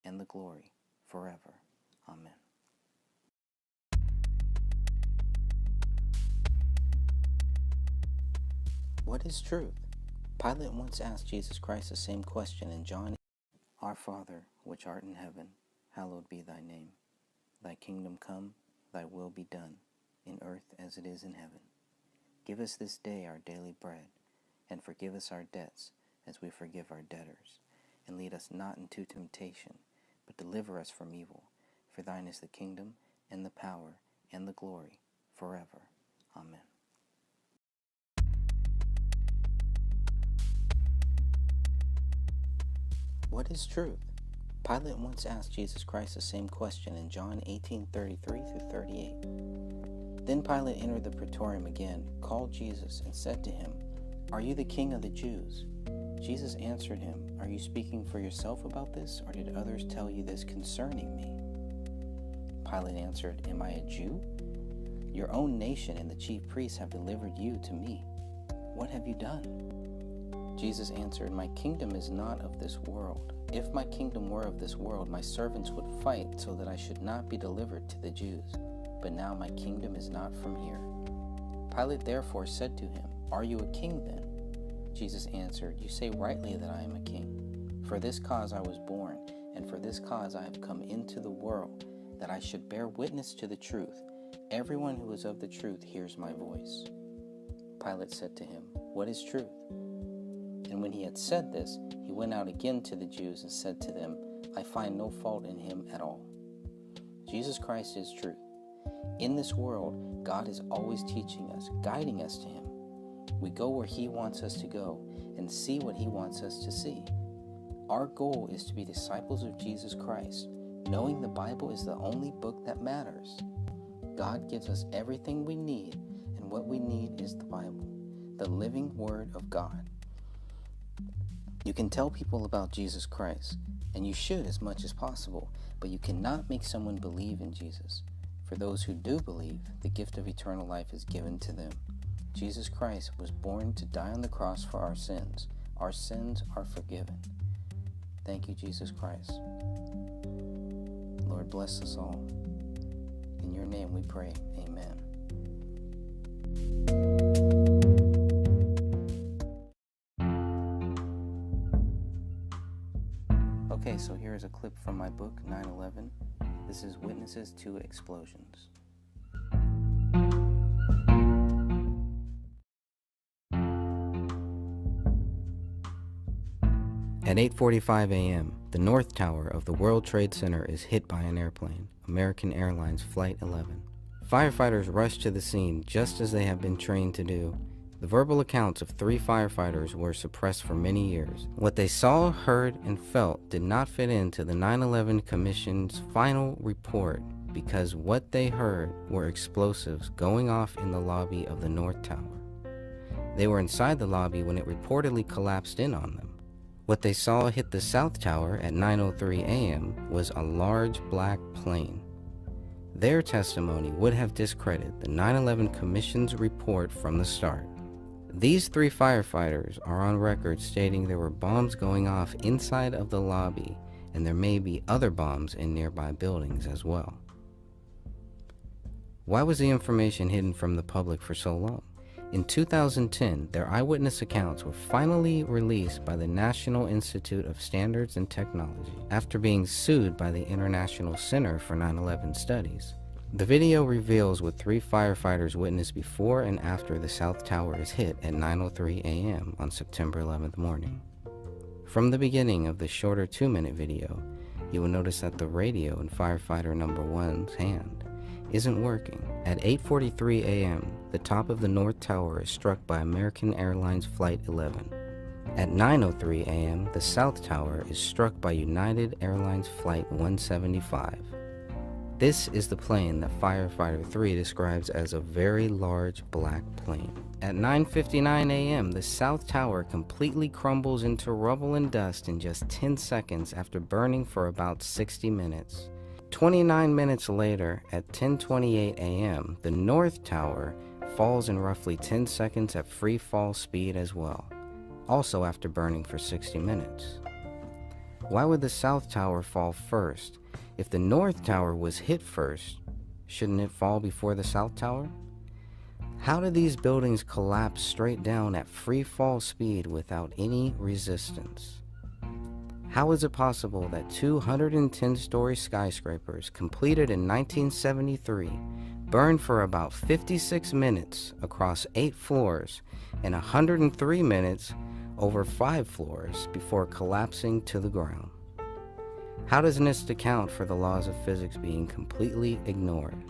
and the glory, forever. Amen. What is truth? Pilate once asked Jesus Christ the same question in John. Our Father, which art in heaven, hallowed be thy name. Thy kingdom come, thy will be done, in earth as it is in heaven. Give us this day our daily bread, and forgive us our debts, as we forgive our debtors. And lead us not into temptation, but deliver us from evil. For thine is the kingdom, and the power, and the glory, forever. Amen. What is truth? Pilate once asked Jesus Christ the same question in John 18:33-38. Then Pilate entered the praetorium again, called Jesus, and said to him, Are you the king of the Jews? Jesus answered him, Are you speaking for yourself about this, or did others tell you this concerning me? Pilate answered, Am I a Jew? Your own nation and the chief priests have delivered you to me. What have you done? Jesus answered, My kingdom is not of this world. If my kingdom were of this world, my servants would fight so that I should not be delivered to the Jews. But now my kingdom is not from here. Pilate therefore said to him, Are you a king then? Jesus answered, You say rightly that I am a king. For this cause I was born, and for this cause I have come into the world, that I should bear witness to the truth. Everyone who is of the truth hears my voice. Pilate said to him, What is truth? And when he had said this, he went out again to the Jews and said to them, I find no fault in him at all. Jesus Christ is truth. In this world, God is always teaching us, guiding us to him. We go where he wants us to go and see what he wants us to see. Our goal is to be disciples of Jesus Christ, knowing the Bible is the only book that matters. God gives us everything we need, and what we need is the Bible, the living Word of God. You can tell people about Jesus Christ, and you should as much as possible, but you cannot make someone believe in Jesus. For those who do believe, the gift of eternal life is given to them. Jesus Christ was born to die on the cross for our sins. Our sins are forgiven. Thank you, Jesus Christ. Lord, bless us all. In your name we pray. Amen. Okay, so here is a clip from my book, 9/11. This is Witnesses to Explosions. At 8:45 a.m., the North Tower of the World Trade Center is hit by an airplane, American Airlines Flight 11. Firefighters rush to the scene just as they have been trained to do. The verbal accounts of 3 firefighters were suppressed for many years. What they saw, heard, and felt did not fit into the 9/11 Commission's final report because what they heard were explosives going off in the lobby of the North Tower. They were inside the lobby when it reportedly collapsed in on them. What they saw hit the South Tower at 9:03 a.m. was a large black plane. Their testimony would have discredited the 9/11 Commission's report from the start. These 3 firefighters are on record stating there were bombs going off inside of the lobby, and there may be other bombs in nearby buildings as well. Why was the information hidden from the public for so long? In 2010, their eyewitness accounts were finally released by the National Institute of Standards and Technology after being sued by the International Center for 9/11 Studies. The video reveals what 3 firefighters witnessed before and after the South Tower is hit at 9:03 a.m. on September 11th morning. From the beginning of the shorter 2-minute video, you will notice that the radio in firefighter number 1's hand isn't working. At 8:43 a.m., the top of the North Tower is struck by American Airlines Flight 11. At 9:03 a.m., the South Tower is struck by United Airlines Flight 175. This is the plane that Firefighter 3 describes as a very large black plane. At 9:59 a.m., the South Tower completely crumbles into rubble and dust in just 10 seconds after burning for about 60 minutes. 29 minutes later, at 10:28 a.m., the North Tower falls in roughly 10 seconds at free fall speed as well, also after burning for 60 minutes. Why would the South Tower fall first? If the North Tower was hit first, shouldn't it fall before the South Tower? How did these buildings collapse straight down at free fall speed without any resistance? How is it possible that 210-story skyscrapers completed in 1973 burned for about 56 minutes across 8 floors and 103 minutes over 5 floors before collapsing to the ground? How does NIST account for the laws of physics being completely ignored?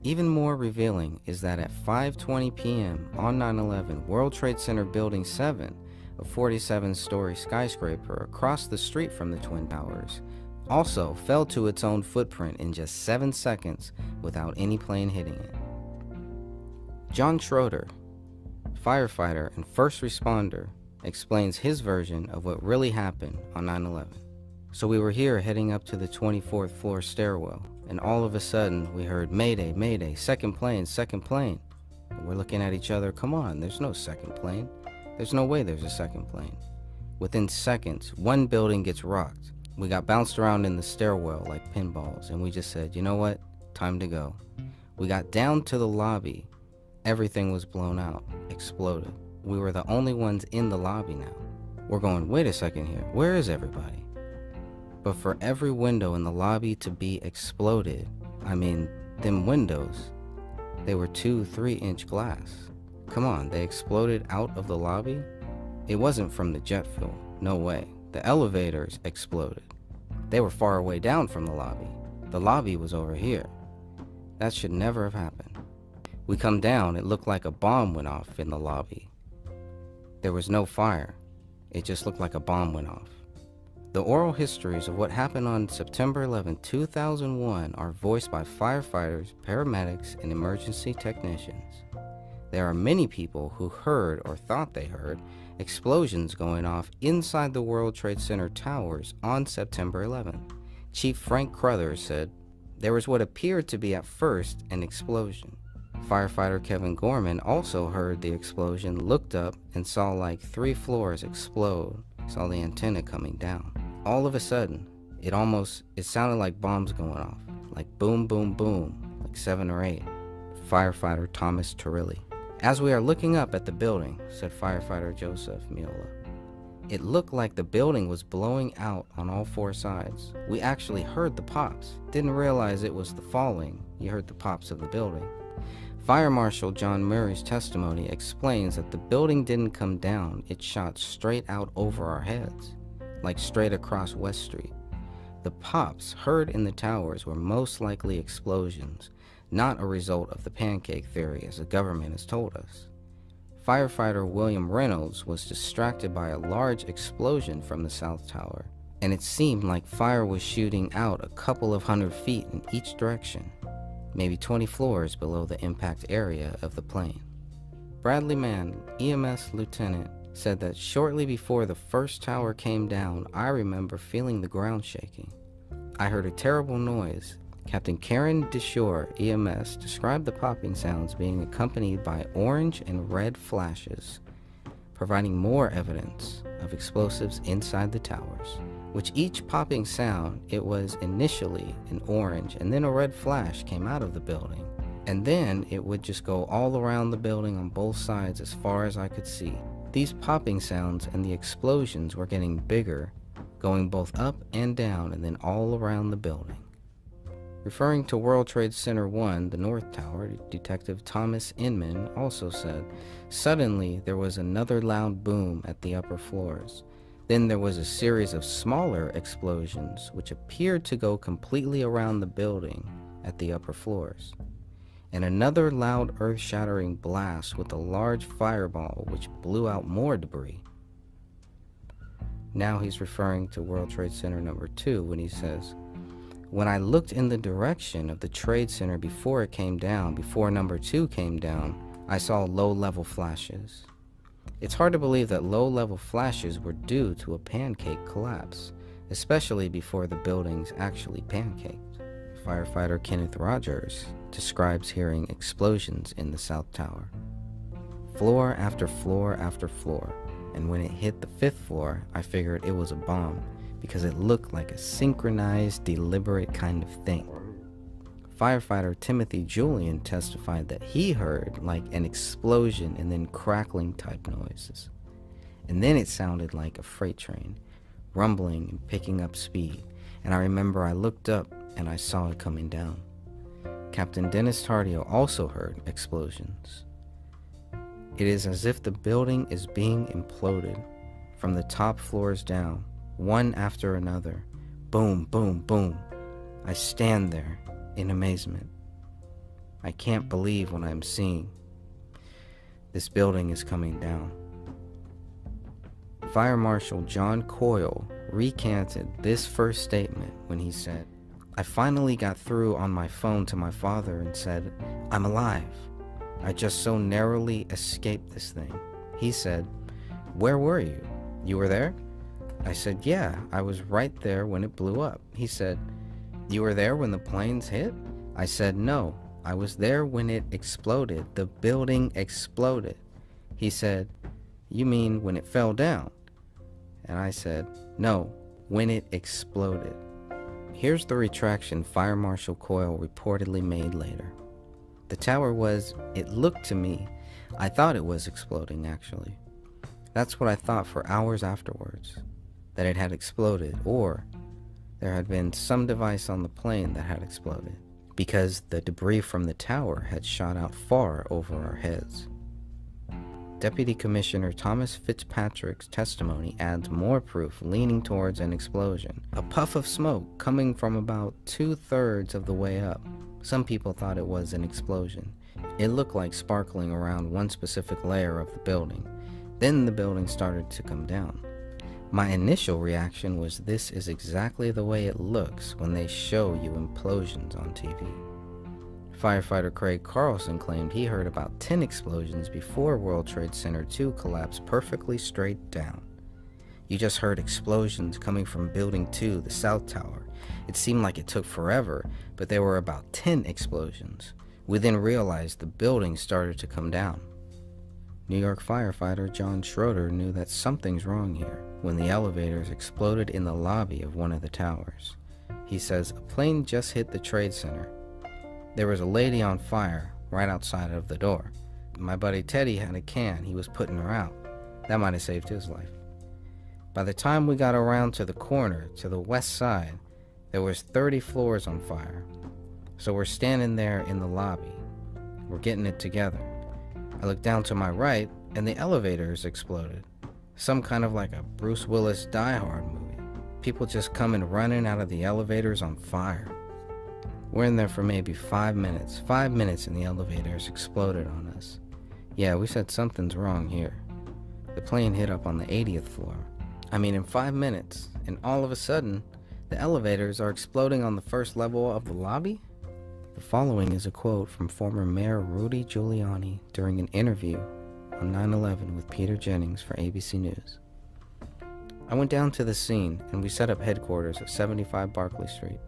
Even more revealing is that at 5:20 p.m. on 9/11, World Trade Center Building 7, a 47-story skyscraper across the street from the Twin Towers, also fell to its own footprint in just 7 seconds without any plane hitting it. John Schroeder, firefighter and first responder, explains his version of what really happened on 9/11. So we were here heading up to the 24th floor stairwell, and all of a sudden we heard Mayday, Mayday, second plane, second plane. And we're looking at each other, come on, there's no second plane. There's no way there's a second plane. Within seconds, one building gets rocked. We got bounced around in the stairwell like pinballs, and we just said, you know what, time to go. We got down to the lobby. Everything was blown out, exploded. We were the only ones in the lobby now. We're going, wait a second here, where is everybody? But for every window in the lobby to be exploded, I mean, them windows, they were 2-3 inch glass. Come on, they exploded out of the lobby? It wasn't from the jet fuel, no way. The elevators exploded. They were far away down from the lobby. The lobby was over here. That should never have happened. We come down, it looked like a bomb went off in the lobby. There was no fire. It just looked like a bomb went off. The oral histories of what happened on September 11, 2001 are voiced by firefighters, paramedics, and emergency technicians. There are many people who heard or thought they heard explosions going off inside the World Trade Center towers on September 11. Chief Frank Crothers said, "There was what appeared to be at first an explosion." Firefighter Kevin Gorman also heard the explosion, looked up, and saw like 3 floors explode, saw the antenna coming down. All of a sudden, it sounded like bombs going off, like boom, boom, boom, like 7 or 8. Firefighter Thomas Turilli. "As we are looking up at the building," said firefighter Joseph Miola, "it looked like the building was blowing out on all 4 sides. We actually heard the pops. Didn't realize it was the falling. You heard the pops of the building." Fire Marshal John Murray's testimony explains that the building didn't come down, it shot straight out over our heads, like straight across West Street. The pops heard in the towers were most likely explosions, not a result of the pancake theory as the government has told us. Firefighter William Reynolds was distracted by a large explosion from the South Tower, and it seemed like fire was shooting out a couple of 100 feet in each direction, maybe 20 floors below the impact area of the plane. Bradley Mann, EMS lieutenant, said that shortly before the first tower came down, I remember feeling the ground shaking. I heard a terrible noise. Captain Karen DeShore, EMS, described the popping sounds being accompanied by orange and red flashes, providing more evidence of explosives inside the towers. With each popping sound, it was initially an orange and then a red flash came out of the building. And then it would just go all around the building on both sides as far as I could see. These popping sounds and the explosions were getting bigger, going both up and down and then all around the building. Referring to World Trade Center 1, the North Tower, Detective Thomas Inman also said, "Suddenly there was another loud boom at the upper floors. Then there was a series of smaller explosions which appeared to go completely around the building at the upper floors, and another loud earth-shattering blast with a large fireball which blew out more debris." Now he's referring to World Trade Center number 2 when he says, "When I looked in the direction of the Trade Center before it came down, before number 2 came down, I saw low-level flashes. It's hard to believe that low-level flashes were due to a pancake collapse, especially before the buildings actually pancaked." Firefighter Kenneth Rogers describes hearing explosions in the South Tower. "Floor after floor after floor, and when it hit the 5th floor, I figured it was a bomb, because it looked like a synchronized, deliberate kind of thing. Firefighter Timothy Julian testified that he heard like an explosion and then crackling type noises. And then it sounded like a freight train, rumbling and picking up speed. And I remember I looked up and I saw it coming down. Captain Dennis Tardio also heard explosions. It is as if the building is being imploded from the top floors down, one after another. Boom, boom, boom. I stand there in amazement. I can't believe what I'm seeing. This building is coming down. Fire Marshal John Coyle recanted this first statement when he said, I finally got through on my phone to my father and said, I'm alive. I just so narrowly escaped this thing. He said, where were you? You were there? I said, yeah, I was right there when it blew up. He said, you were there when the planes hit? I said, no, I was there when it exploded. The building exploded. He said, you mean when it fell down? And I said, no, when it exploded. Here's the retraction Fire Marshal Coyle reportedly made later. The tower was, it looked to me, I thought it was exploding actually. That's what I thought for hours afterwards, that it had exploded, or there had been some device on the plane that had exploded, because the debris from the tower had shot out far over our heads. Deputy Commissioner Thomas Fitzpatrick's testimony adds more proof leaning towards an explosion. A puff of smoke coming from about 2/3 of the way up. Some people thought it was an explosion. It looked like sparkling around one specific layer of the building. Then the building started to come down. My initial reaction was, this is exactly the way it looks when they show you implosions on TV. Firefighter Craig Carlson claimed he heard about 10 explosions before World Trade Center 2 collapsed perfectly straight down. You just heard explosions coming from Building 2, the South Tower. It seemed like it took forever, but there were about 10 explosions. We then realized the building started to come down. New York firefighter John Schroeder knew that something's wrong here when the elevators exploded in the lobby of one of the towers. He says, a plane just hit the Trade Center. There was a lady on fire right outside of the door. My buddy Teddy had a can. He was putting her out. That might have saved his life. By the time we got around to the corner, to the west side, there was 30 floors on fire. So we're standing there in the lobby. We're getting it together. I look down to my right, and the elevators exploded. Some kind of like a Bruce Willis Die Hard movie. People just coming running out of the elevators on fire. We're in there for maybe 5 minutes. 5 minutes and the elevators exploded on us. Yeah, we said something's wrong here. The plane hit up on the 80th floor. I mean, in 5 minutes, and all of a sudden, the elevators are exploding on the first level of the lobby? The following is a quote from former Mayor Rudy Giuliani during an interview on 9/11 with Peter Jennings for ABC News. I went down to the scene and we set up headquarters at 75 Barclay Street,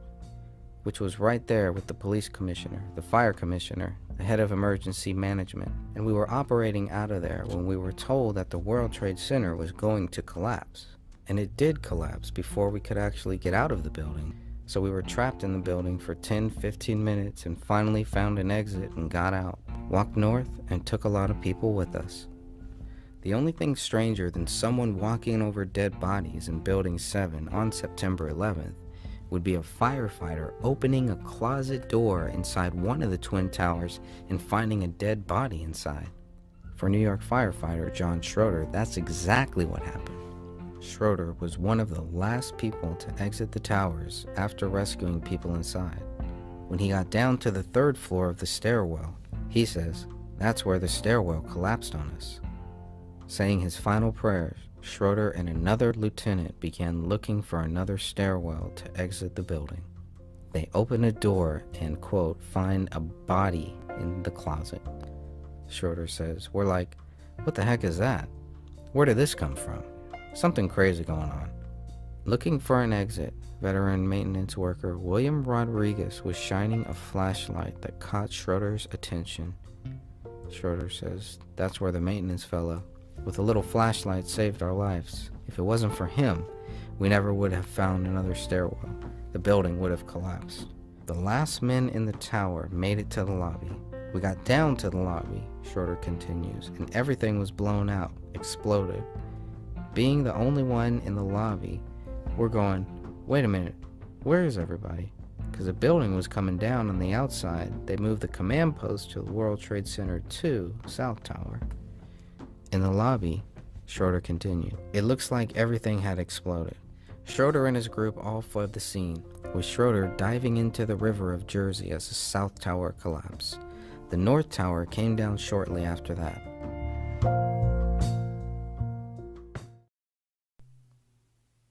which was right there with the police commissioner, the fire commissioner, the head of emergency management, and we were operating out of there when we were told that the World Trade Center was going to collapse. And it did collapse before we could actually get out of the building. So we were trapped in the building for 10-15 minutes and finally found an exit and got out, walked north, and took a lot of people with us. The only thing stranger than someone walking over dead bodies in Building 7 on September 11th would be a firefighter opening a closet door inside one of the Twin Towers and finding a dead body inside. For New York firefighter John Schroeder, that's exactly what happened. Schroeder was one of the last people to exit the towers after rescuing people inside. When he got down to the 3rd floor of the stairwell, he says, that's where the stairwell collapsed on us. Saying his final prayers, Schroeder and another lieutenant began looking for another stairwell to exit the building. They opened a door and, quote, find a body in the closet. Schroeder says, we're like, what the heck is that? Where did this come from? Something crazy going on. Looking for an exit, veteran maintenance worker William Rodriguez was shining a flashlight that caught Schroeder's attention. Schroeder says, that's where the maintenance fellow with a little flashlight saved our lives. If it wasn't for him, we never would have found another stairwell. The building would have collapsed. The last men in the tower made it to the lobby. We got down to the lobby, Schroeder continues, and everything was blown out, exploded. Being the only one in the lobby, we're going, wait a minute, where is everybody? Because the building was coming down on the outside. They moved the command post to the World Trade Center 2, South Tower. In the lobby, Schroeder continued, it looks like everything had exploded. Schroeder and his group all fled the scene, with Schroeder diving into the river of Jersey as the South Tower collapsed. The North Tower came down shortly after that.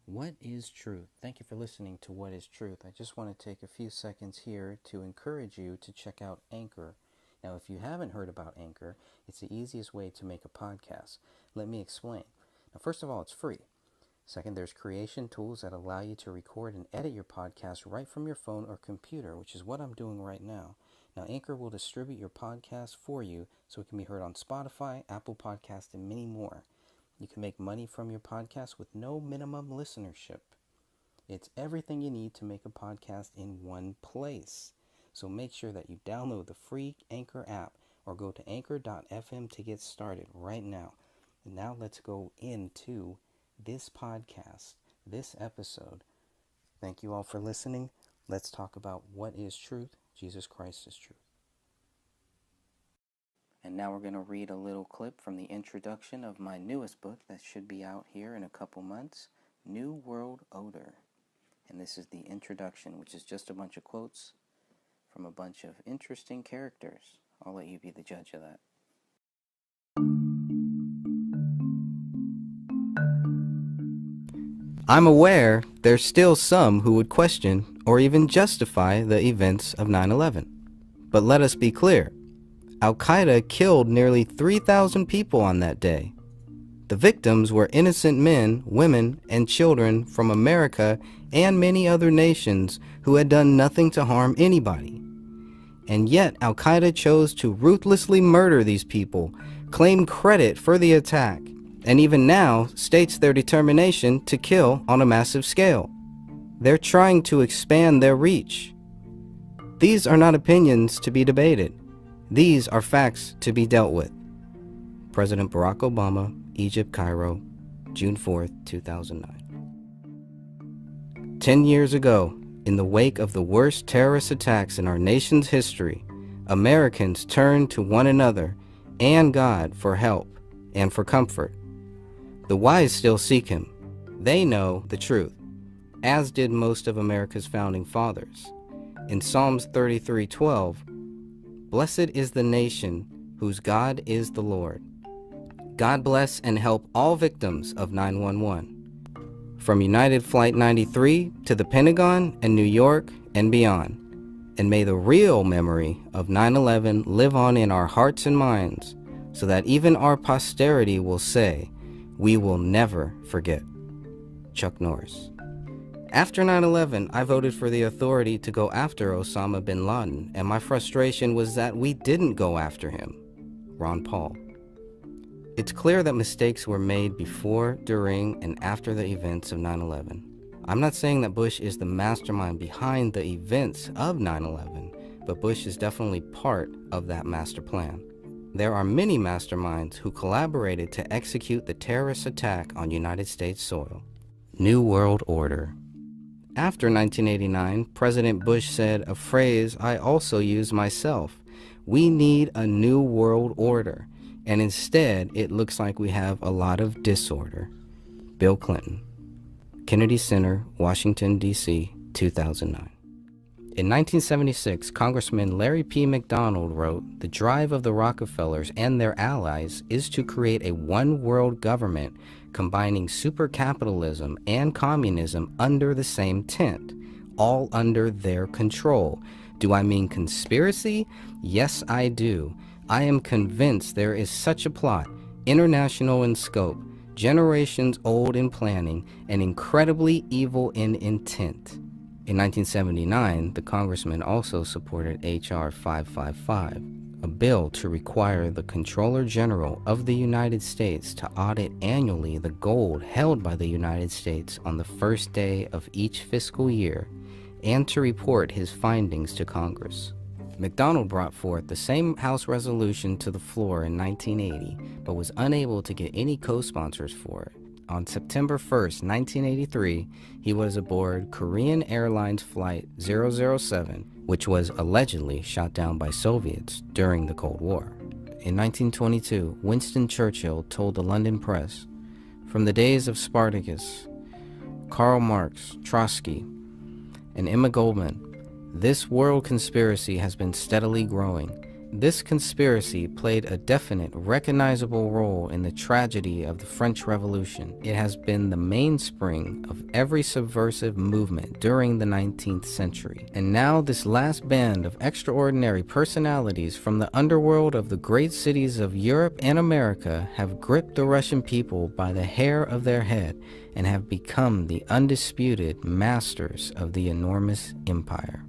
What is truth? Thank you for listening to What is Truth. I just want to take a few seconds here to encourage you to check out Anchor. Now, if you haven't heard about Anchor, it's the easiest way to make a podcast. Let me explain. Now, first of all, it's free. Second, there's creation tools that allow you to record and edit your podcast right from your phone or computer, which is what I'm doing right now. Now, Anchor will distribute your podcast for you so it can be heard on Spotify, Apple Podcasts, and many more. You can make money from your podcast with no minimum listenership. It's everything you need to make a podcast in one place. So make sure that you download the free Anchor app or go to anchor.fm to get started right now. And now let's go into this podcast, this episode. Thank you all for listening. Let's talk about what is truth. Jesus Christ is truth. And now we're going to read a little clip from the introduction of my newest book that should be out here in a couple months, New World Order. And this is the introduction, which is just a bunch of quotes from a bunch of interesting characters. I'll let you be the judge of that. I'm aware there's still some who would question or even justify the events of 9/11. But let us be clear. Al-Qaeda killed nearly 3,000 people on that day. The victims were innocent men, women, and children from America and many other nations who had done nothing to harm anybody. And yet Al-Qaeda chose to ruthlessly murder these people, claim credit for the attack, and even now states their determination to kill on a massive scale. They're trying to expand their reach. These are not opinions to be debated. These are facts to be dealt with. President Barack Obama, Egypt, Cairo, June 4th, 2009. 10 years ago, in the wake of the worst terrorist attacks in our nation's history, Americans turned to one another and God for help and for comfort. The wise still seek him. They know the truth, as did most of America's founding fathers. In Psalms 33:12, blessed is the nation whose God is the Lord. God bless and help all victims of 9/11. From United Flight 93 to the Pentagon and New York and beyond. And may the real memory of 9/11 live on in our hearts and minds, so that even our posterity will say, we will never forget. Chuck Norris. After 9/11, I voted for the authority to go after Osama bin Laden, and my frustration was that we didn't go after him. Ron Paul. It's clear that mistakes were made before, during, and after the events of 9/11. I'm not saying that Bush is the mastermind behind the events of 9/11, but Bush is definitely part of that master plan. There are many masterminds who collaborated to execute the terrorist attack on United States soil. New World Order. After 1989, President Bush said a phrase I also use myself. We need a new world order, and instead it looks like we have a lot of disorder. Bill Clinton. Kennedy Center, Washington, D.C., 2009. In 1976, Congressman Larry P. McDonald wrote, "The drive of the Rockefellers and their allies is to create a one-world government combining supercapitalism and communism under the same tent, all under their control. Do I mean conspiracy? Yes, I do. I am convinced there is such a plot, international in scope, generations old in planning, and incredibly evil in intent." In 1979, the congressman also supported H.R. 555, a bill to require the Comptroller General of the United States to audit annually the gold held by the United States on the first day of each fiscal year and to report his findings to Congress. McDonald brought forth the same House resolution to the floor in 1980, but was unable to get any co-sponsors for it. On September 1st, 1983, he was aboard Korean Airlines Flight 007, which was allegedly shot down by Soviets during the Cold War. In 1922, Winston Churchill told the London press, "From the days of Spartacus, Karl Marx, Trotsky, and Emma Goldman, this world conspiracy has been steadily growing. This conspiracy played a definite, recognizable role in the tragedy of the French Revolution. It has been the mainspring of every subversive movement during the 19th century. And now this last band of extraordinary personalities from the underworld of the great cities of Europe and America have gripped the Russian people by the hair of their head and have become the undisputed masters of the enormous empire."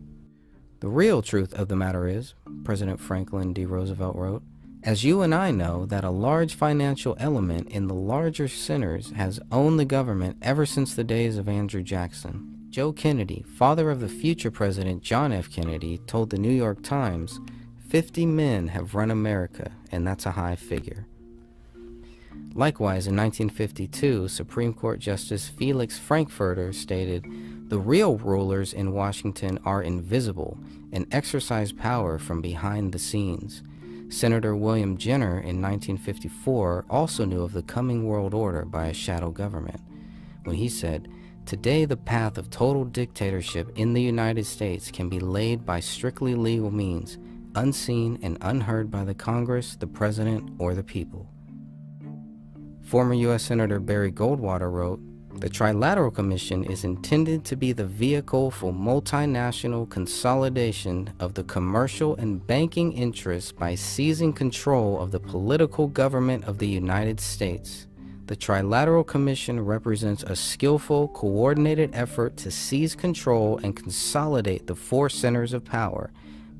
The real truth of the matter is, President Franklin D. Roosevelt wrote, as you and I know that a large financial element in the larger centers has owned the government ever since the days of Andrew Jackson. Joe Kennedy, father of the future President John F. Kennedy, told the New York Times, 50 men have run America, and that's a high figure. Likewise, in 1952, Supreme Court Justice Felix Frankfurter stated, "The real rulers in Washington are invisible and exercise power from behind the scenes." Senator William Jenner in 1954 also knew of the coming world order by a shadow government when he said, "Today the path of total dictatorship in the United States can be laid by strictly legal means, unseen and unheard by the Congress, the President, or the people." Former U.S. Senator Barry Goldwater wrote, "The Trilateral Commission is intended to be the vehicle for multinational consolidation of the commercial and banking interests by seizing control of the political government of the United States. The Trilateral Commission represents a skillful, coordinated effort to seize control and consolidate the four centers of power: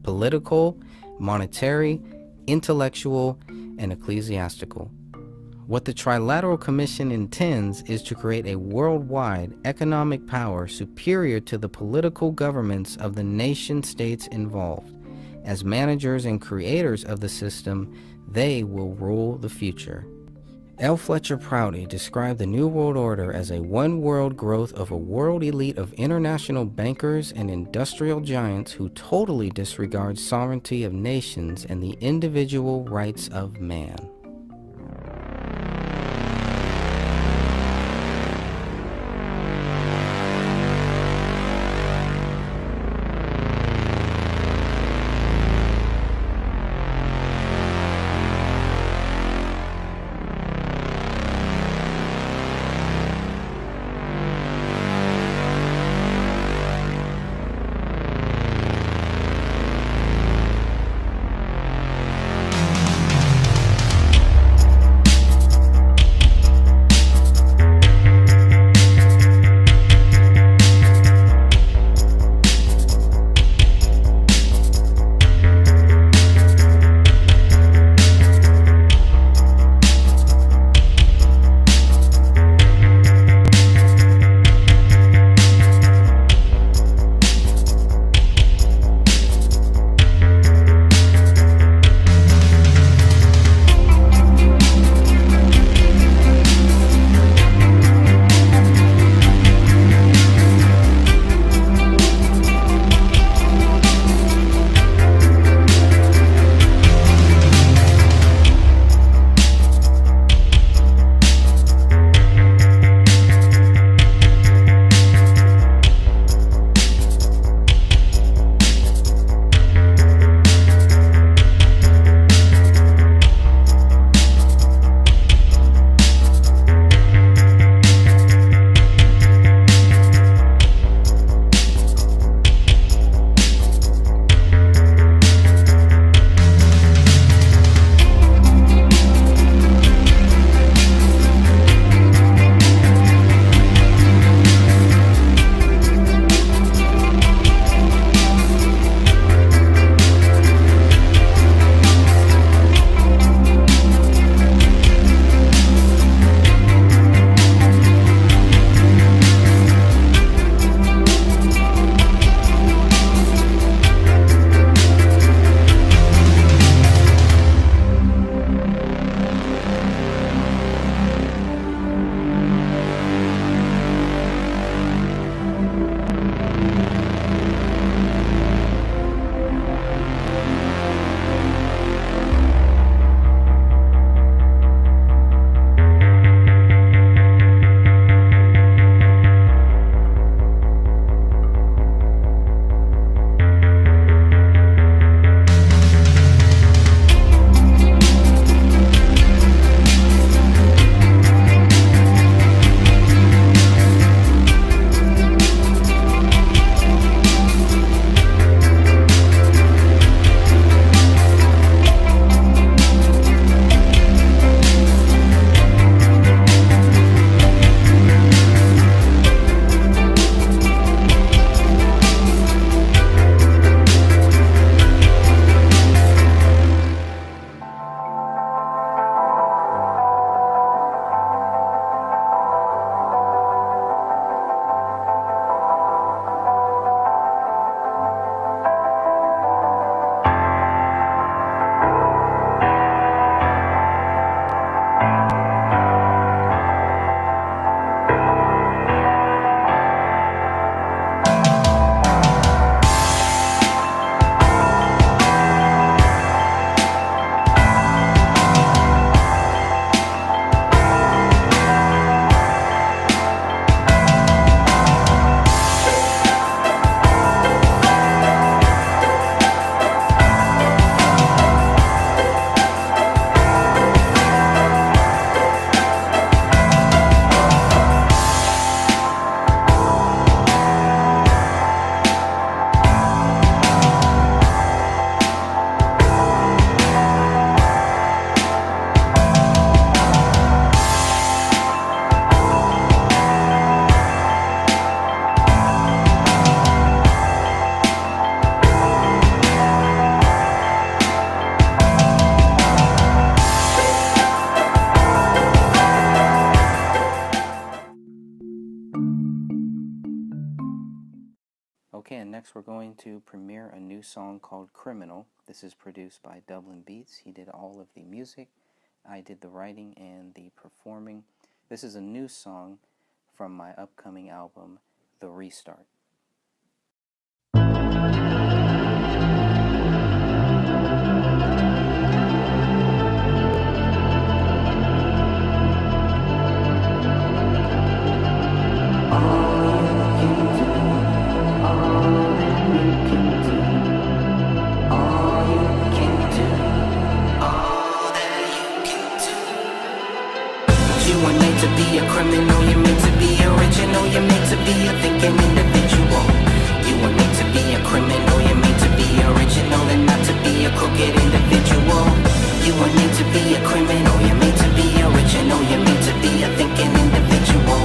political, monetary, intellectual, and ecclesiastical. What the Trilateral Commission intends is to create a worldwide economic power superior to the political governments of the nation states involved. As managers and creators of the system, they will rule the future." L. Fletcher Prouty described the New World Order as a one-world growth of a world elite of international bankers and industrial giants who totally disregard sovereignty of nations and the individual rights of man. Okay, and next we're going to premiere a new song called Criminal. This is produced by Dublin Beats. He did all of the music. I did the writing and the performing. This is a new song from my upcoming album, The Restart. Be a criminal, you're meant to be original, you're meant to be a thinking individual. You were meant to be a criminal, you're meant to be original and not to be a crooked individual. You were meant to be a criminal, you're meant to be original, you're meant to be a thinking individual.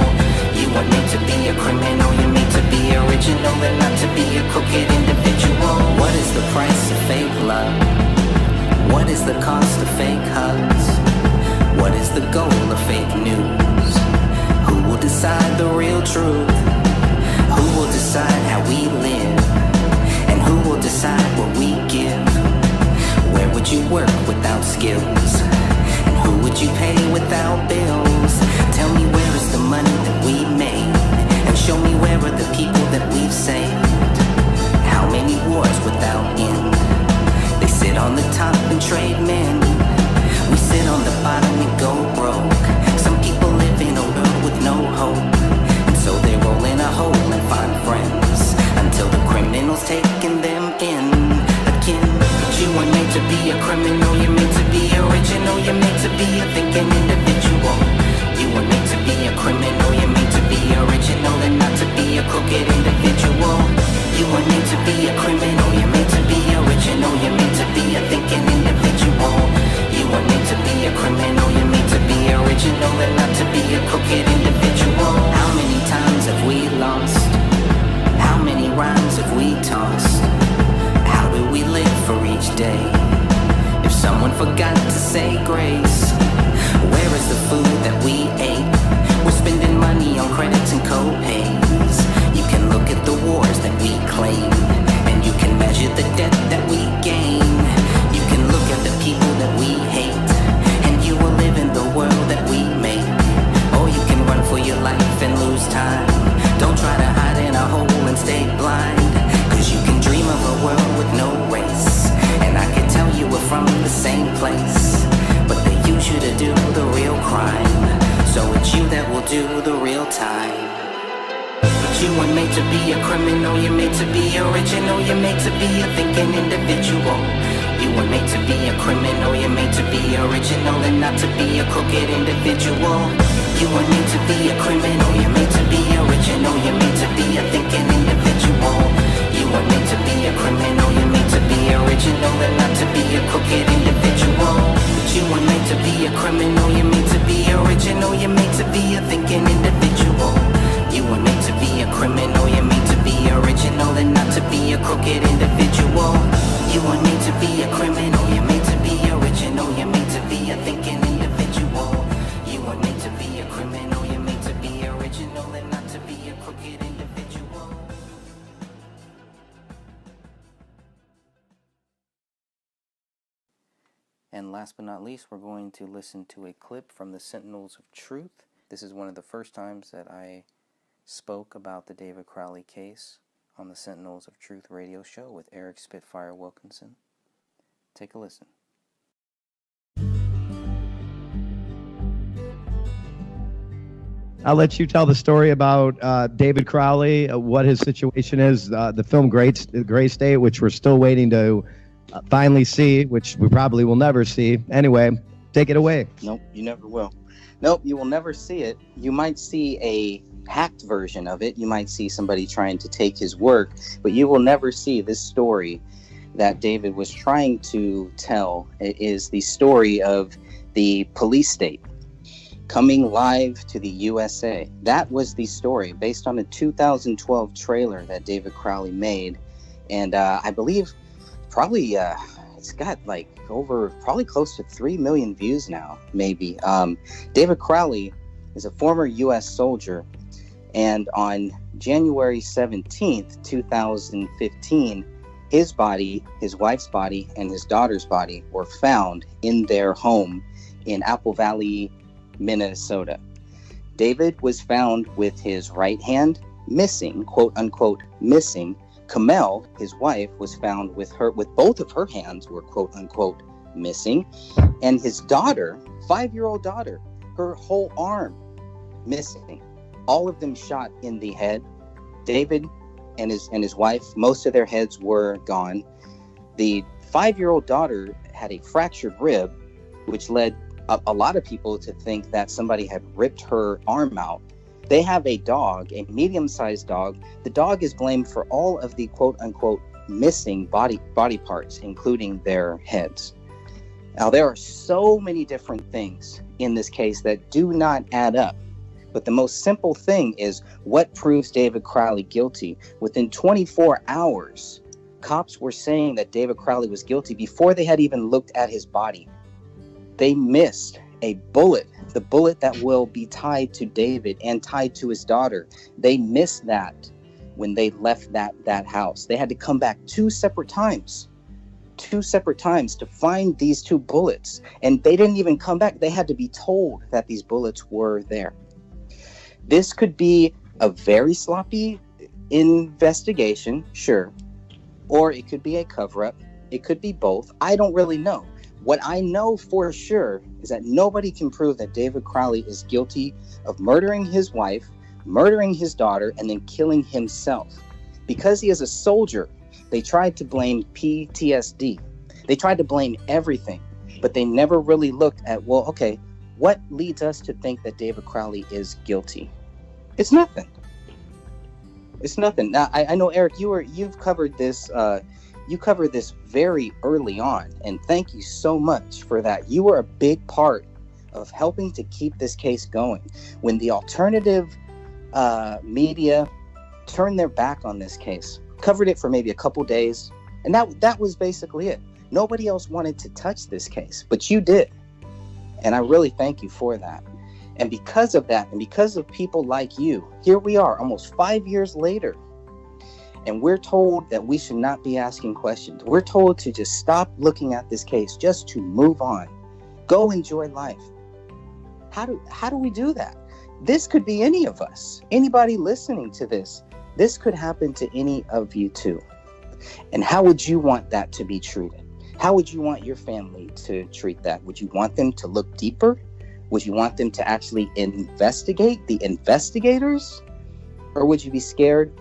You were meant to be a criminal, you're meant to be original and not to be a crooked individual. What is the price of fake love? What is the cost of fake hugs? What is the goal of fake news? Who will decide the real truth? Who will decide how we live? And who will decide what we give? Where would you work without skills? And who would you pay without bills? Tell me, where is the money that we made? And show me, where are the people that we've saved? How many wars without end? They sit on the top and trade men. We sit on the bottom and go broke. Some people live in a world with no hope, and so they roll in a hole and find friends until the criminal's taking them in again. But you were meant to be a criminal, you're meant to be original, you're meant to be a thinking individual. You were meant to be a criminal, you're meant to be original and not to be a crooked individual. You were meant to be a criminal, you're meant to be original, you're meant to be a thinking individual. You were meant to be a criminal, you're meant to be original and not to be a crooked individual. How many times have we lost? How many rhymes have we tossed? How do we live for each day? If someone forgot to say grace, where is the food that we ate? We're spending money on credits and co-pays. You can look at the wars that we claim, and you can measure the debt that we gain. You can look at the people that we hate, and you will live in the world that we make. Or you can run for your life and lose time. Don't try to hide in a hole and stay blind, cause you can dream of a world with no race. And I can tell you we're from the same place, but they use you to do the real crime. So it's you that will do the real time. You were made to be a criminal, you're made to be original, you're made to be a thinking individual. You were made to be a criminal, you're made to be original and not to be a crooked individual. You were made to be a criminal, you're made to be original, you're made to be a thinking individual. You were made to be a criminal, you're made to be original and not to be a crooked individual. But you were made to be a criminal, you're made to be original, you're made to be a thinking individual. You were made to be a criminal, you're made to be original and not to be a crooked individual. You were made to be a criminal, you're made to be original, you're made to be a thinking individual. You were made to be a criminal, you're made to be original and not to be a crooked individual. And last but not least, we're going to listen to a clip from the Sentinels of Truth. This is one of the first times that I spoke about the David Crowley case on the Sentinels of Truth radio show with Eric Spitfire Wilkinson. Take a listen. I'll let you tell the story about David Crowley, what his situation is, the film Gray State, which we're still waiting to finally see, which we probably will never see. Anyway, take it away. Nope, you never will. Nope, you will never see it. You might see a hacked version of it. You might see somebody trying to take his work, but you will never see this story that David was trying to tell. It is the story of the police state coming live to the USA. That was the story based on a 2012 trailer that David Crowley made. And I believe probably it's got like over probably close to 3 million views now, maybe. David Crowley is a former U.S. soldier, and on January 17th, 2015, his body, his wife's body, and his daughter's body were found in their home in Apple Valley, Minnesota. David was found with his right hand missing, quote unquote, missing. Kamel, his wife, was found with both of her hands were, quote unquote, missing. And his daughter, 5-year-old daughter, her whole arm missing. All of them shot in the head. David and his wife, most of their heads were gone. The 5-year-old daughter had a fractured rib, which led a lot of people to think that somebody had ripped her arm out. They have a dog, a medium-sized dog. The dog is blamed for all of the quote-unquote missing body parts, including their heads. Now, there are so many different things in this case that do not add up. But the most simple thing is, what proves David Crowley guilty? Within 24 hours, cops were saying that David Crowley was guilty before they had even looked at his body. They missed a bullet, the bullet that will be tied to David and tied to his daughter. They missed that when they left that house. They had to come back two separate times to find these 2 bullets. And they didn't even come back. They had to be told that these bullets were there. This could be a very sloppy investigation, sure, or it could be a cover-up. It could be both. I don't really know. What I know for sure is that nobody can prove that David Crowley is guilty of murdering his wife, murdering his daughter, and then killing himself. Because he is a soldier, they tried to blame PTSD. They tried to blame everything, but they never really looked at, well, okay, what leads us to think that David Crowley is guilty? It's nothing. It's nothing. Now, I know, Eric, you've covered this. You covered this very early on, and thank you so much for that. You were a big part of helping to keep this case going. When the alternative media turned their back on this case, covered it for maybe a couple days, and that was basically it. Nobody else wanted to touch this case, but you did. And I really thank you for that. And because of that, and because of people like you, here we are almost 5 years later, and we're told that we should not be asking questions. We're told to just stop looking at this case, just to move on, go enjoy life. How do we do that? This could be any of us, anybody listening to this. This could happen to any of you too. And how would you want that to be treated? How would you want your family to treat that? Would you want them to look deeper? Would you want them to actually investigate the investigators? Or would you be scared,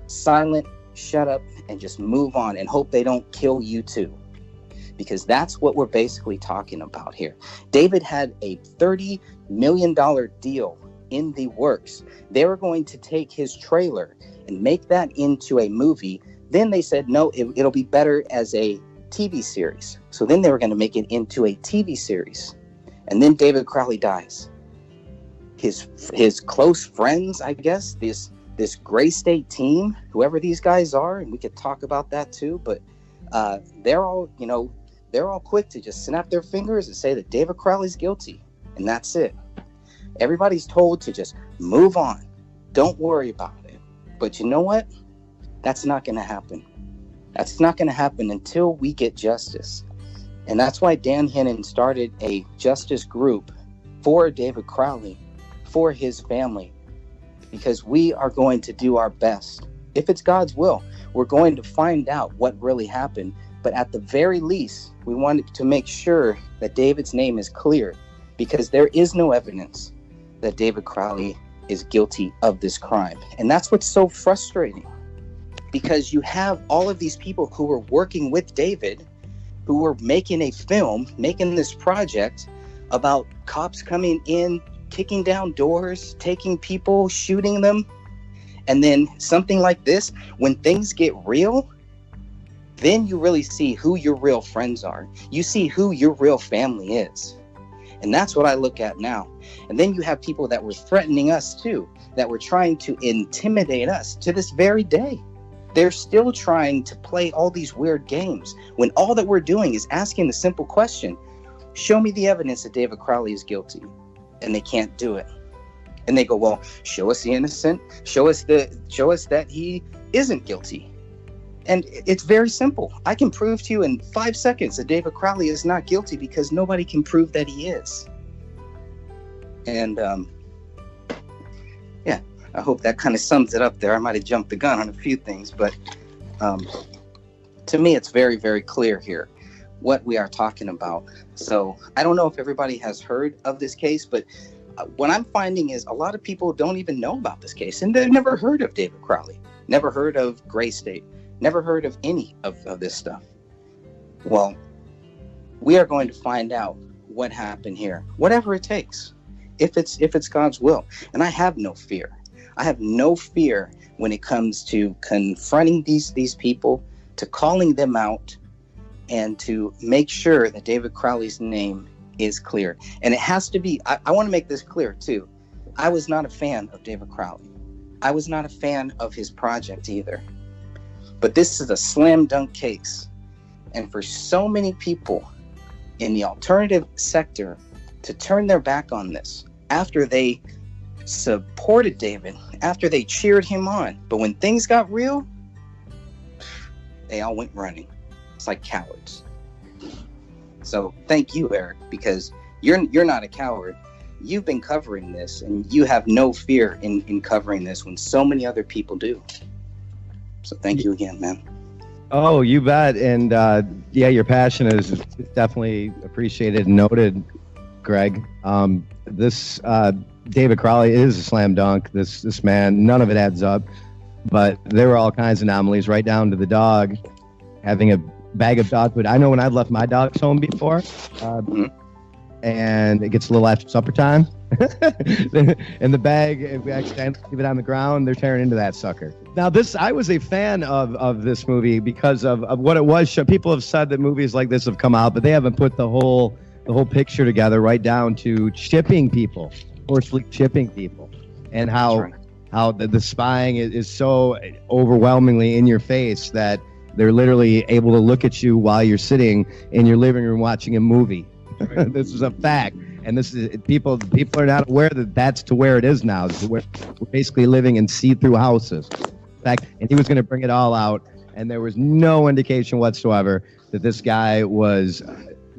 silent, shut up, and just move on and hope they don't kill you too? Because that's what we're basically talking about here. David had a $30 million deal in the works. They were going to take his trailer and make that into a movie. Then they said, no, it'll be better as a TV series. So then they were going to make it into a TV series. And then David Crowley dies. His close friends, I guess, this Gray State team, whoever these guys are, and we could talk about that too, but they're all quick to just snap their fingers and say that David Crowley's guilty, and that's it. Everybody's told to just move on. Don't worry about it. But you know what? That's not going to happen. That's not going to happen until we get justice. And that's why Dan Hennon started a justice group for David Crowley, for his family, because we are going to do our best. If it's God's will, we're going to find out what really happened. But at the very least, we wanted to make sure that David's name is clear, because there is no evidence that David Crowley is guilty of this crime. And that's what's so frustrating, because you have all of these people who were working with David, who were making a film, making this project about cops coming in, kicking down doors, taking people, shooting them. And then something like this, when things get real, then you really see who your real friends are. You see who your real family is. And that's what I look at now. And then you have people that were threatening us too, that were trying to intimidate us to this very day. They're still trying to play all these weird games when all that we're doing is asking the simple question, show me the evidence that David Crowley is guilty. And they can't do it. And they go, well, show us the innocent, show us that he isn't guilty. And it's very simple. I can prove to you in 5 seconds that David Crowley is not guilty because nobody can prove that he is. And yeah, I hope that kind of sums it up there. I might have jumped the gun on a few things, but to me, it's very, very clear here what we are talking about. So I don't know if everybody has heard of this case, but what I'm finding is a lot of people don't even know about this case, and they've never heard of David Crowley, never heard of Gray State, never heard of any of this stuff. Well, we are going to find out what happened here, whatever it takes, if it's God's will. And I have no fear. I have no fear when it comes to confronting these people, to calling them out, and to make sure that David Crowley's name is cleared. And it has to be, I want to make this clear too. I was not a fan of David Crowley. I was not a fan of his project either. But this is a slam dunk case. And for so many people in the alternative sector to turn their back on this after they supported David, after they cheered him on, but when things got real, they all went running. It's like cowards. So thank you, Eric, because you're not a coward. You've been covering this, and you have no fear in covering this when so many other people do. So thank you again, man. Oh, you bet. And yeah, your passion is definitely appreciated and noted, Greg. This David Crowley is a slam dunk. This man, none of it adds up. But there were all kinds of anomalies, right down to the dog having a bag of dog food. I know when I've left my dogs home before, and it gets a little after supper time, and the bag, if we accidentally leave it on the ground, they're tearing into that sucker. Now, I was a fan of this movie because of what it was. People have said that movies like this have come out, but they haven't put the whole picture together, right down to shipping people, forcefully shipping people, and how the spying is so overwhelmingly in your face that they're literally able to look at you while you're sitting in your living room watching a movie. This is a fact. And this is people are not aware that that's to where it is now. We're basically living in see-through houses. In fact, and he was going to bring it all out, and there was no indication whatsoever that this guy was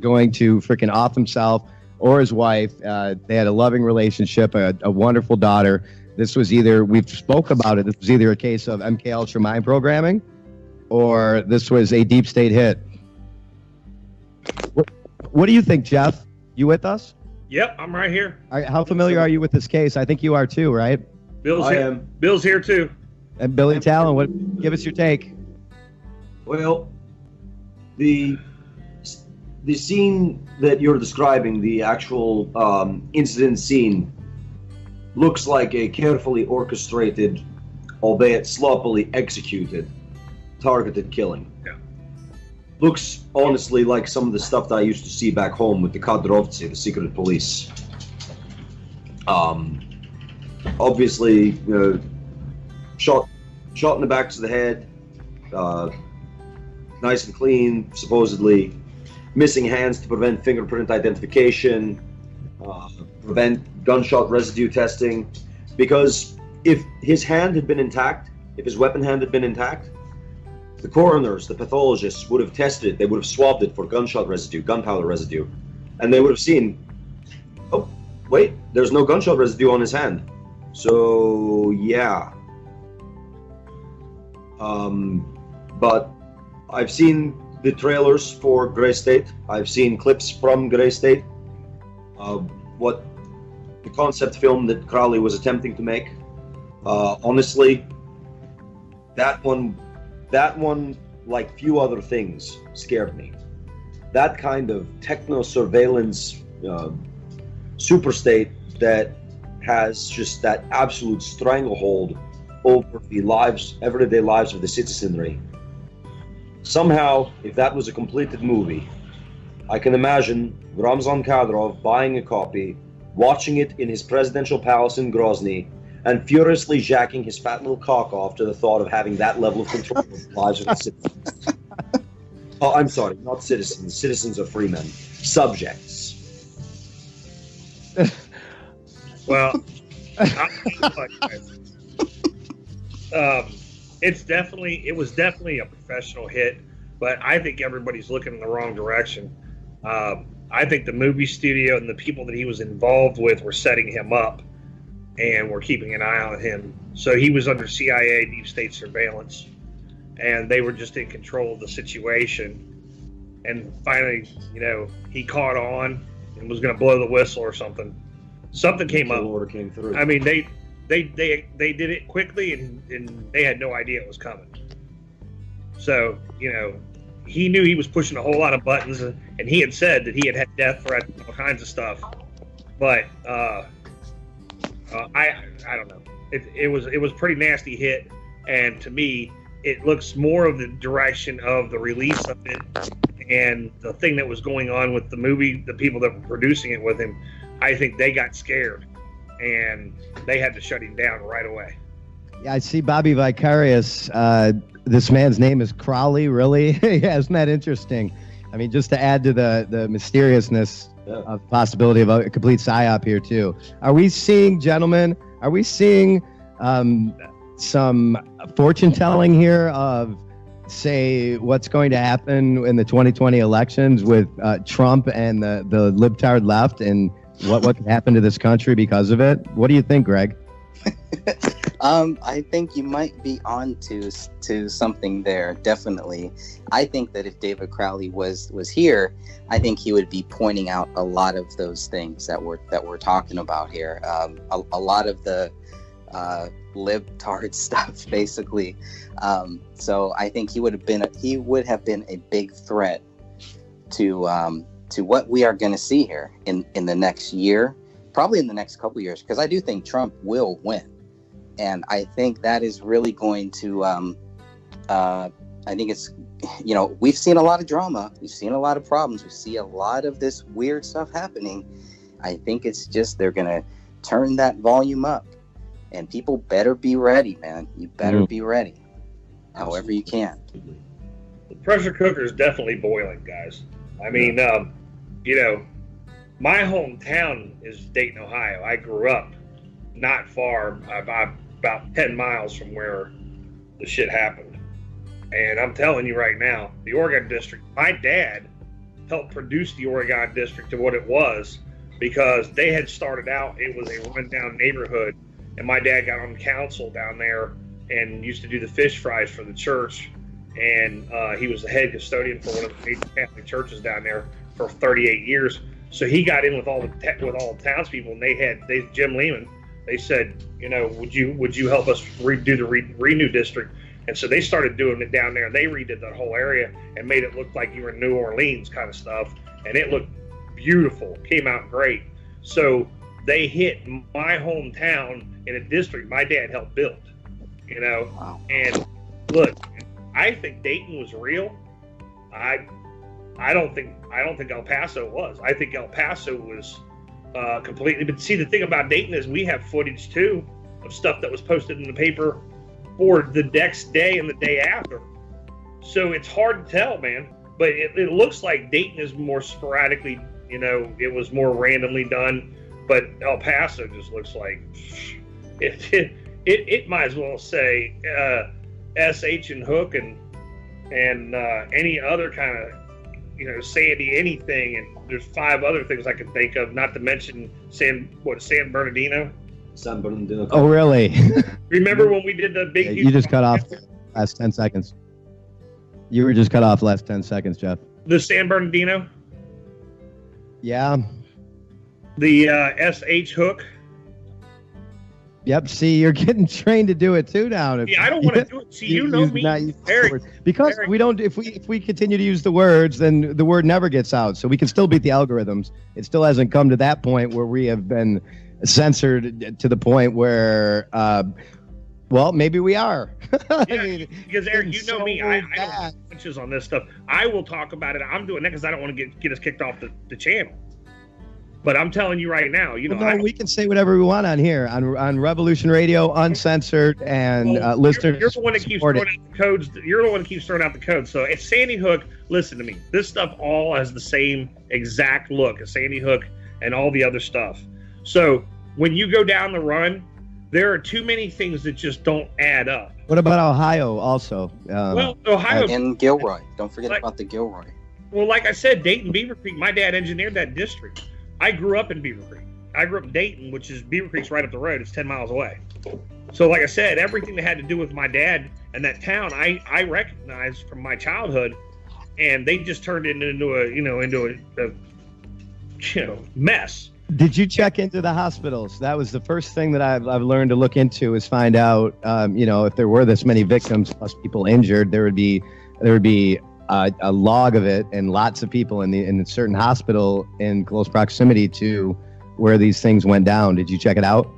going to freaking off himself or his wife. They had a loving relationship, a wonderful daughter. This was either, we've spoke about it, this was either a case of MK Ultra mind programming, or this was a deep state hit. What do you think, Jeff? You with us? Yep, I'm right here. All right, how familiar are you with this case? I think you are too, right? Bill's here. Bill's here too. And Billy Talon, give us your take. Well, the scene that you're describing, the actual incident scene, looks like a carefully orchestrated, albeit sloppily executed, targeted killing. Yeah. Looks honestly like some of the stuff that I used to see back home with the Kadrovci, the secret police. Obviously, shot in the backs of the head, nice and clean, supposedly missing hands to prevent fingerprint identification, prevent gunshot residue testing, because if his hand had been intact, if his weapon hand had been intact, the coroners, the pathologists would have tested it. They would have swabbed it for gunshot residue, gunpowder residue, and they would have seen, oh, wait, there's no gunshot residue on his hand. So, yeah. But I've seen the trailers for Gray State. I've seen clips from Gray State. What the concept film that Crowley was attempting to make. Honestly, that one, like few other things, scared me. That kind of techno-surveillance super state that has just that absolute stranglehold over the lives, everyday lives of the citizenry. Somehow, if that was a completed movie, I can imagine Ramzan Kadyrov buying a copy, watching it in his presidential palace in Grozny, and furiously jacking his fat little cock off to the thought of having that level of control of the lives of the citizens. Oh, I'm sorry, not citizens. Citizens are free men. Subjects. Well, It was definitely a professional hit, but I think everybody's looking in the wrong direction. I think the movie studio and the people that he was involved with were setting him up and were keeping an eye on him. So he was under CIA deep state surveillance, and they were just in control of the situation. And finally, he caught on and was going to blow the whistle or something. Something came up. Order came through. I mean, they did it quickly, and they had no idea it was coming. So, he knew he was pushing a whole lot of buttons, and he had said that he had death threats and all kinds of stuff. But I don't know. It was a pretty nasty hit, and to me, it looks more of the direction of the release of it and the thing that was going on with the movie, the people that were producing it with him. I think they got scared, and they had to shut him down right away. Yeah, I see Bobby Vicarious. This man's name is Crowley, really? Yeah, isn't that interesting? I mean, just to add to the mysteriousness of the possibility of a complete psyop here, too. Are we seeing, gentlemen, some fortune-telling here of, say, what's going to happen in the 2020 elections with Trump and the libtard left, and what could happen to this country because of it? What do you think, Greg? I think you might be on to something there. Definitely. I think that if David Crowley was here, I think he would be pointing out a lot of those things that we're talking about here. A lot of the libtard stuff, basically. So I think he would have been a big threat to what we are going to see here in the next year, probably in the next couple years, because I do think Trump will win. And I think that is really going to, I think it's, we've seen a lot of drama. We've seen a lot of problems. We see a lot of this weird stuff happening. I think it's just they're going to turn that volume up. And people better be ready, man. You better be ready, however you can. The pressure cooker is definitely boiling, guys. I mean, my hometown is Dayton, Ohio. I grew up not far, about 10 miles from where the shit happened. And I'm telling you right now, the Oregon District, my dad helped produce the Oregon District to what it was because they had started out, it was a rundown neighborhood. And my dad got on council down there and used to do the fish fries for the church. And he was the head custodian for one of the major Catholic churches down there for 38 years. So he got in with all the townspeople, and they Jim Lehman. They said, would you help us redo the Renew District? And so they started doing it down there. They redid that whole area and made it look like you were in New Orleans kind of stuff. And it looked beautiful, came out great. So they hit my hometown in a district my dad helped build, Wow. And look, I think Dayton was real. I don't think El Paso was. I think El Paso was completely. But see, the thing about Dayton is we have footage too of stuff that was posted in the paper for the next day and the day after. So it's hard to tell, man. But it looks like Dayton is more sporadically. It was more randomly done. But El Paso just looks like it might as well say SH and Hook and any other kind of Sandy anything, and there's 5 other things I can think of, not to mention San Bernardino. San Bernardino. Oh, really? Remember when we did the big? You just cut off last 10 seconds. You were just cut off last 10 seconds, Jeff. The San Bernardino. Yeah. The SH Hook. Yep. See, you're getting trained to do it too now. Yeah, I don't want to do it. See, me, Eric, because Eric, we don't. If we continue to use the words, then the word never gets out. So we can still beat the algorithms. It still hasn't come to that point where we have been censored to the point where, well, maybe we are. Yeah, because Eric, me, I don't inches on this stuff. I will talk about it. I'm doing that because I don't want to get us kicked off the channel. But I'm telling you right now, we can say whatever we want on here on Revolution Radio, uncensored, and listeners. You're the one that keeps throwing out the codes. You're the one that keeps throwing out the codes. So if Sandy Hook, listen to me. This stuff all has the same exact look as Sandy Hook and all the other stuff. So when you go down the run, there are too many things that just don't add up. What about Ohio also? Well, Ohio And Gilroy. Don't forget Like- about the Gilroy. Well, like I said, Dayton, Beaver Creek, my dad engineered that district. I grew up in Beaver Creek. I grew up in Dayton, which is Beaver Creek's right up the road. It's 10 miles away. So, like I said, everything that had to do with my dad and that town, I recognized from my childhood, and they just turned it into a mess. Did you check into the hospitals? That was the first thing that I've learned to look into, is find out, if there were this many victims plus people injured, there would be a log of it, and lots of people in a certain hospital in close proximity to where these things went down. Did you check it out?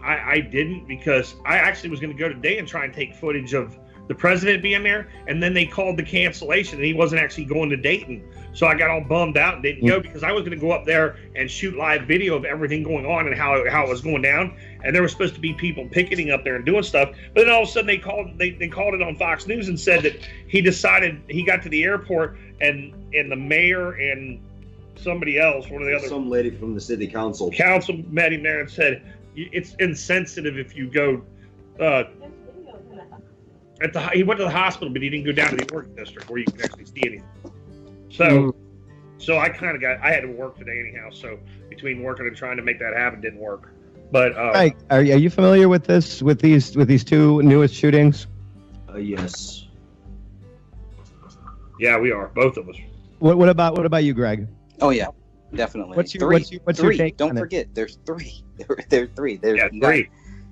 I didn't, because I actually was going to go today and try and take footage of the president being there, and then they called the cancellation, and he wasn't actually going to Dayton. So I got all bummed out and didn't go, because I was going to go up there and shoot live video of everything going on and how it was going down. And there were supposed to be people picketing up there and doing stuff. But then all of a sudden they called it on Fox News and said that he decided, he got to the airport and the mayor and somebody else, one of the other Some lady from the city council. met him there and said, it's insensitive if you go he went to the hospital, but he didn't go down to the Oregon district where you can actually see anything. So I had to work today anyhow. So between working and trying to make that happen didn't work. But Right. Are you familiar with these two newest shootings? Yes. yeah, we are, both of us. What about you, Greg? Oh yeah, definitely. What's your three. take Don't on it? forget, there's three. There are three. Yeah, three.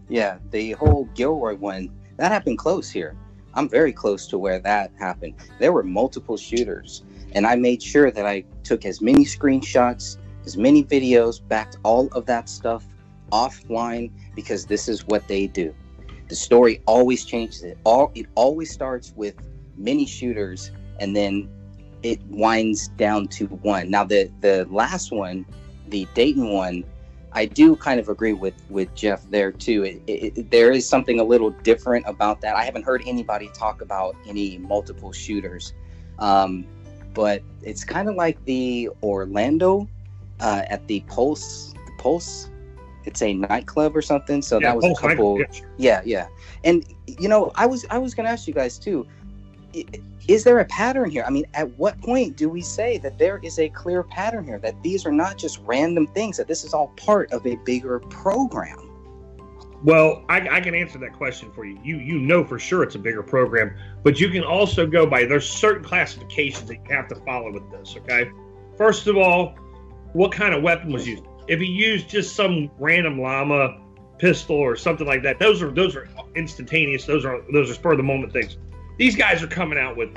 Yeah, the whole Gilroy one, that happened close here. I'm very close to where that happened. There were multiple shooters, and I made sure that I took as many screenshots, as many videos, backed all of that stuff offline, because this is what they do. The story always changes it. It always starts with many shooters, and then it winds down to one. Now, the last one, the Dayton one, I do kind of agree with Jeff there too. There is something a little different about that. I haven't heard anybody talk about any multiple shooters, but it's kind of like the Orlando at the Pulse. It's a nightclub or something. So Yeah, that was a Pulse couple. nightclub, Yeah. And I was going to ask you guys too. Is there a pattern here? I mean, at what point do we say that there is a clear pattern here, that these are not just random things, that this is all part of a bigger program? Well, I can answer that question for you. You know for sure it's a bigger program, but you can also go by, there's certain classifications that you have to follow with this, okay? First of all, what kind of weapon was used? If he used just some random llama pistol or something like that, those are instantaneous. Those are spur of the moment things. These guys are coming out with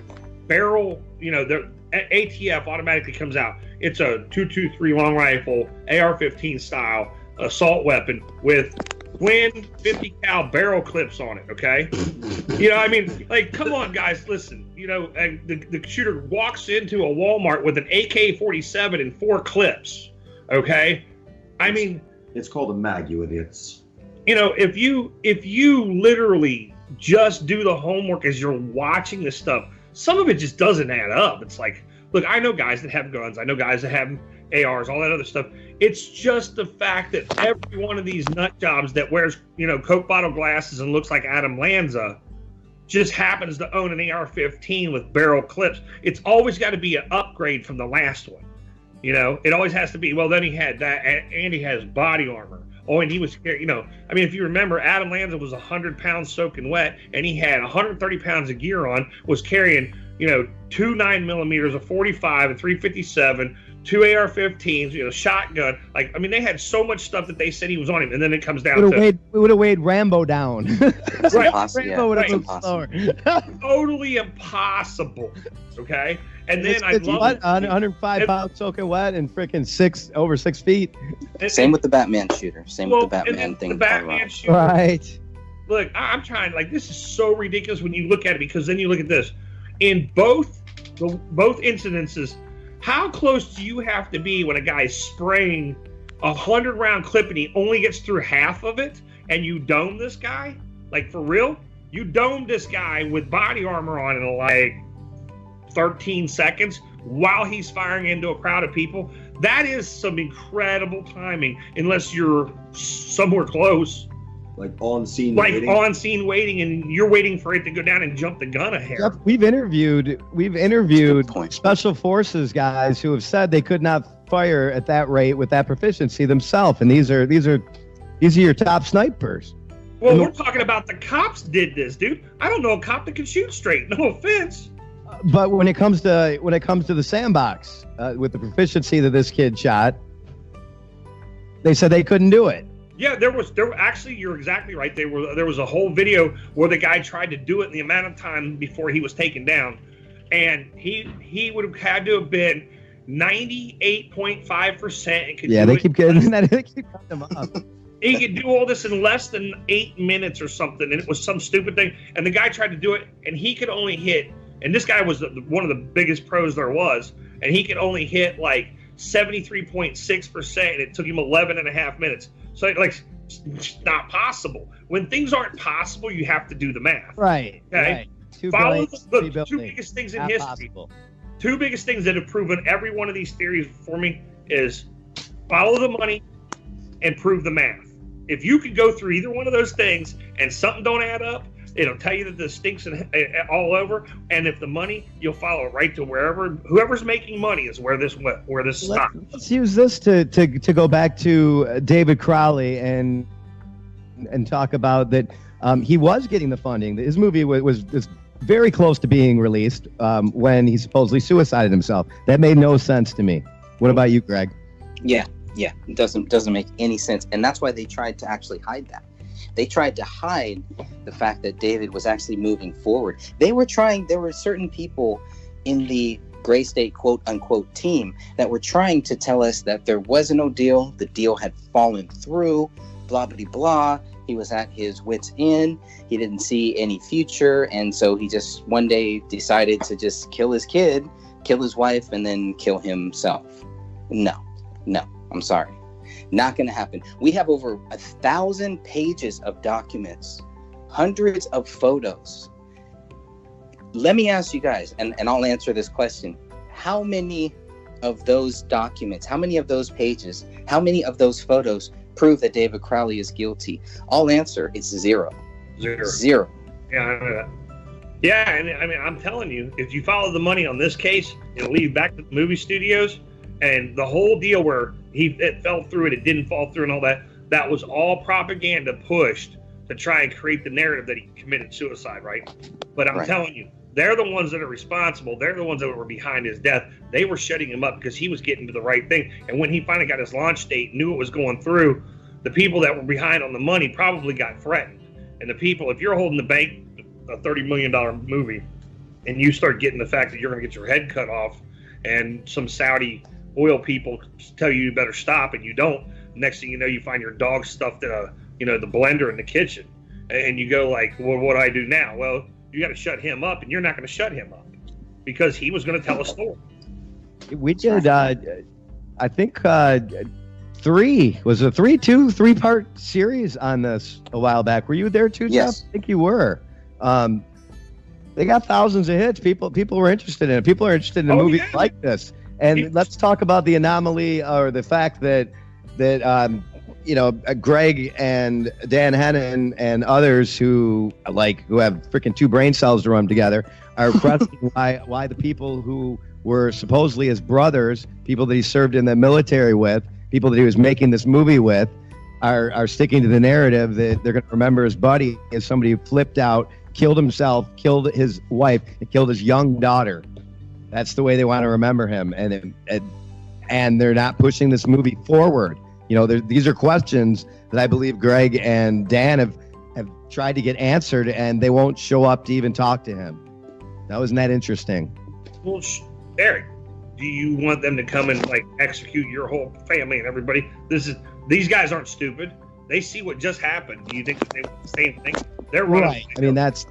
barrel, their ATF automatically comes out. It's a 223 long rifle, AR-15 style assault weapon with twin 50 cal barrel clips on it. Okay, come on, guys, listen. The shooter walks into a Walmart with an AK-47 and 4 clips. Okay, It's called a mag, you idiots. If you literally just do the homework as you're watching this stuff, some of it just doesn't add up. It's like, look, I know guys that have guns, I know guys that have ARs, all that other stuff. It's just the fact that every one of these nut jobs that wears, Coke bottle glasses and looks like Adam Lanza just happens to own an AR-15 with barrel clips. It's always got to be an upgrade from the last one. It always has to be, well, then he had that, and he has body armor. Oh, and he was, if you remember, Adam Lanza was 100 pounds soaking wet, and he had 130 pounds of gear on, was carrying, 2 9mm, a 45, a 357, 2 AR-15s, shotgun. They had so much stuff that they said he was on him, and then it comes down We would have weighed Rambo down. It's Right. impossible. Rambo would have It's moved slower. impossible. totally impossible. Okay, and then It's I love what, it. 105 pounds soaking wet and freaking over 6 feet. Same with the Batman shooter. Same with the and Batman then thing. The in Batman Colorado. shooter. Right. Look, I'm trying. This is so ridiculous when you look at it, because then you look at this. In both incidences, how close do you have to be when a guy's spraying a 100-round clip and he only gets through half of it, and you dome this guy? For real? You domed this guy with body armor on in 13 seconds while he's firing into a crowd of people. That is some incredible timing, unless you're somewhere close, Like on scene. like waiting. on scene waiting, and you're waiting for it to go down and jump the gun a hair. Jeff, we've interviewed Good point. special forces guys who have said they could not fire at that rate with that proficiency themselves, and these are your top snipers. Well, we're talking about the cops did this, dude. I don't know a cop that can shoot straight. No offense. But when it comes to the sandbox, with the proficiency that this kid shot, they said they couldn't do it. Yeah, there actually, you're exactly right. There was a whole video where the guy tried to do it in the amount of time before he was taken down, and he would have had to have been 98.5%. Yeah, they keep getting that. They keep cutting them off. He could do all this in less than 8 minutes or something, and it was some stupid thing. And the guy tried to do it, and he could only hit. And this guy was one of the biggest pros there was, and he could only hit like 73.6%, and it took him 11 and a half minutes. So like, it's not possible. When things aren't possible, you have to do the math. Right. Okay. Right. Two Follow buildings, the three two buildings. biggest things in Not history. possible. Two biggest things that have proven every one of these theories for me is follow the money and prove the math. If you could go through either one of those things and something don't add up, it'll tell you that this stinks all over. And if the money, you'll follow it right to whoever's making money is where this stops. Let's use this to go back to David Crowley and talk about that. He was getting the funding. His movie was very close to being released when he supposedly suicided himself. That made no sense to me. What about you, Greg? Yeah, it doesn't make any sense, and that's why they tried to actually hide that. They tried to hide the fact that David was actually moving forward. There were certain people in the Gray State quote unquote team that were trying to tell us that there was no deal. The deal had fallen through, blah, blah, blah. He was at his wit's end. He didn't see any future. And so he just one day decided to just kill his kid, kill his wife, and then kill himself. No, I'm sorry. Not going to happen. We have over 1,000 pages of documents, hundreds of photos. Let me ask you guys, and I'll answer this question. How many of those documents, how many of those pages, how many of those photos prove that David Crowley is guilty? I'll answer, it's zero. Zero. Yeah, I know that. Yeah, and I mean, I'm telling you, if you follow the money on this case, it'll lead back to the movie studios. And the whole deal where it fell through and it didn't fall through and all that, that was all propaganda pushed to try and create the narrative that he committed suicide, right? But I'm telling you, they're the ones that are responsible. They're the ones that were behind his death. They were shutting him up because he was getting to the right thing. And when he finally got his launch date, knew it was going through, the people that were behind on the money probably got threatened. And the people, if you're holding the bank, a $30 million movie, and you start getting the fact that you're going to get your head cut off and some Saudi oil people tell you better stop and you don't, next thing you know, you find your dog stuffed in the blender in the kitchen, and you go like, well, what do I do now? Well, you got to shut him up, and you're not going to shut him up because he was going to tell a story. We did I think three-part series on this a while back. Were you there too, Yes. Jeff? I think you were. They got thousands of hits. People were interested in it. People are interested in movies like this. And let's talk about the anomaly or the fact that Greg and Dan Hennon and others who have freaking two brain cells to run together are questioning why the people who were supposedly his brothers, people that he served in the military with, people that he was making this movie with, are sticking to the narrative that they're going to remember his buddy as somebody who flipped out, killed himself, killed his wife, and killed his young daughter. That's the way they want to remember him, and they're not pushing this movie forward. These are questions that I believe Greg and Dan have tried to get answered, and they won't show up to even talk to him. Now, isn't that interesting? Well, Eric, do you want them to come and execute your whole family and everybody? These guys aren't stupid. They see what just happened. Do you think that they want the same thing? They're running. Right. I mean, that's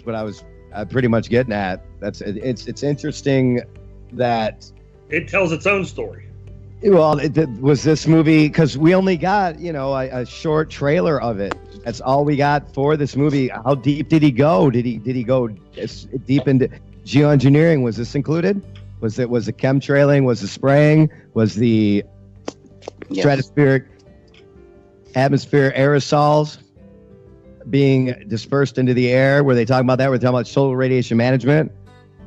what I was pretty much getting at. It's interesting that it tells its own story. Well, was this movie, because we only got a short trailer of it. That's all we got for this movie. How deep did he go? Did he go deep into geoengineering? Was this included? Was the chemtrailing? Was the spraying? Was the Yes. stratospheric atmosphere aerosols being dispersed into the air? Were they talking about that? Were they talking about solar radiation management?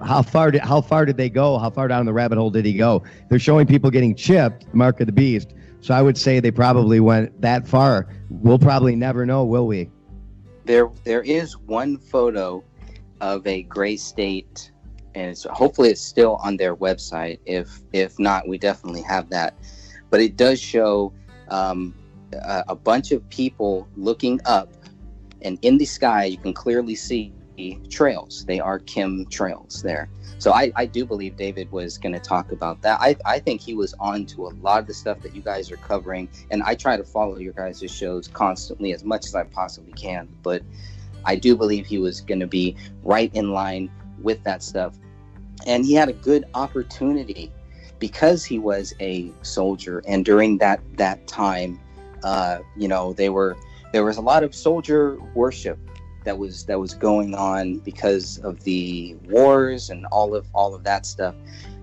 How far did they go? How far down the rabbit hole did he go? They're showing people getting chipped, mark of the beast. So I would say they probably went that far. We'll probably never know, will we? There is one photo of a gray state, and hopefully it's still on their website. If not, we definitely have that. But it does show a bunch of people looking up, and in the sky you can clearly see trails. They are chemtrails there. So I do believe David was going to talk about that. I think he was on to a lot of the stuff that you guys are covering, and I try to follow your guys' shows constantly as much as I possibly can, but I do believe he was going to be right in line with that stuff. And he had a good opportunity because he was a soldier, and during that time, there was a lot of soldier worship that was going on because of the wars and all of that stuff.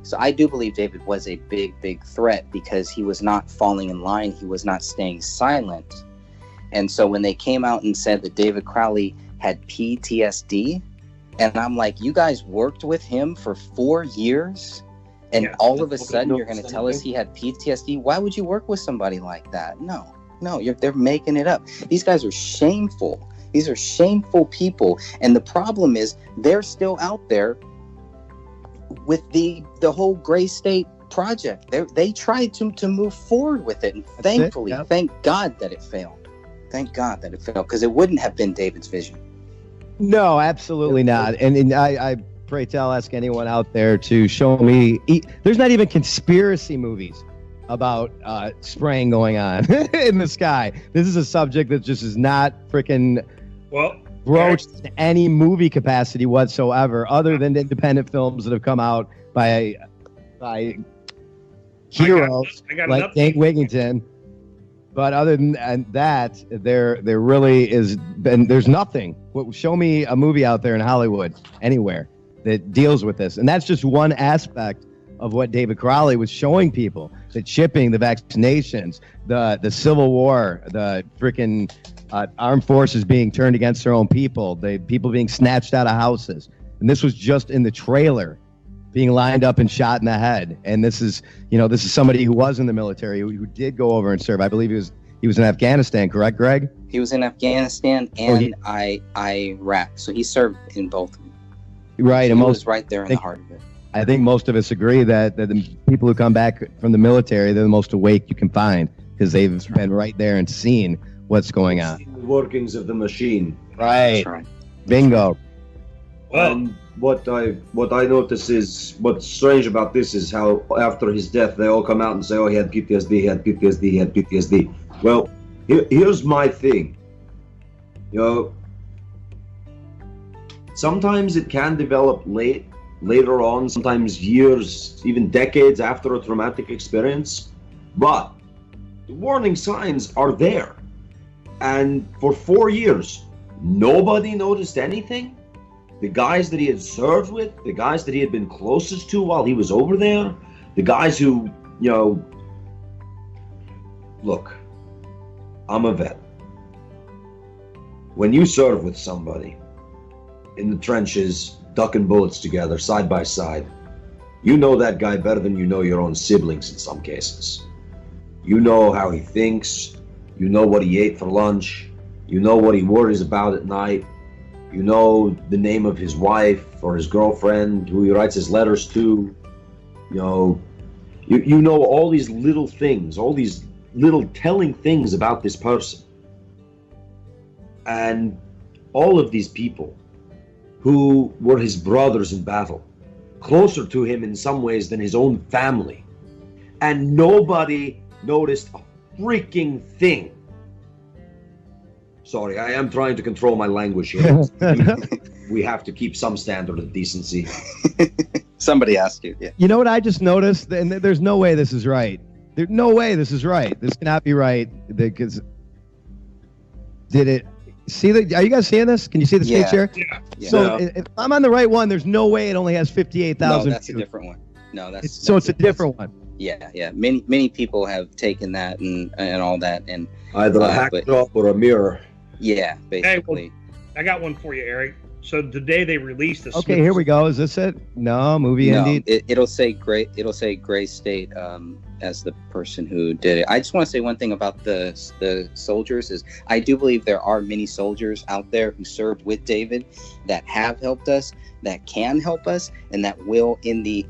So I do believe David was a big threat because he was not falling in line. He was not staying silent. And so when they came out and said that David Crowley had PTSD, and I'm like, you guys worked with him for 4 years, and all of a sudden you're going to tell us he had PTSD? Why would you work with somebody like that? No, they're making it up. These guys are shameful. These are shameful people. And the problem is they're still out there with the whole Gray State project. They tried to move forward with it. And thankfully, thank God that it failed. Thank God that it failed, because it wouldn't have been David's vision. No, absolutely not. And I pray tell, ask anyone out there to show me. There's not even conspiracy movies about spraying going on in the sky. This is a subject that just is not freaking broached in any movie capacity whatsoever, other than independent films that have come out by heroes like Hank Wigington. But other than that, there really is, and there's nothing. Show me a movie out there in Hollywood, anywhere, that deals with this. And that's just one aspect of what David Crowley was showing people: the chipping, the vaccinations, the Civil War, the freaking armed forces being turned against their own people, the people being snatched out of houses. And this was just in the trailer, being lined up and shot in the head. And this is somebody who was in the military, who did go over and serve. I believe he was in Afghanistan, correct, Greg? He was in Afghanistan and Iraq. So he served in both. Right. So and he was right there in the heart of it. I think most of us agree that the people who come back from the military, they're the most awake you can find, because they've been right there and seen what's going on. The workings of the machine. Right. Bingo. Well, And what I notice is, what's strange about this is how after his death they all come out and say, oh, he had PTSD, he had PTSD, he had PTSD. Well, here's my thing. Sometimes it can develop later on, sometimes years, even decades after a traumatic experience, but the warning signs are there. And for 4 years, nobody noticed anything. The guys that he had served with, the guys that he had been closest to while he was over there, the guys who, look, I'm a vet. When you serve with somebody in the trenches, ducking bullets together, side by side, you know that guy better than you know your own siblings in some cases. You know how he thinks, you know what he ate for lunch, you know what he worries about at night, you know the name of his wife or his girlfriend, who he writes his letters to. You know all these little things, all these little telling things about this person. And all of these people who were his brothers in battle, closer to him in some ways than his own family, and nobody noticed a freaking thing. Sorry, I am trying to control my language here. We have to keep some standard of decency. Somebody asked you. Yeah. You know what I just noticed? And there's no way this is right. There's no way this is right. This cannot be right. Because are you guys seeing this? Can you see the screen share? yeah. So if I'm on the right one, there's no way it only has 58,000 No, that's a different one. No, that's So it's a different one. Yeah. Many people have taken that and all that, and Either a hack drop or a mirror. yeah, basically. Hey, I got one for you, Eric. So the day they released the Okay, here we go. Is this it? No, movie No, Indeed. it'll say Gray State as the person who did it. I just want to say one thing about the soldiers is I do believe there are many soldiers out there who served with David that have helped us, that can help us, and that will in the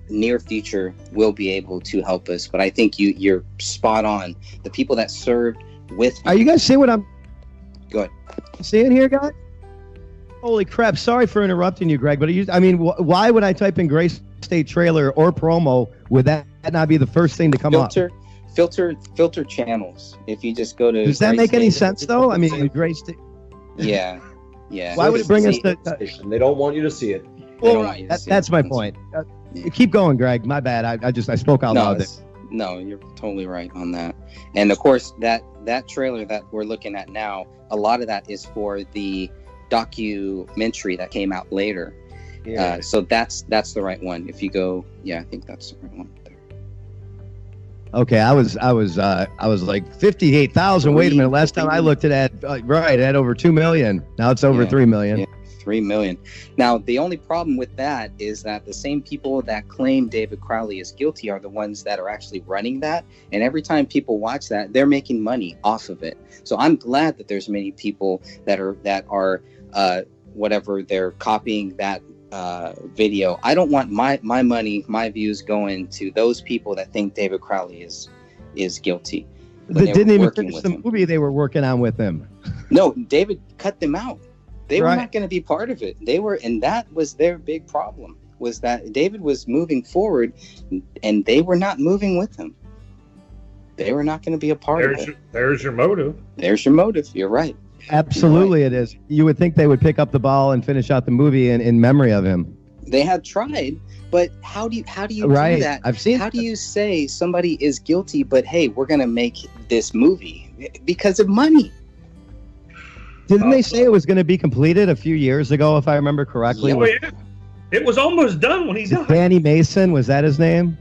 near future will be able to help us. But I think you're spot on. The people that served with Are you guys seeing what I'm Go ahead. seeing here, guys? Holy crap! Sorry for interrupting you, Greg. But why would I type in Gray State trailer or promo? Would that not be the first thing to come up? filter channels. If you just go to Does that Gray make any State- sense though? I mean, Gray State. Yeah. Why would it bring us to? They don't want you to see it. They don't want you to see That's it. my point. Keep going, Greg. My bad. I spoke out loud. No, you're totally right on that. And of course, that trailer that we're looking at now, a lot of that is for the documentary that came out later. Yeah. So that's the right one. If you go, I think that's the right one. There. Okay, I was like 58,000. Wait a minute. Last time I looked at it had over 2 million. Now it's over 3 million. Yeah, 3 million. Now the only problem with that is that the same people that claim David Crowley is guilty are the ones that are actually running that. And every time people watch that, they're making money off of it. So I'm glad that there's many people that are whatever they're copying that video. I don't want my money, my views going to those people that think David Crowley is guilty. They didn't even working finish with the him. movie they were working on with him. No, David cut them out. They were Right. not going to be part of it. And that was their big problem, was that David was moving forward and they were not moving with him. They were not going to be a part of it. There's your motive. There's your motive. You're right. Absolutely, it is. You would think they would pick up the ball and finish out the movie in memory of him. They had tried, but how do you Right. do that? I've seen. How do you say somebody is guilty, but hey, we're going to make this movie because of money? Didn't they say it was going to be completed a few years ago, if I remember correctly? Yeah. Oh, yeah. It was almost done when he died. Danny Mason, was that his name?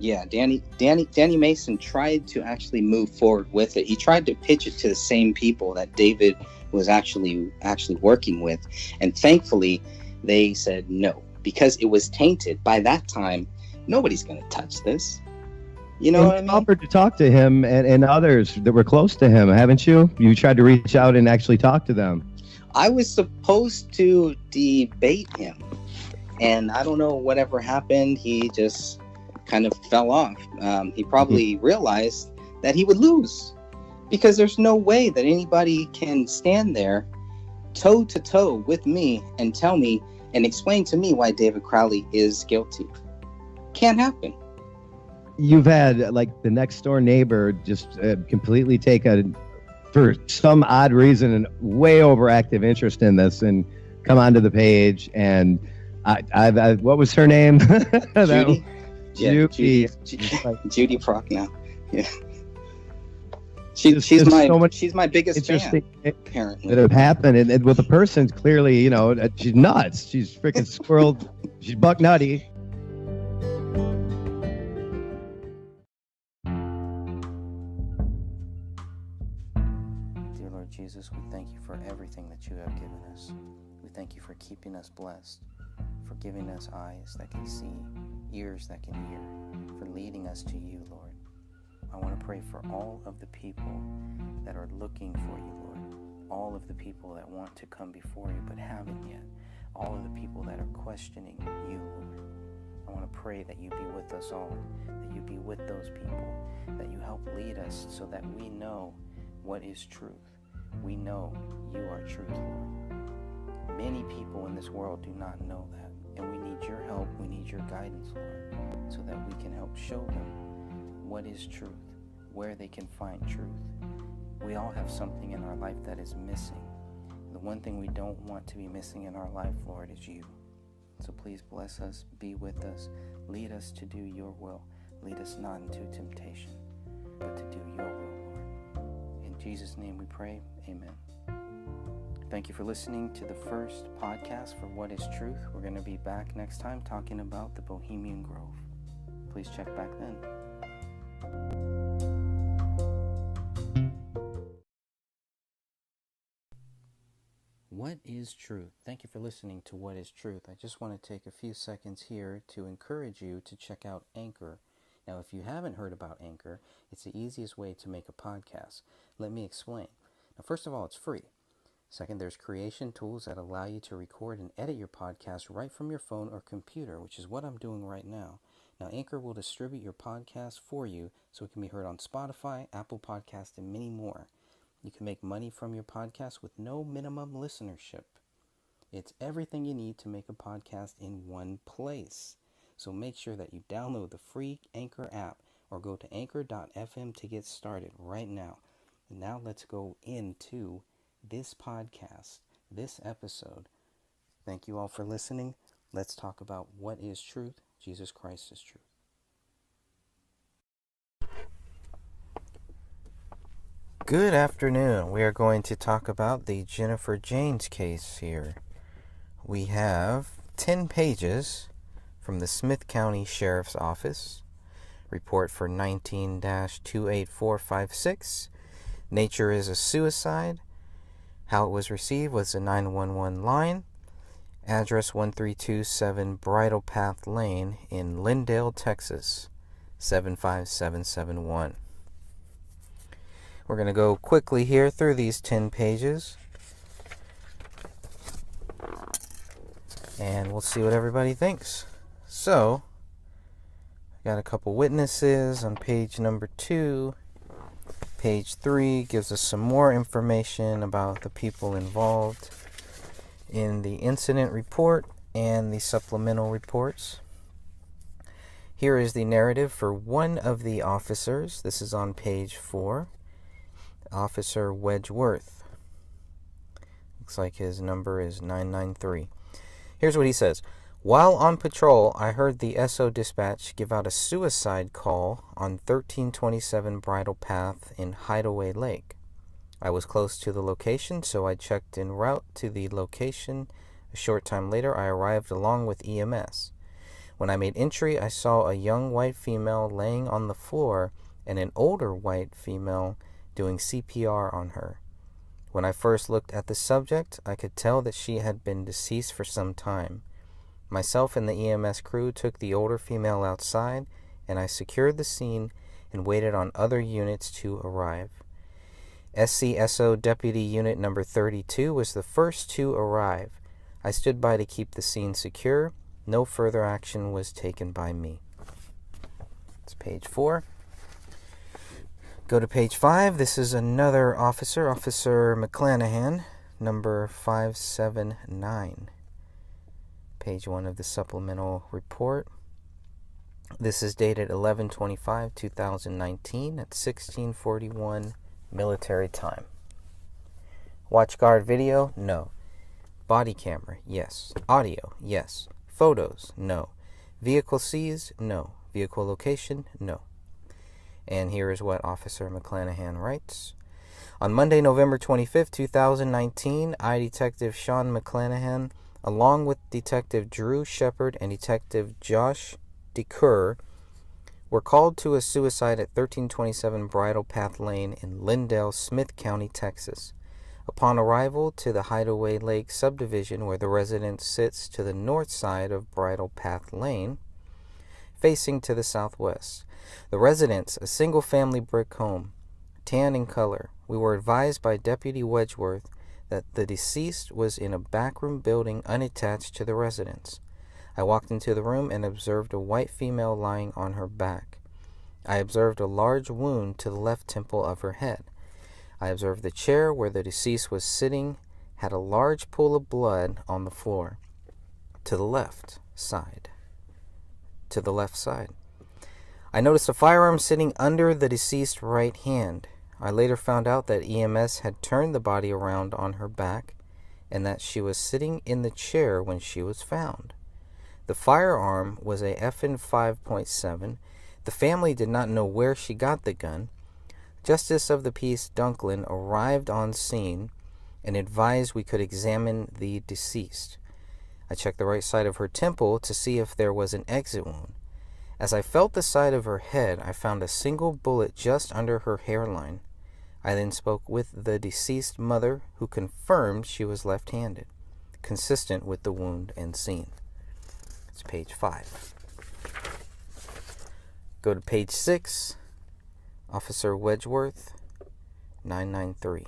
Yeah, Danny Mason tried to actually move forward with it. He tried to pitch it to the same people that David was actually working with, and thankfully, they said no because it was tainted. By that time, nobody's going to touch this. You know And what I you mean? offered to talk to him and others that were close to him, haven't you? You tried to reach out and actually talk to them. I was supposed to debate him, and I don't know whatever happened. He just kind of fell off. He probably realized that he would lose because there's no way that anybody can stand there toe to toe with me and tell me and explain to me why David Crowley is guilty. Can't happen. You've had like the next door neighbor just completely take for some odd reason, an way overactive interest in this and come onto the page. And I what was her name? Judy? Yeah, Judy. Judy Prochnow. Yeah. There's She's so much my biggest fan, interesting apparently. that have happened. And with the person, clearly, she's nuts. She's freaking squirreled. She's buck nutty. Dear Lord Jesus, we thank you for everything that you have given us. We thank you for keeping us blessed, for giving us eyes that can see, ears that can hear, for leading us to you, Lord. I want to pray for all of the people that are looking for you, Lord. All of the people that want to come before you but haven't yet. All of the people that are questioning you, Lord. I want to pray that you be with us all, that you be with those people, that you help lead us so that we know what is truth. We know you are truth, Lord. Many people in this world do not know that, and we need your help, we need your guidance, Lord, so that we can help show them what is truth, where they can find truth. We all have something in our life that is missing. The one thing we don't want to be missing in our life, Lord, is you. So please bless us, be with us, lead us to do your will. Lead us not into temptation, but to do your will, Lord. In Jesus' name we pray, amen. Thank you for listening to the first podcast for What is Truth. We're going to be back next time talking about the Bohemian Grove. Please check back then. What is truth? Thank you for listening to What is Truth. I just want to take a few seconds here to encourage you to check out Anchor. Now, if you haven't heard about Anchor, it's the easiest way to make a podcast. Let me explain. Now, first of all, it's free. Second, there's creation tools that allow you to record and edit your podcast right from your phone or computer, which is what I'm doing right now. Now, Anchor will distribute your podcast for you so it can be heard on Spotify, Apple Podcasts, and many more. You can make money from your podcast with no minimum listenership. It's everything you need to make a podcast in one place. So make sure that you download the free Anchor app or go to anchor.fm to get started right now. And now let's go into this podcast, this episode. Thank you all for listening. Let's talk about what is truth. Jesus Christ is truth. Good afternoon. We are going to talk about the Jennifer Janes case here. We have 10 pages from the Smith County Sheriff's Office. Report for 19-28456. Nature is a suicide. How it was received was a 911 line. Address 1327 Bridle Path Lane in Lindale, Texas, 75771. We're going to go quickly here through these 10 pages. And we'll see what everybody thinks. So, I got a couple witnesses on page number 2. Page 3 gives us some more information about the people involved in the incident report and the supplemental reports. Here is the narrative for one of the officers. This is on page 4. Officer Wedgeworth. Looks like his number is 993. Here's what he says. While on patrol, I heard the SO dispatch give out a suicide call on 1327 Bridle Path in Hideaway Lake. I was close to the location, so I checked en route to the location. A short time later, I arrived along with EMS. When I made entry, I saw a young white female laying on the floor and an older white female doing CPR on her. When I first looked at the subject, I could tell that she had been deceased for some time. Myself and the EMS crew took the older female outside, and I secured the scene and waited on other units to arrive. SCSO Deputy Unit Number 32 was the first to arrive. I stood by to keep the scene secure. No further action was taken by me. It's page 4. Go to page 5. This is another officer, Officer McClanahan, number 579. Page 1 of the supplemental report. This is dated 11/25/2019 at 16:41 military time. Watch guard video? No. Body camera? Yes. Audio? Yes. Photos? No. Vehicle seized? No. Vehicle location? No. And here is what Officer McClanahan writes. On Monday, November 25th, 2019, I, Detective Sean McClanahan, along with Detective Drew Shepard and Detective Josh DeCur, were called to a suicide at 1327 Bridle Path Lane in Lindale, Smith County, Texas. Upon arrival to the Hideaway Lake subdivision where the residence sits to the north side of Bridle Path Lane, facing to the southwest. The residence, a single-family brick home, tan in color. We were advised by Deputy Wedgeworth that the deceased was in a backroom building unattached to the residence. I walked into the room and observed a white female lying on her back. I observed a large wound to the left temple of her head. I observed the chair where the deceased was sitting had a large pool of blood on the floor. To the left side. I noticed a firearm sitting under the deceased's right hand. I later found out that EMS had turned the body around on her back and that she was sitting in the chair when she was found. The firearm was a FN 5.7. The family did not know where she got the gun. Justice of the Peace Dunklin arrived on scene and advised we could examine the deceased. I checked the right side of her temple to see if there was an exit wound. As I felt the side of her head, I found a single bullet just under her hairline. I then spoke with the deceased mother, who confirmed she was left-handed, consistent with the wound and scene. It's page 5. Go to page 6. Officer Wedgeworth, 993.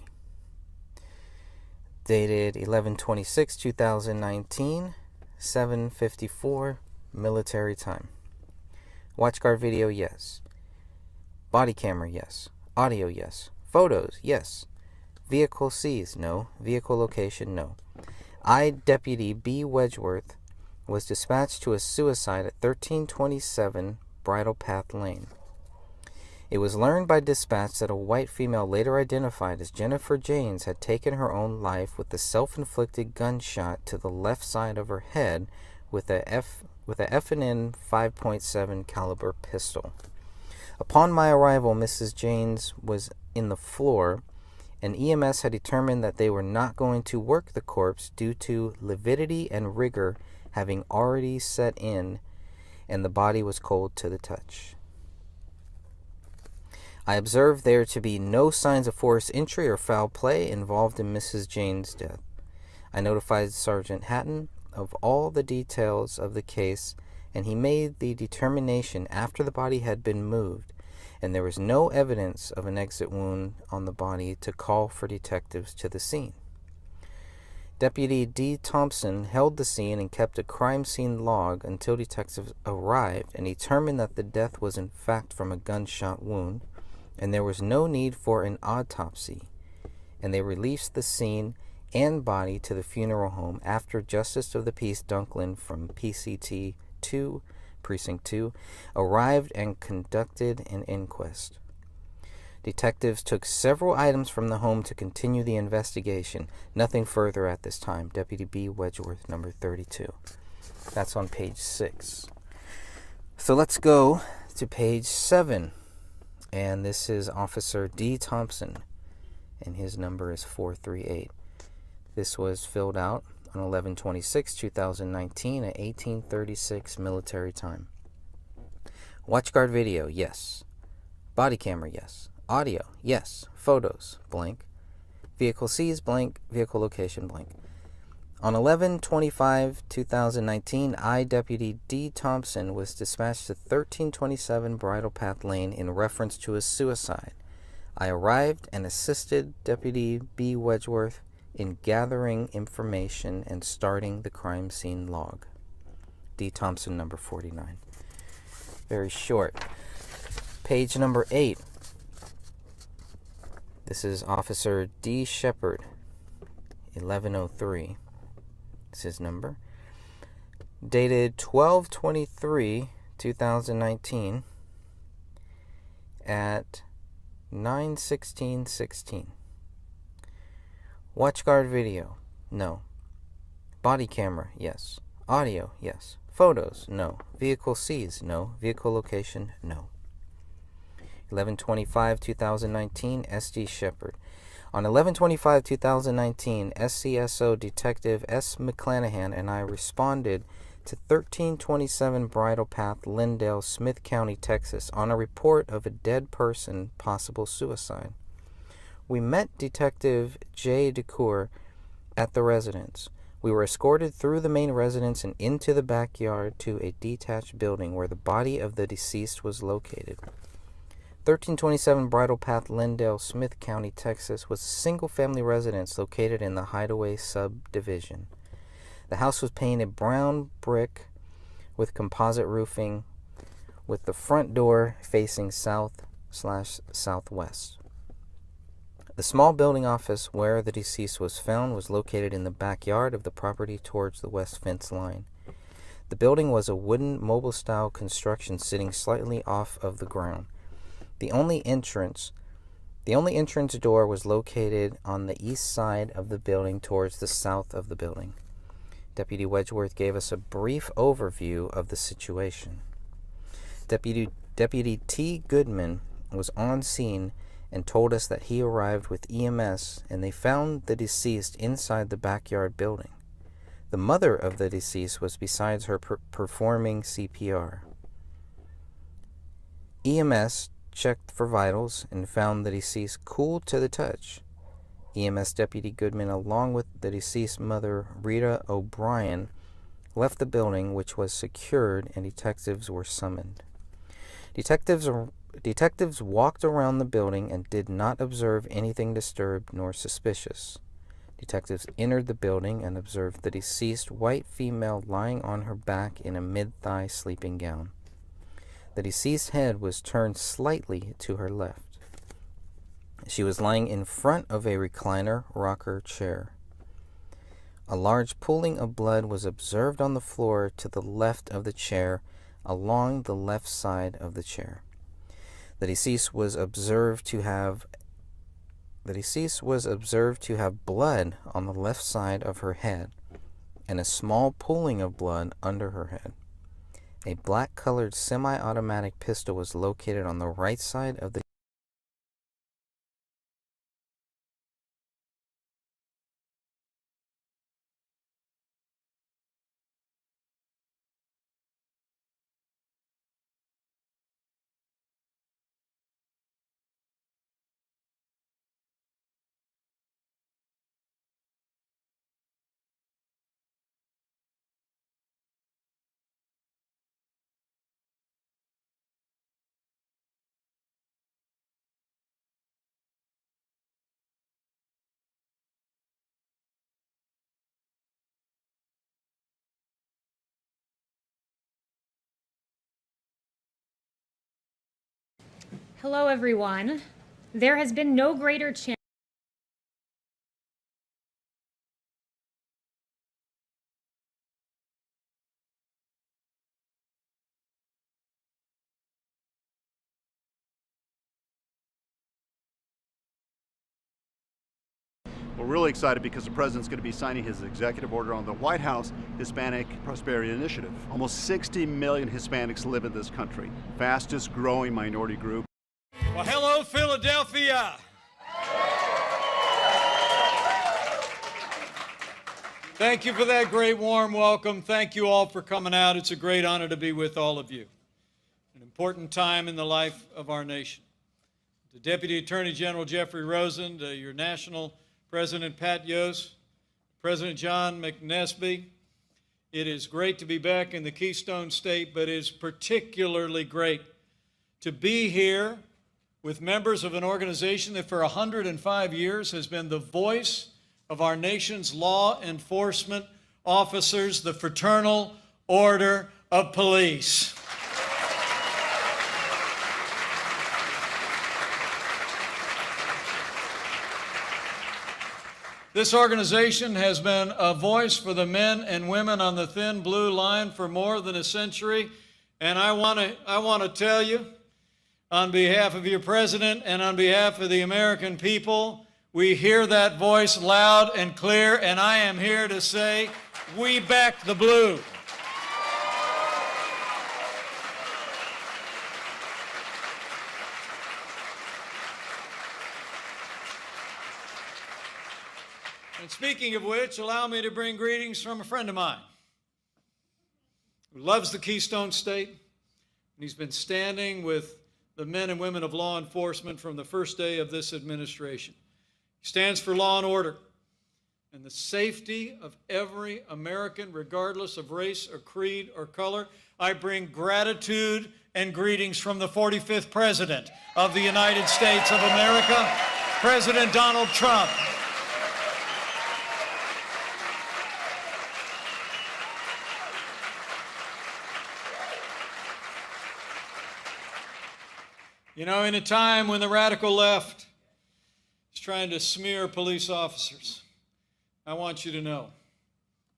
Dated 11/26/2019, 7:54 military time. Watchguard video, yes. Body camera, yes. Audio, yes. Photos, yes. Vehicle seized, no. Vehicle location, no. I, Deputy B. Wedgeworth, was dispatched to a suicide at 1327 Bridle Path Lane. It was learned by dispatch that a white female, later identified as Jennifer Janes, had taken her own life with a self-inflicted gunshot to the left side of her head with a F&N 5.7 caliber pistol. Upon my arrival, Mrs. Janes was in the floor, and EMS had determined that they were not going to work the corpse due to lividity and rigor having already set in, and the body was cold to the touch. I observed there to be no signs of forced entry or foul play involved in Mrs. Jane's death. I notified Sergeant Hatton of all the details of the case, and he made the determination after the body had been moved, and there was no evidence of an exit wound on the body to call for detectives to the scene. Deputy D. Thompson held the scene and kept a crime scene log until detectives arrived and determined that the death was in fact from a gunshot wound, and there was no need for an autopsy, and they released the scene and body to the funeral home after Justice of the Peace Dunklin from PCT 2, Precinct 2, arrived and conducted an inquest. Detectives took several items from the home to continue the investigation. Nothing further at this time. Deputy B. Wedgeworth, number 32. That's on page 6. So let's go to page 7. And this is Officer D. Thompson, and his number is 438. This was filled out on 11/26/2019 at 18:36 military time. Watchguard video, yes. Body camera, yes. Audio, yes. Photos, blank. Vehicle seized, blank. Vehicle location, blank. On 11/25/2019, I, Deputy D. Thompson, was dispatched to 1327 Bridle Path Lane in reference to a suicide. I arrived and assisted Deputy B. Wedgeworth in gathering information and starting the crime scene log. D. Thompson, number 49. Very short. Page number 8. This is Officer D. Shepard, 1103. It's his number. Dated 12/23/2019 at 9:16:16. Watchguard video, no. Body camera, yes. Audio, yes. Photos, no. Vehicle seized, no. Vehicle location, no. 11/25/2019, SD Shepard. On 11/25/2019, SCSO Detective S. McClanahan and I responded to 1327 Bridle Path, Lindale, Smith County, Texas, on a report of a dead person, possible suicide. We met Detective J. DeCour at the residence. We were escorted through the main residence and into the backyard to a detached building where the body of the deceased was located. 1327 Bridle Path, Lindale, Smith County, Texas, was a single-family residence located in the Hideaway subdivision. The house was painted brown brick with composite roofing, with the front door facing south/southwest. The small building office where the deceased was found was located in the backyard of the property towards the west fence line. The building was a wooden mobile-style construction sitting slightly off of the ground. The only entrance door was located on the east side of the building towards the south of the building. Deputy Wedgeworth gave us a brief overview of the situation. Deputy T. Goodman was on scene and told us that he arrived with EMS and they found the deceased inside the backyard building. The mother of the deceased was beside her performing CPR. EMS checked for vitals and found the deceased cool to the touch. EMS Deputy Goodman, along with the deceased mother, Rita O'Brien, left the building, which was secured, and detectives were summoned. Detectives walked around the building and did not observe anything disturbed nor suspicious. Detectives entered the building and observed the deceased white female lying on her back in a mid-thigh sleeping gown. The deceased's head was turned slightly to her left. She was lying in front of a recliner rocker chair. A large pooling of blood was observed on the floor to the left of the chair, along the left side of the chair. The deceased was observed to have blood on the left side of her head and a small pooling of blood under her head. A black-colored semi-automatic pistol was located on the right side of the Hello, everyone. There has been no greater chance. We're really excited because the president's going to be signing his executive order on the White House Hispanic Prosperity Initiative. Almost 60 million Hispanics live in this country, fastest growing minority group. Well, hello, Philadelphia. Thank you for that great warm welcome. Thank you all for coming out. It's a great honor to be with all of you. An important time in the life of our nation. To Deputy Attorney General Jeffrey Rosen, to your National President Pat Yost, President John McNesby, it is great to be back in the Keystone State, but it is particularly great to be here with members of an organization that for 105 years has been the voice of our nation's law enforcement officers, the Fraternal Order of Police. This organization has been a voice for the men and women on the thin blue line for more than a century, and I want to tell you, on behalf of your president and on behalf of the American people, we hear that voice loud and clear, and I am here to say, we back the blue. And speaking of which, allow me to bring greetings from a friend of mine who loves the Keystone State, and he's been standing with the men and women of law enforcement from the first day of this administration. He stands for law and order and the safety of every American, regardless of race or creed or color. I bring gratitude and greetings from the 45th President of the United States of America, President Donald Trump. You know, in a time when the radical left is trying to smear police officers, I want you to know,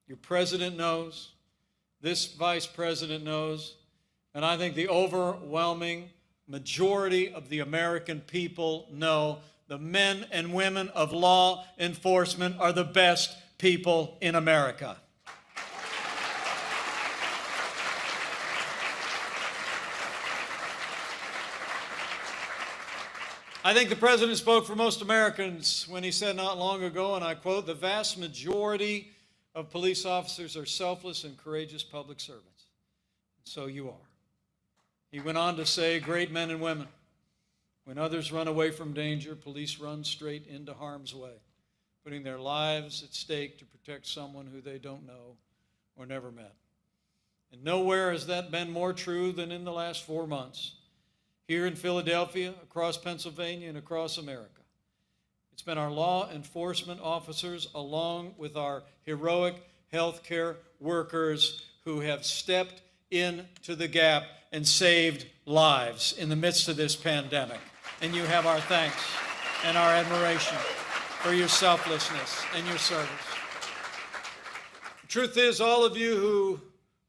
your president knows, this vice president knows, and I think the overwhelming majority of the American people know the men and women of law enforcement are the best people in America. I think the president spoke for most Americans when he said not long ago, and I quote, "The vast majority of police officers are selfless and courageous public servants." And so you are. He went on to say, "Great men and women, when others run away from danger, police run straight into harm's way, putting their lives at stake to protect someone who they don't know or never met." And nowhere has that been more true than in the last 4 months. Here in Philadelphia, across Pennsylvania, and across America. It's been our law enforcement officers, along with our heroic healthcare workers, who have stepped into the gap and saved lives in the midst of this pandemic. And you have our thanks and our admiration for your selflessness and your service. The truth is, all of you who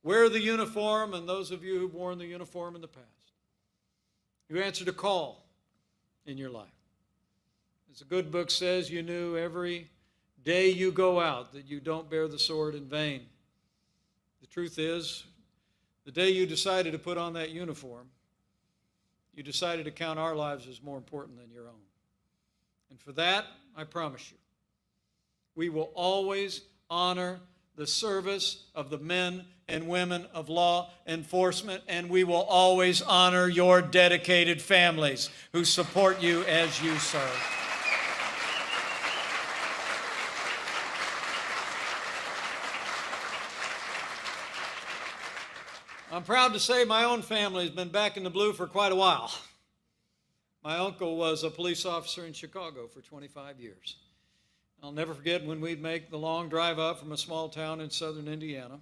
wear the uniform and those of you who've worn the uniform in the past, you answered a call in your life. As the good book says, you knew every day you go out that you don't bear the sword in vain. The truth is, the day you decided to put on that uniform, you decided to count our lives as more important than your own. And for that, I promise you, we will always honor the service of the men and women of law enforcement, and we will always honor your dedicated families who support you as you serve. I'm proud to say my own family has been back in the blue for quite a while. My uncle was a police officer in Chicago for 25 years. I'll never forget when we'd make the long drive up from a small town in southern Indiana,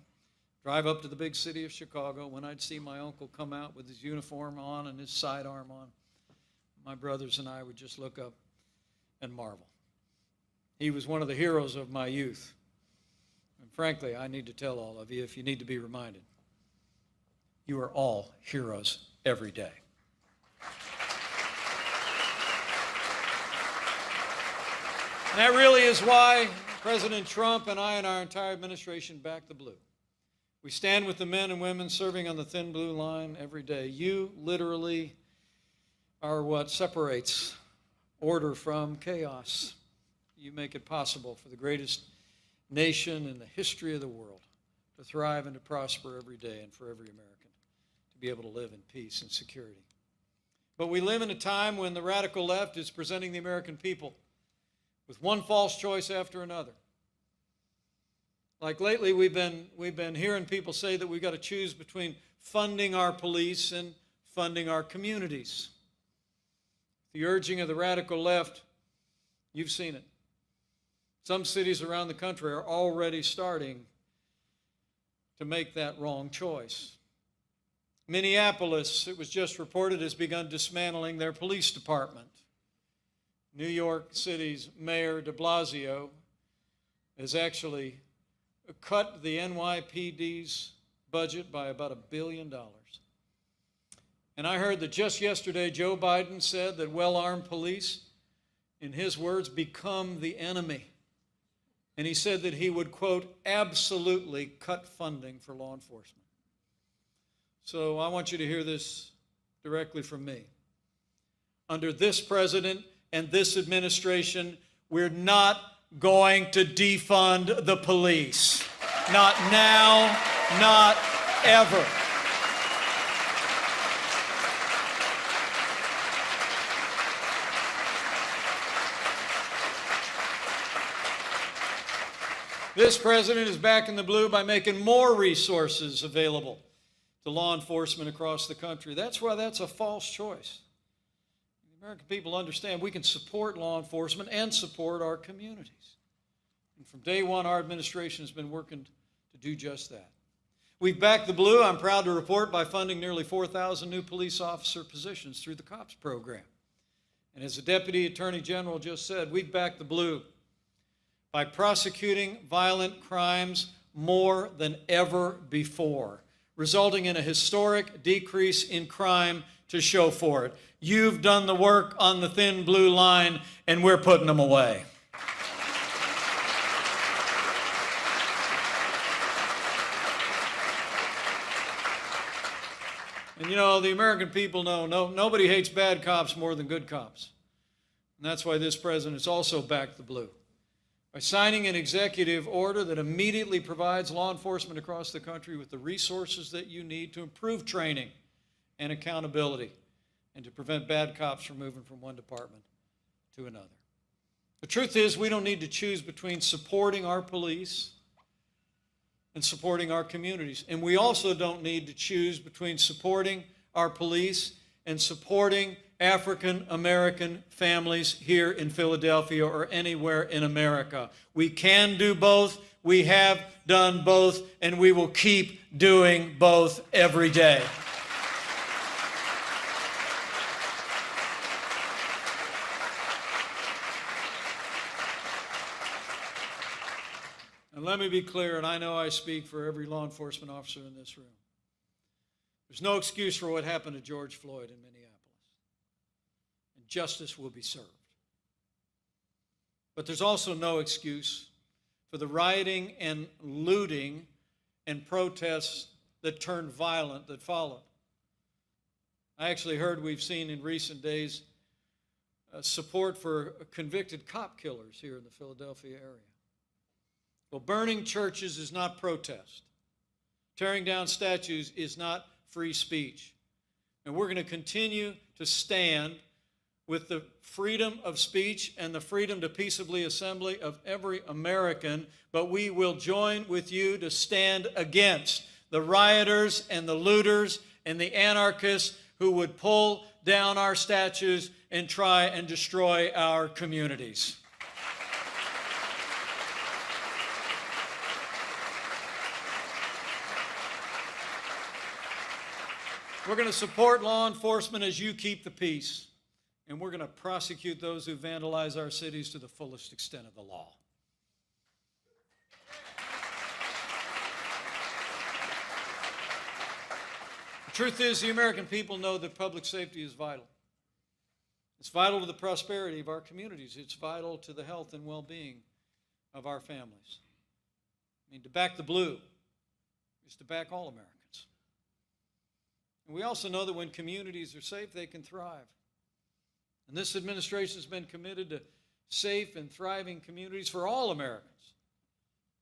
drive up to the big city of Chicago, when I'd see my uncle come out with his uniform on and his sidearm on. My brothers and I would just look up and marvel. He was one of the heroes of my youth. And frankly, I need to tell all of you, if you need to be reminded, you are all heroes every day. And that really is why President Trump and I and our entire administration back the blue. We stand with the men and women serving on the thin blue line every day. You literally are what separates order from chaos. You make it possible for the greatest nation in the history of the world to thrive and to prosper every day, and for every American to be able to live in peace and security. But we live in a time when the radical left is presenting the American people with one false choice after another. Like lately, we've been hearing people say that we've got to choose between funding our police and funding our communities. The urging of the radical left, you've seen it. Some cities around the country are already starting to make that wrong choice. Minneapolis, it was just reported, has begun dismantling their police department. New York City's Mayor de Blasio has actually cut the NYPD's budget by about $1 billion. And I heard that just yesterday Joe Biden said that well-armed police, in his words, become the enemy. And he said that he would, quote, absolutely cut funding for law enforcement. So I want you to hear this directly from me. Under this president and this administration, we're not going to defund the police. Not now, not ever. This president is back in the blue by making more resources available to law enforcement across the country. That's why that's a false choice. The American people understand we can support law enforcement and support our communities. And from day one, our administration has been working to do just that. We've backed the blue, I'm proud to report, by funding nearly 4,000 new police officer positions through the COPS program. And as the Deputy Attorney General just said, we've backed the blue by prosecuting violent crimes more than ever before, resulting in a historic decrease in crime to show for it. You've done the work on the thin blue line, and we're putting them away. And you know, the American people know nobody hates bad cops more than good cops. And that's why this president's also backed the blue by signing an executive order that immediately provides law enforcement across the country with the resources that you need to improve training and accountability and to prevent bad cops from moving from one department to another. The truth is, we don't need to choose between supporting our police and supporting our communities. And we also don't need to choose between supporting our police and supporting African American families here in Philadelphia or anywhere in America. We can do both, we have done both, and we will keep doing both every day. And let me be clear, and I know I speak for every law enforcement officer in this room. There's no excuse for what happened to George Floyd in Minneapolis. And justice will be served. But there's also no excuse for the rioting and looting and protests that turned violent that followed. I actually heard we've seen in recent days support for convicted cop killers here in the Philadelphia area. Well, burning churches is not protest. Tearing down statues is not free speech. And we're going to continue to stand with the freedom of speech and the freedom to peaceably assemble of every American, but we will join with you to stand against the rioters and the looters and the anarchists who would pull down our statues and try and destroy our communities. We're going to support law enforcement as you keep the peace, and we're going to prosecute those who vandalize our cities to the fullest extent of the law. The truth is, the American people know that public safety is vital. It's vital to the prosperity of our communities. It's vital to the health and well-being of our families. I mean, to back the blue is to back all Americans. And we also know that when communities are safe, they can thrive. And this administration has been committed to safe and thriving communities for all Americans,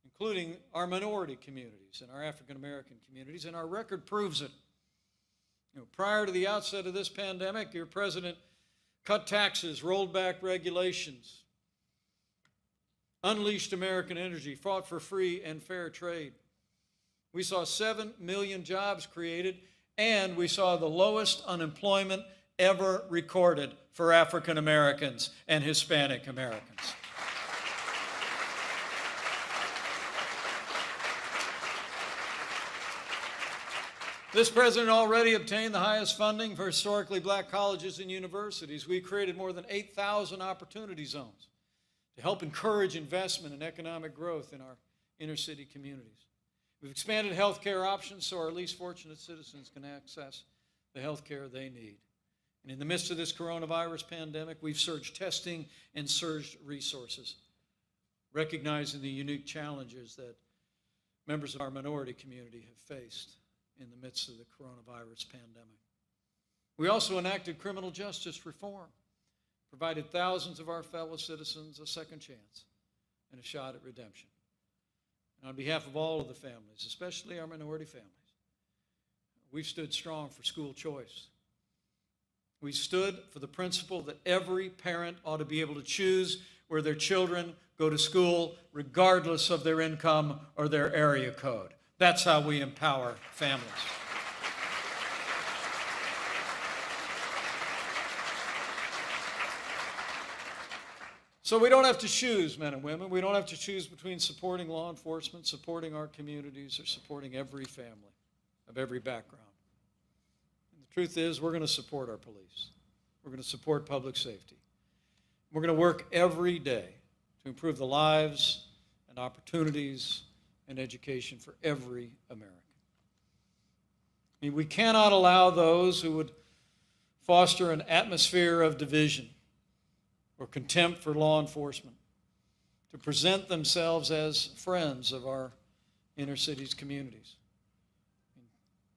including our minority communities and our African American communities, and our record proves it. Prior to the outset of this pandemic, your president cut taxes, rolled back regulations, unleashed American energy, fought for free and fair trade. We saw 7 million jobs created, and we saw the lowest unemployment ever recorded for African Americans and Hispanic Americans. This president already obtained the highest funding for historically black colleges and universities. We created more than 8,000 opportunity zones to help encourage investment and economic growth in our inner city communities. We've expanded health care options so our least fortunate citizens can access the health care they need. And in the midst of this coronavirus pandemic, we've surged testing and surged resources, recognizing the unique challenges that members of our minority community have faced in the midst of the coronavirus pandemic. We also enacted criminal justice reform, provided thousands of our fellow citizens a second chance and a shot at redemption. And on behalf of all of the families, especially our minority families, we've stood strong for school choice. We stood for the principle that every parent ought to be able to choose where their children go to school, regardless of their income or their area code. That's how we empower families. So we don't have to choose, men and women. We don't have to choose between supporting law enforcement, supporting our communities, or supporting every family of every background. And the truth is, we're going to support our police. We're going to support public safety. We're going to work every day to improve the lives and opportunities and education for every American. I mean, we cannot allow those who would foster an atmosphere of division or contempt for law enforcement to present themselves as friends of our inner cities communities.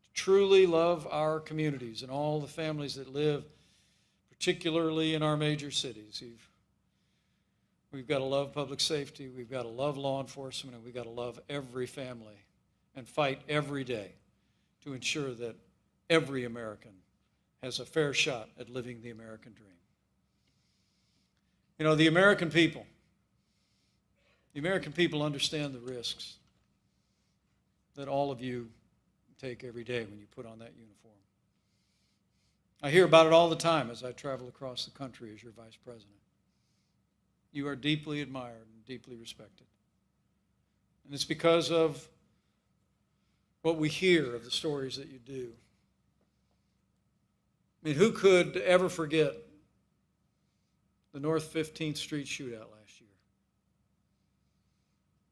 To truly love our communities and all the families that live, particularly in our major cities. You've We've got to love public safety, we've got to love law enforcement, and we've got to love every family and fight every day to ensure that every American has a fair shot at living the American dream. You know, the American people understand the risks that all of you take every day when you put on that uniform. I hear about it all the time as I travel across the country as your vice president. You are deeply admired and deeply respected. And it's because of what we hear of the stories that you do. I mean, who could ever forget the North 15th Street shootout last year?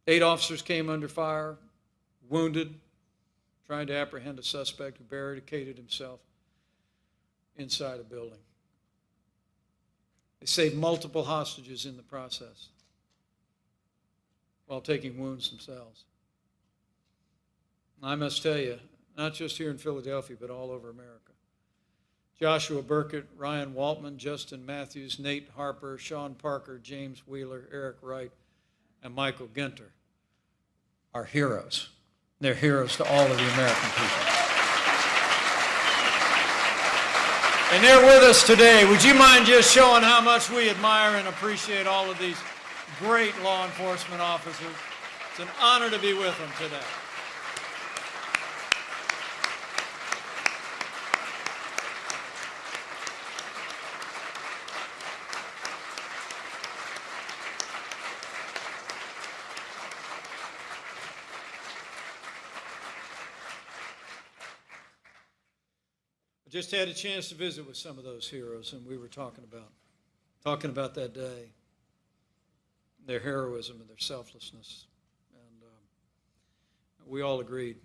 8 officers came under fire, wounded, trying to apprehend a suspect who barricaded himself inside a building. They saved multiple hostages in the process while taking wounds themselves. I must tell you, not just here in Philadelphia, but all over America. Joshua Burkett, Ryan Waltman, Justin Matthews, Nate Harper, Sean Parker, James Wheeler, Eric Wright, and Michael Ginter are heroes. They're heroes to all of the American people. And they're with us today. Would you mind just showing how much we admire and appreciate all of these great law enforcement officers? It's an honor to be with them today. Just had a chance to visit with some of those heroes, and we were talking about that day, their heroism and their selflessness, and we all agreed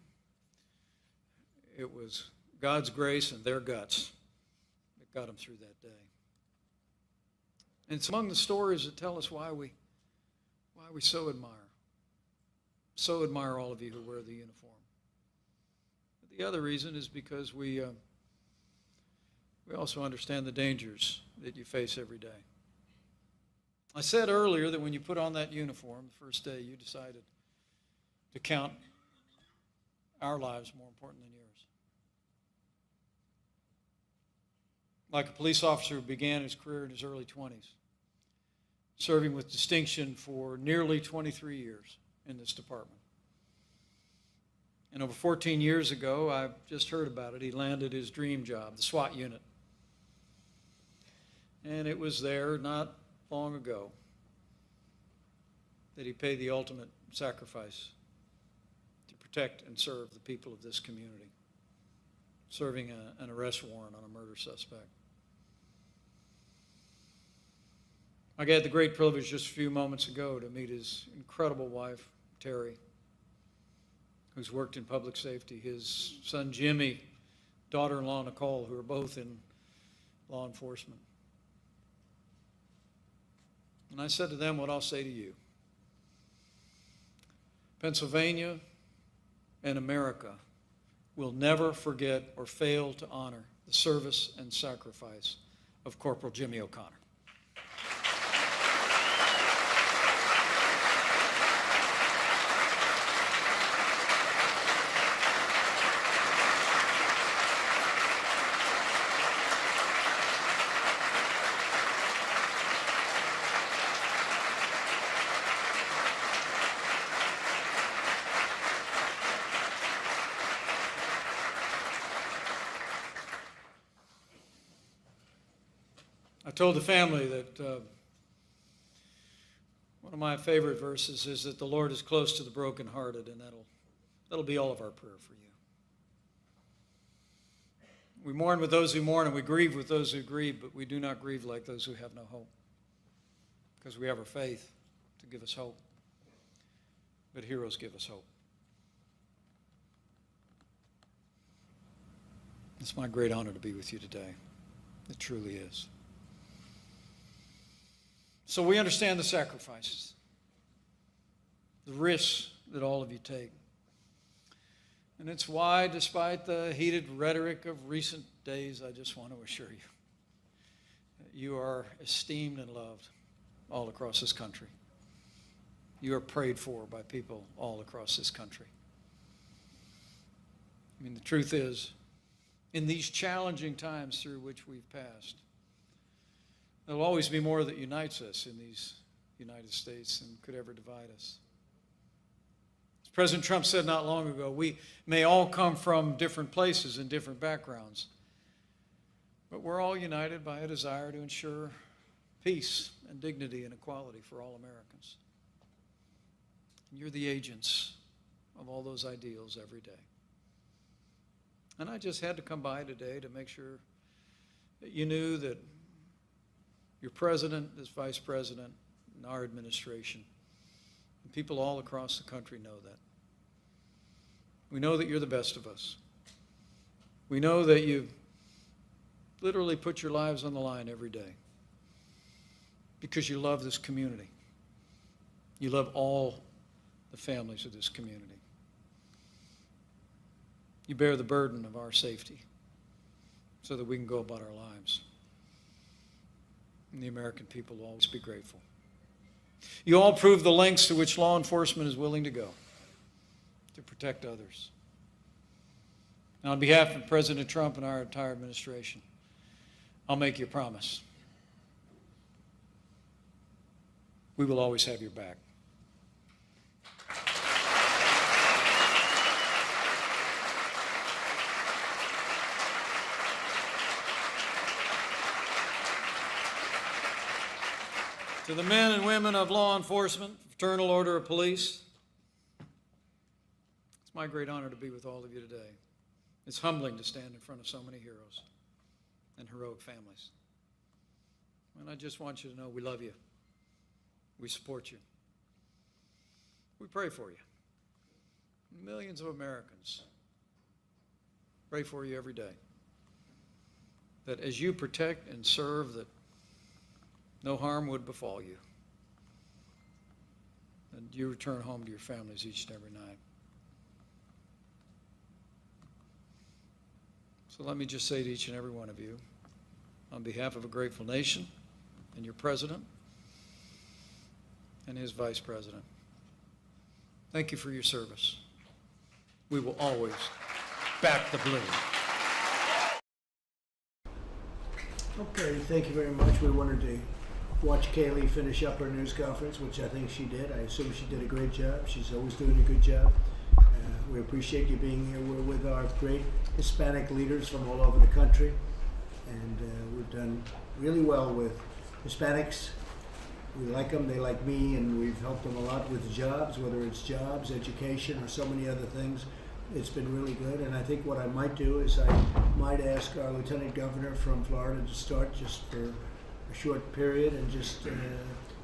it was God's grace and their guts that got them through that day. And it's among the stories that tell us why we so admire all of you who wear the uniform. But the other reason is because we also understand the dangers that you face every day. I said earlier that when you put on that uniform, the first day, you decided to count our lives more important than yours. Like a police officer who began his career in his early 20s, serving with distinction for nearly 23 years in this department. And over 14 years ago, I just heard about it, he landed his dream job, the SWAT unit. And it was there not long ago that he paid the ultimate sacrifice to protect and serve the people of this community, serving an arrest warrant on a murder suspect. I had the great privilege just a few moments ago to meet his incredible wife, Terry, who's worked in public safety, his son Jimmy, daughter-in-law Nicole, who are both in law enforcement. And I said to them what I'll say to you. Pennsylvania and America will never forget or fail to honor the service and sacrifice of Corporal Jimmy O'Connor. I told the family that one of my favorite verses is that the Lord is close to the brokenhearted, and that'll be all of our prayer for you. We mourn with those who mourn, and we grieve with those who grieve, but we do not grieve like those who have no hope, because we have our faith to give us hope. But heroes give us hope. It's my great honor to be with you today. It truly is. So we understand the sacrifices, the risks that all of you take. And it's why, despite the heated rhetoric of recent days, I just want to assure you that you are esteemed and loved all across this country. You are prayed for by people all across this country. I mean, the truth is, in these challenging times through which we've passed, there will always be more that unites us in these United States than could ever divide us. As President Trump said not long ago, we may all come from different places and different backgrounds, but we're all united by a desire to ensure peace and dignity and equality for all Americans. And you're the agents of all those ideals every day. And I just had to come by today to make sure that you knew that your president, this vice president, and our administration, and people all across the country know that. We know that you're the best of us. We know that you literally put your lives on the line every day because you love this community. You love all the families of this community. You bear the burden of our safety so that we can go about our lives. And the American people will always be grateful. You all prove the lengths to which law enforcement is willing to go to protect others. And on behalf of President Trump and our entire administration, I'll make you a promise. We will always have your back. To the men and women of law enforcement, Fraternal Order of Police, it's my great honor to be with all of you today. It's humbling to stand in front of so many heroes and heroic families. And I just want you to know we love you. We support you. We pray for you. Millions of Americans pray for you every day. That as you protect and serve, that no harm would befall you. And you return home to your families each and every night. So let me just say to each and every one of you, on behalf of a grateful nation and your president and his vice president, thank you for your service. We will always back the blue. Okay, thank you very much. We wanted to watch Kaylee finish up her news conference, which I think she did. I assume she did a great job. She's always doing a good job. We appreciate you being here. We're with our great Hispanic leaders from all over the country, and we've done really well with Hispanics. We like them, they like me, and we've helped them a lot with jobs, whether it's jobs, education, or so many other things. It's been really good, and I think what I might do is I might ask our Lieutenant Governor from Florida to start just for a short period and just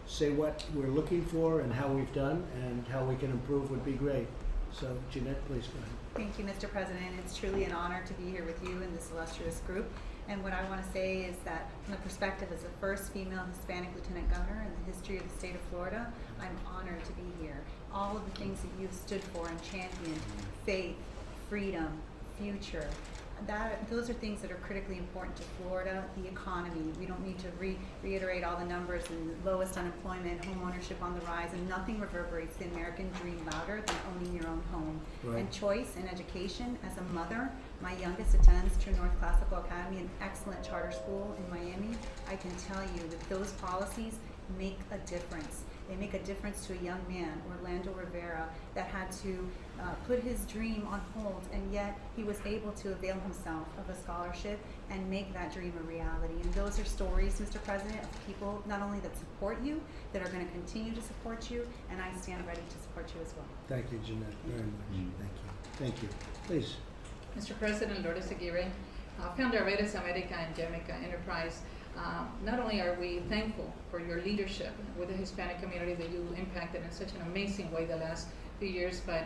say what we're looking for and how we've done and how we can improve would be great. So, Jeanette, please go ahead. Thank you, Mr. President. It's truly an honor to be here with you and this illustrious group. And what I want to say is that from the perspective as the first female Hispanic Lieutenant Governor in the history of the state of Florida, I'm honored to be here. All of the things that you've stood for and championed, faith, freedom, future, those are things that are critically important to Florida, the economy. We don't need to reiterate all the numbers and the lowest unemployment, home ownership on the rise, and nothing reverberates the American dream louder than owning your own home. Right. And choice in education. As a mother, my youngest attends True North Classical Academy, an excellent charter school in Miami. I can tell you that those policies make a difference. They make a difference to a young man, Orlando Rivera, that had to put his dream on hold, and yet he was able to avail himself of a scholarship and make that dream a reality. And those are stories, Mr. President, of people not only that support you, that are going to continue to support you, and I stand ready to support you as well. Thank you, Jeanette, very much. Thank you. Thank you. Please. Mr. President, Lourdes Aguirre, founder of Eres America and Jamaica Enterprise. Not only are we thankful for your leadership with the Hispanic community that you impacted in such an amazing way the last few years, but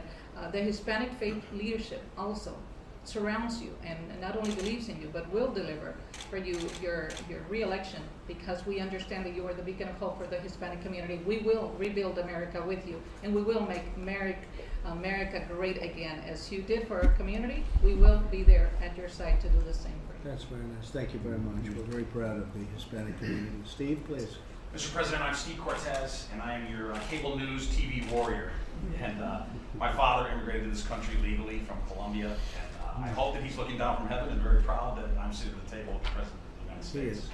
the Hispanic faith leadership also surrounds you and not only believes in you, but will deliver for you your re-election, because we understand that you are the beacon of hope for the Hispanic community. We will rebuild America with you, and we will make America great again. As you did for our community, we will be there at your side to do the same for you. That's very nice. Thank you very much. We're very proud of the Hispanic community. Steve, please. Mr. President, I'm Steve Cortez, and I am your cable news TV warrior. And my father immigrated to this country legally from Colombia, and I hope that he's looking down from heaven and very proud that I'm sitting at the table with the President of the United States.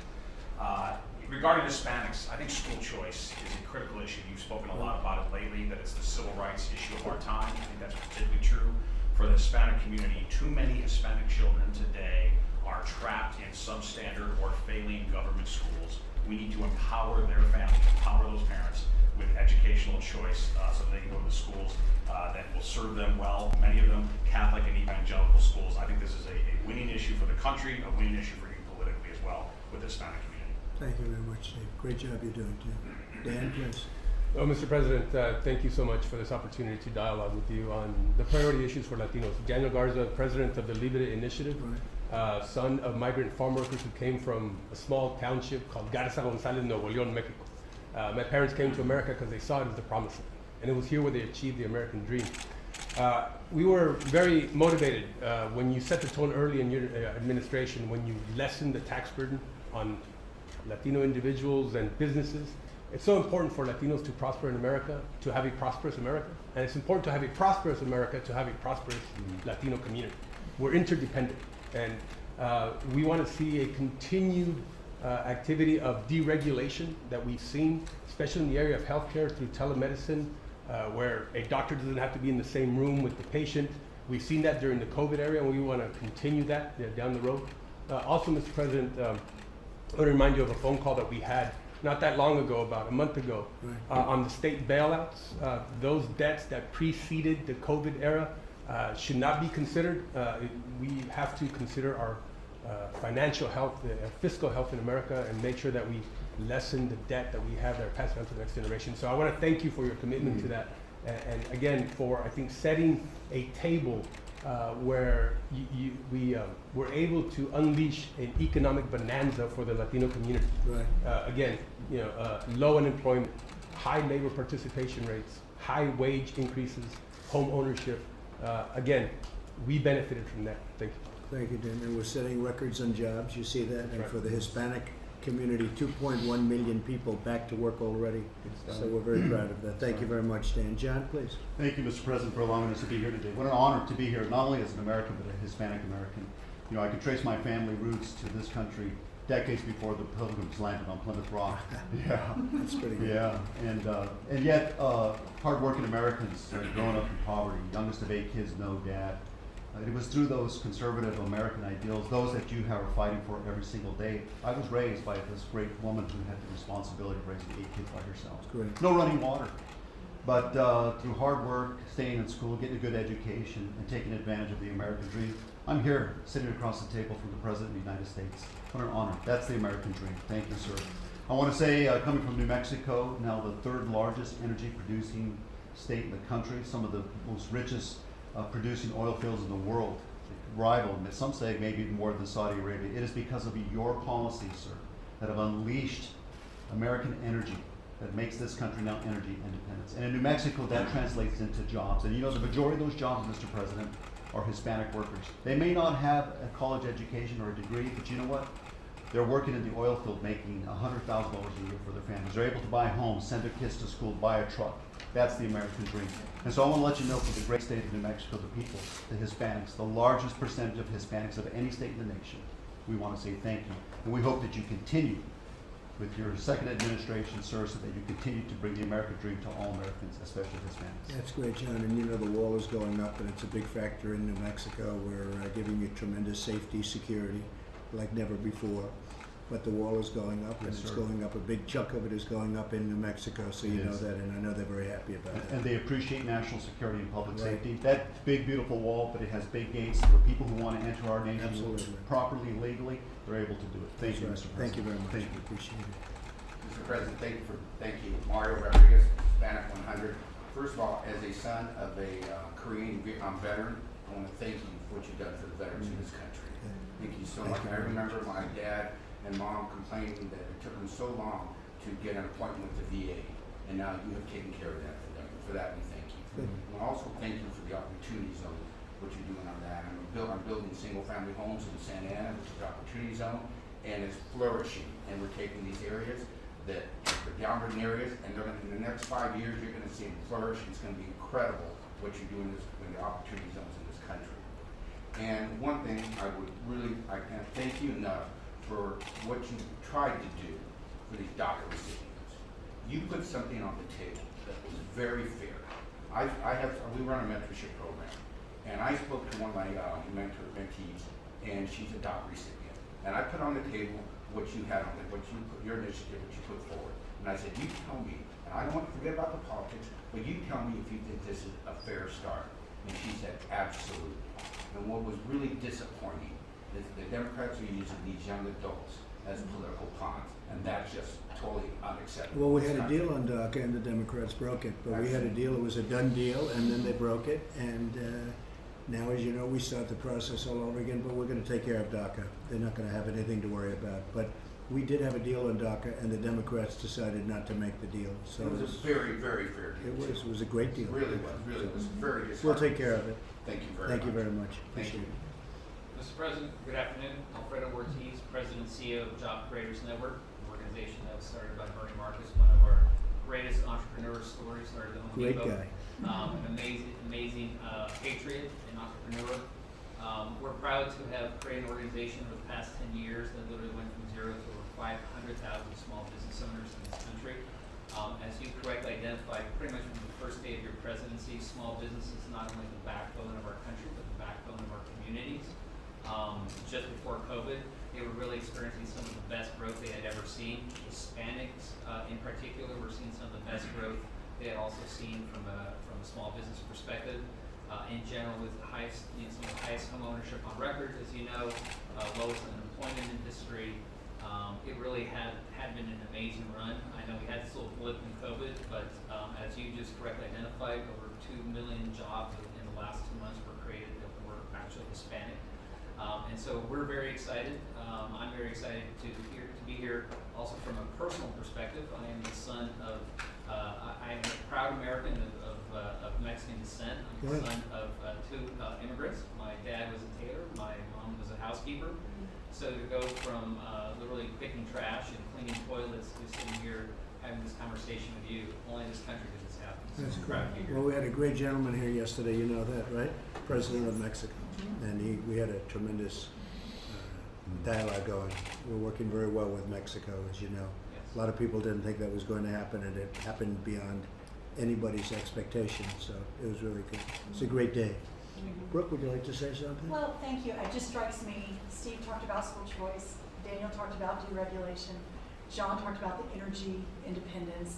Regarding Hispanics, I think school choice is a critical issue. You've spoken a lot about it lately, that it's the civil rights issue of our time. I think that's particularly true for the Hispanic community. Too many Hispanic children today are trapped in substandard or failing government schools. We need to empower their families, empower those parents with educational choice so they can go to the schools that will serve them well, many of them Catholic and evangelical schools. I think this is a winning issue for the country, a winning issue for you politically as well with the Hispanic community. Thank you very much, Steve. Great job you're doing, too. Dan, please. Well, Mr. President, thank you so much for this opportunity to dialogue with you on the priority issues for Latinos. Daniel Garza, president of the Libre Initiative, son of migrant farm workers who came from a small township called Garza Gonzalez, Nuevo León, Mexico. My parents came to America because they saw it as the promised land, and it was here where they achieved the American dream. We were very motivated when you set the tone early in your administration, when you lessened the tax burden on Latino individuals and businesses. It's so important for Latinos to prosper in America, to have a prosperous America. And it's important to have a prosperous America, to have a prosperous Latino community. We're interdependent. And we want to see a continued activity of deregulation that we've seen, especially in the area of healthcare through telemedicine, where a doctor doesn't have to be in the same room with the patient. We've seen that during the COVID era, and we want to continue that down the road. Also, Mr. President, I want to remind you of a phone call that we had not that long ago, about a month ago, on the state bailouts. Those debts that preceded the COVID era should not be considered. We have to consider our financial health, fiscal health in America, and make sure that we lessen the debt that we have that are passed on to the next generation. So I want to thank you for your commitment to that, and again, for, I think, setting a table where we were able to unleash an economic bonanza for the Latino community. Again, low unemployment, high labor participation rates, high wage increases, home ownership. Again, we benefited from that. Thank you. Thank you, Dan. And we're setting records on jobs. You see that? And for the Hispanic community, 2.1 million people back to work already. So we're very proud of that. Thank you very much, Dan. John, please. Thank you, Mr. President, for allowing us to be here today. What an honor to be here, not only as an American, but a Hispanic American. I can trace my family roots to this country decades before the Pilgrims landed on Plymouth Rock. Yeah, that's pretty good. Yeah, and yet hardworking Americans growing up in poverty, youngest of 8 kids, no dad. It was through those conservative American ideals, those that you are fighting for every single day. I was raised by this great woman who had the responsibility of raising 8 kids by herself. Great. No running water. But through hard work, staying in school, getting a good education, and taking advantage of the American dream, I'm here sitting across the table from the President of the United States. What an honor. That's the American dream. Thank you, sir. I want to say, coming from New Mexico, now the 3rd largest energy producing state in the country, some of the most richest producing oil fields in the world, rival, some say maybe even more than Saudi Arabia. It is because of your policies, sir, that have unleashed American energy that makes this country now energy independence. And in New Mexico, that translates into jobs. And the majority of those jobs, Mr. President, are Hispanic workers. They may not have a college education or a degree, but you know what? They're working in the oil field making $100,000 a year for their families. They're able to buy a home, send their kids to school, buy a truck. That's the American dream. And so I want to let you know, for the great state of New Mexico, the people, the Hispanics, the largest percentage of Hispanics of any state in the nation, we want to say thank you. And we hope that you continue with your second administration, sir, so that you continue to bring the American dream to all Americans, especially Hispanics. That's great, John. And the wall is going up, and it's a big factor in New Mexico. We're giving you tremendous safety, security, like never before. But the wall is going up, and it's going up. A big chunk of it is going up in New Mexico, so you know that, and I know they're very happy about that. And they appreciate national security and public safety. That big, beautiful wall, but it has big gates for people who want to enter our nation properly, legally. They're able to do it. Thank you, Mr. President. Thank you very much. Thank you. Appreciate it. Mr. President, thank you. Mario Rodriguez, Hispanic 100. First of all, as a son of a Korean Vietnam veteran, I want to thank you for what you've done for the veterans in this country. Thank you so much. I remember my dad and mom complaining that it took them so long to get an appointment with the VA, and now you have taken care of that for them. For that, we thank you. And also thank you for the Opportunity Zone, what you're doing on that. I'm building single-family homes in Santa Ana, which is the Opportunity Zone, and it's flourishing. And we're taking these areas that for downward areas, and they're gonna, in the next 5 years, you're gonna see them flourish. It's gonna be incredible what you're doing in the opportunity zones in this country. And one thing I can't thank you enough for what you tried to do for these DACA recipients. You put something on the table that was very fair. We run a mentorship program, and I spoke to one of my mentees, and she's a DACA recipient. And I put on the table what you had on it, your initiative, what you put forward. And I said, you tell me, and I don't want to forget about the politics, but you tell me if you think this is a fair start. And she said, absolutely. And what was really disappointing is the Democrats are using these young adults as political pawns, and that's just totally unacceptable. Well, we had a deal on DACA, and the Democrats broke it. But we had a deal; it was a done deal, and then they broke it. And now, as you know, we start the process all over again. But we're going to take care of DACA. They're not going to have anything to worry about. But we did have a deal on DACA, and the Democrats decided not to make the deal. So it was a very, very fair deal. It was a great deal. It really was. Really was very disheartening. We'll take care of it. Thank you very much. Thank you very much. Thank Appreciate you. it. Mr. President, good afternoon. Alfredo Ortiz, President and CEO of Job Creators Network, an organization that was started by Bernie Marcus, one of our greatest entrepreneur stories, started at Home Great Depot. guy. An amazing patriot and entrepreneur. We're proud to have created an organization over the past 10 years that literally went from zero to over 500,000 small business owners in this country. As you correctly identified, pretty much from the first day of your presidency, small business is not only the backbone of our country, but the backbone of our communities. Just before COVID, they were really experiencing some of the best growth they had ever seen. Hispanics, in particular, were seeing some of the best growth they had also seen from a small business perspective. In general, with the highest, some of the highest home ownership on record, as you know, lowest unemployment in history. It really had been an amazing run. I know we had this little blip in COVID, but as you just correctly identified, over 2 million jobs in the last 2 months were created that were actually Hispanic. And so we're very excited. I'm very excited to be here. Also from a personal perspective, I am the son of, I am a proud American of Mexican descent. I'm the son of two immigrants. My dad was a tailor. My mom was a housekeeper. So to go from literally picking trash and cleaning toilets to sitting here having this conversation with you, only in this country does this happen. So That's I'm proud to be here. Well, we had a great gentleman here yesterday. You know that, right? President of Mexico, and we had a tremendous dialogue going. We're working very well with Mexico, as you know. Yes. A lot of people didn't think that was going to happen, and it happened beyond anybody's expectation. So it was really good. It's a great day. Brooke, would you like to say something? Well, thank you. It just strikes me, Steve talked about school choice, Daniel talked about deregulation, John talked about the energy independence,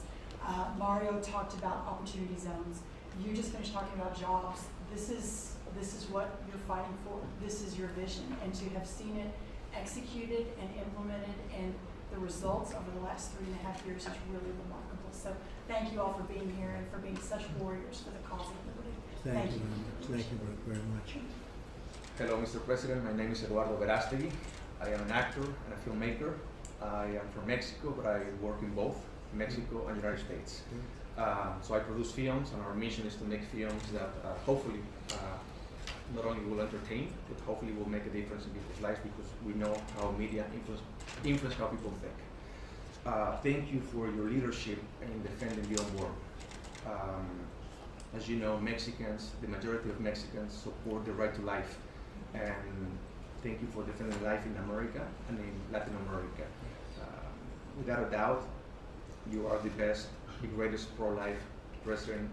Mario talked about opportunity zones. You just finished talking about jobs. This is what you're fighting for. This is your vision, and to have seen it executed and implemented and the results over the last 3.5 years is really remarkable. So thank you all for being here and for being such warriors for the cause of liberty. Thank you very much. Thank you very much. Hello, Mr. President. My name is Eduardo Verástegui. I am an actor and a filmmaker. I am from Mexico, but I work in both Mexico and United States. So I produce films, and our mission is to make films that hopefully not only will entertain, but hopefully will make a difference in people's lives, because we know how media influence how people think. Thank you for your leadership in defending the unborn. As you know, Mexicans, the majority of Mexicans support the right to life, and thank you for defending life in America and in Latin America. Without a doubt, you are the best, the greatest pro-life president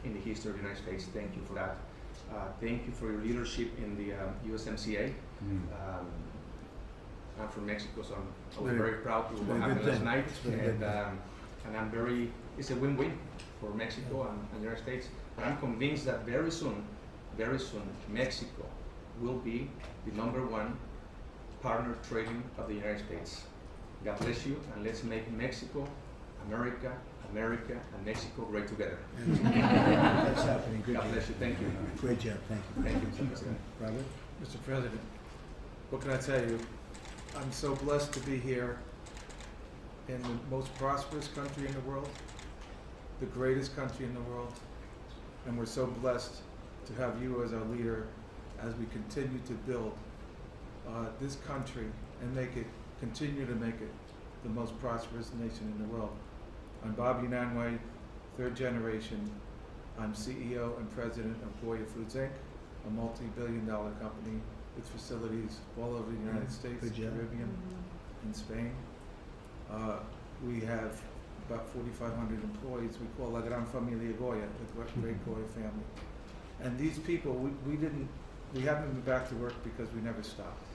in the history of the United States. Thank you for that. Thank you for your leadership in the USMCA. I'm from Mexico, so I was very proud of what happened last night, and I'm very, it's a win-win for Mexico and the United States. And I'm convinced that very soon, Mexico will be the #1 partner trading of the United States. God bless you, and let's make Mexico, America, and Mexico great together. That's happening. Good God job. bless you. Thank you. Great job. Thank you. Thank you, Mr. President. Robert? Mr. President, what can I tell you? I'm so blessed to be here in the most prosperous country in the world, the greatest country in the world, and we're so blessed to have you as our leader as we continue to build this country and continue to make it the most prosperous nation in the world. I'm Bob Unanue, third generation. I'm CEO and president of Goya Foods Inc., a multi-billion-dollar company with facilities all over the United States, the Caribbean, and Spain. We have about 4,500 employees. We call La Gran Familia Goya, the great Goya family. And these people, we haven't been back to work because we never stopped.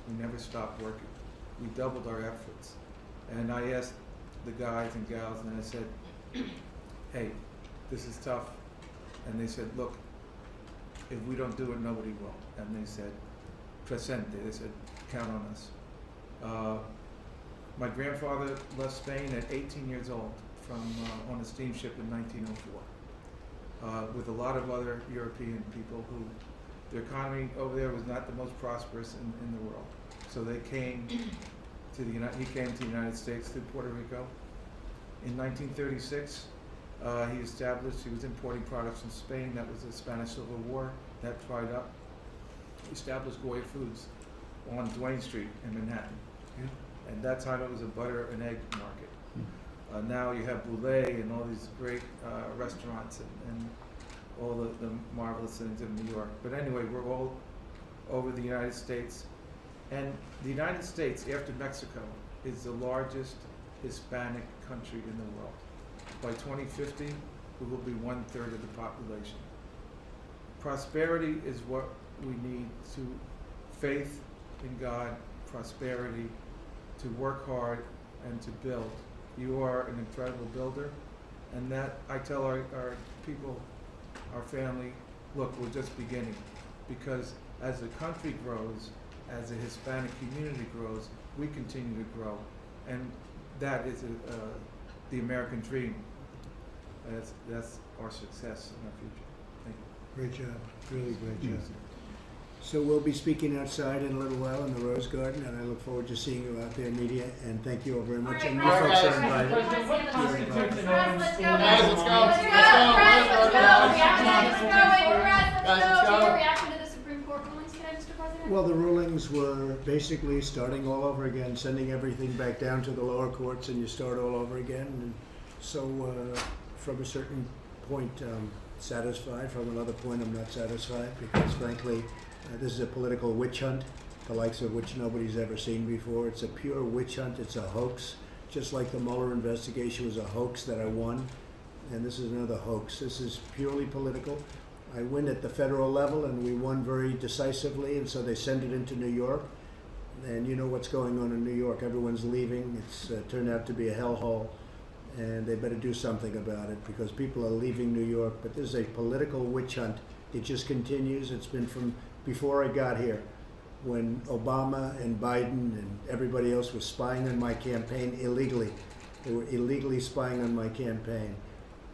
We never stopped working. We doubled our efforts. And I asked the guys and gals, and I said, hey, this is tough. And they said, look, if we don't do it, nobody will. And they said, presente, they said, count on us. My grandfather left Spain at 18 years old on a steamship in 1904 with a lot of other European people who, the economy over there was not the most prosperous in the world. So they came to he came to the United States through Puerto Rico. In 1936, he was importing products from Spain. That was the Spanish Civil War. That dried up. He established Goya Foods on Duane Street in Manhattan. At that time, it was a butter and egg market. Now you have Boulay and all these great restaurants and all the marvelous things in New York. But anyway, we're all over the United States. And the United States, after Mexico, is the largest Hispanic country in the world. By 2050, we will be 1/3 of the population. Prosperity is what we need to faith in God, prosperity, to work hard and to build. You are an incredible builder, and that I tell our people, our family, look, we're just beginning, because as the country grows, as the Hispanic community grows, we continue to grow, and that is the American dream. That's our success in our future. Thank you. Great job, really great job. So we'll be speaking outside in a little while in the Rose Garden, and I look forward to seeing you out there, media, and thank you all very much. And you folks are invited. Let's go. Reaction to the Supreme Court rulings today, Mr. President? Well, the rulings were basically starting all over again, sending everything back down to the lower courts, and you start all over again. And so from a certain point, I'm satisfied. From another point, I'm not satisfied, because frankly, this is a political witch hunt, the likes of which nobody's ever seen before. It's a pure witch hunt. It's a hoax, just like the Mueller investigation was a hoax that I won, and this is another hoax. This is purely political. I win at the federal level, and we won very decisively, and so they send it into New York, and you know what's going on in New York. Everyone's leaving. It's turned out to be a hellhole, and they better do something about it, because people are leaving New York. But this is a political witch hunt. It just continues. It's been from before I got here, when Obama and Biden and everybody else was spying on my campaign illegally. They were illegally spying on my campaign.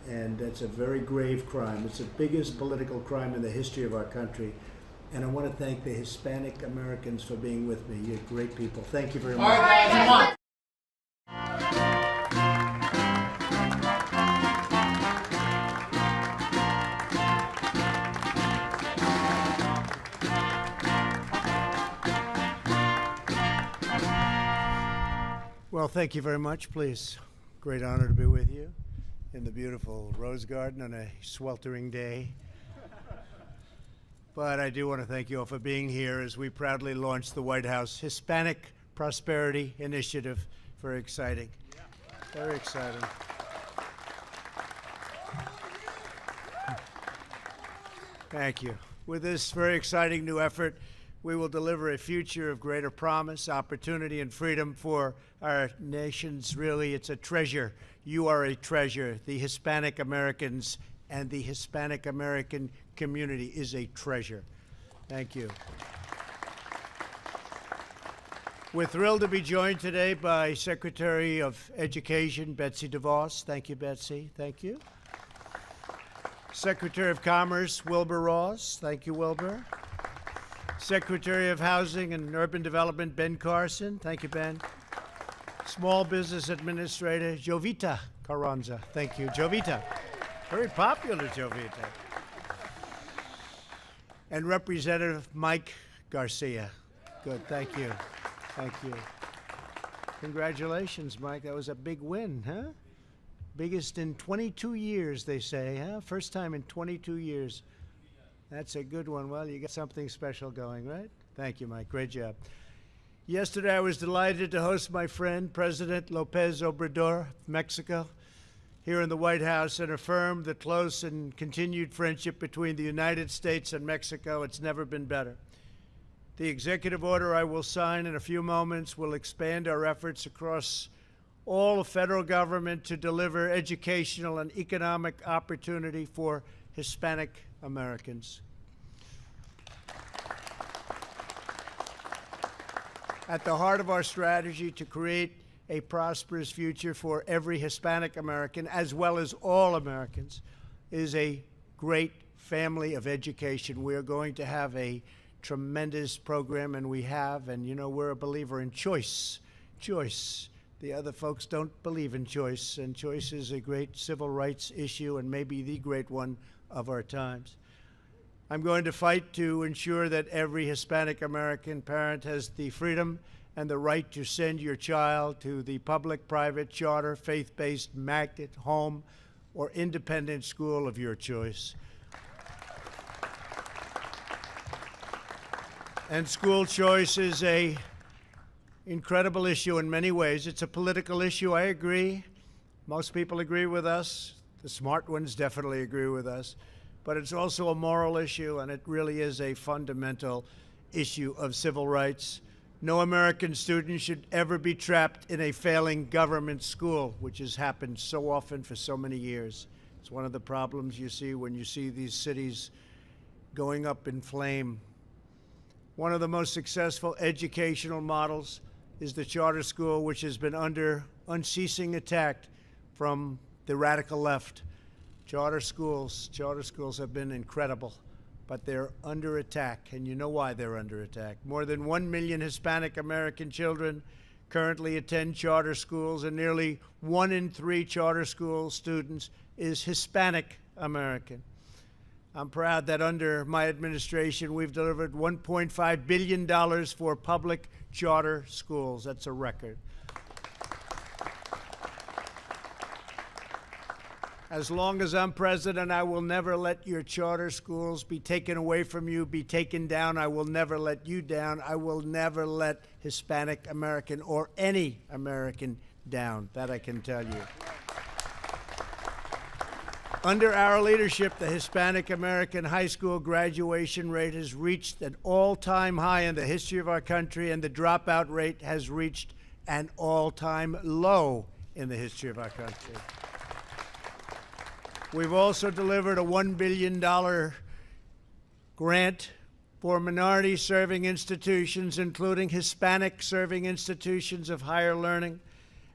And that's a very grave crime. It's the biggest political crime in the history of our country. And I want to thank the Hispanic Americans for being with me. You're great people. Thank you very much. All right, Well, thank you very much. Please, great honor to be with you in the beautiful Rose Garden on a sweltering day. But I do want to thank you all for being here as we proudly launch the White House Hispanic Prosperity Initiative. Very exciting. Very exciting. Thank you. With this very exciting new effort, we will deliver a future of greater promise, opportunity, and freedom for our nations. Really, it's a treasure. You are a treasure. The Hispanic Americans and the Hispanic American community is a treasure. Thank you. We're thrilled to be joined today by Secretary of Education, Betsy DeVos. Thank you, Betsy. Thank you. Secretary of Commerce, Wilbur Ross. Thank you, Wilbur. Secretary of Housing and Urban Development, Ben Carson. Thank you, Ben. Small Business Administrator, Jovita Carranza. Thank you, Jovita. Very popular, Jovita. And Representative Mike Garcia. Good, thank you. Thank you. Congratulations, Mike. That was a big win, huh? Biggest in 22 years, they say, huh? First time in 22 years. That's a good one. Well, you got something special going, right? Thank you, Mike. Great job. Yesterday, I was delighted to host my friend, President López Obrador of Mexico, here in the White House and affirm the close and continued friendship between the United States and Mexico. It's never been better. The executive order I will sign in a few moments will expand our efforts across all of federal government to deliver educational and economic opportunity for Hispanic Americans. At the heart of our strategy to create a prosperous future for every Hispanic American, as well as all Americans, is a great family of education. We are going to have a tremendous program, and we have, and you know, we're a believer in choice. Choice. The other folks don't believe in choice, and choice is a great civil rights issue and maybe the great one of our times. I'm going to fight to ensure that every Hispanic American parent has the freedom and the right to send your child to the public, private, charter, faith-based, magnet, home, or independent school of your choice. And school choice is an incredible issue in many ways. It's a political issue, I agree. Most people agree with us. The smart ones definitely agree with us. But it's also a moral issue, and it really is a fundamental issue of civil rights. No American student should ever be trapped in a failing government school, which has happened so often for so many years. It's one of the problems you see when you see these cities going up in flame. One of the most successful educational models is the charter school, which has been under unceasing attack from the radical left. Charter schools have been incredible, but they're under attack, and you know why they're under attack. More than 1 million Hispanic American children currently attend charter schools, and nearly 1 in 3 charter school students is Hispanic American. I'm proud that under my administration, we've delivered $1.5 billion for public charter schools. That's a record. As long as I'm president, I will never let your charter schools be taken away from you, be taken down. I will never let you down. I will never let Hispanic American or any American down. That I can tell you. Under our leadership, the Hispanic American high school graduation rate has reached an all-time high in the history of our country, and the dropout rate has reached an all-time low in the history of our country. We've also delivered a $1 billion grant for minority-serving institutions, including Hispanic-serving institutions of higher learning.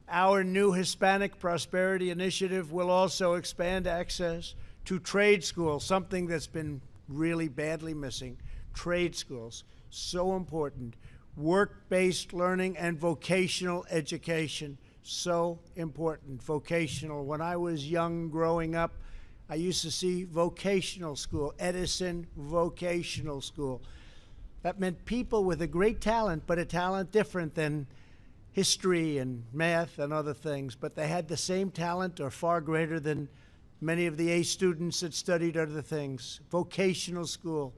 Our new Hispanic Prosperity Initiative will also expand access to trade schools, something that's been really badly missing. Trade schools, so important. Work-based learning and vocational education, so important. Vocational. When I was young growing up, I used to see vocational school, Edison Vocational School. That meant people with a great talent, but a talent different than history and math and other things, but they had the same talent or far greater than many of the A students that studied other things. Vocational school.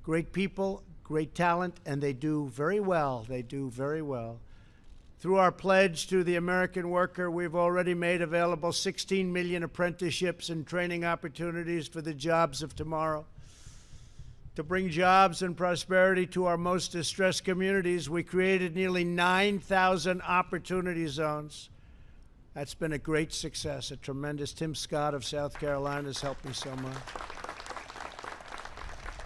Great people, great talent, and they do very well. They do very well. Through our pledge to the American worker, we've already made available 16 million apprenticeships and training opportunities for the jobs of tomorrow. To bring jobs and prosperity to our most distressed communities, we created nearly 9,000 opportunity zones. That's been a great success, a tremendous. Tim Scott of South Carolina has helped me so much.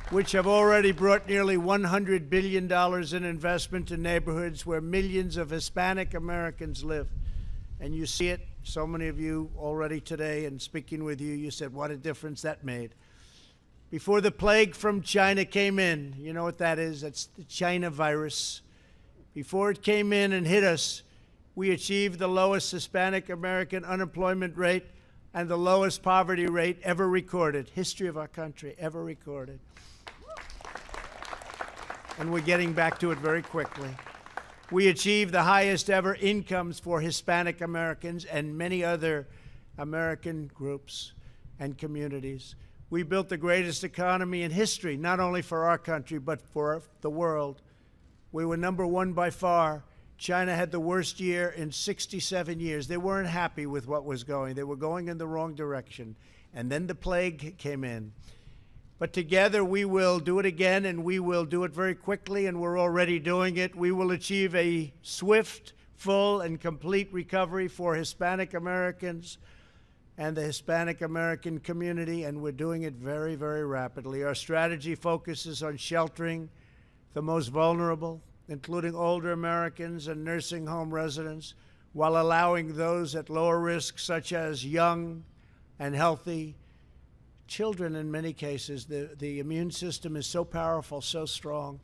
Which have already brought nearly $100 billion in investment to neighborhoods where millions of Hispanic Americans live. And you see it, so many of you already today, and speaking with you, you said what a difference that made. Before the plague from China came in, you know what that is? That's the China virus. Before it came in and hit us, we achieved the lowest Hispanic American unemployment rate and the lowest poverty rate ever recorded, history of our country ever recorded. And we're getting back to it very quickly. We achieved the highest ever incomes for Hispanic Americans and many other American groups and communities. We built the greatest economy in history, not only for our country, but for the world. We were #1 by far. China had the worst year in 67 years. They weren't happy with what was going. They were going in the wrong direction. And then the plague came in. But together we will do it again, and we will do it very quickly, and we're already doing it. We will achieve a swift, full, and complete recovery for Hispanic Americans and the Hispanic American community, and we're doing it very, very rapidly. Our strategy focuses on sheltering the most vulnerable, including older Americans and nursing home residents, while allowing those at lower risk, such as young and healthy children in many cases. The immune system is so powerful, so strong.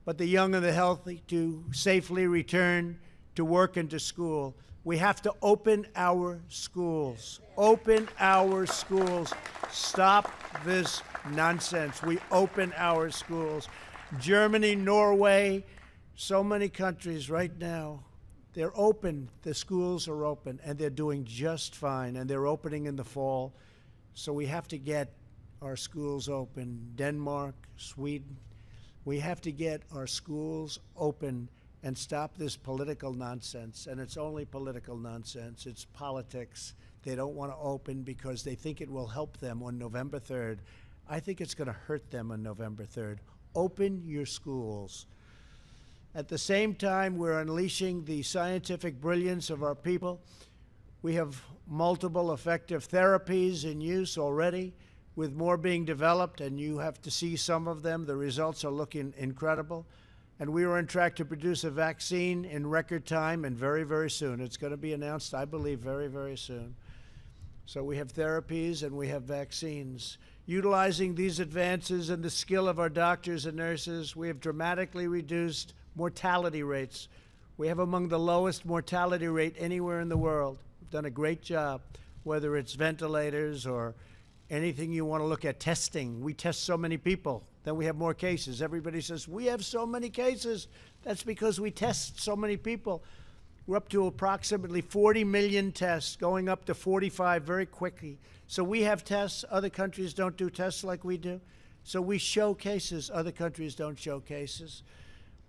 But the young and the healthy to safely return to work and to school. We have to open our schools. Open our schools. Stop this nonsense. We open our schools. Germany, Norway, so many countries right now, they're open. The schools are open, and they're doing just fine, and they're opening in the fall. So we have to get our schools open. Denmark, Sweden, we have to get our schools open and stop this political nonsense. And it's only political nonsense. It's politics. They don't want to open because they think it will help them on November 3rd. I think it's going to hurt them on November 3rd. Open your schools. At the same time, we're unleashing the scientific brilliance of our people. We have multiple effective therapies in use already, with more being developed, and you have to see some of them. The results are looking incredible. And we are on track to produce a vaccine in record time and very, very soon. It's going to be announced, I believe, very, very soon. So we have therapies and we have vaccines. Utilizing these advances and the skill of our doctors and nurses, we have dramatically reduced mortality rates. We have among the lowest mortality rate anywhere in the world. We've done a great job, whether it's ventilators or anything you want to look at. Testing. We test so many people, then we have more cases. Everybody says, we have so many cases. That's because we test so many people. We're up to approximately 40 million tests, going up to 45 very quickly. So we have tests. Other countries don't do tests like we do. So we show cases. Other countries don't show cases.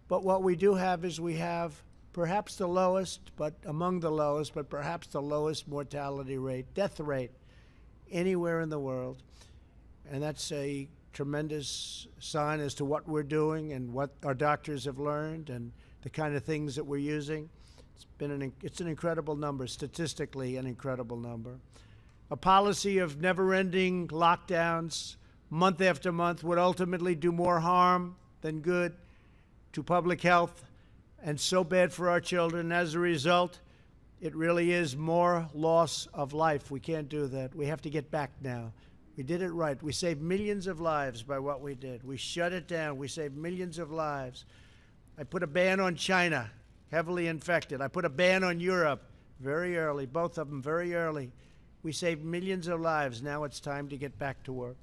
But what we do have is we have perhaps the lowest, but among the lowest, but perhaps the lowest mortality rate, death rate, anywhere in the world. And that's a tremendous sign as to what we're doing and what our doctors have learned and the kind of things that we're using. It's an incredible number, statistically an incredible number. A policy of never-ending lockdowns, month after month, would ultimately do more harm than good to public health, and so bad for our children. As a result, it really is more loss of life. We can't do that. We have to get back now. We did it right. We saved millions of lives by what we did. We shut it down. We saved millions of lives. I put a ban on China, heavily infected. I put a ban on Europe very early, both of them very early. We saved millions of lives. Now it's time to get back to work.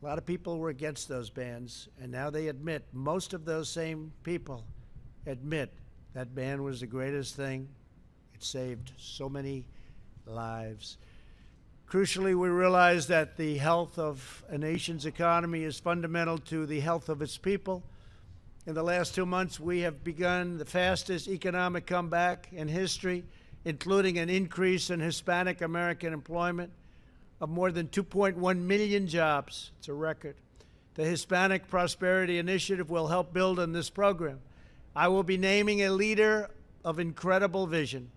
A lot of people were against those bans, and now they admit, most of those same people admit that ban was the greatest thing. It saved so many lives. Crucially, we realize that the health of a nation's economy is fundamental to the health of its people. In the last 2 months, we have begun the fastest economic comeback in history, including an increase in Hispanic American employment of more than 2.1 million jobs. It's a record. The Hispanic Prosperity Initiative will help build on this program. I will be naming a leader of incredible vision,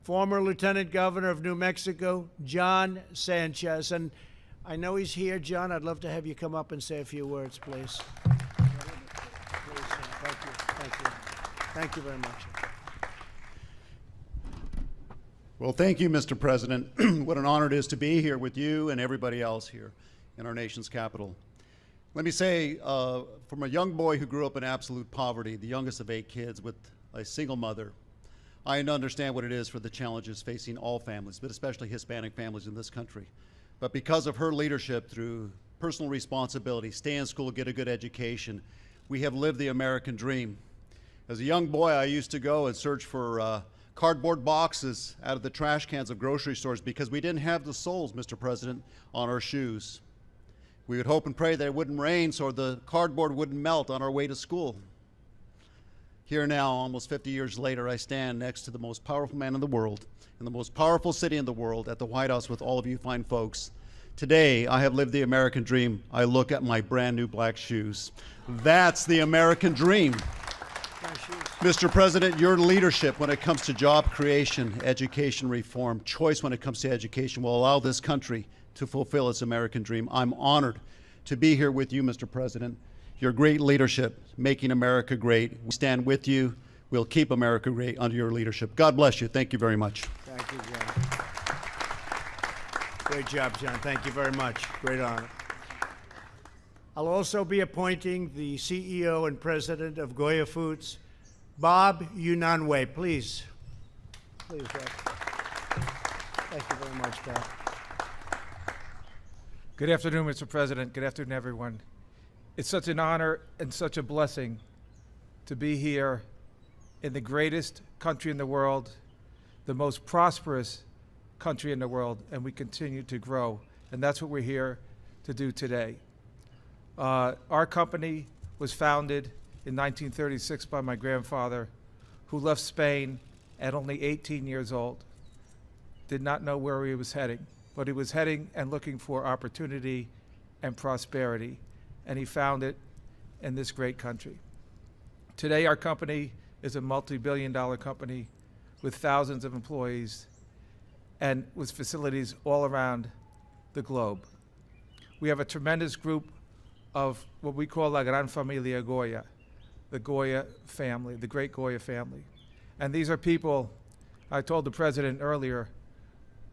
former Lieutenant Governor of New Mexico, John Sanchez. And I know he's here. John, I'd love to have you come up and say a few words, please. Thank you. Thank you. Thank you very much. Well, thank you, Mr. President. What an honor it is to be here with you and everybody else here in our nation's capital. Let me say, from a young boy who grew up in absolute poverty, the youngest of 8 kids with a single mother, I understand what it is for the challenges facing all families, but especially Hispanic families in this country. But because of her leadership through personal responsibility, stay in school, get a good education, we have lived the American dream. As a young boy, I used to go and search for cardboard boxes out of the trash cans of grocery stores because we didn't have the soles, Mr. President, on our shoes. We would hope and pray that it wouldn't rain so the cardboard wouldn't melt on our way to school. Here now, almost 50 years later, I stand next to the most powerful man in the world, in the most powerful city in the world, at the White House with all of you fine folks. Today, I have lived the American dream. I look at my brand new black shoes. That's the American dream. Mr. President, your leadership when it comes to job creation, education reform, choice when it comes to education will allow this country to fulfill its American dream. I'm honored to be here with you, Mr. President. Your great leadership, making America great. We stand with you. We'll keep America great under your leadership. God bless you. Thank you very much. Thank you, John. Great job, John. Thank you very much. Great honor. I'll also be appointing the CEO and president of Goya Foods, Bob Unanue. Please. Please, Bob. Thank you very much, Bob. Good afternoon, Mr. President. Good afternoon, everyone. It's such an honor and such a blessing to be here in the greatest country in the world, the most prosperous country in the world, and we continue to grow. And that's what we're here to do today. Our company was founded in 1936 by my grandfather, who left Spain at only 18 years old, did not know where he was heading, but he was heading and looking for opportunity and prosperity, and he found it in this great country. Today, our company is a multi-billion-dollar company with thousands of employees and with facilities all around the globe. We have a tremendous group of what we call La Gran Familia Goya, the Goya family, the great Goya family. And these are people, I told the president earlier,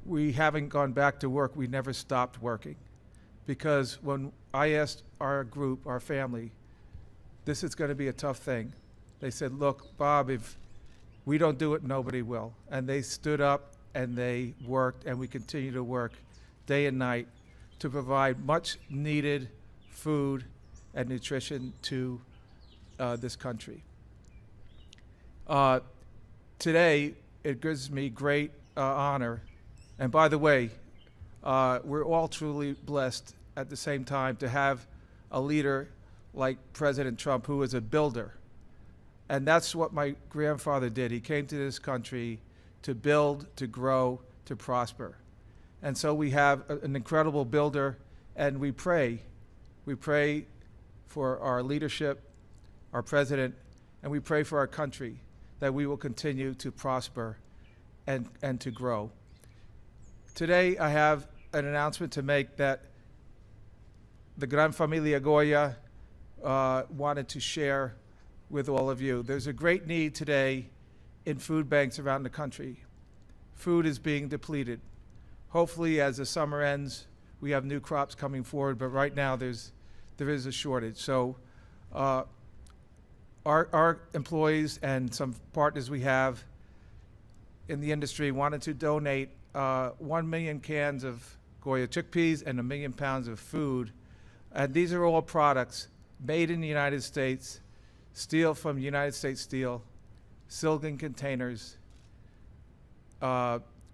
we haven't gone back to work, we never stopped working. Because when I asked our group, our family, this is going to be a tough thing, they said, look, Bob, if we don't do it, nobody will. And they stood up and they worked, and we continue to work day and night to provide much needed food and nutrition to this country. Today, it gives me great honor. And by the way, we're all truly blessed at the same time to have a leader like President Trump, who is a builder. And that's what my grandfather did. He came to this country to build, to grow, to prosper. And so we have an incredible builder, and we pray. We pray for our leadership, our president, and we pray for our country that we will continue to prosper and to grow. Today, I have an announcement to make that the Gran Familia Goya wanted to share with all of you. There's a great need today in food banks around the country. Food is being depleted. Hopefully, as the summer ends, we have new crops coming forward, but right now there is a shortage. So our employees and some partners we have in the industry wanted to donate 1 million cans of Goya chickpeas and 1 million pounds of food. And these are all products made in the United States, steel from United States Steel, Silgan Containers,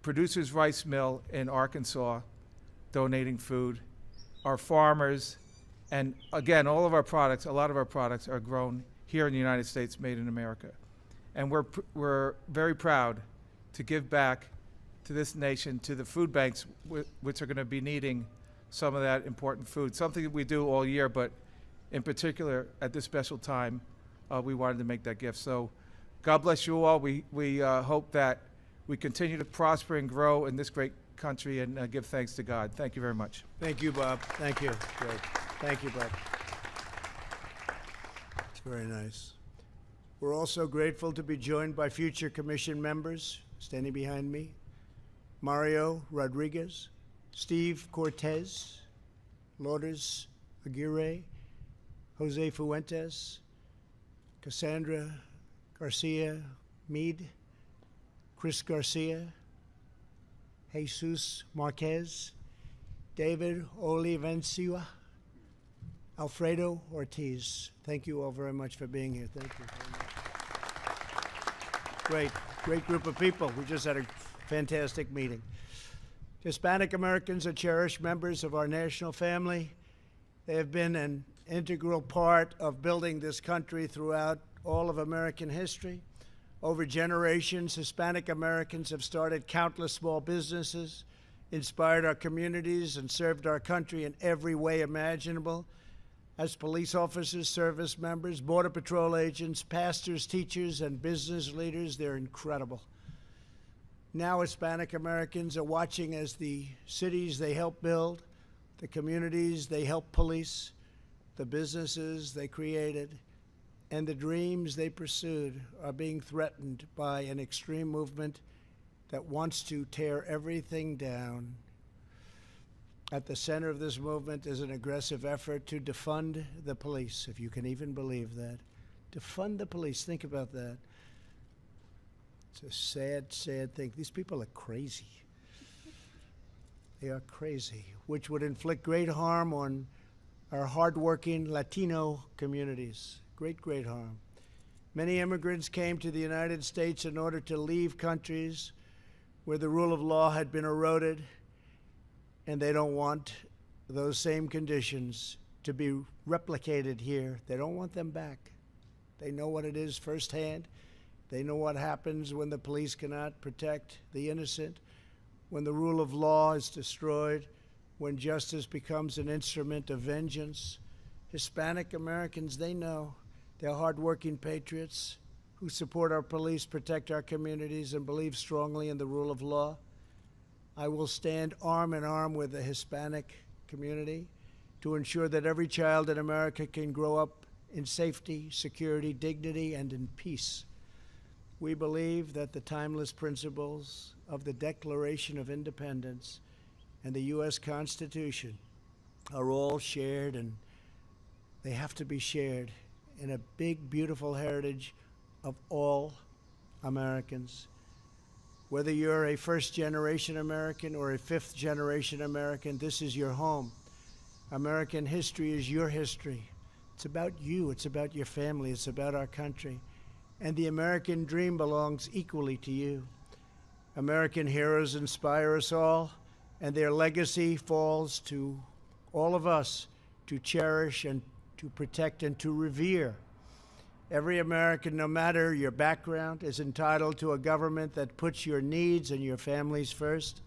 Producers Rice Mill in Arkansas donating food, our farmers, and again, all of our products, a lot of our products are grown here in the United States, made in America. And we're very proud to give back to this nation, to the food banks, which are going to be needing some of that important food, something that we do all year, but in particular at this special time, we wanted to make that gift. So God bless you all. We hope that we continue to prosper and grow in this great country and give thanks to God. Thank you very much. Thank you, Bob. Thank you. Great. Thank you, Bob. It's very nice. We're also grateful to be joined by future commission members standing behind me: Mario Rodriguez, Steve Cortez, Lourdes Aguirre, Jose Fuentes, Cassandra Garcia Meade, Chris Garcia, Jesus Marquez, David Olivencia, Alfredo Ortiz. Thank you all very much for being here. Thank you very much. Great group of people. We just had a fantastic meeting. Hispanic Americans are cherished members of our national family. They have been an integral part of building this country throughout all of American history. Over generations, Hispanic Americans have started countless small businesses, inspired our communities, and served our country in every way imaginable. As police officers, service members, Border Patrol agents, pastors, teachers, and business leaders, they're incredible. Now Hispanic Americans are watching as the cities they help build, the communities they help police, the businesses they created, and the dreams they pursued are being threatened by an extreme movement that wants to tear everything down. At the center of this movement is an aggressive effort to defund the police, if you can even believe that. Defund the police, think about that. It's a sad, sad thing. These people are crazy. They are crazy, which would inflict great harm on our hardworking Latino communities. Great, great harm. Many immigrants came to the United States in order to leave countries where the rule of law had been eroded, and they don't want those same conditions to be replicated here. They don't want them back. They know what it is firsthand. They know what happens when the police cannot protect the innocent, when the rule of law is destroyed, when justice becomes an instrument of vengeance. Hispanic Americans, they know. They're hardworking patriots who support our police, protect our communities, and believe strongly in the rule of law. I will stand arm in arm with the Hispanic community to ensure that every child in America can grow up in safety, security, dignity, and in peace. We believe that the timeless principles of the Declaration of Independence and the U.S. Constitution are all shared, and they have to be shared in a big, beautiful heritage of all Americans. Whether you're a first-generation American or a fifth-generation American, this is your home. American history is your history. It's about you. It's about your family. It's about our country. And the American dream belongs equally to you. American heroes inspire us all, and their legacy falls to all of us to cherish and to protect and to revere. Every American, no matter your background, is entitled to a government that puts your needs and your families first.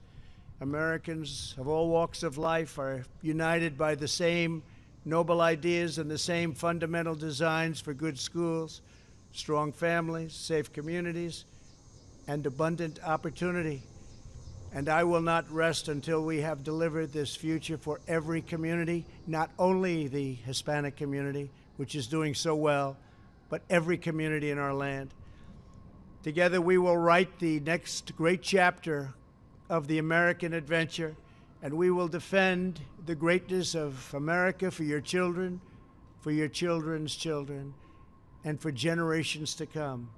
Americans of all walks of life are united by the same noble ideas and the same fundamental designs for good schools, strong families, safe communities, and abundant opportunity. And I will not rest until we have delivered this future for every community, not only the Hispanic community, which is doing so well, but every community in our land. Together we will write the next great chapter of the American adventure, and we will defend the greatness of America for your children, for your children's children, and for generations to come.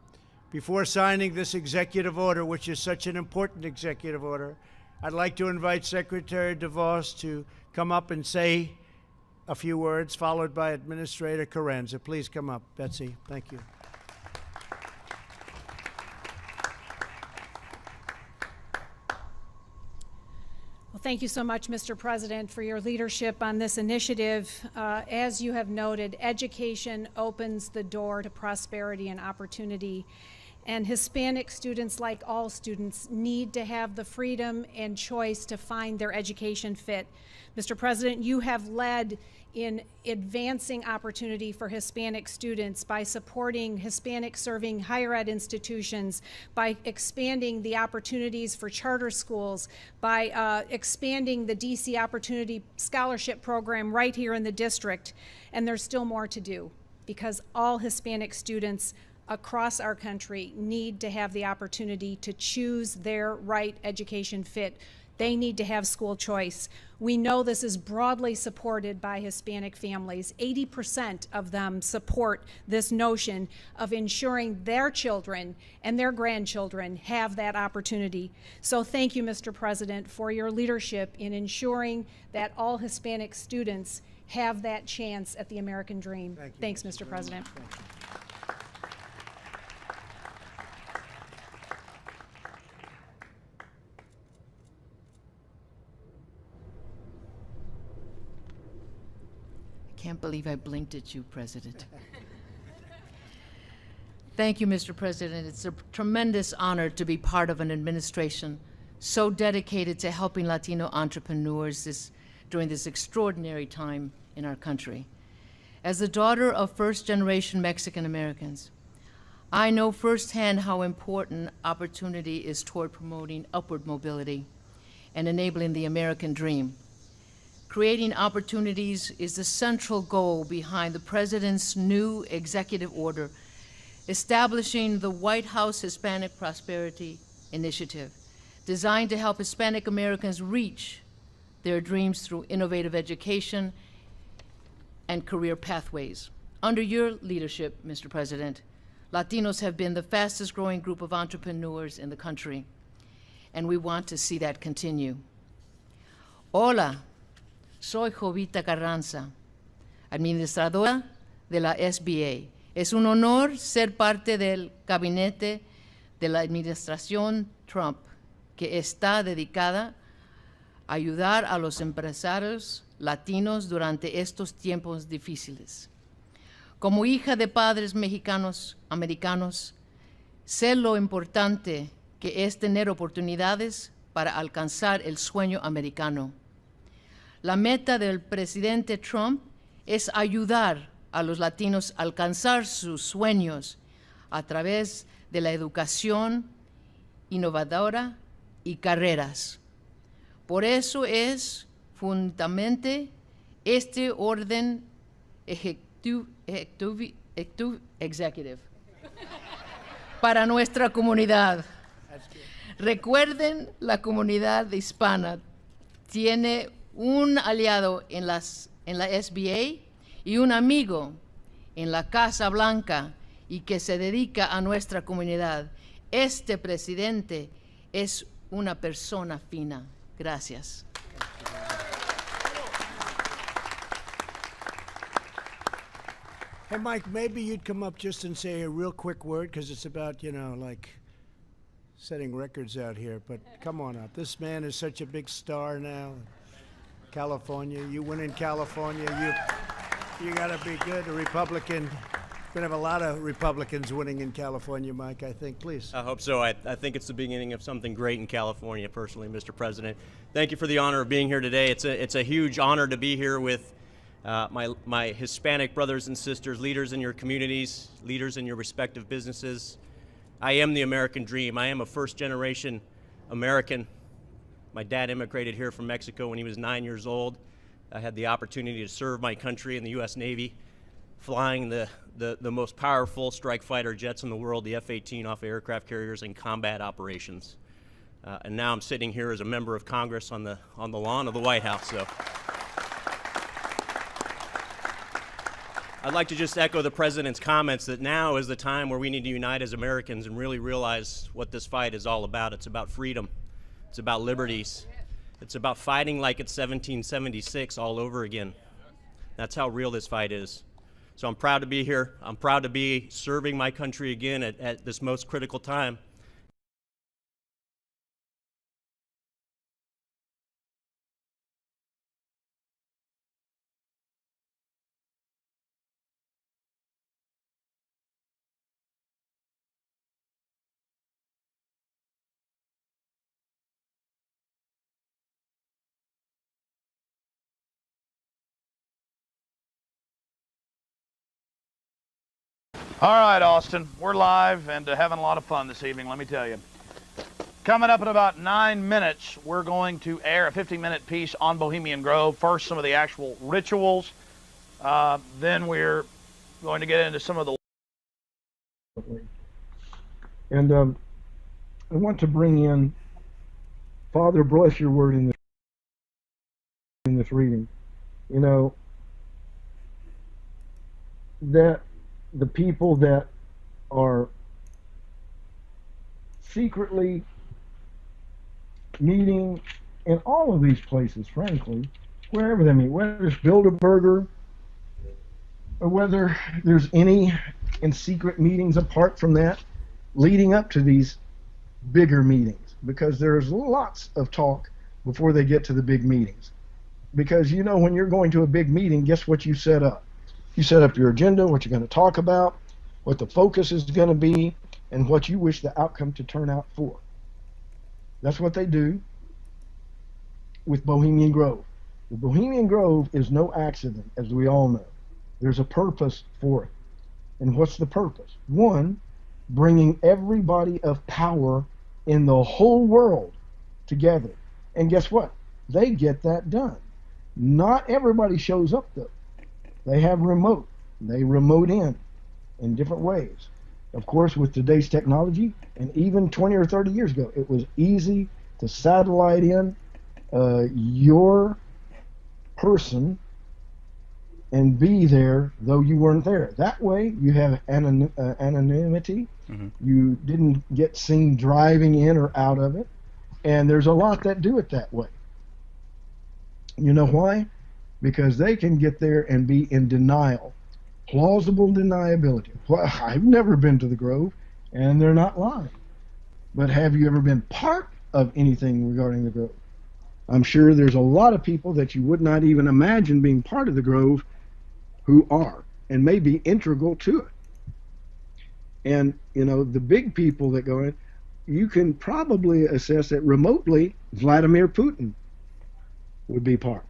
Before signing this executive order, which is such an important executive order, I'd like to invite Secretary DeVos to come up and say a few words, followed by Administrator Carranza. Please come up, Betsy. Thank you. Well, thank you so much, Mr. President, for your leadership on this initiative. As you have noted, education opens the door to prosperity and opportunity. And Hispanic students, like all students, need to have the freedom and choice to find their education fit. Mr. President, you have led in advancing opportunity for Hispanic students by supporting Hispanic-serving higher ed institutions, by expanding the opportunities for charter schools, by expanding the DC Opportunity Scholarship Program right here in the district. And there's still more to do, because all Hispanic students across our country need to have the opportunity to choose their right education fit. They need to have school choice. We know this is broadly supported by Hispanic families. 80% of them support this notion of ensuring their children and their grandchildren have that opportunity. So thank you, Mr. President, for your leadership in ensuring that all Hispanic students have that chance at the American dream. Thanks, Mr. President. can't believe I blinked at you, President. Thank you, Mr. President. It's a tremendous honor to be part of an administration so dedicated to helping Latino entrepreneurs during this extraordinary time in our country. As the daughter of first-generation Mexican Americans, I know firsthand how important opportunity is toward promoting upward mobility and enabling the American dream. Creating opportunities is the central goal behind the President's new executive order establishing the White House Hispanic Prosperity Initiative, designed to help Hispanic Americans reach their dreams through innovative education and career pathways. Under your leadership, Mr. President, Latinos have been the fastest growing group of entrepreneurs in the country, and we want to see that continue. Hola, soy Jovita Carranza, administradora de la SBA. Es un honor ser parte del gabinete de la administración Trump, que está dedicada a ayudar a los empresarios latinos durante estos tiempos difíciles. Como hija de padres mexicanos, americanos, sé lo importante que es tener oportunidades para alcanzar el sueño americano. La meta del presidente Trump es ayudar a los latinos a alcanzar sus sueños a través de la educación innovadora y carreras. Por eso es fundamental este orden executive para nuestra comunidad. Recuerden, la comunidad hispana tiene un aliado en la SBA y un amigo en la Casa Blanca y que se dedica a nuestra comunidad. Este presidente es una persona fina. Gracias. Hey, Mike, maybe you'd come up just and say a real quick word, because it's about, like setting records out here. But come on up. This man is such a big star now. California, you win in California. You got to be good. A Republican. We're going to have a lot of Republicans winning in California, Mike, I think. Please. I hope so. I think it's the beginning of something great in California, personally, Mr. President. Thank you for the honor of being here today. It's a huge honor to be here with my Hispanic brothers and sisters, leaders in your communities, leaders in your respective businesses. I am the American dream. I am a first-generation American. My dad immigrated here from Mexico when he was 9 years old. I had the opportunity to serve my country in the U.S. Navy, flying the most powerful strike fighter jets in the world, the F-18 off aircraft carriers in combat operations. And now I'm sitting here as a member of Congress on the lawn of the White House. So I'd like to just echo the President's comments that now is the time where we need to unite as Americans and really realize what this fight is all about. It's about freedom. It's about liberties. It's about fighting like it's 1776 all over again. That's how real this fight is. So I'm proud to be here. I'm proud to be serving my country again at this most critical time. All right, Austin, we're live and having a lot of fun this evening, let me tell you. Coming up in about 9 minutes, we're going to air a 15-minute piece on Bohemian Grove. First, some of the actual rituals. Then we're going to get into some of the... And I want to bring in, Father, bless your word in this reading. You know, that the people that are secretly meeting in all of these places, frankly, wherever they meet, whether it's Bilderberger or whether there's any in secret meetings apart from that, leading up to these bigger meetings, because there's lots of talk before they get to the big meetings. because you know when you're going to a big meeting, guess what you set up? You set up your agenda, what you're going to talk about, what the focus is going to be, and what you wish the outcome to turn out for. That's what they do with Bohemian Grove. The Bohemian Grove is no accident, as we all know. There's a purpose for it. And what's the purpose? One, bringing everybody of power in the whole world together. And guess what? They get that done. Not everybody shows up, though. They have remote. They remote in different ways. Of course, with today's technology, and even 20 or 30 years ago, it was easy to satellite in your person and be there though you weren't there. That way you have anonymity. You didn't get seen driving in or out of it, and there's a lot that do it that way. You know why? Because they can get there and be in denial, plausible deniability. Well, I've never been to the Grove, and they're not lying. But have you ever been part of anything regarding the Grove? I'm sure there's a lot of people that you would not even imagine being part of the Grove who are, and may be integral to it. And, you know, the big people that go in, you can probably assess that remotely Vladimir Putin would be part.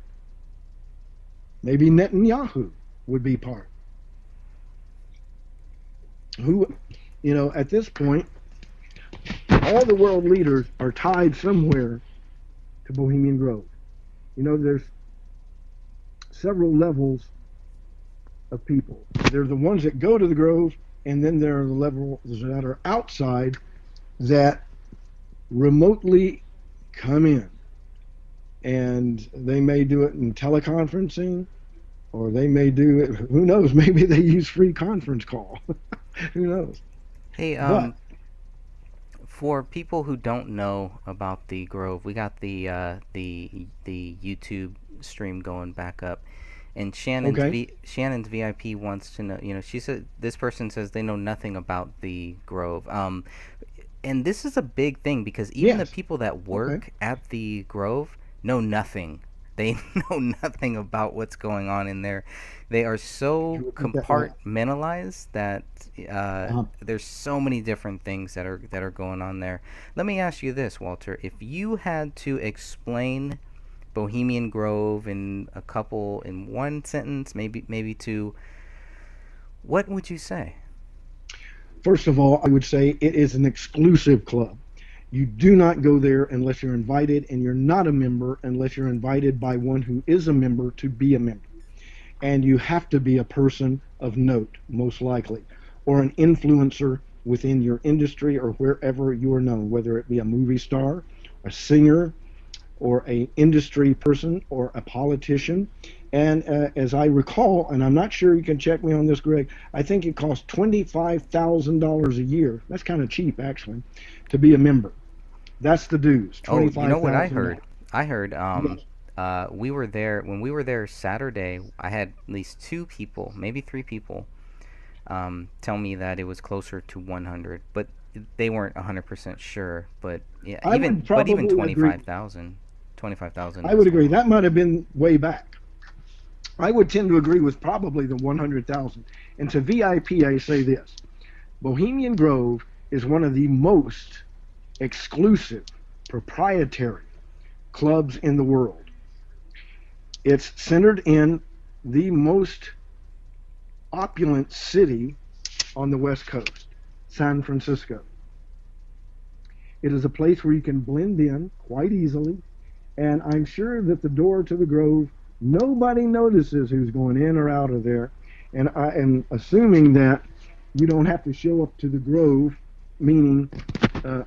Maybe Netanyahu would be part. Who, you know, at this point, all the world leaders are tied somewhere to Bohemian Grove. You know, there's several levels of people. There's the ones that go to the Grove, and then there are the levels that are outside that remotely come in. And they may do it in teleconferencing, or they may do it, who knows, maybe they use free conference call. Who knows? Hey, for people who don't know about the Grove, we got the YouTube stream going back up, and Shannon's VIP wants to know. You know, she said this person says they know nothing about the Grove, and this is a big thing because even the people that work at the Grove know nothing. They know nothing about what's going on in there. They are so compartmentalized that there's so many different things that are going on there. Let me ask you this, Walter: if you had to explain Bohemian Grove in one sentence, maybe two, what would you say? First of all, I would say it is an exclusive club. You do not go there unless you're invited, and you're not a member unless you're invited by one who is a member to be a member. And you have to be a person of note, most likely, or an influencer within your industry or wherever you are known, whether it be a movie star, a singer, or an industry person, or a politician. And as I recall, and I'm not sure, you can check me on this, Greg, I think it costs $25,000 a year. That's kind of cheap, actually, to be a member. That's the dues. Oh, you know what I heard? I heard we were there when we were there Saturday. I had at least 2 people, maybe 3 people, tell me that it was closer to 100, but they weren't 100% sure. But yeah, even 25,000. I would agree. That might have been way back. I would tend to agree with probably the 100,000. And to VIP, I say this: Bohemian Grove is one of the most exclusive, proprietary clubs in the world. It's centered in the most opulent city on the West Coast, San Francisco. It is a place where you can blend in quite easily, and I'm sure that the door to the Grove, nobody notices who's going in or out of there, and I am assuming that you don't have to show up to the Grove, meaning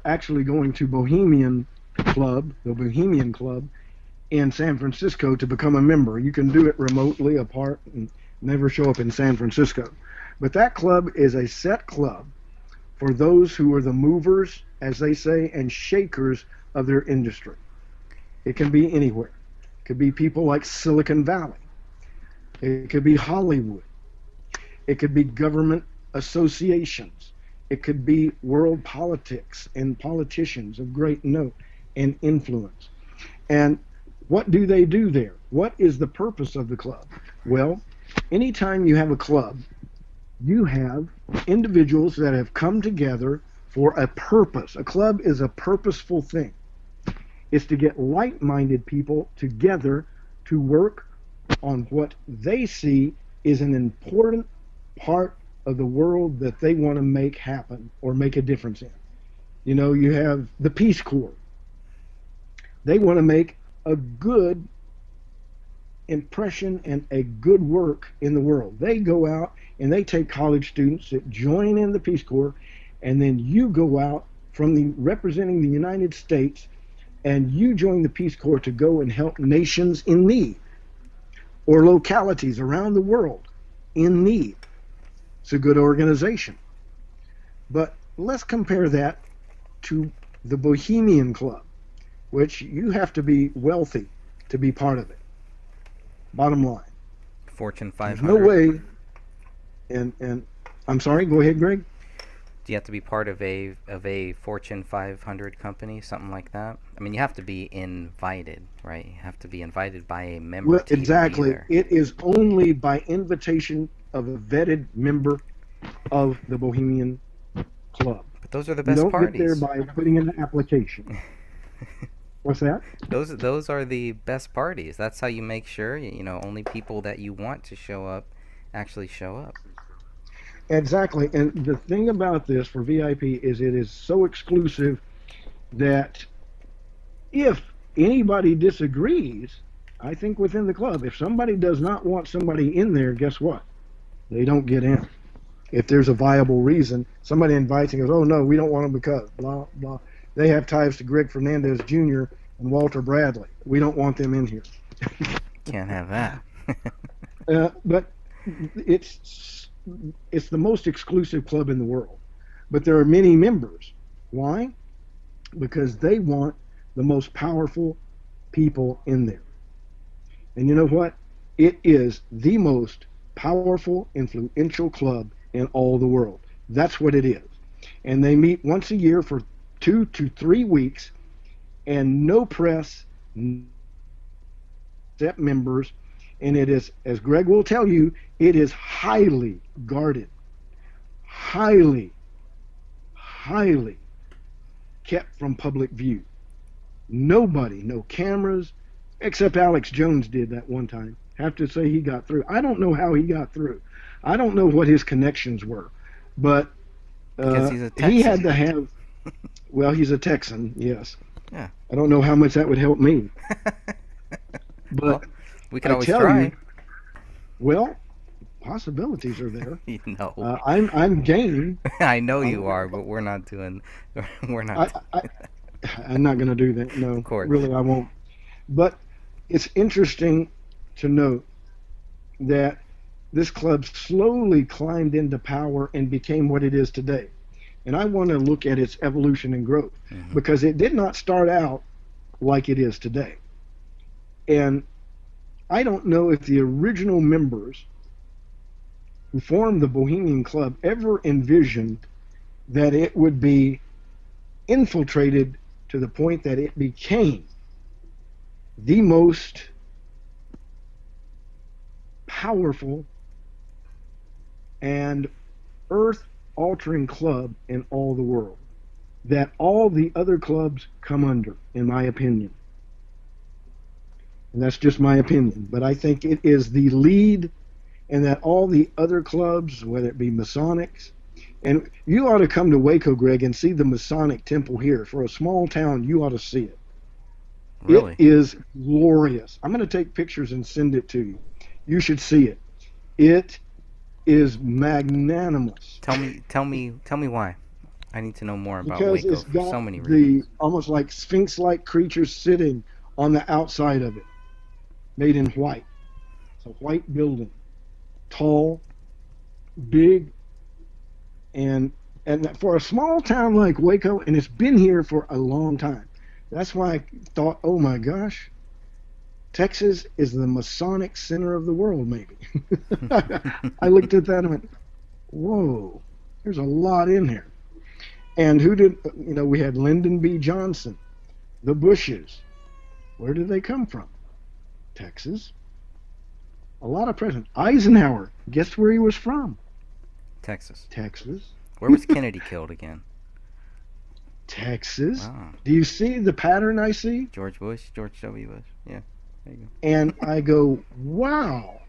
actually going to Bohemian Club, the Bohemian Club in San Francisco to become a member. You can do it remotely apart and never show up in San Francisco. But that club is a set club for those who are the movers, as they say, and shakers of their industry. It can be anywhere. It could be people like Silicon Valley. It could be Hollywood. It could be government associations. It could be world politics and politicians of great note and influence. And What do they do there? What is the purpose of the club? Well, anytime you have a club, you have individuals that have come together for a purpose. A club is a purposeful thing. It's to get like-minded people together to work on what they see is an important part of the world that they want to make happen or make a difference in. You know, you have the Peace Corps. They want to make a good impression and a good work in the world. They go out and they take college students that join in the Peace Corps, and then you go out from representing the United States, and you join the Peace Corps to go and help nations in need or localities around the world in need. It's a good organization. But let's compare that to the Bohemian Club, which you have to be wealthy to be part of it. Bottom line. Fortune 500. There's no way, and I'm sorry, go ahead, Greg. Do you have to be part of a Fortune 500 company, something like that? I mean, you have to be invited, right? You have to be invited by a member. Well, exactly. It is only by invitation of a vetted member of the Bohemian Club. But those are the best you don't parties. Get there by putting in an application. What's that? Those are the best parties. That's how you make sure only people that you want to show up actually show up. Exactly, and the thing about this for VIP is it is so exclusive that if anybody disagrees, I think within the club, if somebody does not want somebody in there, guess what? They don't get in. If there's a viable reason, somebody invites and goes, oh no, we don't want them because blah, blah. They have ties to Greg Fernandez Jr. and Walter Bradley. We don't want them in here. Can't have that. But it's the most exclusive club in the world. But there are many members. Why? Because they want the most powerful people in there. And you know what? It is the most powerful, influential club in all the world. That's what it is. And they meet once a year for 2 to 3 weeks, and no press, except members. And it is, as Greg will tell you, it is highly guarded, highly kept from public view. Nobody, no cameras, except Alex Jones did that one time. Have to say he got through. I don't know how he got through. I don't know what his connections were, but because he's a Texan. He had to have. Well, he's a Texan, yes. Yeah. I don't know how much that would help me. But well, we can always tell try. You, well, possibilities are there. No. I'm game. I know you are, but we're not doing. We're not. I'm not going to do that. No, of course. Really, I won't. But it's interesting to note that this club slowly climbed into power and became what it is today. And I want to look at its evolution and growth, because it did not start out like it is today. And I don't know if the original members who formed the Bohemian Club ever envisioned that it would be infiltrated to the point that it became the most powerful and earth-altering club in all the world, that all the other clubs come under, in my opinion. And that's just my opinion, but I think it is the lead, and that all the other clubs, whether it be Masonics, and you ought to come to Waco, Greg, and see the Masonic temple here. For a small town, you ought to see it. Really? It is glorious. I'm going to take pictures and send it to you. You should see it. It is magnanimous. Tell me why. I need to know more about because Waco it's for got so many reasons. the almost like sphinx-like creatures sitting on the outside of it, made in white. It's a white building, tall, big, and for a small town like Waco, and it's been here for a long time. That's why I thought, oh my gosh, Texas is the Masonic center of the world, maybe. I looked at that and went, whoa, there's a lot in here. And who did, we had Lyndon B. Johnson, the Bushes. Where did they come from? Texas. A lot of presidents. Eisenhower, guess where he was from? Texas. Texas. Where was Kennedy killed again? Texas. Wow. Do you see the pattern I see? George Bush, George W. Bush. Yeah, there you go. And I go, wow.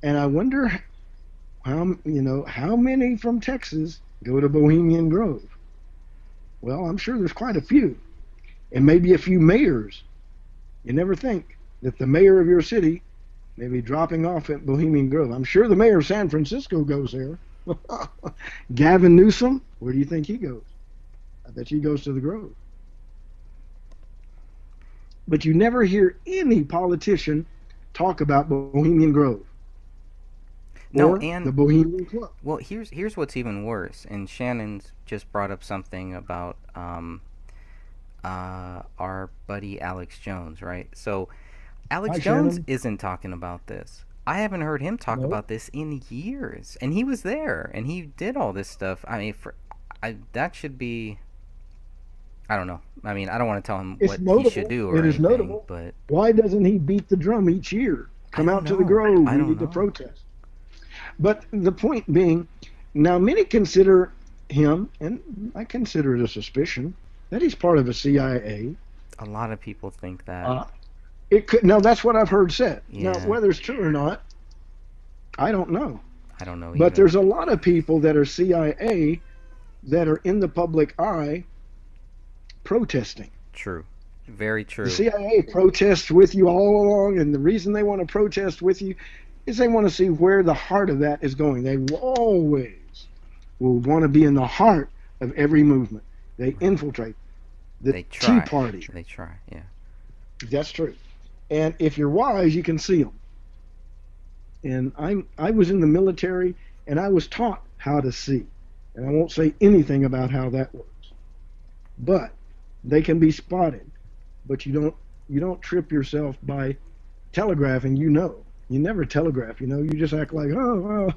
And I wonder how many from Texas go to Bohemian Grove. Well, I'm sure there's quite a few, and maybe a few mayors. You never think that the mayor of your city may be dropping off at Bohemian Grove. I'm sure the mayor of San Francisco goes there. Gavin Newsom, where do you think he goes? I bet he goes to the Grove. But you never hear any politician talk about Bohemian Grove. No, or and the Bohemian Club. Well, here's what's even worse. And Shannon's just brought up something about our buddy Alex Jones, right? So Alex Hi, Jones Shannon. isn't talking about this. I haven't heard him talk Nope. about this in years, and he was there and he did all this stuff. I mean, that should be. I don't know. I mean, I don't want to tell him It's what notable. he should do or It is anything, notable. but Why doesn't he beat the drum each year? Come out to the know. Grove. I We don't need to know. protest. But the point being, now many consider him, and I consider it a suspicion, that he's part of the CIA. a lot of people think that. It could. Now that's what I've heard said. Yeah. Now whether it's true or not, I don't know. I don't know But either. there's a lot of people that are CIA that are in the public eye protesting. True. Very true. The CIA protests with you all along, and the reason they want to protest with you is they want to see where the heart of that is going. They always will want to be in the heart of every movement. They infiltrate. The They try. Tea Party. They try, yeah. That's true. And if you're wise, you can see them. And I was in the military, and I was taught how to see. And I won't say anything about how that works. But they can be spotted. But you don't trip yourself by telegraphing. You never telegraph. You just act like oh,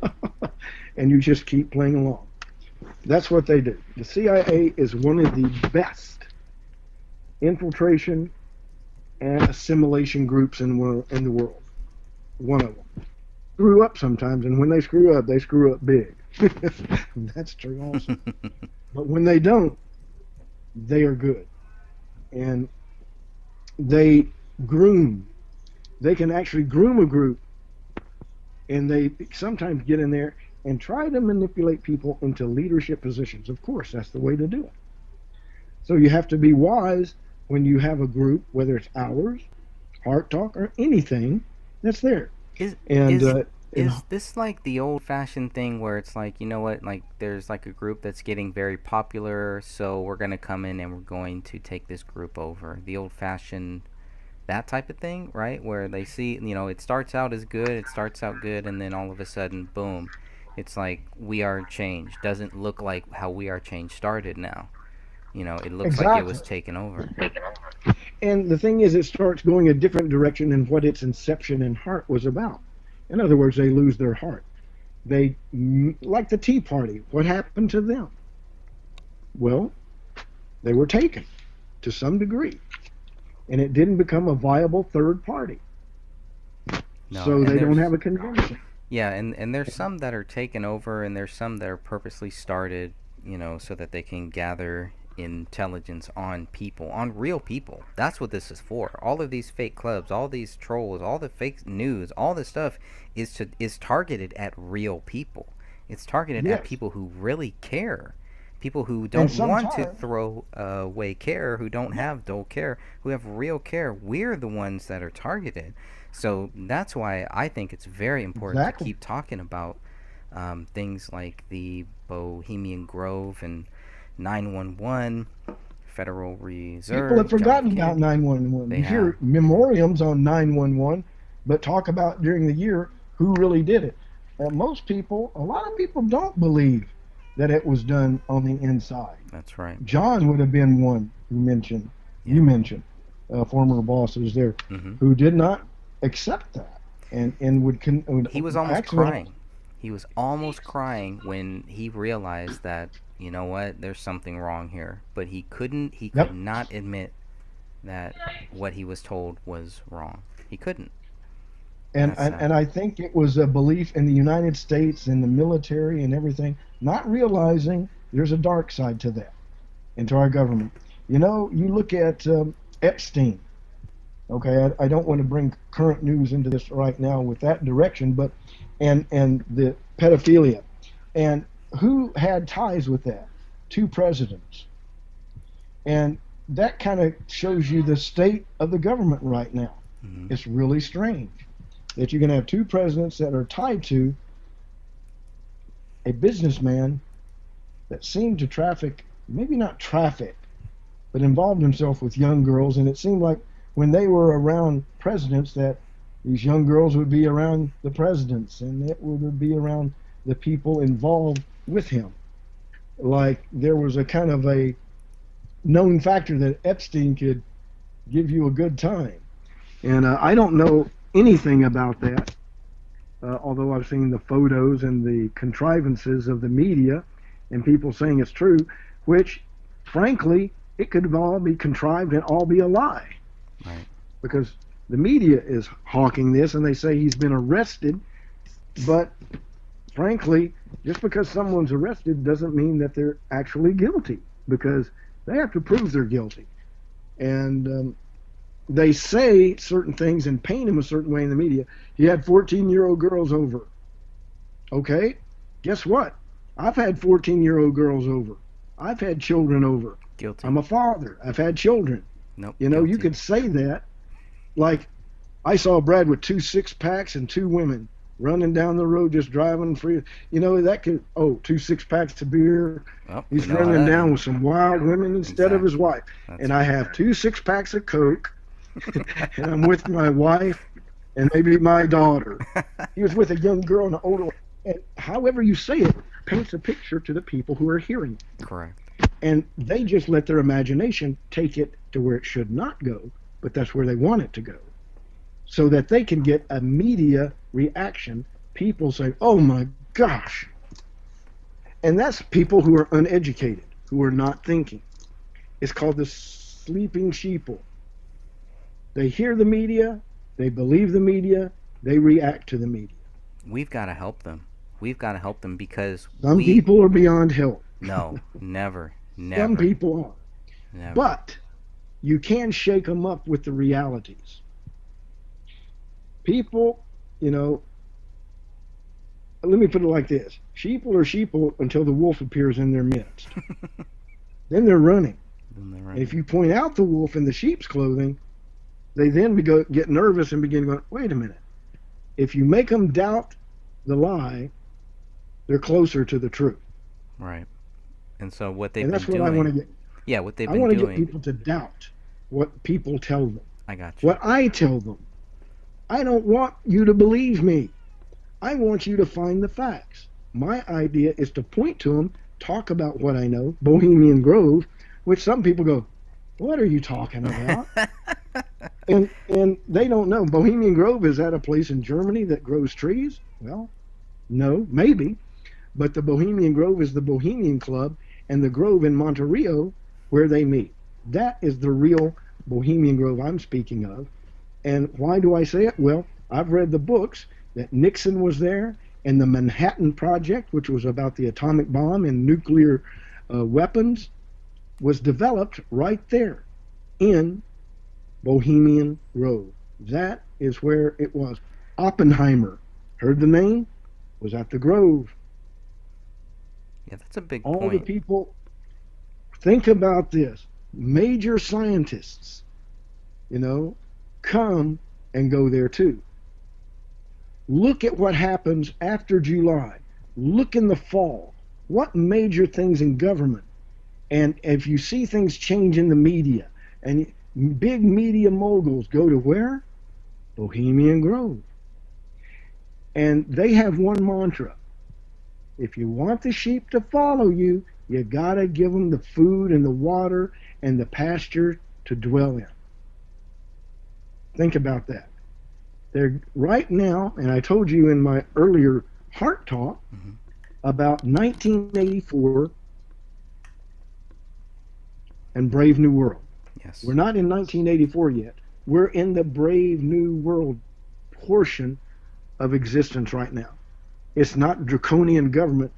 and you just keep playing along. That's what they do. The CIA is one of the best infiltration and assimilation groups in the world. One of them. Screw up sometimes, and when they screw up big. That's true also. But when they don't, they are good. And they groom. They can actually groom a group, and they sometimes get in there and try to manipulate people into leadership positions. Of course, that's the way to do it. So you have to be wise when you have a group, whether it's ours, Heart Talk, or anything that's there. Is this like the old-fashioned thing where it's like, you know what, like there's like a group that's getting very popular, so we're going to come in and we're going to take this group over? The old-fashioned, that type of thing, right? Where they see, it starts out as good, and then all of a sudden, boom, it's like We Are Change. Doesn't look like how We Are Change started now. It looks like it was taken over. And the thing is, it starts going a different direction than what its inception and heart was about. In other words, they lose their heart. They, like the Tea Party, what happened to them? Well, they were taken to some degree, and it didn't become a viable third party. No, So and they don't there's- have a convention. Yeah, and there's some that are taken over, and there's some that are purposely started, so that they can gather intelligence on people, on real people. That's what this is for. All of these fake clubs, all these trolls, all the fake news, all this stuff is targeted at real people. It's targeted at Yes. people who really care. People who don't want to sometimes- throw away care, who don't have dull care, who have real care. We're the ones that are targeted. So that's why I think it's very important Exactly. to keep talking about things like the Bohemian Grove and 911, Federal Reserve. People have John forgotten Kennedy. about 911. They You hear have. memoriams on 911, but talk about during the year who really did it. Most people, a lot of people don't believe that it was done on the inside. That's right. John would have been one who mentioned, you mentioned, former bosses there, who did not accept that and would He was almost actually- crying. He was almost crying when he realized that, you know what, there's something wrong here. But he could not admit that what he was told was wrong. He couldn't. And I think it was a belief in the United States and the military and everything, not realizing there's a dark side to that, and to our government. You know, you look at Epstein. Okay, I don't want to bring current news into this right now with that direction, but and the pedophilia, and who had ties with that? 2 presidents. And that kind of shows you the state of the government right now. It's really strange that you're going to have 2 presidents that are tied to a businessman that seemed to traffic, maybe not traffic, but involved himself with young girls. And it seemed like when they were around presidents that these young girls would be around the presidents, and it would be around the people involved with him. Like there was a kind of a known factor that Epstein could give you a good time. And I don't know anything about that, although I've seen the photos and the contrivances of the media and people saying it's true, which, frankly, it could all be contrived and all be a lie. Right. Because the media is hawking this, and they say he's been arrested, but frankly, just because someone's arrested doesn't mean that they're actually guilty, because they have to prove they're guilty. And they say certain things and paint him a certain way in the media. He had 14-year-old girls over. Okay, guess what? I've had 14-year-old girls over. I've had children over. Guilty. I'm a father. I've had children. Nope. You know, guilty. you could say that. Like, I saw Brad with 2 6-packs and 2 women running down the road just driving free. You know, that could, 2 6-packs of beer. Well, He's we know running that. down with some wild women instead of his wife. That's and I have 2 6-packs of Coke, and I'm with my wife and maybe my daughter. He was with a young girl and an older one. And however you say it paints a picture to the people who are hearing it. Correct. And they just let their imagination take it to where it should not go, but that's where they want it to go, so that they can get a media reaction. People say, oh my gosh. And that's people who are uneducated, who are not thinking. It's called the sleeping sheeple. They hear the media, they believe the media, they react to the media. We've got to help them. We've got to help them because Some people are beyond help. No, never, never. Some people are. Never. But you can shake them up with the realities. People, you know, let me put it like this. Sheeple are sheeple until the wolf appears in their midst. Then they're running. And if you point out the wolf in the sheep's clothing, they then get nervous and begin going, wait a minute. If you make them doubt the lie, they're closer to the truth. Right. And so what they've And that's been what doing. I want to get. Yeah, what they've I been want to doing. get people to doubt what people tell them. I got you. What I tell them. I don't want you to believe me. I want you to find the facts. My idea is to point to them, talk about what I know, Bohemian Grove, which some people go, what are you talking about? and they don't know. Bohemian Grove, is that a place in Germany that grows trees? Well, no, maybe. But the Bohemian Grove is the Bohemian Club, and the Grove in Monterey where they meet. That is the real Bohemian Grove I'm speaking of. And why do I say it? Well, I've read the books that Nixon was there, and the Manhattan Project, which was about the atomic bomb and nuclear weapons, was developed right there in Bohemian Grove. That is where it was. Oppenheimer, heard the name? Was at the Grove. Yeah, that's a big All point. the people, think about this. Major scientists, you know, come and go there too. Look at what happens after July. Look in the fall. What major things in government? And if you see things change in the media, and big media moguls go to where? Bohemian Grove. And they have one mantra. If you want the sheep to follow you, you gotta give them the food and the water and the pasture to dwell in. Think about that. They're right now, and I told you in my earlier Heart Talk about 1984 and Brave New World. Yes. We're not in 1984 yet. We're in the Brave New World portion of existence right now. It's not draconian government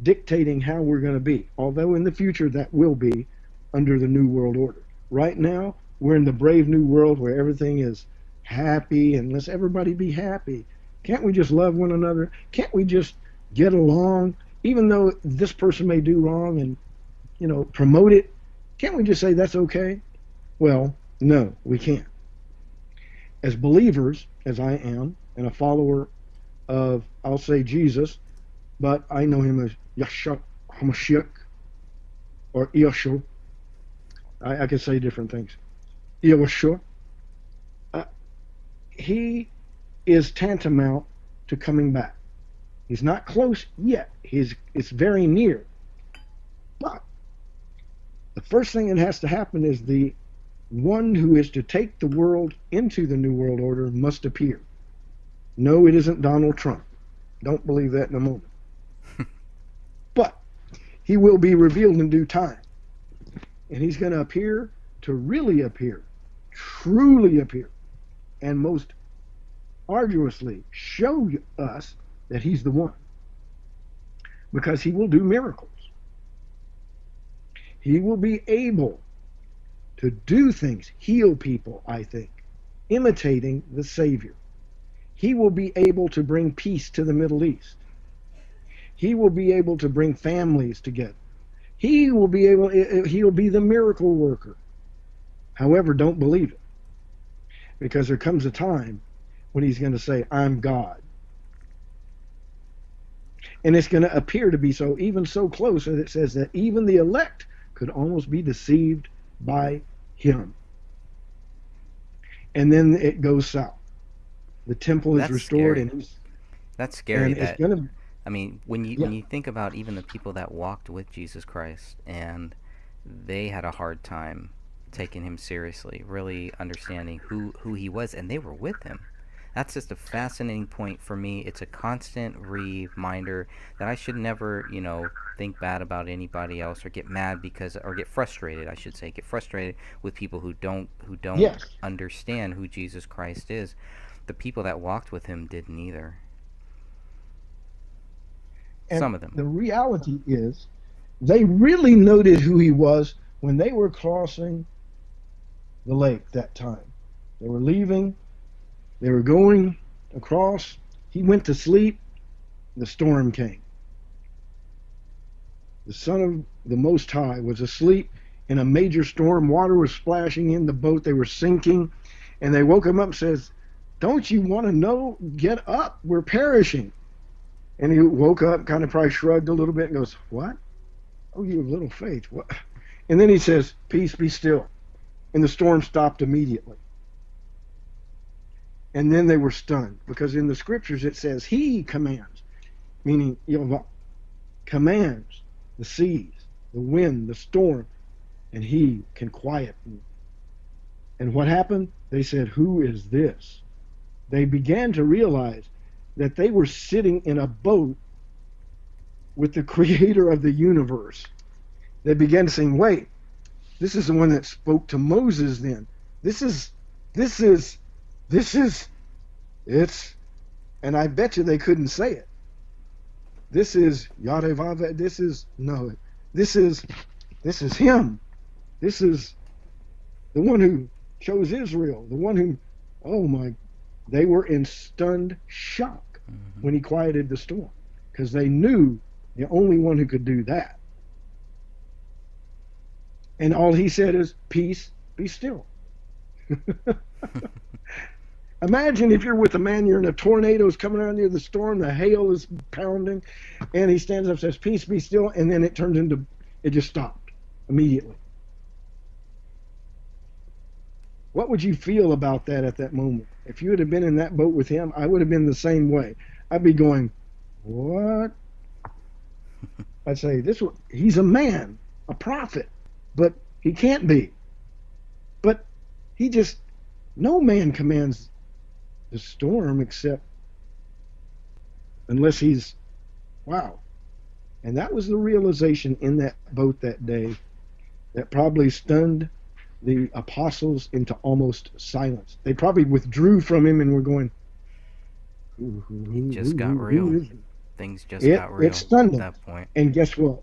dictating how we're going to be, although in the future that will be under the New World Order. Right now, we're in the brave new world where everything is happy, and let's everybody be happy. Can't we just love one another? Can't we just get along, even though this person may do wrong, and, you know, promote it? Can't we just say that's okay? Well, no, we can't. As believers, as I am, and a follower of, I'll say Jesus, but I know him as Yahshua HaMashiach, or Yahshua. I can say different things. Yahshua. He is tantamount to coming back. He's not close yet. It's very near. But the first thing that has to happen is the one who is to take the world into the New World Order must appear. No, it isn't Donald Trump. Don't believe that in a moment. But he will be revealed in due time. And he's going to appear to really appear, truly appear, and most arduously show us that he's the one. Because he will do miracles. He will be able to do things, heal people, I think, imitating the Savior. He will be able to bring peace to the Middle East. He will be able to bring families together. He'll be the miracle worker. However, don't believe it. Because there comes a time when he's going to say, I'm God. And it's going to appear to be so, even so close that it says that even the elect could almost be deceived by him. And then it goes south. The temple is restored, scary. and that's scary. And it's gonna, I mean, when you think about even the people that walked with Jesus Christ, and they had a hard time taking him seriously, really understanding who he was, and they were with him. That's just a fascinating point for me. It's a constant reminder that I should never, think bad about anybody else or get mad or get frustrated, I should say, get frustrated with people who don't Yes. understand who Jesus Christ is. The people that walked with him didn't either. and Some of them. The reality is, they really noted who he was when they were crossing the lake that time. They were leaving. They were going across. He went to sleep. The storm came. The Son of the Most High was asleep in a major storm. Water was splashing in the boat. They were sinking. And they woke him up and says, don't you want to know? Get up. We're perishing. And he woke up, kind of probably shrugged a little bit and goes, what? Oh, you have little faith. What? And then he says, peace, be still. And the storm stopped immediately. And then they were stunned, because in the scriptures it says he commands, meaning Yahweh commands the seas, the wind, the storm, and he can quiet them. And what happened? They said, who is this? They began to realize that they were sitting in a boat with the creator of the universe. They began to say, wait, this is the one that spoke to Moses then. And I bet you they couldn't say it. This is Yahweh, this is him. This is the one who chose Israel, the one who, they were in stunned shock when he quieted the storm, because they knew the only one who could do that. And all he said is, peace, be still. Imagine if you're with a man, you're in a tornado's coming around you, the storm, the hail is pounding, and he stands up and says, peace, be still, and then it just stopped immediately. What would you feel about that at that moment? If you would have been in that boat with him, I would have been the same way. I'd be going, what? I'd say, he's a man, a prophet, but he can't be. But no man commands the storm unless he's, wow. And that was the realization in that boat that day that probably stunned the apostles into almost silence. They probably withdrew from him and were going, It just got real. Things just got real It stunned at them. that point. And guess what?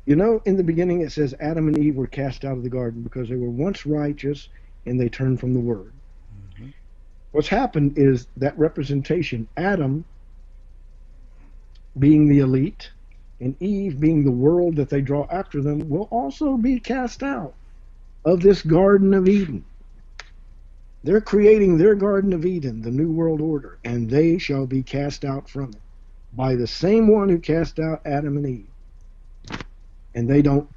You know, in the beginning it says Adam and Eve were cast out of the garden because they were once righteous and they turned from the word. What's happened is that representation, Adam being the elite and Eve being the world that they draw after them, will also be cast out of this Garden of Eden. They're creating their Garden of Eden, the New World Order, and they shall be cast out from it by the same one who cast out Adam and Eve. And they don't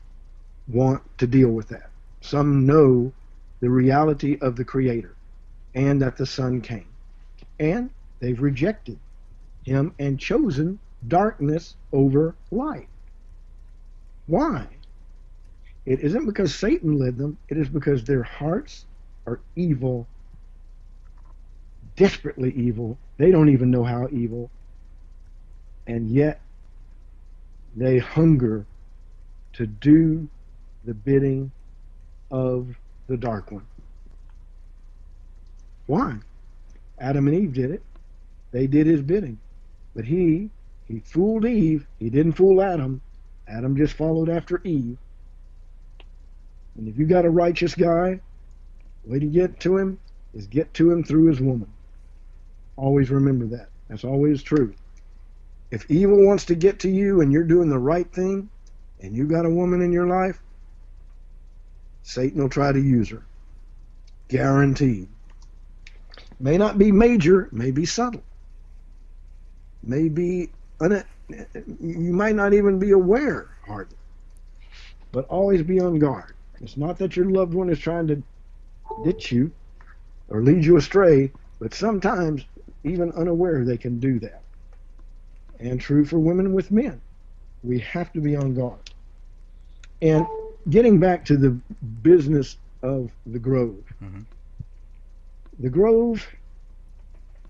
want to deal with that. Some know the reality of the Creator and that the Son came. And they've rejected him and chosen darkness over light. Why? It isn't because Satan led them. It is because their hearts are evil, desperately evil. They don't even know how evil. And yet they hunger to do the bidding of the dark one. Why? Adam and Eve did it. They did his bidding. But he fooled Eve. He didn't fool Adam. Adam just followed after Eve. And if you got a righteous guy, the way to get to him is get to him through his woman. Always remember that. That's always true. If evil wants to get to you and you're doing the right thing, and you got a woman in your life, Satan will try to use her. Guaranteed. May not be major, may be subtle. May be, you might not even be aware, hardly. But always be on guard. It's not that your loved one is trying to ditch you or lead you astray, but sometimes, even unaware, they can do that. And true for women with men. We have to be on guard. And getting back to the business of the Grove. The Grove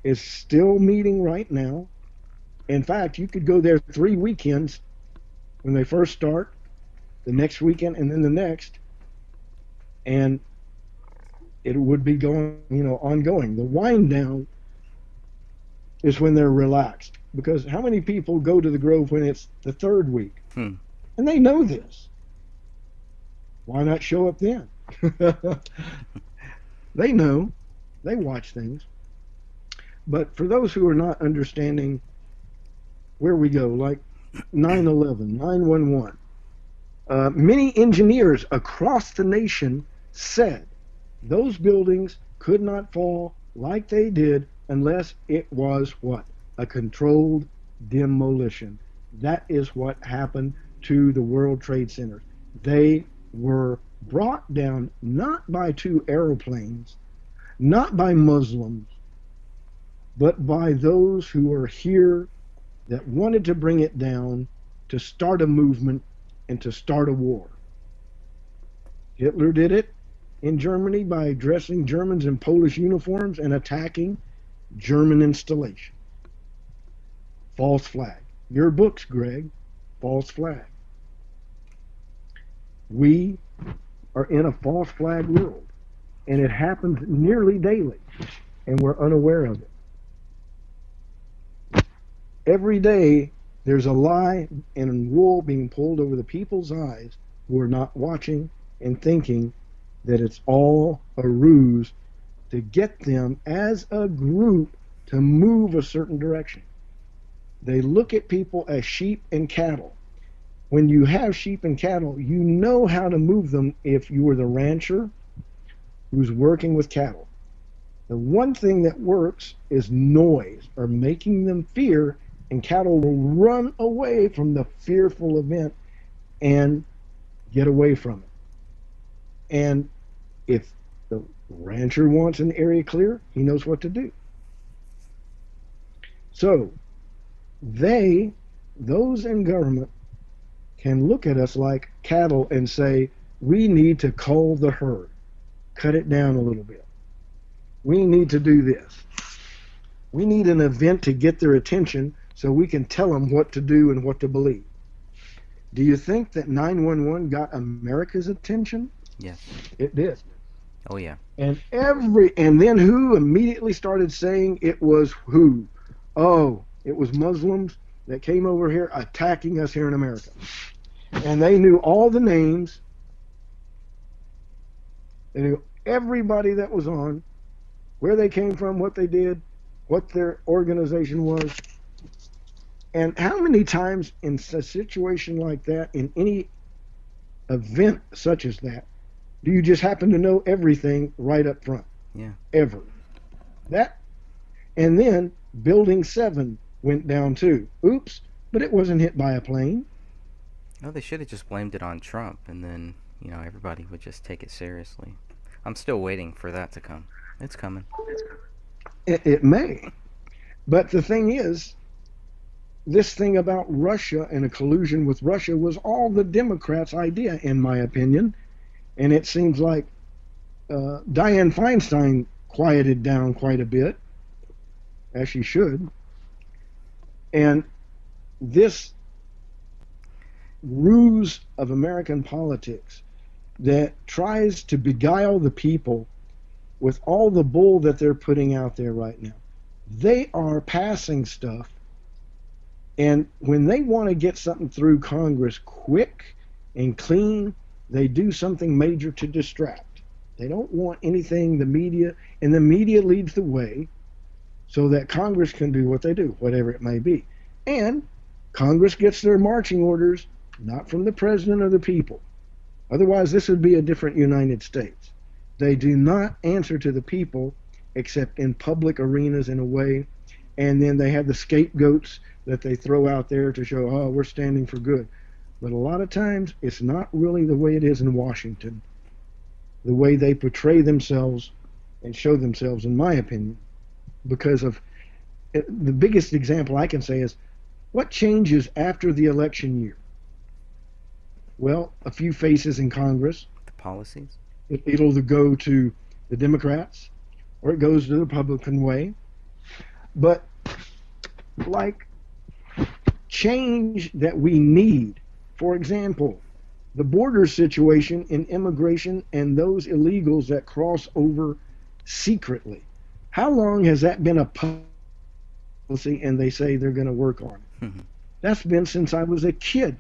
is still meeting right now. In fact, you could go there 3 weekends when they first start, the next weekend, and then the next, and it would be going, ongoing. The wind down is when they're relaxed. Because how many people go to the Grove when it's the 3rd week? And they know this. Why not show up then? They know. They watch things. But for those who are not understanding where we go, like 9/11, 9/11, many engineers across the nation said those buildings could not fall like they did unless it was what? A controlled demolition. That is what happened to the World Trade Center. They were brought down not by 2 aeroplanes, not by Muslims, but by those who were here that wanted to bring it down, to start a movement and to start a war. Hitler did it in Germany by dressing Germans in Polish uniforms and attacking German installations. False flag. Your books, Greg. False flag. We are in a false flag world, and it happens nearly daily, and we're unaware of it. Every day there's a lie and wool being pulled over the people's eyes who are not watching and thinking that it's all a ruse to get them as a group to move a certain direction. They look at people as sheep and cattle. When you have sheep and cattle, you know how to move them if you were the rancher who's working with cattle. The one thing that works is noise, or making them fear, and cattle will run away from the fearful event and get away from it. And if the rancher wants an area clear, he knows what to do. So, those in government, can look at us like cattle and say, we need to cull the herd, cut it down a little bit. We need to do this. We need an event to get their attention so we can tell them what to do and what to believe. Do you think that 9/11 got America's attention? Yes. It did. Oh yeah. And then who immediately started saying it was who? Oh, it was Muslims that came over here attacking us here in America. And they knew all the names. They knew everybody that was on, where they came from, what they did, what their organization was. And how many times in a situation like that, in any event such as that, do you just happen to know everything right up front? Yeah. Ever. And then Building 7 went down too. Oops, but it wasn't hit by a plane. No, they should have just blamed it on Trump, and then, you know, everybody would just take it seriously. I'm still waiting for that to come. It's coming. It may. But the thing is, this thing about Russia and a collusion with Russia was all the Democrats' idea, in my opinion. And it seems like Dianne Feinstein quieted down quite a bit, as she should. And this ruse of American politics that tries to beguile the people with all the bull that they're putting out there right now. They are passing stuff, and when they want to get something through Congress quick and clean, they do something major to distract. They don't want anything, the media leads the way so that Congress can do what they do, whatever it may be. And Congress gets their marching orders not from the president or the people. Otherwise, this would be a different United States. They do not answer to the people except in public arenas in a way, and then they have the scapegoats that they throw out there to show, oh, we're standing for good. But a lot of times, it's not really the way it is in Washington, the way they portray themselves and show themselves, in my opinion, because of the biggest example I can say is, what changes after the election year? Well, a few faces in Congress. The policies? It'll either go to the Democrats or it goes to the Republican way. But like change that we need, for example, the border situation in immigration and those illegals that cross over secretly. How long has that been a policy and they say they're going to work on it? That's been since I was a kid.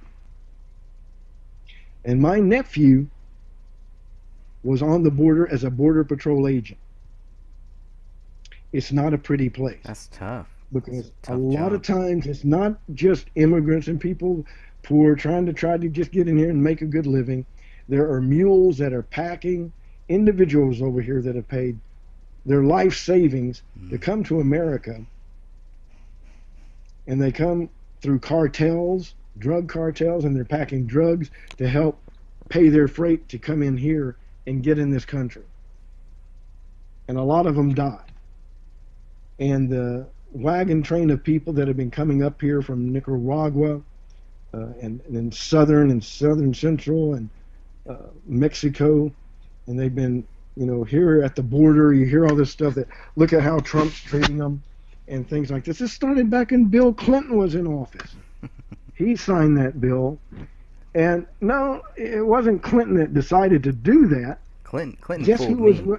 And my nephew was on the border as a Border Patrol agent. It's not a pretty place. That's tough. Because a lot of times it's not just immigrants and people poor trying to just get in here and make a good living. There are mules that are packing, individuals over here that have paid their life savings to come to America. And they come through cartels, drug cartels, and they're packing drugs to help pay their freight to come in here and get in this country. And a lot of them die. And the wagon train of people that have been coming up here from Nicaragua and then southern central and Mexico, and they've been, here at the border, you hear all this stuff that look at how Trump's treating them and things like this. This started back when Bill Clinton was in office. He signed that bill. And no, it wasn't Clinton that decided to do that. Clinton Guess fooled who was me.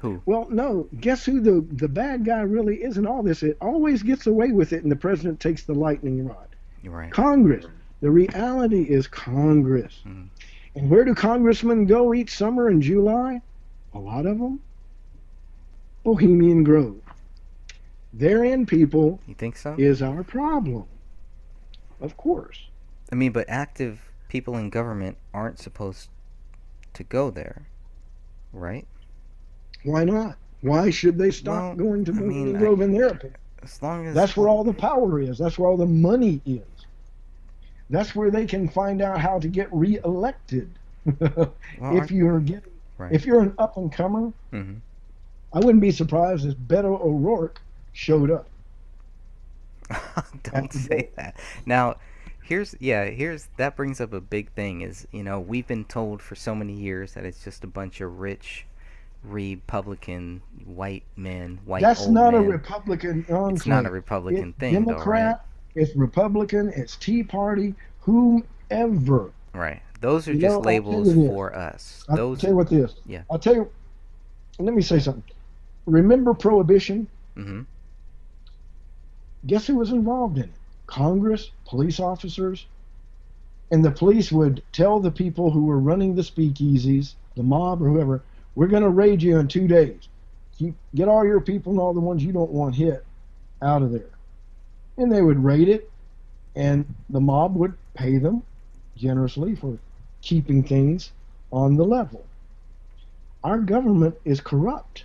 Who? Well, no. Guess who the bad guy really is in all this? It always gets away with it, and the president takes the lightning rod. You're right. Congress. The reality is Congress. And where do congressmen go each summer in July? A lot of them. Bohemian Grove. Therein, people. You think so? Is our problem. Of course. I mean, but active people in government aren't supposed to go there, right? Why not? Why should they stop going to Bohemian Grove in their opinion? As long as that's where all the power is. That's where all the money is. That's where they can find out how to get reelected. If you're an up and comer, I wouldn't be surprised if Beto O'Rourke showed up. Don't say that. Now, here's that brings up a big thing is, we've been told for so many years that it's just a bunch of rich Republican white men, That's old not men. a Republican. It's not a Republican thing, Democrat, though, right? It's Republican, it's Tea Party, whomever. Right. Those are just I'll labels tell you this. for us. I'll tell you what this. Yeah. I'll tell you, let me say something. Remember Prohibition? Mm-hmm. Guess who was involved in it? Congress, police officers, and the police would tell the people who were running the speakeasies, the mob or whoever, we're going to raid you in 2 days. Get all your people and all the ones you don't want hit out of there. And they would raid it, and the mob would pay them generously for keeping things on the level. Our government is corrupt.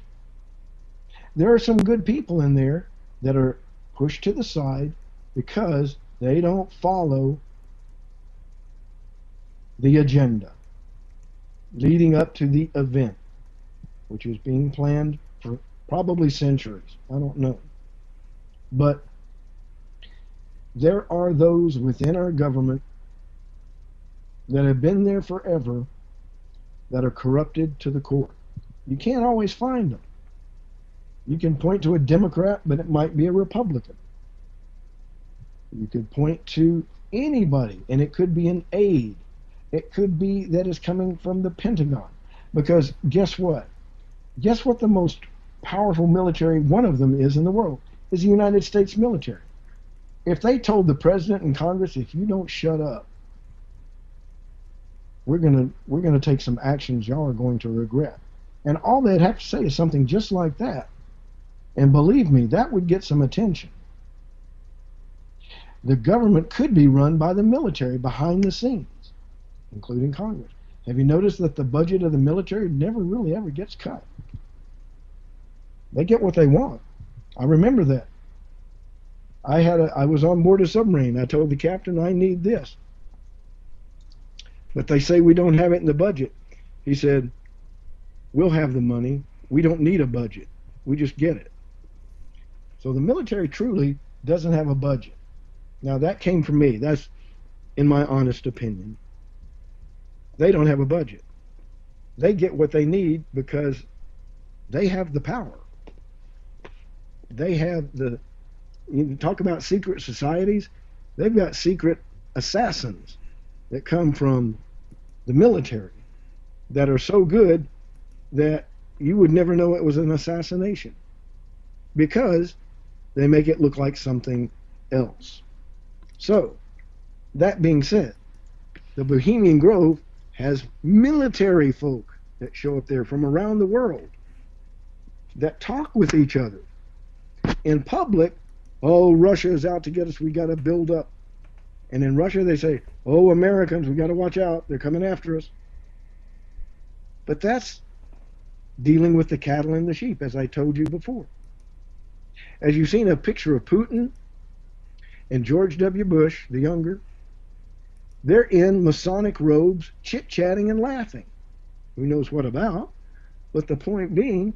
There are some good people in there that are pushed to the side because they don't follow the agenda leading up to the event, which was being planned for probably centuries. I don't know. But there are those within our government that have been there forever that are corrupted to the core. You can't always find them. You can point to a Democrat, but it might be a Republican. You could point to anybody, and it could be an aide. It could be that is coming from the Pentagon. Because guess what? Guess what the most powerful military, one of them is in the world, is the United States military. If they told the president and Congress, if you don't shut up, we're gonna take some actions y'all are going to regret. And all they'd have to say is something just like that. And believe me, that would get some attention. The government could be run by the military behind the scenes, including Congress. Have you noticed that the budget of the military never really ever gets cut? They get what they want. I remember that. I was on board a submarine. I told the captain I need this. But they say we don't have it in the budget. He said, we'll have the money. We don't need a budget. We just get it. So the military truly doesn't have a budget. Now that came from me. That's in my honest opinion. They don't have a budget. They get what they need because they have the power. They have you talk about secret societies, they've got secret assassins that come from the military that are so good that you would never know it was an assassination because they make it look like something else. So, that being said, the Bohemian Grove has military folk that show up there from around the world that talk with each other. In public, oh, Russia is out to get us, we got to build up. And in Russia they say, oh, Americans, we got to watch out, they're coming after us. But that's dealing with the cattle and the sheep, as I told you before. As you've seen a picture of Putin and George W. Bush, the younger, they're in Masonic robes, chit-chatting and laughing. Who knows what about? But the point being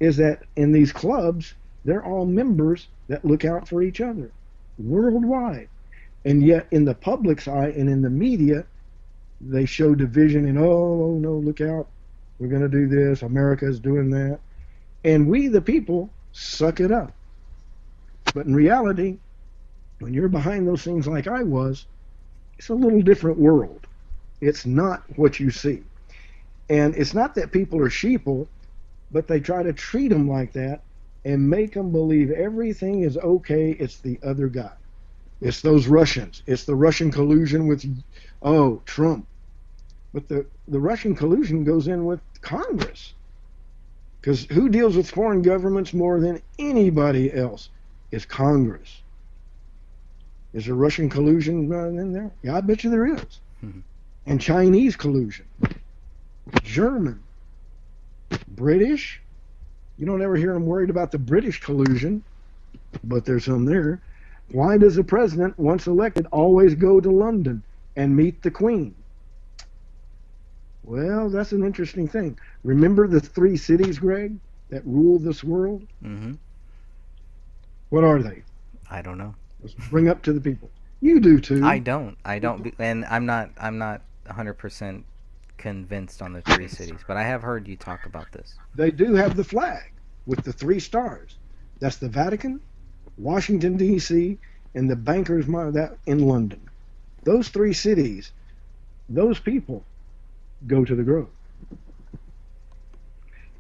is that in these clubs, they're all members that look out for each other worldwide. And yet in the public's eye and in the media, they show division and, oh no, look out, we're going to do this, America's doing that. And we, the people, suck it up. But in reality, when you're behind those things like I was, it's a little different world. It's not what you see. And it's not that people are sheeple, but they try to treat them like that and make them believe everything is okay. It's the other guy. It's those Russians. It's the Russian collusion with, oh, Trump. But the Russian collusion goes in with Congress. Because who deals with foreign governments more than anybody else? Is Congress. Is there Russian collusion in there? Yeah, I bet you there is. Mm-hmm. And Chinese collusion. German. British. You don't ever hear them worried about the British collusion, but there's some there. Why does the president, once elected, always go to London and meet the Queen? Well, that's an interesting thing. Remember the 3 cities, Greg, that rule this world? Mm-hmm. What are they? I don't know. Let's bring up to the people. You do too. I don't, and I'm not 100% convinced on the 3 cities, but I have heard you talk about this. They do have the flag with the 3 stars. That's the Vatican, Washington, D.C., and the Bankers' that in London. Those 3 cities, those people go to the Grove.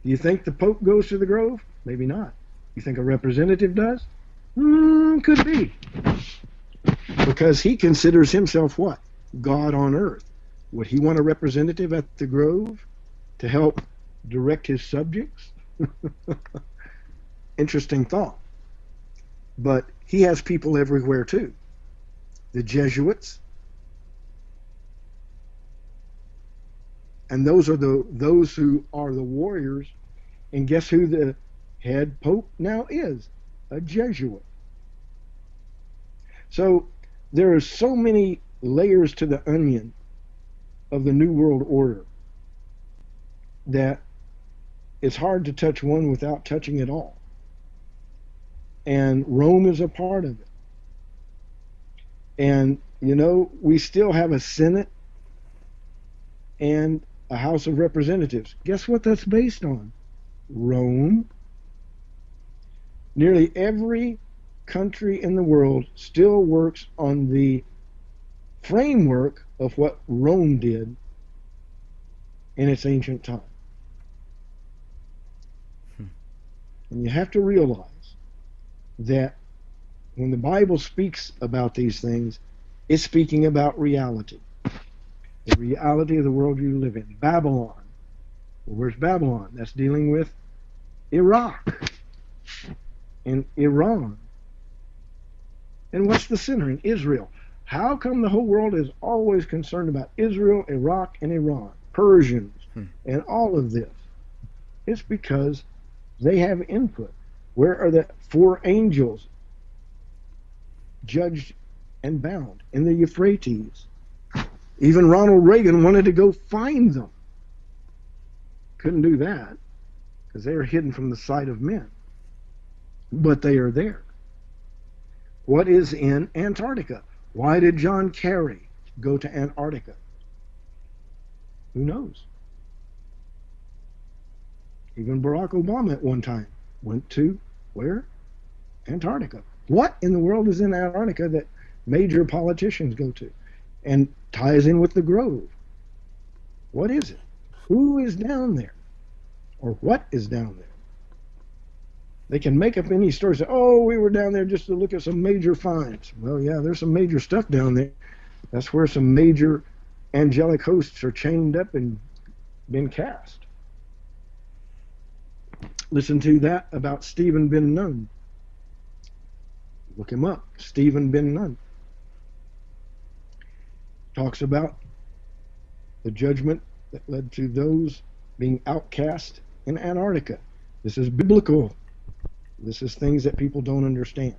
Do you think the Pope goes to the Grove? Maybe not. You think a representative does? Could be. Because he considers himself what? God on earth. Would he want a representative at the Grove to help direct his subjects? Interesting thought. But he has people everywhere too. The Jesuits. And those are those who are the warriors. And guess who the head pope now is? A Jesuit. So there are so many layers to the onion of the New World Order that it's hard to touch one without touching it all. And Rome is a part of it. And, you know, we still have a Senate and a House of Representatives. Guess what that's based on? Rome. Nearly every country in the world still works on the framework of what Rome did in its ancient time. And you have to realize that when the Bible speaks about these things, it's speaking about reality. The reality of the world you live in. Babylon. Well, where's Babylon? That's dealing with Iraq and Iran. And what's the center? In Israel. How come the whole world is always concerned about Israel, Iraq, and Iran? Persians, and all of this? It's because they have input. Where are the 4 angels judged and bound? In the Euphrates. Even Ronald Reagan wanted to go find them. Couldn't do that because they are hidden from the sight of men. But they are there. What is in Antarctica? Why did John Kerry go to Antarctica? Who knows? Even Barack Obama at one time went to where? Antarctica. What in the world is in Antarctica that major politicians go to? And ties in with the Grove. What is it? Who is down there? Or what is down there? They can make up any story. Say, oh, we were down there just to look at some major finds. Well, yeah, there's some major stuff down there. That's where some major angelic hosts are chained up and been cast. Listen to that about Stephen Ben Nun. Look him up. Stephen Ben Nun. Talks about the judgment that led to those being outcast in Antarctica. This is biblical. This is things that people don't understand.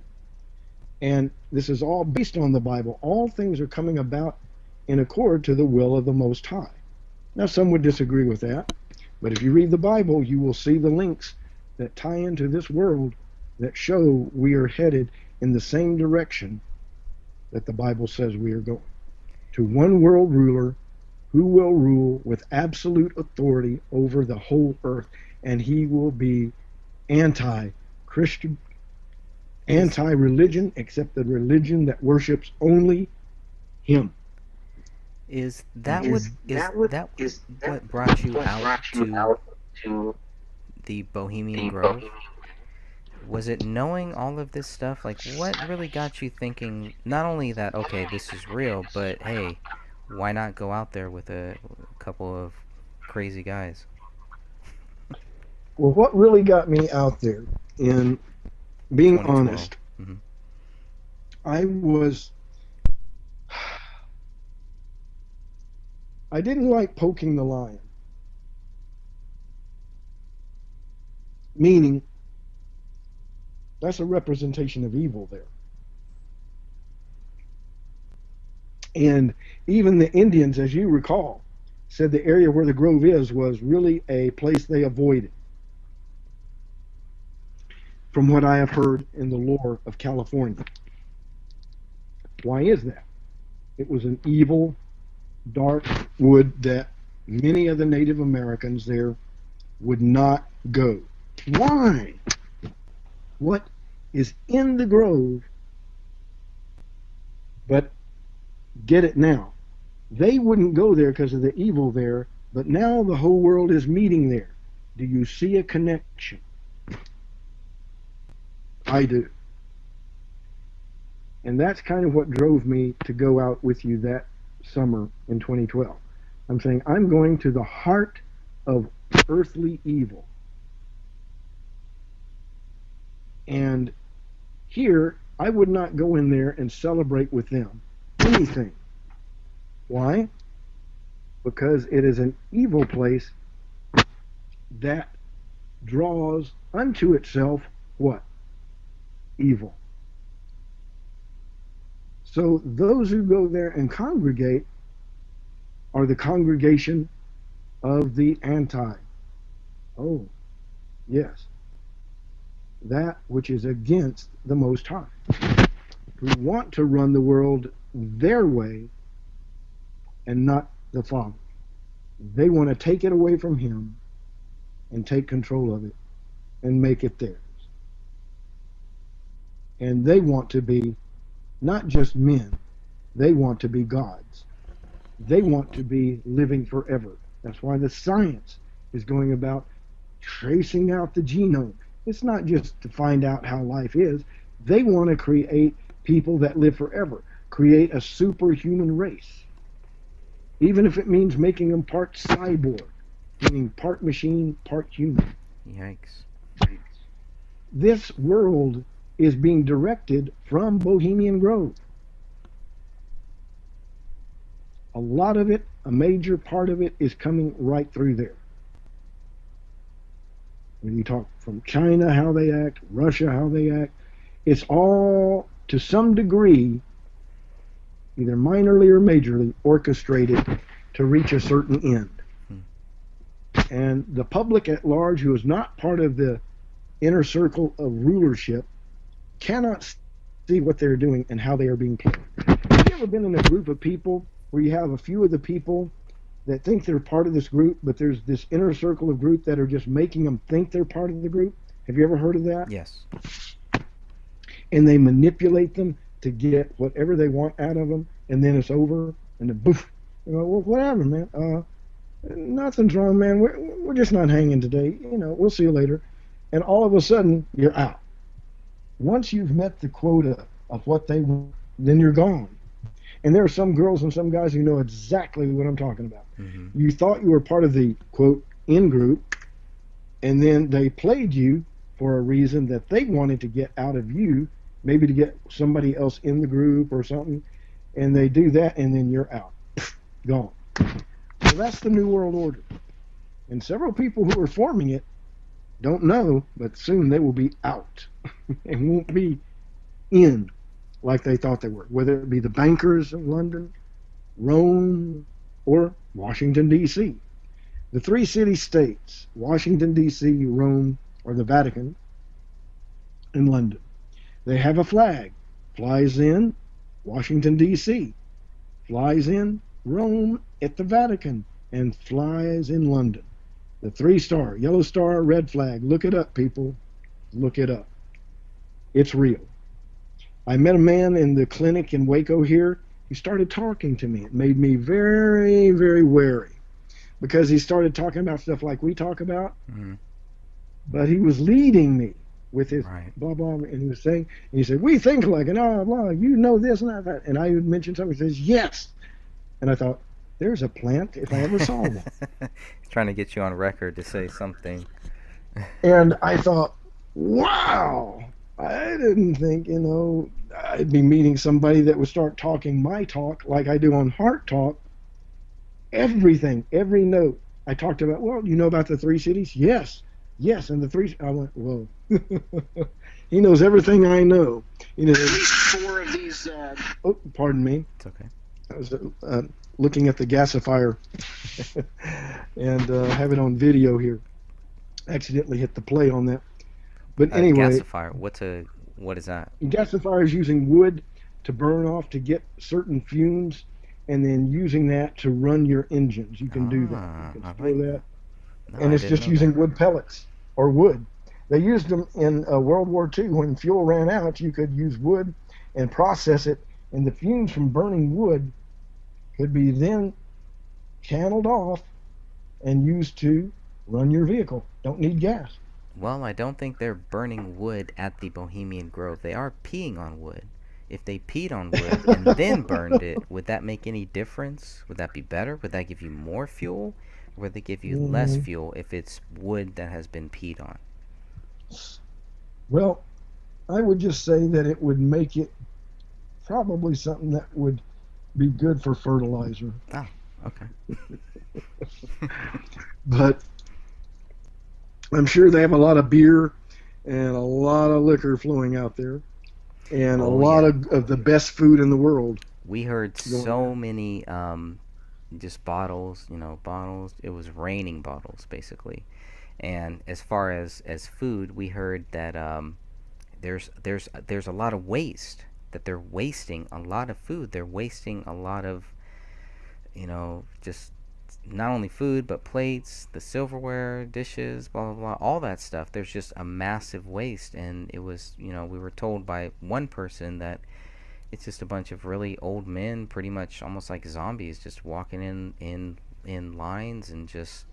And this is all based on the Bible. All things are coming about in accord to the will of the Most High. Now, some would disagree with that, but if you read the Bible, you will see the links that tie into this world that show we are headed in the same direction that the Bible says we are going. To one world ruler who will rule with absolute authority over the whole earth, and he will be anti-Christian, anti-religion, except the religion that worships only him. Is that what brought you out to the Bohemian Grove? Was it knowing all of this stuff? Like, what really got you thinking, not only that, okay, this is real, but hey, why not go out there with a couple of crazy guys? Well, what really got me out there, in being honest, I didn't like poking the lion. Meaning, that's a representation of evil there. And even the Indians, as you recall, said the area where the Grove is was really a place they avoided. From what I have heard in the lore of California. Why is that? It was an evil, dark wood that many of the Native Americans there would not go. Why? What is in the Grove? But get it now. They wouldn't go there because of the evil there, but now the whole world is meeting there. Do you see a connection? I do. And that's kind of what drove me to go out with you that summer in 2012. I'm saying I'm going to the heart of earthly evil. And here, I would not go in there and celebrate with them anything. Why? Because it is an evil place that draws unto itself what? Evil. So those who go there and congregate are the congregation of the anti. Oh, yes. That which is against the Most High, who want to run the world their way and not the Father. They want to take it away from Him and take control of it and make it theirs. And they want to be not just men, they want to be gods. They want to be living forever. That's why the science is going about tracing out the genome. It's not just to find out how life is. They want to create people that live forever, create a superhuman race. Even if it means making them part cyborg, meaning part machine, part human. Yikes. This world is being directed from Bohemian Grove. A lot of it, a major part of it, is coming right through there. When you talk from China, how they act, Russia, how they act, it's all, to some degree, either minorly or majorly, orchestrated to reach a certain end. And the public at large, who is not part of the inner circle of rulership, cannot see what they're doing and how they are being played. Have you ever been in a group of people where you have a few of the people that think they're part of this group, but there's this inner circle of group that are just making them think they're part of the group? Have you ever heard of that? Yes. And they manipulate them to get whatever they want out of them, and then it's over, and then boof. You know, well, whatever, man. Nothing's wrong, man. We're just not hanging today. You know, we'll see you later. And all of a sudden, you're out. Once you've met the quota of what they want, then you're gone. And there are some girls and some guys who know exactly what I'm talking about. Mm-hmm. You thought you were part of the, quote, in-group, and then they played you for a reason that they wanted to get out of you, maybe to get somebody else in the group or something, and they do that, and then you're out. Gone. So that's the New World Order. And several people who are forming it don't know, but soon they will be out. They won't be in like they thought they were, whether it be the bankers of London, Rome, or Washington, D.C. The three city-states, Washington, D.C., Rome, or the Vatican, and London. They have a flag, flies in Washington, D.C., flies in Rome at the Vatican, and flies in London. The 3-star, yellow star, red flag. Look it up, people. Look it up. It's real. I met a man in the clinic in Waco here. He started talking to me. It made me very, very wary, because he started talking about stuff like we talk about, but he was leading me with his blah, blah, and he was saying, and he said, we think like, and blah, blah, you know this and that. And I would mention something, he says, yes. And I thought, there's a plant if I ever saw one. He's trying to get you on record to say something. And I thought, wow, I didn't think, you know, I'd be meeting somebody that would start talking my talk like I do on Heart Talk. Everything, every note. I talked about, well, you know about the 3 cities? Yes, yes, and the 3, I went, whoa. He knows everything I know. You know, at least 4 of these, oh, pardon me. It's okay. I was looking at the gasifier and have it on video here. Accidentally hit the play on that. But anyway. Gasifier, what is that? Gasifier is using wood to burn off to get certain fumes, and then using that to run your engines. You can do that. You can store that. No, and it's just using wood pellets or wood. They used them in World War II when fuel ran out. You could use wood and process it, and the fumes from burning wood could be then channeled off and used to run your vehicle. Don't need gas. Well, I don't think they're burning wood at the Bohemian Grove. They are peeing on wood. If they peed on wood and then burned it, would that make any difference? Would that be better? Would that give you more fuel? Or would they give you less fuel if it's wood that has been peed on? Well, I would just say that it would make it probably something that would be good for fertilizer. Oh, okay. But I'm sure they have a lot of beer and a lot of liquor flowing out there, and a lot of the best food in the world. We heard so many just bottles, bottles. It was raining bottles, basically. And as far as food, we heard that there's a lot of waste, that they're wasting a lot of food. They're wasting a lot of, just not only food, but plates, the silverware, dishes, blah, blah, blah, all that stuff. There's just a massive waste. And it was, we were told by one person that it's just a bunch of really old men, pretty much almost like zombies, just walking in lines and just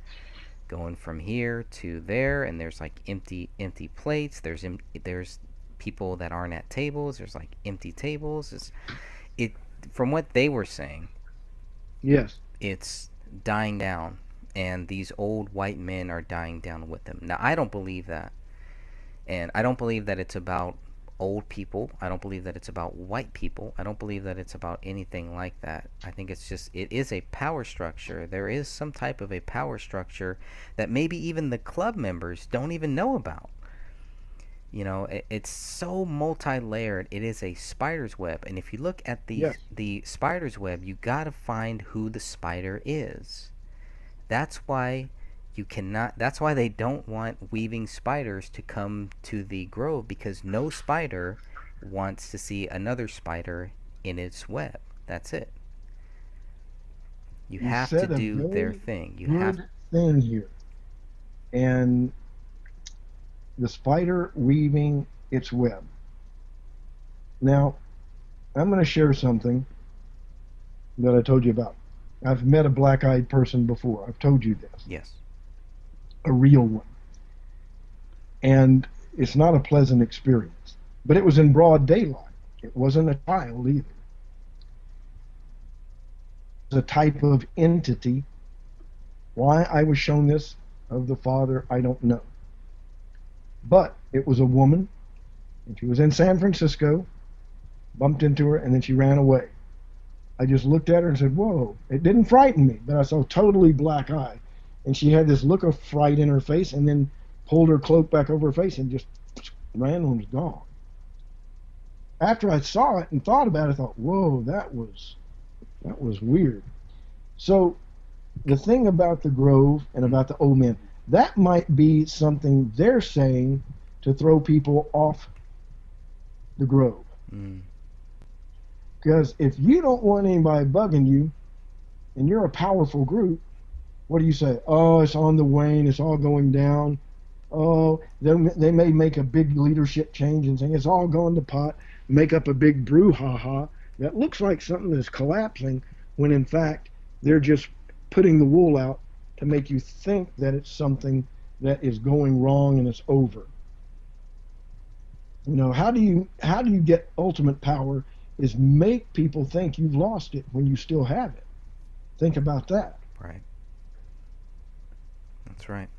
going from here to there. And there's like empty plates. There's people that aren't at tables. There's like empty tables. From what they were saying, yes, it's dying down, and these old white men are dying down with them. Now, I don't believe that, and I don't believe that it's about old people. I don't believe that it's about white people. I don't believe that it's about anything like that. I think it is a power structure. There is some type of a power structure that maybe even the club members don't even know about. It's so multi-layered. It is a spider's web. And if you look at the spider's web, you gotta find who the spider is. That's why they don't want weaving spiders to come to the grove, because no spider wants to see another spider in its web. That's it. You have to do their thing. You have thing here. And the spider weaving its web. Now, I'm going to share something that I told you about. I've met a black-eyed person before. I've told you this. Yes. A real one. And it's not a pleasant experience. But it was in broad daylight. It wasn't a child either. It was a type of entity. Why I was shown this of the Father, I don't know. But it was a woman, and she was in San Francisco, bumped into her, and then she ran away. I just looked at her and said, whoa. It didn't frighten me, but I saw totally black eye. And she had this look of fright in her face, and then pulled her cloak back over her face and just ran and was gone. After I saw it and thought about it, I thought, whoa, that was weird. So the thing about the Grove and about the old men, that might be something they're saying to throw people off the Grove. Because if you don't want anybody bugging you, and you're a powerful group, what do you say? Oh, it's on the wane, it's all going down. Oh, they may make a big leadership change and say it's all going to pot, make up a big brouhaha that looks like something that's collapsing, when in fact they're just putting the wool out to make you think that it's something that is going wrong and it's over. How do you get ultimate power is make people think you've lost it when you still have it. Think about that. Right. That's right.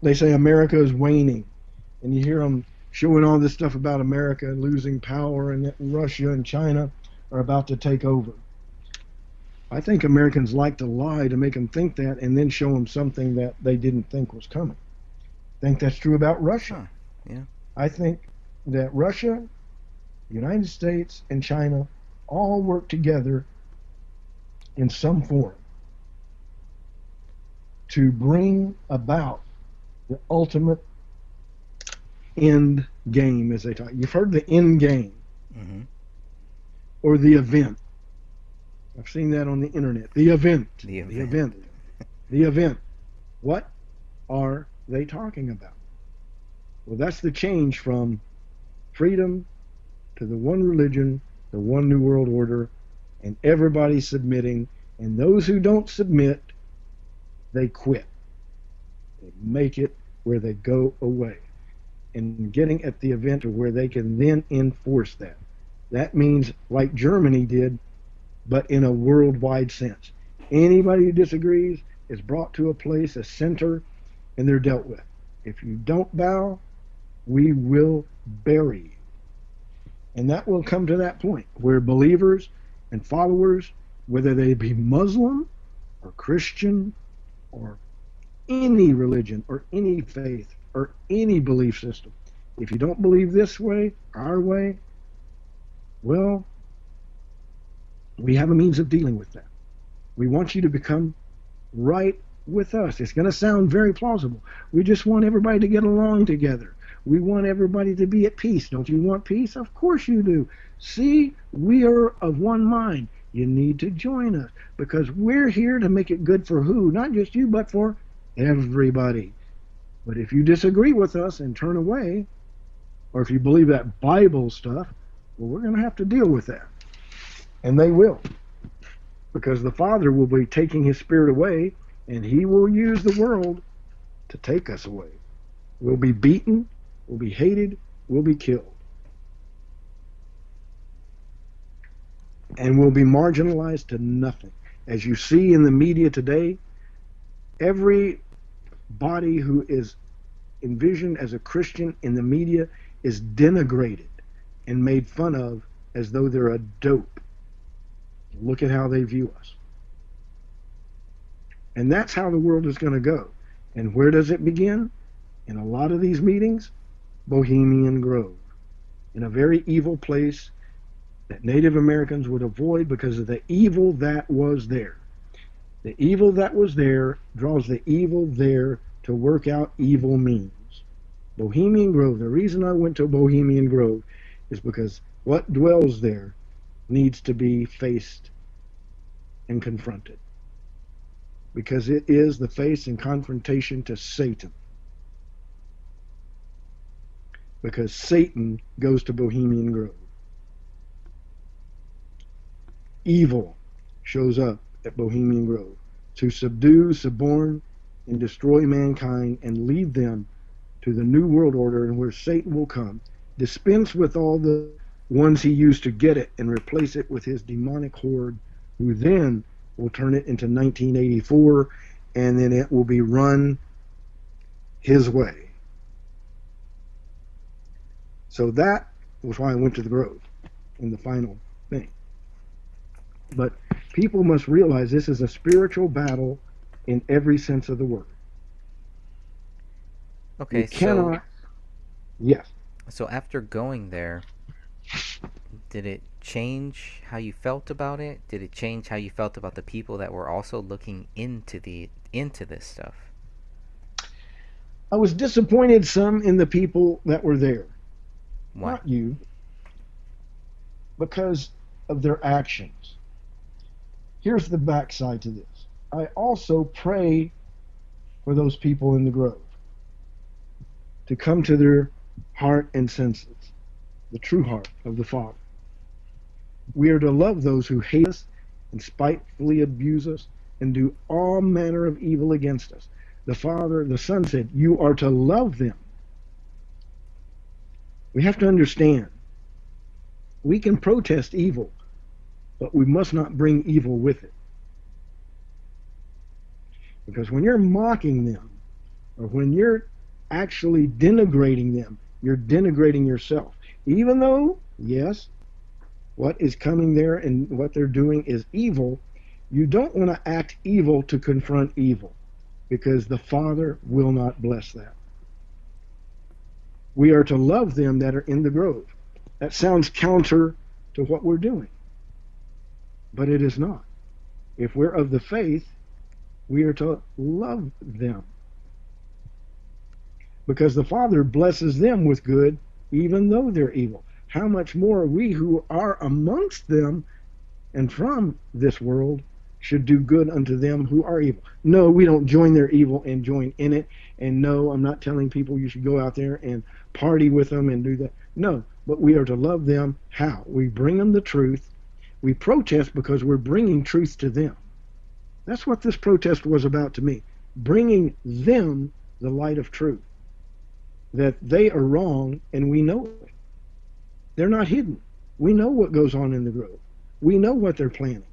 They say America is waning, and you hear them showing all this stuff about America losing power and that Russia and China are about to take over. I think Americans like to lie to make them think that, and then show them something that they didn't think was coming. I think that's true about Russia. Yeah. I think that Russia, the United States, and China all work together in some form to bring about the ultimate end game, as they talk. You've heard the end game, or the event. I've seen that on the internet. The event. The event. What are they talking about? Well, that's the change from freedom to the one religion, the one new world order, and everybody submitting. And those who don't submit, they quit. They make it where they go away. And getting at the event where they can then enforce that. That means like Germany did, but in a worldwide sense. Anybody who disagrees is brought to a place, a center, and they're dealt with. If you don't bow, we will bury you. And that will come to that point where believers and followers, whether they be Muslim or Christian or any religion or any faith or any belief system, if you don't believe this way, our way, well, we have a means of dealing with that. We want you to become right with us. It's going to sound very plausible. We just want everybody to get along together. We want everybody to be at peace. Don't you want peace? Of course you do. See, we are of one mind. You need to join us because we're here to make it good for who? Not just you, but for everybody. But if you disagree with us and turn away, or if you believe that Bible stuff, well, we're going to have to deal with that. And they will. Because the Father will be taking his Spirit away, and he will use the world to take us away. We'll be beaten, we'll be hated, we'll be killed. And we'll be marginalized to nothing. As you see in the media today, every body who is envisioned as a Christian in the media is denigrated and made fun of as though they're a dope. Look at how they view us. And that's how the world is going to go. And where does it begin? In a lot of these meetings, Bohemian Grove. In a very evil place that Native Americans would avoid because of the evil that was there. The evil that was there draws the evil there to work out evil means. Bohemian Grove, the reason I went to Bohemian Grove is because what dwells there needs to be faced and confronted. Because it is the face and confrontation to Satan. Because Satan goes to Bohemian Grove. Evil shows up at Bohemian Grove to subdue, suborn, and destroy mankind and lead them to the new world order and where Satan will come, dispense with all the ones he used to get it and replace it with his demonic horde, who then will turn it into 1984, and then it will be run his way. So that was why I went to the Grove in the final thing. But people must realize this is a spiritual battle in every sense of the word. Okay, you cannot. Yes. So after going there, did it change how you felt about it? Did it change how you felt about the people that were also looking into this stuff? I was disappointed some in the people that were there. Why? Not you. Because of their actions. Here's the backside to this. I also pray for those people in the Grove to come to their heart and senses, the true heart of the Father. We are to love those who hate us and spitefully abuse us and do all manner of evil against us. The Son said, you are to love them. We have to understand, we can protest evil, but we must not bring evil with it. Because when you're mocking them, or when you're actually denigrating them, you're denigrating yourself. Even though, yes, what is coming there and what they're doing is evil, you don't want to act evil to confront evil, because the Father will not bless that. We are to love them that are in the Grove. That sounds counter to what we're doing, but it is not. If we're of the faith, we are to love them, because the Father blesses them with good even though they're evil. How much more we who are amongst them and from this world should do good unto them who are evil. No, we don't join their evil and join in it. And no, I'm not telling people you should go out there and party with them and do that. No, but we are to love them. How? We bring them the truth. We protest because we're bringing truth to them. That's what this protest was about to me. Bringing them the light of truth. That they are wrong and we know it. They're not hidden. We know what goes on in the Grove. We know what they're planning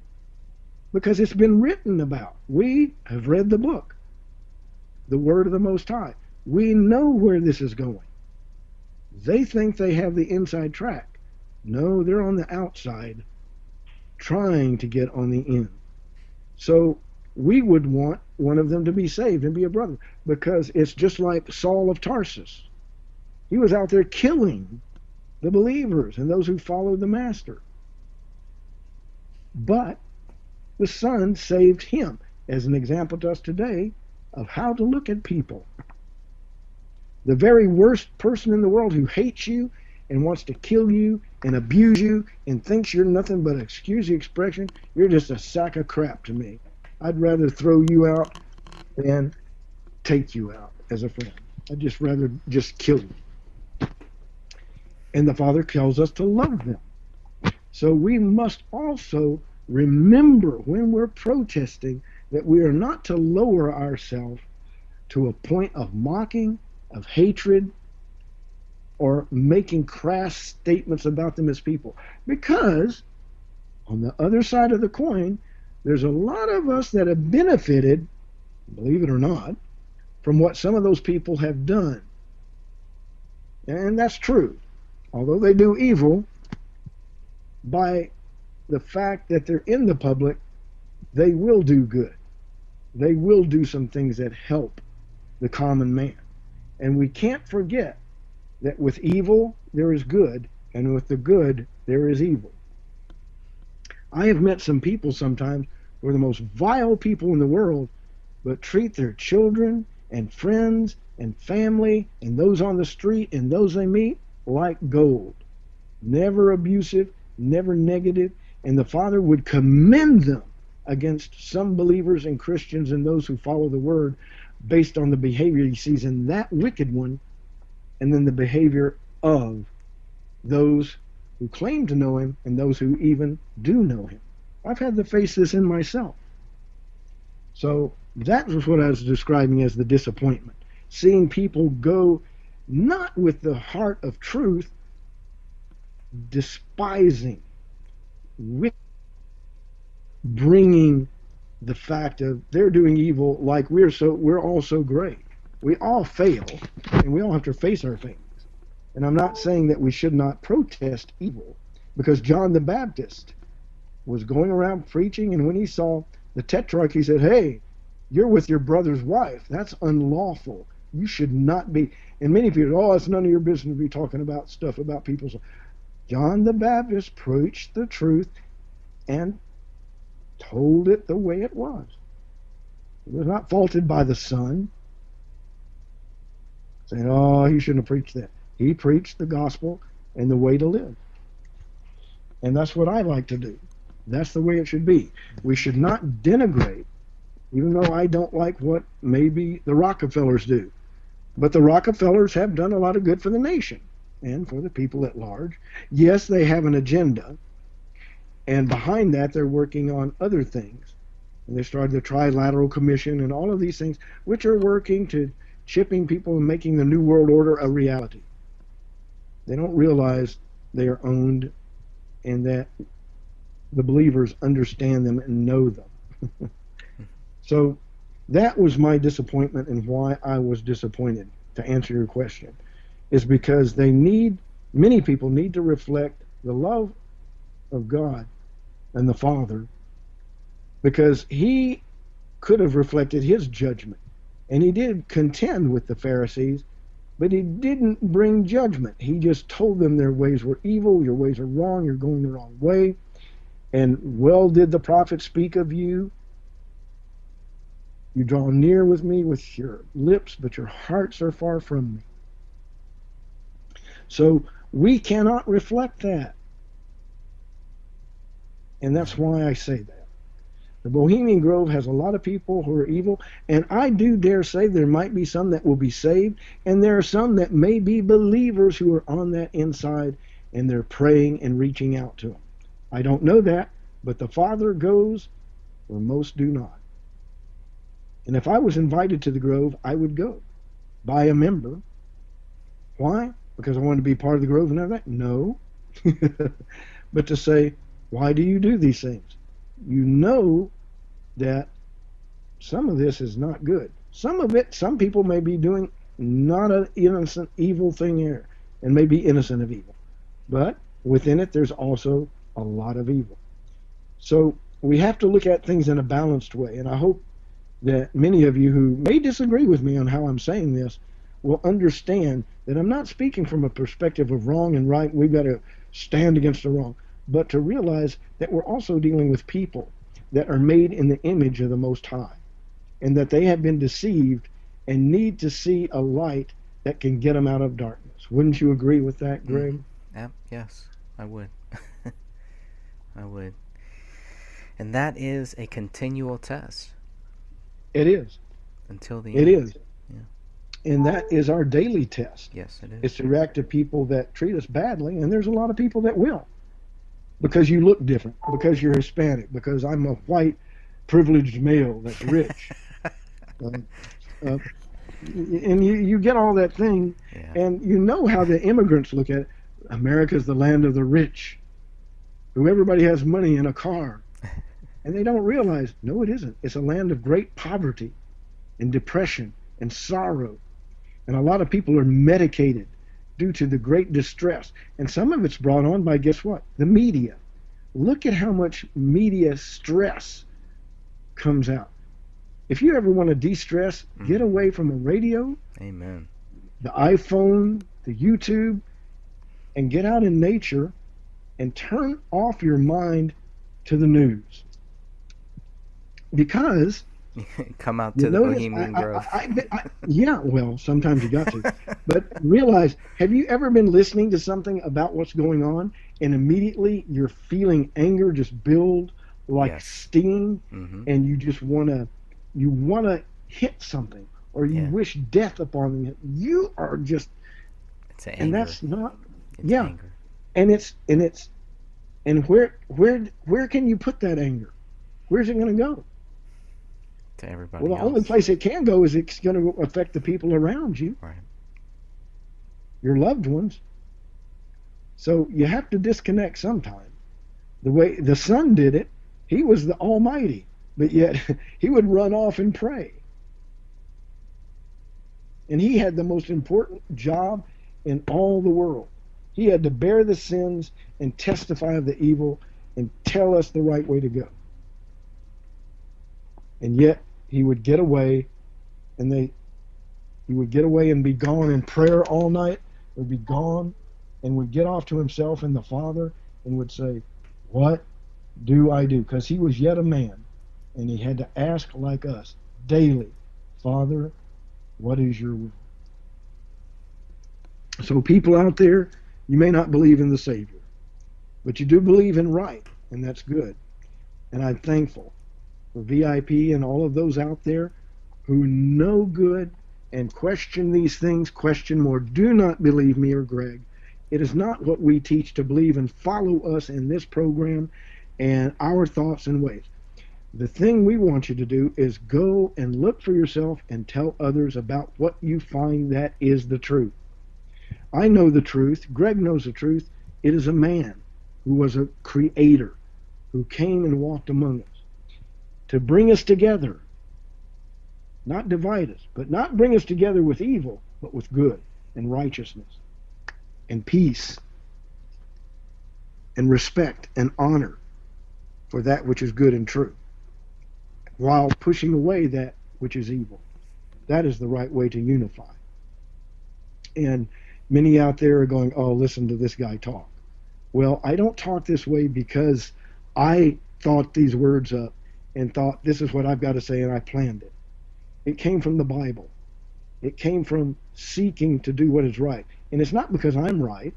because it's been written about. We have read the book, the Word of the Most High. We know where this is going. They think they have the inside track. No, they're on the outside trying to get on the in. So we would want one of them to be saved and be a brother, because it's just like Saul of Tarsus. He was out there killing the believers and those who followed the master. But the Son saved him as an example to us today of how to look at people. The very worst person in the world who hates you and wants to kill you and abuse you and thinks you're nothing but, excuse the expression, you're just a sack of crap to me. I'd rather throw you out than take you out as a friend. I'd just rather just kill you. And the Father tells us to love them. So we must also remember when we're protesting that we are not to lower ourselves to a point of mocking, of hatred, or making crass statements about them as people. Because on the other side of the coin, there's a lot of us that have benefited, believe it or not, from what some of those people have done. And that's true. Although they do evil, by the fact that they're in the public, they will do good. They will do some things that help the common man. And we can't forget that with evil there is good, and with the good there is evil. I have met some people sometimes who are the most vile people in the world, but treat their children and friends and family and those on the street and those they meet like gold. Never abusive, never negative, and the Father would commend them against some believers and Christians and those who follow the Word based on the behavior he sees in that wicked one, and then the behavior of those who claim to know him and those who even do know him. I've had to face this in myself. So that was what I was describing as the disappointment. Seeing people go not with the heart of truth, despising, bringing the fact of they're doing evil like we're all so great. We all fail, and we all have to face our things. And I'm not saying that we should not protest evil, because John the Baptist was going around preaching, and when he saw the tetrarch, he said, hey, you're with your brother's wife. That's unlawful. You should not be. And many people, oh, it's none of your business to be talking about stuff about people's. John the Baptist preached the truth and told it the way it was. It was not faulted by the Son, saying, oh, he shouldn't have preached that. He preached the gospel and the way to live. And that's what I like to do. That's the way it should be. We should not denigrate, even though I don't like what maybe the Rockefellers do. But the Rockefellers have done a lot of good for the nation and for the people at large. Yes, they have an agenda, and behind that they're working on other things. And they started the Trilateral Commission and all of these things, which are working to chipping people and making the New World Order a reality. They don't realize they are owned and that the believers understand them and know them. So that was my disappointment, and why I was disappointed, to answer your question, is because many people need to reflect the love of God and the Father, because he could have reflected his judgment, and he did contend with the Pharisees, but he didn't bring judgment. He just told them their ways were evil, your ways are wrong, you're going the wrong way, and well did the prophet speak of you. You draw near with me with your lips, but your hearts are far from me. So we cannot reflect that. And that's why I say that. The Bohemian Grove has a lot of people who are evil, and I do dare say there might be some that will be saved, and there are some that may be believers who are on that inside, and they're praying and reaching out to them. I don't know that, but the Father goes where most do not. And if I was invited to the Grove, I would go. by a member. Why? Because I wanted to be part of the growth and everything? No. But to say, why do you do these things? You know that some of this is not good. Some of it, some people may be doing not an innocent, evil thing here, and may be innocent of evil. But within it, there's also a lot of evil. So we have to look at things in a balanced way, and I hope that many of you who may disagree with me on how I'm saying this will understand that I'm not speaking from a perspective of wrong and right, we've got to stand against the wrong, but to realize that we're also dealing with people that are made in the image of the Most High, and that they have been deceived and need to see a light that can get them out of darkness. Wouldn't you agree with that, Greg? Yes, I would. I would. And that is a continual test. It is. Until the end. It is. Yeah. And that is our daily test. Yes, it is. It's to react to people that treat us badly, and there's a lot of people that will. Because you look different, because you're Hispanic, because I'm a white, privileged male that's rich. And you get all that thing, and you know how the immigrants look at it. America's the land of the rich, who everybody has money and a car. And they don't realize, no, it isn't. It's a land of great poverty and depression and sorrow. And a lot of people are medicated due to the great distress. And some of it's brought on by, guess what? The media. Look at how much media stress comes out. If you ever want to de-stress, get away from a radio, Amen, the iPhone, the YouTube, and get out in nature and turn off your mind to the news. Because come out to the Bohemian Grove. Yeah, well, sometimes you got to. But realize, have you ever been listening to something about what's going on, and immediately you're feeling anger just build like steam, and you just want to hit something, or you wish death upon them. You are just, and that's not, anger. And where can you put that anger? Where's it going to go? To everybody Well, the else. only place it can go is it's going to affect the people around you, right? Your loved ones. So you have to disconnect sometime. The way the Son did it, he was the Almighty, but yet he would run off and pray. And he had the most important job in all the world. He had to bear the sins and testify of the evil and tell us the right way to go. And yet he would get away, and he would get away and be gone in prayer all night, would be gone, and would get off to himself and the Father and would say, what do I do? Because he was yet a man, and he had to ask like us daily, Father, what is your will? So people out there, you may not believe in the Savior, but you do believe in right, and that's good. And I'm thankful for VIP and all of those out there who know good and question these things, question more. Do not believe me or Greg. It is not what we teach to believe, and follow us in this program and our thoughts and ways. The thing we want you to do is go and look for yourself and tell others about what you find that is the truth. I know the truth. Greg knows the truth. It is a man who was a creator, who came and walked among us to bring us together, not divide us, but not bring us together with evil, but with good and righteousness and peace and respect and honor for that which is good and true, while pushing away that which is evil. That is the right way to unify. And many out there are going, oh, listen to this guy talk. Well, I don't talk this way because I thought these words up and thought this is what I've got to say, and I planned it. It came from the Bible. It came from seeking to do what is right. And it's not because I'm right.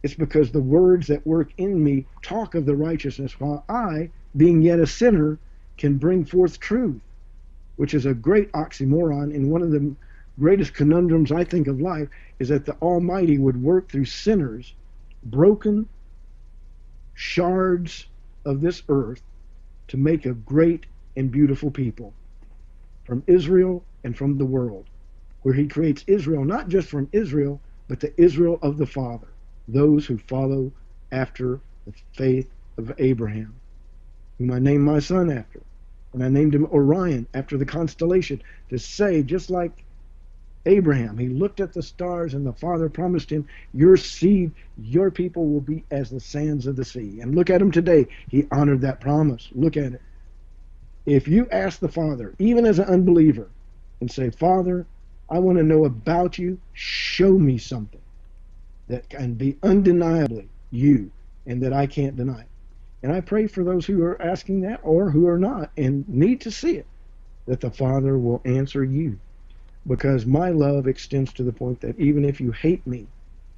It's because the words that work in me talk of the righteousness, while I, being yet a sinner, can bring forth truth, which is a great oxymoron. And one of the greatest conundrums I think of life is that the Almighty would work through sinners, broken shards of this earth, to make a great and beautiful people from Israel and from the world. where he creates Israel, not just from Israel, but the Israel of the Father, those who follow after the faith of Abraham, whom I named my son after. And I named him Orion after the constellation, to say, just like Abraham, he looked at the stars and the Father promised him, your seed, your people will be as the sands of the sea. And look at him today. He honored that promise. Look at it. If you ask the Father, even as an unbeliever, and say, Father, I want to know about you, show me something that can be undeniably you and that I can't deny. And I pray for those who are asking that or who are not and need to see it, that the Father will answer you. Because my love extends to the point that even if you hate me,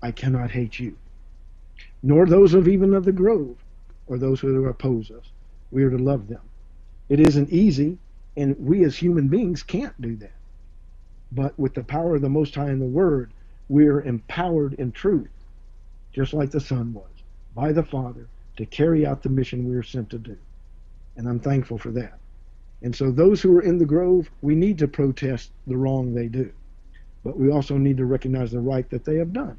I cannot hate you. Nor those of even of the Grove or those who oppose us. We are to love them. It isn't easy, and we as human beings can't do that. But with the power of the Most High in the Word, we are empowered in truth, just like the Son was, by the Father, to carry out the mission we are sent to do. And I'm thankful for that. And so those who are in the Grove, we need to protest the wrong they do. But we also need to recognize the right that they have done.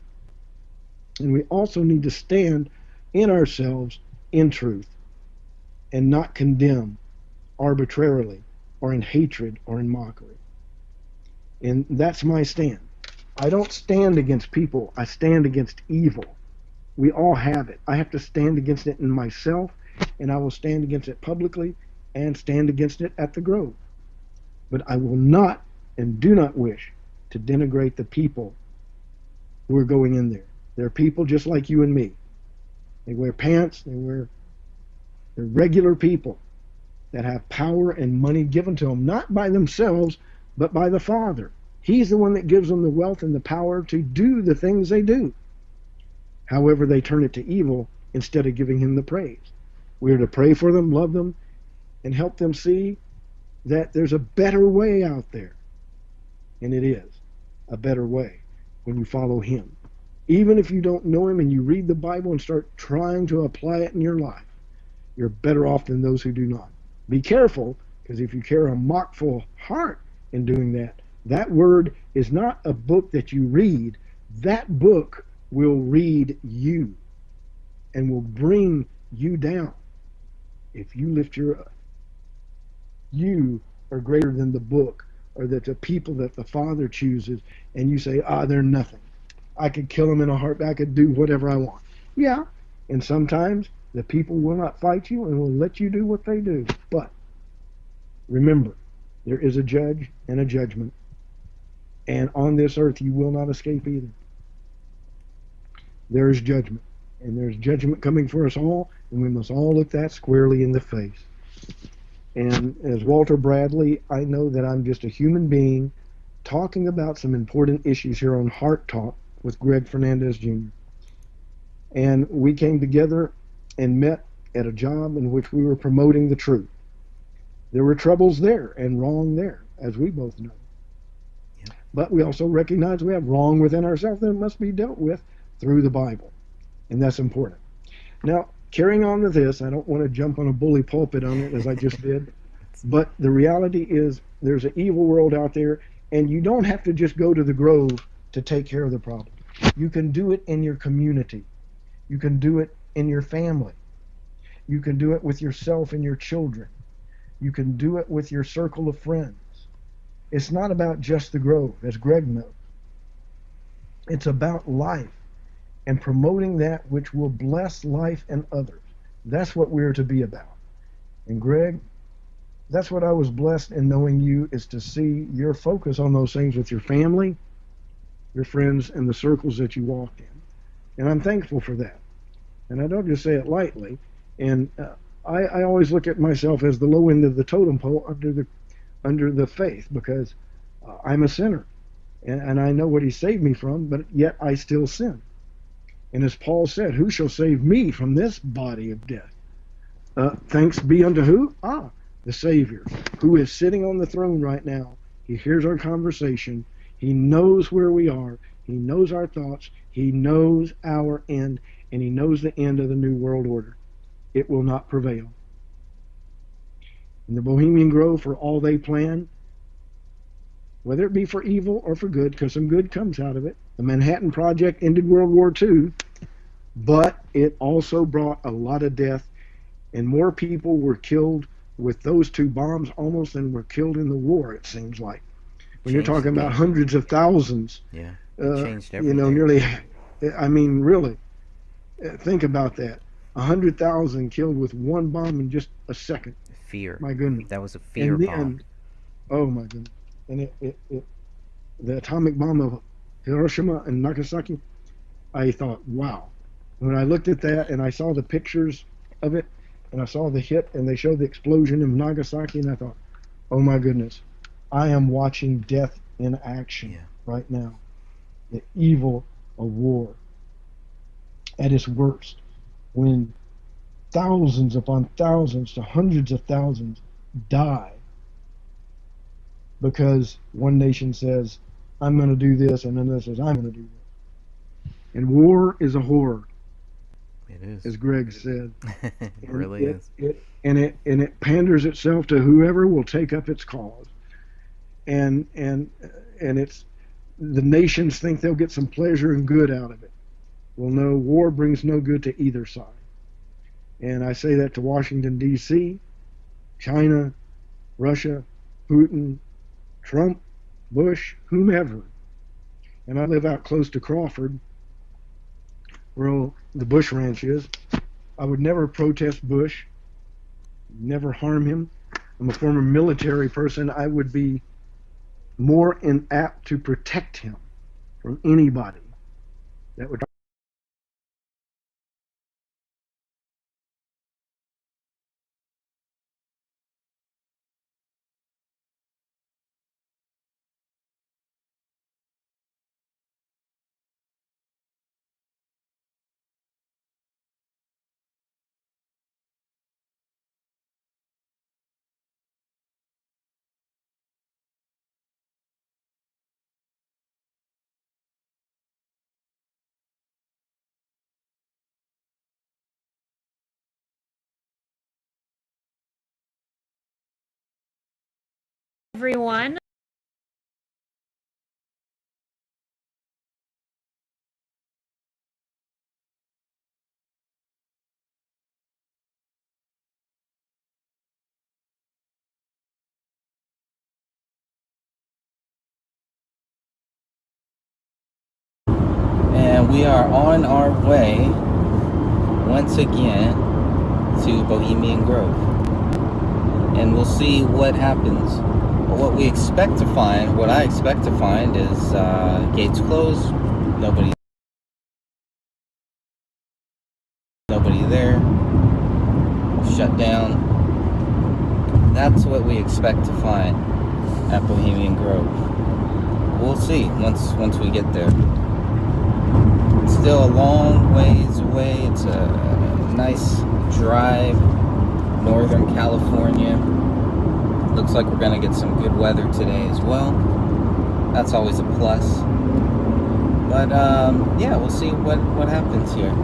And we also need to stand in ourselves in truth and not condemn arbitrarily or in hatred or in mockery. And that's my stand. I don't stand against people. I stand against evil. We all have it. I have to stand against it in myself, and I will stand against it publicly and stand against it at the Grove. But I will not and do not wish to denigrate the people who are going in there. They're people just like you and me. They wear pants, they're regular people that have power and money given to them, not by themselves, but by the Father. He's the one that gives them the wealth and the power to do the things they do. However, they turn it to evil instead of giving him the praise. We are to pray for them, love them, and help them see that there's a better way out there. And it is a better way when you follow him. Even if you don't know him and you read the Bible and start trying to apply it in your life, you're better off than those who do not. Be careful, because if you carry a mockful heart in doing that, that word is not a book that you read. That book will read you and will bring you down. If you lift your up, you are greater than the book or that the people that the Father chooses, and you say, they're nothing. I could kill them in a heartbeat. I could do whatever I want. Yeah, and sometimes the people will not fight you and will let you do what they do. But remember, there is a judge and a judgment, and on this earth you will not escape either. There is judgment, and there's judgment coming for us all, and we must all look that squarely in the face. And as Walter Bradley, I know that I'm just a human being talking about some important issues here on Heart Talk with Greg Fernandez Jr. And we came together and met at a job in which we were promoting the truth. There were troubles there and wrong there, as we both know. Yeah. But we also recognize we have wrong within ourselves that must be dealt with through the Bible. And that's important. Now, carrying on with this, I don't want to jump on a bully pulpit on it as I just did, but the reality is there's an evil world out there, and you don't have to just go to the Grove to take care of the problem. You can do it in your community. You can do it in your family. You can do it with yourself and your children. You can do it with your circle of friends. It's not about just the Grove, as Greg knows. It's about life and promoting that which will bless life and others. That's what we're to be about. And Greg, that's what I was blessed in knowing you, is to see your focus on those things with your family, your friends, and the circles that you walk in. And I'm thankful for that. And I don't just say it lightly. And I always look at myself as the low end of the totem pole under the faith, because I'm a sinner. And I know what he saved me from, but yet I still sin. And as Paul said, who shall save me from this body of death? Thanks be unto who? The Savior, who is sitting on the throne right now. He hears our conversation. He knows where we are. He knows our thoughts. He knows our end, and he knows the end of the New World Order. It will not prevail. In the Bohemian Grove, for all they plan, whether it be for evil or for good, because some good comes out of it. The Manhattan Project ended World War II, but it also brought a lot of death, and more people were killed with those two bombs almost than were killed in the war, it seems like. When you're talking about hundreds of thousands, changed everything. you know, nearly, I mean, really, think about that. 100,000 killed with one bomb in just a second. Fear. My goodness. That was a fear and bomb. then, oh my goodness. And the atomic bomb of Hiroshima and Nagasaki, I thought, wow. When I looked at that and I saw the pictures of it, and I saw the hit, and they showed the explosion in Nagasaki, and I thought, oh my goodness, I am watching death in action right now. The evil of war at its worst, when thousands upon thousands to hundreds of thousands die because one nation says, I'm going to do this, and another says, I'm going to do this. And war is a horror. It is. As Greg said. It really is. It panders itself to whoever will take up its cause. And it's, the nations think they'll get some pleasure and good out of it. Well, no, war brings no good to either side. And I say that to Washington, D.C., China, Russia, Putin, Trump, Bush, whomever. And I live out close to Crawford, where the Bush ranch is. I would never protest Bush, never harm him. I'm a former military person. I would be more inapt to protect him from anybody that would. Everyone. And we are on our way once again to Bohemian Grove. And we'll see what happens. But what we expect to find, what I expect to find is gates closed, nobody there, shut down. That's what we expect to find at Bohemian Grove. We'll see once we get there. It's still a long ways away. It's a nice drive, Northern California. Looks like we're gonna get some good weather today as well. That's always a plus. But yeah, we'll see what happens here.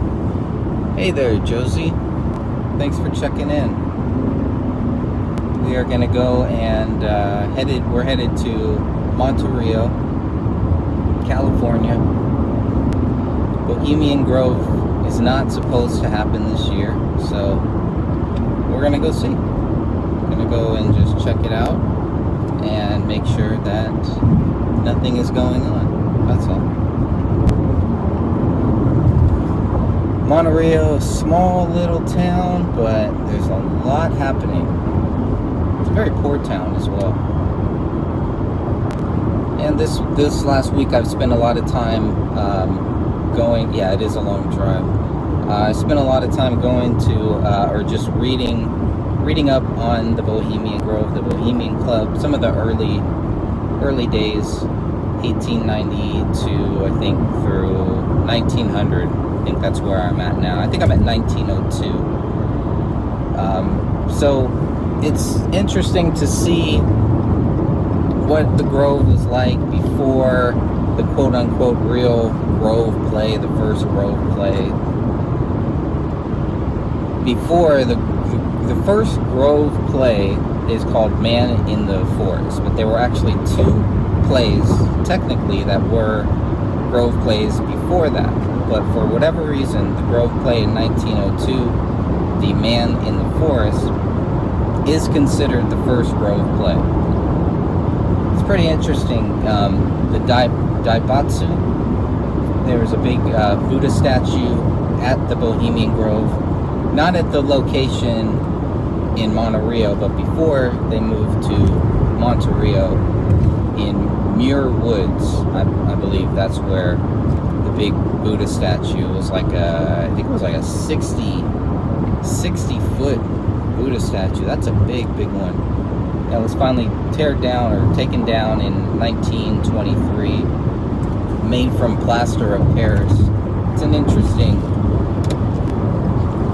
Hey there, Josie. Thanks for checking in. We are gonna go and we're headed to Monterey, California. Bohemian Grove is not supposed to happen this year, so we're gonna go see. We're gonna go and just check it out and make sure that nothing is going on. That's all. Monterey, small little town, but there's a lot happening. It's a very poor town as well. And this last week I've spent a lot of time going, yeah, it is a long drive. I spent a lot of time going to, or just reading up on the Bohemian Grove, the Bohemian Club, some of the early days, 1890 to, I think, through 1900. I think that's where I'm at now. I think I'm at 1902. So it's interesting to see what the Grove was like before the quote-unquote real Grove play, the first Grove play. Before the first Grove play is called Man in the Forest, but there were actually two plays, technically, that were Grove plays before that. But for whatever reason, the Grove play in 1902, The Man in the Forest, is considered the first Grove play. It's pretty interesting. The Daibatsu, there was a big Buddha statue at the Bohemian Grove, not at the location in Monterio, but before they moved to Monterio in Muir Woods. I believe that's where the big Buddha statue was, like I think it was like a 60-foot Buddha statue. That's a big one. That was finally taken down in 1923, made from plaster of Paris. It's an interesting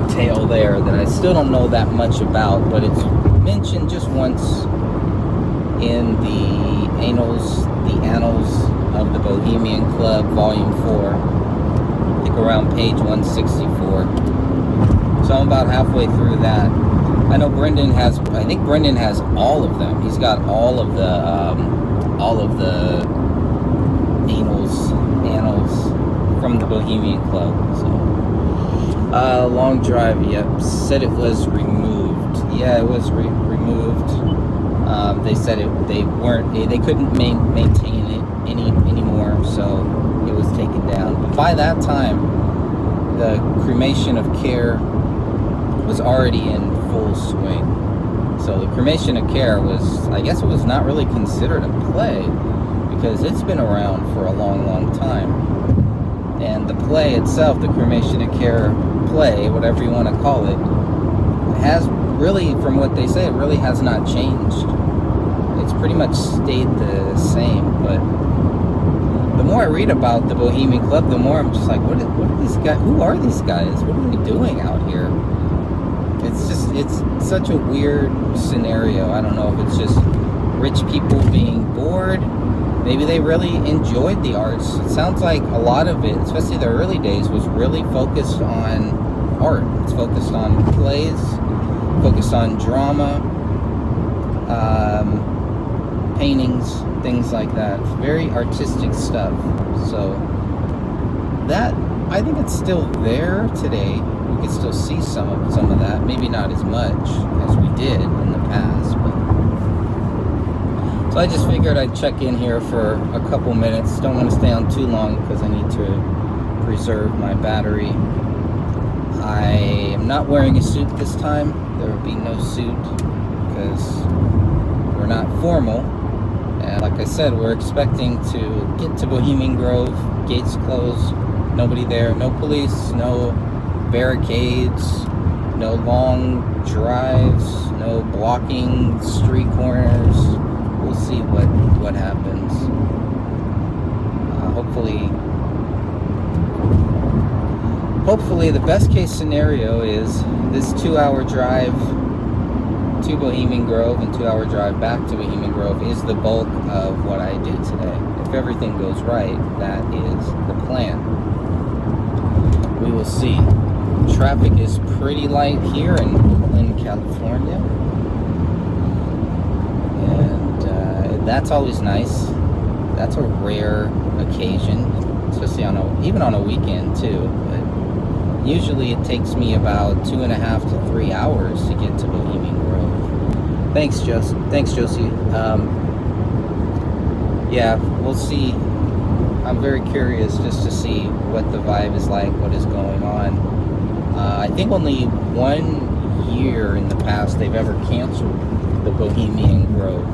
tale there that I still don't know that much about, but it's mentioned just once in the Annals of the Bohemian Club, Volume 4, I think around page 164. So I'm about halfway through that. I know I think Brendan has all of them. He's got all of the Annals from the Bohemian Club. So long drive, yep. Said it was removed. Yeah, it was removed. They said they couldn't maintain it anymore, so it was taken down. But by that time, the cremation of care was already in full swing. So the cremation of care was, I guess it was not really considered a play, because it's been around for a long time. And the play itself, the cremation of care play, whatever you want to call it, has really, from what they say, it really has not changed. It's pretty much stayed the same. But the more I read about the Bohemian Club, the more I'm just like, what are these guys? Who are these guys? What are they doing out here? It's such a weird scenario. I don't know if it's just rich people being bored. Maybe they really enjoyed the arts. It sounds like a lot of it, especially the early days, was really focused on art. It's focused on plays, focused on drama, paintings, things like that. Very artistic stuff. So that, I think it's still there today. We can still see some of that. Maybe not as much as we did in the past, but so I just figured I'd check in here for a couple minutes. Don't want to stay on too long because I need to preserve my battery. I am not wearing a suit this time. There will be no suit because we're not formal. And like I said, we're expecting to get to Bohemian Grove. Gates closed. Nobody there. No police. No barricades. No long drives. No blocking street corners. We'll see what happens. Hopefully the best case scenario is this 2-hour drive to Bohemian Grove and 2-hour drive back to Bohemian Grove is the bulk of what I do today. If everything goes right, that is the plan. We will see. Traffic is pretty light here in Oakland, California. That's always nice. That's a rare occasion, especially even on a weekend too. But usually it takes me about 2.5 to 3 hours to get to Bohemian Grove. Thanks, Josie. Yeah, we'll see. I'm very curious just to see what the vibe is like, what is going on. I think only 1 year in the past they've ever canceled the Bohemian Grove.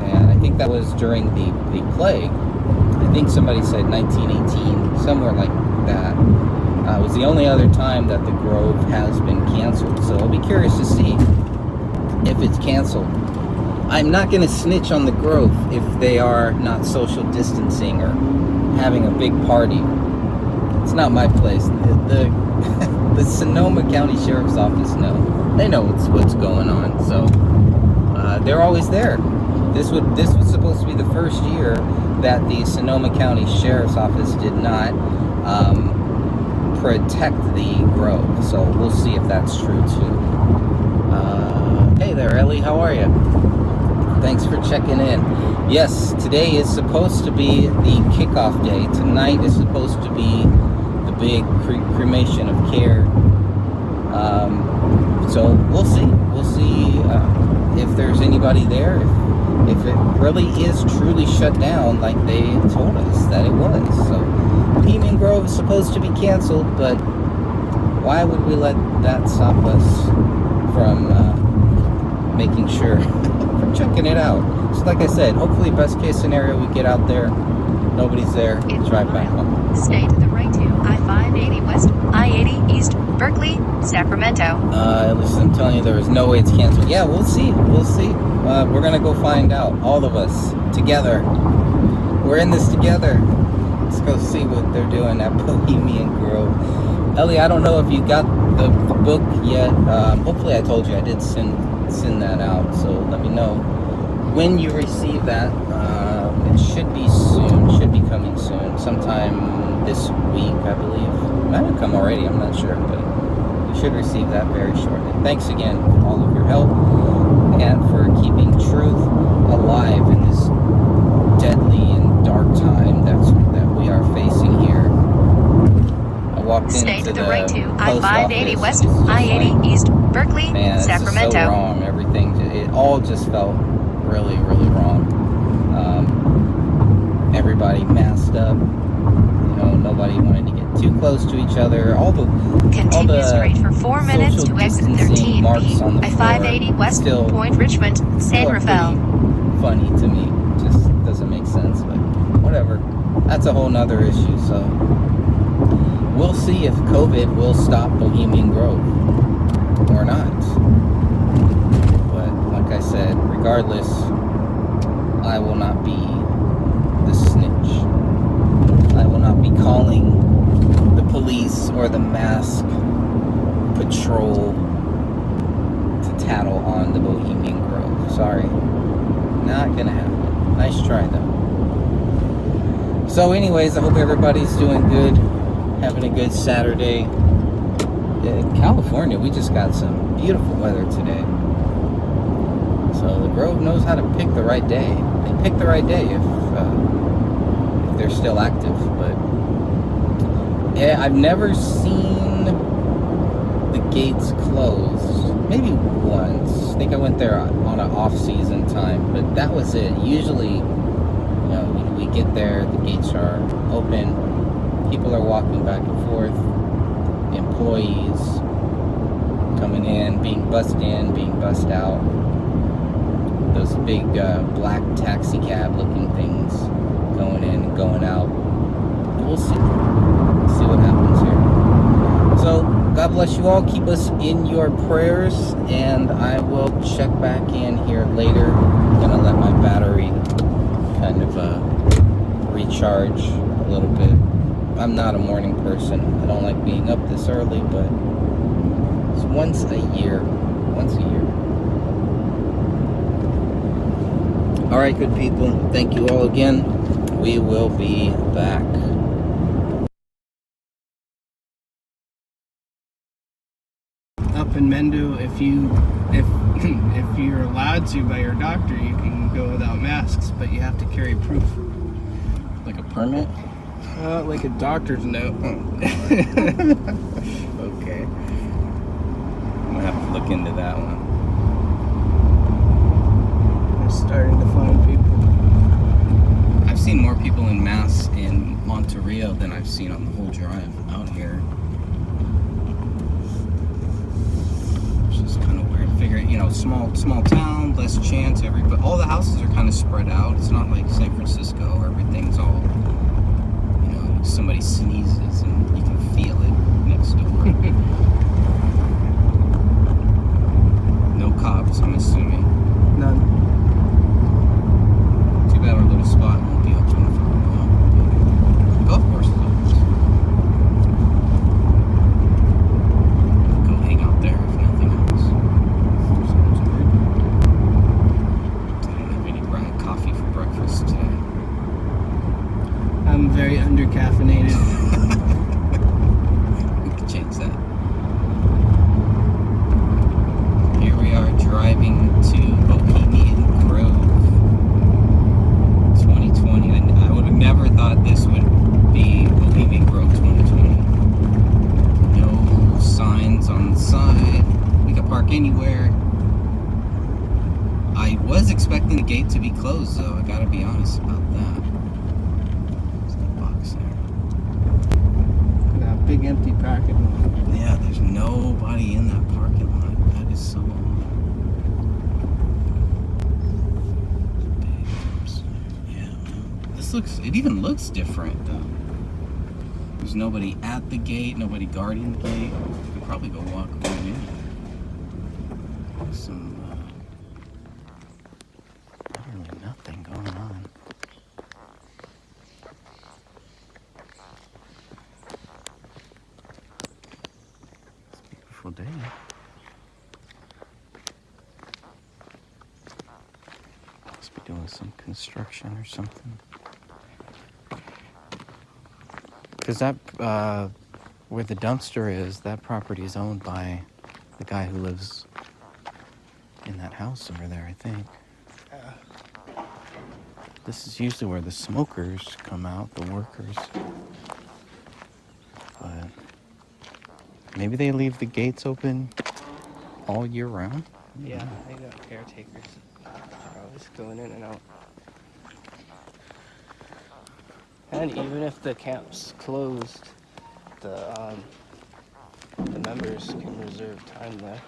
And I think that was during the plague. I think somebody said 1918, somewhere like that. It was the only other time that the Grove has been canceled. So I'll be curious to see if it's canceled. I'm not going to snitch on the Grove if they are not social distancing or having a big party. It's not my place. The Sonoma County Sheriff's Office they know what's going on. So they're always there. This was supposed to be the first year that the Sonoma County Sheriff's Office did not protect the Grove. So we'll see if that's true too. Hey there, Ellie. How are you? Thanks for checking in. Yes, today is supposed to be the kickoff day. Tonight is supposed to be the big cremation of care. So we'll see. We'll see if there's anybody there. If it really is truly shut down like they told us that it was. So Bohemian Grove is supposed to be canceled, but why would we let that stop us from making sure, from checking it out? So like I said, hopefully best case scenario, we get out there, nobody's there, drive back home. Stay to the right to I-580 West, I-80 East, Berkeley, Sacramento. Listen, I'm telling you, there is no way it's canceled. Yeah, we'll see. We'll see. We're going to go find out. All of us. Together. We're in this together. Let's go see what they're doing at Bohemian Grove. Ellie, I don't know if you got the book yet. Hopefully I told you I did send that out. So let me know when you receive that. It should be soon. Should be coming soon. Sometime this week, I believe. It might have come already. I'm not sure, but you should receive that very shortly. Thanks again for all of your help and for keeping truth alive in this deadly and dark time that we are facing here. I walked Stay into to the right to post I-580 office, West, and it's just I-80 like, East, Berkeley, man, Sacramento. this is so wrong. Everything, it all just felt really, really wrong. Everybody masked up. Nobody wanted to get too close to each other. Continue straight for 4 minutes to exit 13B, I-580 West, Point Richmond, San Rafael. Funny to me. Just doesn't make sense, but whatever. That's a whole nother issue, so we'll see if COVID will stop Bohemian Grove or not. But like I said, regardless, I will not be the snitch. I will not be calling the police or the mask patrol to tattle on the Bohemian Grove. Sorry. Not gonna happen. Nice try though. So anyways, I hope everybody's doing good, having a good Saturday. In California, we just got some beautiful weather today. So the Grove knows how to pick the right day. They pick the right day if they're still active, but yeah, I've never seen the gates closed. Maybe once. I think I went there on an off-season time, but that was it. Usually, we get there, the gates are open, people are walking back and forth, employees coming in, being bussed in, being bussed out. Those big black taxi cab looking things going in and going out. We'll see. See what happens here. So, God bless you all. Keep us in your prayers, and I will check back in here later. I'm gonna let my battery kind of recharge a little bit. I'm not a morning person. I don't like being up this early, but it's once a year. Once a year. All right, good people. Thank you all again. We will be back. Up in Mendo, if you're allowed to by your doctor, you can go without masks, but you have to carry proof. Like a permit? Like a doctor's note. Okay. I'm gonna have to look into that one. They're starting to find people. I've seen more people in masks in Monterey than I've seen on the whole drive out here. It's just kind of weird. Figuring, small town, less chance. But all the houses are kind of spread out. It's not like San Francisco where everything's all, somebody sneezes and you can feel it next door. No cops, I'm assuming. None. Too bad our little spot won't be open for a while. The golf course is open. Go hang out there if nothing else. Sounds good. I didn't have any brown coffee for breakfast today. I'm very undercaffeinated. We could change that. Here we are driving to I was expecting the gate to be closed, though. I gotta be honest about that. There's that box there. That big empty parking lot. Yeah, there's nobody in that parking lot. That is so odd. Yeah, it even looks different, though. There's nobody at the gate, nobody guarding the gate. You could probably go walk right in. Some, literally nothing going on. It's a beautiful day. Must be doing some construction or something. Because that, where the dumpster is, that property is owned by the guy who lives in that house over there, I think. This is usually where the smokers come out, the workers. But maybe they leave the gates open all year round? Yeah, they got caretakers. They're always going in and out. And even if the camp's closed, the members can reserve time there.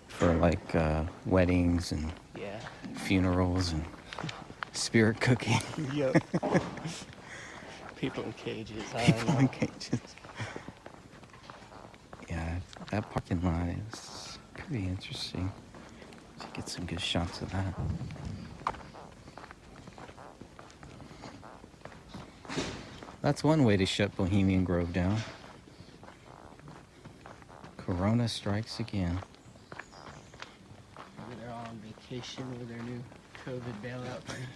For like weddings and funerals and spirit cooking. Yep. People in cages. People in cages. Yeah, that parking lot is pretty interesting. You get some good shots of that. That's one way to shut Bohemian Grove down. Corona strikes again. Maybe they're all on vacation with their new COVID bailout thing.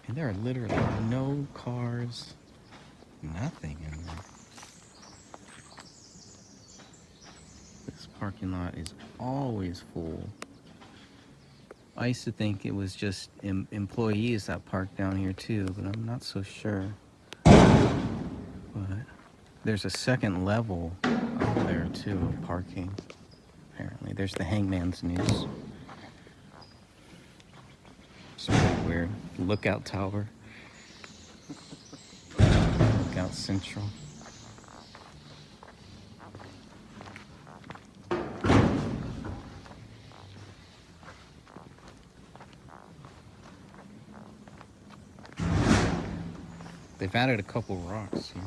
And there are literally no cars, nothing in there. This parking lot is always full. I used to think it was just employees that park down here too, but I'm not so sure. But there's a second level up there too of parking, apparently. There's the Hangman's News. It's really weird. Lookout Tower. Lookout Central. They've added a couple rocks here.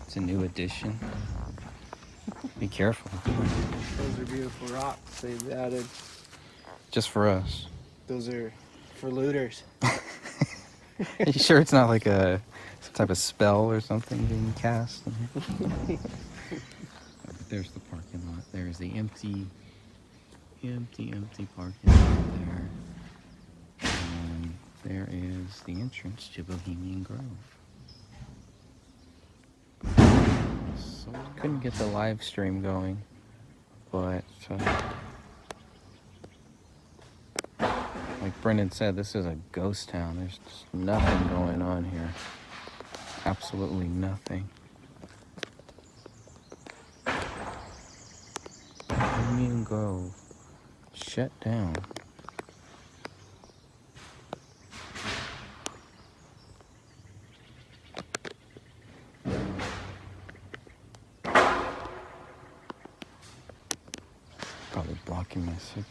It's a new addition. Be careful. Those are beautiful rocks they've added. Just for us. Those are for looters. Are you sure it's not like some type of spell or something being cast? There's the parking lot. There's the empty parking lot there. And there is the entrance to Bohemian Grove. So couldn't get the live stream going, but like Brendan said, this is a ghost town. There's just nothing going on here. Absolutely nothing. Bohemian Grove shut down. Probably blocking my signal.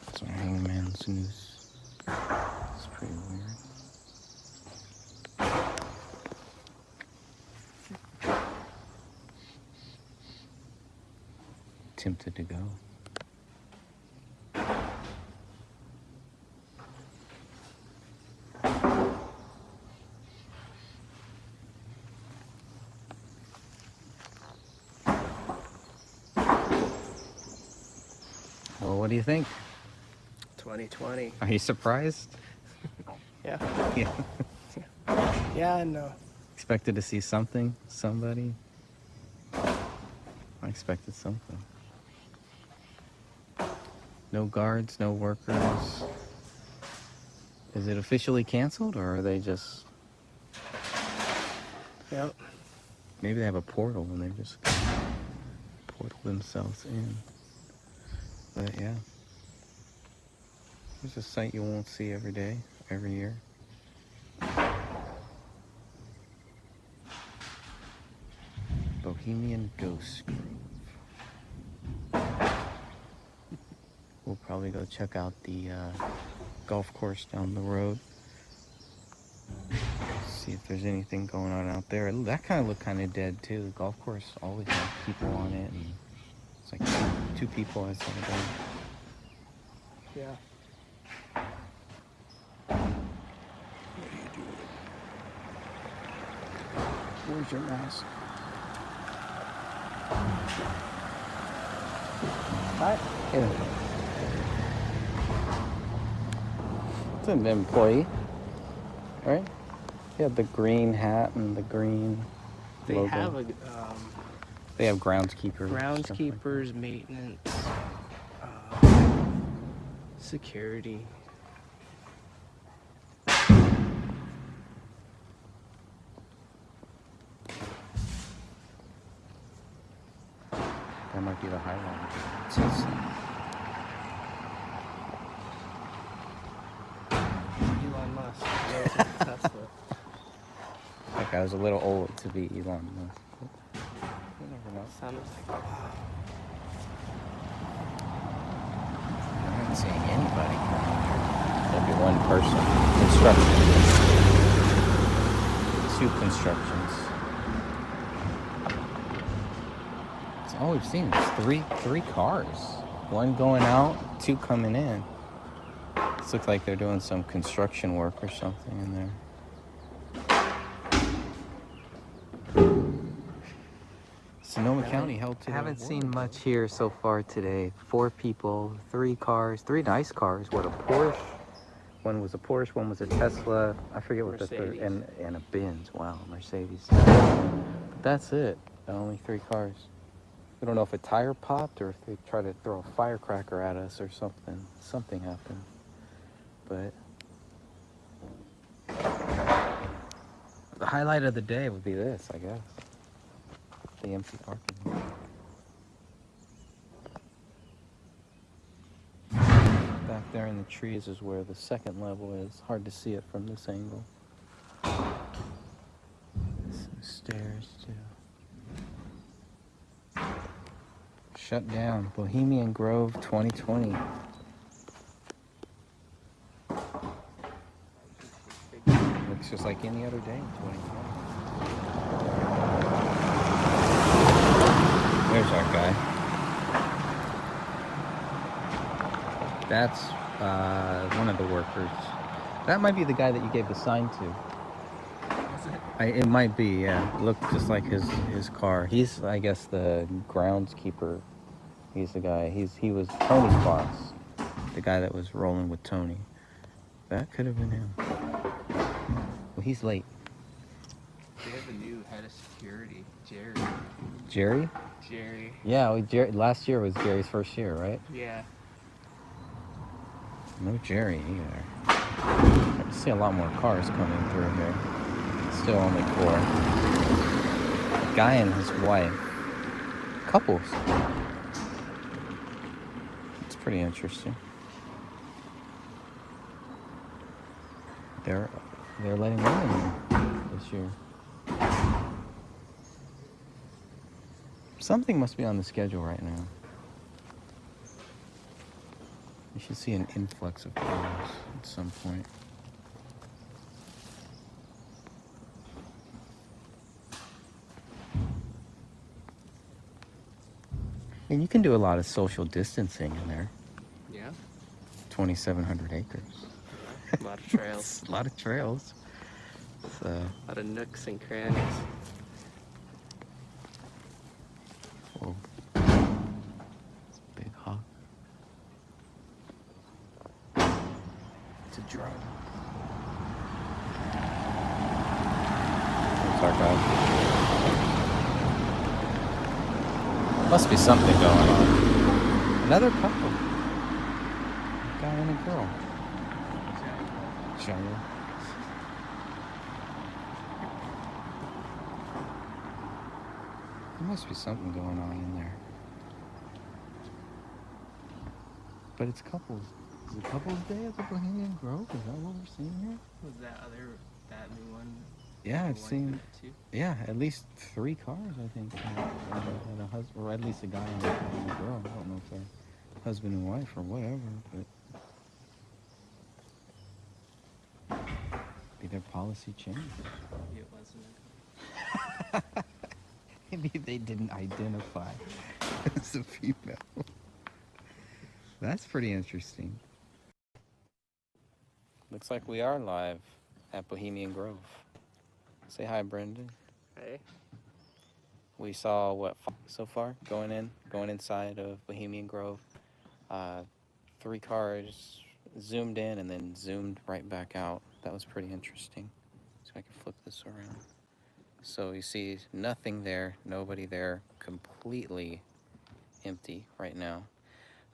It's on Hangman's News. It's pretty weird. Tempted to go. Well, what do you think? 2020. Are you surprised? Yeah. Yeah. Yeah and no. Expected to see something? Somebody? I expected something. No guards, no workers. Is it officially canceled, or are they just... Yep. Maybe they have a portal and they're just portal themselves in. But yeah, there's a sight you won't see every day, every year. Bohemian Ghost Grove. We'll probably go check out the golf course down the road. See if there's anything going on out there. That kind of looked kind of dead too. The golf course always had people on it, and it's like two people I saw there. Yeah. Where's your mask? Hi. Yeah. It's an employee, right? Yeah, the green hat and the green They logo. have a They have groundskeepers. groundskeepers, maintenance, security. That might be the highlight. Elon Musk. Tesla. Like I was a little old to be Elon Musk. You never know. Sounded like I'm not seeing anybody. There'll be one person. Construction. 2 constructions. That's all we've seen is three cars. 1 going out, 2 coming in. This looks like they're doing some construction work or something in there. Sonoma County held to. Haven't seen much here so far today. 4 people, 3 cars, 3 nice cars. What, a Porsche? One was a Porsche, one was a Tesla. I forget what the third, and a Benz. Wow, Mercedes. But that's it. Only 3 cars. We don't know if a tire popped or if they tried to throw a firecracker at us or something. Something happened. But the highlight of the day would be this, I guess. The empty parking lot. Back there in the trees is where the second level is. Hard to see it from this angle. Some stairs too. Shut down. Bohemian Grove 2020. Looks just like any other day in 2020. There's our guy. That's one of the workers. That might be the guy that you gave the sign to. It might be, yeah. It looked just like his car. He's, I guess, the groundskeeper. He's the guy. He was Tony's boss. The guy that was rolling with Tony. That could have been him. Well, he's late. they have a new head of security, Jerry. Jerry? Jerry. Yeah, last year was Jerry's first year, right? Yeah. No Jerry either. I see a lot more cars coming through here. Still only 4. A guy and his wife. Couples. It's pretty interesting. They're letting women in this year. Something must be on the schedule right now. You should see an influx of cars at some point. And you can do a lot of social distancing in there. Yeah. 2,700 acres. A lot of trails. A lot of trails. So. A lot of nooks and crannies. Whoa. Big hawk. It's a drone. That's our guy. Must be something going on. Another couple. A guy and a girl. Jungle. There must be something going on in there. But it's couples. Is it couples day at the Bohemian Grove? Is that what we're seeing here? Was that new one? Yeah, I've The one seen. too? Yeah, at least 3 cars, I think. And a husband, or at least a guy and a girl. I don't know if they're husband and wife or whatever, but maybe their policy changed. It wasn't. Maybe they didn't identify as a female. That's pretty interesting. Looks like we are live at Bohemian Grove. Say hi, Brendan. Hey. We saw what so far going inside of Bohemian Grove. 3 cars zoomed in and then zoomed right back out. That was pretty interesting. So I can flip this around. So you see nothing there, nobody there, completely empty right now.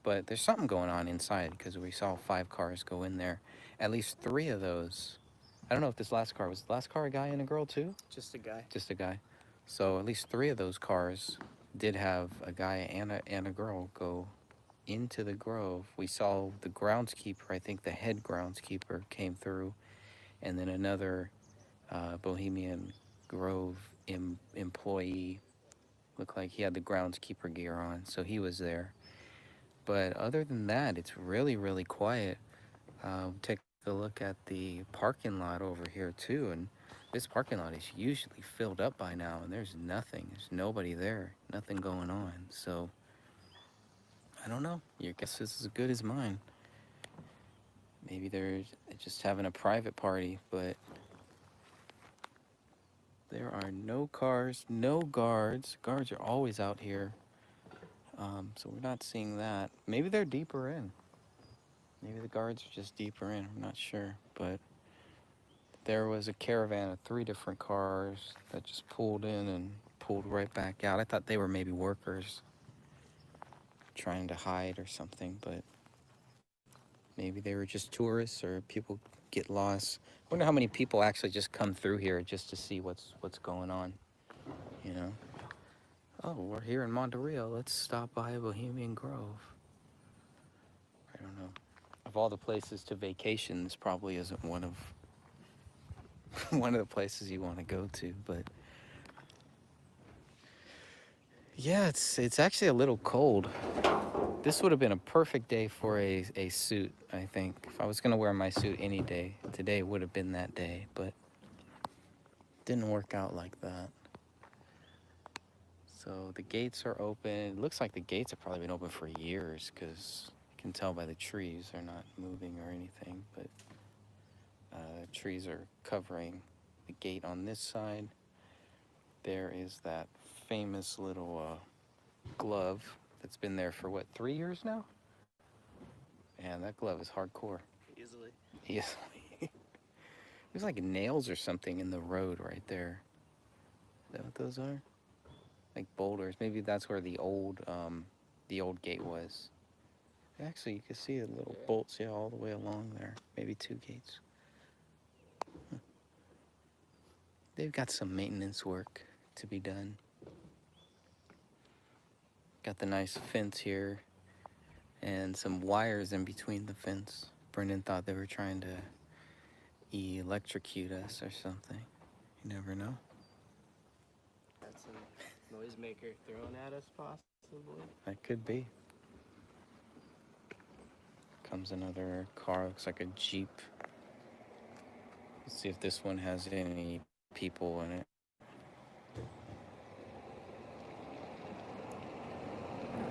But there's something going on inside because we saw 5 cars go in there. At least 3 of those. I don't know if this last car was the last car a guy and a girl too? Just a guy. Just a guy. So at least 3 of those cars did have a guy and a girl go into the Grove. We saw the groundskeeper, I think the head groundskeeper came through, and then another Bohemian Grove employee. Looked like he had the groundskeeper gear on, so he was there. But other than that, it's really, really quiet. Take a look at the parking lot over here too, and this parking lot is usually filled up by now, and there's nothing. There's nobody there, nothing going on. So I don't know. Your guess is as good as mine. Maybe they're just having a private party, but there are no cars, no guards. Guards are always out here. So we're not seeing that. Maybe they're deeper in. Maybe the guards are just deeper in. I'm not sure. But there was a caravan of 3 different cars that just pulled in and pulled right back out. I thought they were maybe workers trying to hide or something, but maybe they were just tourists or people get lost. I wonder how many people actually just come through here just to see what's going on, you know? Oh, we're here in Monterey. Let's stop by Bohemian Grove. I don't know. Of all the places to vacation, this probably isn't one of the places you want to go to, but yeah, it's actually a little cold. This would have been a perfect day for a suit, I think. If I was going to wear my suit any day, today would have been that day, but didn't work out like that. So the gates are open. It looks like the gates have probably been open for years because you can tell by the trees they're not moving or anything, but trees are covering the gate on this side. There is that famous little glove that's been there for what, 3 years now? Man, that glove is hardcore. Easily. There's like nails or something in the road right there. Is that what those are? Like boulders. Maybe that's where the old gate was. Actually, you can see the little bolts, yeah, all the way along there. Maybe 2 gates. They've got some maintenance work to be done. Got the nice fence here and some wires in between the fence. Brendan thought they were trying to electrocute us or something. You never know. That's a noisemaker thrown at us, possibly. That could be. Comes another car, looks like a Jeep. Let's see if this one has any people in it.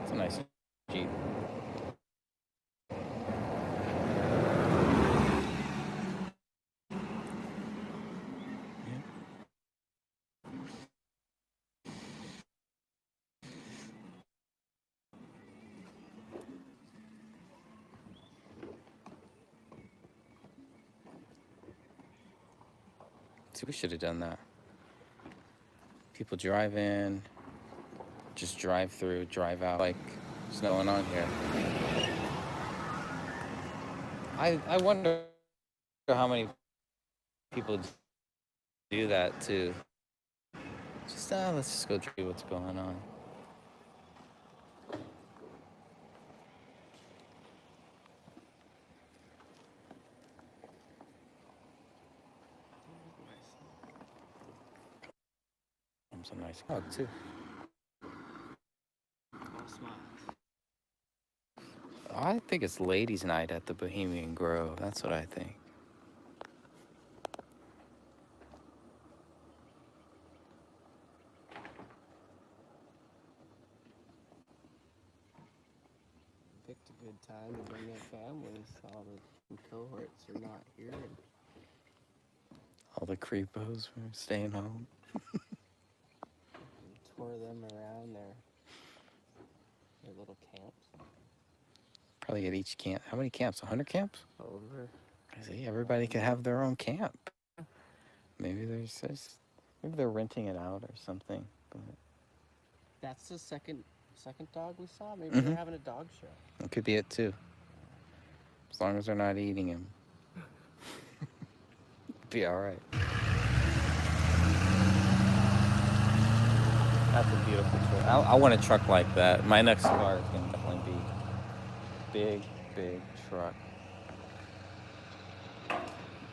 It's a nice Jeep. See, we should have done that. People drive in, just drive through, drive out, like there's no one on here. I wonder how many people do that too. Just let's just go see what's going on. Tom's a nice dog too. I think it's ladies' night at the Bohemian Grove. That's what I think. Picked a good time to bring their families. All the cohorts are not here. All the creepos were staying home. Tour them around their little camps. Probably at each camp. How many camps? 100 camps? Over. I see. Everybody could have their own camp. Maybe maybe they're renting it out or something. But That's the second dog we saw. Maybe they're having a dog show. it could be it too. As long as they're not eating him. Be all right. That's a beautiful truck. I want a truck like that. My next car is going to definitely be big truck.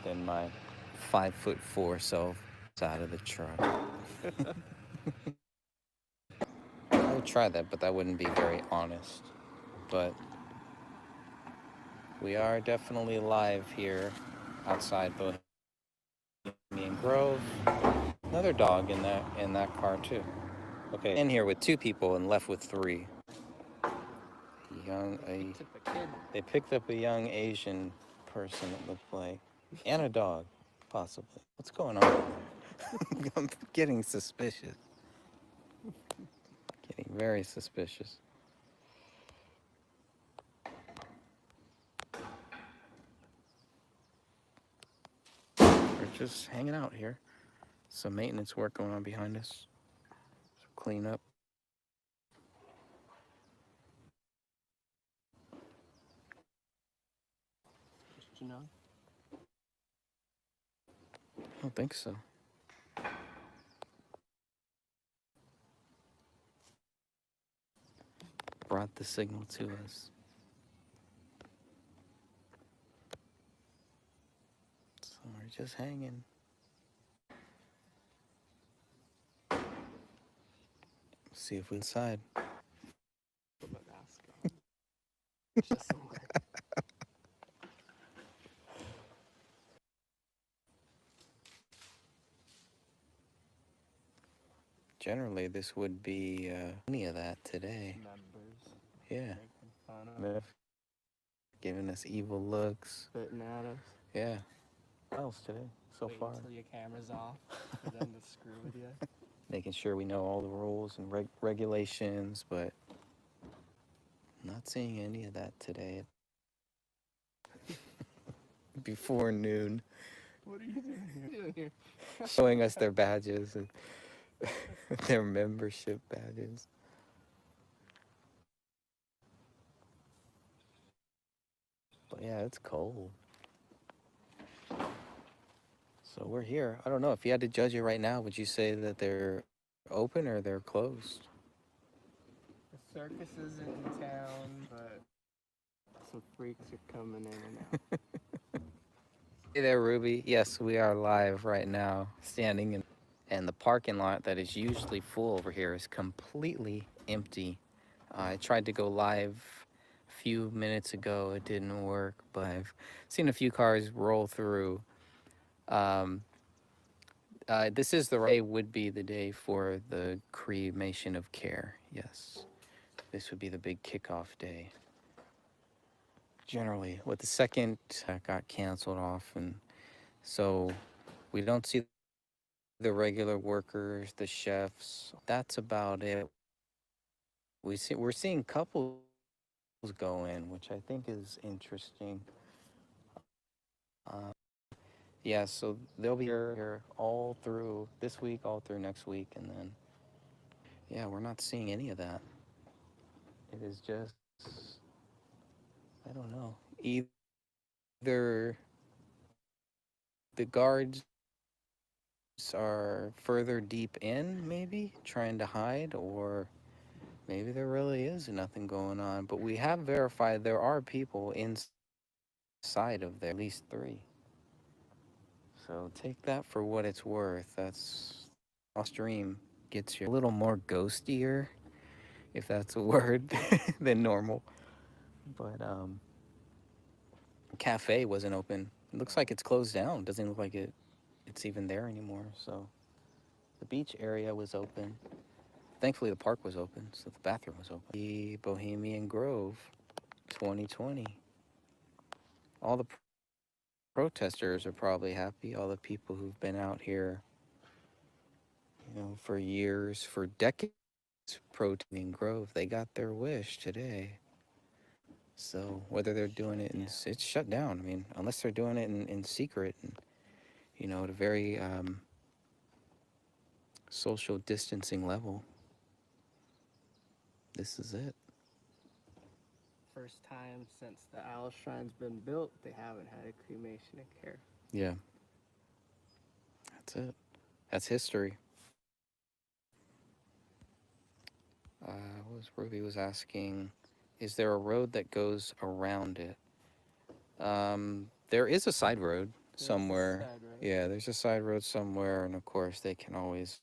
Then my 5'4" self is out of the truck. I would try that, but that wouldn't be very honest. But we are definitely live here outside Bohemian Grove. Another dog in that car too. Okay, in here with 2 people and left with 3. They picked up a young Asian person, it looked like, and a dog, possibly. What's going on? I'm getting suspicious. Getting very suspicious. We're just hanging out here. Some maintenance work going on behind us. Some clean up. You know? I don't think so. Brought the signal to us. So we're just hanging. See if we decide. Put my mask on. Just somewhere. Generally, this would be any of that today. Members. Yeah. Making fun of us. Giving us evil looks. Spitting at us. Yeah. What else today so Wait far? until your camera's off for them to screw with you. Making sure we know all the rules and regulations, but not seeing any of that today. Before noon. What are you doing here? Showing us their badges and their membership badges. But yeah, it's cold. So we're here. I don't know. If you had to judge it right now, would you say that they're open or they're closed? The circus isn't in town, but some freaks are coming in and out. Hey there, Ruby. Yes, we are live right now, standing in, and the parking lot that is usually full over here is completely empty. I tried to go live a few minutes ago. It didn't work, but I've seen a few cars roll through. This is the day would be the day for the cremation of care. Yes, this would be the big kickoff day. Generally, with the second got canceled off, and so we don't see the regular workers, the chefs. That's about it. We're seeing couples go in, which I think is interesting. Yeah, so they'll be here all through this week, all through next week, and then, yeah, we're not seeing any of that. It is just, I don't know, either the guards are further deep in, maybe, trying to hide, or maybe there really is nothing going on. But we have verified there are people inside of there, at least 3. So take that for what it's worth. That's Lost Dream gets you a little more ghostier, if that's a word, than normal. But cafe wasn't open. It looks like it's closed down. Doesn't look like it's even there anymore. So the beach area was open. Thankfully the park was open, so the bathroom was open. The Bohemian Grove 2020. All the protesters are probably happy. All the people who've been out here, you know, for years, for decades, protesting Grove, they got their wish today. So whether they're doing it, it's shut down. I mean, unless they're doing it in secret, and, you know, at a very social distancing level. This is it. First time since the Owl Shrine's been built, they haven't had a cremation occur. Yeah. That's it. That's history. What was Ruby was asking, is there a road that goes around it? There is a side road somewhere. Yeah, there's a side road somewhere, and of course they can always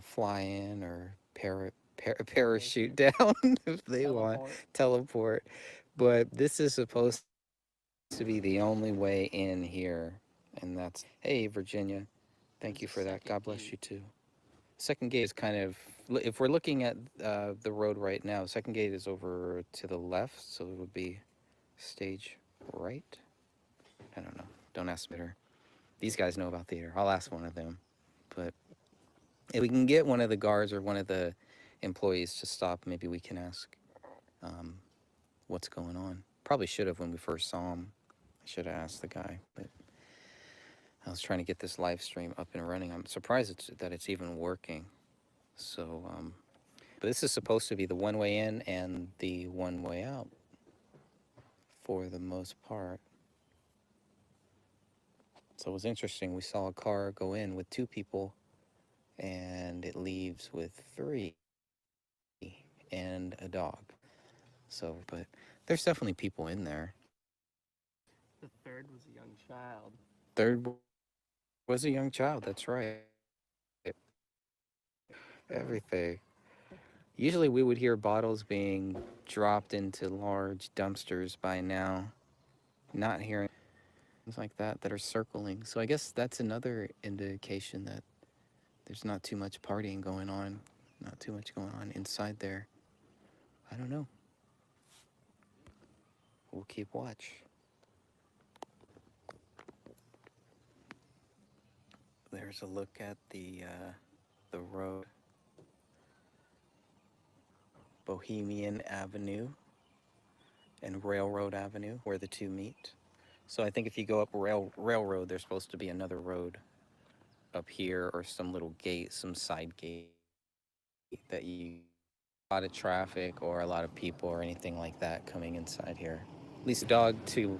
fly in or parachute down if they want. Teleport. But this is supposed to be the only way in here, and that's, hey, Virginia, thank you for that. God bless you too. Second gate is kind of, if we're looking at the road right now, second gate is over to the left, so it would be stage right. I don't know. Don't ask me. These guys know about theater. I'll ask one of them. But if we can get one of the guards or one of the employees to stop, maybe we can ask what's going on. Probably should have when we first saw him. I should have asked the guy, but I was trying to get this live stream up and running. I'm surprised that it's even working. So, but this is supposed to be the one way in and the one way out for the most part. So it was interesting. We saw a car go in with 2 people and it leaves with 3 and a dog. So, but there's definitely people in there. The third was a young child. Third was a young child, that's right. Everything. Usually we would hear bottles being dropped into large dumpsters by now. Not hearing things like that are circling. So I guess that's another indication that there's not too much partying going on. Not too much going on inside there. I don't know. We'll keep watch. There's a look at the road. Bohemian Avenue and Railroad Avenue, where the two meet. So I think if you go up Railroad, there's supposed to be another road up here, or some little gate, some side gate that you, a lot of traffic or a lot of people or anything like that coming inside here. At least dog to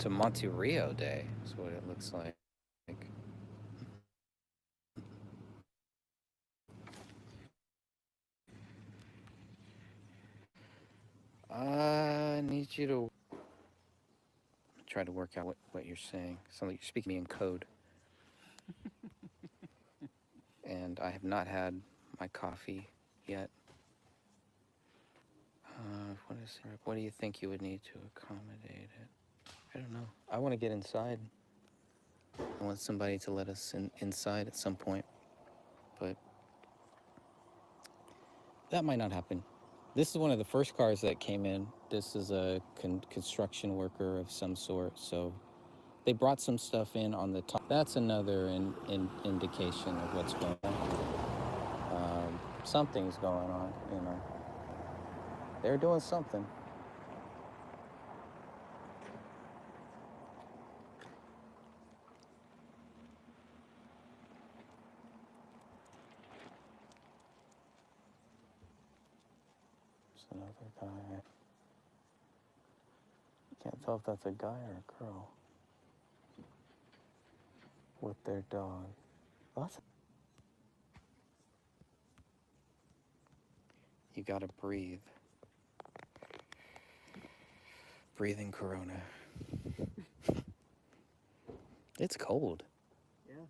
Monterrey Day is what it looks like. I need you to try to work out what you're saying. Sounds like you're speaking to me in code. And I have not had my coffee yet. What do you think you would need to accommodate it? I don't know. I want to get inside. I want somebody to let us inside at some point. But that might not happen. This is one of the first cars that came in. This is a construction worker of some sort. So they brought some stuff in on the top. That's another indication of what's going on. Something's going on, you know. They're doing something. Another guy. Can't tell if that's a guy or a girl with their dog. You gotta breathe. Breathing Corona. It's cold. Yeah.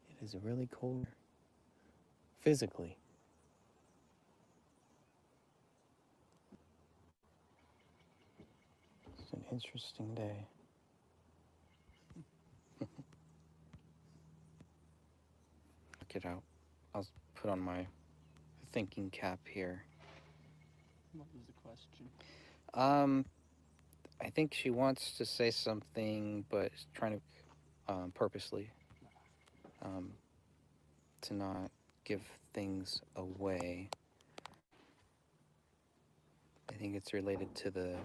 It is really cold. physically. It's an interesting day. Check it out. I'll put on my thinking cap here. What was the question? I think she wants to say something, but is trying to purposely to not give things away. I think it's related to the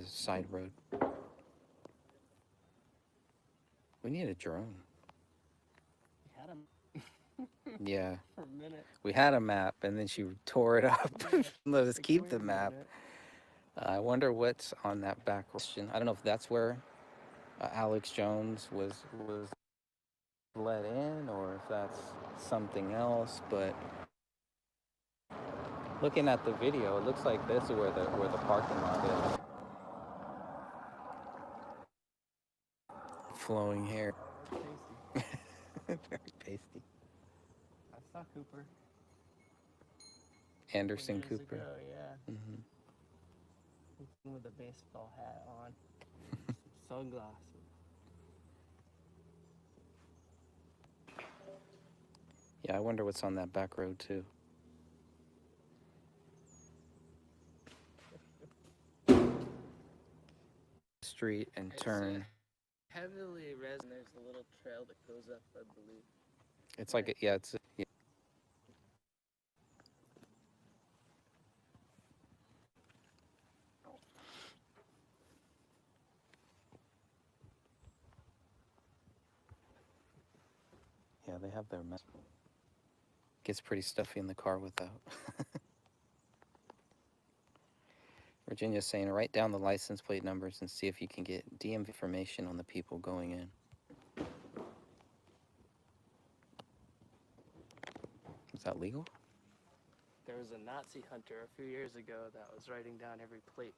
side road. We need a drone. We had him. Yeah. For a minute. We had a map, and then she tore it up. Let us keep the map. I wonder what's on that back question. I don't know if that's where Alex Jones was let in, or if that's something else. But looking at the video, it looks like this is where the parking lot is. Flowing hair. Tasty. Very pasty. I saw Cooper. Anderson Years Cooper. ago, yeah. Mm-hmm. With a baseball hat on. Sunglasses. Yeah, I wonder what's on that back road too. Street and turn. Heavily resin. There's a little trail that goes up, I believe. It's like, yeah, it's. Yeah. Yeah, they have their mess. Gets pretty stuffy in the car without. Virginia's saying, write down the license plate numbers and see if you can get DMV information on the people going in. Is that legal? There was a Nazi hunter a few years ago that was writing down every plate.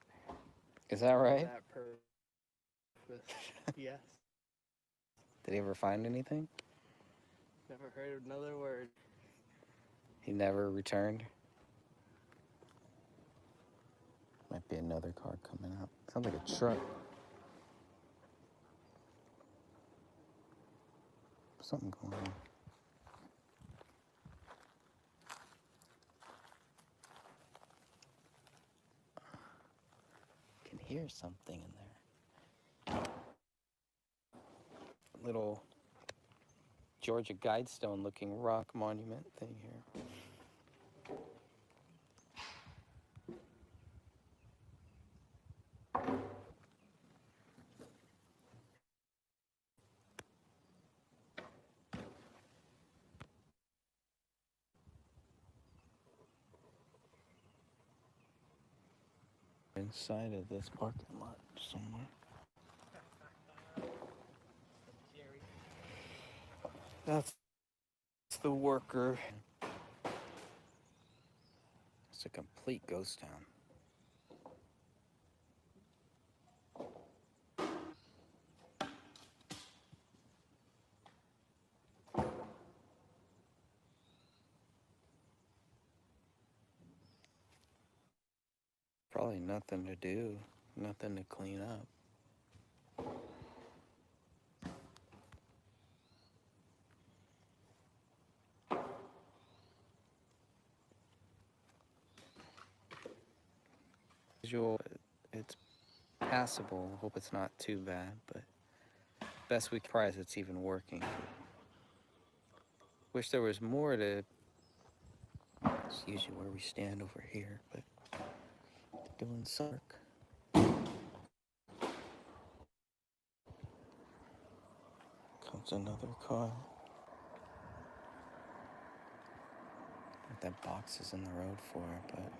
Is that right? For that purpose. Yes. Did he ever find anything? Never heard another word. He never returned? Might be another car coming out. Sounds like a truck. Something going on. I can hear something in there. Little Georgia Guidestone looking rock monument thing here. Inside of this parking lot somewhere. That's the worker. It's a complete ghost town. Probably nothing to do, nothing to clean up. Visual, it's passable. Hope it's not too bad, but best we can prize it's even working. Wish there was more to. It's usually where we stand over here, but doing some work. Comes another car. What that box is in the road for, but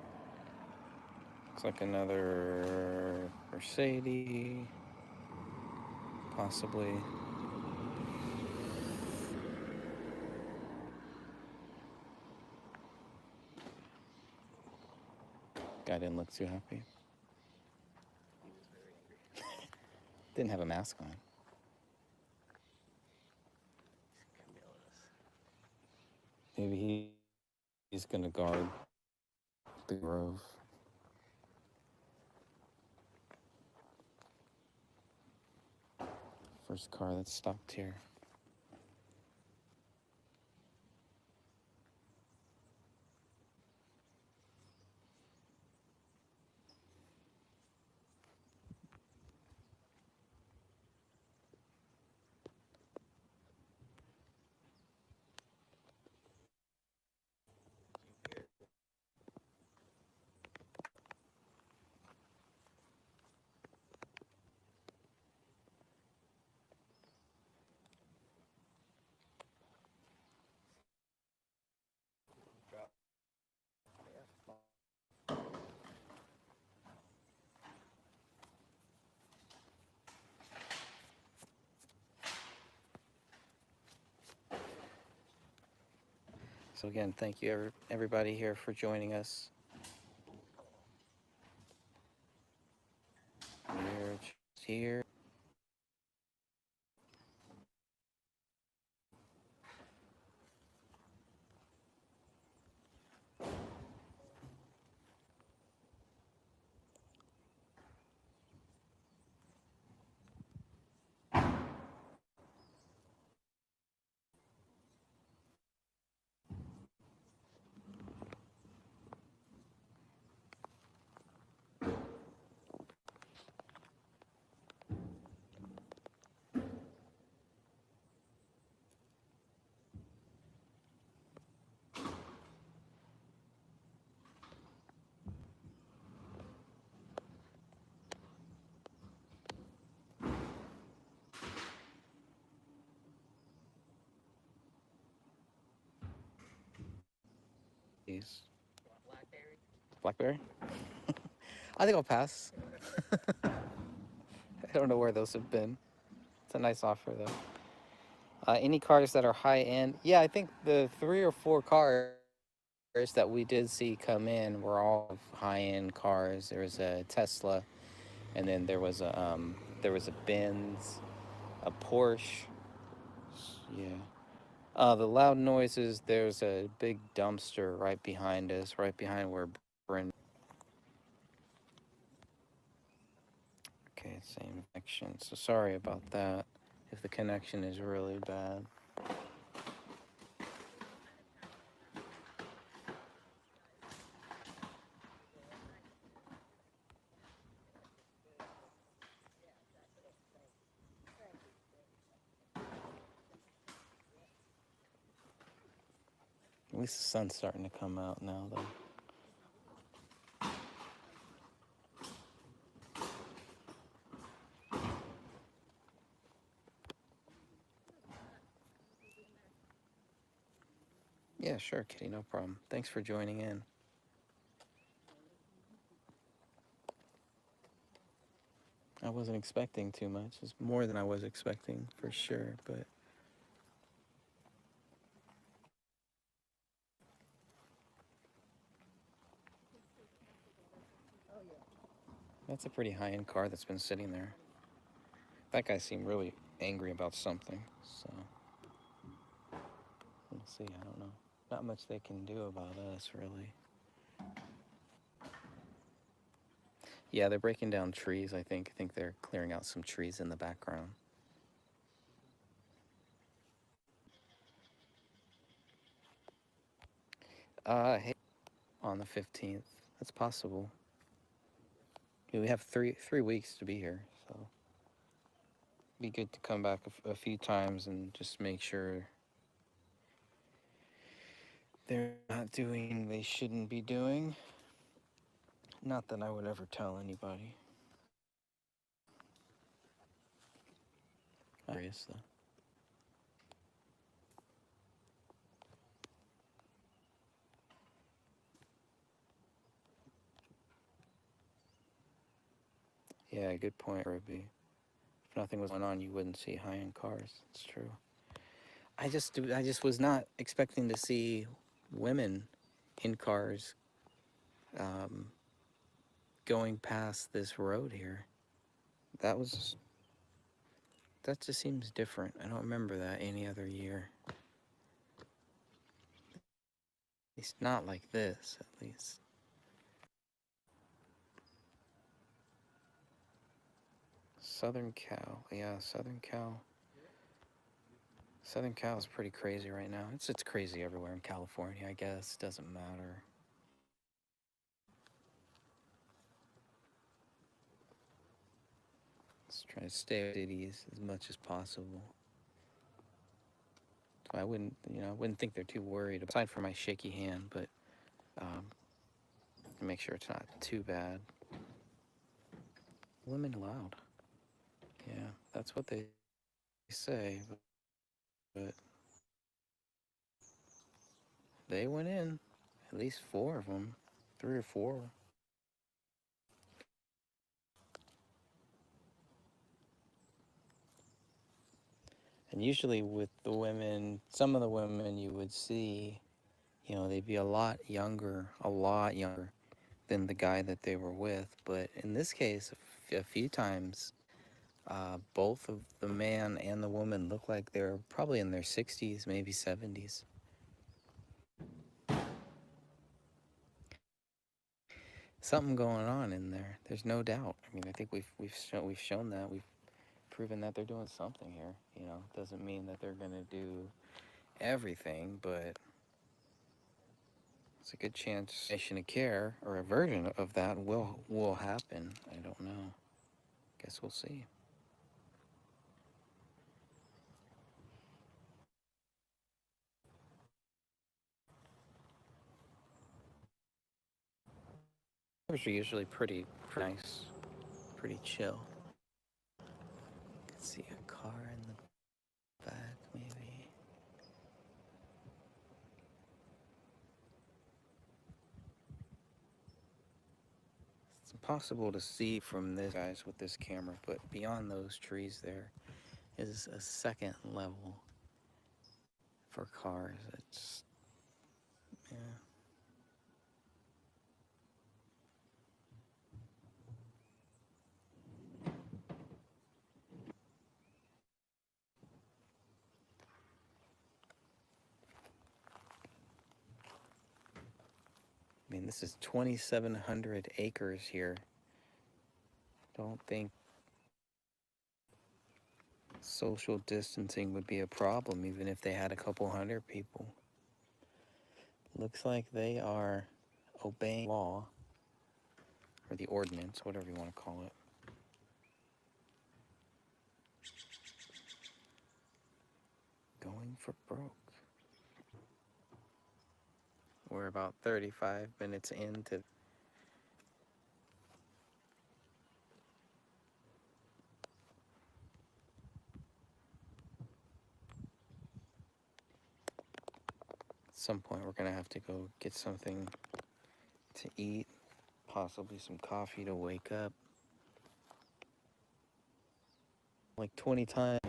looks like another Mercedes, possibly. Guy didn't look too happy. Didn't have a mask on. Maybe He's gonna guard the grove. First car that's stopped here. So again, thank you everybody here for joining us. We're just here. These. Blackberry? I think I'll pass. I don't know where those have been. It's a nice offer though. Any cars that are high end? Yeah, I think the 3 or 4 cars that we did see come in were all high end cars. There was a Tesla, and then there was a Benz, a Porsche. Yeah. The loud noises, there's a big dumpster right behind us, right behind where Brent. Okay, same connection. So sorry about that if the connection is really bad. At least the sun's starting to come out now, though. Yeah, sure, Kitty, no problem. Thanks for joining in. I wasn't expecting too much. It's more than I was expecting, for sure, but... That's a pretty high-end car that's been sitting there. That guy seemed really angry about something, so... We'll see, I don't know. Not much they can do about us, really. Yeah, they're breaking down trees, I think. I think they're clearing out some trees in the background. Hey, on the 15th. That's possible. Yeah, we have three weeks to be here, so... Be good to come back a few times and just make sure they're not doing they shouldn't be doing. Not that I would ever tell anybody. Curious though. Yeah, good point, Ruby. If nothing was going on, you wouldn't see high-end cars. It's true. I just was not expecting to see women in cars going past this road here. That just seems different. I don't remember that any other year. It's not like this, at least. Southern Cal, yeah, Southern Cal. Southern Cal is pretty crazy right now. It's crazy everywhere in California, I guess. Doesn't matter. Let's try to stay with cities as much as possible. So I wouldn't think they're too worried, aside from my shaky hand, but to make sure it's not too bad. Women allowed. Yeah, that's what they say, but they went in. At least 4 of them, 3 or 4. And usually with the women, some of the women you would see, they'd be a lot younger than the guy that they were with. But in this case, a few times, both of the man and the woman look like they're probably in their 60s, maybe 70s. Something going on in there. There's no doubt. I mean, I think we've shown that. We've proven that they're doing something here. Doesn't mean that they're gonna do everything, but it's a good chance nation of care or a version of that will happen. I don't know. Guess we'll see. Those are usually pretty nice, pretty chill. I can see a car in the back, maybe. It's impossible to see from this, guys, with this camera, but beyond those trees there is a second level for cars. It's, yeah. I mean, this is 2,700 acres here. Don't think social distancing would be a problem, even if they had a couple hundred people. Looks like they are obeying law, or the ordinance, whatever you want to call it. Going for broke. We're about 35 minutes into. At some point, we're gonna have to go get something to eat, possibly some coffee to wake up. Like 20 times.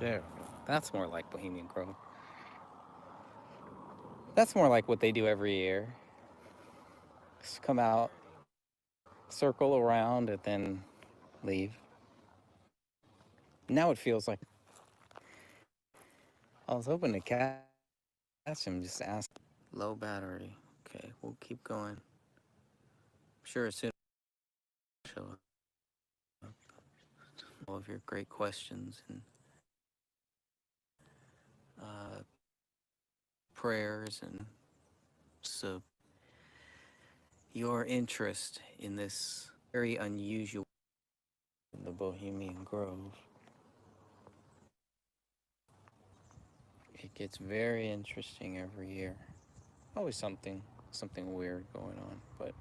There, that's more like Bohemian Grove. That's more like what they do every year. Just come out, circle around, and then leave. Now it feels like I was hoping to catch him, just ask. Low battery. Okay, we'll keep going. I'm sure as soon as you show up, all of your great questions and prayers and so your interest in this very unusual the Bohemian Grove. It gets very interesting every year. Always something weird going on, but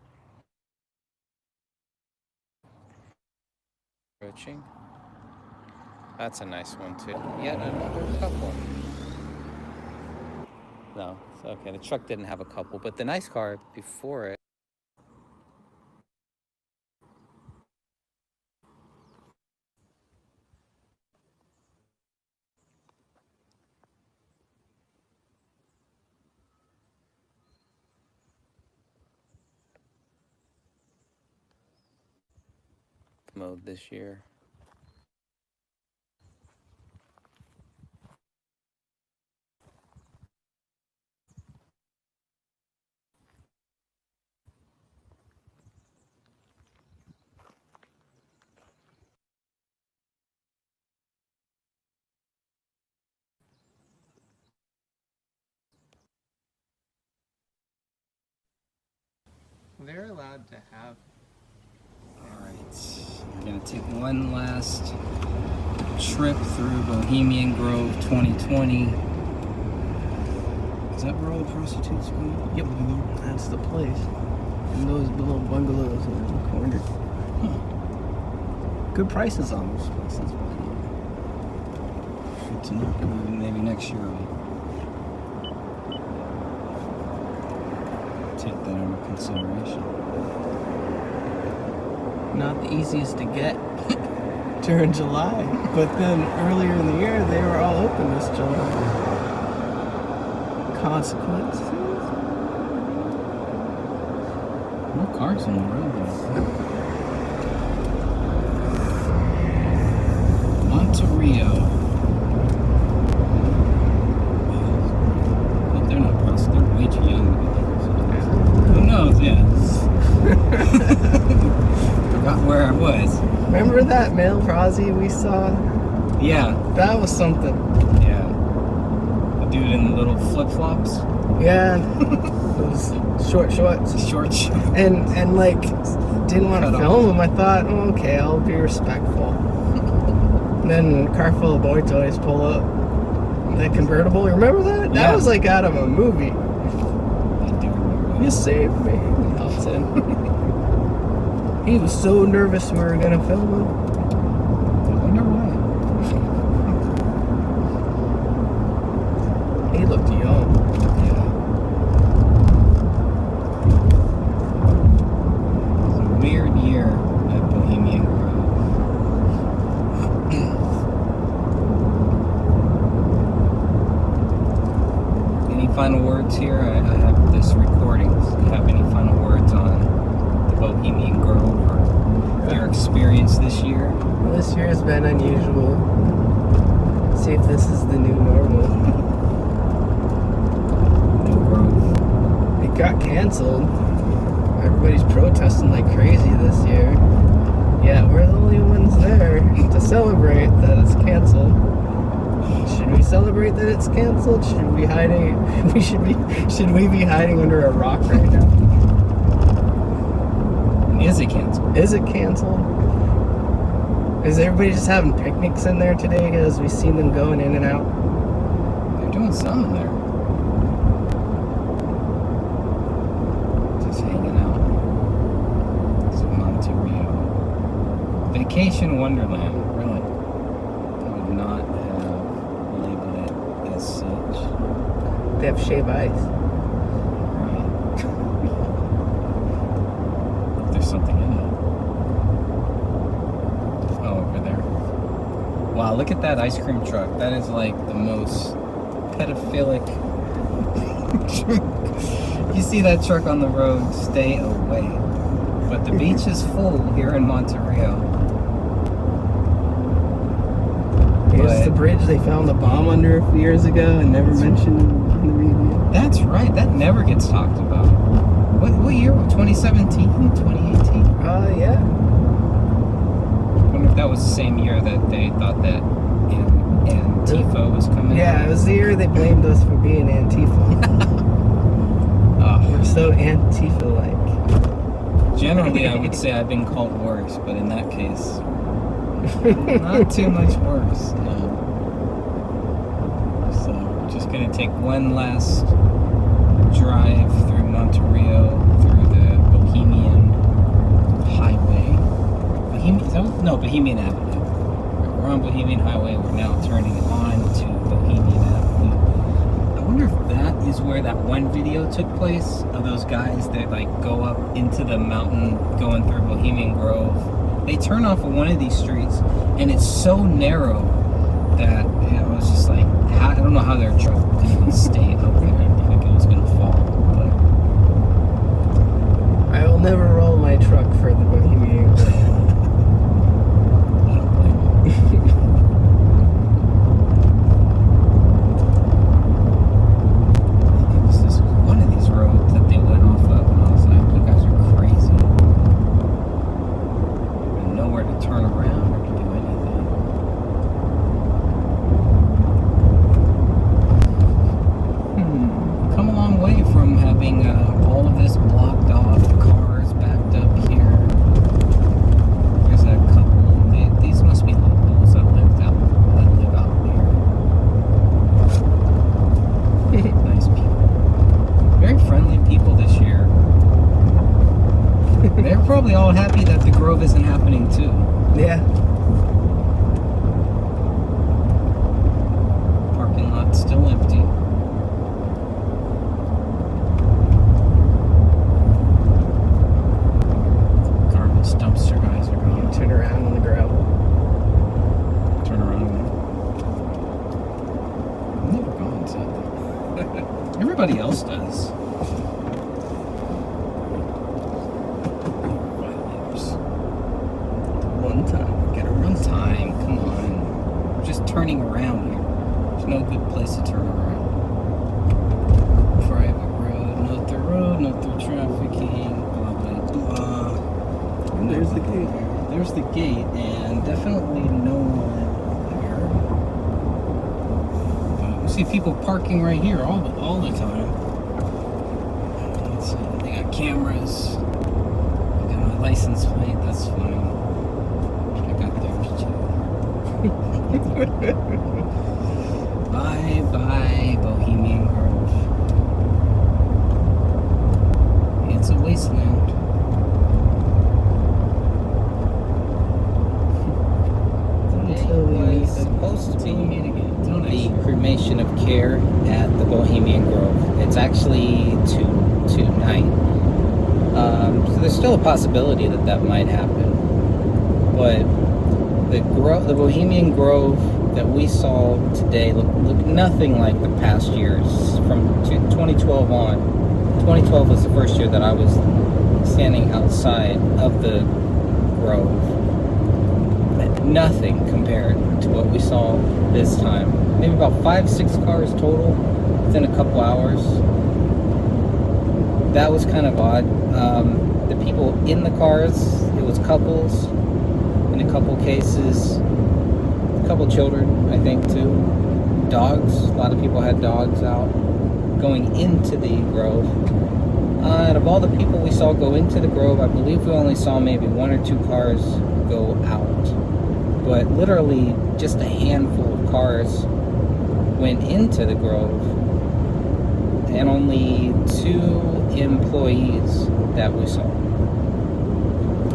approaching. That's a nice one too. Yet another couple. No, it's okay. The truck didn't have a couple, but the nice car before it. Mode this year. They're allowed to have. Alright, we're gonna take one last trip through Bohemian Grove 2020. Is that where all the prostitutes go? Yep, that's the place. And those little bungalows in the corner. Good prices on those places. Good to know. Maybe next year I'll take that under consideration. Not the easiest to get during July, but then earlier in the year they were all open this July. Consequences. No cars on the road though. Monterrey. Well, they're not prostitutes. They're way too young. Who knows? Yeah. Forgot where I was. Remember that male prosy we saw? Yeah. That was something. Yeah. The dude in the little flip flops. Yeah. Those short shorts. Short shorts. And like didn't want to film him. I thought, oh, okay, I'll be respectful. And then a car full of boy toys pull up. That convertible. Remember that? That was like out of a movie. I do remember. You saved me. Hops in. He was so nervous we were gonna film him. I wonder why. He looked young. It was a weird year at Bohemian Grove. Any final words here? I have this recording. Do you have any final words on the Bohemian Grove or your experience this year? Well, this year has been unusual. See if this is the new normal. It got canceled. Everybody's protesting like crazy this year. Yeah, we're the only ones there to celebrate that it's canceled. Should we celebrate that it's canceled? Should we be hiding? Should we be hiding under a rock right now? Is it canceled? Is it canceled? Is everybody just having picnics in there today? Because we've seen them going in and out. They're doing some in there. Just hanging out. It's Monterrey. Vacation Wonderland, really. I would not have labeled it as such. They have shave ice. There's something in it. Oh, over there. Wow, look at that ice cream truck. That is like the most pedophilic truck. You see that truck on the road, stay away. But the beach is full here in Monterrey. Here's the bridge they found the bomb under a few years ago and never mentioned in the media. That's right, that never gets talked about. What year? 2017? 2018? Yeah. I wonder if that was the same year that they thought that Antifa was coming Yeah, out. it was the year they blamed us for being Antifa. We're so Antifa-like. Generally, I would say I've been called worse, but in that case, not too much worse. No. So, we're just gonna take one last drive through Monterrey, through the Bohemian Highway. Bohemian Avenue. We're on Bohemian Highway. We're now turning on to Bohemian Avenue. I wonder if that is where that one video took place of those guys that like go up into the mountain going through Bohemian Grove. They turn off of one of these streets and it's so narrow that it was just like, I don't know how their truck could even stay up there. I think it was gonna fall. I will never roll my truck for the Bohemian Grove. I don't blame you. It was this one of these roads that they went off of, and I was like, you guys are crazy. And nowhere to turn around or to do anything. Come a long way from having all of this blocked off, cars probably all happy that the Grove isn't happening too. Yeah. Parking lot still empty. Garbage dumpster guys are going. Turn around on the gravel. Turn around. I've never gone to. Everybody else does. One time. Get a run time. Come on. We're just turning around here. There's no good place to turn around. Private road, no through trafficking, blah blah blah. And there's the gate. There's the gate, and definitely no one here. We see people parking right here all the time. Let's see, they got cameras. I got my license plate. That's fine. I got theirs too. Bye bye, Bohemian Grove. It's a wasteland. It was supposed to be the cremation of care at the Bohemian Grove. It's actually tonight. So there's still a possibility that might happen. But the Bohemian Grove that we saw today look nothing like the past years. From 2012 on, 2012 was the first year that I was standing outside of the Grove. Nothing compared to what we saw this time. Maybe about 5-6 cars total within a couple hours. That was kind of odd. The people in the cars, it was couples in a couple cases. A couple children, I think, too. Dogs. A lot of people had dogs out going into the Grove. Out of all the people we saw go into the Grove, I believe we only saw maybe 1 or 2 cars go out. But literally just a handful of cars went into the Grove, and only 2 employees that we saw.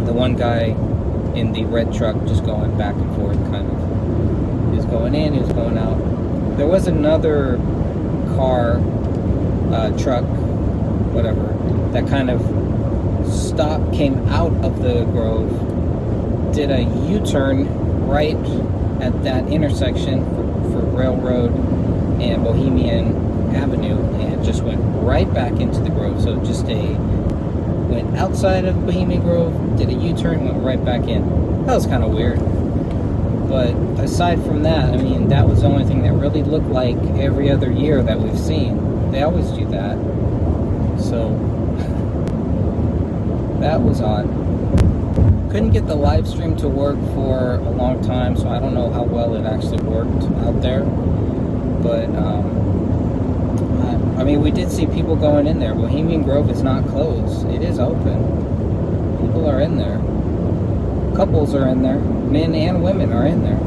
The one guy in the red truck just going back and forth, kind of. He was going in, he was going out. There was another car, truck, whatever, that kind of stopped, came out of the Grove, did a U-turn right at that intersection for Railroad and Bohemian Avenue, and just went right back into the Grove. So just went outside of Bohemian Grove, did a U-turn, went right back in. That was kind of weird. But aside from that, I mean, that was the only thing that really looked like every other year that we've seen. They always do that. So that was odd. Couldn't get the live stream to work for a long time, so I don't know how well it actually worked out there. But I mean, we did see people going in there. Bohemian Grove is not closed. It is open. People are in there. Couples are in there. Men and women are in there.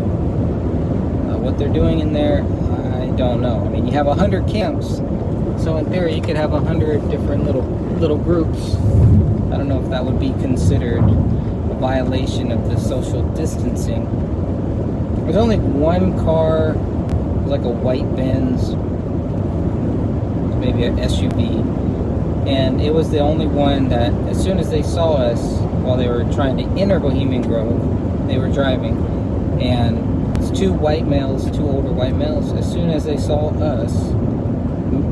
What they're doing in there, I don't know. I mean, you have 100 camps, so in theory you could have 100 different little groups. I don't know if that would be considered a violation of the social distancing. There's only one car, like a white Benz, maybe an SUV, and it was the only one that, as soon as they saw us while they were trying to enter Bohemian Grove, they were driving, and it's 2 white males, 2 older white males. As soon as they saw us,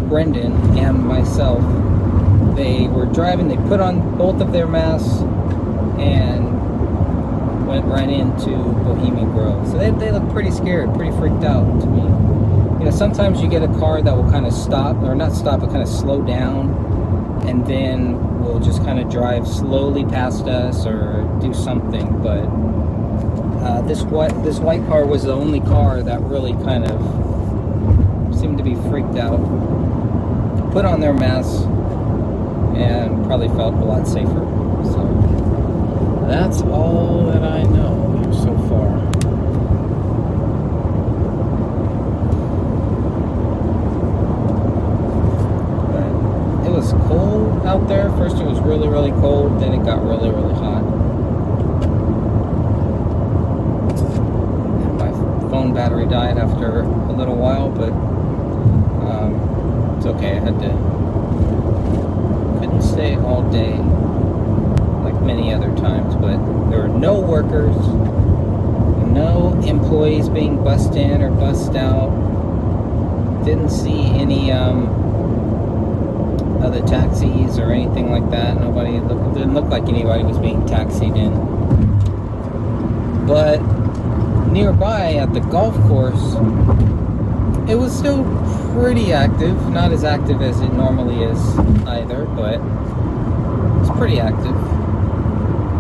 Brendan and myself, they were driving, they put on both of their masks and went right into Bohemian Grove. So they look pretty scared, pretty freaked out to me. You know, sometimes you get a car that will kind of stop, or not stop, but kind of slow down, and then will just kind of drive slowly past us or do something. But this white car was the only car that really kind of seemed to be freaked out. Put on their masks and probably felt a lot safer. So that's all that I know so far. But it was cold out there. First it was really, really cold, then it got really, really hot. And my phone battery died after a little while, but it's okay. Couldn't stay all day like many other times, but there were no workers, no employees being bussed in or bussed out. Didn't see any other taxis or anything like that. Didn't look like anybody was being taxied in. But nearby at the golf course, it was still pretty active. Not as active as it normally is either, but it's pretty active.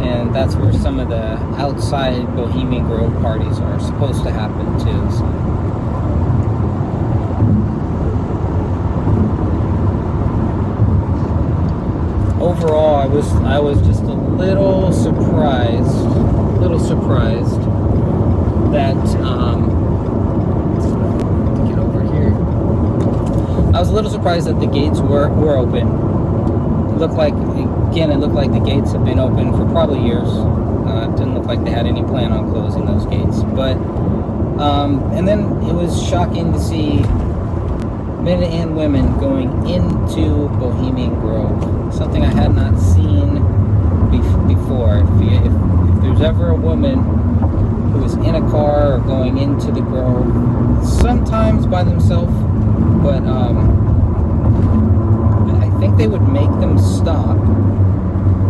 And that's where some of the outside Bohemian Grove parties are supposed to happen too. So. Overall, I was just a little surprised that to get over here. I was a little surprised that the gates were open. It looked like the gates have been open for probably years. It didn't look like they had any plan on closing those gates. But and then it was shocking to see men and women going into Bohemian Grove. Something I had not seen before. If there's ever a woman who is in a car or going into the Grove, sometimes by themselves, but I think they would make them stop.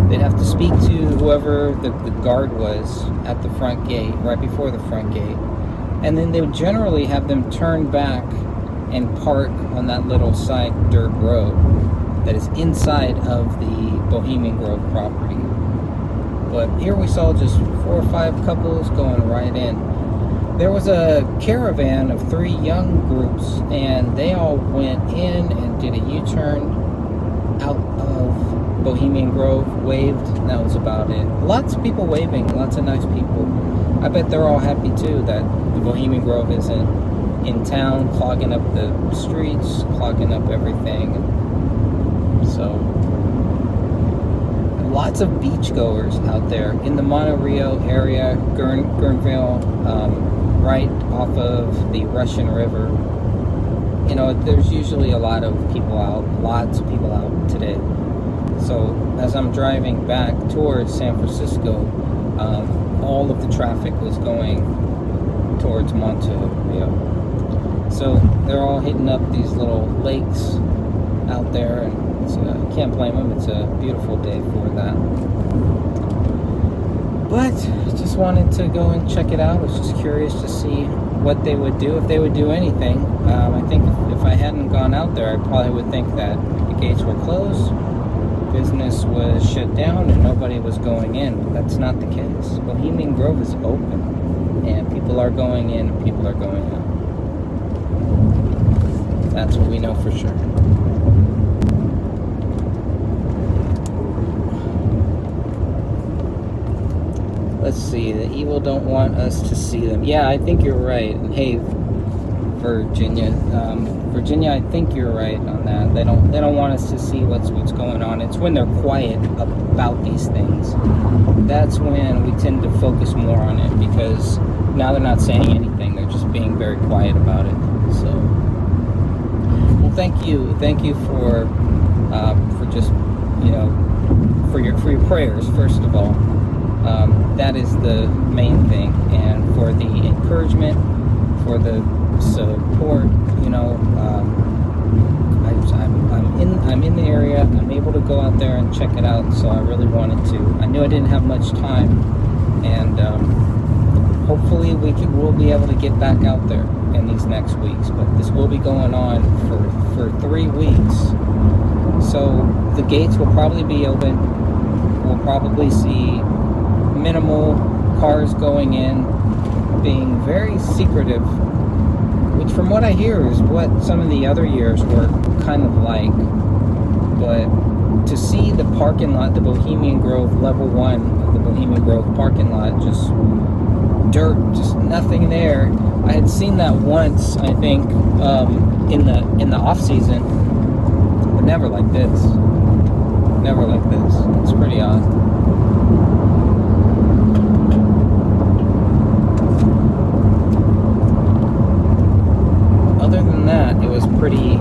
They'd have to speak to whoever the guard was at the front gate, right before the front gate, and then they would generally have them turn back and park on that little side dirt road that is inside of the Bohemian Grove property. But here we saw just 4 or 5 couples going right in. There was a caravan of 3 young groups, and they all went in and did a U-turn out of Bohemian Grove, waved, and that was about it. Lots of people waving, lots of nice people. I bet they're all happy too that the Bohemian Grove isn't in town, clogging up the streets, clogging up everything. So, lots of beachgoers out there in the Monterey area, Guerneville, right off of the Russian River. You know, there's usually a lot of people out, lots of people out today. So, as I'm driving back towards San Francisco, all of the traffic was going towards Monterey. So they're all hitting up these little lakes out there, and I can't blame them. It's a beautiful day for that. But just wanted to go and check it out. I was just curious to see what they would do, if they would do anything. I think if I hadn't gone out there, I probably would think that the gates were closed, business was shut down, and nobody was going in. But that's not the case. Bohemian Grove is open, and people are going in and people are going out. That's what we know for sure. Let's see. The evil don't want us to see them. Yeah, I think you're right. And hey, Virginia, I think you're right on that. They don't want us to see what's going on. It's when they're quiet about these things. That's when we tend to focus more on it, because now they're not saying anything. They're just being very quiet about it. So. Thank you for just, you know, for your prayers, first of all. That is the main thing, and for the encouragement, for the support. You know, I'm in the area. I'm able to go out there and check it out. So I really wanted to. I knew I didn't have much time, and hopefully we'll be able to get back out there in these next weeks. But this will be going on for 3 weeks. So the gates will probably be open. We'll probably see minimal cars going in, being very secretive, which from what I hear is what some of the other years were kind of like. But to see the parking lot, the Bohemian Grove level 1 of the Bohemian Grove parking lot, just dirt, just nothing there. I had seen that once, I think, in the off season, but but never like this. Never like this. It's pretty odd. Other than that, it was pretty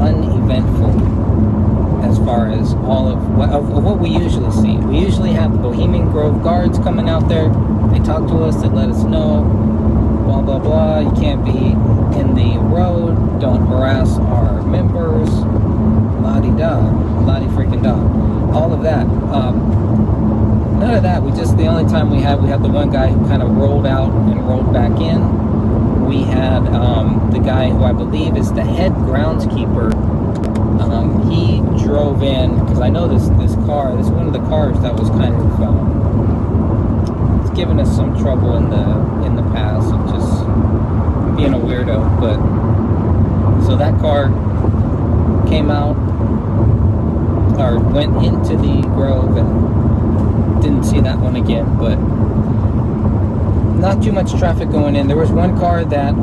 uneventful as far as all of what we usually see. We usually have the Bohemian Grove guards coming out there. They talk to us, they let us know, blah blah blah, you can't be in the road, don't harass our members, la-di-da, la-di-freaking-da, all of that. None of that. The only time we had the one guy who kind of rolled out and rolled back in. We had the guy who I believe is the head groundskeeper. He drove in, because I know this car, this is one of the cars that was kind of it's given us some trouble in the past of just being a weirdo. But so that car came out or went into the Grove and didn't see that one again. But not too much traffic going in. There was one car that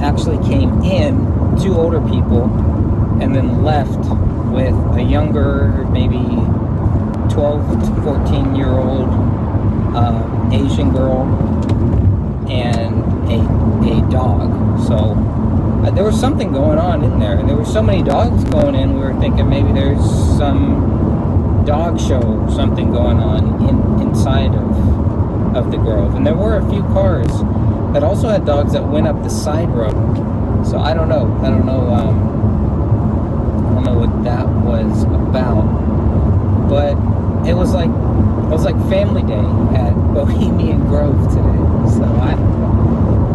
actually came in, 2 older people, and then left with a younger, maybe 12 to 14-year-old Asian girl and a dog. So there was something going on in there. And there were so many dogs going in, we were thinking maybe there's some dog show or something going on inside of the Grove. And there were a few cars that also had dogs that went up the side road. So I don't know what that was about, but it was like Family Day at Bohemian Grove today. So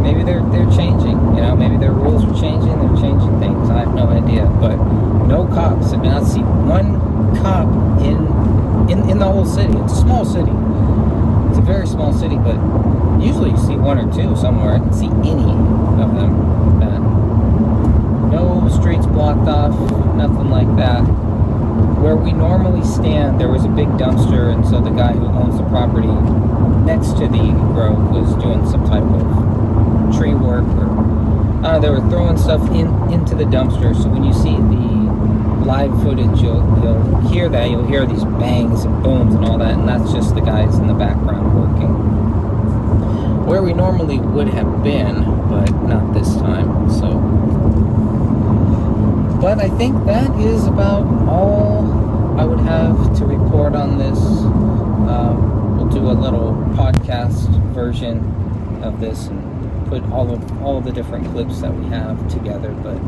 maybe they're changing, maybe their rules are changing, they're changing things. I have no idea, but no cops. I did not see one cop in the whole city. It's a small city. It's a very small city, but usually you see 1 or 2 somewhere. I didn't see any of them. No streets blocked off, nothing like that. Where we normally stand, there was a big dumpster, and so the guy who owns the property next to the Grove was doing some type of tree work, or they were throwing stuff into the dumpster. So when you see the live footage, you'll hear that. You'll hear these bangs and booms and all that, and that's just the guys in the background working. Where we normally would have been, but not this time. So. But I think that is about all I would have to report on this. We'll do a little podcast version of this and put all of the different clips that we have together. But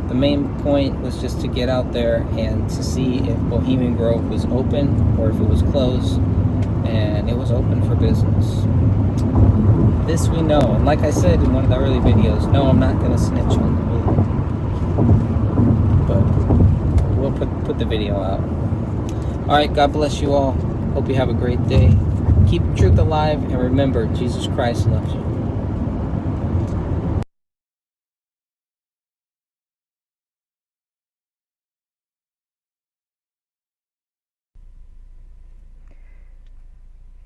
the main point was just to get out there and to see if Bohemian Grove was open or if it was closed. And it was open for business. This we know. And like I said in one of the early videos, no, I'm not going to snitch on the video. But we'll put the video out. Alright, God bless you all. Hope you have a great day. Keep truth alive, and remember, Jesus Christ loves you.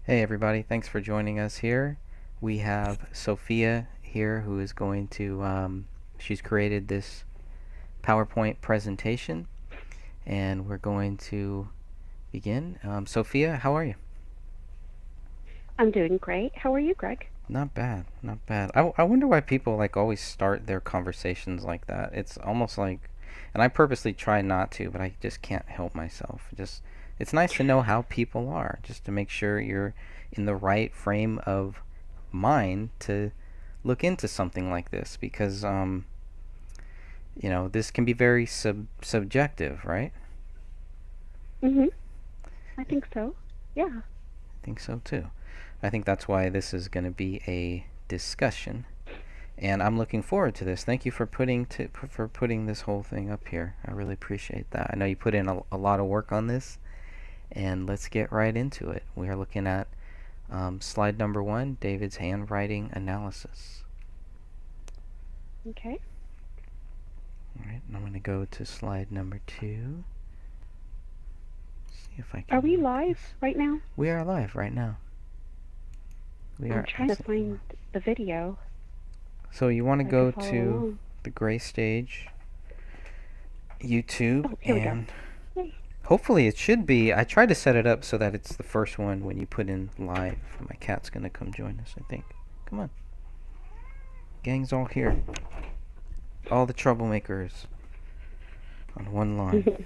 Hey everybody, thanks for joining us here. We have Sophia here who is going to, she's created this PowerPoint presentation, and we're going to begin. Sophia, how are you? I'm doing great. How are you, Greg? Not bad, not bad. I wonder why people always start their conversations like that. It's almost like, and I purposely try not to, but I just can't help myself. It's nice to know how people are, just to make sure you're in the right frame of mind to look into something like this, because this can be very subjective, right? I think so. Yeah. I think so too. I think that's why this is going to be a discussion, and I'm looking forward to this. Thank you for putting this whole thing up here. I really appreciate that. I know you put in a lot of work on this, and let's get right into it. We are looking at slide number 1, David's handwriting analysis. Okay. Alright, and I'm going to go to slide number 2. See if I can. Are we live right now? We are live right now. I'm trying to find the video. So you want to go to the gray stage, YouTube, here we go. and Yay. hopefully it should be. I tried to set it up so that it's the first one when you put in live. My cat's gonna come join us, I think. Come on. Gang's all here. All the troublemakers on one line.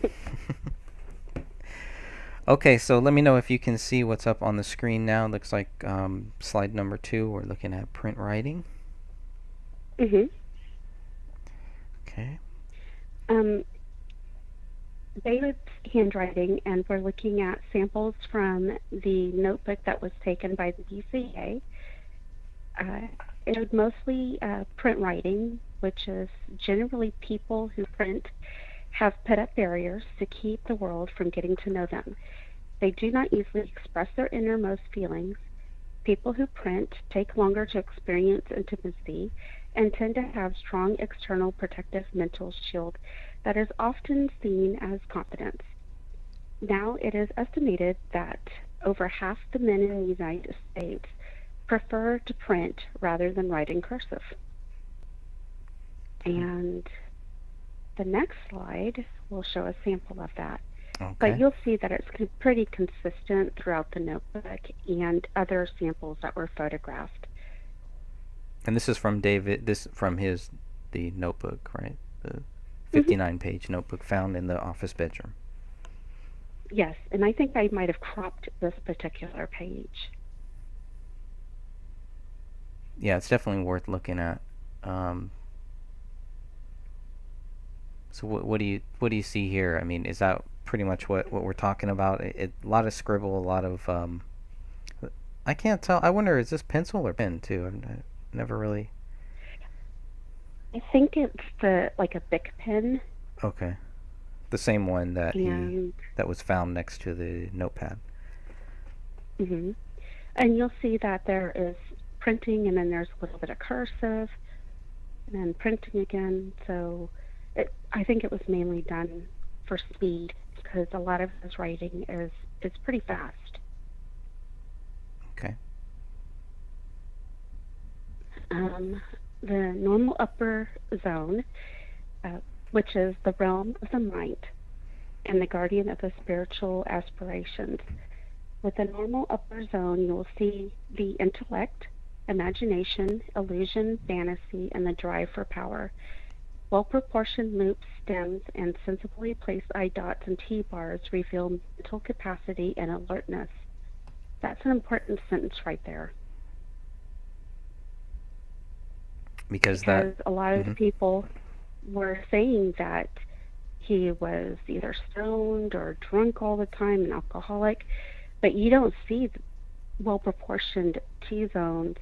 Okay, so let me know if you can see what's up on the screen now. Looks like slide number 2. We're looking at print writing. Mhm. Okay. David's handwriting, and we're looking at samples from the notebook that was taken by the DCA. It showed mostly print writing, which is generally people who print have put up barriers to keep the world from getting to know them. They do not easily express their innermost feelings. People who print take longer to experience intimacy and tend to have strong external protective mental shield that is often seen as confidence. Now it is estimated that over half the men in the United States prefer to print rather than write in cursive. And the next slide will show a sample of that. Okay. But you'll see that it's pretty consistent throughout the notebook and other samples that were photographed. And this is from David, the notebook, right? The 59-page notebook found in the office bedroom. Yes, and I think I might have cropped this particular page. Yeah, it's definitely worth looking at. So what do you see here? I mean, is that pretty much what we're talking about? A lot of scribble, a lot of I can't tell. I wonder, is this pencil or pen too? I never really. I think it's like a Bic pen. Okay, the same one that And that was found next to the notepad. mhm. And you'll see that there is printing, and then there's a little bit of cursive, and then printing again. So I think it was mainly done for speed, because a lot of his writing is pretty fast. Okay. The normal upper zone, which is the realm of the mind and the guardian of the spiritual aspirations. With the normal upper zone, you'll see the intellect, imagination, illusion, fantasy, and the drive for power. Well-proportioned loops, stems, and sensibly placed eye dots and T-bars reveal mental capacity and alertness. That's an important sentence right there. Because a lot of people were saying that he was either stoned or drunk all the time, an alcoholic, but you don't see well-proportioned T-zones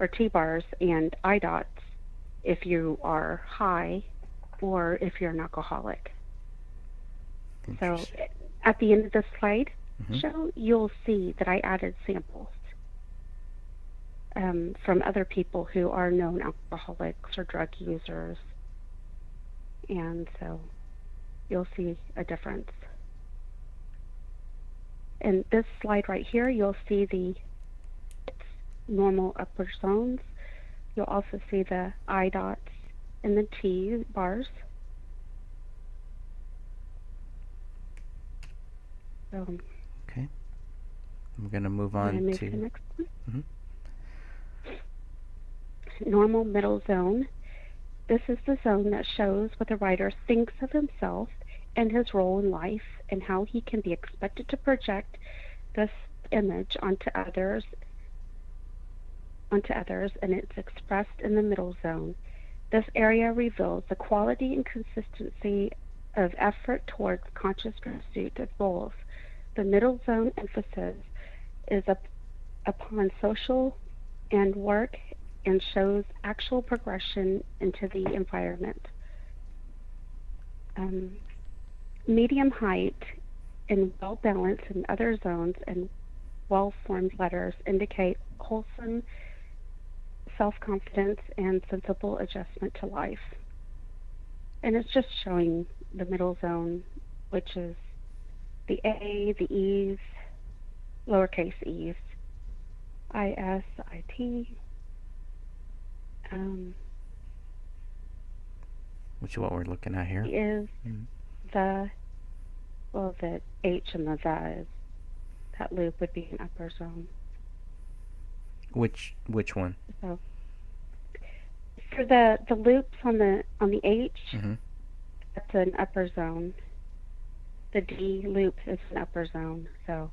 or T-bars and eye dots if you are high or if you're an alcoholic. So at the end of the slide show, you'll see that I added samples from other people who are known alcoholics or drug users, and so you'll see a difference. In this slide right here, you'll see the normal upper zones. You'll also see the I dots and the T bars. So, okay. I'm going to move on move to the next one. Normal middle zone. This is the zone that shows what the writer thinks of himself and his role in life, and how he can be expected to project this image onto others, and it's expressed in the middle zone. This area reveals the quality and consistency of effort towards conscious pursuit of goals. The middle zone emphasis is upon social and work, and shows actual progression into the environment. Medium height and well balanced in other zones and well-formed letters indicate wholesome self-confidence and sensible adjustment to life. And it's just showing the middle zone, which is the A, the E's, lowercase e's, I-S, I-T. which is what we're looking at here. Is the H and the the is, that loop would be an upper zone. Which one? So for the loops on the H, that's an upper zone. The D loop is an upper zone. So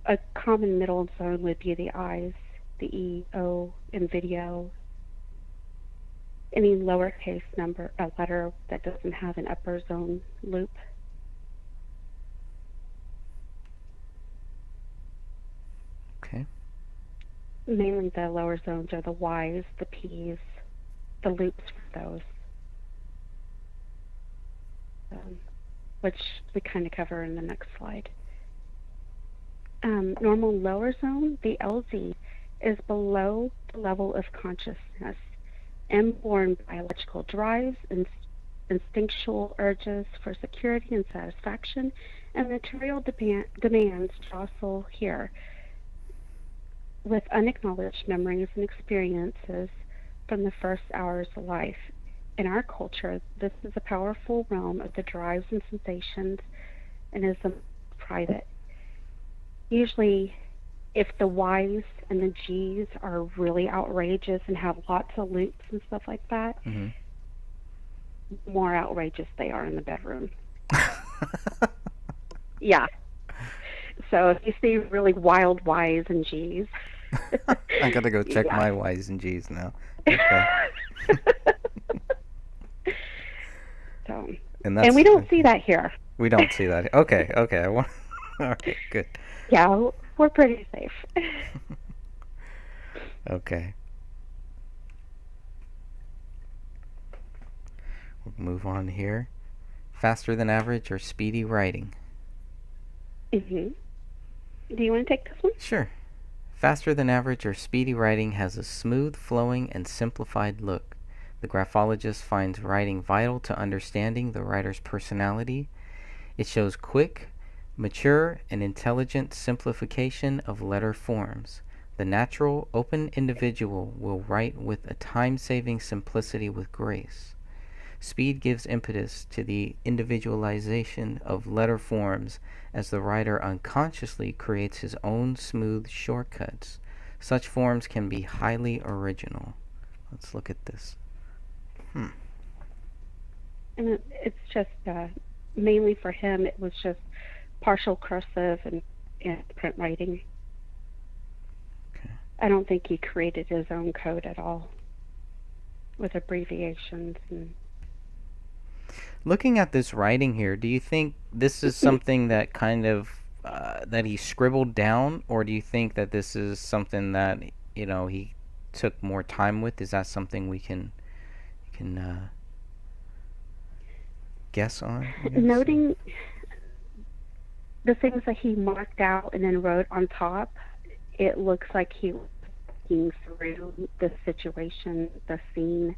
a common middle zone would be the I's, the E, O, in video. Any lowercase letter that doesn't have an upper zone loop. Okay. Mainly the lower zones are the Y's, the P's, the loops for those, which we kind of cover in the next slide. Normal lower zone, the LZ, is below the level of consciousness. Inborn biological drives, instinctual urges for security and satisfaction, and material demands jostle here, with unacknowledged memories and experiences from the first hours of life. In our culture, this is a powerful realm of the drives and sensations and is private. Usually, if the Y's and the G's are really outrageous and have lots of loops and stuff like that, the more outrageous they are in the bedroom. Yeah. So if you see really wild Y's and G's, I gotta go check my Y's and G's now. Okay. So, and we don't see that here. We don't see that. Okay. All right. Good. Yeah, we're pretty safe. Okay. We'll move on here. Faster than average or speedy writing? Do you want to take this one? Sure. Faster than average or speedy writing has a smooth, flowing, and simplified look. The graphologist finds writing vital to understanding the writer's personality. It shows quick, mature, and intelligent simplification of letter forms. The natural, open individual will write with a time-saving simplicity with grace. Speed gives impetus to the individualization of letter forms as the writer unconsciously creates his own smooth shortcuts. Such forms can be highly original. Let's look at this. And it's just mainly for him, it was just partial cursive and print writing. Okay. I don't think he created his own code at all with abbreviations. And looking at this writing here, do you think this is something that kind of that he scribbled down, or do you think that this is something that he took more time with? Is that something we can guess on? Noting the things that he marked out and then wrote on top, it looks like he was thinking through the situation, the scene,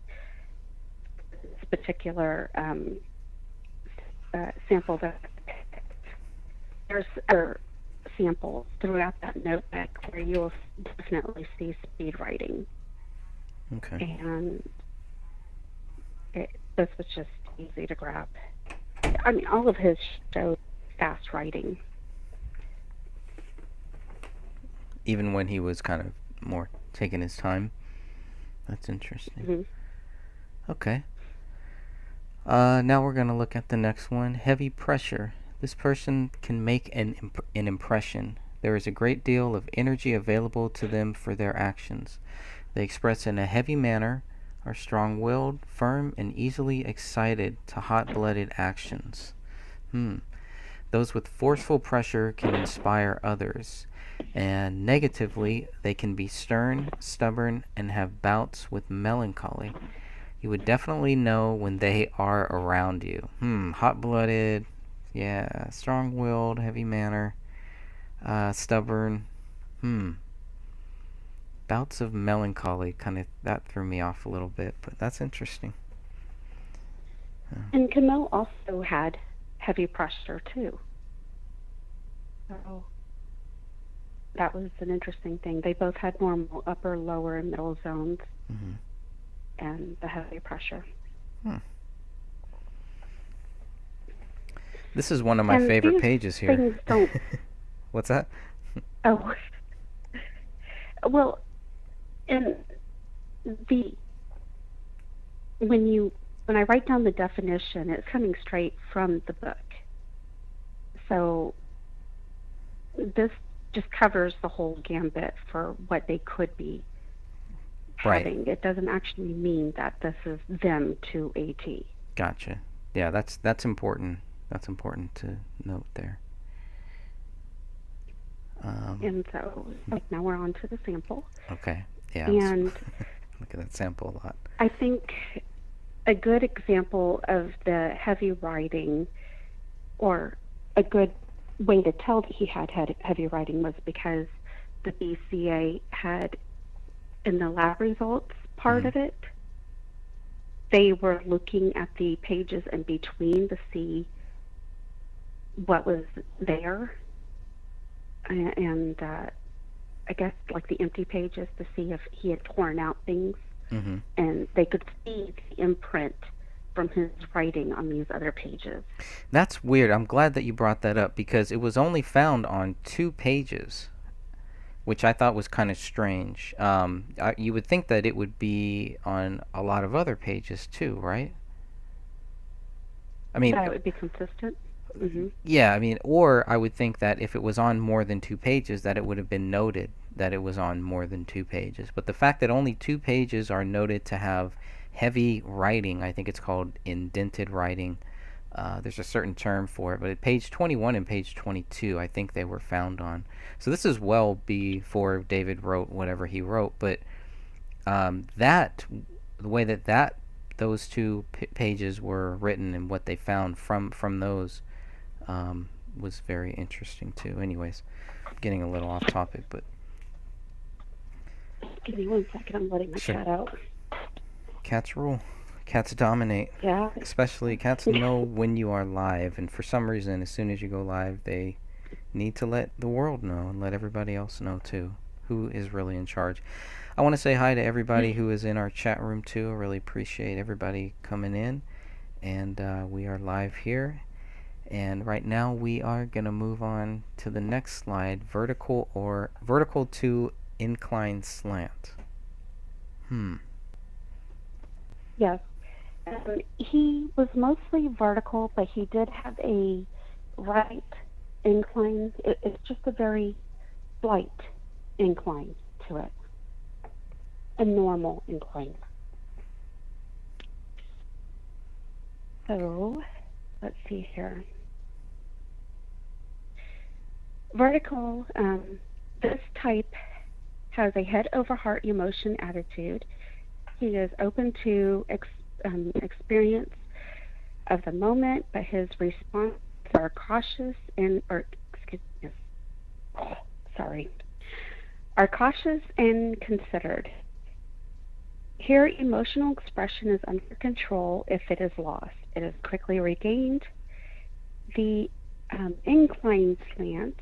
this particular sample. That there's other samples throughout that notebook where you'll definitely see speed writing. Okay. And this was just easy to grab. I mean, all of his showed fast writing. Even when he was kind of more taking his time. That's interesting. Okay. Now we're going to look at the next one. Heavy pressure. This person can make an impression. There is a great deal of energy available to them for their actions. They express in a heavy manner, are strong-willed, firm, and easily excited to hot-blooded actions. Those with forceful pressure can inspire others. And negatively, they can be stern, stubborn, and have bouts with melancholy. You would definitely know when they are around you. Hot-blooded, yeah, strong-willed, heavy manner, stubborn, bouts of melancholy, that threw me off a little bit, but that's interesting. And Camille also had heavy pressure too. So that was an interesting thing. They both had normal upper, lower, and middle zones, and the heavy pressure. This is one of my And favorite these pages here. things don't. What's that? Oh, well, and the when I write down the definition, it's coming straight from the book. So this just covers the whole gambit for what they could be Right. having. It doesn't actually mean that this is them to a T. Gotcha. Yeah, that's important. That's important to note there. And so, like, now we're on to the sample. Okay. Yeah. I was And look at that sample a lot. I think a good example of the heavy writing, or a good way to tell that he had heavy writing, was because the BCA had, in the lab results part of it, they were looking at the pages in between to see what was there, and I guess like the empty pages, to see if he had torn out things, and they could see the imprint from his writing on these other pages. That's weird. I'm glad that you brought that up because it was only found on 2 pages, which I thought was kind of strange. You would think that it would be on a lot of other pages too, right? I mean, That it would be consistent. yeah, I mean, or I would think that if it was on more than 2 pages, that it would have been noted that it was on more than 2 pages. But the fact that only 2 pages are noted to have heavy writing, I think it's called indented writing. There's a certain term for it, but at page 21 and page 22, I think they were found on. So this is well before David wrote whatever he wrote, but the way that those 2 pages were written and what they found from those was very interesting too. Anyways, getting a little off topic, but Give me 1 second, I'm letting my Sure. cat out. cats rule. Cats dominate. Yeah. Especially cats know when you are live, and for some reason, as soon as you go live, they need to let the world know and let everybody else know too who is really in charge. I want to say hi to everybody who is in our chat room too. I really appreciate everybody coming in, and we are live here. And right now we are going to move on to the next slide, vertical to incline slant. Yes. He was mostly vertical, but he did have a right incline. It's just a very slight incline to it. A normal incline. So, let's see here. Vertical, this type has a head over heart emotion attitude. He is open to experience of the moment, but his responses are cautious and, are cautious and considered. Here, emotional expression is under control if it is lost. It is quickly regained. The incline slant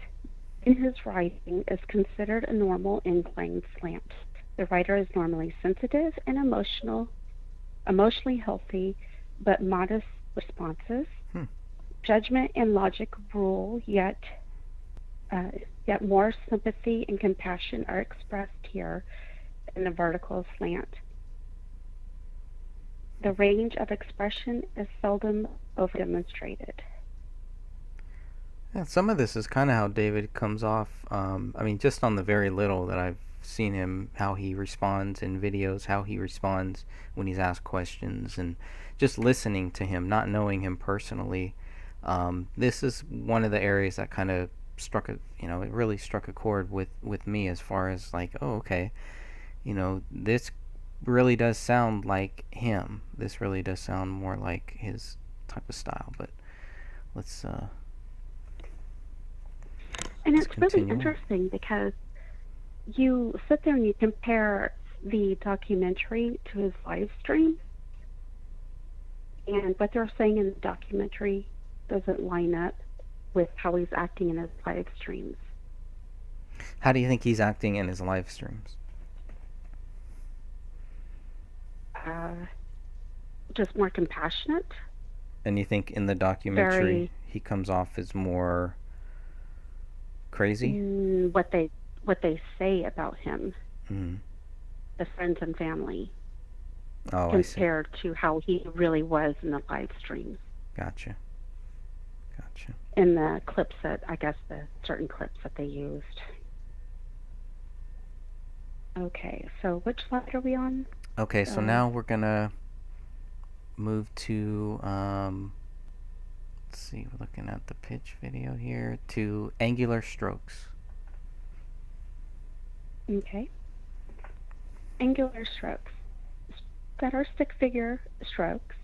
in his writing is considered a normal incline slant. The writer is normally sensitive and emotionally healthy, but modest responses. Judgment and logic rule, yet more sympathy and compassion are expressed here in the vertical slant. The range of expression is seldom over-demonstrated. Yeah, some of this is kind of how David comes off. I mean, just on the very little that I've seen him, how he responds in videos, how he responds when he's asked questions, and just listening to him, not knowing him personally. This is one of the areas that kind of it really struck a chord with me, as far as like, oh, okay, this really does sound like him. This really does sound more like his type of style. But let's and let's it's really continue on. interesting because you sit there and you compare the documentary to his live stream, and what they're saying in the documentary doesn't line up with how he's acting in his live streams. How do you think he's acting in his live streams? just more compassionate. And you think in the documentary Very- he comes off as more crazy? What they say about him, Mm. the friends and family, Oh, I see. compared to how he really was in the live streams, Gotcha. in the clips that, I guess, the certain clips that they used. Okay, so which slide are we on? Okay, so now we're gonna move to let's see, we're looking at the pitch video here, to angular strokes. Okay. Angular strokes. That are stick figure strokes.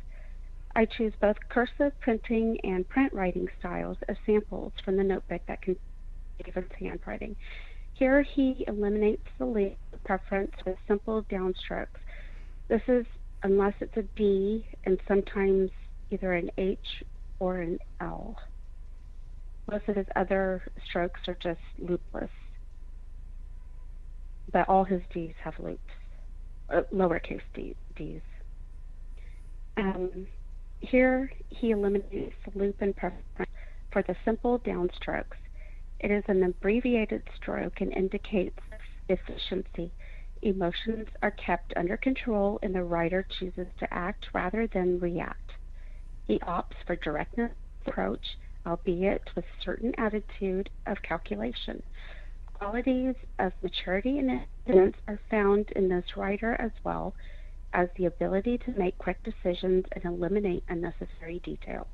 I choose both cursive printing and print writing styles as samples from the notebook that can David's handwriting. Here he eliminates the lead preference with simple downstrokes. This is unless it's a D and sometimes either an H or an L. Most of his other strokes are just loopless, but all his D's have loops, lowercase D's. Here he eliminates the loop and preference for the simple downstrokes. It is an abbreviated stroke and indicates efficiency. Emotions are kept under control and the writer chooses to act rather than react. He opts for directness approach, albeit with certain attitude of calculation. Qualities of maturity and independence are found in this writer as well as the ability to make quick decisions and eliminate unnecessary details.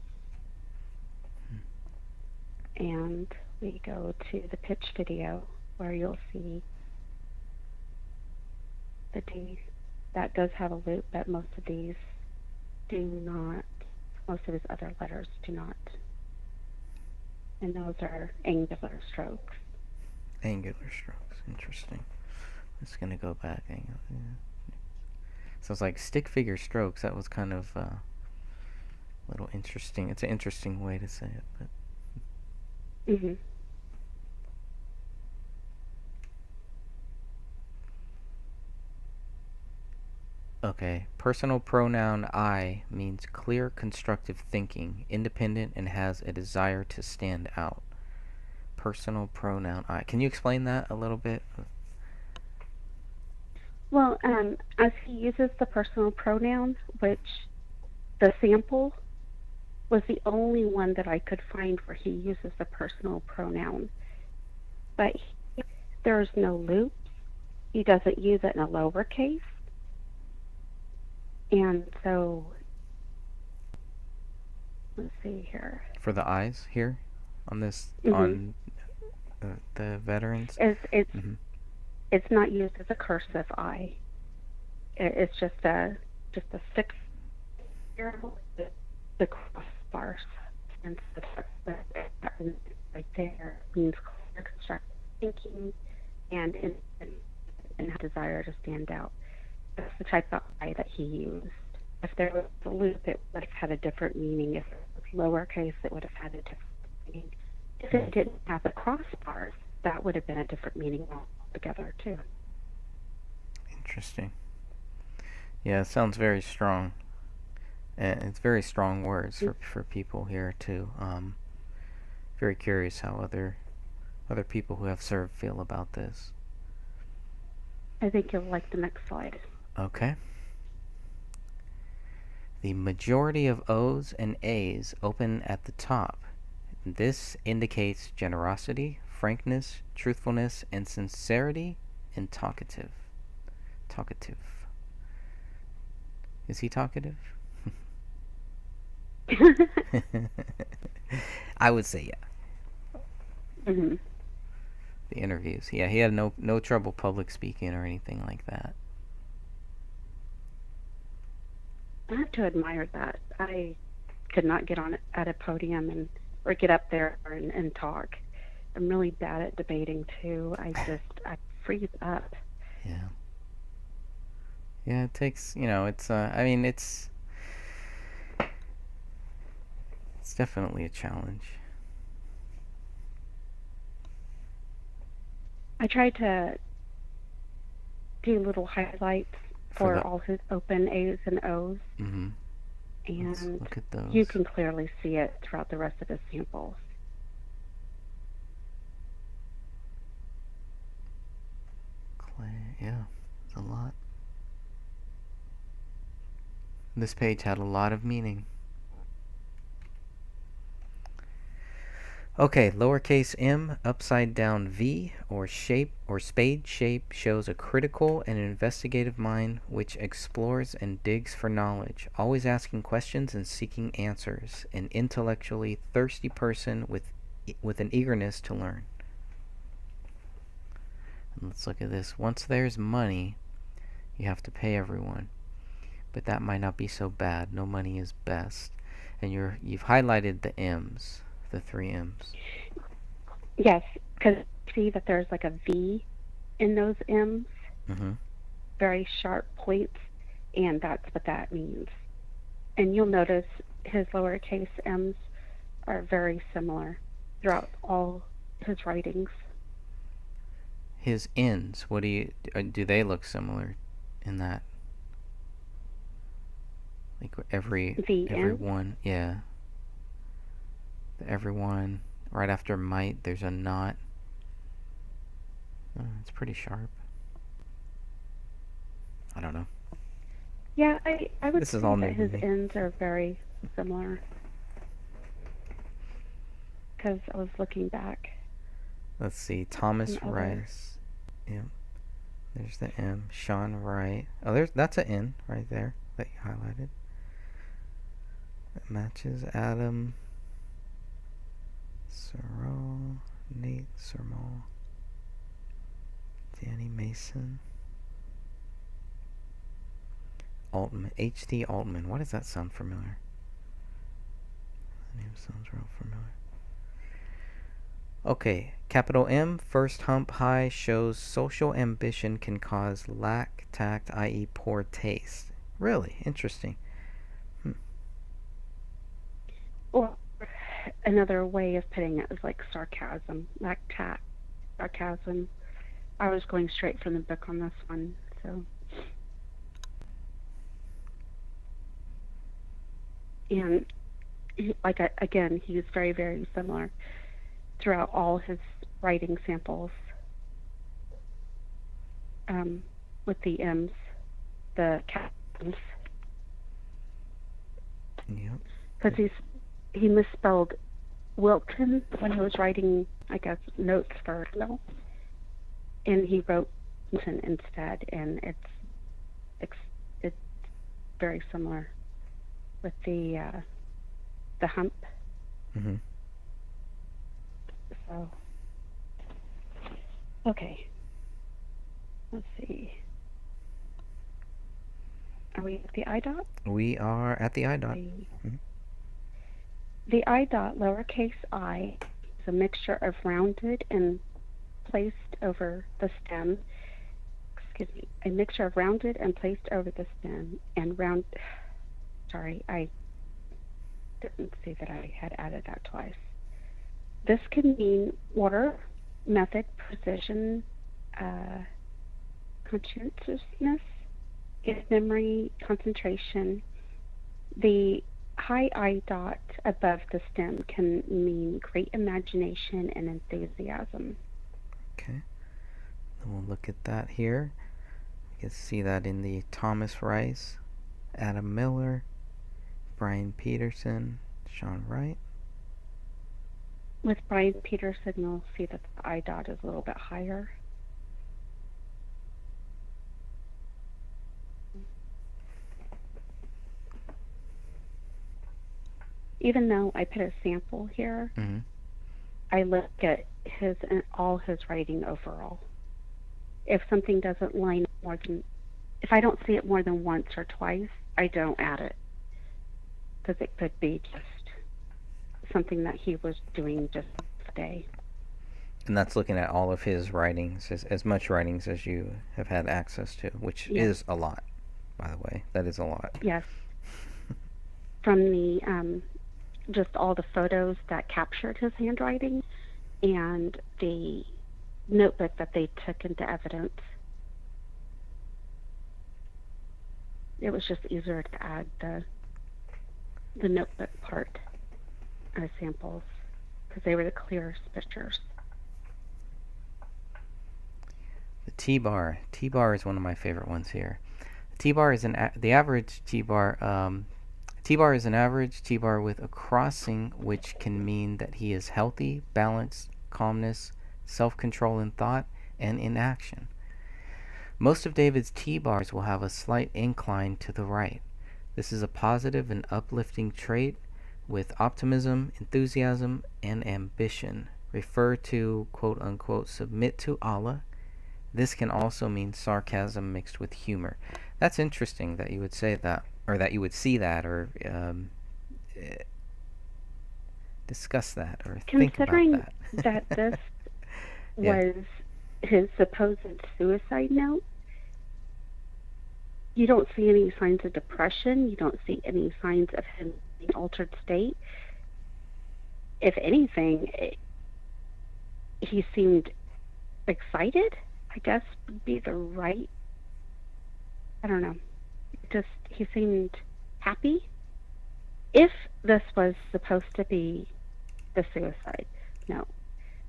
And we go to the pitch video where you'll see the D that does have a loop, but most of these do not. Most of his other letters do not. And those are angular strokes. Angular strokes, interesting. I'm just gonna go back. So it's like stick figure strokes. That was kind of a little interesting. It's an interesting way to say it, but. Mm-hmm. Okay, personal pronoun I means clear, constructive thinking, independent, and has a desire to stand out. Personal pronoun I. Can you explain that a little bit? Well, as he uses the personal pronoun, which the sample was the only one that I could find where he uses the personal pronoun. But there's no loops. He doesn't use it in a lowercase. And so, let's see here. For the I's here on this, Mhm. on the veterans? It's not used as a cursive I. It's just a six the crossbars, and so right there means clear, constructive thinking and a desire to stand out. That's the type of I that he used. If there was a loop, it would have had a different meaning. If it was lowercase, it would have had a different meaning. If it didn't have the crossbars, that would have been a different meaning altogether, too. Interesting. Yeah, it sounds very strong. It's very strong words for people here too. Very curious how other people who have served feel about this. I think you'll like the next slide. Okay. The majority of O's and A's open at the top. This indicates generosity, frankness, truthfulness, and sincerity, and talkative. Talkative. Is he talkative? I would say yeah. Mm-hmm. The interviews. Yeah, he had no trouble public speaking or anything like that. I have to admire that. I could not get on at a podium or get up there and talk. I'm really bad at debating too. I freeze up. Yeah. Yeah, it takes, it's I mean, it's definitely a challenge. I tried to do little highlights for all his open A's and O's. Mm-hmm. Let's And look at those. you can clearly see it throughout the rest of his samples. Clay, yeah, it's a lot. This page had a lot of meaning. Okay, lowercase m, upside down V, or shape, or spade shape, shows a critical and investigative mind which explores and digs for knowledge, always asking questions and seeking answers. An intellectually thirsty person with an eagerness to learn. And let's look at this. Once there's money, you have to pay everyone. But that might not be so bad. No money is best. And you've highlighted the M's. The 3 M's. Yes, because see that there's like a V in those M's, very sharp points, and that's what that means. And you'll notice his lowercase m's are very similar throughout all his writings. His N's, what do they look similar in that? Like every one, yeah. Everyone, right after might, there's a not. It's pretty sharp. I don't know. Yeah, I would This say is all that new to his me. ends are very similar. Because I was looking back. Let's see, Thomas Some other- Rice. Yeah. There's the M. Sean Wright. Oh, that's an N right there that you highlighted. It matches Adam Searle, Nate Sermol, Danny Mason, Altman, H.D. Altman. Why does that sound familiar? The name sounds real familiar. Okay, capital M, first hump high, shows social ambition can cause lack tact, i.e. poor taste. Really interesting. Or another way of putting it is like sarcasm, like sarcasm. I was going straight from the book on this one, so. And again, he is very, very similar throughout all his writing samples with the M's, the captions. Yep. Because he misspelled Wilton when he was writing, I guess, notes for no, and he wrote Wilton instead, and it's very similar with the hump. Mm-hmm. So, okay, let's see. Are we at the I dot? We are at the I dot. The I dot, lowercase I, is a mixture of rounded and placed over the stem. Excuse me, a mixture of rounded and placed over the stem and round. Sorry, I didn't see that I had added that twice. This can mean order, method, precision, conscientiousness, memory, concentration. The high I dot above the stem can mean great imagination and enthusiasm. Okay. Then we'll look at that here. You can see that in the Thomas Rice, Adam Miller, Brian Peterson, Sean Wright. With Brian Peterson, you'll see that the I dot is a little bit higher. Even though I put a sample here, I look at all his writing overall. If something doesn't line up more than, if I don't see it more than once or twice, I don't add it. Because it could be just something that he was doing just today. And that's looking at all of his writings, as much writings as you have had access to, which is a lot, by the way. That is a lot. Yes. From the, just all the photos that captured his handwriting and the notebook that they took into evidence. It was just easier to add the the notebook part samples because they were the clearest pictures. The T-bar. T-bar is one of my favorite ones here. T-bar is the average T-bar. T-bar is an average T-bar with a crossing, which can mean that he is healthy, balanced, calmness, self-control in thought, and in action. Most of David's T-bars will have a slight incline to the right. This is a positive and uplifting trait with optimism, enthusiasm, and ambition. Refer to, quote-unquote, submit to Allah. This can also mean sarcasm mixed with humor. That's interesting that you would say that, or that you would see that, or discuss that, or think about Considering that. that this Yeah. was his supposed suicide note, you don't see any signs of depression. You don't see any signs of him in altered state. If anything, he seemed excited, I guess would be the right, I don't know. He seemed happy. If this was supposed to be the suicide note.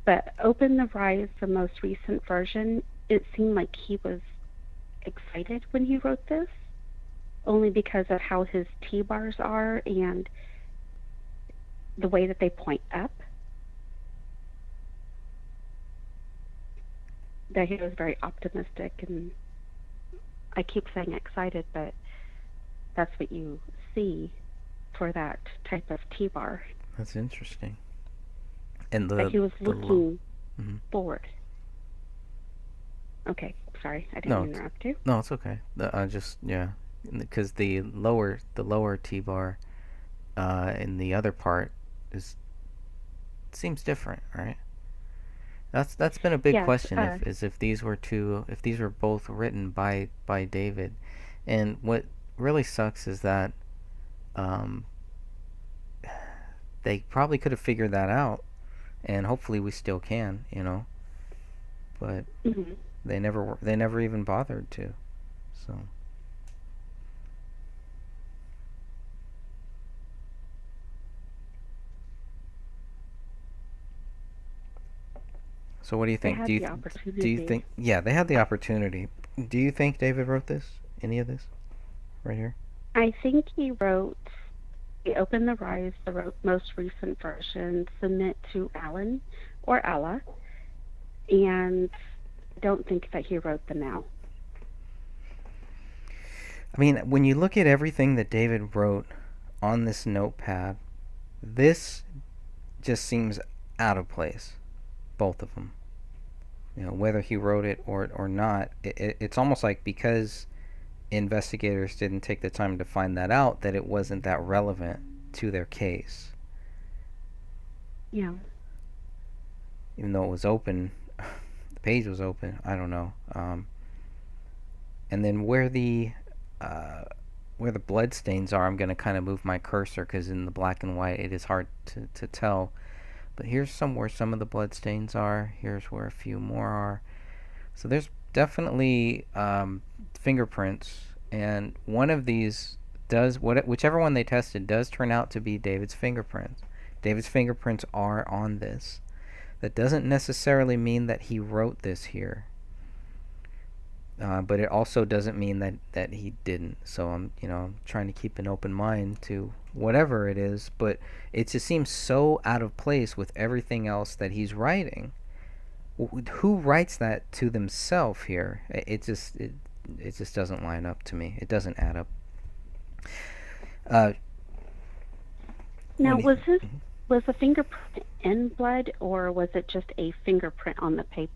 But Open the Rise, the most recent version, it seemed like he was excited when he wrote this, only because of how his T-bars are and the way that they point up. That he was very optimistic, and I keep saying excited, but that's what you see for that type of T-bar. That's interesting. And That he was looking Mhm. forward. Okay, sorry, I didn't No, interrupt you. No, it's okay. Because the lower T-bar in the other part seems different, right? That's been a big Yes, question. If these were both written by David, and what really sucks is that they probably could have figured that out, and hopefully we still can, but Mhm. they never even bothered to, so. So what do you think? had Do you the do you opportunity. think? Yeah, they had the opportunity. Do you think David wrote this? Any of this, right here? I think he wrote the Open the Rise, the most recent version, submit to Alan or Ella, and I don't think that he wrote the now. I mean, when you look at everything that David wrote on this notepad, this just seems out of place. Both of them. Whether he wrote it or not, it's almost like because investigators didn't take the time to find that out, that it wasn't that relevant to their case. Yeah. Even though it was open, the page was open. I don't know. And then where the blood stains are, I'm going to kind of move my cursor because in the black and white it is hard to tell. But here's where some of the blood stains are. Here's where a few more are. So there's definitely fingerprints, and one of these whichever one they tested does turn out to be David's fingerprints. David's fingerprints are on this. That doesn't necessarily mean that he wrote this here. But it also doesn't mean that he didn't. So I'm trying to keep an open mind to whatever it is, but it just seems so out of place with everything else that he's writing. Who writes that to themselves here? It just doesn't line up to me. It doesn't add up. Now, was the fingerprint in blood, or was it just a fingerprint on the paper?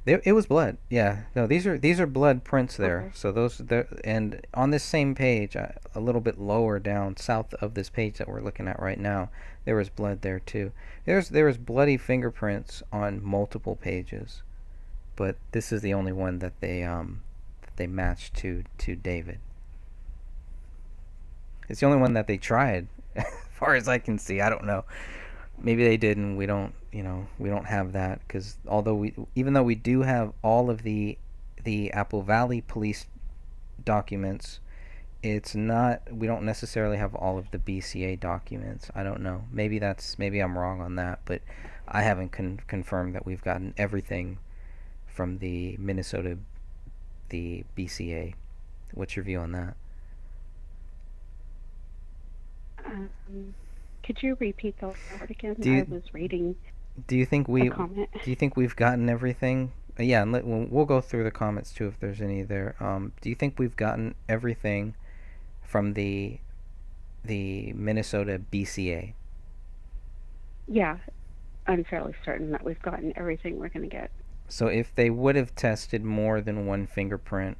It was blood. Yeah. No, these are blood prints there. Okay. So those there, and on this same page, a little bit lower down, south of this page that we're looking at right now, there was blood there too. There was bloody fingerprints on multiple pages, but this is the only one that they matched to David. It's the only one that they tried, as far as I can see. I don't know. Maybe they did, and we don't have that, because even though we do have all of the Apple Valley police documents it's not, we don't necessarily have all of the BCA documents. I don't know. Maybe I'm wrong on that, but I haven't confirmed that we've gotten everything from the Minnesota, the BCA. What's your view on that? Could you repeat the word again? I was reading. Do you think comment. Do you think we've gotten everything? Yeah, and we'll go through the comments too if there's any there. Do you think we've gotten everything from the Minnesota BCA? Yeah, I'm fairly certain that we've gotten everything we're going to get. So if they would have tested more than one fingerprint,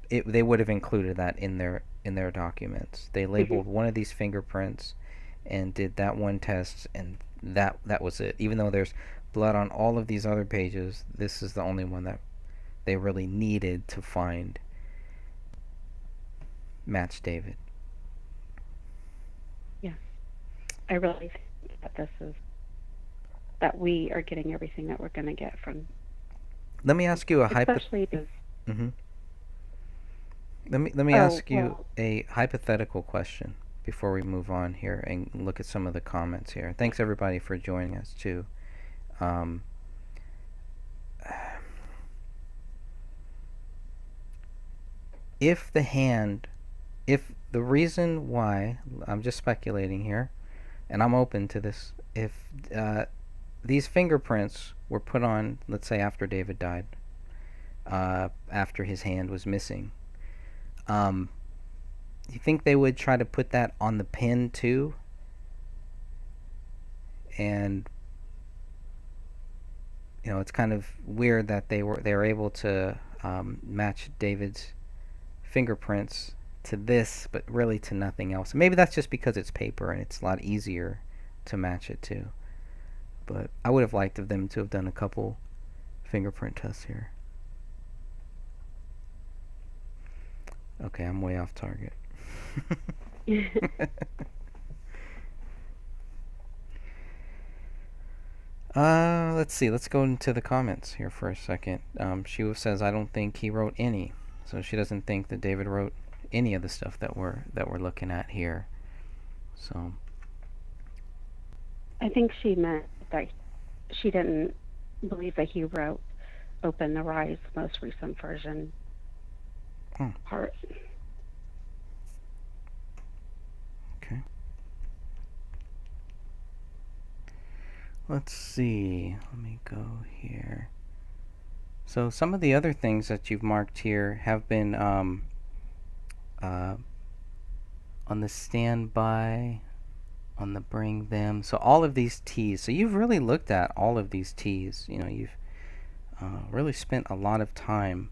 they would have included that in their documents. They labeled one of these fingerprints and did that one test, and that was it. Even though there's blood on all of these other pages, this is the only one that they really needed to find match David. Yes, I really think that we are getting everything that we're going to get from. Let me ask you a especially because. Let me ask you a hypothetical question before we move on here and look at some of the comments here. Thanks everybody for joining us too. If the reason why, I'm just speculating here, and I'm open to this, if these fingerprints were put on, let's say after David died, after his hand was missing, you think they would try to put that on the pin too? And it's kind of weird that they were able to match David's fingerprints to this, but really to nothing else. Maybe that's just because it's paper and it's a lot easier to match it to. But I would have liked them to have done a couple fingerprint tests here. Okay, I'm way off target. Let's see. Let's go into the comments here for a second. She says, I don't think he wrote any. So she doesn't think that David wrote any of the stuff that we're looking at here. So I think she meant that she didn't believe that he wrote Open the Rise most recent version part. Okay. Let's see. Let me go here. So some of the other things that you've marked here have been on the standby, on the bring them. So all of these T's. So you've really looked at all of these T's. You've really spent a lot of time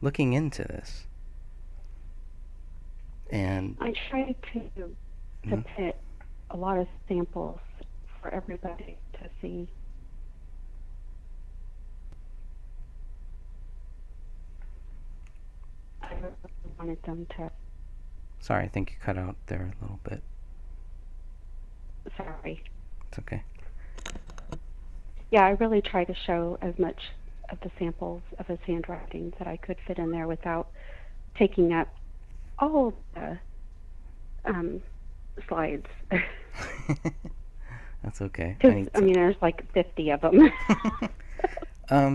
looking into this. And I tried to pit a lot of samples for everybody to see. I really wanted them to. Sorry, I think you cut out there a little bit. Sorry. It's okay. Yeah, I really tried to show as much of the samples of his handwriting that I could fit in there without taking up all the slides. That's okay. I mean, there's like 50 of them.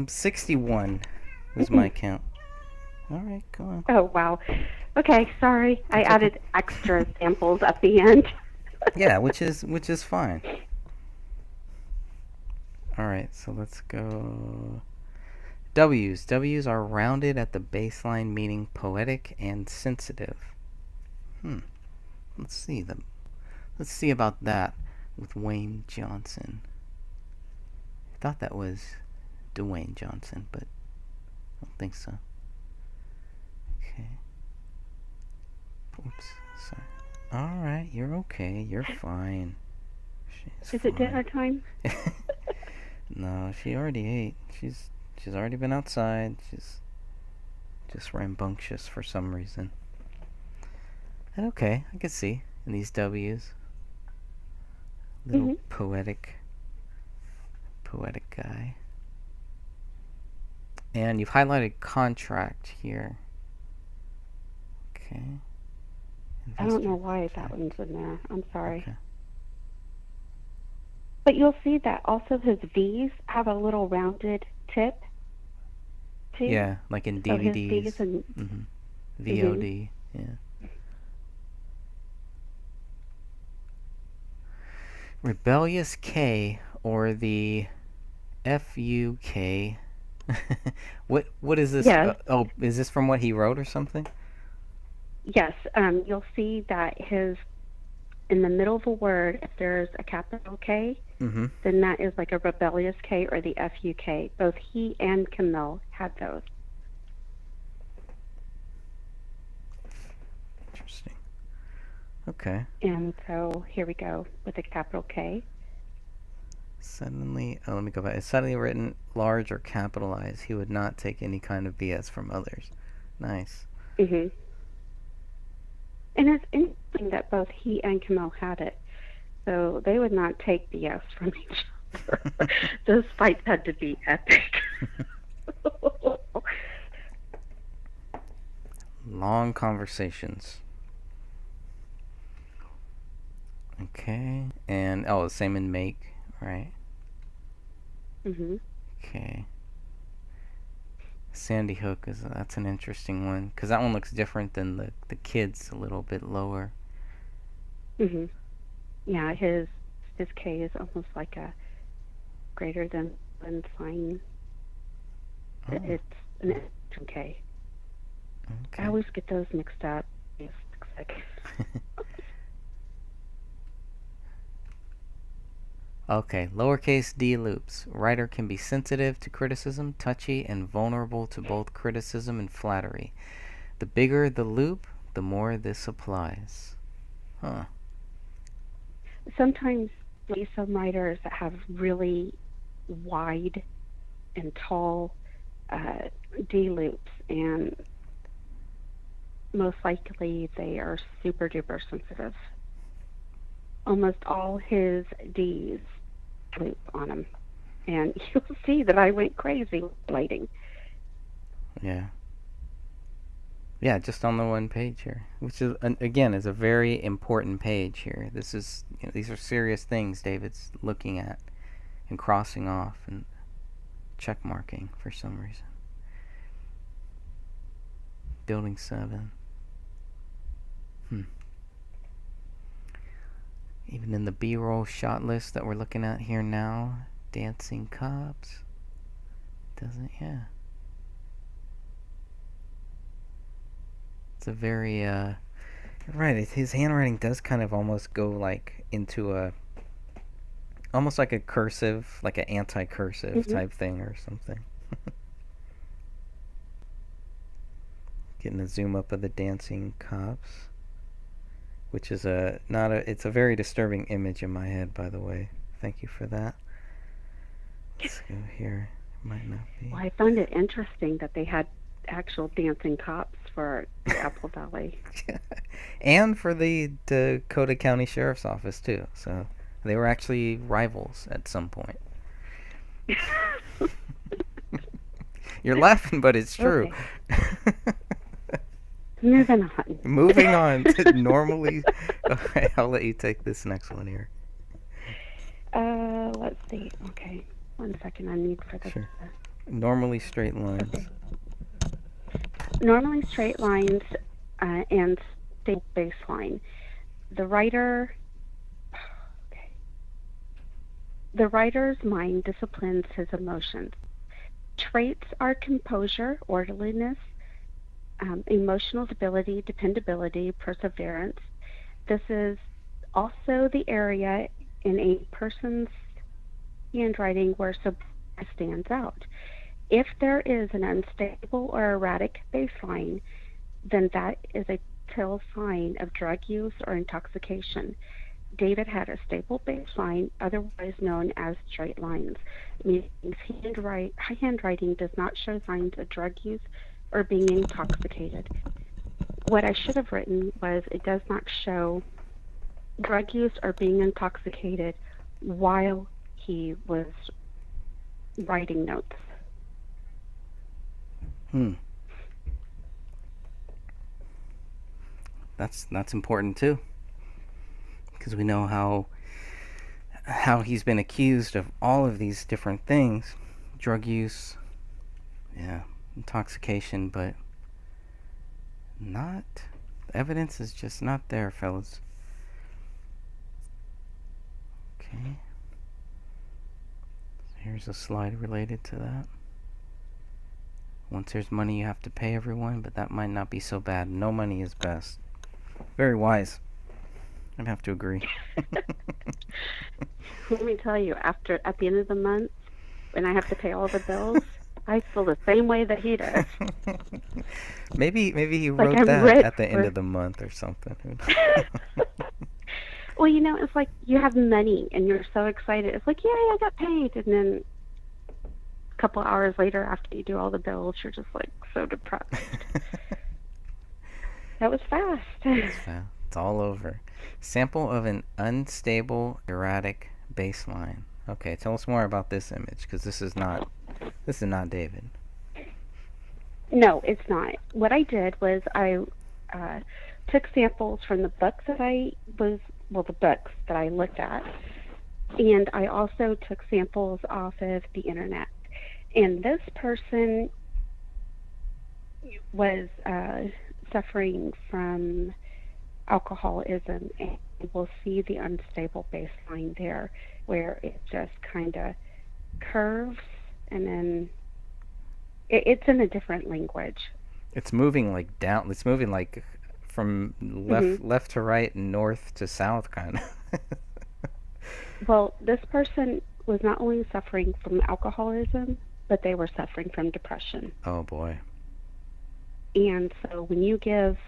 61 was my count. All right, go on. Oh, wow. Okay, sorry. I added extra samples at the end. Yeah, which is fine. All right, so let's go. W's. W's are rounded at the baseline, meaning poetic and sensitive. Let's see them. Let's see about that with Wayne Johnson. I thought that was Dwayne Johnson, but I don't think so. Okay. Oops, sorry. All right, you're okay. You're fine. Is it dinner time? No, she already ate. She's already been outside. She's just rambunctious for some reason. And okay, I can see in these W's. Little poetic guy. And you've highlighted contract here. Okay. I don't know why that one's in there. I'm sorry. Okay. But you'll see that also his V's have a little rounded tip, too. Yeah, like in So his DVDs. V's and VOD. Yeah. Rebellious K, or the FUK. What is this? Yes. Oh, is this from what he wrote or something? Yes, you'll see that in the middle of a word, if there's a capital K, Mm-hmm. then that is like a rebellious K or the FUK. Both he and Camille had those. Interesting. Okay. And so here we go with a capital K. Suddenly, let me go back. It's suddenly written large or capitalized. He would not take any kind of BS from others. Nice. Mm-hmm. And it's interesting that both he and Camille had it. So they would not take BS from each other. Those fights had to be epic. Long conversations. Okay. And, the same in make, right? Mm-hmm. Okay. Sandy Hook, that's an interesting one. Because that one looks different than the kids, a little bit lower. Mm-hmm. Yeah, his K is almost like a greater than sign. Oh. It's an extra K. Okay. I always get those mixed up. It looks like. Okay, lowercase d loops. Writer can be sensitive to criticism, touchy, and vulnerable to both criticism and flattery. The bigger the loop, the more this applies. Huh. Sometimes some writers that have really wide and tall D loops, and most likely they are super duper sensitive. Almost all his D's loop on them, and you'll see that I went crazy with lighting. Yeah. Yeah, just on the one page here, which is again is a very important page here. This is these are serious things David's looking at and crossing off and check marking for some reason. Building 7. Even in the B-roll shot list that we're looking at here now, dancing cops. Doesn't, yeah. It's a very, you're right, his handwriting does kind of almost go like into almost like a cursive, like an anti-cursive type thing or something. Getting a zoom up of the dancing cops. Which is it's a very disturbing image in my head, by the way. Thank you for that. Let's go here. It might not be. Well, I found it interesting that they had actual dancing cops for Apple Valley. And for the Dakota County Sheriff's Office, too. So they were actually rivals at some point. You're laughing, but it's true. Okay. Moving on. Moving on to normally. Okay, I'll let you take this next one here. Let's see. Okay, 1 second. I need for the. Sure. Normally straight lines. Okay. Normally straight lines and stable baseline. The writer. Okay. The writer's mind disciplines his emotions. Traits are composure, orderliness, emotional stability, dependability, perseverance. This is also the area in a person's handwriting where sobriety stands out. If there is an unstable or erratic baseline, then that is a telltale sign of drug use or intoxication. David had a stable baseline, otherwise known as straight lines, meaning his handwriting does not show signs of drug use or being intoxicated. What I should have written was it does not show drug use or being intoxicated while he was writing notes. that's important too, because we know how he's been accused of all of these different things, drug use, yeah, intoxication, but not, evidence is just not there, fellas. Okay. Here's a slide related to that. Once there's money, you have to pay everyone, but that might not be so bad. No money is best. Very wise. I'd have to agree. Let me tell you, at the end of the month, when I have to pay all the bills, I feel the same way that he does. Maybe he Like wrote I'm that rich at the end for- of the month or something. Well, you know, it's like you have money and you're so excited. It's like, yay, I got paid. And then a couple hours later, after you do all the bills, you're just like so depressed. That was fast. It's all over. Sample of an unstable, erratic baseline. Okay, tell us more about this image, because this is not David. No, it's not. What I did was I took samples from the books that the books that I looked at, and I also took samples off of the internet. And this person was suffering from alcoholism, and we'll see the unstable baseline there, where it just kind of curves, and then it's in a different language. It's moving like down. It's moving like from left to right and north to south, kind of. Well, this person was not only suffering from alcoholism, but they were suffering from depression. Oh boy. And so when you give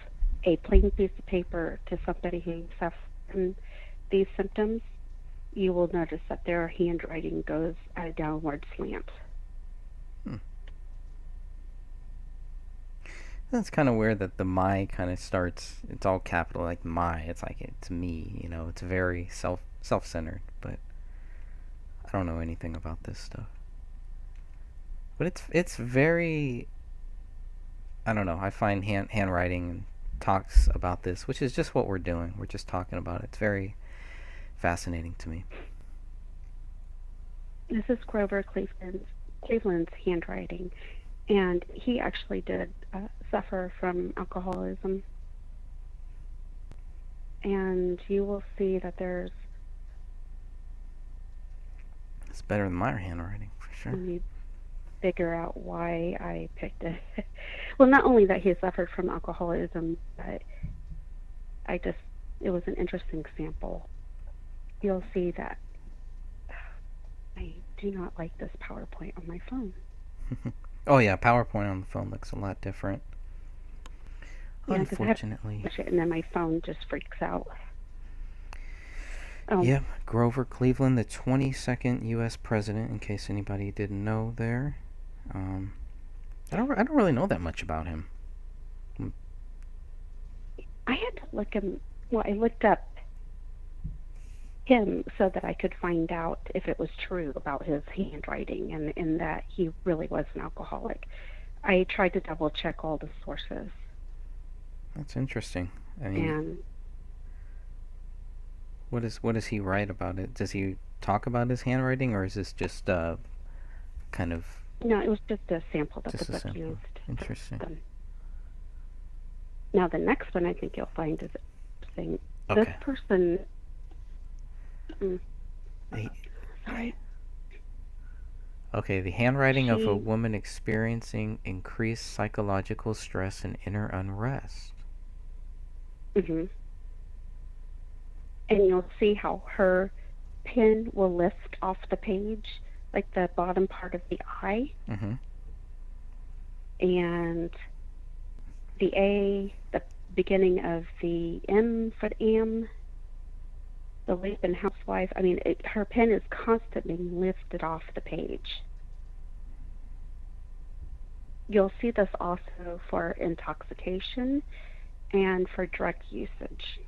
a plain piece of paper to somebody who suffers from these symptoms, you will notice that their handwriting goes at a downward slant. That's kind of weird that the my kind of starts, it's all capital, like my. It's like, it's me, you know, it's very self-centered, but I don't know anything about this stuff. But it's very, I don't know, I find handwriting and talks about this, which is just what we're doing. We're just talking about it. It's very fascinating to me. This is Grover Cleveland's handwriting, and he actually did suffer from alcoholism. And you will see that there's... It's better than my handwriting, for sure. Let me figure out why I picked it. Well, not only that he suffered from alcoholism, but it was an interesting sample. You'll see that I do not like this PowerPoint on my phone. Oh yeah, PowerPoint on the phone looks a lot different. Yeah, 'cause I have to Unfortunately. push it, and then my phone just freaks out. Yep, Grover Cleveland, the 22nd U.S. president, in case anybody didn't know there. I don't really know that much about him. I had to look him. Well, I looked up him so that I could find out if it was true about his handwriting and that he really was an alcoholic. I tried to double check all the sources. That's interesting. I mean, And what does he write about it? Does he talk about his handwriting, or is this just kind of no, it was just a sample that just the a book sample? used. Interesting. Now the next one I think you'll find is interesting. Okay. This person. Hey. Sorry. Okay, the handwriting of She- a woman experiencing increased psychological stress and inner unrest. And you'll see how her pen will lift off the page, like the bottom part of the I, and the A, the beginning of the M for the am, the leap and housewife. I mean, her pen is constantly lifted off the page. You'll see this also for intoxication and for drug usage.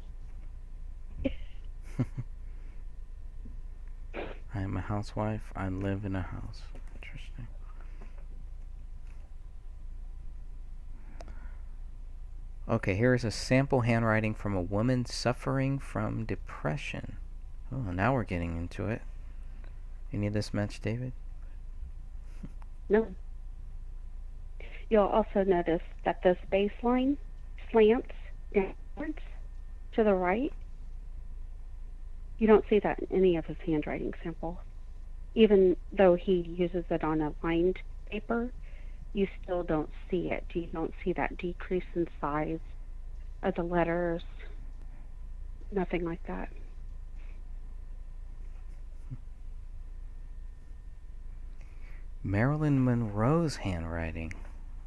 I am a housewife. I live in a house. Interesting. Okay, here is a sample handwriting from a woman suffering from depression. Oh, now we're getting into it. Any of this match, David? No. You'll also notice that this baseline slants downwards to the right. You don't see that in any of his handwriting samples. Even though he uses it on a lined paper, you still don't see it. You don't see that decrease in size of the letters. Nothing like that. Marilyn Monroe's handwriting.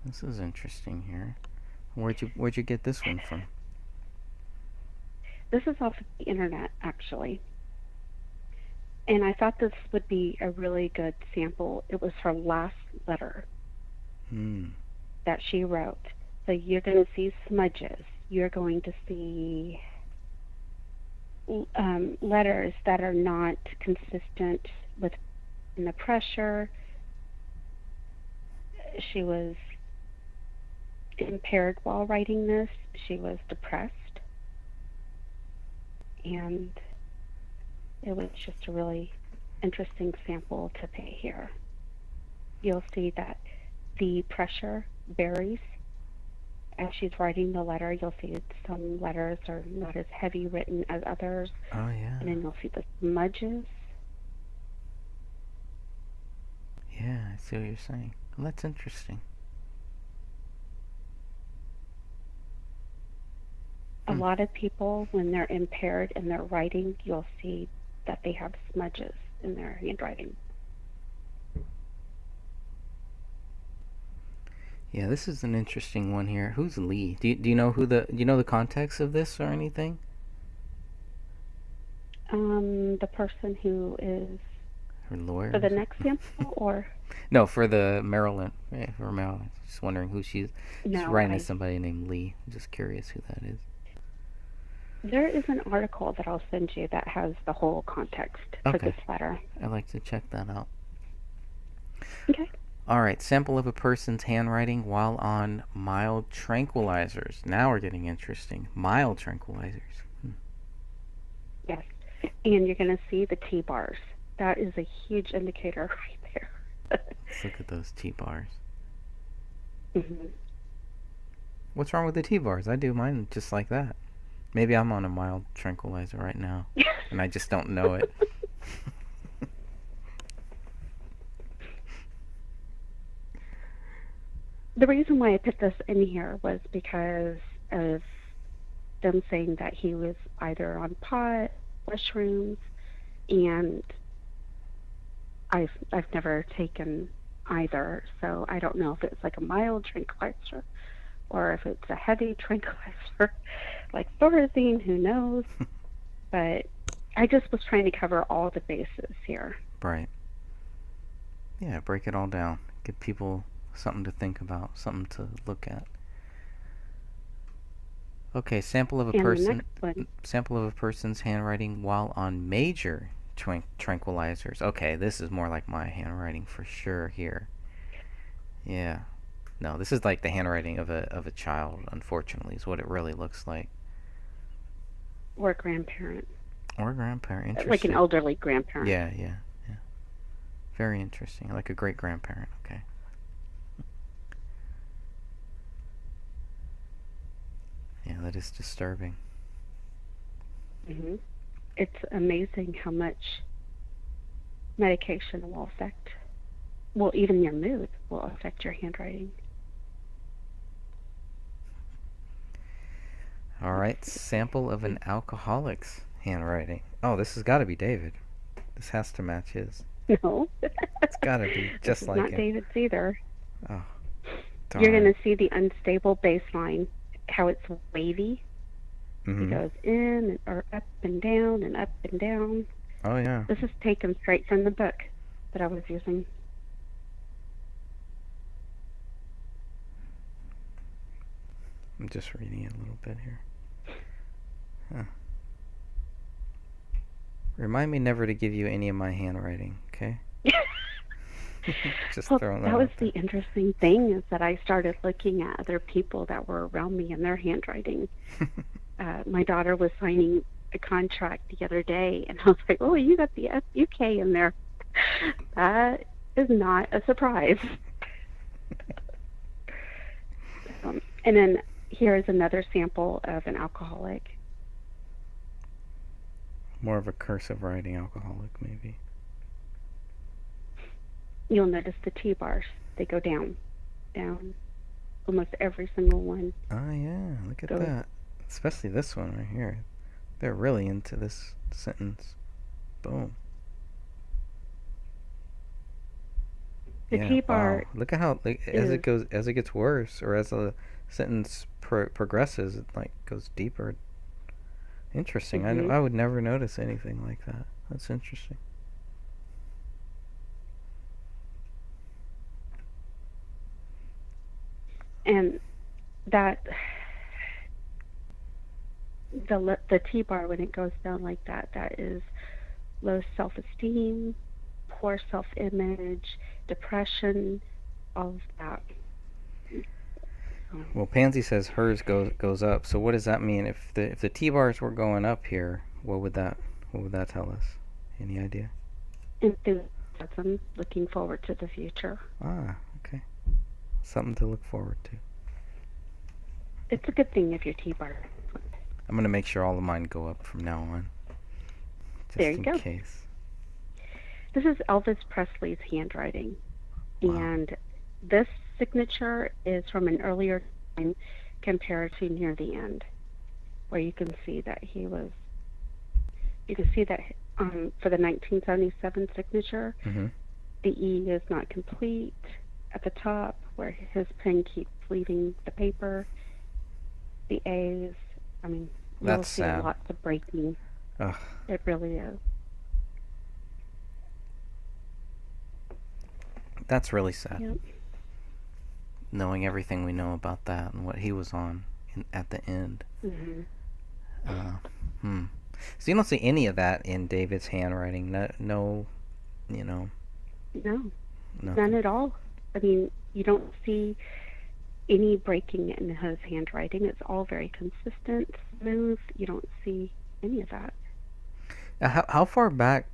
This is interesting here. Where'd you get this one from? This is off of the internet, actually. And I thought this would be a really good sample. It was her last letter that she wrote. So you're going to see smudges. You're going to see letters that are not consistent with the pressure. She was impaired while writing this. She was depressed. And it was just a really interesting sample to pay here. You'll see that the pressure varies as she's writing the letter. You'll see some letters are not as heavy written as others. Oh, yeah. And then you'll see the smudges. Yeah, I see what you're saying. Well, that's interesting. A lot of people, when they're impaired in their writing, you'll see that they have smudges in their handwriting. Yeah, this is an interesting one here. Who's Lee? Do you know do you know the context of this or anything? The person who is Her lawyer? for the next sample, or No, for the Maryland. Yeah, for Maryland. Just wondering who she's No, writing I- to somebody named Lee. I'm just curious who that is. there is an article that I'll send you that has the whole context for Okay. this letter. I'd like to check that out. Okay. All right, sample of a person's handwriting while on mild tranquilizers. Now we're getting interesting. Mild tranquilizers. Yes. And you're going to see the T-bars. That is a huge indicator right there. Let's look at those T-bars. Mhm. What's wrong with the T-bars? I do mine just like that. Maybe I'm on a mild tranquilizer right now, and I just don't know it. The reason why I put this in here was because of them saying that he was either on pot, mushrooms, and I've never taken either, so I don't know if it's like a mild tranquilizer or if it's a heavy tranquilizer like Thorazine, who knows. But I just was trying to cover all the bases here. Right. Yeah, break it all down. Give people something to think about, something to look at. Okay, sample of a And the person. next one. Sample of a person's handwriting while on major tranquilizers. Okay, this is more like my handwriting for sure here. Yeah. No, this is like the handwriting of a child, unfortunately, is what it really looks like. Or a grandparent. Or a grandparent. Interesting. Like an elderly grandparent. Yeah. Very interesting. Like a great grandparent. Okay. Yeah, that is disturbing. Hmm. It's amazing how much medication will affect, well, even your mood will affect your handwriting. All right, sample of an alcoholic's handwriting. Oh, this has got to be David. This has to match his. No. It's got to be just It's like not him. David's either. Oh, You're darn. going to see the unstable baseline, how it's wavy. Mhm. It goes in and, or up and down and up and down. Oh, yeah. This is taken straight from the book that I was using. I'm just reading it a little bit here. Huh. Remind me never to give you any of my handwriting, okay? Just Well, throwing that that was out the interesting thing is that I started looking at other people that were around me and their handwriting. My daughter was signing a contract the other day, and I was like, "Oh, you got the SUK in there." That is not a surprise. And then here is another sample of an alcoholic. More of a cursive writing alcoholic, maybe. You'll notice the T-bars. They go down. Almost every single one. Oh, yeah. Look at Go. that. Especially this one right here. They're really into this sentence. Boom. The T-bar Wow. Look at how as it gets worse, or as the sentence progresses, it like goes deeper. Interesting. Mhm. I would never notice anything like that. That's interesting. And that the T-bar, when it goes down like that, that is low self-esteem, poor self-image, depression, all of that. Well, Pansy says hers goes up. So what does that mean? If the T-bars were going up here, what would that tell us? Any idea? Enthusiasm, looking forward to the future. Ah, okay. Something to look forward to. It's a good thing if your T-bar. I'm gonna make sure all of mine go up from now on. Just There you in go. case. This is Elvis Presley's handwriting, and this signature is from an earlier time compared to near the end, where you can see that he was. You can see that for the 1977 signature, Mm-hmm. the E is not complete at the top, where his pen keeps leaving the paper. The A's, I mean, you'll That's see sad. lots of breaking. Ugh. It really is. That's really sad. Yep. Knowing everything we know about that and what he was on at the end. Mhm. So you don't see any of that in David's handwriting. No, you know. No, Nothing. none at all. I mean, you don't see any breaking in his handwriting. It's all very consistent, smooth. You don't see any of that. How far back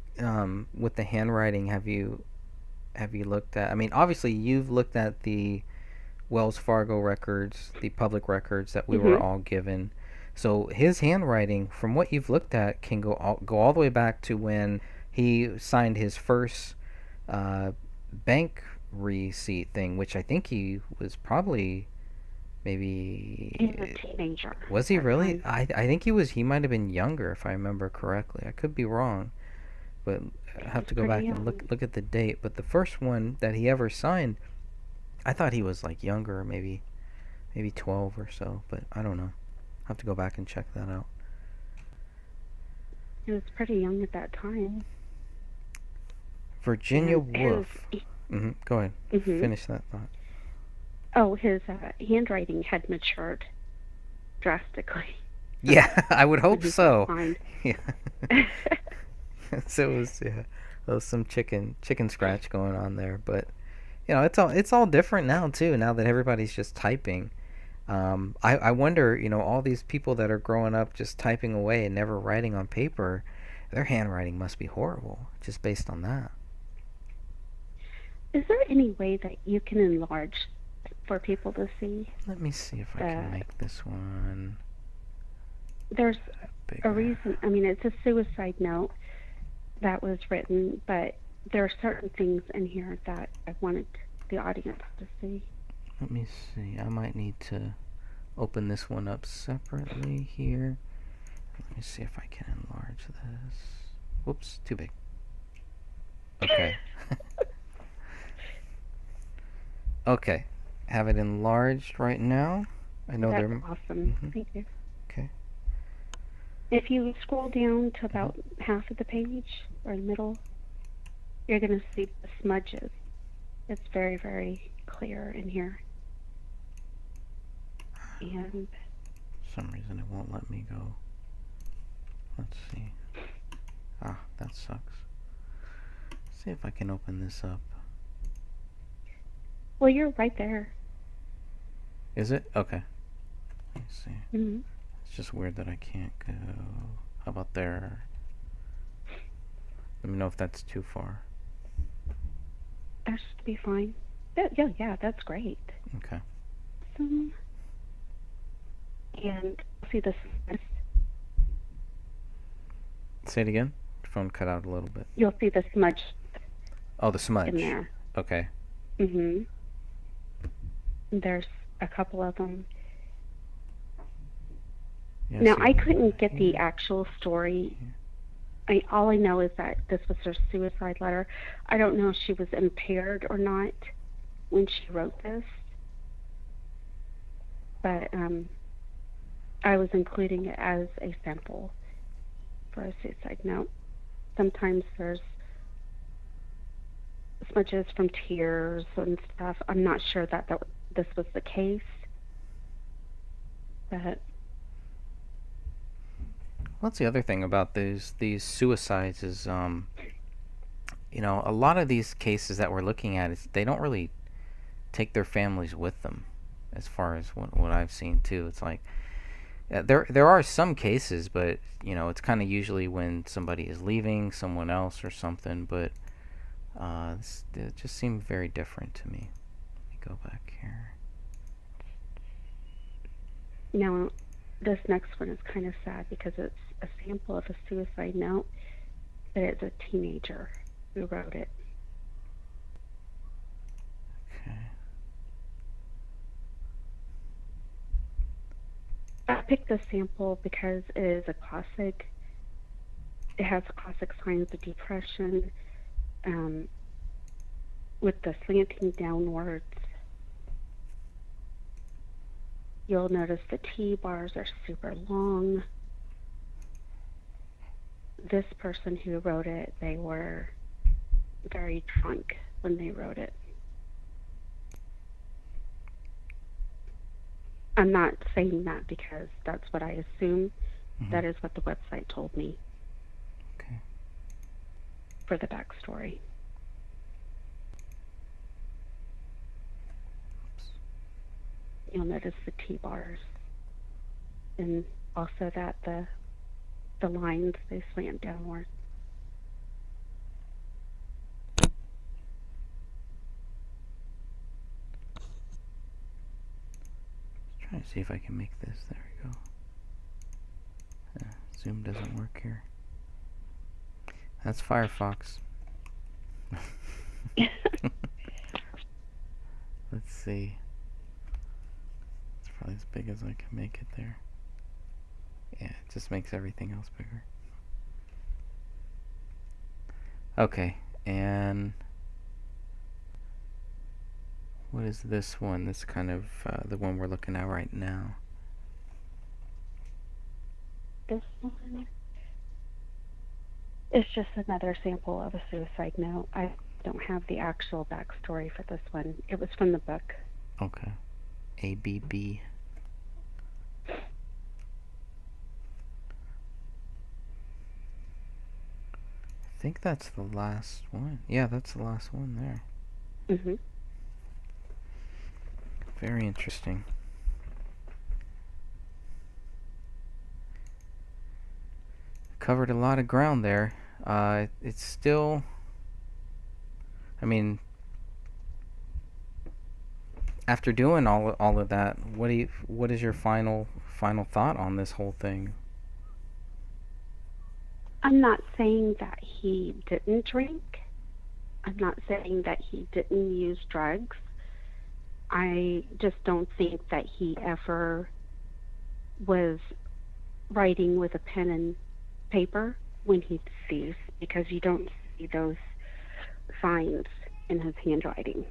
with the handwriting have you looked at? I mean, obviously you've looked at the Wells Fargo records, the public records that we were Mhm. all given. So his handwriting, from what you've looked at, can go all the way back to when he signed his first bank receipt thing, which I think he was probably maybe. He was a teenager. Was he at really? the time. I think he might have been younger, if I remember correctly. I could be wrong, but I have to go back pretty and young. look at the date. But the first one that he ever signed, I thought he was like younger, maybe 12 or so, but I don't know. Have to go back and check that out. He was pretty young at that time. Virginia And his- Woolf. Go ahead. Mhm. Finish that thought. Oh, his handwriting had matured drastically. Yeah, I would hope When he so. signed. Yeah. So there was some chicken scratch going on there, but you know, it's all different now too. Now that everybody's just typing, I wonder, you know, all these people that are growing up just typing away and never writing on paper, their handwriting must be horrible just based on that. Is there any way that you can enlarge for people to see? Let me see if I can make this one. There's bigger. a reason. I mean, it's a suicide note that was written, but there are certain things in here that I wanted the audience to see. Let me see. I might need to open this one up separately here. Let me see if I can enlarge this. Whoops, too big. Okay. Okay. Have it enlarged right now. I know That's they're awesome. Mhm. Thank you. Okay. If you scroll down to about half of the page or the middle, you're going to see the smudges. It's very, very clear in here. And For some reason it won't let me go. Let's see. Ah, that sucks. See if I can open this up. Well, you're right there. Is it? Okay. Let me see. Hmm. It's just weird that I can't go. How about there? Let me know if that's too far. That should be fine. Yeah, that's great. Okay. And see this. Say it again. Your phone cut out a little bit. You'll see the smudge Oh, the smudge. in there. Okay. Mhm. There's a couple of them. Yeah, Now, see I that couldn't get the actual story. All I know is that this was her suicide letter. I don't know if she was impaired or not when she wrote this, but I was including it as a sample for a suicide note. Sometimes there's smudges from tears and stuff. I'm not sure that this was the case, but Well, that's the other thing about these suicides is, you know, a lot of these cases that we're looking at is they don't really take their families with them, as far as what I've seen too. It's like there are some cases, but you know, it's kind of usually when somebody is leaving someone else or something. But it just seemed very different to me. Let me go back here. now this next one is kind of sad because it's a sample of a suicide note, but it's a teenager who wrote it. Okay. I picked this sample because it is a classic. It has classic signs of depression, with the slanting downwards. You'll notice the T-bars are super long. This person who wrote it, they were very drunk when they wrote it. I'm not saying that because that's what I assume. That is what the website told me. Okay. For the backstory. You'll notice the T-bars. And also that the lines, they slant downward. Trying to see if I can make this. There we go. Zoom doesn't work here. That's Firefox. Let's see. It's probably as big as I can make it there. Yeah, it just makes everything else bigger. Okay, and what is this one? This kind of the one we're looking at right now. This one is just another sample of a suicide note. I don't have the actual backstory for this one. It was from the book. Okay. ABB. I think that's the last one. Yeah, that's the last one there. Mm-hmm. Very interesting. Covered a lot of ground there. It's still, I mean, after doing all of that, what is your final thought on this whole thing? I'm not saying that he didn't drink. I'm not saying that he didn't use drugs. I just don't think that he ever was writing with a pen and paper when he deceased, because you don't see those signs in his handwriting.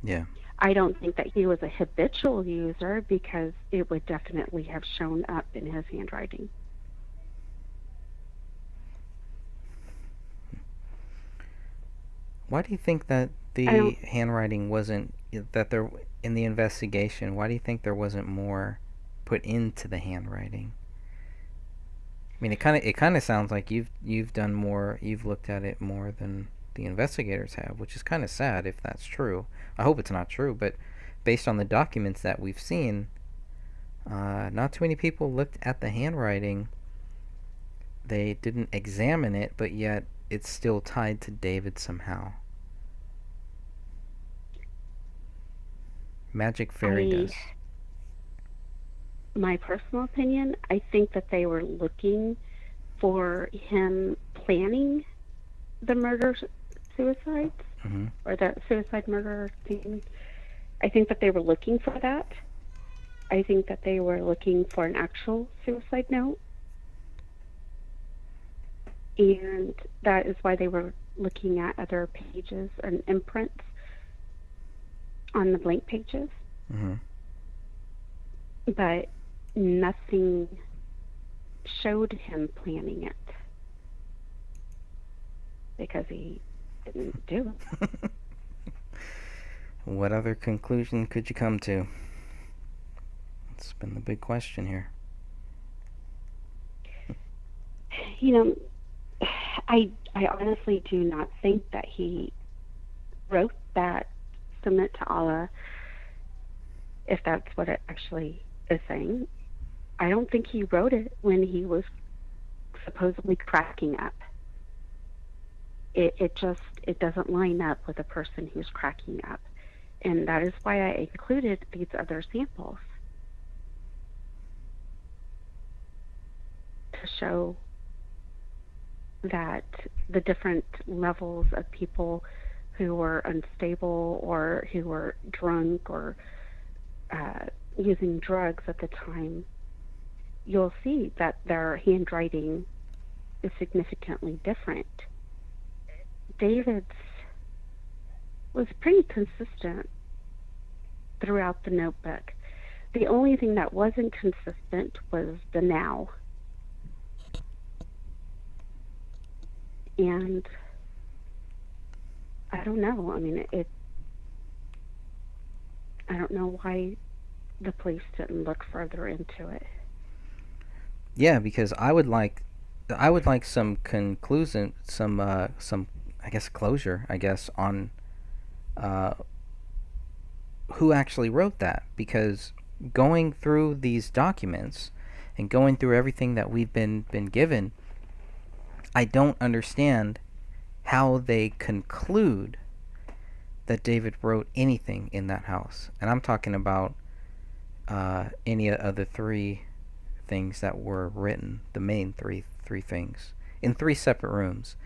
Yeah. I don't think that he was a habitual user, because it would definitely have shown up in his handwriting. Why do you think that the handwriting wasn't, that there, in the investigation, why do you think there wasn't more put into the handwriting? I mean, it kind of sounds like you've done more, you've looked at it more than the investigators have, which is kind of sad if that's true. I hope it's not true, but based on the documents that we've seen, not too many people looked at the handwriting. They didn't examine it, but yet it's still tied to David somehow. Magic fairy dust. My personal opinion, I think that they were looking for him planning the murder-suicides, or the suicide-murder thing. I think that they were looking for that. I think that they were looking for an actual suicide note. And that is why they were looking at other pages and imprints on the blank pages. But nothing showed him planning it, because he didn't do it. What other conclusion could you come to? It's been the big question here. You know, I honestly do not think that he wrote that Submit to Allah, if that's what it actually is saying. I don't think he wrote it when he was supposedly cracking up. It doesn't line up with a person who's cracking up. And that is why I included these other samples, to show that the different levels of people who were unstable or who were drunk or using drugs at the time, you'll see that their handwriting is significantly different. David's was pretty consistent throughout the notebook. The only thing that wasn't consistent was the now. And I don't know. I mean, I don't know why the police didn't look further into it. Yeah, because I would like some conclusion, some I guess closure, on who actually wrote that. Because going through these documents and going through everything that we've been given, I don't understand how they conclude that David wrote anything in that house. And I'm talking about any of the three things that were written, the main three things, in 3 separate rooms.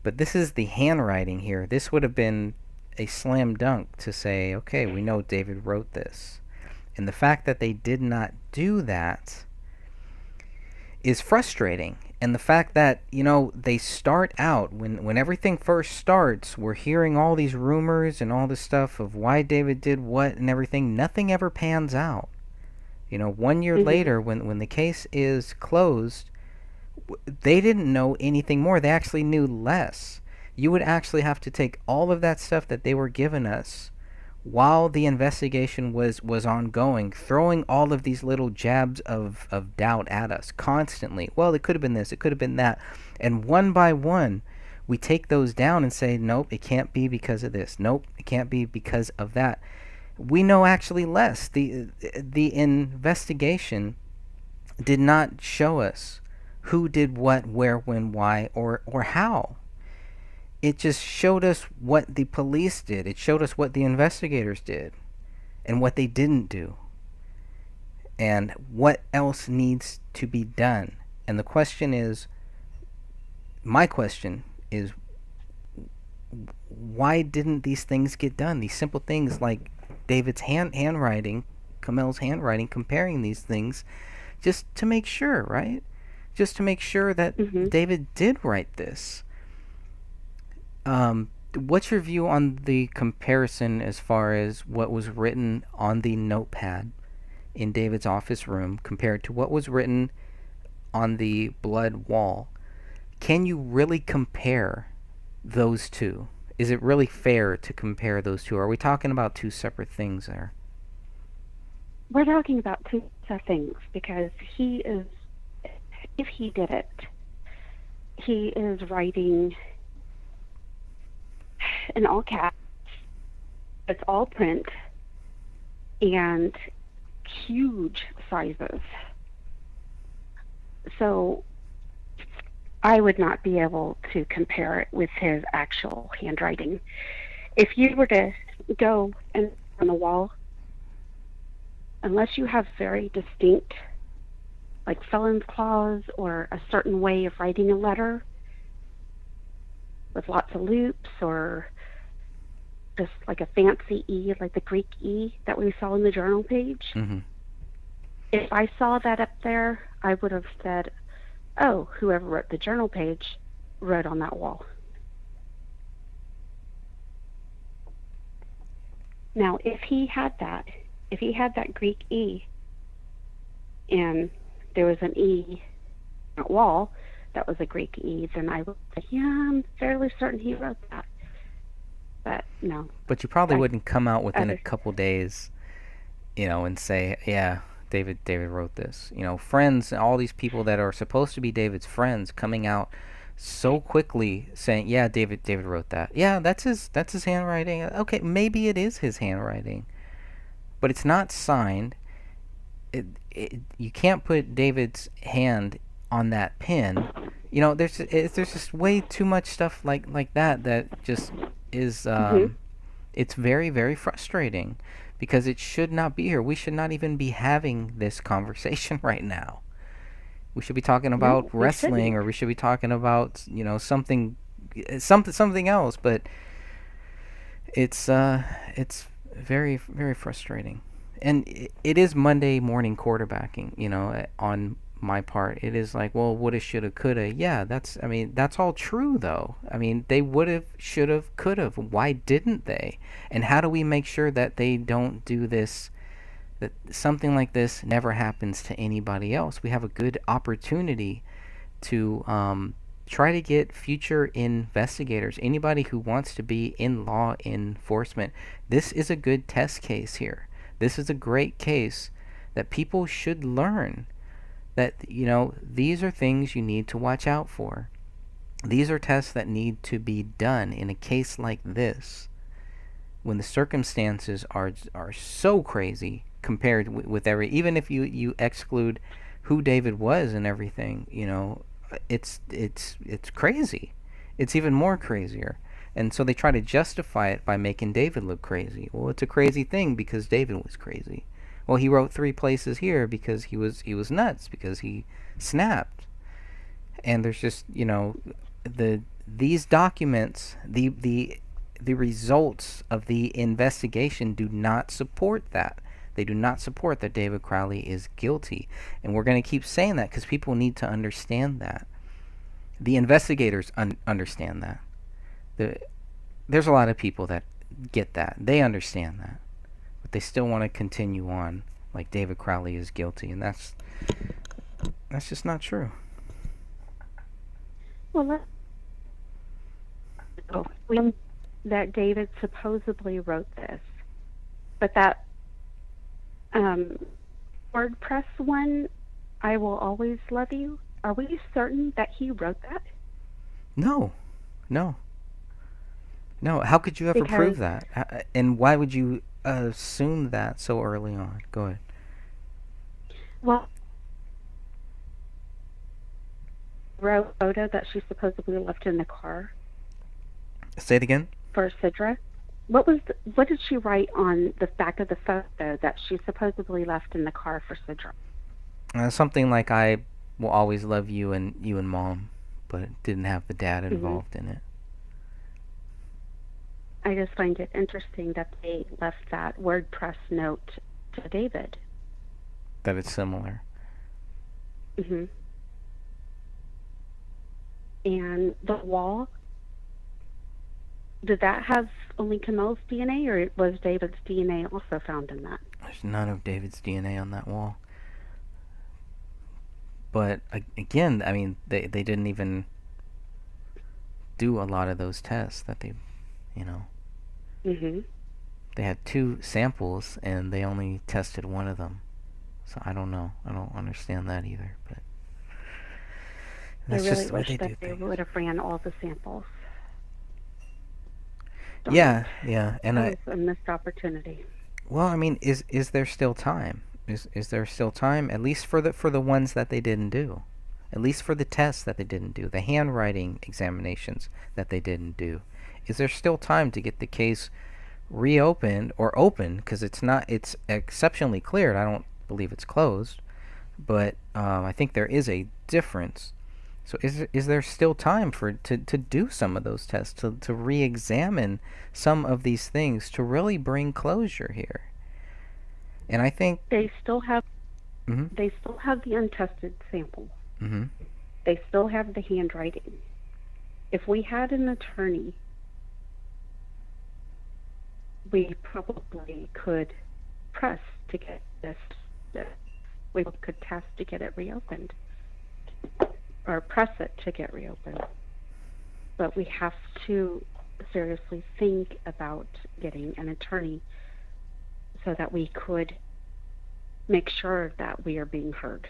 But this is the handwriting here. This would have been a slam dunk to say, okay, we know David wrote this. And the fact that they did not do that is frustrating. And the fact that, they start out, when everything first starts, we're hearing all these rumors and all this stuff of why David did what and everything. Nothing ever pans out. 1 year later, when the case is closed, they didn't know anything more. They actually knew less. You would actually have to take all of that stuff that they were giving us while the investigation was ongoing, throwing all of these little jabs of doubt at us constantly. Well, it could have been this, it could have been that. And one by one, we take those down and say, nope, it can't be because of this. Nope, it can't be because of that. We know actually less. The investigation did not show us who did what, where, when, why, or how. It just showed us what the police did. It showed us what the investigators did and what they didn't do and what else needs to be done. And the question is, my question is, why didn't these things get done? These simple things like David's handwriting, Kamel's handwriting, comparing these things just to make sure, right? Just to make sure that David did write this. What's your view on the comparison as far as what was written on the notepad in David's office room compared to what was written on the blood wall? Can you really compare those two? Is it really fair to compare those two? Are we talking about two separate things there? We're talking about two separate things, because if he did it, he is writing in all caps. It's all print and huge sizes. So I would not be able to compare it with his actual handwriting. If you were to go and on the wall, unless you have very distinct, like felon's clause or a certain way of writing a letter with lots of loops, or just like a fancy E, like the Greek E that we saw in the journal page. Mm-hmm. If I saw that up there, I would have said, oh, whoever wrote the journal page wrote on that wall. Now, if he had that Greek E, and there was an E on that wall that was a Greek E, then I would say, yeah, I'm fairly certain he wrote that. But no. But you probably wouldn't come out within a couple days, and say, yeah, David wrote this. Friends, all these people that are supposed to be David's friends coming out so quickly saying, yeah, David wrote that. Yeah, that's his handwriting. Okay, maybe it is his handwriting, but it's not signed. You can't put David's hand on that pen. There's just way too much stuff like that just is it's very, very frustrating, because it should not be here. We should not even be having this conversation right now. We should be talking about wrestling, or we should be talking about something else. But it's very, very frustrating, and it is Monday morning quarterbacking. On my part, it is like, well, woulda, shoulda, coulda. Yeah, that's all true, though. They would've, should've, could've. Why didn't they? And how do we make sure that they don't do this, that something like this never happens to anybody else? We have a good opportunity to try to get future investigators, anybody who wants to be in law enforcement. This is a good test case here. This is a great case that people should learn that, these are things you need to watch out for. These are tests that need to be done in a case like this, when the circumstances are so crazy compared with even if you exclude who David was and everything, it's crazy. It's even more crazier. And so they try to justify it by making David look crazy. Well, it's a crazy thing because David was crazy. Well, he wrote 3 places here because he was nuts, because he snapped. And there's just, these documents, the results of the investigation do not support that. They do not support that David Crowley is guilty. And we're going to keep saying that because people need to understand that. The investigators understand that. There's a lot of people that get that. They understand that. But they still want to continue on like David Crowley is guilty. And that's just not true. Well, that David supposedly wrote this, but that WordPress one, I Will Always Love You, are we certain that he wrote that? No. How could you ever prove that? And why would you assume that so early on? Go ahead. Well, wrote a photo that she supposedly left in the car. Say it again. For Sidra. What did she write on the back of the photo that she supposedly left in the car for Sidra? Something like, I will always love you and Mom, but it didn't have the dad involved in it. I just find it interesting that they left that WordPress note to David. That it's similar. And the wall, did that have only Kamel's DNA, or was David's DNA also found in that? There's none of David's DNA on that wall. But again, they didn't even do a lot of those tests that they, They had 2 samples and they only tested one of them. So I don't know. I don't understand that either. But that's I really just the way wish they do that they things. would have ran all the samples. on Yeah, it. yeah, and That was a missed opportunity. well, I mean, is there still time? Is there still time, at least for the ones that they didn't do, at least for the tests that they didn't do, the handwriting examinations that they didn't do? Is there still time to get the case reopened or open? Because it's exceptionally cleared. I don't believe it's closed, but I think there is a difference. So is there still time to do some of those tests, to re-examine some of these things, to really bring closure here? And I think They still have Mhm. they still have the untested sample. hmm They still have the handwriting. If we had an attorney, we probably could press to get this. We could test to get it reopened, or press it to get reopened. But we have to seriously think about getting an attorney so that we could make sure that we are being heard.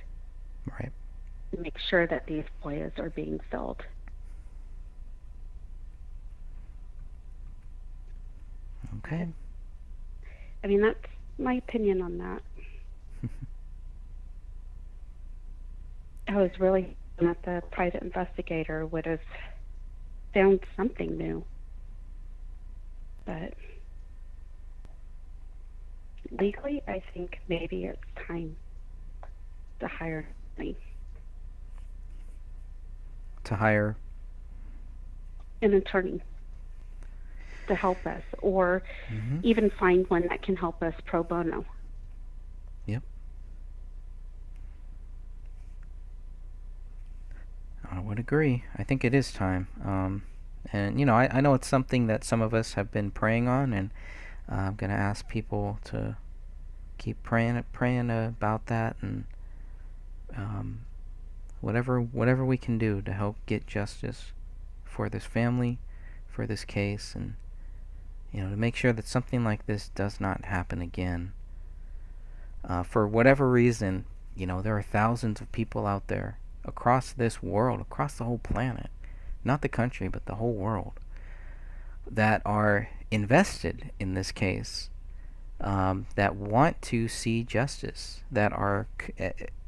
Right. Make sure that these FOIAs are being filled. Okay. I mean, that's my opinion on that. I was really hoping that the private investigator would have found something new. But legally, I think maybe it's time to hire me. To hire An attorney to help us, or Mhm. even find one that can help us pro bono. Yep. I would agree. I think it is time. And I know it's something that some of us have been praying on, and I'm gonna ask people to keep praying about that, and whatever we can do to help get justice for this family, for this case, and to make sure that something like this does not happen again. For whatever reason, there are thousands of people out there across this world, across the whole planet, not the country, but the whole world, that are invested in this case, that want to see justice, that are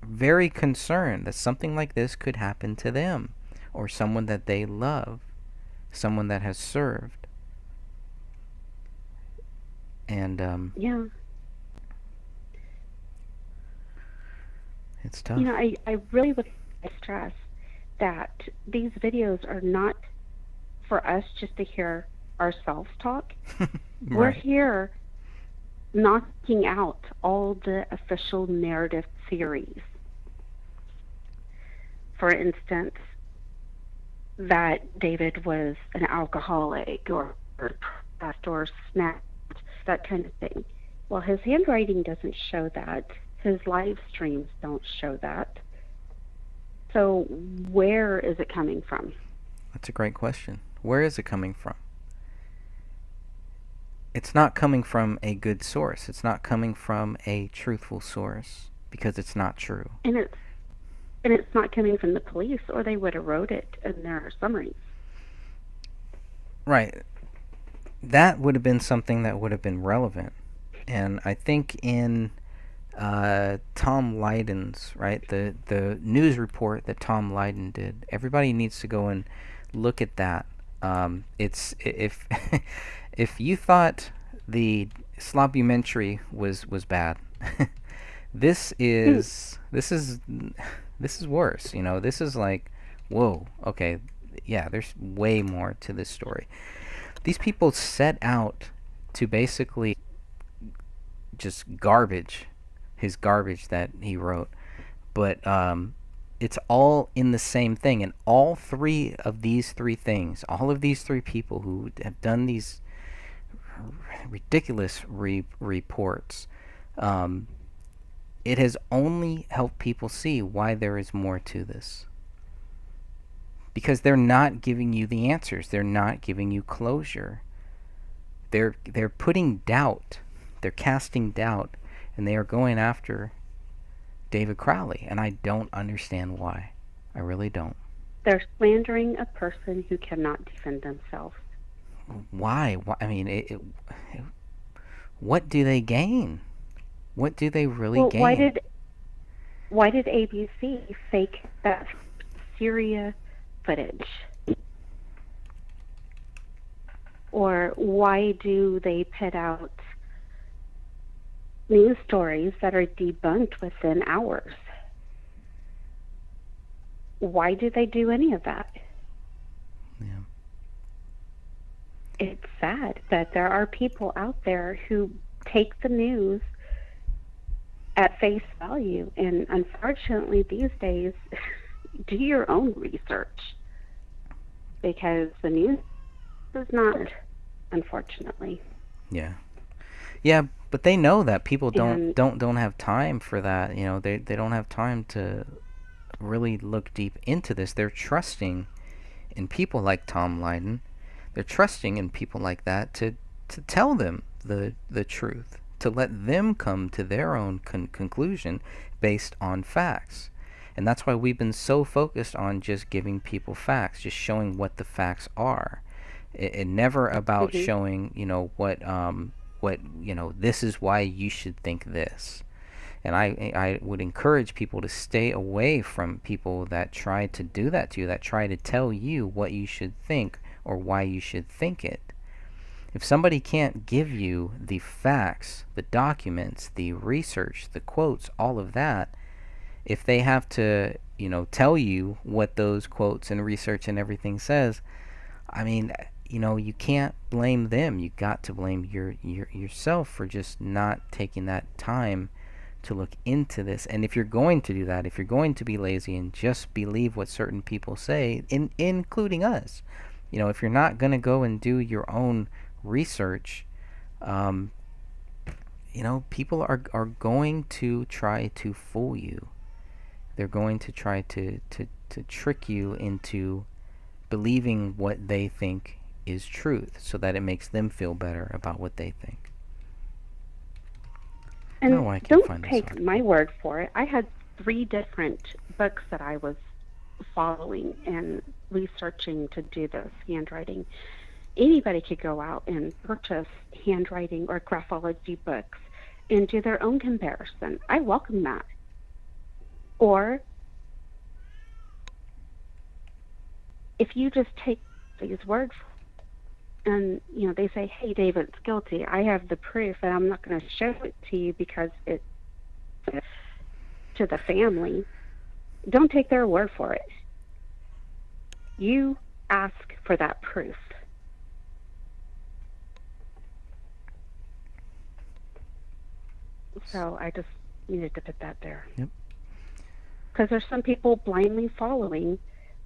very concerned that something like this could happen to them, or someone that they love, someone that has served. And Yeah. it's tough. I really would stress that these videos are not for us just to hear ourselves talk. We're Right. here knocking out all the official narrative theories. For instance, that David was an alcoholic or depressed or snapped, that kind of thing. Well, his handwriting doesn't show that. His live streams don't show that. So where is it coming from? That's a great question. Where is it coming from? It's not coming from a good source. It's not coming from a truthful source, because it's not true. And it's not coming from the police, or they would have wrote it in their summaries. Right. That would have been something that would have been relevant. And I think in Tom Leiden's, right, the news report that Tom Leiden did, everybody needs to go and look at that. It's if if you thought the Slobumentary was bad, this is worse. This is like, whoa, okay, yeah, there's way more to this story. These people set out to basically just garbage his garbage that he wrote, but it's all in the same thing. And all three of these three things, all of these three people who have done these ridiculous reports, it has only helped people see why there is more to this. Because they're not giving you the answers. They're not giving you closure. They're putting doubt. They're casting doubt, and they are going after David Crowley, and I don't understand why. I really don't. They're slandering a person who cannot defend themselves. why? I mean, what do they gain? What do they really gain? Why did ABC fake that Syria footage? Or why do they put out news stories that are debunked within hours? Why do they do any of that? Yeah. It's sad that there are people out there who take the news at face value, and unfortunately these days, do your own research, because the news is not, unfortunately. Yeah. Yeah, but they know that people don't have time for that. You know, they don't have time to really look deep into this. They're trusting in people like Tom Lydon. They're trusting in people like that to tell them the truth, to let them come to their own conclusion based on facts. And that's why we've been so focused on just giving people facts, just showing what the facts are. It never about showing, you know, what you know, this is why you should think this. And I would encourage people to stay away from people that try to do that to you, that try to tell you what you should think or why you should think it. If somebody can't give you the facts, the documents, the research, the quotes, all of that, if they have to, you know, tell you what those quotes and research and everything says, I mean, you know, you can't blame them. You got to blame yourself for just not taking that time to look into this. And if you're going to do that, if you're going to be lazy and just believe what certain people say, including us, you know, if you're not going to go and do your own research, you know, people are going to try to fool you. They're going to try to trick you into believing what they think is truth, so that it makes them feel better about what they think. And don't take my word for it. I had 3 different books that I was following and researching to do this handwriting. Anybody could go out and purchase handwriting or graphology books and do their own comparison. I welcome that. Or if you just take these words and, you know, they say, hey, David's guilty, I have the proof, and I'm not going to show it to you because it's to the family, don't take their word for it. You ask for that proof. So I just needed to put that there. Yep. Because there's some people blindly following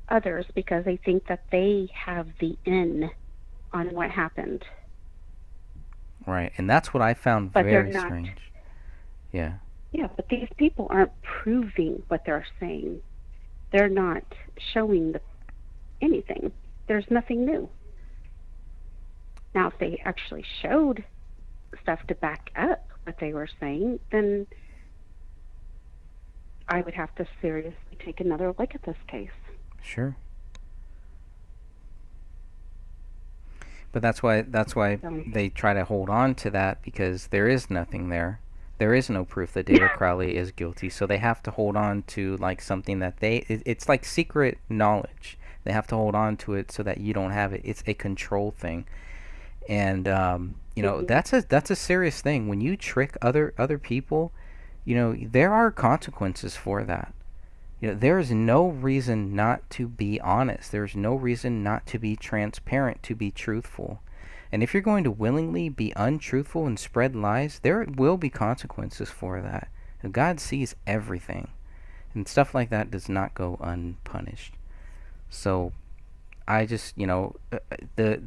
others because they think that they have the in on what happened. Right, and that's what I found very strange. Yeah. Yeah, but these people aren't proving what they're saying. They're not showing anything. There's nothing new. Now, if they actually showed stuff to back up what they were saying, then I would have to seriously take another look at this case. Sure. But that's why they try to hold on to that, because there is nothing there. There is no proof that David Crowley is guilty, so they have to hold on to like something that it's like secret knowledge. They have to hold on to it so that you don't have it. It's a control thing. And you know, that's a serious thing. When you trick other people, you know, there are consequences for that. You know, there is no reason not to be honest. There's no reason not to be transparent, to be truthful. And if you're going to willingly be untruthful and spread lies, there will be consequences for that. And God sees everything. And stuff like that does not go unpunished. So I just, you know, the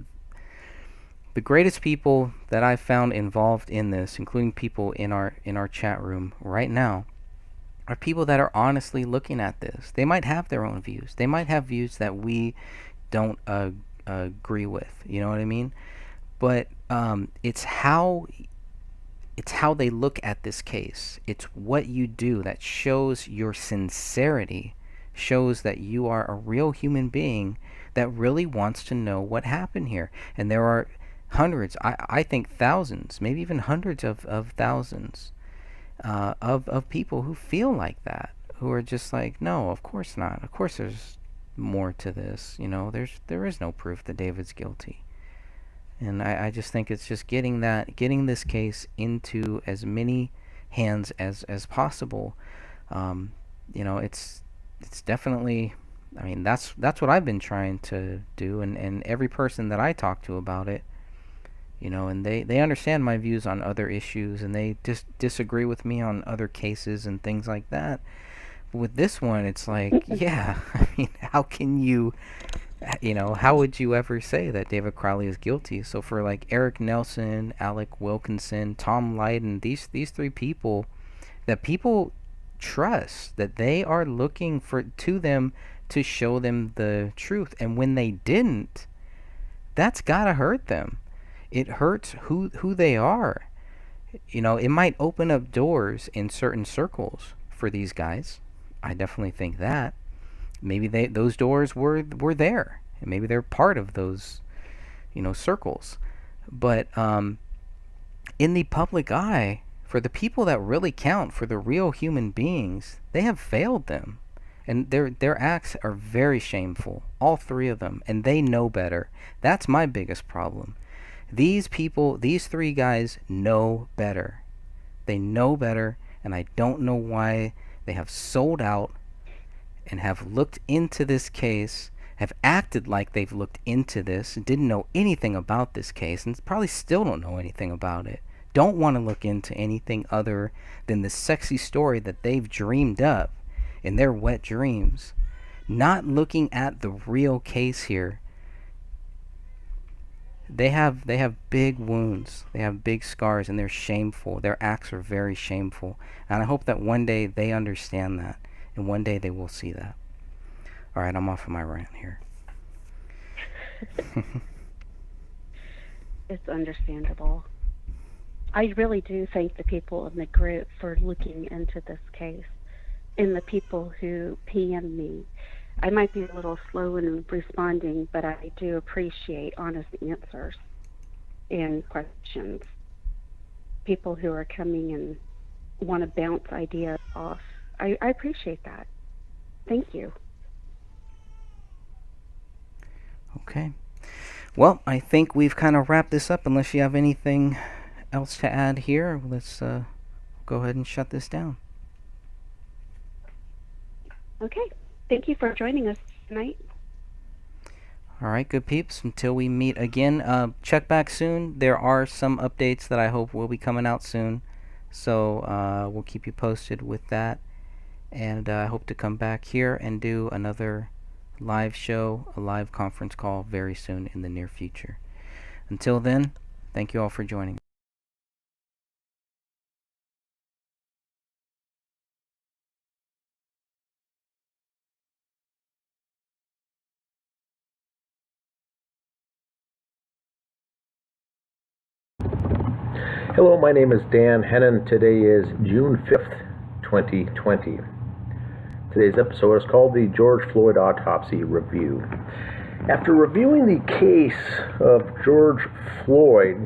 greatest people that I've found involved in this, including people in our chat room right now, are people that are honestly looking at this. They might have their own views. They might have views that we don't agree with. You know what I mean? But it's how they look at this case. It's what you do that shows your sincerity, shows that you are a real human being that really wants to know what happened here. And there are hundreds, I think thousands, maybe even hundreds of thousands of people who feel like that, who are just like, no, of course not. Of course there's more to this. You know, there is no proof that David's guilty. And I just think it's just getting this case into as many hands as possible. You know, it's definitely, I mean, that's what I've been trying to do, and every person that I talk to about it, you know, and they understand my views on other issues, and they disagree with me on other cases and things like that. But with this one, it's like, yeah, I mean, how can you know, how would you ever say that David Crowley is guilty? So for like Eric Nelson, Alec Wilkinson, Tom Lydon, these three people that people trust, that they are looking to them to show them the truth, and when they didn't, that's gotta hurt them. It hurts who they are. You know, it might open up doors in certain circles for these guys. I definitely think that. Maybe those doors were there, and maybe they're part of those, you know, circles. But in the public eye, for the people that really count, for the real human beings, they have failed them. And their acts are very shameful, all three of them, and they know better. That's my biggest problem. These people, these three guys know better. They know better, and I don't know why they have sold out and have looked into this case, have acted like they've looked into this, and didn't know anything about this case, and probably still don't know anything about it. Don't want to look into anything other than the sexy story that they've dreamed up in their wet dreams. Not looking at the real case here. They have big wounds, they have big scars, and they're shameful. Their acts are very shameful. And I hope that one day they understand that, and one day they will see that. Alright, I'm off of my rant here. It's understandable. I really do thank the people in the group for looking into this case, and the people who PM me. I might be a little slow in responding, but I do appreciate honest answers and questions. People who are coming and want to bounce ideas off. I appreciate that. Thank you. Okay. Well, I think we've kind of wrapped this up. Unless you have anything else to add here, let's go ahead and shut this down. Okay. Thank you for joining us tonight. Alright, good peeps. Until we meet again, check back soon. There are some updates that I hope will be coming out soon. So we'll keep you posted with that. And I hope to come back here and do another live show, a live conference call very soon in the near future. Until then, thank you all for joining. Hello, my name is Dan Hennon. Today is June 5th, 2020. Today's episode is called the George Floyd Autopsy Review. After reviewing the case of George Floyd,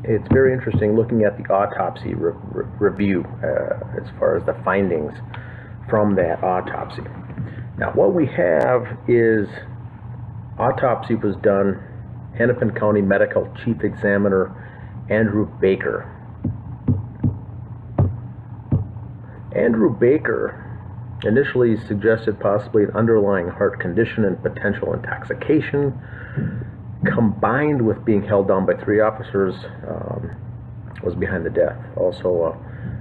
it's very interesting looking at the autopsy review as far as the findings from that autopsy. Now, what we have is autopsy was done, Hennepin County Medical Chief Examiner Andrew Baker. Andrew Baker initially suggested possibly an underlying heart condition and potential intoxication, combined with being held down by three officers, was behind the death. Also,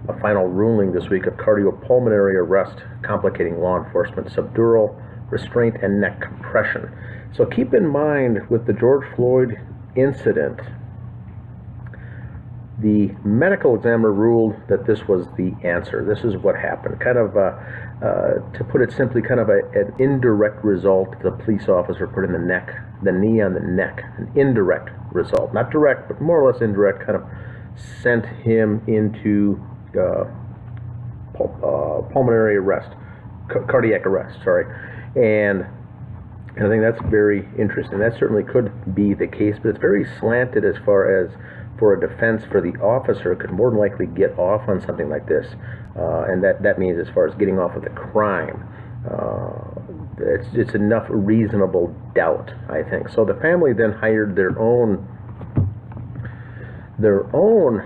a final ruling this week of cardiopulmonary arrest complicating law enforcement subdural, restraint, and neck compression. So keep in mind with the George Floyd incident, the medical examiner ruled that this was the answer. This is what happened. Kind of, to put it simply, kind of an indirect result. The police officer put in the neck, the knee on the neck, an indirect result. Not direct, but more or less indirect, kind of sent him into pulmonary arrest, cardiac arrest, sorry. And And I think that's very interesting. That certainly could be the case, but it's very slanted as far as for a defense for the officer could more than likely get off on something like this. And that means as far as getting off of the crime, it's enough reasonable doubt, I think. So the family then hired their own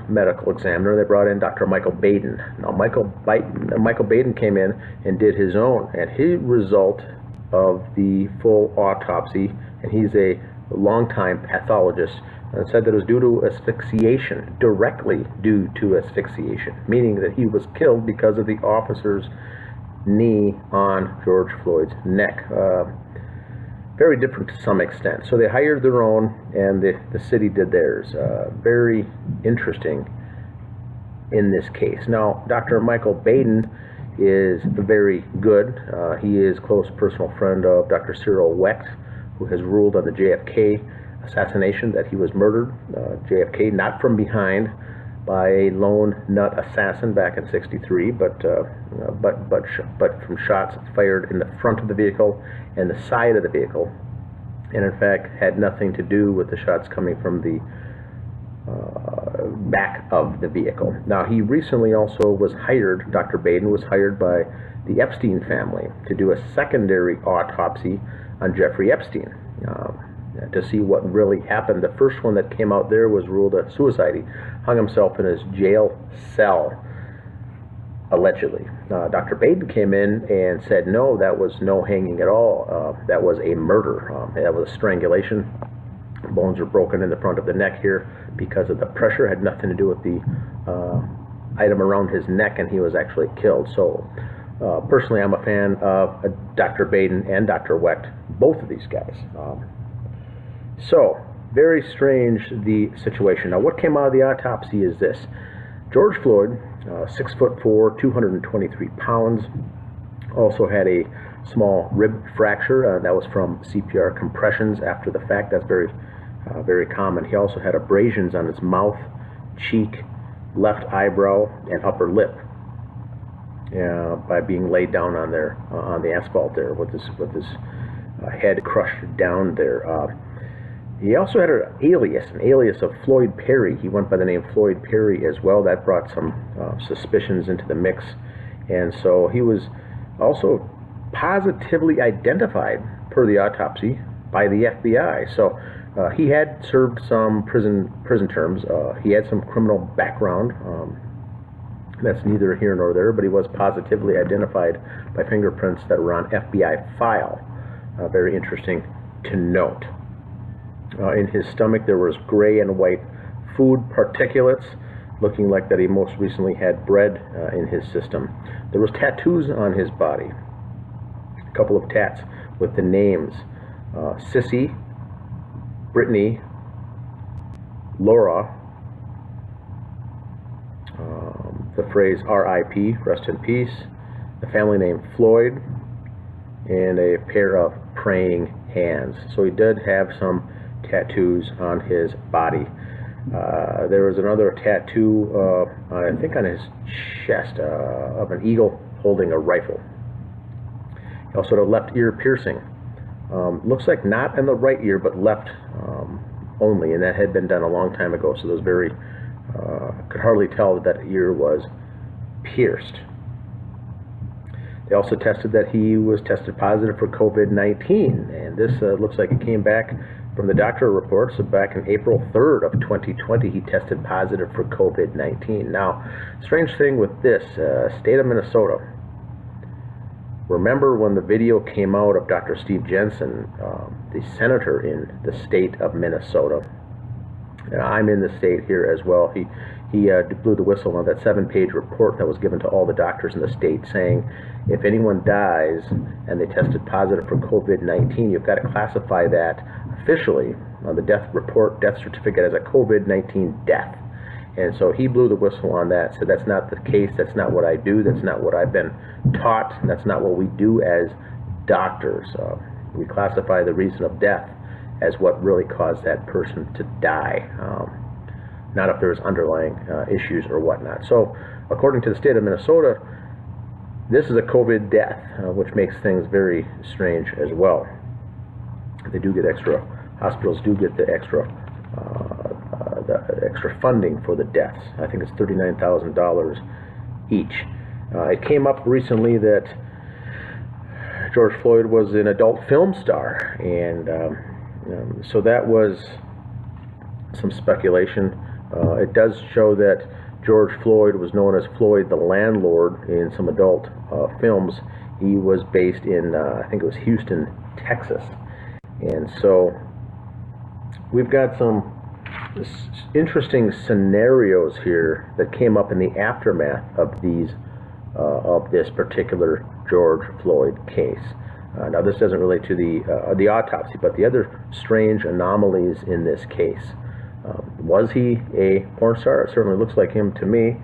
medical examiner. They brought in Dr. Michael Baden. Now Michael Baden came in and did his own, and his result of the full autopsy, and he's a longtime pathologist, and said that it was due to asphyxiation, directly due to asphyxiation, meaning that he was killed because of the officer's knee on George Floyd's neck. Very different to some extent. So they hired their own, and the city did theirs. Very interesting in this case. Now, Dr. Michael Baden is very good. He is close personal friend of Dr. Cyril Wecht, who has ruled on the JFK assassination that he was murdered. JFK not from behind by a lone nut assassin back in '63, but from shots fired in the front of the vehicle and the side of the vehicle, and in fact had nothing to do with the shots coming from the back of the vehicle. Now, he recently also was hired, Dr. Baden was hired by the Epstein family to do a secondary autopsy on Jeffrey Epstein, to see what really happened. The first one that came out there was ruled a suicide. He hung himself in his jail cell, allegedly. Dr. Baden came in and said, no, that was no hanging at all. That was a murder. That was a strangulation. Bones were broken in the front of the neck here because of the pressure. It had nothing to do with the item around his neck, and he was actually killed. So personally, I'm a fan of Dr. Baden and Dr. Wecht, both of these guys. So very strange, the situation. Now, what came out of the autopsy is this. George Floyd, 6'4", 223 pounds, also had a small rib fracture. That was from CPR compressions after the fact. That's very common. He also had abrasions on his mouth, cheek, left eyebrow, and upper lip by being laid down on the asphalt there with his head crushed down there. He also had an alias of Floyd Perry. He went by the name Floyd Perry as well. That brought some suspicions into the mix. And so he was also positively identified, per the autopsy, by the FBI. So he had served some prison terms. He had some criminal background. That's neither here nor there, but he was positively identified by fingerprints that were on FBI file. Very interesting to note. In his stomach there was gray and white food particulates, looking like that he most recently had bread in his system. There was tattoos on his body, a couple of tats with the names Sissy, Brittany, Laura, the phrase R.I.P., rest in peace, the family name Floyd, and a pair of praying hands. So he did have some tattoos on his body. There was another tattoo, I think on his chest, of an eagle holding a rifle. He also had a left ear piercing. Looks like not in the right ear, but left only, and that had been done a long time ago, so those could hardly tell that ear was pierced. They also tested that he was tested positive for COVID-19, and this looks like it came back from the doctor reports. So back in April 3rd of 2020, he tested positive for COVID-19. Now, strange thing with this, state of Minnesota. Remember when the video came out of Dr. Steve Jensen, the senator in the state of Minnesota? And I'm in the state here as well. He blew the whistle on that 7-page report that was given to all the doctors in the state, saying if anyone dies and they tested positive for COVID-19, you've got to classify that officially on the death certificate as a COVID-19 death. And so he blew the whistle on that, said that's not the case, that's not what I do, that's not what I've been taught, and that's not what we do as doctors. We classify the reason of death as what really caused that person to die, not if there's underlying issues or whatnot. So according to the state of Minnesota, this is a COVID death, which makes things very strange as well. They do get extra. Hospitals do get the extra funding for the deaths. I think it's $39,000 each. It came up recently that George Floyd was an adult film star, and so that was some speculation. It does show that George Floyd was known as Floyd the Landlord in some adult films. He was based in, I think it was Houston, Texas. And so we've got some interesting scenarios here that came up in the aftermath of this particular George Floyd case. Now, this doesn't relate to the autopsy, but the other strange anomalies in this case. Was he a porn star? It certainly looks like him to me.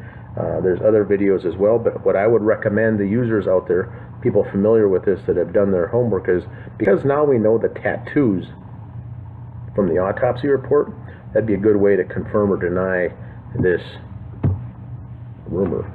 There's other videos as well, but what I would recommend the users out there, people familiar with this that have done their homework, is because now we know the tattoos from the autopsy report, that'd be a good way to confirm or deny this rumor.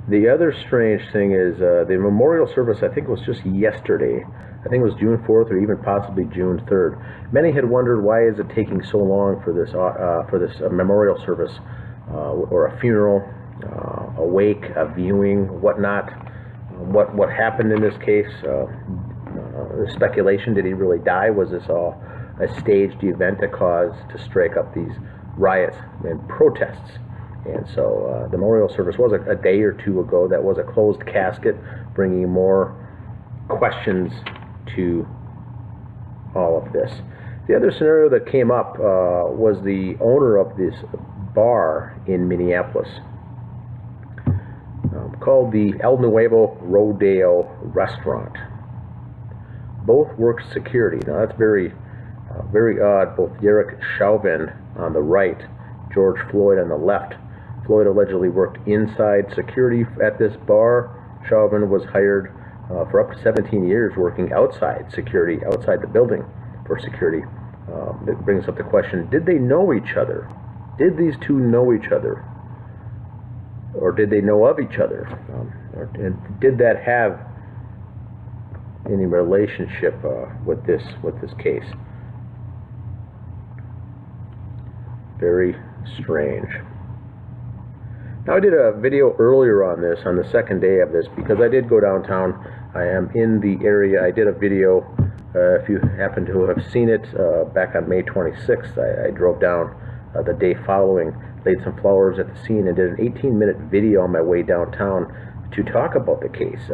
The other strange thing is the memorial service, I think, was just yesterday. I think it was June 4th or even possibly June 3rd. Many had wondered, why is it taking so long for this memorial service or a funeral, a wake, a viewing, whatnot. What happened in this case? Speculation, did he really die? Was this all a staged event that caused to strike up these riots and protests? And so the memorial service was a day or two ago. That was a closed casket, bringing more questions to all of this. The other scenario that came up was the owner of this bar in Minneapolis called the El Nuevo Rodeo Restaurant. Both worked security. Now that's very odd. Both Derek Chauvin on the right, George Floyd on the left. Floyd allegedly worked inside security at this bar. Chauvin was hired for up to 17 years working outside security, outside the building for security. It brings up the question, did they know each other? Did these two know each other? Or did they know of each other? And did that have any relationship with this case? Very strange. Now, I did a video earlier on this, on the second day of this, because I did go downtown. I am in the area. I did a video, if you happen to have seen it, back on May 26th. I drove down the day following, laid some flowers at the scene, and did an 18-minute video on my way downtown to talk about the case,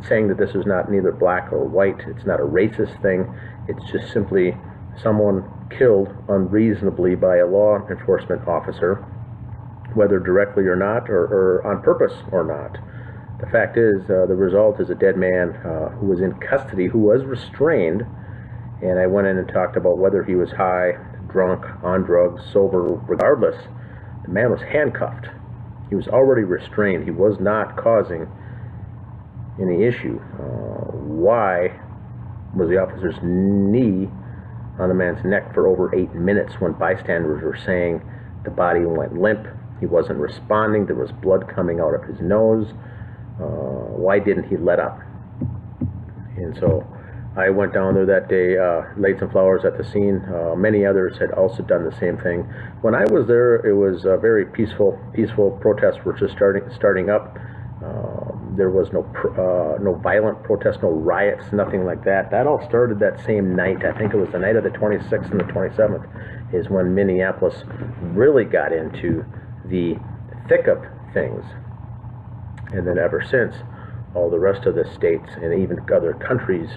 saying that this is not neither black or white. It's not a racist thing. It's just simply someone killed unreasonably by a law enforcement officer, whether directly or not, or on purpose or not. The fact is, the result is a dead man who was in custody, who was restrained, and I went in and talked about whether he was high, drunk, on drugs, sober. Regardless, the man was handcuffed. He was already restrained. He was not causing any issue. Why was the officer's knee on the man's neck for over 8 minutes when bystanders were saying the body went limp? He wasn't responding. There was blood coming out of his nose. Why didn't he let up? And so I went down there that day, laid some flowers at the scene. Many others had also done the same thing. When I was there, it was very peaceful. Protests were just starting up. There was no violent protests, no riots, nothing like that. That all started that same night. I think it was the night of the 26th and the 27th is when Minneapolis really got into the thick of things. And then ever since, all the rest of the states and even other countries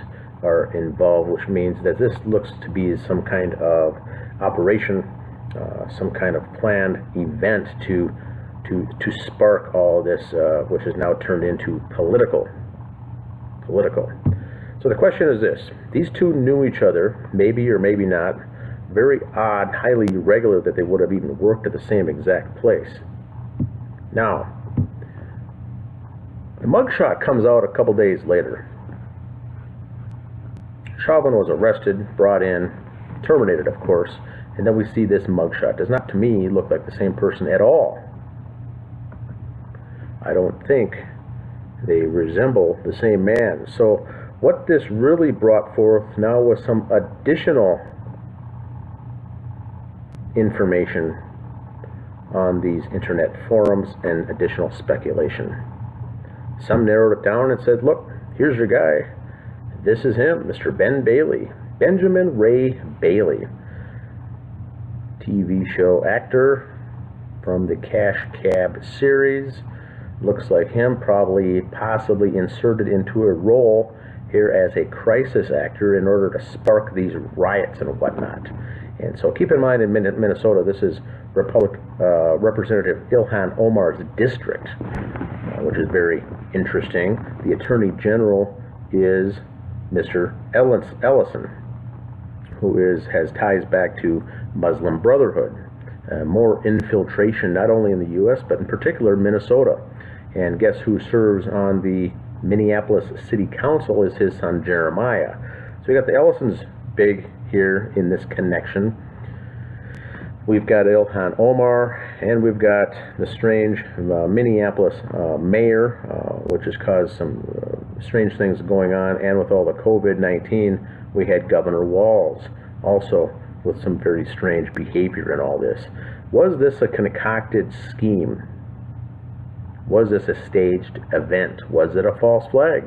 are involved, which means that this looks to be some kind of operation, some kind of planned event to spark all this, which is now turned into political. So the question is this: these two knew each other, maybe or maybe not. Very odd, highly irregular that they would have even worked at the same exact place. Now, the mugshot comes out a couple days later. Chauvin was arrested, brought in, terminated, of course, and then we see this mugshot. Does not, to me, look like the same person at all. I don't think They resemble the same man. So what this really brought forth now was some additional information on these internet forums and additional speculation. Some narrowed it down and said, look, here's your guy. This is him, Mr. Ben Bailey. Benjamin Ray Bailey. TV show actor from the Cash Cab series. Looks like him, probably possibly inserted into a role here as a crisis actor in order to spark these riots and whatnot. And so keep in mind, in Minnesota, this is Representative Ilhan Omar's district, which is very interesting. The Attorney General is Mr. Ellison, who has ties back to Muslim Brotherhood. More infiltration, not only in the U.S., but in particular Minnesota. And guess who serves on the Minneapolis City Council is his son Jeremiah. So we got the Ellisons big here in this connection. We've got Ilhan Omar, and we've got the strange Minneapolis mayor, which has caused some strange things going on. And with all the COVID-19, we had Governor Walz, also with some very strange behavior in all this. Was this a concocted scheme? Was this a staged event? Was it a false flag?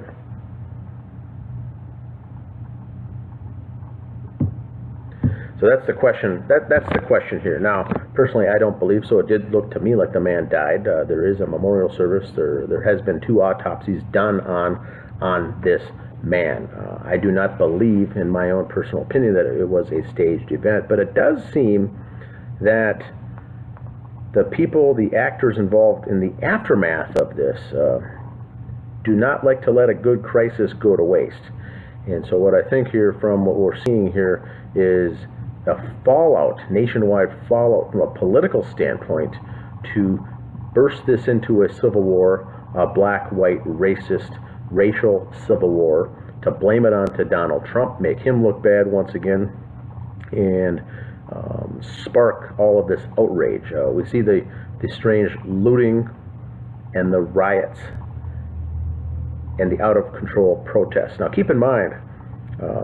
So that's the question. That's the question here. Now, personally, I don't believe so. It did look to me like the man died. There is a memorial service. There has been 2 autopsies done on this man. I do not believe, in my own personal opinion, that it was a staged event. But it does seem that the people, the actors involved in the aftermath of this, do not like to let a good crisis go to waste. And so what I think here, from what we're seeing here, is a fallout, nationwide fallout from a political standpoint, to burst this into a civil war, a black, white, racist, racial civil war, to blame it onto Donald Trump, make him look bad once again, and spark all of this outrage. We see the strange looting and the riots and the out-of-control protests. Now keep in mind,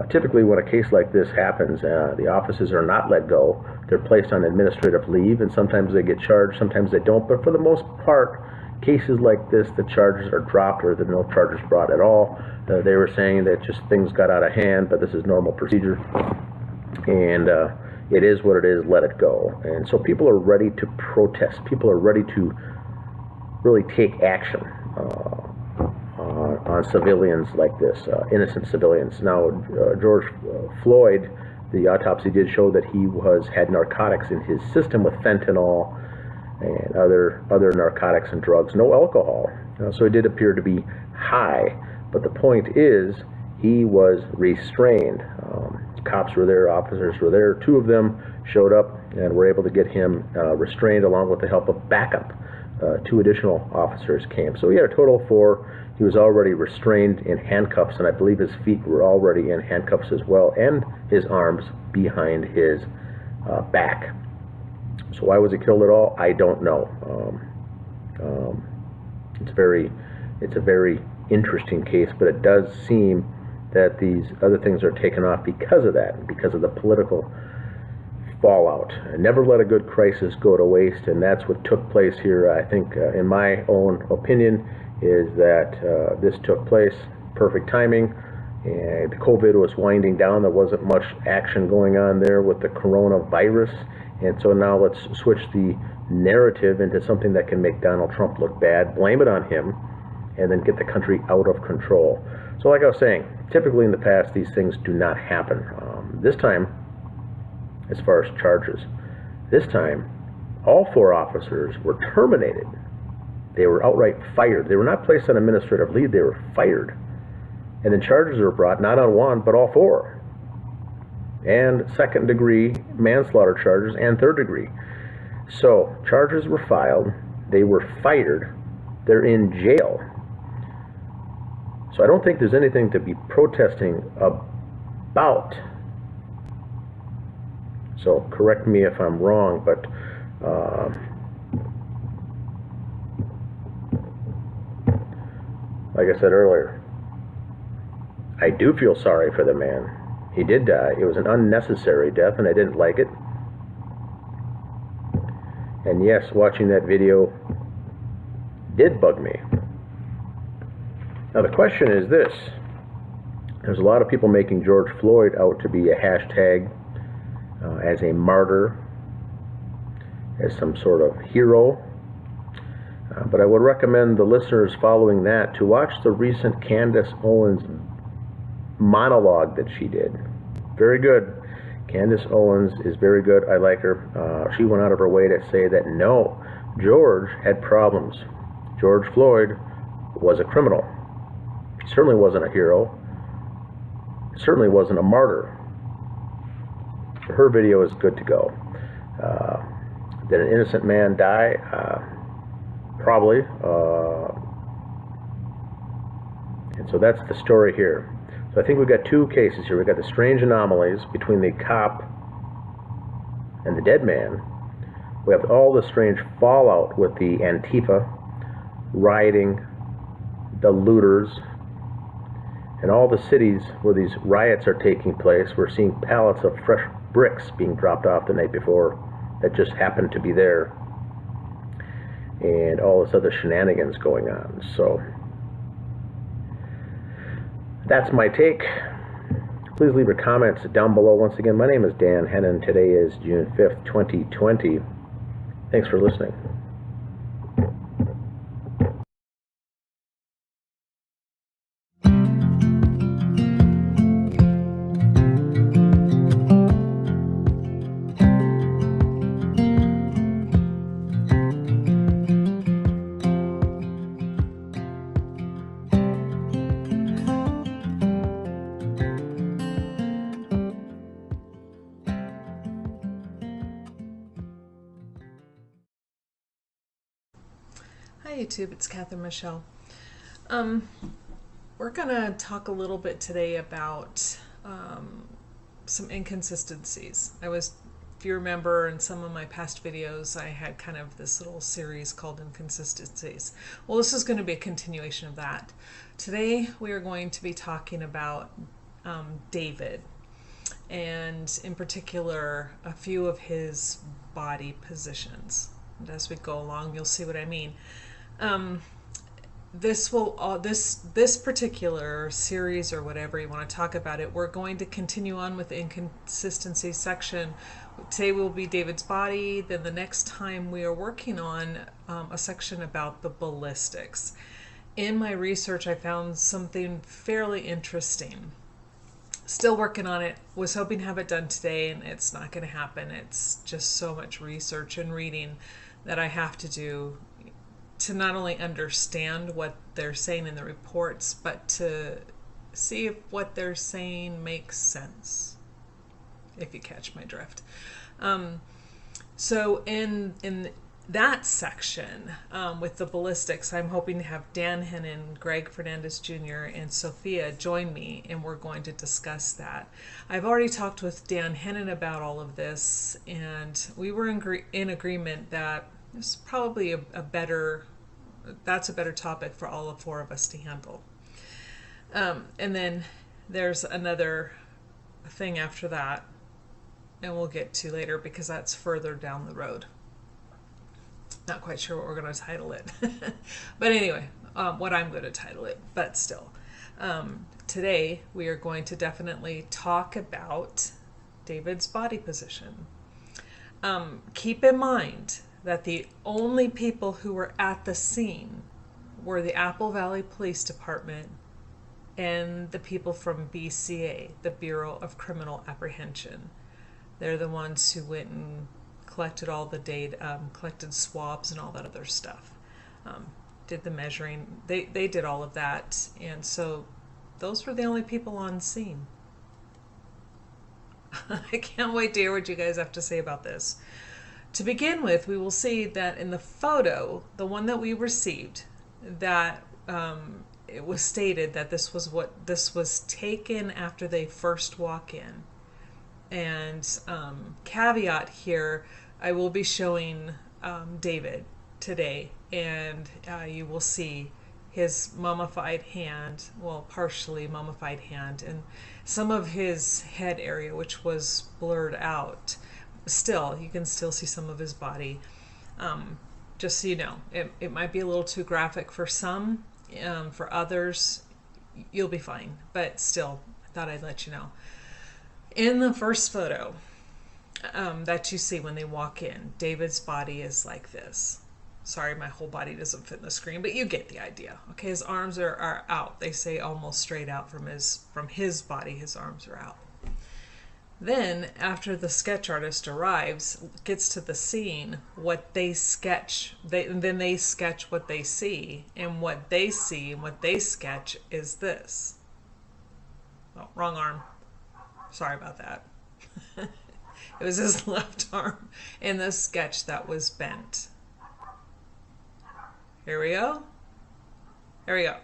typically when a case like this happens, the officers are not let go. They're placed on administrative leave, and sometimes they get charged, sometimes they don't. But for the most part, cases like this, the charges are dropped, or there are no charges brought at all. They were saying that just things got out of hand, but this is normal procedure. And it is what it is, let it go. And so people are ready to protest. People are ready to really take action on civilians like this, innocent civilians. Now, George Floyd, the autopsy did show that he had narcotics in his system with fentanyl and other narcotics and drugs, no alcohol. So he did appear to be high. But the point is, he was restrained. Cops were there, officers were there. 2 of them showed up and were able to get him restrained, along with the help of backup. 2 additional officers came. So he had a total of 4. He was already restrained in handcuffs, and I believe his feet were already in handcuffs as well, and his arms behind his back. So why was he killed at all? I don't know. It's a very interesting case, but it does seem that these other things are taken off because of that, because of the political fallout. Never let a good crisis go to waste, and that's what took place here. I think, in my own opinion, is that this took place, perfect timing, and COVID was winding down. There wasn't much action going on there with the coronavirus, and so now let's switch the narrative into something that can make Donald Trump look bad, blame it on him, and then get the country out of control. So like I was saying, typically in the past, these things do not happen. This time, as far as charges, this time, all 4 officers were terminated. They were outright fired. They were not placed on administrative leave, they were fired. And then charges were brought, not on 1, but all 4. And 2nd-degree manslaughter charges and 3rd-degree. So, charges were filed, they were fired, they're in jail. So I don't think there's anything to be protesting about. So correct me if I'm wrong, but like I said earlier, I do feel sorry for the man. He did die. It was an unnecessary death, and I didn't like it. And yes, watching that video did bug me. Now the question is this. There's a lot of people making George Floyd out to be a hashtag as a martyr, as some sort of hero. But I would recommend the listeners following that to watch the recent Candace Owens monologue that she did. Very good. Candace Owens is very good. I like her. She went out of her way to say that no, George had problems. George Floyd was a criminal. He certainly wasn't a hero. He certainly wasn't a martyr. Her video is good to go. Did an innocent man die? Probably. And so that's the story here. So I think we've got two cases here. We've got the strange anomalies between the cop and the dead man. We have all the strange fallout with the Antifa rioting, the looters, and all the cities where these riots are taking place. We're seeing pallets of fresh bricks being dropped off the night before that just happened to be there, and all this other shenanigans going on. So that's my take. Please leave your comments down below. Once again, my name is Dan Hennon. Today is June 5th, 2020. Thanks for listening. Hi YouTube, it's Catherine Michelle. We're gonna talk a little bit today about some inconsistencies. If you remember in some of my past videos, I had kind of this little series called Inconsistencies. Well, this is going to be a continuation of that. Today we are going to be talking about David, and in particular a few of his body positions. And as we go along, you'll see what I mean. This particular series, or whatever you want to talk about it, we're going to continue on with the inconsistency section. Today will be David's body. Then the next time we are working on a section about the ballistics. In my research, I found something fairly interesting. Still working on it. Was hoping to have it done today, and it's not going to happen. It's just so much research and reading that I have to do to not only understand what they're saying in the reports, but to see if what they're saying makes sense, if you catch my drift. So in that section with the ballistics, I'm hoping to have Dan Hennon, Greg Fernandez Jr., and Sophia join me, and we're going to discuss that. I've already talked with Dan Hennon about all of this, and we were in agreement that it's probably that's a better topic for all four of us to handle. And then there's another thing after that, and we'll get to later because that's further down the road. Not quite sure what we're going to title it. But anyway, what I'm going to title it, but still. Today we are going to definitely talk about David's body position. Keep in mind that the only people who were at the scene were the Apple Valley Police Department and the people from BCA, the Bureau of Criminal Apprehension. They're the ones who went and collected all the data, collected swabs and all that other stuff, did the measuring. They did all of that, and so those were the only people on scene. I can't wait to hear what you guys have to say about this. To begin with, we will see that in the photo, the one that we received, that it was stated that this was taken after they first walk in. And caveat here, I will be showing David today, and you will see his mummified hand, well, partially mummified hand, and some of his head area, which was blurred out. Still, you can still see some of his body. Just so you know, it might be a little too graphic for some. For others, you'll be fine. But still, I thought I'd let you know. In the first photo that you see when they walk in, David's body is like this. Sorry, my whole body doesn't fit in the screen, but you get the idea. Okay, his arms are out. They say almost straight out from his body. His arms are out. Then, after the sketch artist arrives, gets to the scene, what they sketch, then they sketch what they see, and what they see and what they sketch is this. Oh, wrong arm. Sorry about that. It was his left arm in the sketch that was bent. Here we go. There we go.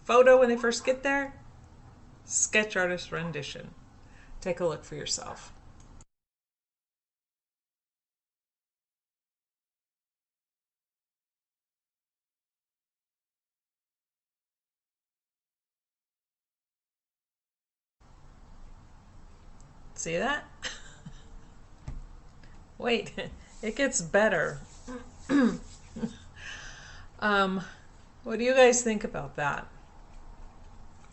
Photo when they first get there. Sketch artist rendition. Take a look for yourself. See that? Wait, it gets better. What do you guys think about that?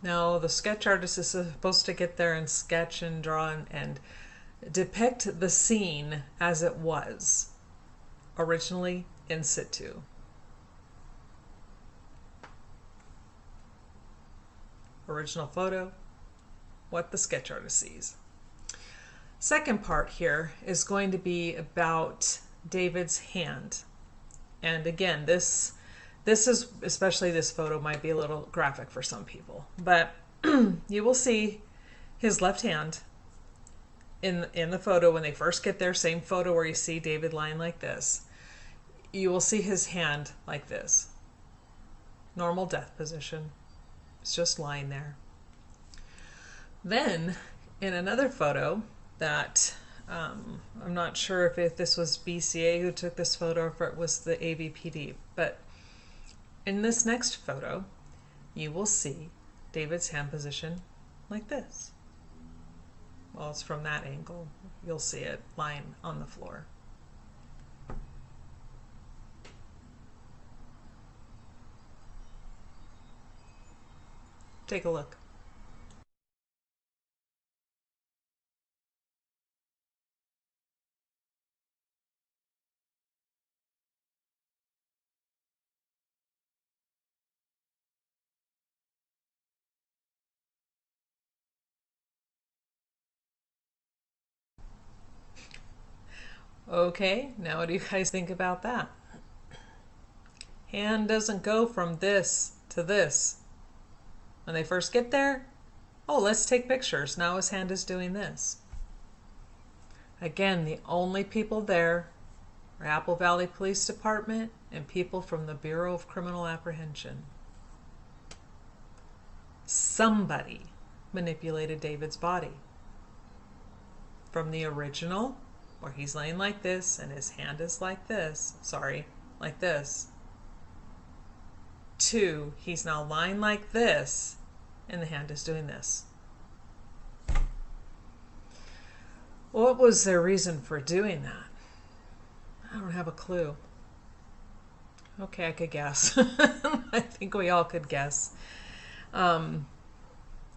No, the sketch artist is supposed to get there and sketch and draw and depict the scene as it was originally in situ. Original photo, what the sketch artist sees. Second part here is going to be about David's hand. And again, this is, especially this photo, might be a little graphic for some people, but you will see his left hand in the photo when they first get there. Same photo where you see David lying like this. You will see his hand like this. Normal death position. It's just lying there. Then, in another photo that I'm not sure if this was BCA who took this photo or if it was the ABPD, but in this next photo, you will see David's hand position like this. Well, it's from that angle. You'll see it lying on the floor. Take a look. Okay, now what do you guys think about that? Hand doesn't go from this to this. When they first get there, oh, let's take pictures. Now his hand is doing this. Again, the only people there are Apple Valley Police Department and people from the Bureau of Criminal Apprehension. Somebody manipulated David's body. From the original, where he's laying like this and his hand is like this, like this, to he's now lying like this and the hand is doing this. What was their reason for doing that? I don't have a clue. Okay, I could guess. I think we all could guess.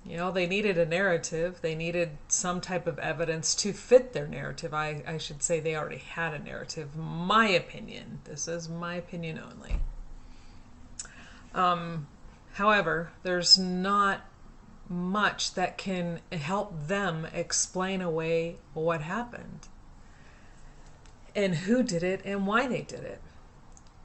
You know, they needed a narrative. They needed some type of evidence to fit their narrative. I should say they already had a narrative. My opinion. This is my opinion only. However, there's not much that can help them explain away what happened and who did it and why they did it.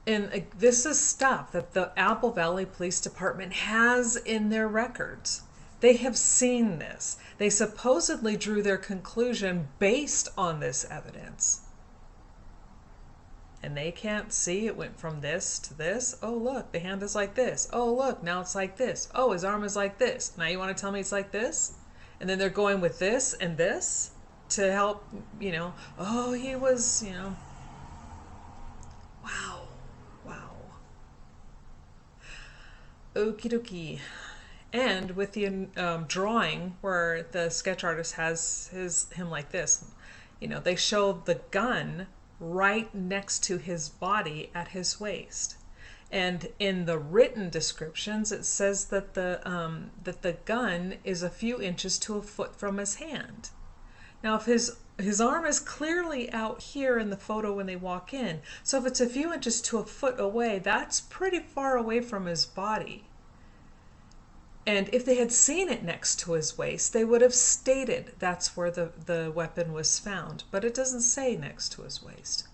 And this is stuff that the Apple Valley Police Department has in their records. They have seen this. They supposedly drew their conclusion based on this evidence. And they can't see it went from this to this. Oh, look, the hand is like this. Oh, look, now it's like this. Oh, his arm is like this. Now you want to tell me it's like this? And then they're going with this and this to help, you know, oh, he was, you know. Wow. Wow. Okie dokie. And with the drawing where the sketch artist has him like this, they show the gun right next to his body at his waist. And in the written descriptions, it says that the gun is a few inches to a foot from his hand. Now, if his arm is clearly out here in the photo when they walk in, so if it's a few inches to a foot away, that's pretty far away from his body. And if they had seen it next to his waist, they would have stated that's where the weapon was found. But it doesn't say next to his waist.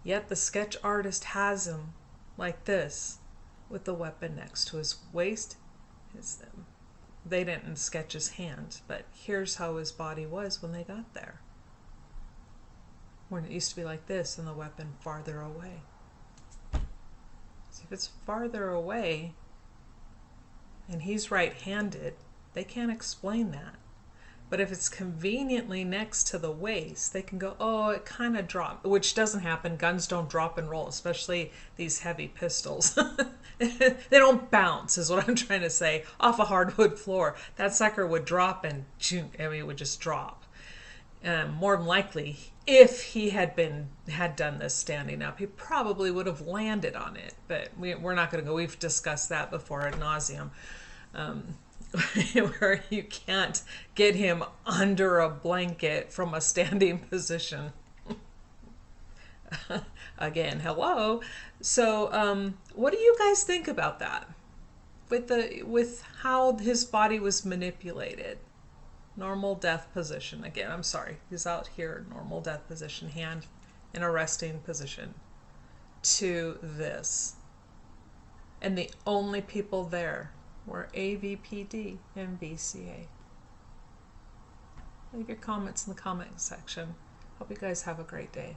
Yet the sketch artist has him like this, with the weapon next to his waist. They didn't sketch his hand, but here's how his body was when they got there. When it used to be like this and the weapon farther away. So if it's farther away, and he's right-handed, they can't explain that. But if it's conveniently next to the waist, they can go, oh, it kind of dropped, which doesn't happen. Guns don't drop and roll, especially these heavy pistols. They don't bounce, is what I'm trying to say, off a hardwood floor. That sucker would drop and, it would just drop. More than likely, if he had done this standing up, he probably would have landed on it. But we're not going to go. We've discussed that before ad nauseum, where you can't get him under a blanket from a standing position. Again, hello. So, what do you guys think about that? With how his body was manipulated? Normal death position. Again, I'm sorry. He's out here, normal death position, hand in a resting position, to this. And the only people there were AVPD and BCA. Leave your comments in the comment section. Hope you guys have a great day.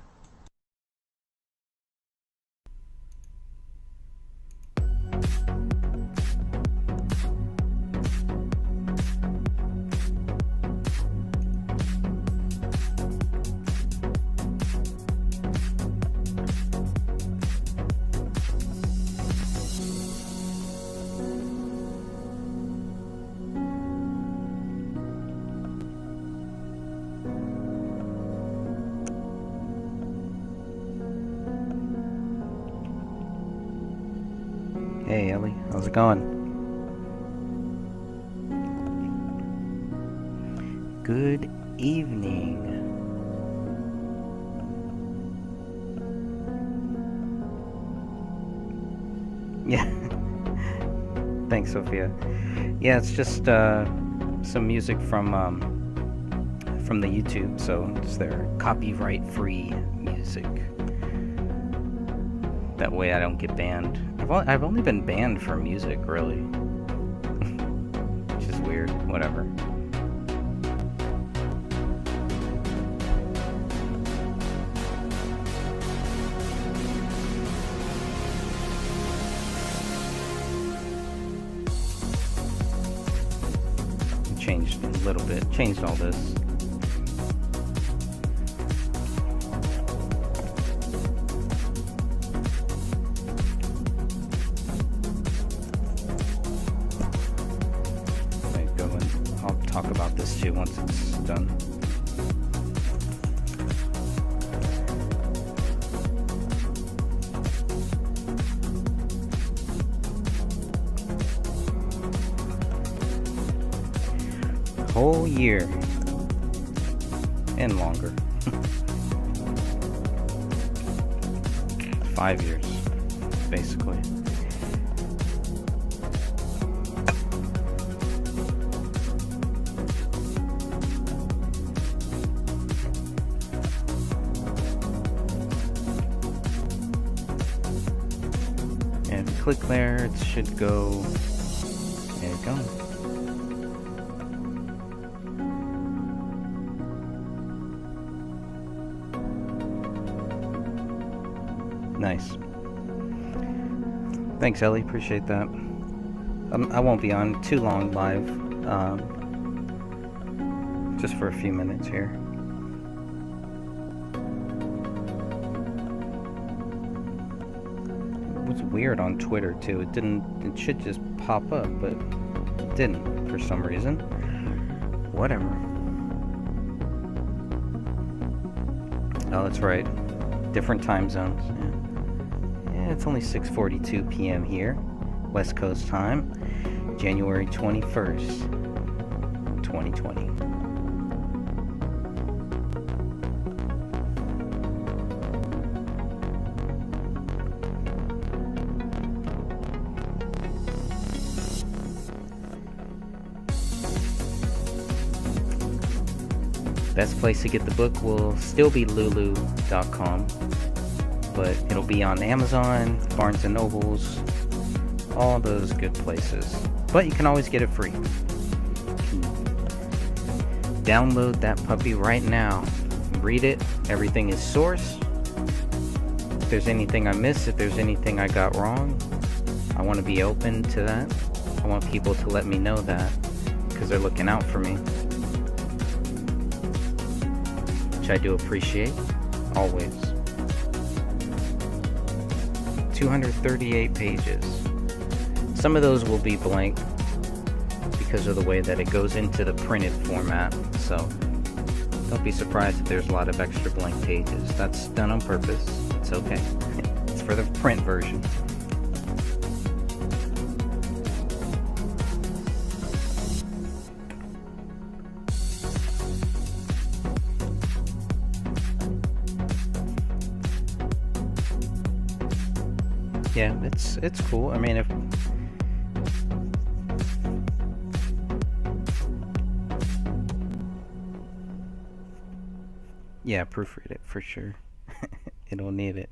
Hey Ellie, how's it going? Good evening. Yeah. Thanks, Sophia. Yeah, it's just some music from the YouTube, so it's their copyright-free music. That way I don't get banned. I've only been banned for music, really. Which is weird. Whatever. Changed a little bit. Changed all this. Talk about this too once it's done. Whole year and longer. 5 years, basically. Click there, it should go. There you go. Nice. Thanks, Ellie. Appreciate that. I won't be on too long live. Just for a few minutes here. was weird on Twitter too. It should just pop up, but it didn't for some reason. Whatever. Oh, that's right. Different time zones. Yeah, it's only 6:42 p.m. here, West Coast time, January 21st, 2020. Best place to get the book will still be lulu.com, but it'll be on Amazon, Barnes & Nobles, all those good places. But you can always get it free. Download that puppy right now. Read it. Everything is sourced. If there's anything I missed, if there's anything I got wrong, I want to be open to that. I want people to let me know that, because they're looking out for me. Which I do appreciate, always. 238 pages. Some of those will be blank because of the way that it goes into the printed format, so don't be surprised if there's a lot of extra blank pages. That's done on purpose. It's okay. It's for the print version. Yeah, it's cool. I mean, yeah, proofread it for sure. It'll need it.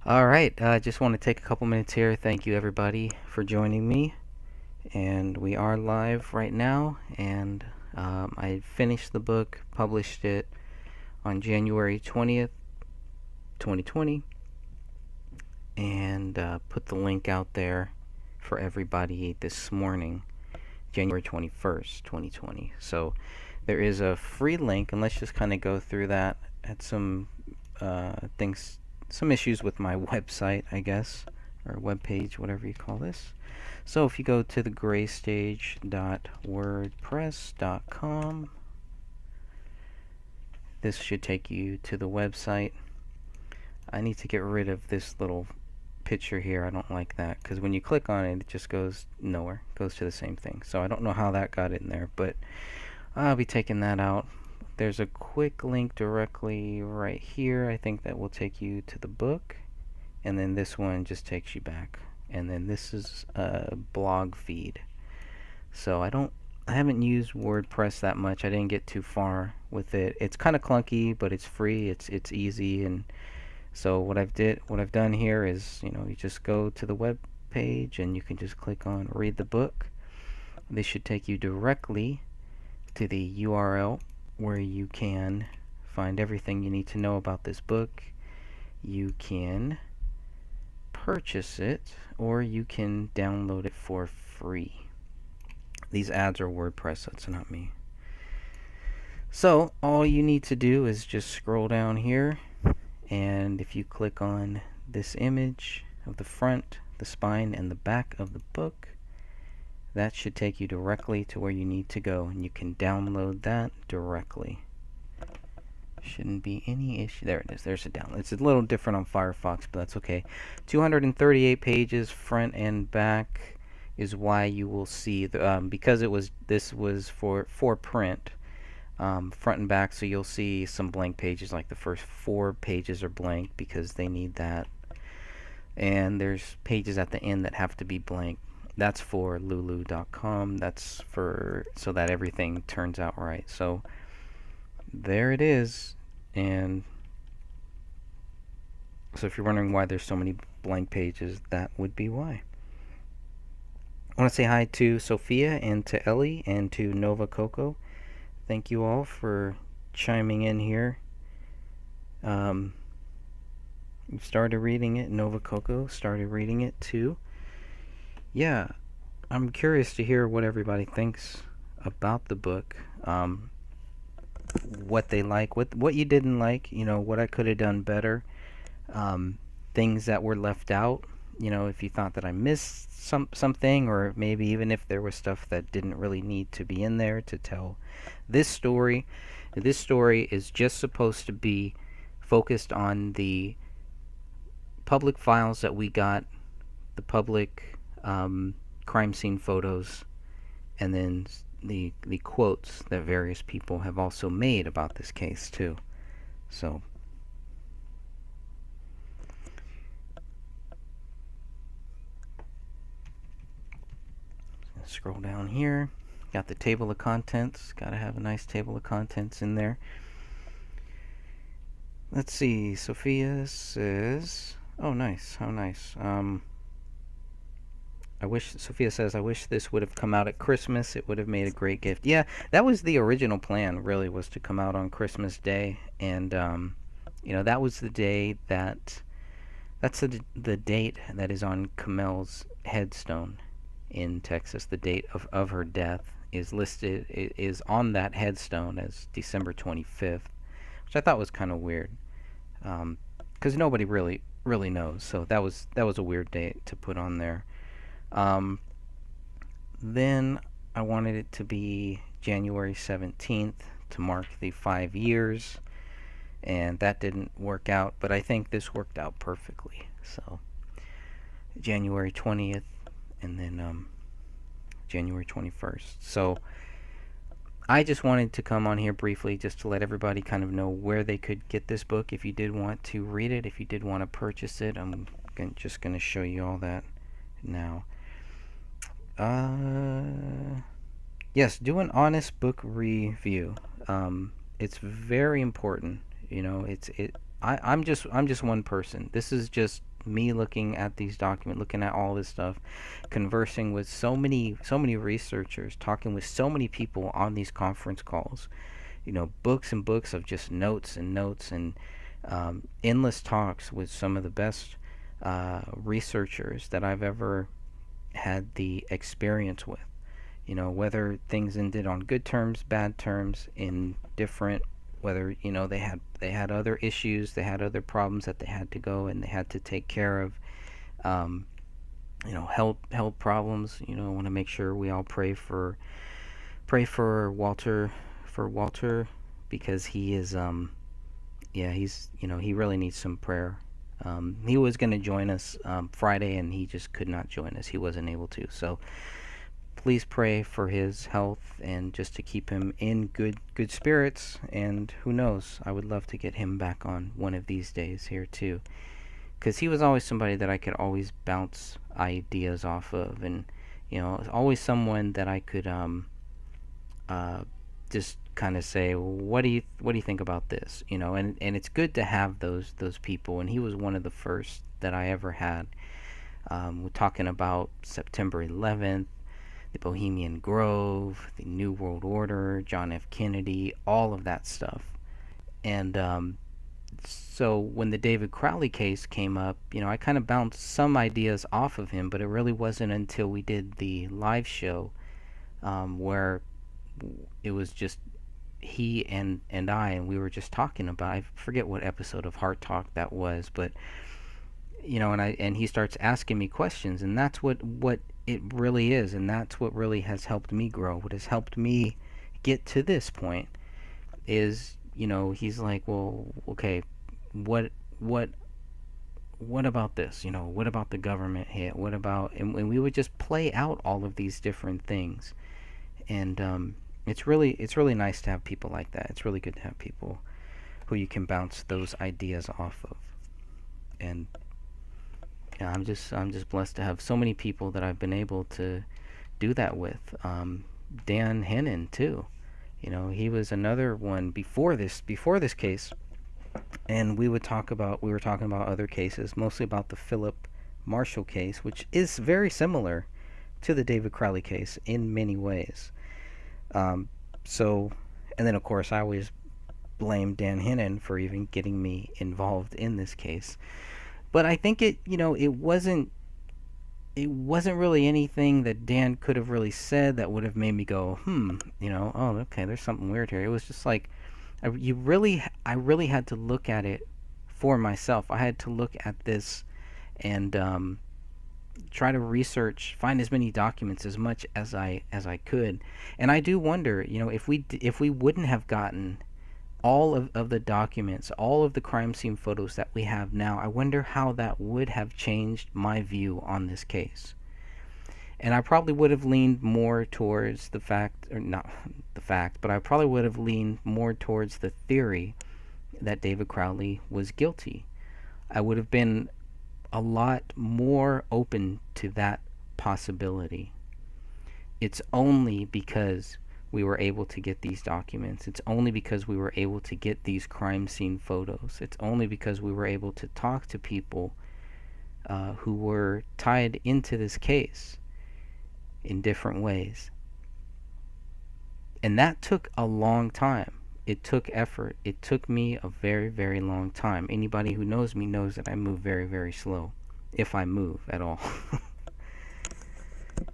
All right, I just want to take a couple minutes here. Thank you everybody for joining me, and we are live right now. And I finished the book, published it on January 20th, 2020. And put the link out there for everybody this morning, January 21st, 2020. So there is a free link, and let's just kind of go through that. Had some things, some issues with my website, I guess, or webpage, whatever you call this. So if you go to the graystage.wordpress.com, this should take you to the website. I need to get rid of this little picture here. I don't like that, because when you click on it, it just goes nowhere. It goes to the same thing. So I don't know how that got in there, but I'll be taking that out. There's a quick link directly right here. I think that will take you to the book, and then this one just takes you back. And then this is a blog feed. So I haven't used WordPress that much. I didn't get too far with it. It's kind of clunky, but it's free. It's easy. And so what I've done here is, you just go to the web page and you can just click on read the book. This should take you directly to the URL where you can find everything you need to know about this book. You can purchase it, or you can download it for free. These ads are WordPress, that's not me. So all you need to do is just scroll down here, and if you click on this image of the front, the spine, and the back of the book, that should take you directly to where you need to go, and you can download that directly. Shouldn't be any issue. There it is. There's a download. It's a little different on Firefox, but that's okay. 238 pages, front and back, is why you will see the, because this was for print. Front and back, so you'll see some blank pages, like the first 4 pages are blank because they need that, and there's pages at the end that have to be blank. That's for lulu.com. That's for so that everything turns out right. So there it is. And so if you're wondering why there's so many blank pages, that would be why. I want to say hi to Sophia and to Ellie and to Nova Coco. Thank you all for chiming in here. You started reading it. Nova Coco started reading it too. Yeah, I'm curious to hear what everybody thinks about the book. What they like, what you didn't like, what I could have done better. things that were left out. You know, if you thought that I missed something, or maybe even if there was stuff that didn't really need to be in there to tell this story. This story is just supposed to be focused on the public files that we got, the public crime scene photos, and then the quotes that various people have also made about this case too. So scroll down here. Got the table of contents. Got to have a nice table of contents in there. Let's see. Sophia says, "Oh, nice. How nice. Sophia says, I wish this would have come out at Christmas. It would have made a great gift." Yeah, that was the original plan, really, was to come out on Christmas Day. And, you know, that was the day that's the date that is on Kamel's headstone in Texas. The date of her death is listed, is on that headstone as December 25th, which I thought was kind of weird, because nobody really knows. So that was a weird date to put on there. Then I wanted it to be January 17th to mark the 5 years, and that didn't work out, but I think this worked out perfectly. So January 20th, and then January 21st. So I just wanted to come on here briefly just to let everybody kind of know where they could get this book if you did want to read it, if you did want to purchase it. I'm just going to show you all that now. Yes, do an honest book review. It's very important. You know, I'm just one person. This is just me looking at these documents, looking at all this stuff, conversing with so many researchers, talking with so many people on these conference calls. You know, books and books of just notes and endless talks with some of the best researchers that I've ever had the experience with. You know, whether things ended on good terms, bad terms, whether, you know, they had other issues, they had other problems that they had to go and they had to take care of, you know, health problems. You know, I want to make sure we all pray for Walter, because he is he's, you know, he really needs some prayer. He was going to join us Friday, and he just could not join us. He wasn't able to. So please pray for his health and just to keep him in good spirits. And who knows, I would love to get him back on one of these days here too, because he was always somebody that I could always bounce ideas off of, and, you know, always someone that I could just kind of say, well, what do you think about this, you know? And it's good to have those people, and he was one of the first that I ever had. We're talking about September 11th, the Bohemian Grove, the New World Order, John F. Kennedy, all of that stuff. And so when the David Crowley case came up, you know, I kind of bounced some ideas off of him, but it really wasn't until we did the live show where it was just he and I, and we were just talking about, I forget what episode of Heart Talk that was, but, you know, and he starts asking me questions, and that's what it really is, and that's what really has helped me grow. What has helped me get to this point is, you know, he's like, well, okay, what about this? You know, what about the government hit? What about, and we would just play out all of these different things, and it's really nice to have people like that. It's really good to have people who you can bounce those ideas off of, and yeah, I'm just blessed to have so many people that I've been able to do that with. Dan Hennon too, you know, he was another one before this case, and we were talking about other cases, mostly about the Philip Marshall case, which is very similar to the David Crowley case in many ways. So, and then of course I always blame Dan Hennon for even getting me involved in this case. But I think it wasn't really anything that Dan could have really said that would have made me go, you know, oh, okay, there's something weird here. It was just like, I really had to look at it for myself. I had to look at this and try to research, find as many documents as much as I could. And I do wonder, if we wouldn't have gotten all of the documents, all of the crime scene photos that we have now, I wonder how that would have changed my view on this case. And I probably would have leaned more towards the fact, or not the fact, but I probably would have leaned more towards the theory that David Crowley was guilty. I would have been a lot more open to that possibility. It's only because we were able to get these documents. It's only because we were able to get these crime scene photos. It's only because we were able to talk to people who were tied into this case in different ways. And that took a long time. It took effort. It took me a very, very long time. Anybody who knows me knows that I move very, very slow, if I move at all.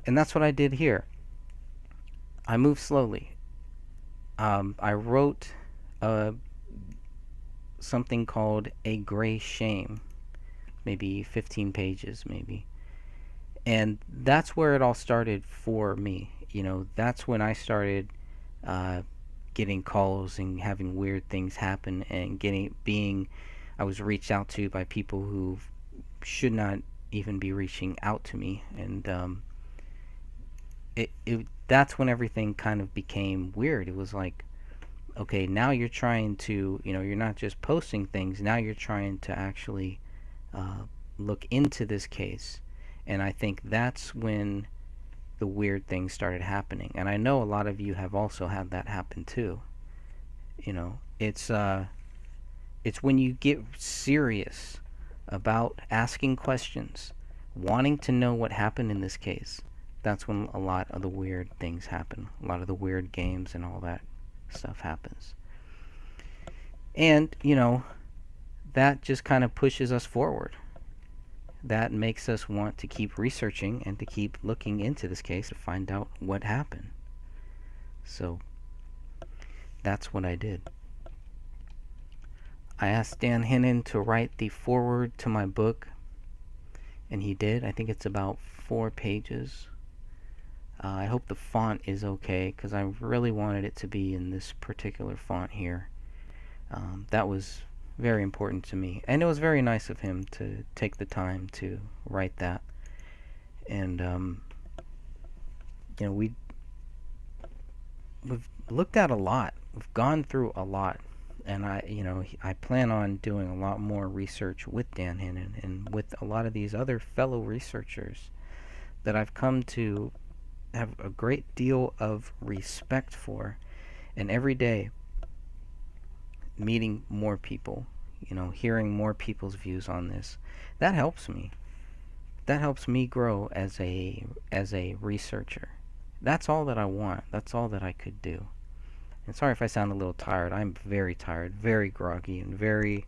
And that's what I did here. I moved slowly. I wrote something called A Gray Shame, maybe 15 pages, maybe. And that's where it all started for me. That's when I started getting calls and having weird things happen, and I was reached out to by people who should not even be reaching out to me. And that's when everything kind of became weird. It was like, okay, now you're trying to, you're not just posting things, now you're trying to actually look into this case. And I think that's when the weird things started happening. And I know a lot of you have also had that happen too. It's when you get serious about asking questions, wanting to know what happened in this case, that's when a lot of the weird things happen. A lot of the weird games and all that stuff happens. And, that just kind of pushes us forward. That makes us want to keep researching and to keep looking into this case to find out what happened. So that's what I did. I asked Dan Hennon to write the foreword to my book, and he did. I think it's about 4 pages. I hope the font is okay, because I really wanted it to be in this particular font here. That was very important to me, and it was very nice of him to take the time to write that. And we've looked at a lot, we've gone through a lot, and I plan on doing a lot more research with Dan Hennon and with a lot of these other fellow researchers that I've come to have a great deal of respect for. And every day meeting more people, hearing more people's views on this, that helps me. That helps me grow as a researcher. That's all that I want. That's all that I could do. And sorry if I sound a little tired. I'm very tired, very groggy, and very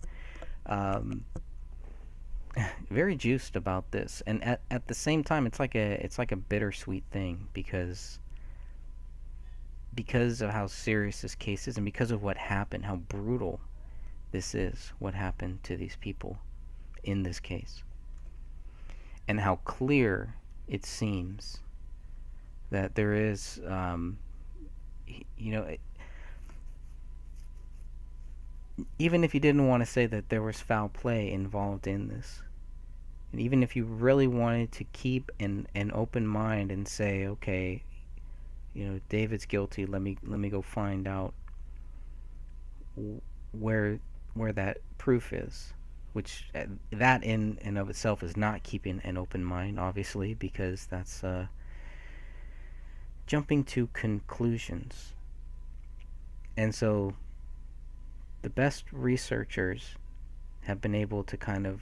very juiced about this. And at the same time, it's like a bittersweet thing, because of how serious this case is, and because of what happened, how brutal this is, what happened to these people in this case, and how clear it seems that there is, even if you didn't want to say that there was foul play involved in this, and even if you really wanted to keep an open mind and say, okay, David's guilty, let me go find out where that proof is, which that in and of itself is not keeping an open mind, obviously, because that's jumping to conclusions. And so the best researchers have been able to kind of,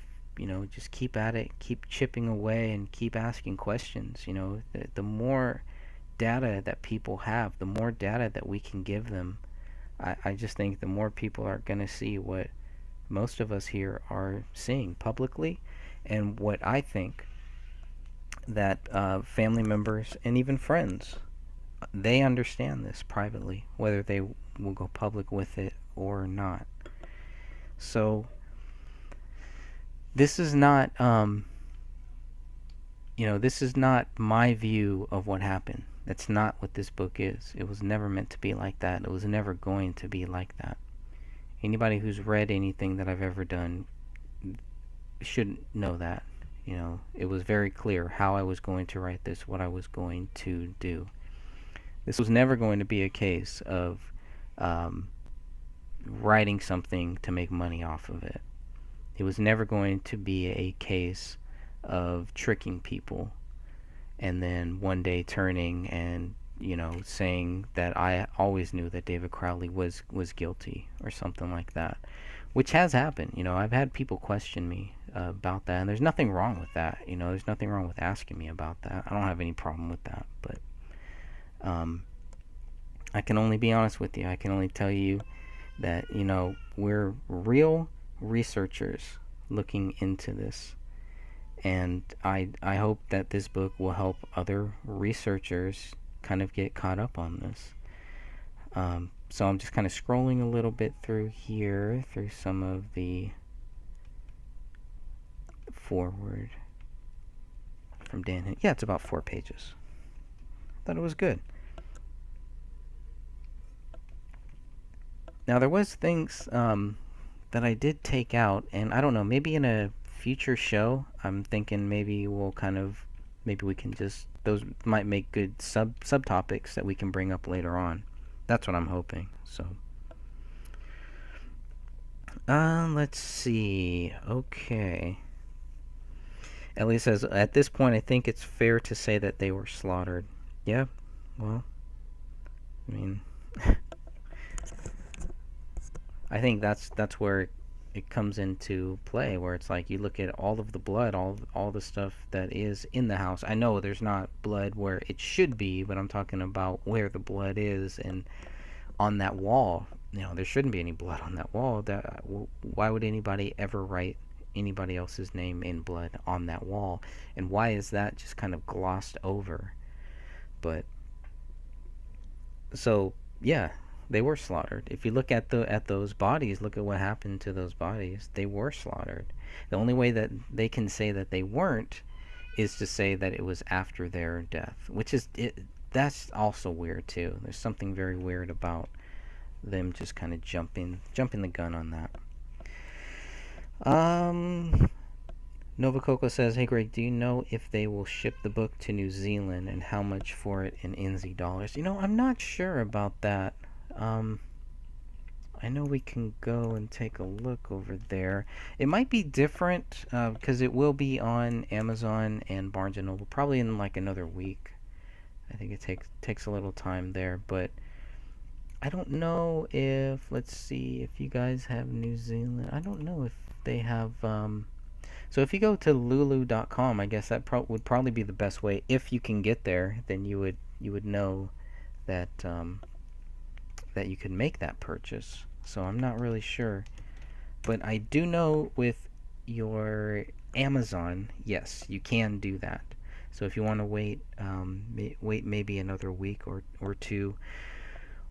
just keep at it, keep chipping away, and keep asking questions. The more data that people have, the more data that we can give them, I just think the more people are going to see what most of us here are seeing publicly, and what I think that family members and even friends, they understand this privately, whether they will go public with it or not. So this is not, this is not my view of what happened. That's not what this book is. It was never meant to be like that. It was never going to be like that. Anybody who's read anything that I've ever done should know that. It was very clear how I was going to write this, what I was going to do. This was never going to be a case of writing something to make money off of it. It was never going to be a case of tricking people and then one day turning and saying that I always knew that David Crowley was guilty or something like that, which has happened. I've had people question me about that, and there's nothing wrong with that. There's nothing wrong with asking me about that. I don't have any problem with that, but I can only be honest with you. I can only tell you that we're real researchers looking into this. And I hope that this book will help other researchers kind of get caught up on this. So I'm just kind of scrolling a little bit through here, through some of the forward from Dan. Yeah, it's about 4 pages. Thought it was good. Now there was things that I did take out, and I don't know, maybe in a future show, I'm thinking maybe we can just, those might make good subtopics that we can bring up later on. That's what I'm hoping. So let's see. Okay, Ellie says, at this point I think it's fair to say that they were slaughtered. Yeah, well, I mean I think that's where it comes into play, where it's like you look at all of the blood, all the stuff that is in the house. I know there's not blood where it should be, but I'm talking about where the blood is, and on that wall. There shouldn't be any blood on that wall. Why would anybody ever write anybody else's name in blood on that wall? And why is that just kind of glossed over? But so yeah, they were slaughtered. If you look at those bodies, look at what happened to those bodies. They were slaughtered. The only way that they can say that they weren't is to say that it was after their death, which is that's also weird too. There's something very weird about them just kind of jumping the gun on that. Nova Coco says, "Hey Greg, do you know if they will ship the book to New Zealand and how much for it in NZ dollars?" I'm not sure about that. I know we can go and take a look over there. It might be different because it will be on Amazon and Barnes & Noble probably in like another week. I think it takes a little time there, but I don't know if, let's see, if you guys have New Zealand. I don't know if they have, so if you go to lulu.com, I guess that would probably be the best way. If you can get there, then you would know that that you could make that purchase. So I'm not really sure, but I do know with your Amazon, yes, you can do that. So if you want to wait maybe another week or two,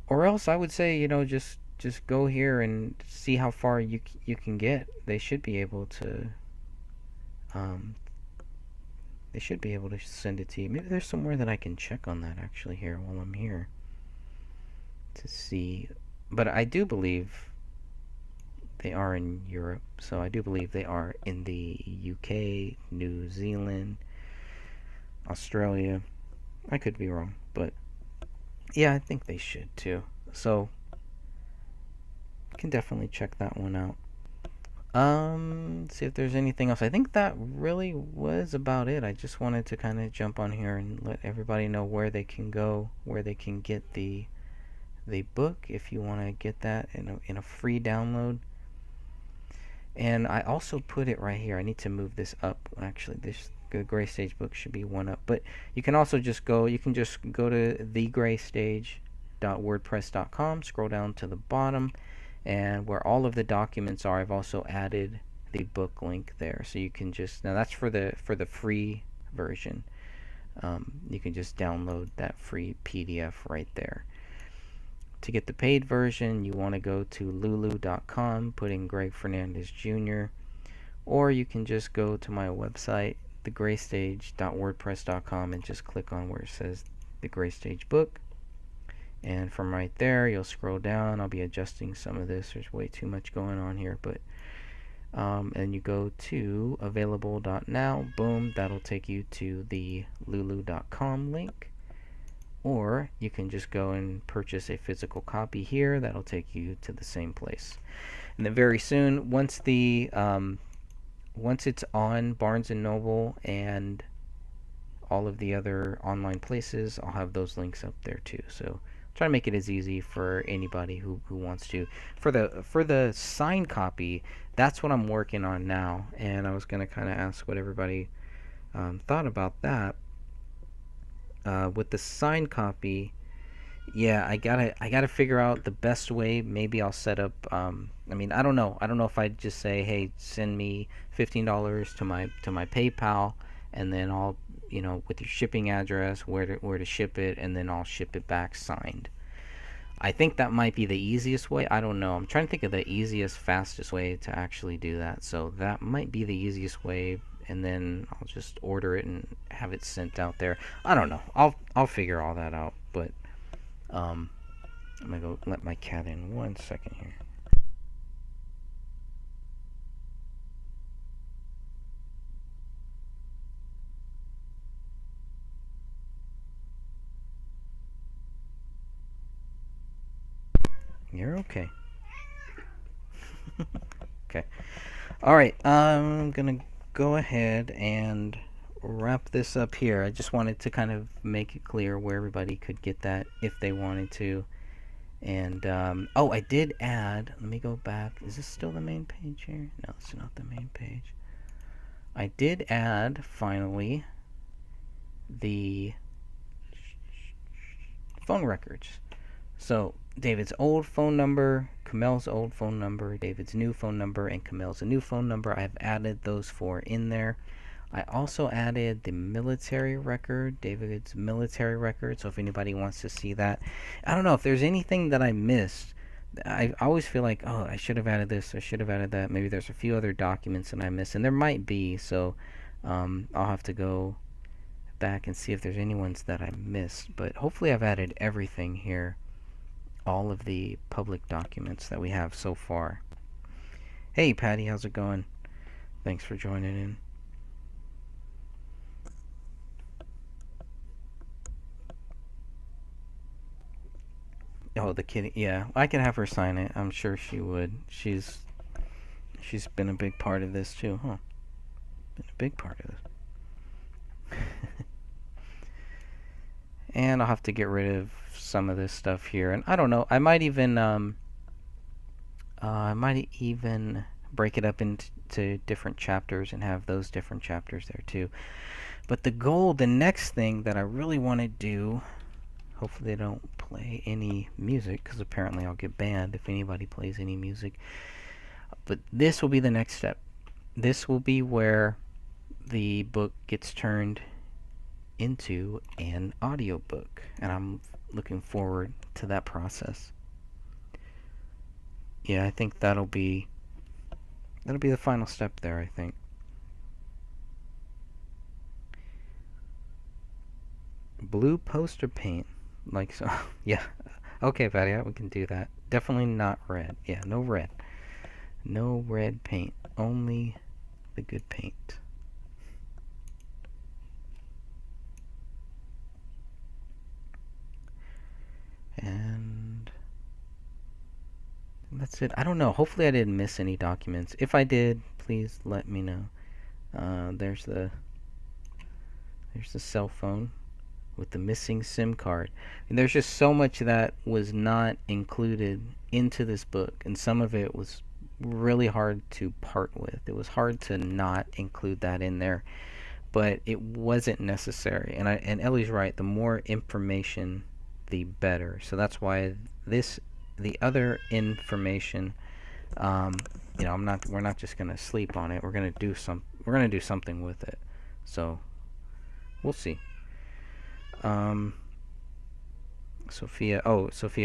or else I would say just go here and see how far you can get. They should be able to send it to you. Maybe there's somewhere that I can check on that actually here while I'm here to see. But I do believe they are in Europe, so I do believe they are in the UK, New Zealand, Australia. I could be wrong, but yeah, I think they should too. So you can definitely check that one out. See if there's anything else. I think that really was about it. I just wanted to kind of jump on here and let everybody know where they can go, where they can get the book if you want to get that in a free download. And I also put it right here. I need to move this up. Actually, the Gray Stage book should be one up. But you can also just go to thegraystage.wordpress.com, scroll down to the bottom, and where all of the documents are, I've also added the book link there. So you can just, now that's for the free version. You can just download that free PDF right there. To get the paid version, you want to go to lulu.com, put in Greg Fernandez Jr., or you can just go to my website, thegraystage.wordpress.com, and just click on where it says The Gray Stage Book. And from right there, you'll scroll down. I'll be adjusting some of this. There's way too much going on here, but and you go to available.now. Boom, that'll take you to the lulu.com link. Or you can just go and purchase a physical copy here. That'll take you to the same place. And then very soon, once it's on Barnes & Noble and all of the other online places, I'll have those links up there too. So try to make it as easy for anybody who wants to. For the signed copy, that's what I'm working on now, and I was going to kind of ask what everybody thought about that. With the signed copy, yeah, I gotta figure out the best way. Maybe I'll set up. I don't know if I'd just say, hey, send me $15 to my PayPal, and then I'll, with your shipping address, where to ship it, and then I'll ship it back signed. I think that might be the easiest way. I don't know. I'm trying to think of the easiest, fastest way to actually do that. So that might be the easiest way, and then I'll just order it and have it sent out there. I don't know. I'll figure all that out. But I'm gonna go let my cat in 1 second here. You're okay. Okay. Alright, I'm gonna go ahead and wrap this up here. I just wanted to kind of make it clear where everybody could get that if they wanted to. And, I did add, let me go back. Is this still the main page here? No, it's not the main page. I did add, finally, the phone records. So, David's old phone number, Kamel's old phone number, David's new phone number, and Kamel's new phone number. I've added those 4 in there. I also added the military record, David's military record, so if anybody wants to see that. I don't know if there's anything that I missed. I always feel like, oh, I should have added this, I should have added that. Maybe there's a few other documents that I missed, and there might be, so I'll have to go back and see if there's any ones that I missed. But hopefully I've added everything here. All of the public documents that we have so far. Hey Patty, how's it going? Thanks for joining in. Oh, the kitty. Yeah, I can have her sign it. I'm sure she would. She's been a big part of this too, huh? Been a big part of this. And I'll have to get rid of some of this stuff here, and I don't know, I might even break it up into different chapters and have those different chapters there too. But the next thing that I really want to do, hopefully they don't play any music, because apparently I'll get banned if anybody plays any music, but this will be the next step. This will be where the book gets turned into an audiobook, and I'm looking forward to that process. Yeah, I think that'll be the final step there, I think. Blue poster paint, like so. Yeah, okay, Patty, yeah, we can do that. Definitely not red. Yeah, no red. No red paint, only the good paint. And that's it. I don't know. Hopefully I didn't miss any documents. If I did, please let me know. There's the cell phone with the missing SIM card. And there's just so much that was not included into this book, and some of it was really hard to part with. It was hard to not include that in there, but it wasn't necessary. And Ellie's right. The more information, the better. So that's why the other information, we're not just gonna sleep on it. We're gonna do something with it. So we'll see. Sophia,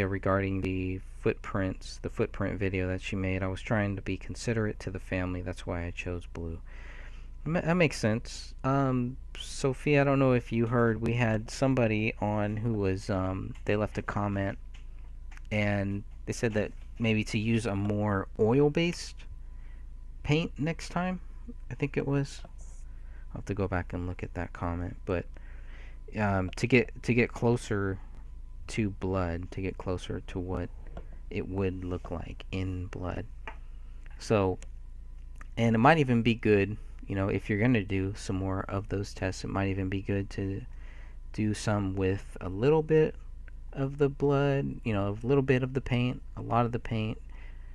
regarding the footprints, the footprint video that she made. I was trying to be considerate to the family. That's why I chose blue. That makes sense. Sophia, I don't know if you heard, we had somebody on who was, they left a comment, and they said that maybe to use a more oil-based paint next time, I think it was. I'll have to go back and look at that comment, but to get closer to blood, to get closer to what it would look like in blood. So, and it might even be good, you know, if you're going to do some more of those tests, it might even be good to do some with a little bit of the blood, you know, a little bit of the paint, a lot of the paint,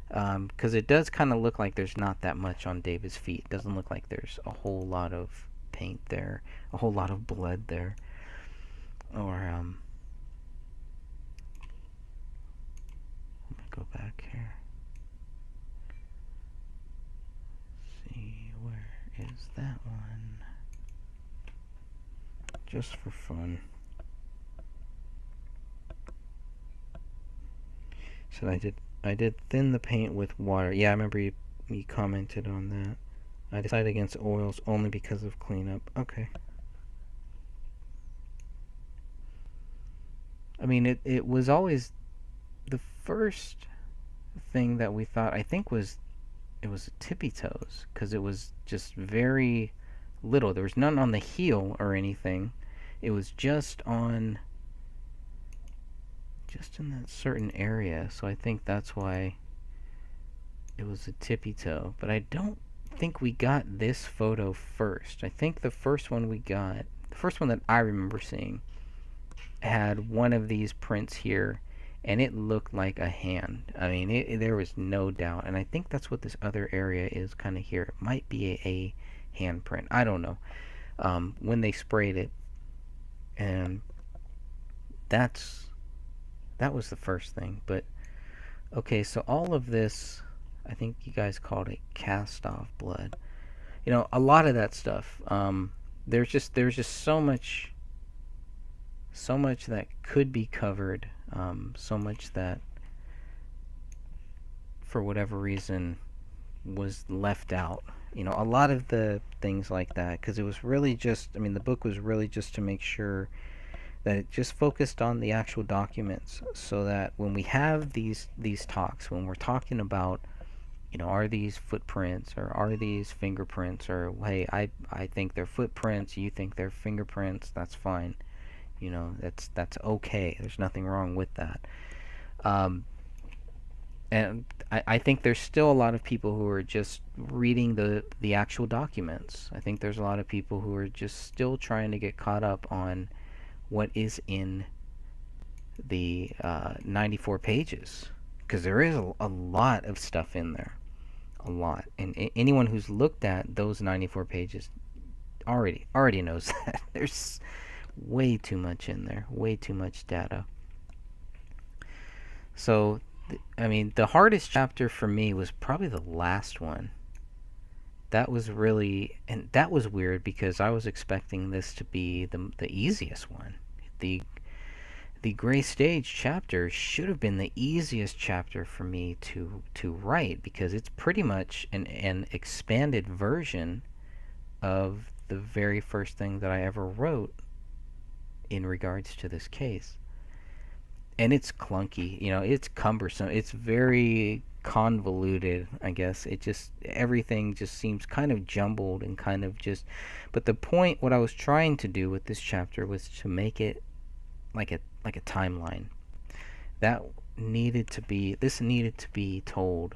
because it does kind of look like there's not that much on David's feet. It doesn't look like there's a whole lot of paint there, a whole lot of blood there. Or, let me go back here. See, where is that one? Just for fun. So I did thin the paint with water. Yeah, I remember you commented on that. I decided against oils only because of cleanup. Okay. I mean, it was always the first thing that we thought, I think, was it was tippy toes, because it was just very little. There was none on the heel or anything. It was just in that certain area. So I think that's why it was a tippy toe. But I don't think we got this photo first. I think the first one we got, the first one that I remember seeing, had one of these prints here, and it looked like a hand. I mean, there was no doubt. And I think that's what this other area is kind of here. It might be a handprint. I don't know. When they sprayed it, and that was the first thing. But okay, so all of this, I think you guys called it cast off blood. You know, a lot of that stuff. There's just so much that could be covered, so much that for whatever reason was left out. You know, a lot of the things like that, because it was really just, I mean, the book was really just to make sure that it just focused on the actual documents, so that when we have these talks, when we're talking about, you know, are these footprints or are these fingerprints, or hey, I think they're footprints, you think they're fingerprints, that's fine. You know, that's okay. There's nothing wrong with that. And I think there's still a lot of people who are just reading the actual documents. I think there's a lot of people who are just still trying to get caught up on what is in the 94 pages. Because there is a lot of stuff in there. A lot. And anyone who's looked at those 94 pages already knows that. There's way too much in there. Way too much data. So, I mean, the hardest chapter for me was probably the last one. That was really, and that was weird because I was expecting this to be the easiest one. The Gray Stage chapter should have been the easiest chapter for me to write, because it's pretty much an expanded version of the very first thing that I ever wrote in regards to this case. And it's clunky, you know, it's cumbersome, it's very convoluted, I guess. It just, everything just seems kind of jumbled and kind of just, but the point, what I was trying to do with this chapter was to make it like a timeline. That needed to be, this needed to be told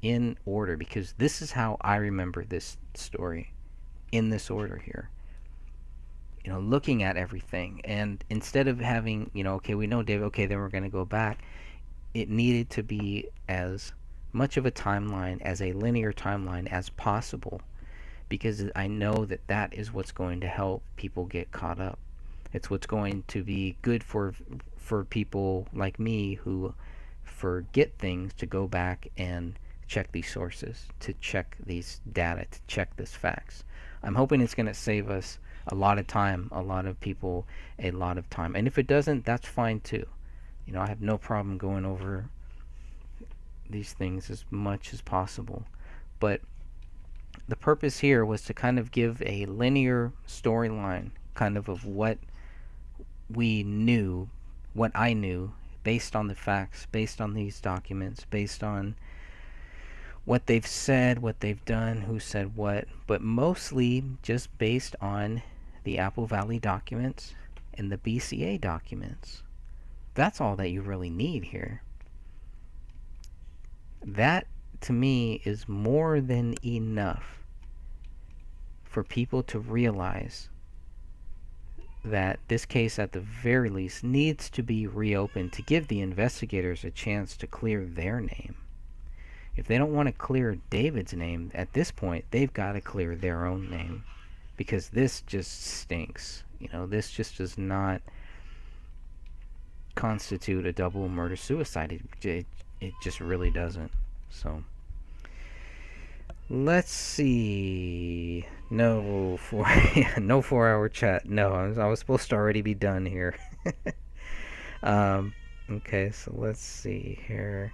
in order, because this is how I remember this story, in this order here. You know, looking at everything, and instead of having, you know, okay, we know David, okay, then we're going to go back, it needed to be as much of a timeline, as a linear timeline as possible, because I know that that is what's going to help people get caught up. It's what's going to be good for people like me who forget things, to go back and check these sources, to check these data, to check these facts. I'm hoping it's going to save us a lot of time, a lot of people a lot of time. And if it doesn't, that's fine too. You know, I have no problem going over these things as much as possible. But the purpose here was to kind of give a linear storyline, kind of what we knew, what I knew, based on the facts, based on these documents, based on what they've said, what they've done, who said what, but mostly just based on the Apple Valley documents and the BCA documents. That's all that you really need here. That, to me, is more than enough for people to realize that this case, at the very least, needs to be reopened to give the investigators a chance to clear their name. If they don't want to clear David's name, at this point, they've got to clear their own name. Because this just stinks. You know, this just does not constitute a double murder-suicide. It just really doesn't. So, let's see. No 4-hour chat. No, I was supposed to already be done here. Okay, so let's see here.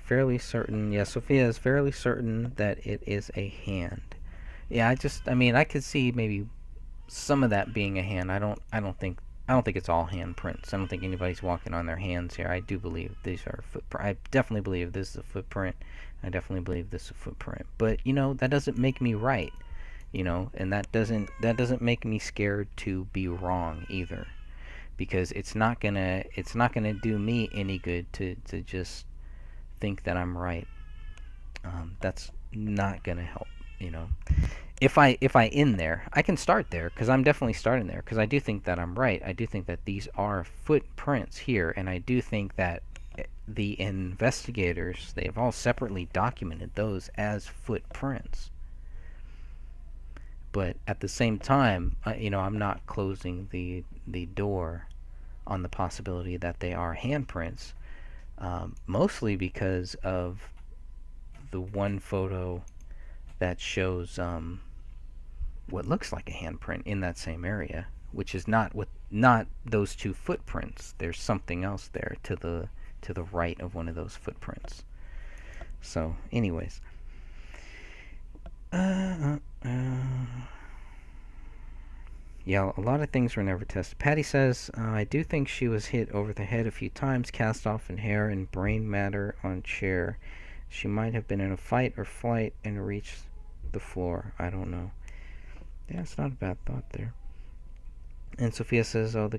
Fairly certain. Yeah, Sophia is fairly certain that it is a hand. Yeah, I mean, I could see maybe some of that being a hand. I don't think it's all handprints. I don't think anybody's walking on their hands here. I do believe these are footprints. I definitely believe this is a footprint. I definitely believe this is a footprint. But you know, that doesn't make me right. You know, and that doesn't make me scared to be wrong either, because it's not gonna do me any good to just think that I'm right. That's not gonna help. You know, if I end there, I can start there, because I'm definitely starting there, because I do think that I'm right. I do think that these are footprints here, and I do think that the investigators, they've all separately documented those as footprints. But at the same time, you know, I'm not closing the door on the possibility that they are handprints, mostly because of the one photo that shows what looks like a handprint in that same area, which is not those two footprints. There's something else there to the right of one of those footprints. So, anyways, yeah, a lot of things were never tested. Patty says, I do think she was hit over the head a few times, cast off in hair and brain matter on chair. She might have been in a fight or flight and reached the floor. I don't know. Yeah, it's not a bad thought there. And Sophia says, oh,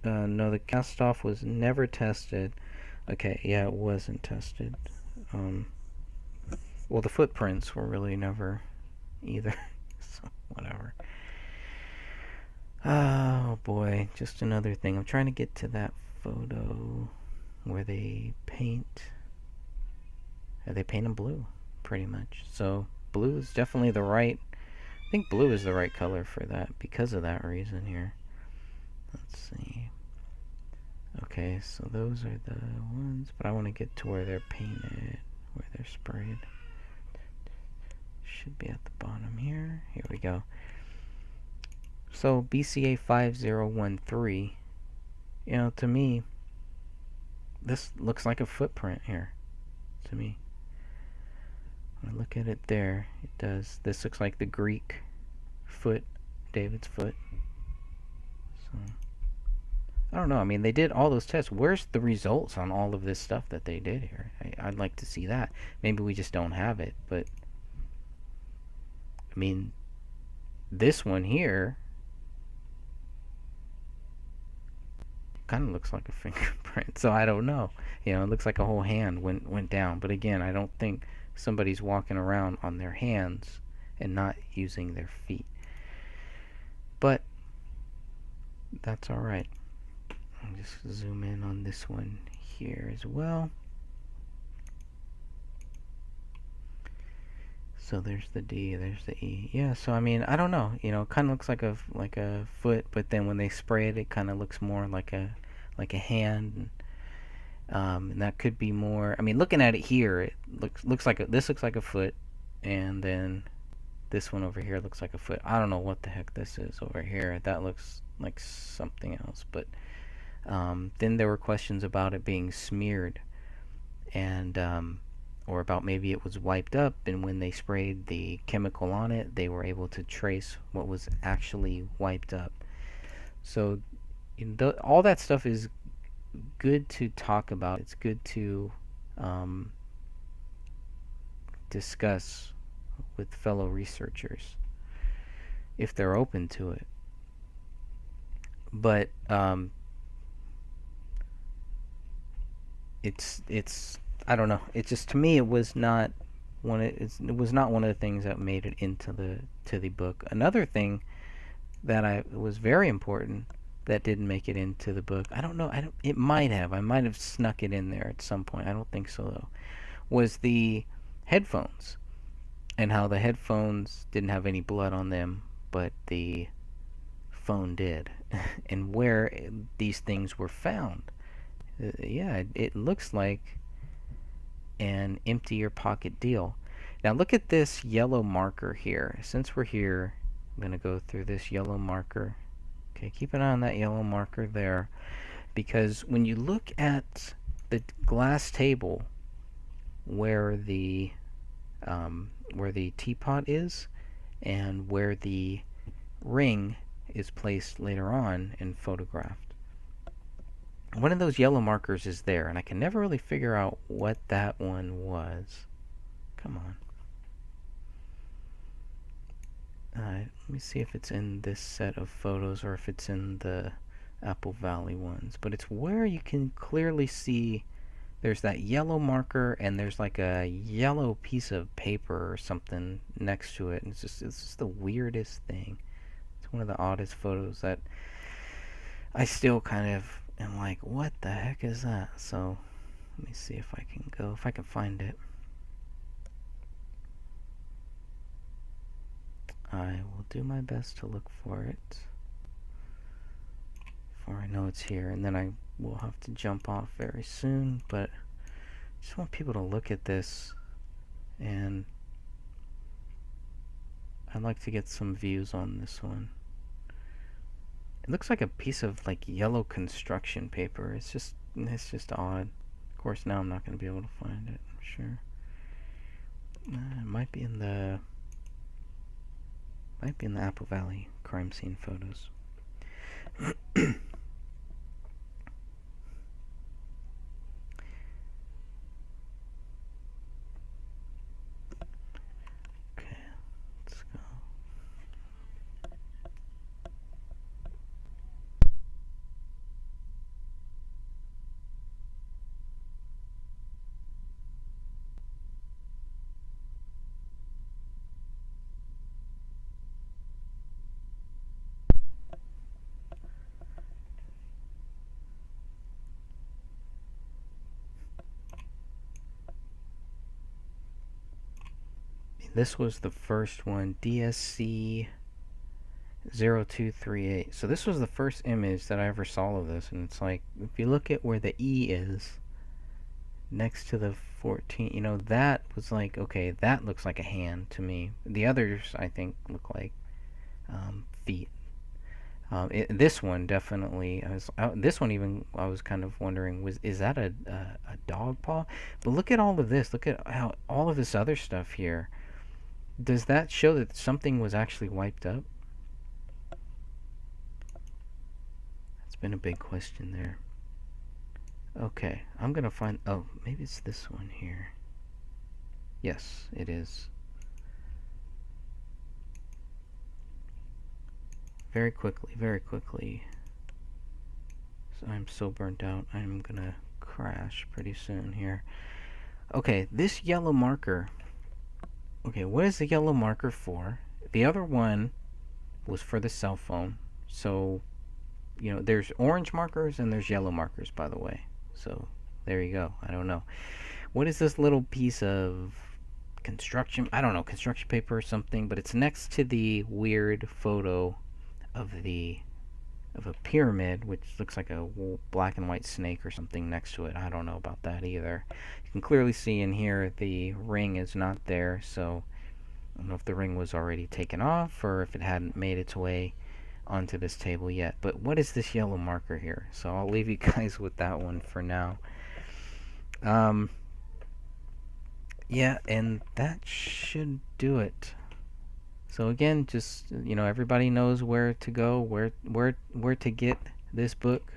no, the cast off was never tested. Okay, yeah, it wasn't tested. Well, the footprints were really never either. So, whatever. Oh, boy. Just another thing. I'm trying to get to that photo where they paint... They paint them blue, pretty much. So, blue is definitely the right... I think blue is the right color for that, because of that reason here. Let's see. Okay, so those are the ones, but I want to get to where they're painted, where they're sprayed. Should be at the bottom here. Here we go. So, BCA 5013, you know, to me, this looks like a footprint here, to me. When I look at it there, it does. This looks like the Greek foot, David's foot. So, I don't know. I mean, they did all those tests. Where's the results on all of this stuff that they did here? I'd like to see that. Maybe we just don't have it, but I mean, this one here kind of looks like a fingerprint, so I don't know. You know, it looks like a whole hand went down, but again, I don't think somebody's walking around on their hands and not using their feet. But that's alright. I'll just zoom in on this one here as well. So there's the D, there's the E. Yeah, so I mean, I don't know. You know, it kind of looks like a foot, but then when they spray it, it kind of looks more like a hand. And that could be more. I mean, looking at it here, it looks like this looks like a foot, and then this one over here looks like a foot. I don't know what the heck this is over here. That looks like something else, but Then there were questions about it being smeared, and or about maybe it was wiped up, and when they sprayed the chemical on it, they were able to trace what was actually wiped up. So all that stuff is good to talk about. It's good to discuss with fellow researchers if they're open to it. But it's I don't know. It just, to me, it was not one of the things that made it into the book. Another thing that was very important that didn't make it into the book, I don't know. It might have. I might have snuck it in there at some point. I don't think so though. Was the headphones, and how the headphones didn't have any blood on them, but the phone did, and where these things were found. Yeah, it looks like an empty your pocket deal. Now look at this yellow marker here. Since we're here, I'm going to go through this yellow marker. Okay, keep an eye on that yellow marker there, because when you look at the glass table where the teapot is and where the ring is placed later on and photographed, one of those yellow markers is there, and I can never really figure out what that one was. Come on. Let me see if it's in this set of photos or if it's in the Apple Valley ones. But it's where you can clearly see there's that yellow marker, and there's like a yellow piece of paper or something next to it. And it's just the weirdest thing. It's one of the oddest photos that I still kind of am like, what the heck is that? So let me see if I can find it. I will do my best to look for it before I know it's here, and then I will have to jump off very soon, but I just want people to look at this, and I'd like to get some views on this one. It looks like a piece of like yellow construction paper. It's just odd. Of course, now I'm not going to be able to find it, I'm sure. It might be in the Apple Valley crime scene photos. Okay, let's go. This was the first one, DSC 0238. So this was the first image that I ever saw of this, and it's like, if you look at where the E is next to the 14, you know, that was like, okay, that looks like a hand to me. The others, I think, look like feet. This one definitely, this one even, I was kind of wondering, is that a dog paw? But look at all of this. Look at how all of this other stuff here. Does that show that something was actually wiped up? That's been a big question there. Okay, I'm gonna find, oh, maybe it's this one here. Yes, it is. Very quickly. So I'm so burnt out, I'm gonna crash pretty soon here. Okay, this yellow marker. Okay, what is the yellow marker for? The other one was for the cell phone. So, you know, there's orange markers and there's yellow markers, by the way. So, there you go. I don't know. What is this little piece of construction? I don't know, construction paper or something, but it's next to the weird photo of a pyramid, which looks like a black and white snake or something next to it. I don't know about that either. You can clearly see in here the ring is not there, so I don't know if the ring was already taken off or if it hadn't made its way onto this table yet. But what is this yellow marker here? So I'll leave you guys with that one for now. Yeah, and that should do it. So again, just, everybody knows where to go, where to get this book.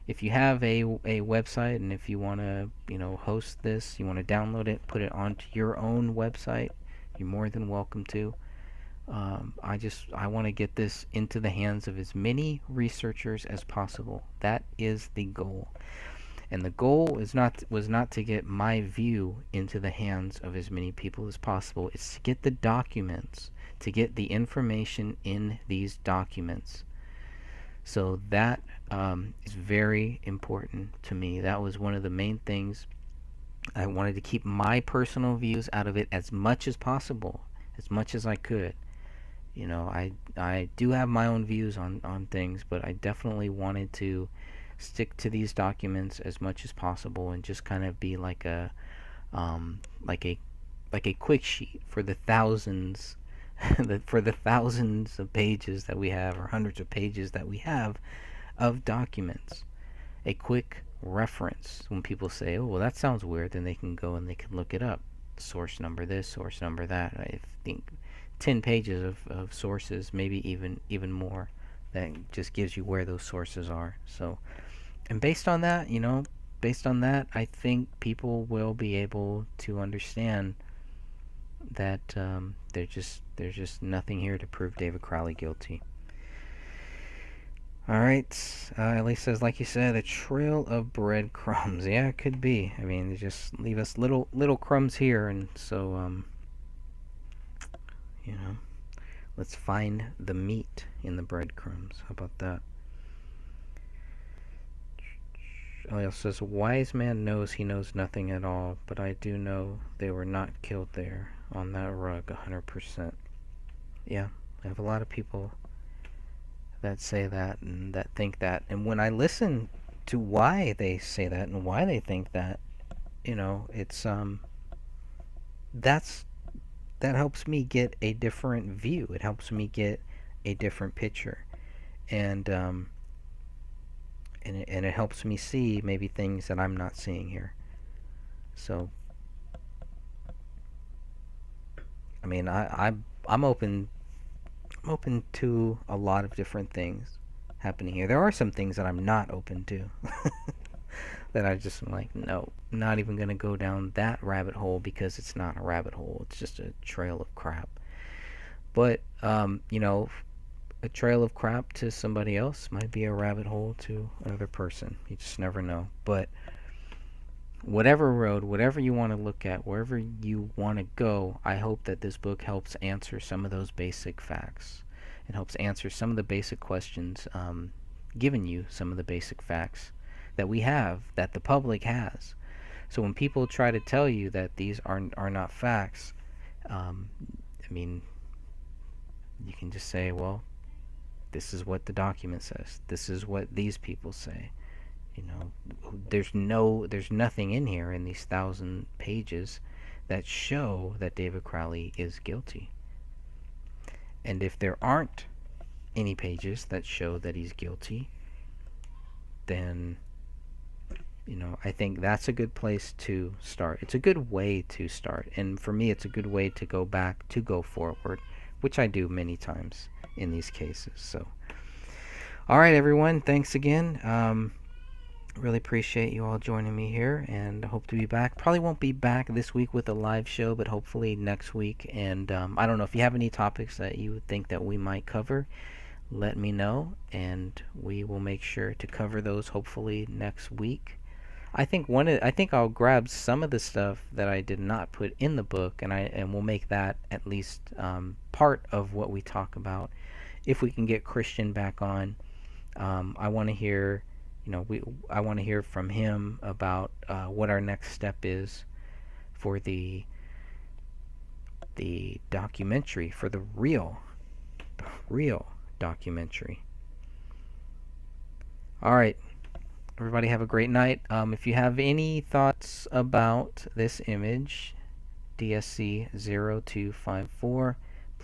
If you have a website, and if you want to, host this, you want to download it, put it onto your own website, you're more than welcome to. I want to get this into the hands of as many researchers as possible. That is the goal. And the goal was not to get my view into the hands of as many people as possible. It's to get the documents, to get the information in these documents. So that is very important to me. That was one of the main things. I wanted to keep my personal views out of it as much as possible, as much as I could. I do have my own views on things, but I definitely wanted to stick to these documents as much as possible and just kind of be like a quick sheet for the thousands for the thousands of pages that we have, or hundreds of pages that we have of documents. A quick reference. When people say, oh, well, that sounds weird, then they can go and they can look it up. Source number this, source number that. I think 10 pages of sources, maybe even more, that just gives you where those sources are. So, and based on that, I think people will be able to understand that there's just nothing here to prove David Crowley guilty. All right, Ellie says, like you said, a trail of breadcrumbs. Yeah, it could be. I mean, they just leave us little crumbs here, and so let's find the meat in the breadcrumbs. How about that? Ellie says, a wise man knows he knows nothing at all, but I do know they were not killed there on that rug 100%. Yeah, I have a lot of people that say that and that think that, and when I listen to why they say that and why they think that, it's that helps me get a different view. It helps me get a different picture, and it helps me see maybe things that I'm not seeing here. So, I mean, I'm open to a lot of different things happening here. There are some things that I'm not open to. That I just am like, no, not even going to go down that rabbit hole, because it's not a rabbit hole. It's just a trail of crap. But, a trail of crap to somebody else might be a rabbit hole to another person. You just never know. But whatever road, whatever you want to look at, wherever you want to go, I hope that this book helps answer some of those basic facts. It helps answer some of the basic questions, giving you some of the basic facts that we have, that the public has. So when people try to tell you that these are not facts, I mean, you can just say, well, this is what the document says. This is what these people say. There's nothing in here in these 1,000 pages that show that David Crowley is guilty. And if there aren't any pages that show that he's guilty, then I think that's a good place to start. It's a good way to start, and for me, it's a good way to go back, to go forward, which I do many times in these cases. So, all right, everyone, thanks again. Really appreciate you all joining me here, and hope to be back. Probably won't be back this week with a live show, but hopefully next week. And I don't know if you have any topics that you would think that we might cover, let me know, and we will make sure to cover those hopefully next week. I think I'll grab some of the stuff that I did not put in the book, and we'll make that at least part of what we talk about. If we can get Christian back on, I want to hear, I want to hear from him about what our next step is for the documentary, for the real documentary. All right. Everybody have a great night. If you have any thoughts about this image, DSC0254,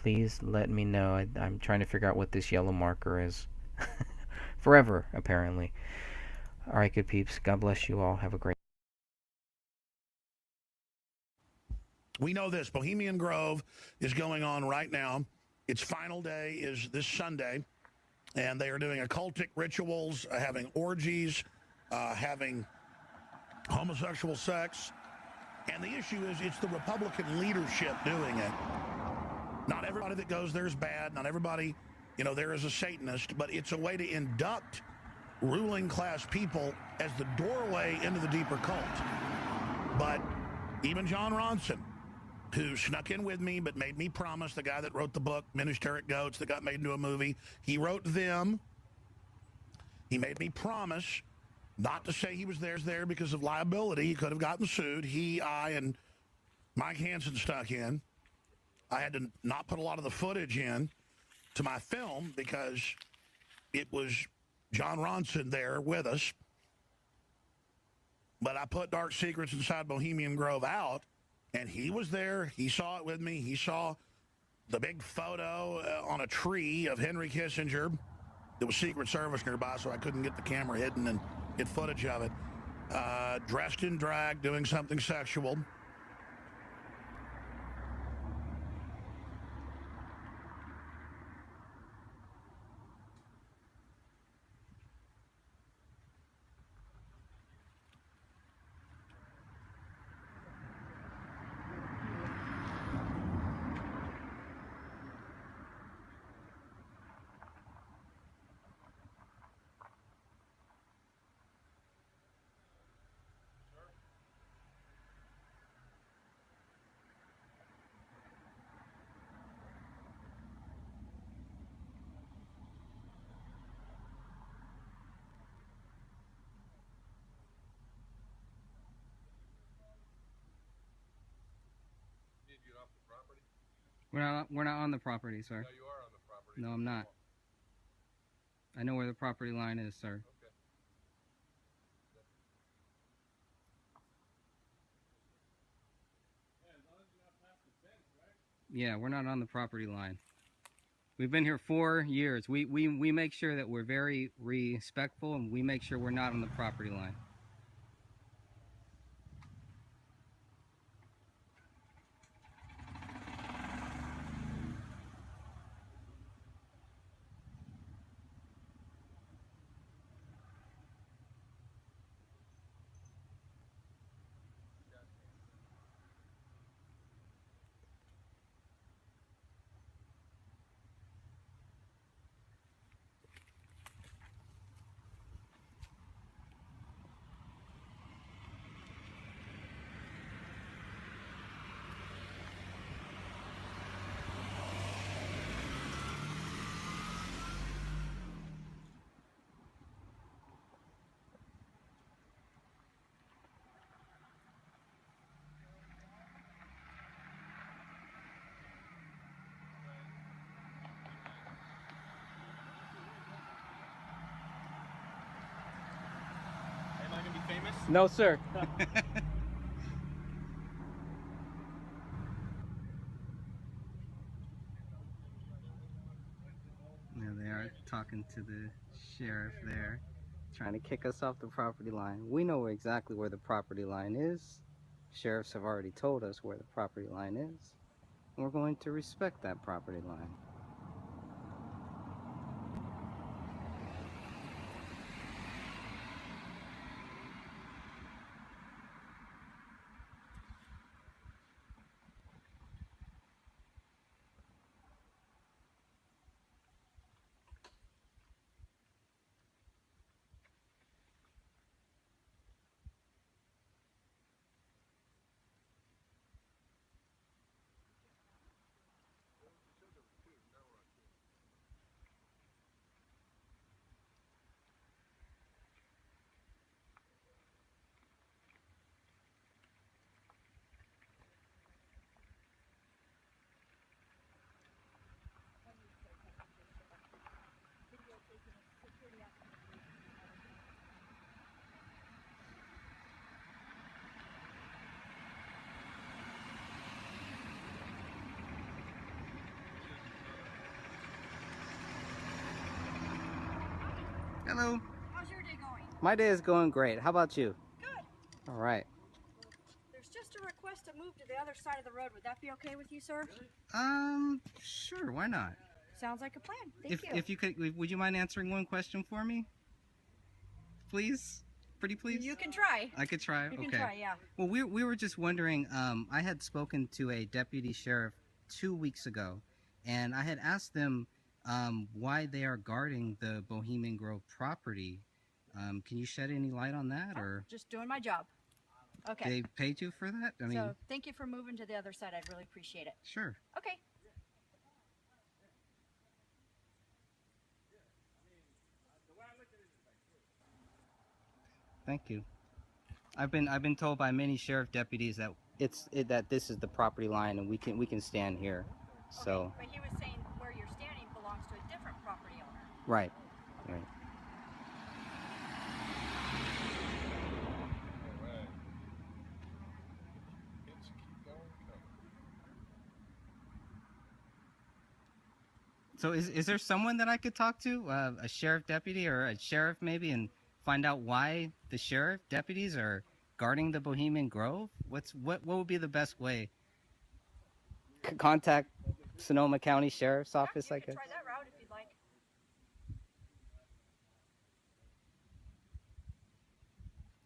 please let me know. I'm trying to figure out what this yellow marker is. Forever, apparently. All right, good peeps. God bless you all. Have a great We know this. Bohemian Grove is going on right now. Its final day is this Sunday, and they are doing occultic rituals, having orgies, having homosexual sex. And the issue is it's the Republican leadership doing it. Not everybody that goes there is bad. Not everybody, there is a Satanist, but it's a way to induct ruling class people as the doorway into the deeper cult. But even John Ronson, who snuck in with me but made me promise, the guy that wrote the book, Ministeric Goats, that got made into a movie, he wrote them. He made me promise not to say he was there because of liability. He could have gotten sued. He, I, and Mike Hansen stuck in. I had to not put a lot of the footage in to my film because it was John Ronson there with us. But I put Dark Secrets Inside Bohemian Grove out, and he was there. He saw it with me. He saw the big photo on a tree of Henry Kissinger. There was Secret Service nearby, so I couldn't get the camera hidden and get footage of it. Dressed in drag, doing something sexual. We're not on the property, sir. No, you are on the property. No, I'm not. I know where the property line is, sir. Okay. Yeah, we're not on the property line. We've been here 4 years. We make sure that we're very respectful, and we make sure we're not on the property line. Famous? No, sir. Yeah, they are talking to the sheriff there, trying to kick us off the property line. We know exactly where the property line is. Sheriffs have already told us where the property line is, and we're going to respect that property line. Hello. How's your day going? My day is going great. How about you? Good. All right. There's just a request to move to the other side of the road. Would that be okay with you, sir? Sure. Why not? Sounds like a plan. Thank If you. if you could, would you mind answering one question for me? Please? Pretty please? You can try. I could try. You Okay. can try, yeah. Well, we were just wondering. I had spoken to a deputy sheriff 2 weeks ago, and I had asked them why they are guarding the Bohemian Grove property. Can you shed any light on that, or Just doing my job. Okay. they paid you for that? I mean, so thank you for moving to the other side. I'd really appreciate it. sure. Okay. Thank you. I've been told by many sheriff deputies that that this is the property line and we can stand here. So But he was saying where you're standing belongs to a different property owner. right. Right. So is there someone that I could talk to, a sheriff deputy or a sheriff maybe, and find out why the sheriff deputies are guarding the Bohemian Grove? What would be the best way? Contact Sonoma County Sheriff's Office, I guess. Try that route if you'd like.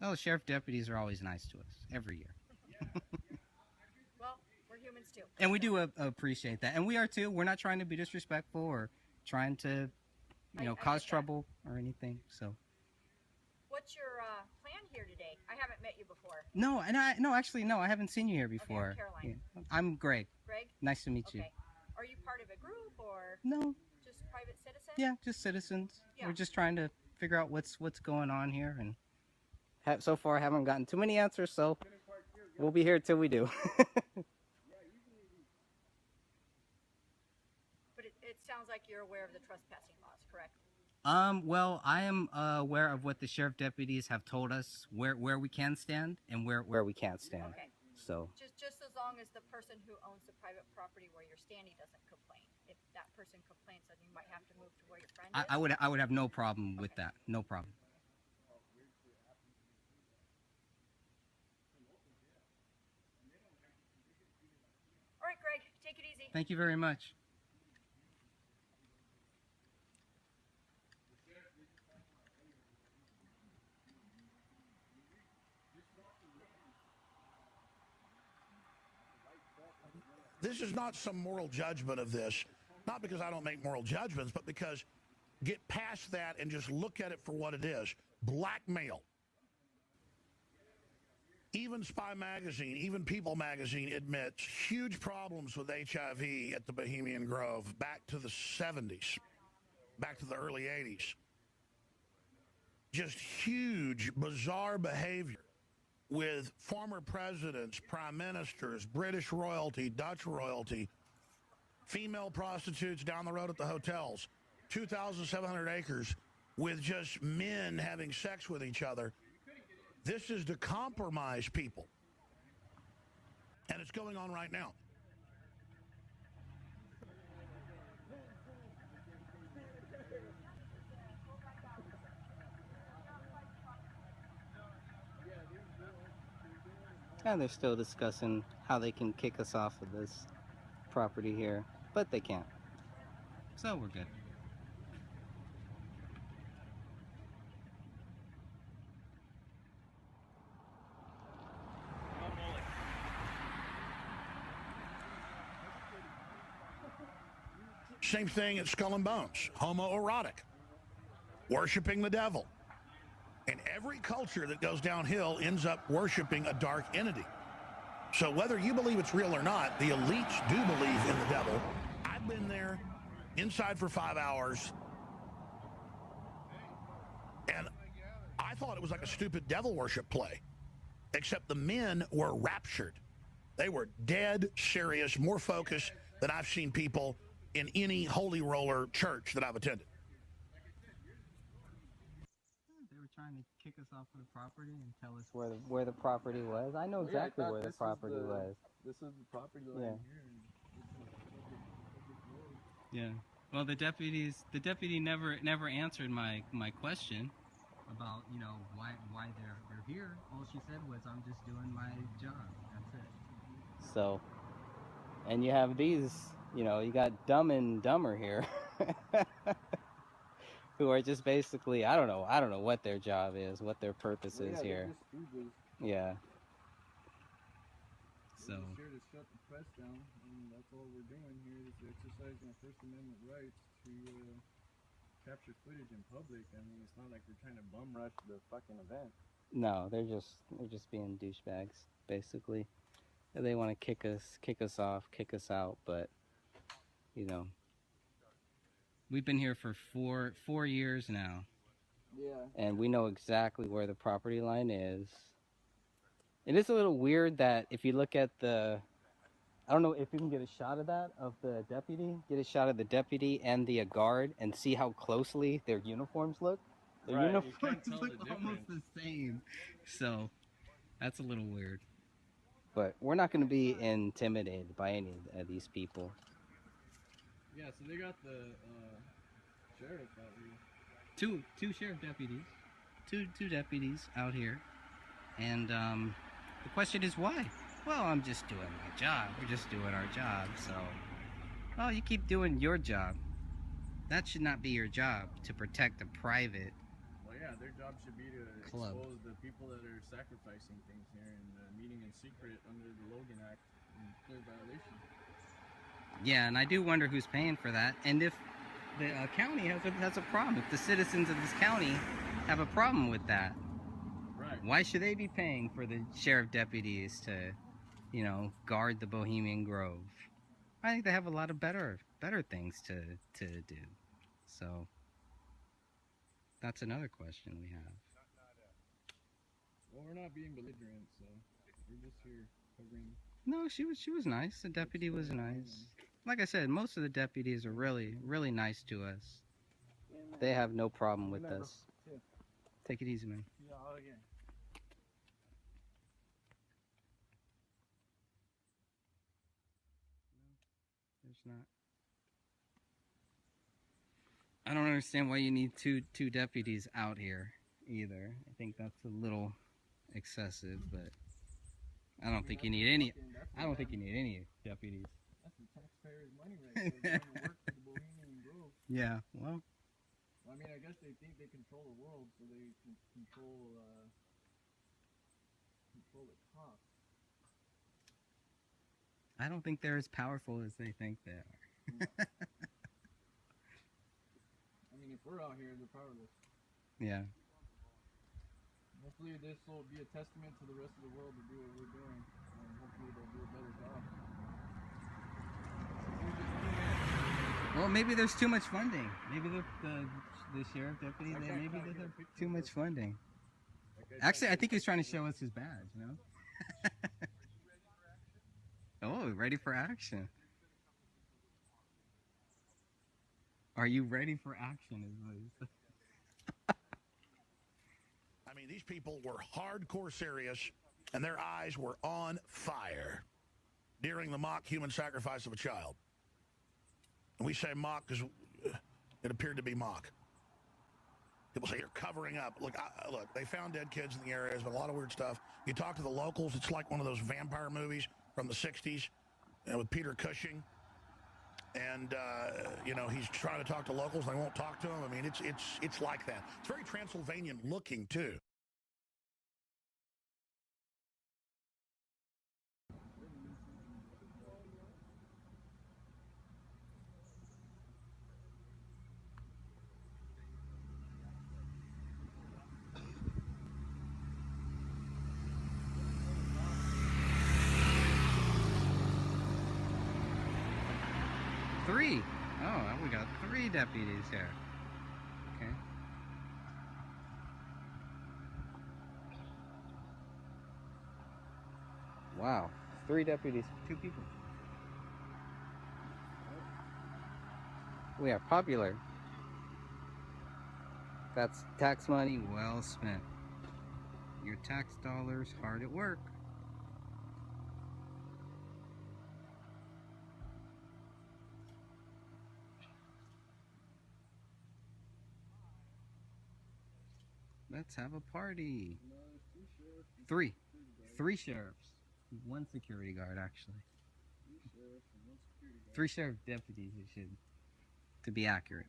Oh, sheriff deputies are always nice to us every year. Well, we're humans too. And we do appreciate that. And we are too. We're not trying to be disrespectful or trying to, cause trouble or anything. So. What's your plan here today? I haven't met you before. No, and actually, I haven't seen you here before. I'm Caroline. Yeah. I'm Greg. Greg? Nice to meet you. Okay. Are you part of a group or? No. Just private citizen? Yeah, just citizens. Yeah. We're just trying to figure out what's going on here, and so far I haven't gotten too many answers, so we'll be here till we do. But it sounds like you're aware of the trespassing laws, correct? Well, I am aware of what the sheriff deputies have told us, where we can stand and where we can't stand. Okay. So. Just as long as the person who owns the private property where you're standing doesn't complain. If that person complains, then you might have to move to where your friend is. I would have no problem with that. No problem. All right, Greg, take it easy. Thank you very much. This is not some moral judgment of this, not because I don't make moral judgments, but because get past that and just look at it for what it is. Blackmail. Even Spy Magazine, even People Magazine admits huge problems with HIV at the Bohemian Grove back to the 70s, back to the early 80s. Just huge, bizarre behavior with former presidents, prime ministers, British royalty, Dutch royalty, female prostitutes down the road at the hotels, 2,700 acres with just men having sex with each other. This is to compromise people. And it's going on right now. And they're still discussing how they can kick us off of this property here, but they can't. So we're good. Same thing at Skull and Bones. Homoerotic. Worshiping the devil. And every culture that goes downhill ends up worshiping a dark entity. So whether you believe it's real or not, the elites do believe in the devil. I've been there inside for 5 hours. And I thought it was like a stupid devil worship play. Except the men were raptured. They were dead serious, more focused than I've seen people in any holy roller church that I've attended. They were trying to kick us off of the property and tell us where the property was. I know exactly where the property was. This is the property line here. Yeah. Well, the deputy never answered my question about, you know, why they're here. All she said was, I'm just doing my job. That's it. So, and you have these, you know, you got Dumb and Dumber here, who are just basically, I don't know what their job is, what their purpose is here. Yeah. So. We're just here to shut the press down, and that's all we're doing here is exercising our First Amendment rights to capture footage in public. I mean, it's not like we're trying to bum rush the fucking event. No, they're just being douchebags, basically. They want to kick us off, kick us out, but you know, we've been here for four years now. Yeah. And we know exactly where the property line is. It is a little weird that if you look at I don't know if you can get a shot of that, of the deputy, get a shot of the deputy and the guard and see how closely their uniforms look. Their Right, uniforms you can't tell the look almost the difference. same. So that's a little weird. But we're not going to be intimidated by any of these people. Yeah, so they got the sheriff out here. Two sheriff deputies. Two deputies out here. And the question is why? Well, I'm just doing my job. We're just doing our job. So, oh, you keep doing your job. That should not be your job, to protect a private Well, yeah, their job should be to club. expose the people that are sacrificing things here and meeting in secret under the Logan Act in clear violation. Yeah, and I do wonder who's paying for that. And if the county has a problem, if the citizens of this county have a problem with that, right? Why should they be paying for the sheriff deputies to, you know, guard the Bohemian Grove? I think they have a lot of better things to do. So that's another question we have. Well, we're not being belligerent, so we're just here covering. No, she was nice. The deputy was nice. Like I said, most of the deputies are really nice to us. They have no problem with us. Take it easy, man. Yeah, again. There's not. I don't understand why you need two deputies out here either. I think that's a little excessive, but I don't think you need any. I don't think you need any deputies. That's the taxpayers' money right there. Going to work for the Bohemian Grove. Yeah, well. I mean, I guess they think they control the world, so they can control the cops. I don't think they're as powerful as they think they are. I mean, if we're out here, they're powerless. Yeah. Hopefully this will be a testament to the rest of the world to do what we're doing, and hopefully they'll do a better job. Well, maybe there's too much funding. Maybe the sheriff deputy, maybe there's too much funding. Actually, I think he's trying to show us his badge, you know? Oh, ready for action. Are you ready for action? Is what he said. I mean, these people were hardcore serious, and their eyes were on fire during the mock human sacrifice of a child. And we say mock because it appeared to be mock. People say you're covering up. Look, look, they found dead kids in the area. There's been a lot of weird stuff. You talk to the locals, it's like one of those vampire movies from the 60s with Peter Cushing. And, you know, he's trying to talk to locals. They won't talk to him. I mean, it's like that. It's very Transylvanian looking, too. Three. Oh, we got 3 deputies here. Okay. Wow. 3 deputies, 2 people. We are popular. That's tax money well spent. Your tax dollars hard at work. Let's have a party. No, there's 2 sheriffs. and Three. security guards. 3 sheriffs. 1 security guard, actually. 3 sheriffs and 1 security guard. 3 sheriff deputies, it should, to be accurate.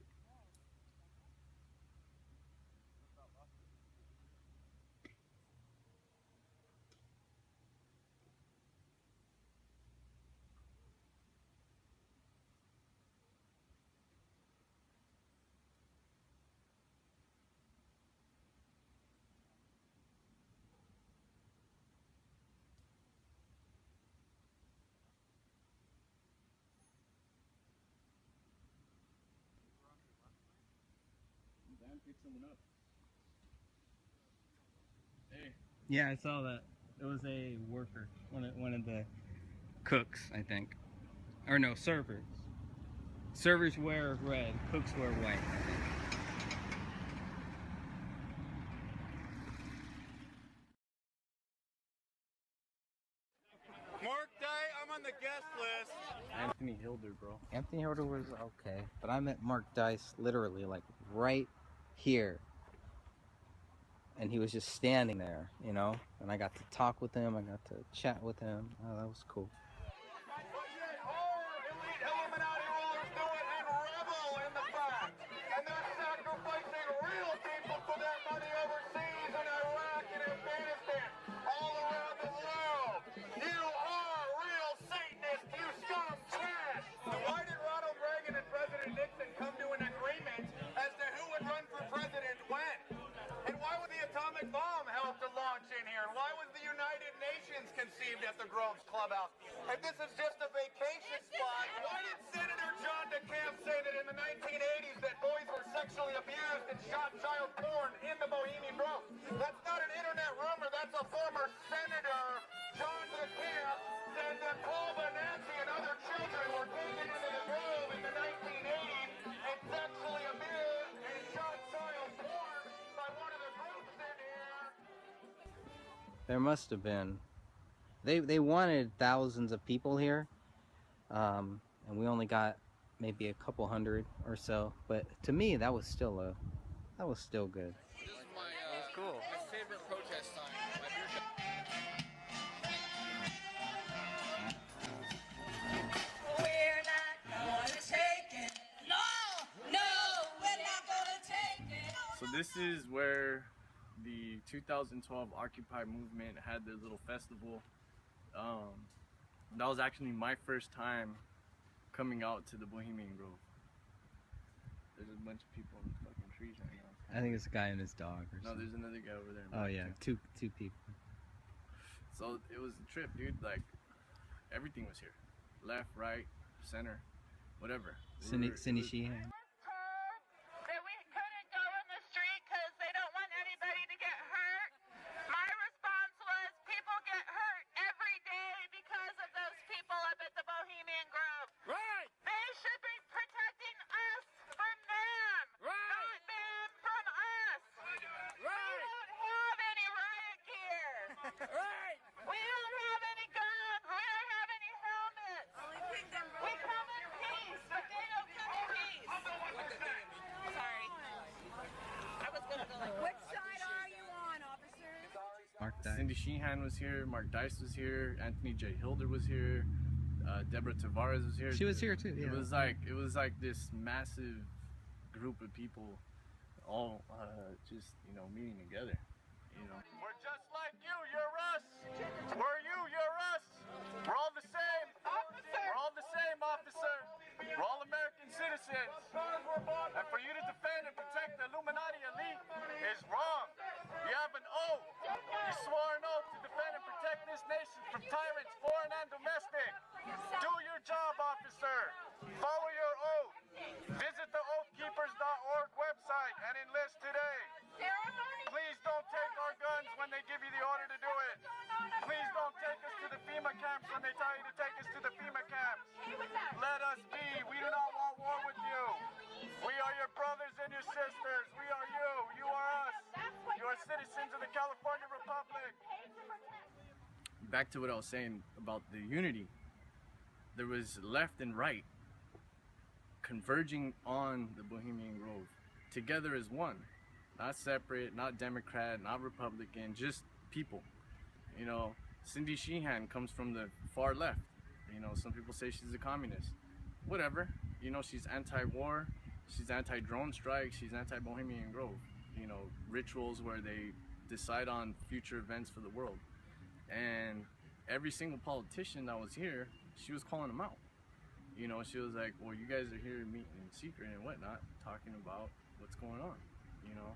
Dan picked someone up. Hey. Yeah, I saw that. It was a worker, one of the cooks, I think. Or no, servers. Servers wear red, cooks wear white, I think. Mark Day, I'm on the guest list. Anthony Hilder, bro. Anthony Hilder was okay, but I met Mark Dice literally like right here. And he was just standing there, you know? And I got to talk with him, I got to chat with him. Oh, that was cool. And they're sacrificing real people for their money overseas in Iraq and Afghanistan, all around the world. You are real Satanists, you scum trash. Why did Ronald Reagan and President Nixon come to an agreement as to who would run for president when? And why was the atomic bomb helped to launch in here? And why was the United Nations conceived at the Groves Clubhouse? If this is just a vacation spot, why did Senator John DeCamp say that in the 1980s that boys were sexually abused and shot child porn in the Bohemian Grove? That's not an internet rumor, that's a former senator. John DeCamp said that Paul Benassi and other children were taken into the Grove in the 1980s and sexually abused and shot child porn by one of the groups in here. There must have been. They wanted thousands of people here, and we only got maybe a couple hundred or so. But to me, that was still good. This is my, that's cool. My favorite protest time. My beer shop. We're not gonna take it. No, we're not gonna take it. So this is where the 2012 Occupy movement had their little festival. That was actually my first time coming out to the Bohemian Grove. There's a bunch of people in the fucking trees right now. I think it's a guy and his dog or No, something. there's another guy over there. Oh yeah, two people. So it was a trip, dude. Like, everything was here. Left, right, center, whatever. Cindy Sheehan. That we couldn't go in the street because they don't want anybody to get hurt. My response was people get hurt every day because of those people up at the Bohemian Grove. Right! They should be protecting us from them, not them from us. Right! We don't have any riot gear. Right! We don't have any guns. We don't have any helmets. We come in peace, but they don't come in peace. Sorry. I was gonna go like, which side are you on, officer? Mark Dice. Cindy Sheehan was here. Mark Dice was here. Anthony J. Hilder was here. Deborah Tavares was here. She was here too. Yeah. It was like this massive group of people, all just meeting together. We're just like you, you're us. We're you, you're us. We're all the same. We're all the same, officer. We're all American citizens. And for you to defend and protect the Illuminati elite is wrong. You have an oath. You swore an oath to defend and protect this nation from tyrants, foreign and domestic. Do your job, officer. Follow your oath. Visit the oathkeepers.org website and enlist today. Please don't take our guns when they give you the order to do it. Please don't take us to the FEMA camps when they tell you to take us to the FEMA camps. Let us be. We do not want war with you. We are your brothers and your sisters. We are you. You are us. You are citizens of the California Republic. Back to what I was saying about the unity. There was left and right converging on the Bohemian Grove together as one. not separate, not Democrat, not Republican, just people. You know, Cindy Sheehan comes from the far left. You know, some people say she's a communist. Whatever. You know, she's anti-war, she's anti-drone strikes, she's anti-Bohemian Grove. You know, rituals where they decide on future events for the world. And every single politician that was here, she was calling them out. You know, she was like, well, you guys are here meeting in secret and whatnot, talking about what's going on, you know,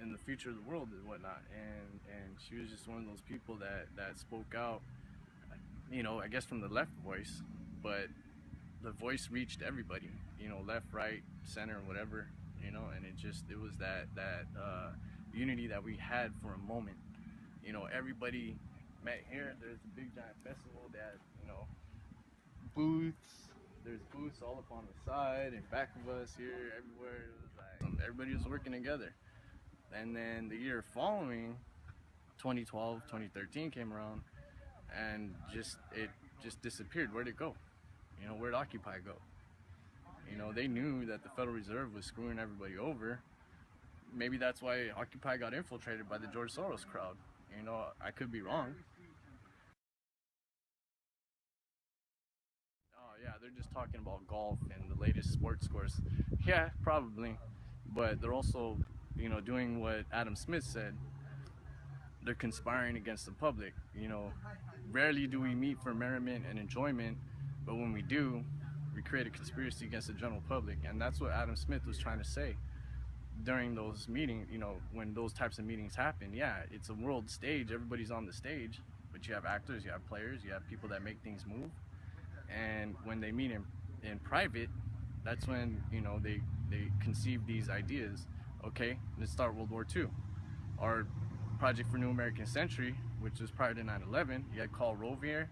in the future of the world and whatnot. And she was just one of those people that spoke out, you know, I guess from the left voice, but the voice reached everybody, you know, left, right, center, whatever, you know, and it was that unity that we had for a moment. You know, everybody met here. There's a big giant festival that, you know, booths. There's booths all up on the side and back of us here, everywhere. It was like everybody was working together. And then the year following, 2012, 2013 came around, and it just disappeared. Where'd it go? You know, where'd Occupy go? You know, they knew that the Federal Reserve was screwing everybody over. Maybe that's why Occupy got infiltrated by the George Soros crowd. You know, I could be wrong. Oh yeah, they're just talking about golf and the latest sports scores. Yeah, probably. But they're also, you know, doing what Adam Smith said. They're conspiring against the public. You know, rarely do we meet for merriment and enjoyment, but when we do, we create a conspiracy against the general public. And that's what Adam Smith was trying to say during those meetings. You know, when those types of meetings happen, yeah, it's a world stage, everybody's on the stage, but you have actors, you have players, you have people that make things move. And when they meet in private, that's when, you know, they conceive these ideas. Okay, let's start World War II. Our Project for New American Century, which was prior to 9/11, you had Karl Rovier,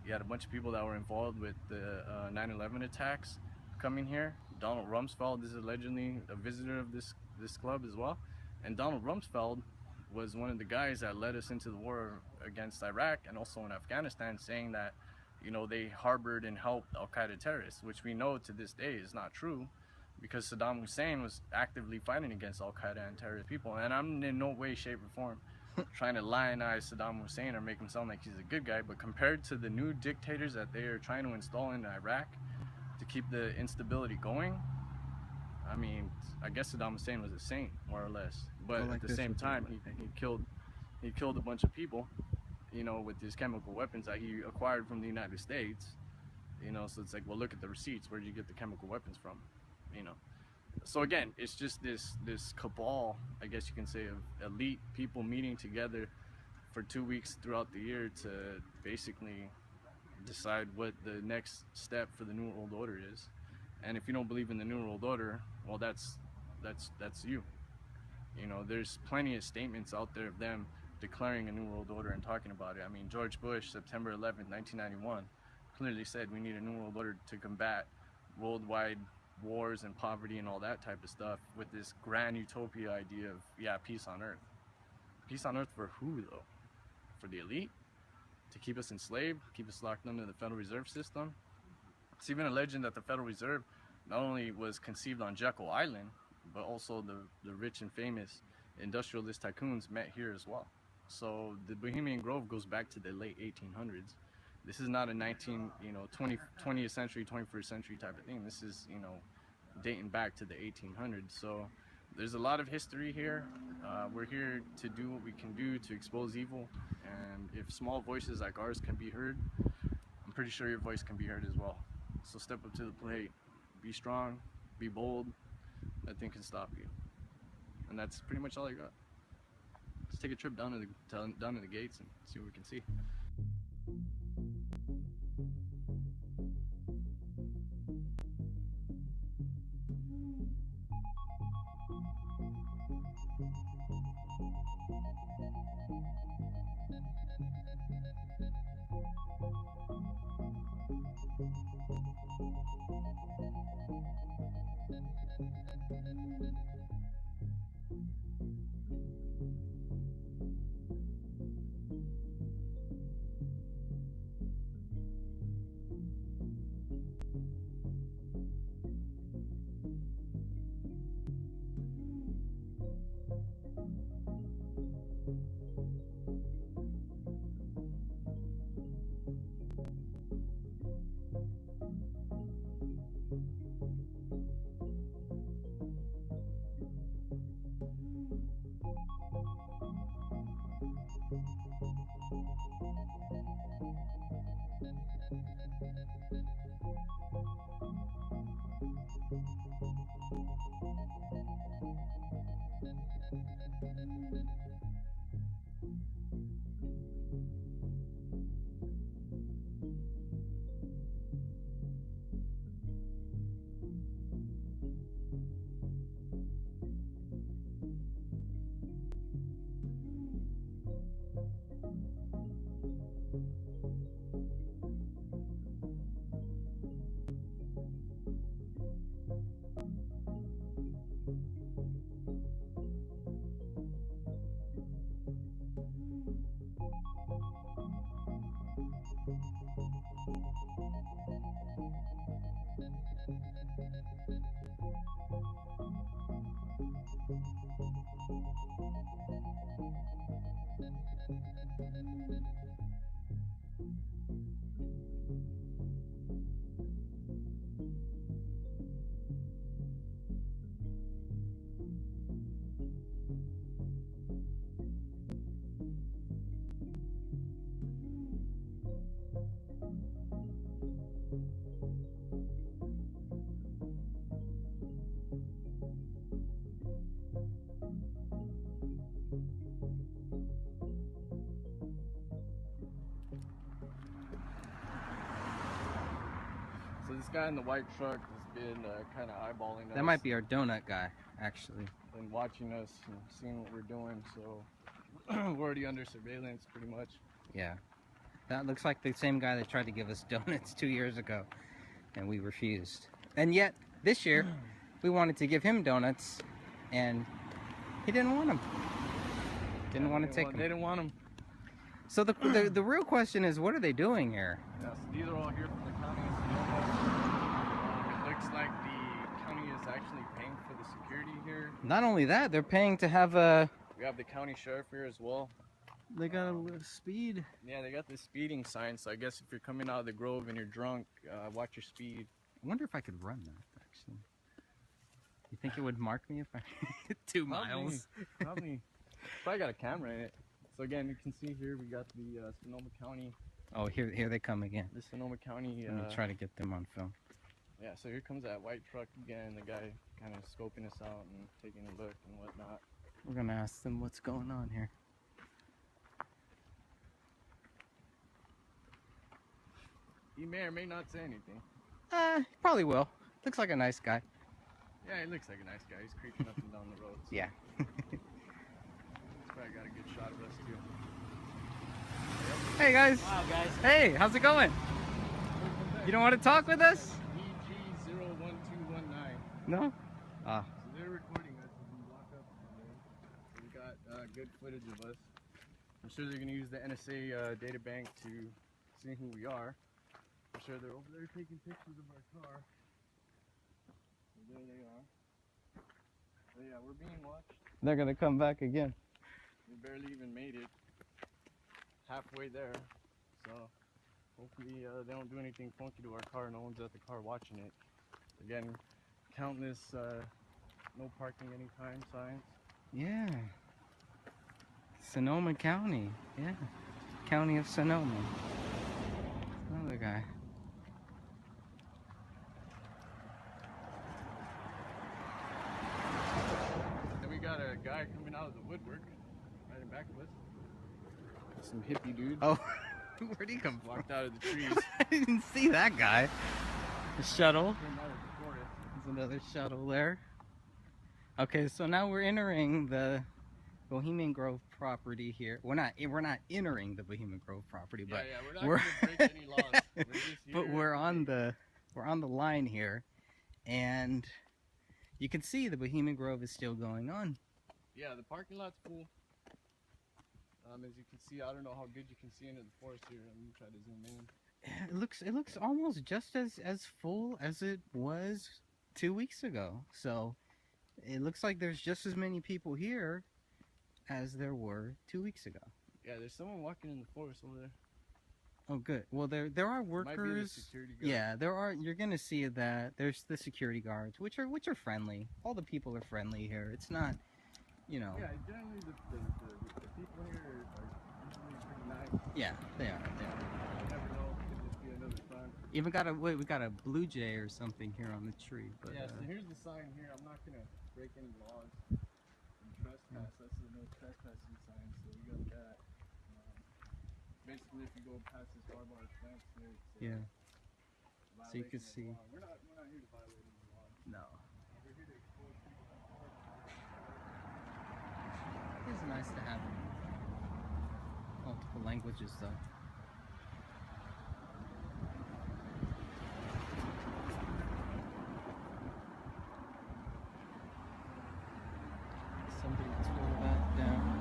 you had a bunch of people that were involved with the 9/11 attacks coming here. Donald Rumsfeld is allegedly a visitor of this club as well. And Donald Rumsfeld was one of the guys that led us into the war against Iraq and also in Afghanistan, saying that, you know, they harbored and helped Al-Qaeda terrorists, which we know to this day is not true, because Saddam Hussein was actively fighting against Al-Qaeda and terrorist people. And I'm in no way, shape, or form trying to lionize Saddam Hussein or make him sound like he's a good guy, but compared to the new dictators that they are trying to install in Iraq to keep the instability going, I mean, I guess Saddam Hussein was a saint, more or less. But at the same time, he killed a bunch of people, you know, with his chemical weapons that he acquired from the United States. You know, so it's like, well, look at the receipts. Where did you get the chemical weapons from? You know. So again, it's just this cabal, I guess you can say, of elite people meeting together for 2 weeks throughout the year to basically decide what the next step for the New World Order is. And if you don't believe in the New World Order, well, that's you. You know, there's plenty of statements out there of them declaring a New World Order and talking about it. I mean, George Bush, September 11th, 1991, clearly said we need a New World Order to combat worldwide wars and poverty and all that type of stuff, with this grand utopia idea of, yeah, peace on earth. Peace on earth for who, though? For the elite? To keep us enslaved? Keep us locked under the Federal Reserve System? It's even a legend that the Federal Reserve not only was conceived on Jekyll Island, but also the rich and famous industrialist tycoons met here as well. So the Bohemian Grove goes back to the late 1800s. This is not a 20th century, 21st century type of thing. This is, you know, dating back to the 1800s. So there's a lot of history here. We're here to do what we can do to expose evil. And if small voices like ours can be heard, I'm pretty sure your voice can be heard as well. So step up to the plate, be strong, be bold. Nothing can stop you. And that's pretty much all I got. Let's take a trip down to the gates and see what we can see. So this guy in the white truck has been kind of eyeballing us. That might be our donut guy, actually. And watching us and seeing what we're doing. So we're already under surveillance, pretty much. Yeah. That looks like the same guy that tried to give us donuts 2 years ago, and we refused. And yet, this year, we wanted to give him donuts, and he didn't want them. Didn't want to take them. They didn't want them. So the real question is, what are they doing here? Yeah, so these are all here from the county of Sonoma. It looks like the county is actually paying for the security here. Not only that, they're paying to have a... We have the county sheriff here as well. They got a little speed. Yeah, they got the speeding sign, so I guess if you're coming out of the Grove and you're drunk, watch your speed. I wonder if I could run that, actually. You think it would mark me if I... 2 miles? Probably got a camera in it. So again, you can see here we got the Sonoma County. Oh, here they come again. The Sonoma County. Let me try to get them on film. Yeah, so here comes that white truck again. The guy kind of scoping us out and taking a look and whatnot. We're gonna ask them what's going on here. He may or may not say anything. He probably will. Looks like a nice guy. Yeah, he looks like a nice guy. He's creeping up and down the road. So. Yeah. He's probably got a good shot of us too. Hey guys. Wow, guys. Hey, how's it going? You don't want to talk with us? EG01219. No? Ah. So they're recording us as we walk up there. We got good footage of us. I'm sure they're going to use the NSA data bank to see who we are. I'm sure they're over there taking pictures of our car. So there they are. So yeah, we're being watched. They're gonna come back again. We barely even made it. Halfway there. So hopefully they don't do anything funky to our car. No one's at the car watching it. Again, countless no parking anytime signs. Yeah. Sonoma County. Yeah. County of Sonoma. Another guy. Then we got a guy coming out of the woodwork right in back of us. Some hippie dude. Oh, where'd he come from? Walked out of the trees. I didn't see that guy. The shuttle. Came out of the forest. There's another shuttle there. Okay, so now we're entering the Bohemian Grove property here. We're not entering the Bohemian Grove property, but yeah, we're not gonna break any laws. We're just here. But we're on the line here, and you can see the Bohemian Grove is still going on. Yeah, the parking lot's full. As you can see, I don't know how good you can see into the forest here. Let me try to zoom in. It looks almost just as full as it was 2 weeks ago. So it looks like there's just as many people here as there were 2 weeks ago. Yeah, there's someone walking in the forest over there. Oh, good. Well, there are workers. Might be the security guard. Yeah, there are. You're gonna see that. There's the security guards, which are friendly. All the people are friendly here. It's not, you know. Yeah, generally the people here are usually pretty nice. Yeah, they are. You never know. It could just be another crime. Even we got a blue jay or something here on the tree. But, yeah, so here's the sign here. I'm not gonna break any laws and trespass. That's the no trespassing sign. So we got that. Basically, if you go past this barbed wire fence here, it's yeah. So you can see. We're not here to violate any law. No. We're here to expose people. It's nice to have multiple languages, though. Somebody tore that down.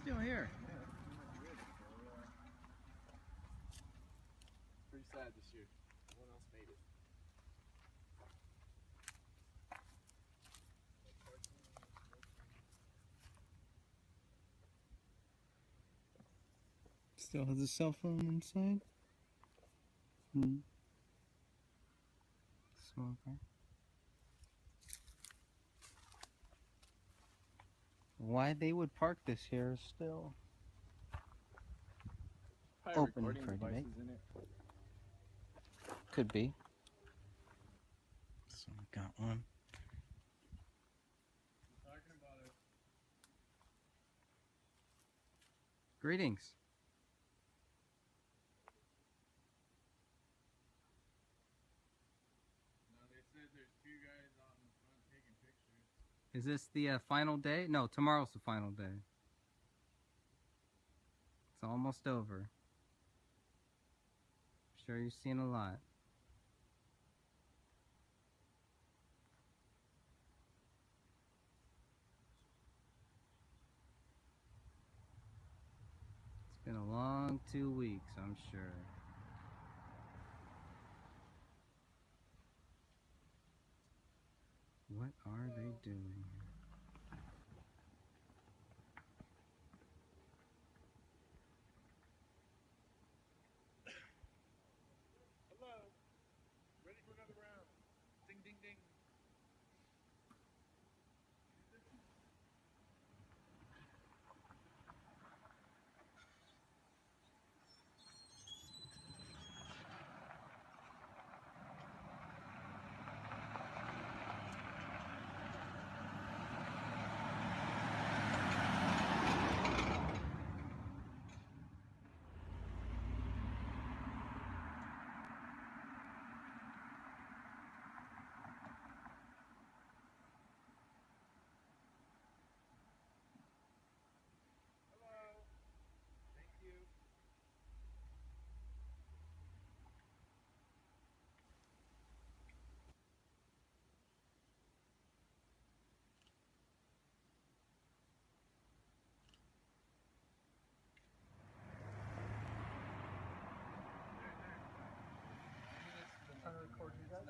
still here. Pretty sad this year. No one else made it. Still has a cell phone inside. Smoker. Why they would park this here is still Probably open recording for debate. devices in it. Could be. So we got one. Talking about it. Greetings. No, they said there's two guys out in front taking pictures. Is this the final day? No, tomorrow's the final day. It's almost over. I'm sure you've seen a lot. It's been a long 2 weeks, I'm sure. What are they doing? Hello. Ready for another round. Ding, ding, ding. Hello. Thank you. Trying to record you guys?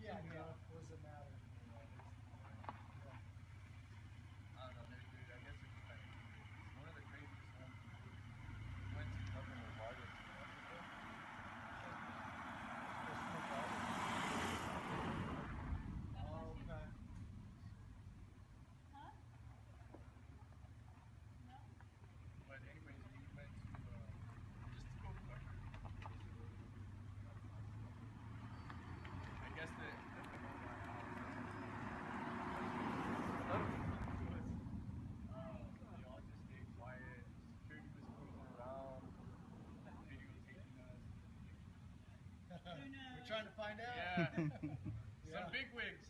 Yeah, what does it matter? I don't know, I guess it's just like, it's one of the craziest ones. We went to Governor Vargas. Oh, okay. But anyways, we went to, just to go I guess the they all just stayed quiet. Security was moving around. Video taking us. We're trying to find out. Yeah. Some bigwigs.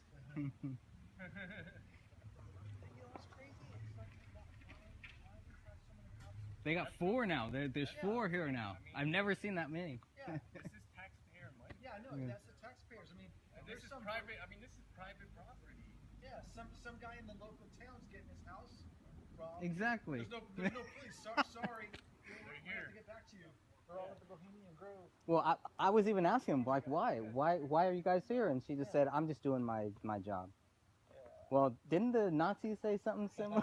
They got 4 now. There's 4 here now. I've never seen that many. Yeah. This is taxpayer money. Yeah, I know. Yeah. That's the taxpayers. I mean, And there's this is some private. I mean, this is private property. Yeah, some guy in the local town's getting his house robbed. Exactly. There's no police. Sorry. We have to get back to you. We're all at the Bohemian Grove. Well, I was even asking him, like, why are you guys here? And she just said, I'm just doing my job. Well, didn't the Nazis say something similar?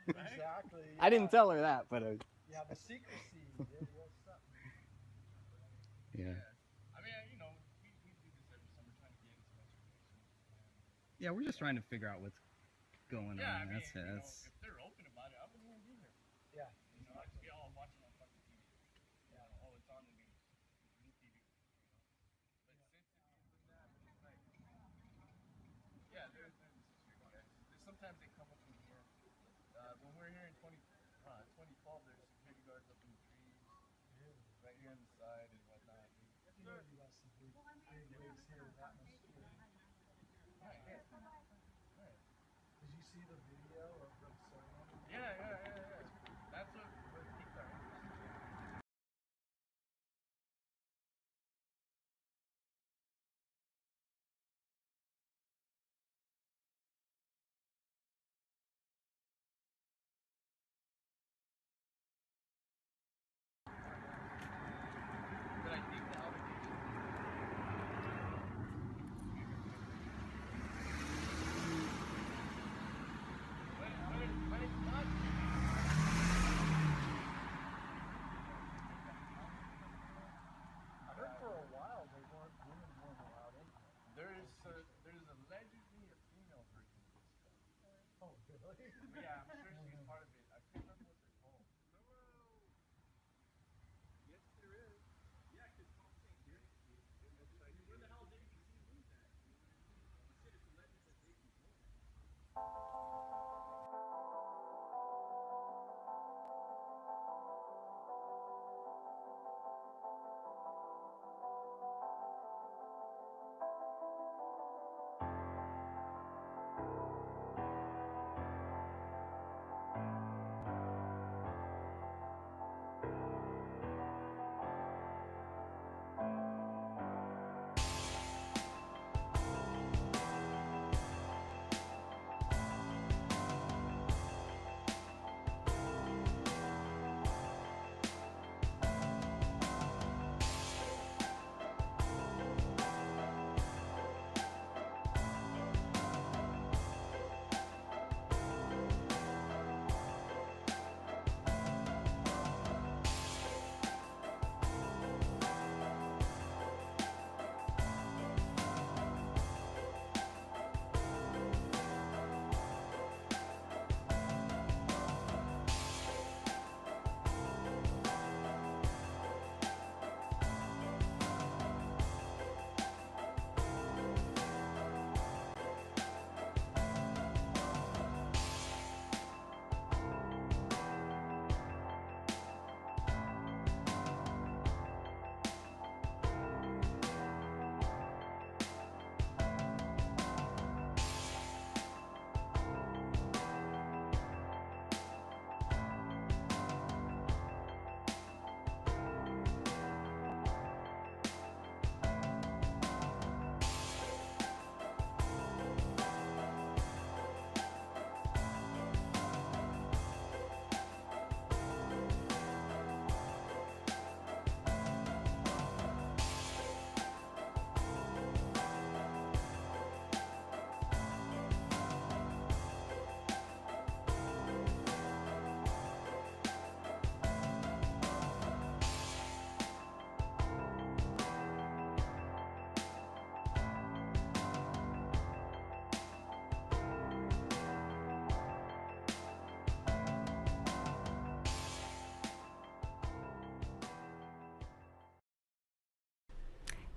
Exactly. I didn't tell her that, but Yeah, the secrecy. It was something. yeah. I mean, you know, we do this every summer trying to get as much information. Yeah, we're just trying to figure out what's going Yeah, on. I mean, That's it. you know, That's if they're open about it, I wouldn't even be here. Yeah. You know, I just get all watching on fucking TV. You know, all it's on the news. New TV. You know. But since it is that, it's like, yeah, there's sometimes they come up in here. When we were here in 2012, there's security guards up in the trees, right here on the side and whatnot. You know, you got some big wigs here with atmosphere. Right, yeah. Right. Did you see the video of the ceremony? Yeah. That's what piqued our interest. Yeah, I'm sure she's part of it. I can't remember what they're called. Yes, there is. Yeah, because where the hell did ABC lose that? You said it's a legend that they can go.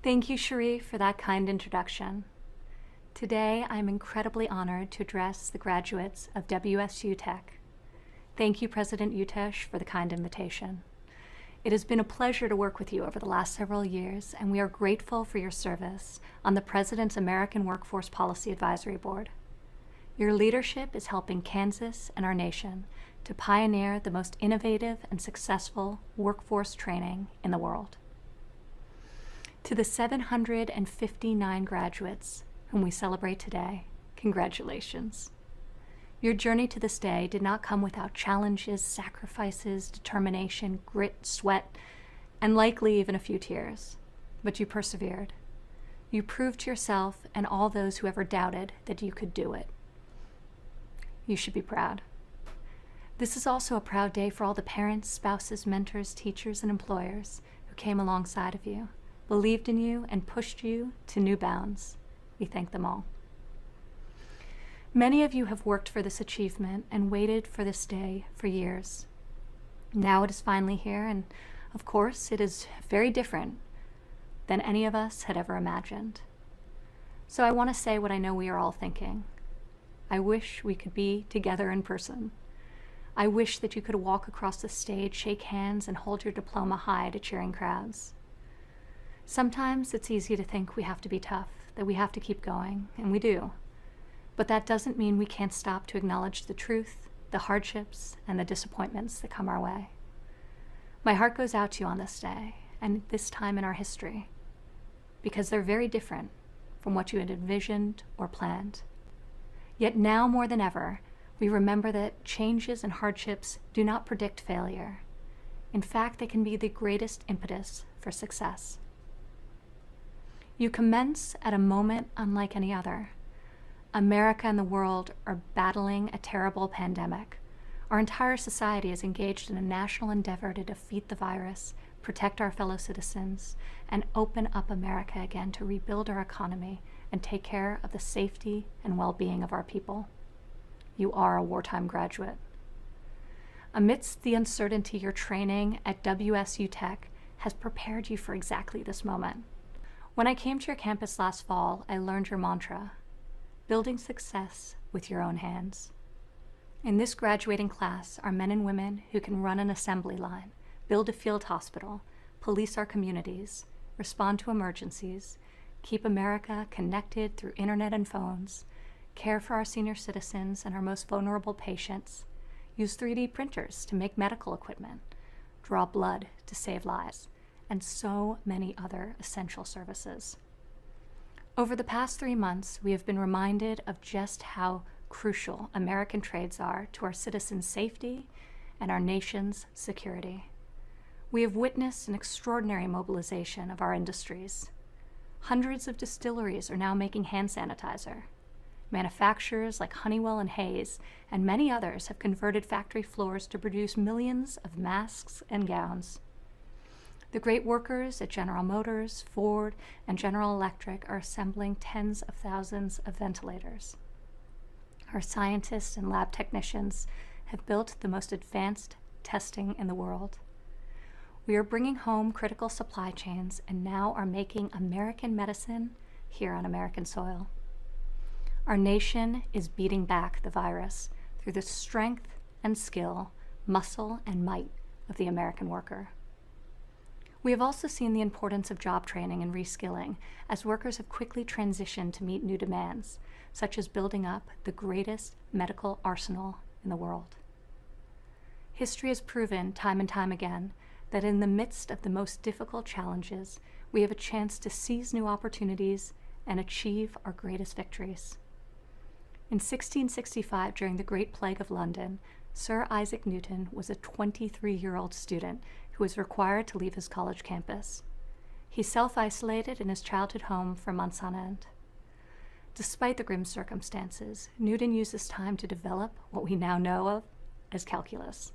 Thank you, Cherie, for that kind introduction. Today, I'm incredibly honored to address the graduates of WSU Tech. Thank you, President Utesh, for the kind invitation. It has been a pleasure to work with you over the last several years, and we are grateful for your service on the President's American Workforce Policy Advisory Board. Your leadership is helping Kansas and our nation to pioneer the most innovative and successful workforce training in the world. To the 759 graduates whom we celebrate today, congratulations. Your journey to this day did not come without challenges, sacrifices, determination, grit, sweat, and likely even a few tears, but you persevered. You proved to yourself and all those who ever doubted that you could do it. You should be proud. This is also a proud day for all the parents, spouses, mentors, teachers, and employers who came alongside of you, believed in you, and pushed you to new bounds. We thank them all. Many of you have worked for this achievement and waited for this day for years. Now it is finally here, and of course, it is very different than any of us had ever imagined. So I want to say what I know we are all thinking. I wish we could be together in person. I wish that you could walk across the stage, shake hands, and hold your diploma high to cheering crowds. Sometimes it's easy to think we have to be tough, that we have to keep going, and we do. But that doesn't mean we can't stop to acknowledge the truth, the hardships, and the disappointments that come our way. My heart goes out to you on this day, and this time in our history, because they're very different from what you had envisioned or planned. Yet now more than ever, we remember that changes and hardships do not predict failure. In fact, they can be the greatest impetus for success. You commence at a moment unlike any other. America and the world are battling a terrible pandemic. Our entire society is engaged in a national endeavor to defeat the virus, protect our fellow citizens, and open up America again to rebuild our economy and take care of the safety and well-being of our people. you are a wartime graduate. Amidst the uncertainty, your training at WSU Tech has prepared you for exactly this moment. When I came to your campus last fall, I learned your mantra, building success with your own hands. In this graduating class are men and women who can run an assembly line, build a field hospital, police our communities, respond to emergencies, keep America connected through internet and phones, care for our senior citizens and our most vulnerable patients, use 3D printers to make medical equipment, draw blood to save lives, and so many other essential services. Over the past 3 months, we have been reminded of just how crucial American trades are to our citizens' safety and our nation's security. We have witnessed an extraordinary mobilization of our industries. Hundreds of distilleries are now making hand sanitizer. Manufacturers like Honeywell and Hayes and many others have converted factory floors to produce millions of masks and gowns. The great workers at General Motors, Ford, and General Electric are assembling tens of thousands of ventilators. Our scientists and lab technicians have built the most advanced testing in the world. We are bringing home critical supply chains and now are making American medicine here on American soil. Our nation is beating back the virus through the strength and skill, muscle and might of the American worker. We have also seen the importance of job training and reskilling as workers have quickly transitioned to meet new demands, such as building up the greatest medical arsenal in the world. History has proven time and time again that in the midst of the most difficult challenges, we have a chance to seize new opportunities and achieve our greatest victories. In 1665, during the Great Plague of London, Sir Isaac Newton was a 23-year-old student who was required to leave his college campus. He self-isolated in his childhood home for months on end. Despite the grim circumstances, Newton used this time to develop what we now know of as calculus.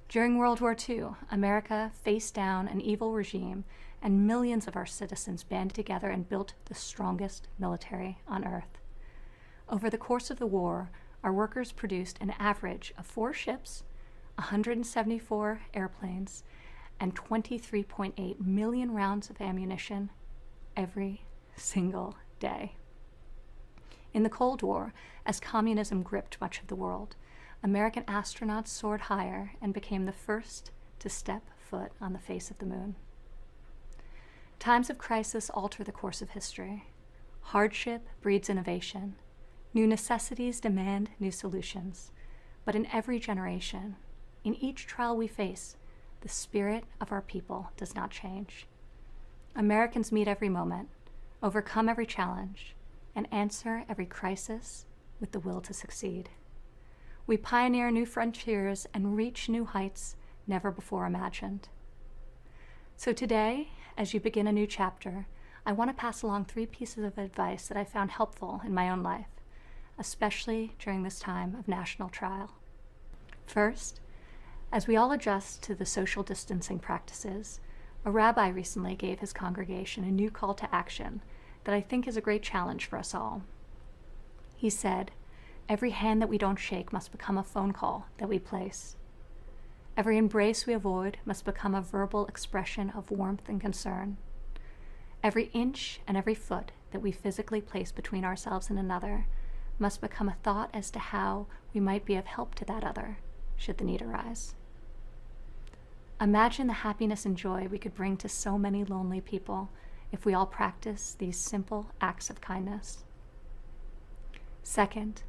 During World War II, America faced down an evil regime, and millions of our citizens banded together and built the strongest military on earth. Over the course of the war, our workers produced an average of 4 ships, 174 airplanes, and 23.8 million rounds of ammunition every single day. In the Cold War, as communism gripped much of the world, American astronauts soared higher and became the first to step foot on the face of the moon. Times of crisis alter the course of history. Hardship breeds innovation. New necessities demand new solutions. But in every generation, in each trial we face, the spirit of our people does not change. Americans meet every moment, overcome every challenge, and answer every crisis with the will to succeed. We pioneer new frontiers and reach new heights never before imagined. So today, as you begin a new chapter, I want to pass along 3 pieces of advice that I found helpful in my own life, especially during this time of national trial. First, as we all adjust to the social distancing practices, a rabbi recently gave his congregation a new call to action that I think is a great challenge for us all. He said, "Every hand that we don't shake must become a phone call that we place. Every embrace we avoid must become a verbal expression of warmth and concern. Every inch and every foot that we physically place between ourselves and another must become a thought as to how we might be of help to that other, should the need arise." Imagine the happiness and joy we could bring to so many lonely people if we all practice these simple acts of kindness. Second,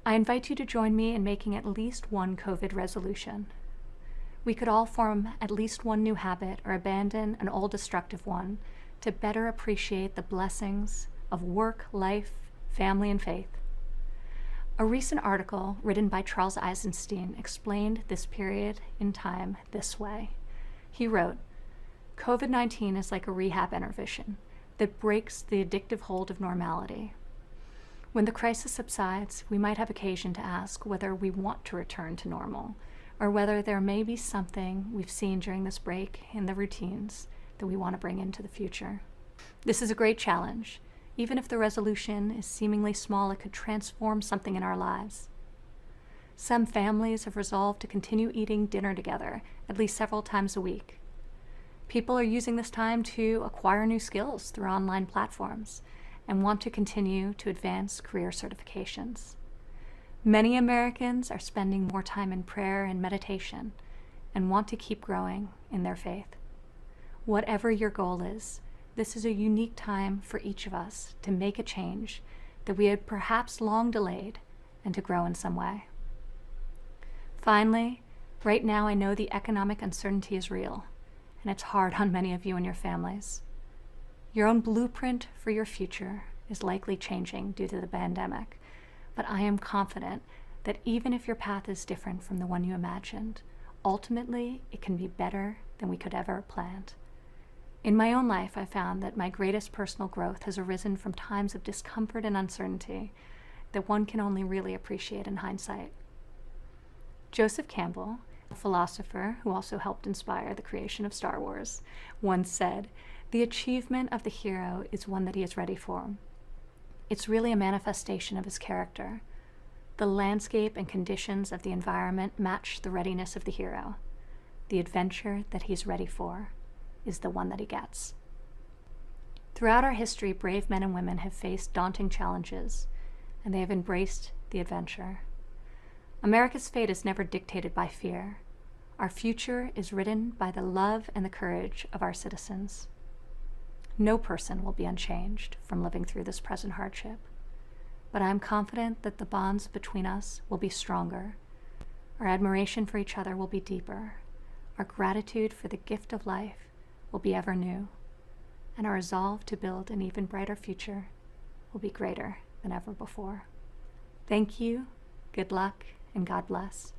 I invite you to join me in making at least one COVID resolution. We could all form at least one new habit or abandon an old destructive one to better appreciate the blessings of work, life, family, and faith. A recent article written by Charles Eisenstein explained this period in time this way. He wrote, "COVID-19 is like a rehab intervention that breaks the addictive hold of normality. When the crisis subsides, we might have occasion to ask whether we want to return to normal, or whether there may be something we've seen during this break in the routines that we want to bring into the future. This is a great challenge, Even if the resolution is seemingly small, it could transform something in our lives. Some families have resolved to continue eating dinner together at least several times a week. People are using this time to acquire new skills through online platforms and want to continue to advance career certifications. Many Americans are spending more time in prayer and meditation and want to keep growing in their faith. Whatever your goal is, this is a unique time for each of us to make a change that we had perhaps long delayed and to grow in some way. Finally, right now I know the economic uncertainty is real, and it's hard on many of you and your families. Your own blueprint for your future is likely changing due to the pandemic, but I am confident that even if your path is different from the one you imagined, ultimately it can be better than we could ever have planned. In my own life, I found that my greatest personal growth has arisen from times of discomfort and uncertainty that one can only really appreciate in hindsight. Joseph Campbell, a philosopher who also helped inspire the creation of Star Wars, once said, "The achievement of the hero is one that he is ready for." It's really a manifestation of his character. The landscape and conditions of the environment match the readiness of the hero. The adventure that he's ready for is the one that he gets. Throughout our history, brave men and women have faced daunting challenges, and they have embraced the adventure. America's fate is never dictated by fear. Our future is written by the love and the courage of our citizens. No person will be unchanged from living through this present hardship, but I am confident that the bonds between us will be stronger. Our admiration for each other will be deeper. Our gratitude for the gift of life will be ever new, and our resolve to build an even brighter future will be greater than ever before. Thank you, good luck, and God bless.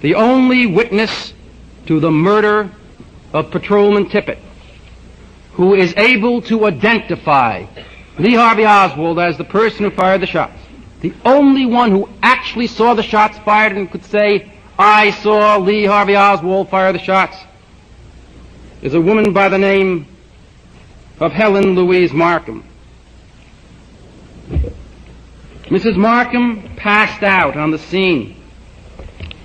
The only witness to the murder of Patrolman Tippit, who is able to identify Lee Harvey Oswald as the person who fired the shots, the only one who actually saw the shots fired and could say, "I saw Lee Harvey Oswald fire the shots," is a woman by the name of Helen Louise Markham. Mrs. Markham passed out on the scene.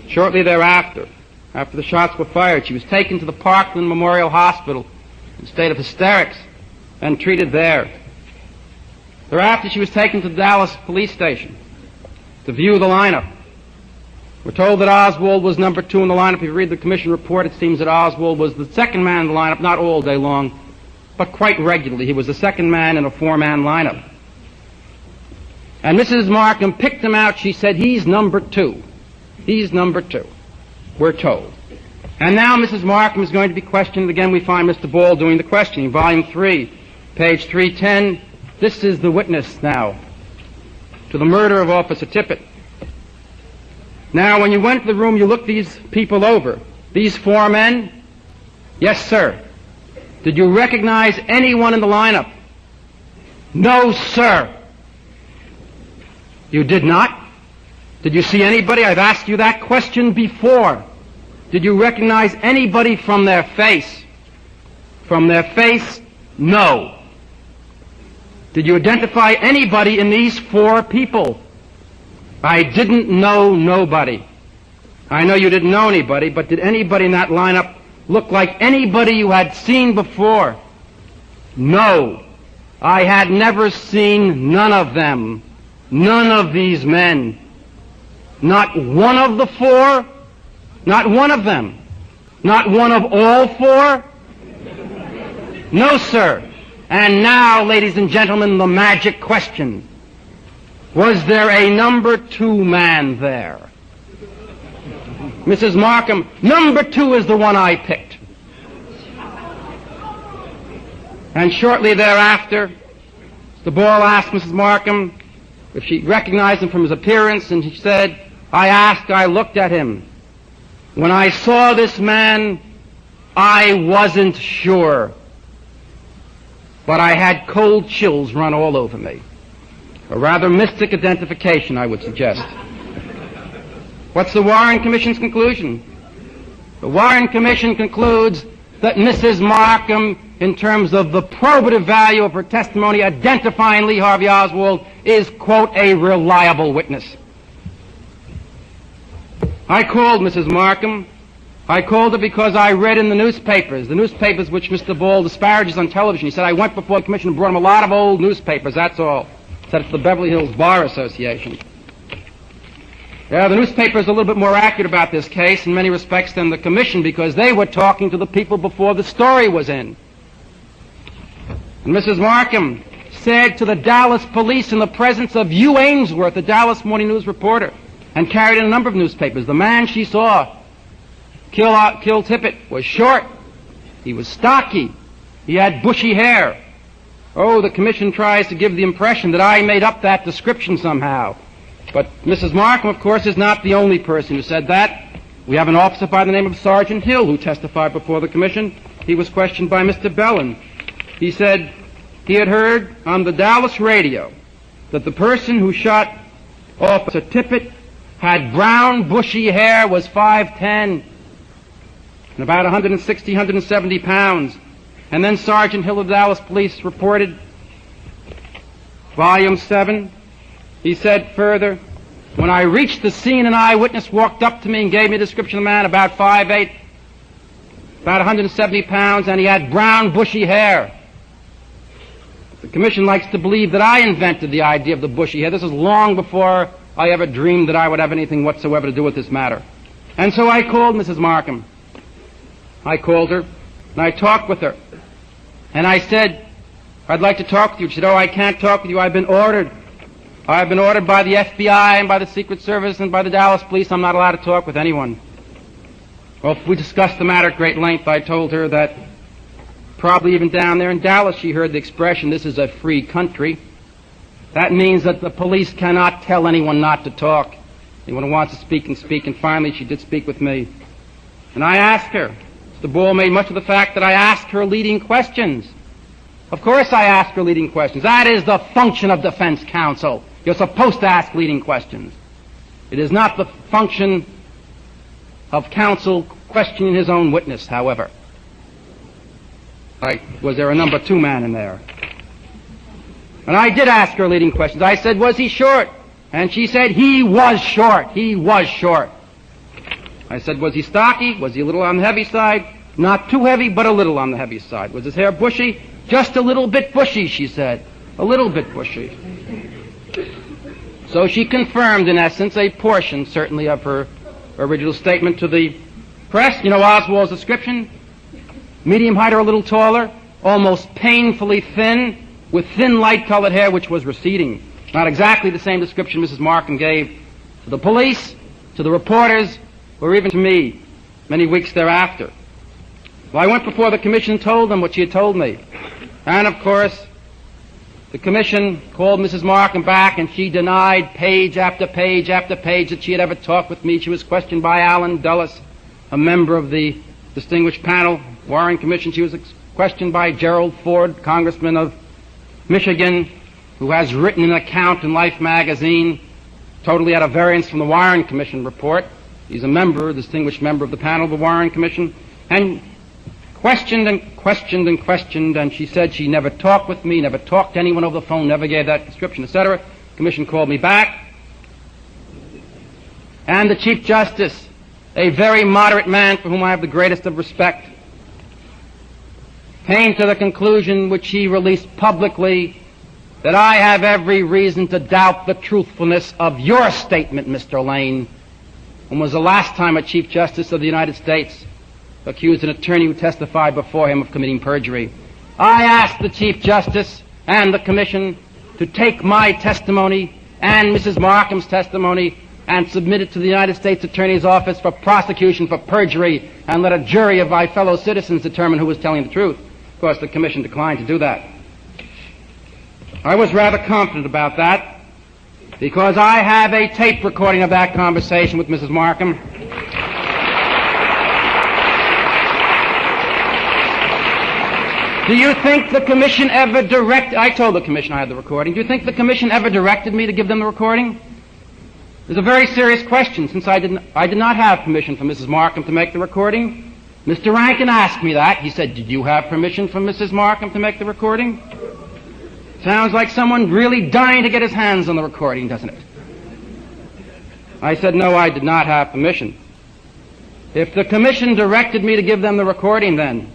Shortly thereafter, after the shots were fired, she was taken to the Parkland Memorial Hospital in a state of hysterics and treated there. Thereafter, she was taken to the Dallas police station to view the lineup. We're told that Oswald was number 2 in the lineup. If you read the commission report, it seems that Oswald was the second man in the lineup, not all day long, but quite regularly. He was the second man in a 4-man lineup. And Mrs. Markham picked him out. She said, "He's number 2. He's number 2, we're told." And now Mrs. Markham is going to be questioned again. We find Mr. Ball doing the questioning. Volume 3, page 310. This is the witness now to the murder of Officer Tippit. Now, when you went to the room, you looked these people over. These 4 men? Yes, sir. Did you recognize anyone in the lineup? No, sir. You did not? Did you see anybody? I've asked you that question before. Did you recognize anybody from their face? From their face, no. Did you identify anybody in these 4 people? I didn't know nobody. I know you didn't know anybody, but did anybody in that lineup look like anybody you had seen before? No. I had never seen none of them. None of these men. Not one of the 4. Not one of them. Not one of all 4. No, sir. And now, ladies and gentlemen, the magic question. Was there a number 2 man there? Mrs. Markham, number 2 is the one I picked. And shortly thereafter, the Ball asked Mrs. Markham if she recognized him from his appearance, and she said, I looked at him. When I saw this man, I wasn't sure. But I had cold chills run all over me. A rather mystic identification, I would suggest. What's the Warren Commission's conclusion? The Warren Commission concludes that Mrs. Markham, in terms of the probative value of her testimony identifying Lee Harvey Oswald, is, quote, a reliable witness. I called Mrs. Markham. I called her because I read in the newspapers which Mr. Ball disparages on television. He said, I went before the commission and brought him a lot of old newspapers, that's all. He said it's the Beverly Hills Bar Association. Yeah, the newspapers are a little bit more accurate about this case in many respects than the commission because they were talking to the people before the story was in. And Mrs. Markham said to the Dallas police in the presence of Hugh Ainsworth, the Dallas Morning News reporter, and carried in a number of newspapers, the man she saw kill Tippit was short, he was stocky, he had bushy hair. Oh, the commission tries to give the impression that I made up that description somehow. But Mrs. Markham, of course, is not the only person who said that. We have an officer by the name of Sergeant Hill who testified before the commission. He was questioned by Mr. Bellin. He said he had heard on the Dallas radio that the person who shot Officer Tippit had brown, bushy hair, was 5'10", and about 160, 170 pounds. And then Sergeant Hill of the Dallas Police reported, Volume 7, he said further, when I reached the scene, an eyewitness walked up to me and gave me a description of the man, about 5'8", about 170 pounds, and he had brown, bushy hair. The commission likes to believe that I invented the idea of the bushy hair. This is long before I ever dreamed that I would have anything whatsoever to do with this matter. And so I called Mrs. Markham. I called her, and I talked with her. And I said, I'd like to talk with you. She said, oh, I can't talk with you. I've been ordered. I've been ordered by the FBI and by the Secret Service and by the Dallas Police. I'm not allowed to talk with anyone. Well, we discussed the matter at great length. I told her that probably even down there in Dallas she heard the expression, this is a free country. That means that the police cannot tell anyone not to talk. Anyone who wants to speak can speak. And finally, she did speak with me. And I asked her. Mr. Ball made much of the fact that I asked her leading questions. Of course I asked her leading questions. That is the function of defense counsel. You're supposed to ask leading questions. It is not the function of counsel questioning his own witness, however. Was there a number 2 man in there? And I did ask her leading questions. I said, was he short? And she said, he was short. He was short. I said, was he stocky? Was he a little on the heavy side? Not too heavy, but a little on the heavy side. Was his hair bushy? Just a little bit bushy, she said. A little bit bushy. So she confirmed, in essence, a portion, certainly, of her original statement to the press. You know Oswald's description? Medium height or a little taller, almost painfully thin, with thin light-colored hair which was receding. Not exactly the same description Mrs. Markham gave to the police, to the reporters, or even to me many weeks thereafter. Well, I went before the commission and told them what she had told me. And, of course, the commission called Mrs. Markham back, and she denied page after page after page that she had ever talked with me. She was questioned by Alan Dulles, a member of the distinguished panel, Warren Commission. She was questioned by Gerald Ford, congressman of Michigan, who has written an account in Life magazine, totally at a variance from the Warren Commission report. He's a member, a distinguished member of the panel of the Warren Commission, and questioned and questioned and questioned, and she said she never talked with me, never talked to anyone over the phone, never gave that description, etc. The commission called me back, and the Chief Justice, a very moderate man for whom I have the greatest of respect, came to the conclusion which he released publicly, that I have every reason to doubt the truthfulness of your statement, Mr. Lane. When was the last time a Chief Justice of the United States accused an attorney who testified before him of committing perjury? I asked the Chief Justice and the Commission to take my testimony and Mrs. Markham's testimony and submit it to the United States Attorney's Office for prosecution for perjury, and let a jury of my fellow citizens determine who was telling the truth. Of course, the Commission declined to do that. I was rather confident about that, because I have a tape recording of that conversation with Mrs. Markham. Do you think the Commission ever directed... I told the Commission I had the recording. Do you think the Commission ever directed me to give them the recording? There's a very serious question, since I did not have permission from Mrs. Markham to make the recording. Mr. Rankin asked me that. He said, did you have permission from Mrs. Markham to make the recording? Sounds like someone really dying to get his hands on the recording, doesn't it? I said, no, I did not have permission. If the commission directed me to give them the recording, then,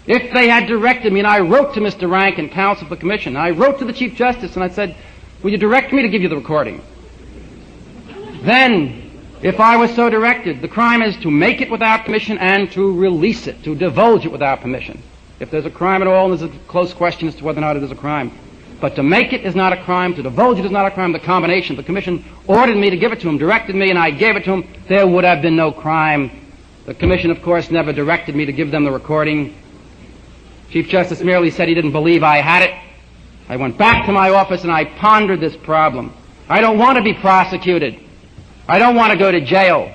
if they had directed me, and I wrote to Mr. Rankin, counsel for the commission, I wrote to the Chief Justice and I said, will you direct me to give you the recording? Then, if I was so directed, the crime is to make it without permission and to release it, to divulge it without permission. If there's a crime at all, there's a close question as to whether or not it is a crime. But to make it is not a crime, to divulge it is not a crime. The combination, the commission ordered me to give it to him, directed me, and I gave it to him, there would have been no crime. The commission, of course, never directed me to give them the recording. Chief Justice merely said he didn't believe I had it. I went back to my office and I pondered this problem. I don't want to be prosecuted. I don't want to go to jail.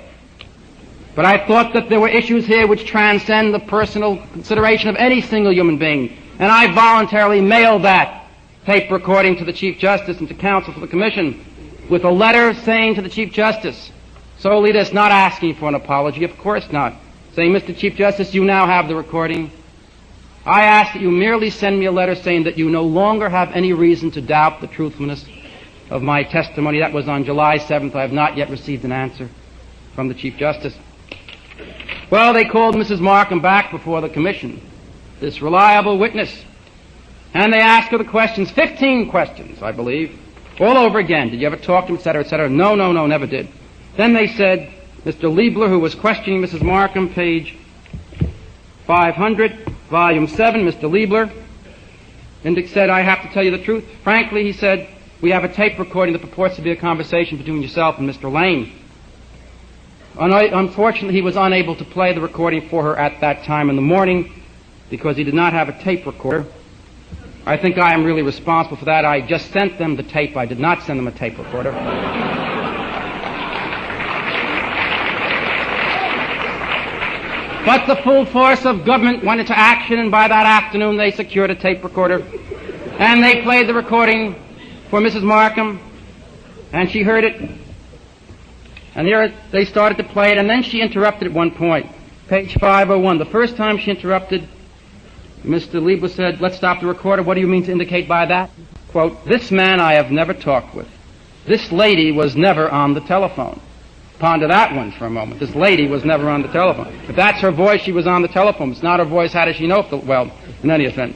But I thought that there were issues here which transcend the personal consideration of any single human being. And I voluntarily mailed that tape recording to the Chief Justice and to counsel for the commission with a letter saying to the Chief Justice, solely this, not asking for an apology, of course not, saying, Mr. Chief Justice, you now have the recording. I ask that you merely send me a letter saying that you no longer have any reason to doubt the truthfulness of my testimony. That was on July 7th. I have not yet received an answer from the Chief Justice. Well, they called Mrs. Markham back before the commission, this reliable witness, and they asked her the questions, 15 questions, I believe, all over again. Did you ever talk to him, et cetera, et cetera? No, no, no, never did. Then they said, Mr. Liebler, who was questioning Mrs. Markham, page 500, volume 7, Mr. Liebler, said, I have to tell you the truth. Frankly, he said, we have a tape recording that purports to be a conversation between yourself and Mr. Lane. Unfortunately, he was unable to play the recording for her at that time in the morning because he did not have a tape recorder. I think I am really responsible for that. I just sent them the tape. I did not send them a tape recorder. But the full force of government went into action, and by that afternoon they secured a tape recorder. And they played the recording for Mrs. Markham, and she heard it. And here they started to play it, and then she interrupted at one point. Page 501. The first time she interrupted, Mr. Liebler said, let's stop the recorder. What do you mean to indicate by that? Quote, this man I have never talked with. This lady was never on the telephone. Ponder that one for a moment. This lady was never on the telephone. If that's her voice, she was on the telephone. If it's not her voice, how does she know? Well, in any event.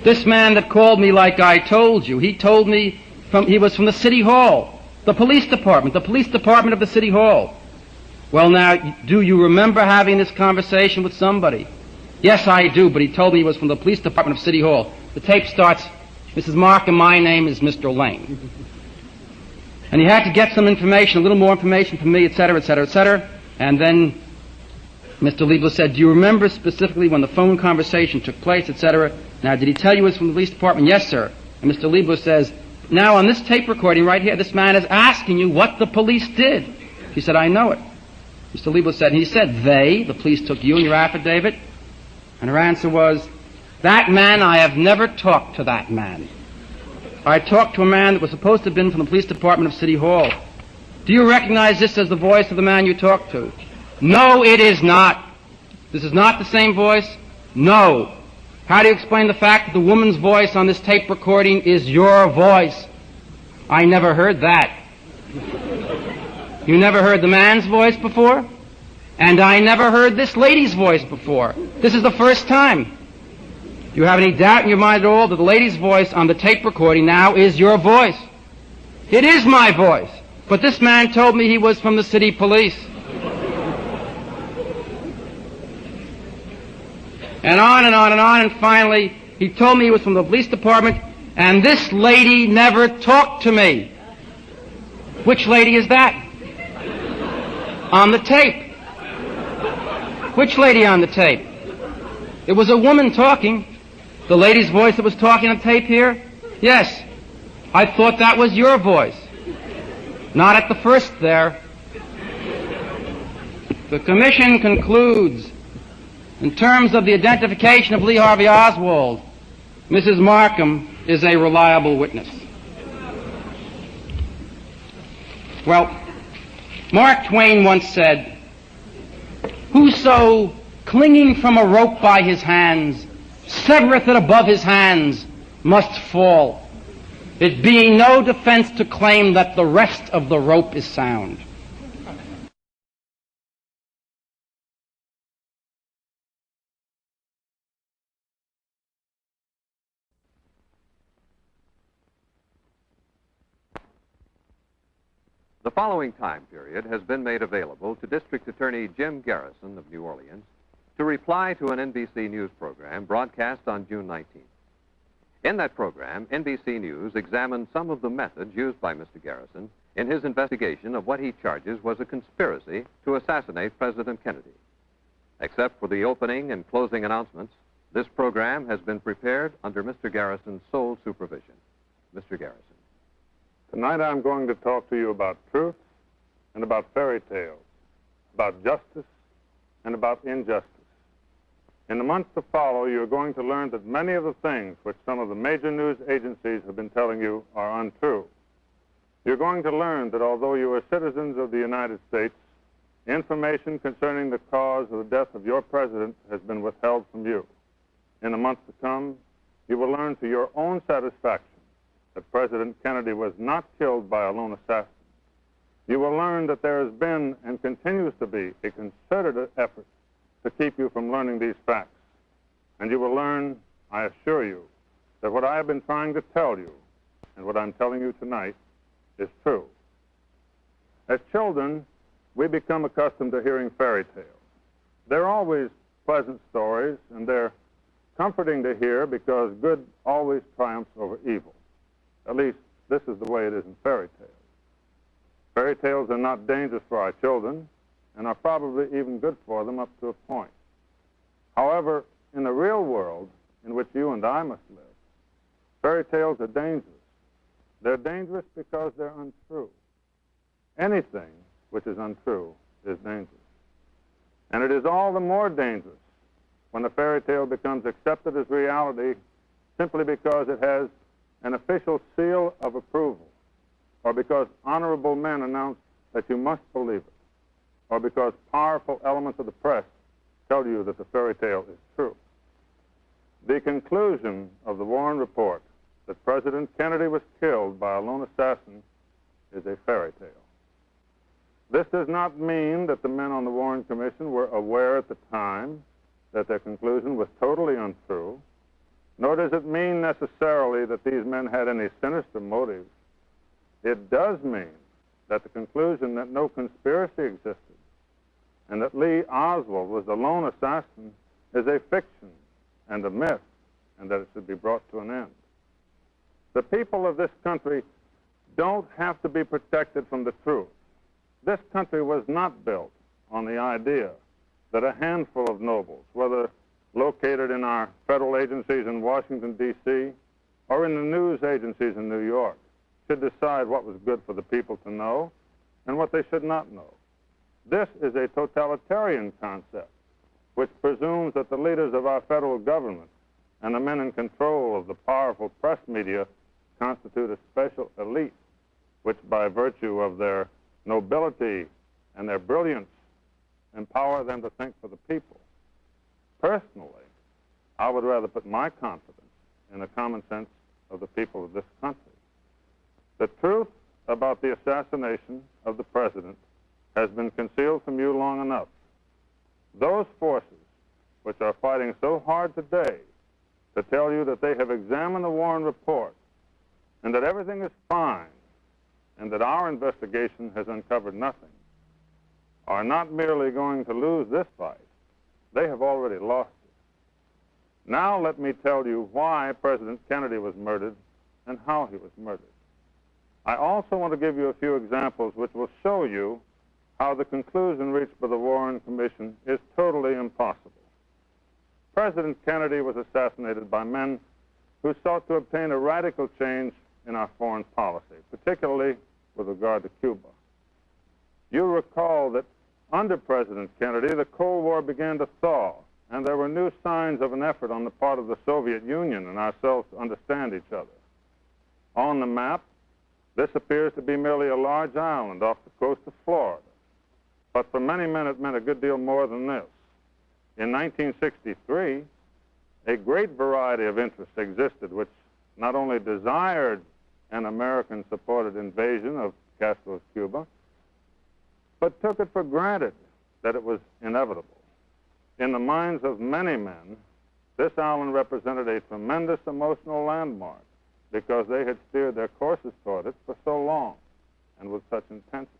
This man that called me, like I told you, he told me he was from the City Hall, the police department of the City Hall. Well, now, do you remember having this conversation with somebody? Yes, I do, but he told me he was from the police department of City Hall. The tape starts, Mrs. Markham, my name is Mr. Lane. And he had to get some information, a little more information from me, et cetera, et cetera, et cetera. And then Mr. Liebler said, do you remember specifically when the phone conversation took place, et cetera? Now, did he tell you it was from the police department? Yes, sir. And Mr. Liebler says, now on this tape recording right here, this man is asking you what the police did. He said, I know it. Mr. Liebler said, and he said, the police took you and your affidavit? And her answer was, that man, I have never talked to that man. I talked to a man that was supposed to have been from the police department of City Hall. Do you recognize this as the voice of the man you talked to? No, it is not. This is not the same voice? No. How do you explain the fact that the woman's voice on this tape recording is your voice? I never heard that. You never heard the man's voice before? And I never heard this lady's voice before. This is the first time. Do you have any doubt in your mind at all that the lady's voice on the tape recording now is your voice? It is my voice. But this man told me he was from the city police. And on and on and on, and finally, he told me he was from the police department, and this lady never talked to me. Which lady is that? On the tape. Which lady on the tape? It was a woman talking. The lady's voice that was talking on tape here? Yes. I thought that was your voice. Not at the first there. The commission concludes, in terms of the identification of Lee Harvey Oswald, Mrs. Markham is a reliable witness. Well, Mark Twain once said, "Whoso clinging from a rope by his hands severeth it above his hands must fall, it being no defense to claim that the rest of the rope is sound." The following time period has been made available to District Attorney Jim Garrison of New Orleans to reply to an NBC News program broadcast on June 19th. In that program, NBC News examined some of the methods used by Mr. Garrison in his investigation of what he charges was a conspiracy to assassinate President Kennedy. Except for the opening and closing announcements, this program has been prepared under Mr. Garrison's sole supervision. Mr. Garrison. Tonight I'm going to talk to you about truth and about fairy tales, about justice and about injustice. In the months to follow, you're going to learn that many of the things which some of the major news agencies have been telling you are untrue. You're going to learn that although you are citizens of the United States, information concerning the cause of the death of your president has been withheld from you. In the months to come, you will learn to your own satisfaction that President Kennedy was not killed by a lone assassin. You will learn that there has been and continues to be a concerted effort to keep you from learning these facts. And you will learn, I assure you, that what I have been trying to tell you and what I'm telling you tonight is true. As children, we become accustomed to hearing fairy tales. They're always pleasant stories, and they're comforting to hear because good always triumphs over evil. At least, this is the way it is in fairy tales. Fairy tales are not dangerous for our children and are probably even good for them up to a point. However, in the real world in which you and I must live, fairy tales are dangerous. They're dangerous because they're untrue. Anything which is untrue is dangerous. And it is all the more dangerous when a fairy tale becomes accepted as reality simply because it has an official seal of approval, or because honorable men announce that you must believe it, or because powerful elements of the press tell you that the fairy tale is true. The conclusion of the Warren report that President Kennedy was killed by a lone assassin is a fairy tale. This does not mean that the men on the Warren Commission were aware at the time that their conclusion was totally untrue, nor does it mean necessarily that these men had any sinister motives. It does mean that the conclusion that no conspiracy existed and that Lee Oswald was the lone assassin is a fiction and a myth, and that it should be brought to an end. The people of this country don't have to be protected from the truth. This country was not built on the idea that a handful of nobles, whether located in our federal agencies in Washington, D.C., or in the news agencies in New York, should decide what was good for the people to know and what they should not know. This is a totalitarian concept which presumes that the leaders of our federal government and the men in control of the powerful press media constitute a special elite which, by virtue of their nobility and their brilliance, empower them to think for the people. Personally, I would rather put my confidence in the common sense of the people of this country. The truth about the assassination of the president has been concealed from you long enough. Those forces which are fighting so hard today to tell you that they have examined the Warren report and that everything is fine and that our investigation has uncovered nothing are not merely going to lose this fight. They have already lost it. Now let me tell you why President Kennedy was murdered and how he was murdered. I also want to give you a few examples which will show you how the conclusion reached by the Warren Commission is totally impossible. President Kennedy was assassinated by men who sought to obtain a radical change in our foreign policy, particularly with regard to Cuba. You recall that under President Kennedy, the Cold War began to thaw, and there were new signs of an effort on the part of the Soviet Union and ourselves to understand each other. On the map, This appears to be merely a large island off the coast of Florida. But for many men, it meant a good deal more than this. In 1963, a great variety of interests existed which not only desired an American-supported invasion of Castro's Cuba, but took it for granted that it was inevitable. In the minds of many men, this island represented a tremendous emotional landmark because they had steered their courses toward it for so long and with such intensity.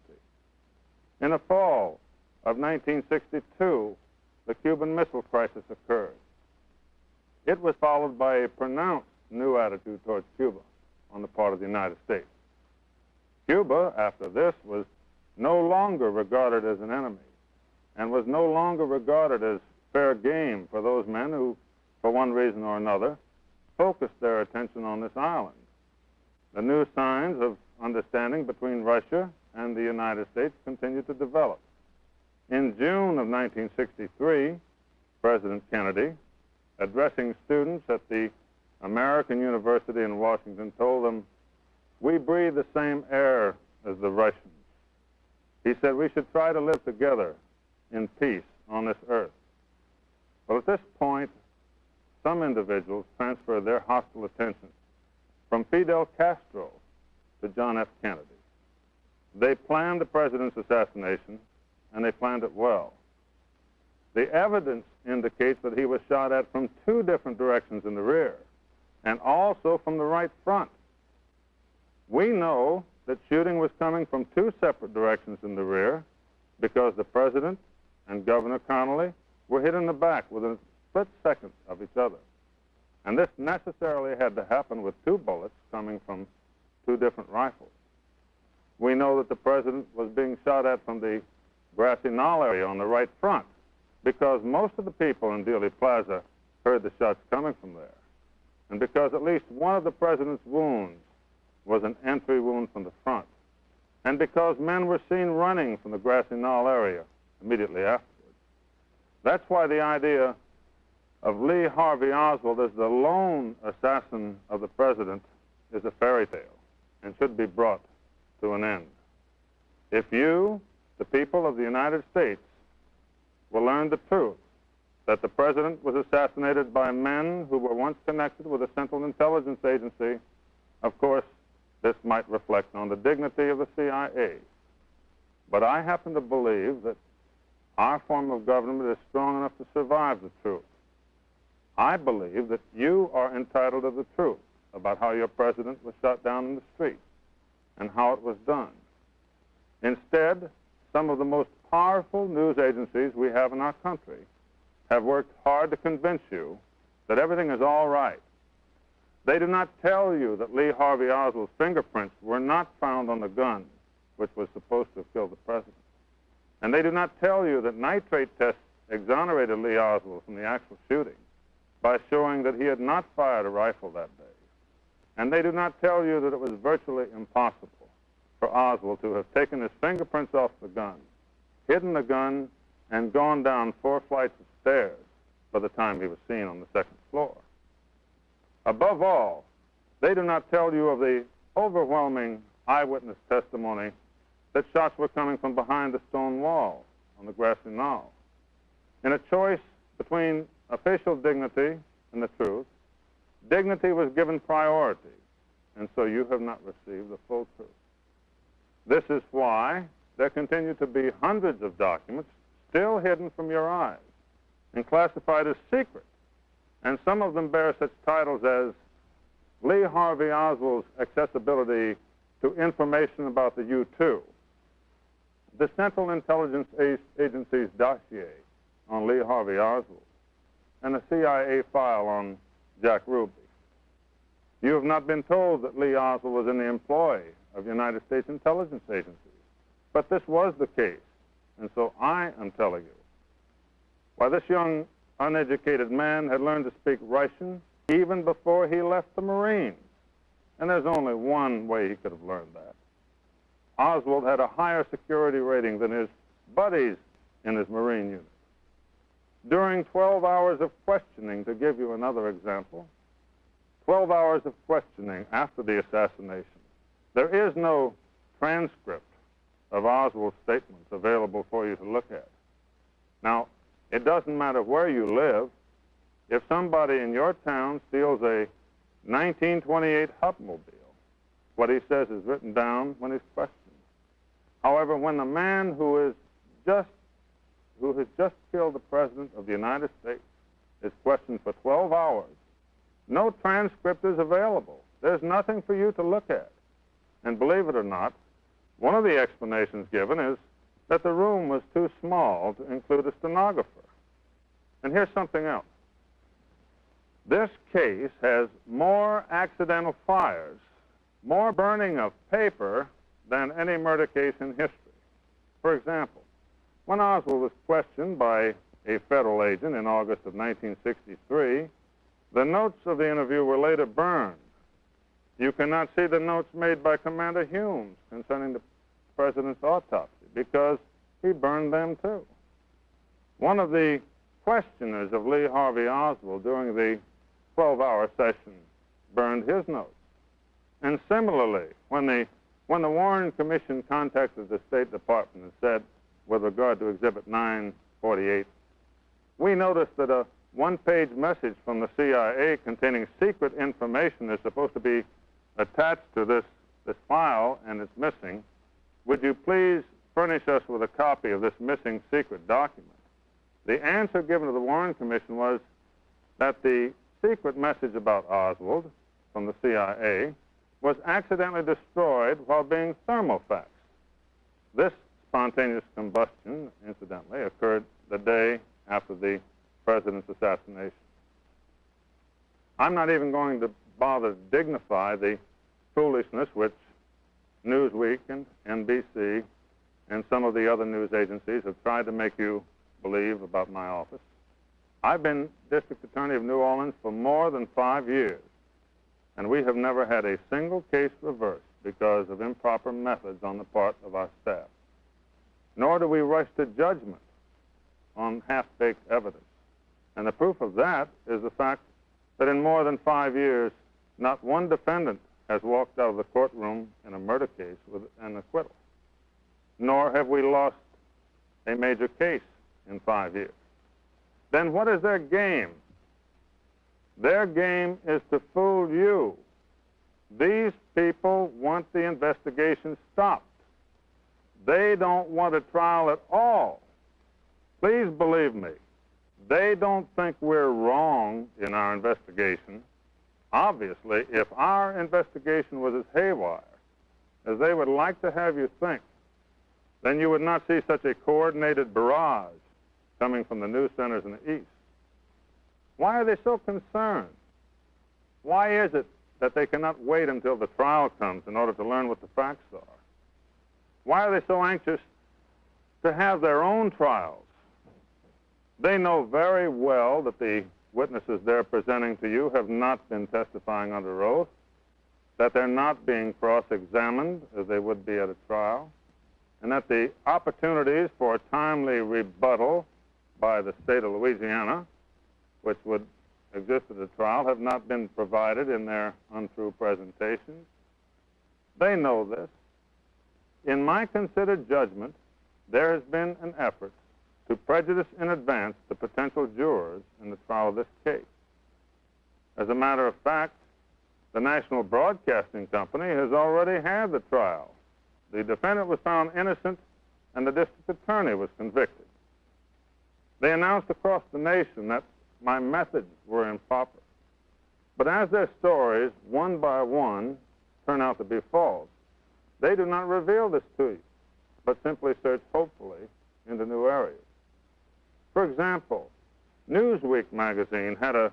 In the fall of 1962, the Cuban Missile Crisis occurred. It was followed by a pronounced new attitude towards Cuba on the part of the United States. Cuba, after this, was no longer regarded as an enemy and was no longer regarded as fair game for those men who, for one reason or another, focused their attention on this island. The new signs of understanding between Russia and the United States continued to develop. In June of 1963, President Kennedy, addressing students at the American University in Washington, told them, "We breathe the same air as the Russians." He said we should try to live together in peace on this earth. Well, at this point, some individuals transferred their hostile attention from Fidel Castro to John F. Kennedy. They planned the president's assassination, and they planned it well. The evidence indicates that he was shot at from two different directions in the rear, and also from the right front. We know that shooting was coming from two separate directions in the rear because the president and Governor Connolly were hit in the back within a split second of each other. And this necessarily had to happen with two bullets coming from two different rifles. We know that the president was being shot at from the grassy knoll area on the right front because most of the people in Dealey Plaza heard the shots coming from there, and because at least one of the president's wounds was an entry wound from the front, and because men were seen running from the grassy knoll area immediately afterwards. That's why the idea of Lee Harvey Oswald as the lone assassin of the president is a fairy tale and should be brought to an end. If you, the people of the United States, will learn the truth that the president was assassinated by men who were once connected with a Central Intelligence Agency, of course, this might reflect on the dignity of the CIA. But I happen to believe that our form of government is strong enough to survive the truth. I believe that you are entitled to the truth about how your president was shot down in the street and how it was done. Instead, some of the most powerful news agencies we have in our country have worked hard to convince you that everything is all right. They do not tell you that Lee Harvey Oswald's fingerprints were not found on the gun, which was supposed to have killed the president. And they do not tell you that nitrate tests exonerated Lee Oswald from the actual shooting by showing that he had not fired a rifle that day. And they do not tell you that it was virtually impossible for Oswald to have taken his fingerprints off the gun, hidden the gun, and gone down 4 flights of stairs by the time he was seen on the 2nd floor. Above all, they do not tell you of the overwhelming eyewitness testimony that shots were coming from behind the stone wall on the grassy knoll. In a choice between official dignity and the truth, dignity was given priority, and so you have not received the full truth. This is why there continue to be hundreds of documents still hidden from your eyes and classified as secret, and some of them bear such titles as Lee Harvey Oswald's accessibility to information about the U-2, the Central Intelligence Agency's dossier on Lee Harvey Oswald, and a CIA file on Jack Ruby. You have not been told that Lee Oswald was in the employ of United States intelligence agencies, but this was the case, and so I am telling you. Why, this young, uneducated man had learned to speak Russian even before he left the Marines, and there's only one way he could have learned that. Oswald had a higher security rating than his buddies in his Marine unit. During 12 hours of questioning, to give you another example, 12 hours of questioning after the assassination, There is no transcript of Oswald's statements available for you to look at. Now, it doesn't matter where you live. If somebody in your town steals a 1928 Hupmobile, what he says is written down when he's questioned. However, when the man who has just killed the President of the United States is questioned for 12 hours, no transcript is available. There's nothing for you to look at. And believe it or not, one of the explanations given is that the room was too small to include a stenographer. And here's something else. This case has more accidental fires, more burning of paper than any murder case in history. For example, when Oswald was questioned by a federal agent in August of 1963, the notes of the interview were later burned. You cannot see the notes made by Commander Humes concerning the President's autopsy because he burned them too. One of the questioners of Lee Harvey Oswald during the 12-hour session burned his notes. And similarly, when the Warren Commission contacted the State Department and said, with regard to Exhibit 948, we noticed that a one-page message from the CIA containing secret information is supposed to be attached to this file, and it's missing. Would you please furnish us with a copy of this missing secret document? The answer given to the Warren Commission was that the secret message about Oswald from the CIA was accidentally destroyed while being thermofaxed. This spontaneous combustion, incidentally, occurred the day after the President's assassination. I'm not even going to bother to dignify the foolishness which Newsweek and NBC and some of the other news agencies have tried to make you believe about my office. I've been District Attorney of New Orleans for more than 5 years, and we have never had a single case reversed because of improper methods on the part of our staff. Nor do we rush to judgment on half-baked evidence. And the proof of that is the fact that in more than 5 years, not one defendant has walked out of the courtroom in a murder case with an acquittal. Nor have we lost a major case in 5 years. Then what is their game? Their game is to fool you. These people want the investigation stopped. They don't want a trial at all. Please believe me, they don't think we're wrong in our investigation. Obviously, if our investigation was as haywire as they would like to have you think, then you would not see such a coordinated barrage coming from the news centers in the East. Why are they so concerned? Why is it that they cannot wait until the trial comes in order to learn what the facts are? Why are they so anxious to have their own trials? They know very well that the witnesses they're presenting to you have not been testifying under oath, that they're not being cross-examined as they would be at a trial, and that the opportunities for a timely rebuttal by the state of Louisiana, which would exist at a trial, have not been provided in their untrue presentations. They know this. In my considered judgment, there has been an effort to prejudice in advance the potential jurors in the trial of this case. As a matter of fact, the National Broadcasting Company has already had the trial. The defendant was found innocent, and the district attorney was convicted. They announced across the nation that my methods were improper. But as their stories, one by one, turn out to be false, they do not reveal this to you, but simply search hopefully into new areas. For example, Newsweek magazine had a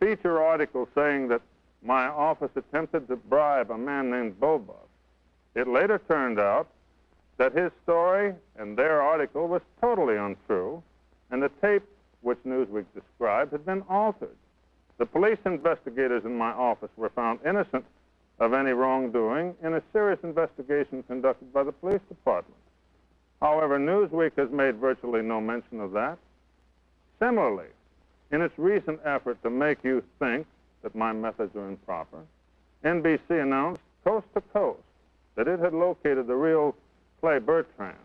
feature article saying that my office attempted to bribe a man named Bobuff. It later turned out that his story and their article was totally untrue, and the tape which Newsweek described had been altered. The police investigators in my office were found innocent of any wrongdoing in a serious investigation conducted by the police department. However, Newsweek has made virtually no mention of that. Similarly, in its recent effort to make you think that my methods are improper, NBC announced coast to coast that it had located the real Clay Bertrand,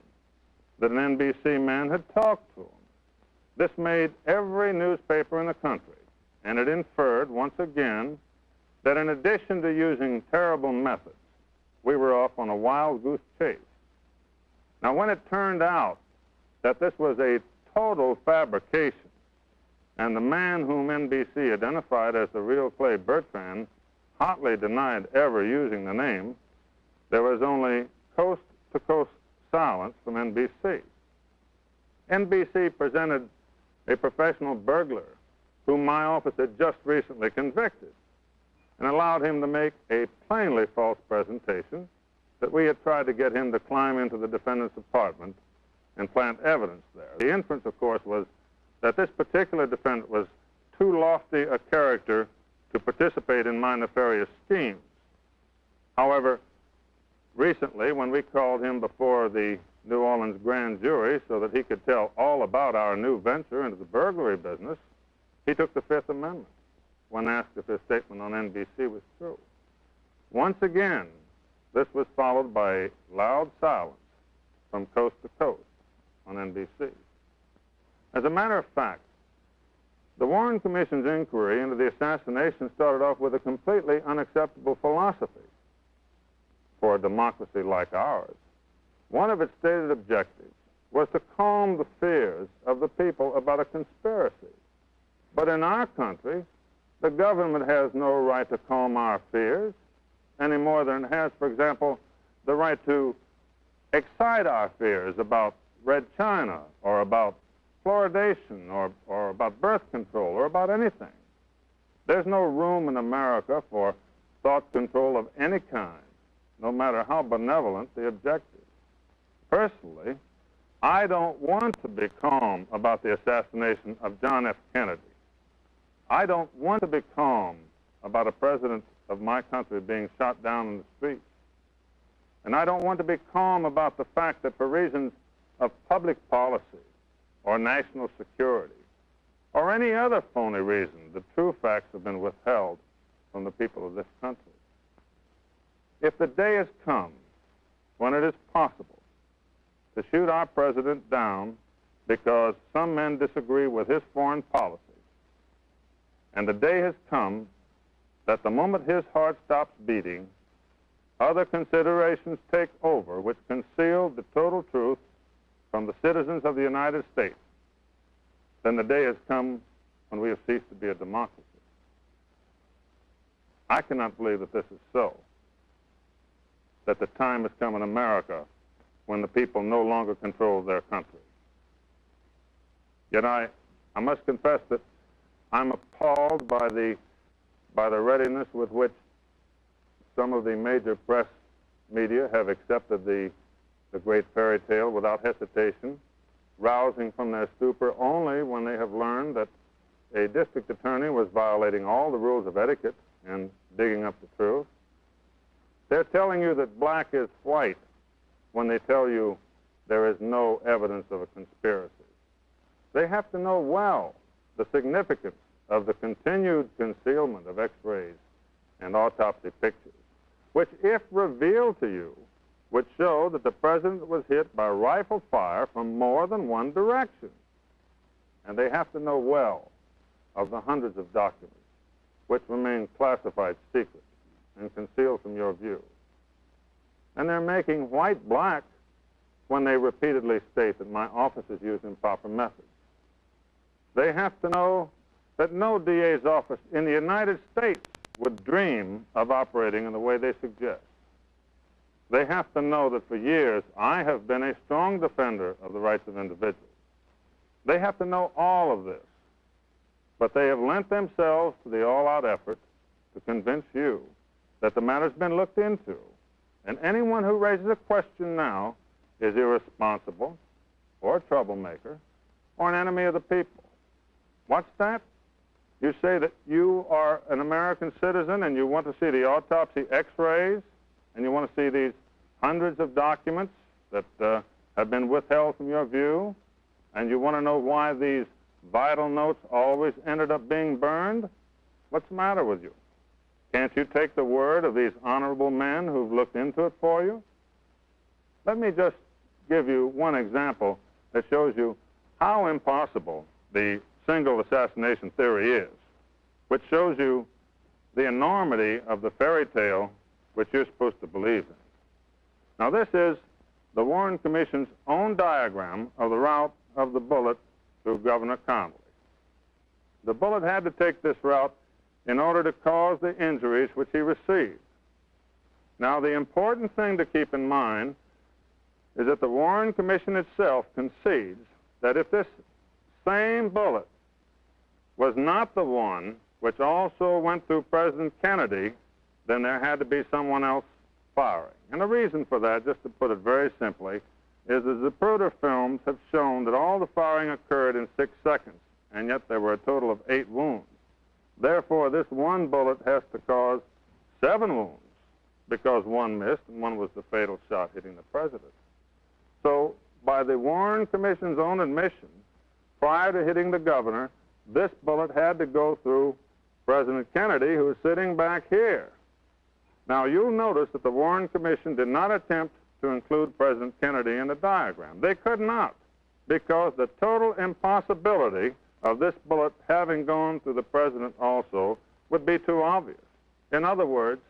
that an NBC man had talked to him. This made every newspaper in the country, and it inferred, once again, that in addition to using terrible methods, we were off on a wild goose chase. Now, when it turned out that this was a total fabrication, and the man whom NBC identified as the real Clay Bertrand hotly denied ever using the name, there was only coast-to-coast silence from NBC. NBC presented a professional burglar whom my office had just recently convicted and allowed him to make a plainly false presentation that we had tried to get him to climb into the defendant's apartment and plant evidence there. The inference, of course, was that this particular defendant was too lofty a character to participate in my nefarious schemes. However, recently, when we called him before the New Orleans grand jury so that he could tell all about our new venture into the burglary business, he took the Fifth Amendment when asked if his statement on NBC was true. Once again, this was followed by loud silence from coast to coast on NBC. As a matter of fact, the Warren Commission's inquiry into the assassination started off with a completely unacceptable philosophy for a democracy like ours. One of its stated objectives was to calm the fears of the people about a conspiracy. But in our country, the government has no right to calm our fears any more than it has, for example, the right to excite our fears about Red China or about fluoridation or about birth control or about anything. There's no room in America for thought control of any kind, no matter how benevolent the objective. Personally, I don't want to be calm about the assassination of John F. Kennedy. I don't want to be calm about a president of my country being shot down in the streets. And I don't want to be calm about the fact that for reasons of public policy or national security or any other phony reason, the true facts have been withheld from the people of this country. If the day has come when it is possible to shoot our president down because some men disagree with his foreign policy, and the day has come that the moment his heart stops beating, other considerations take over which conceal the total truth from the citizens of the United States, then the day has come when we have ceased to be a democracy. I cannot believe that this is so, that the time has come in America when the people no longer control their country. Yet I must confess that I'm appalled by the readiness with which some of the major press media have accepted the great fairy tale without hesitation, rousing from their stupor only when they have learned that a district attorney was violating all the rules of etiquette and digging up the truth. They're telling you that black is white when they tell you there is no evidence of a conspiracy. They have to know well the significance of the continued concealment of X-rays and autopsy pictures, which, if revealed to you, would show that the president was hit by rifle fire from more than one direction. And they have to know well of the hundreds of documents which remain classified secret and concealed from your view. And they're making white black when they repeatedly state that my office is using improper methods. They have to know that no DA's office in the United States would dream of operating in the way they suggest. They have to know that for years I have been a strong defender of the rights of individuals. They have to know all of this, but they have lent themselves to the all-out effort to convince you that the matter's been looked into, and anyone who raises a question now is irresponsible or a troublemaker or an enemy of the people. What's that? You say that you are an American citizen and you want to see the autopsy X-rays and you want to see these hundreds of documents that have been withheld from your view, and you want to know why these vital notes always ended up being burned? What's the matter with you? Can't you take the word of these honorable men who've looked into it for you? Let me just give you one example that shows you how impossible the single assassination theory is, which shows you the enormity of the fairy tale which you're supposed to believe in. Now, this is the Warren Commission's own diagram of the route of the bullet through Governor Connally. The bullet had to take this route in order to cause the injuries which he received. Now, the important thing to keep in mind is that the Warren Commission itself concedes that if this same bullet was not the one which also went through President Kennedy, then there had to be someone else firing. And the reason for that, just to put it very simply, is the Zapruder films have shown that all the firing occurred in 6 seconds, and yet there were a total of 8 wounds. Therefore, this one bullet has to cause 7 wounds, because one missed and one was the fatal shot hitting the president. So, by the Warren Commission's own admission, prior to hitting the governor, this bullet had to go through President Kennedy, who is sitting back here. Now, you'll notice that the Warren Commission did not attempt to include President Kennedy in the diagram. They could not, because the total impossibility of this bullet having gone through the president also would be too obvious. In other words,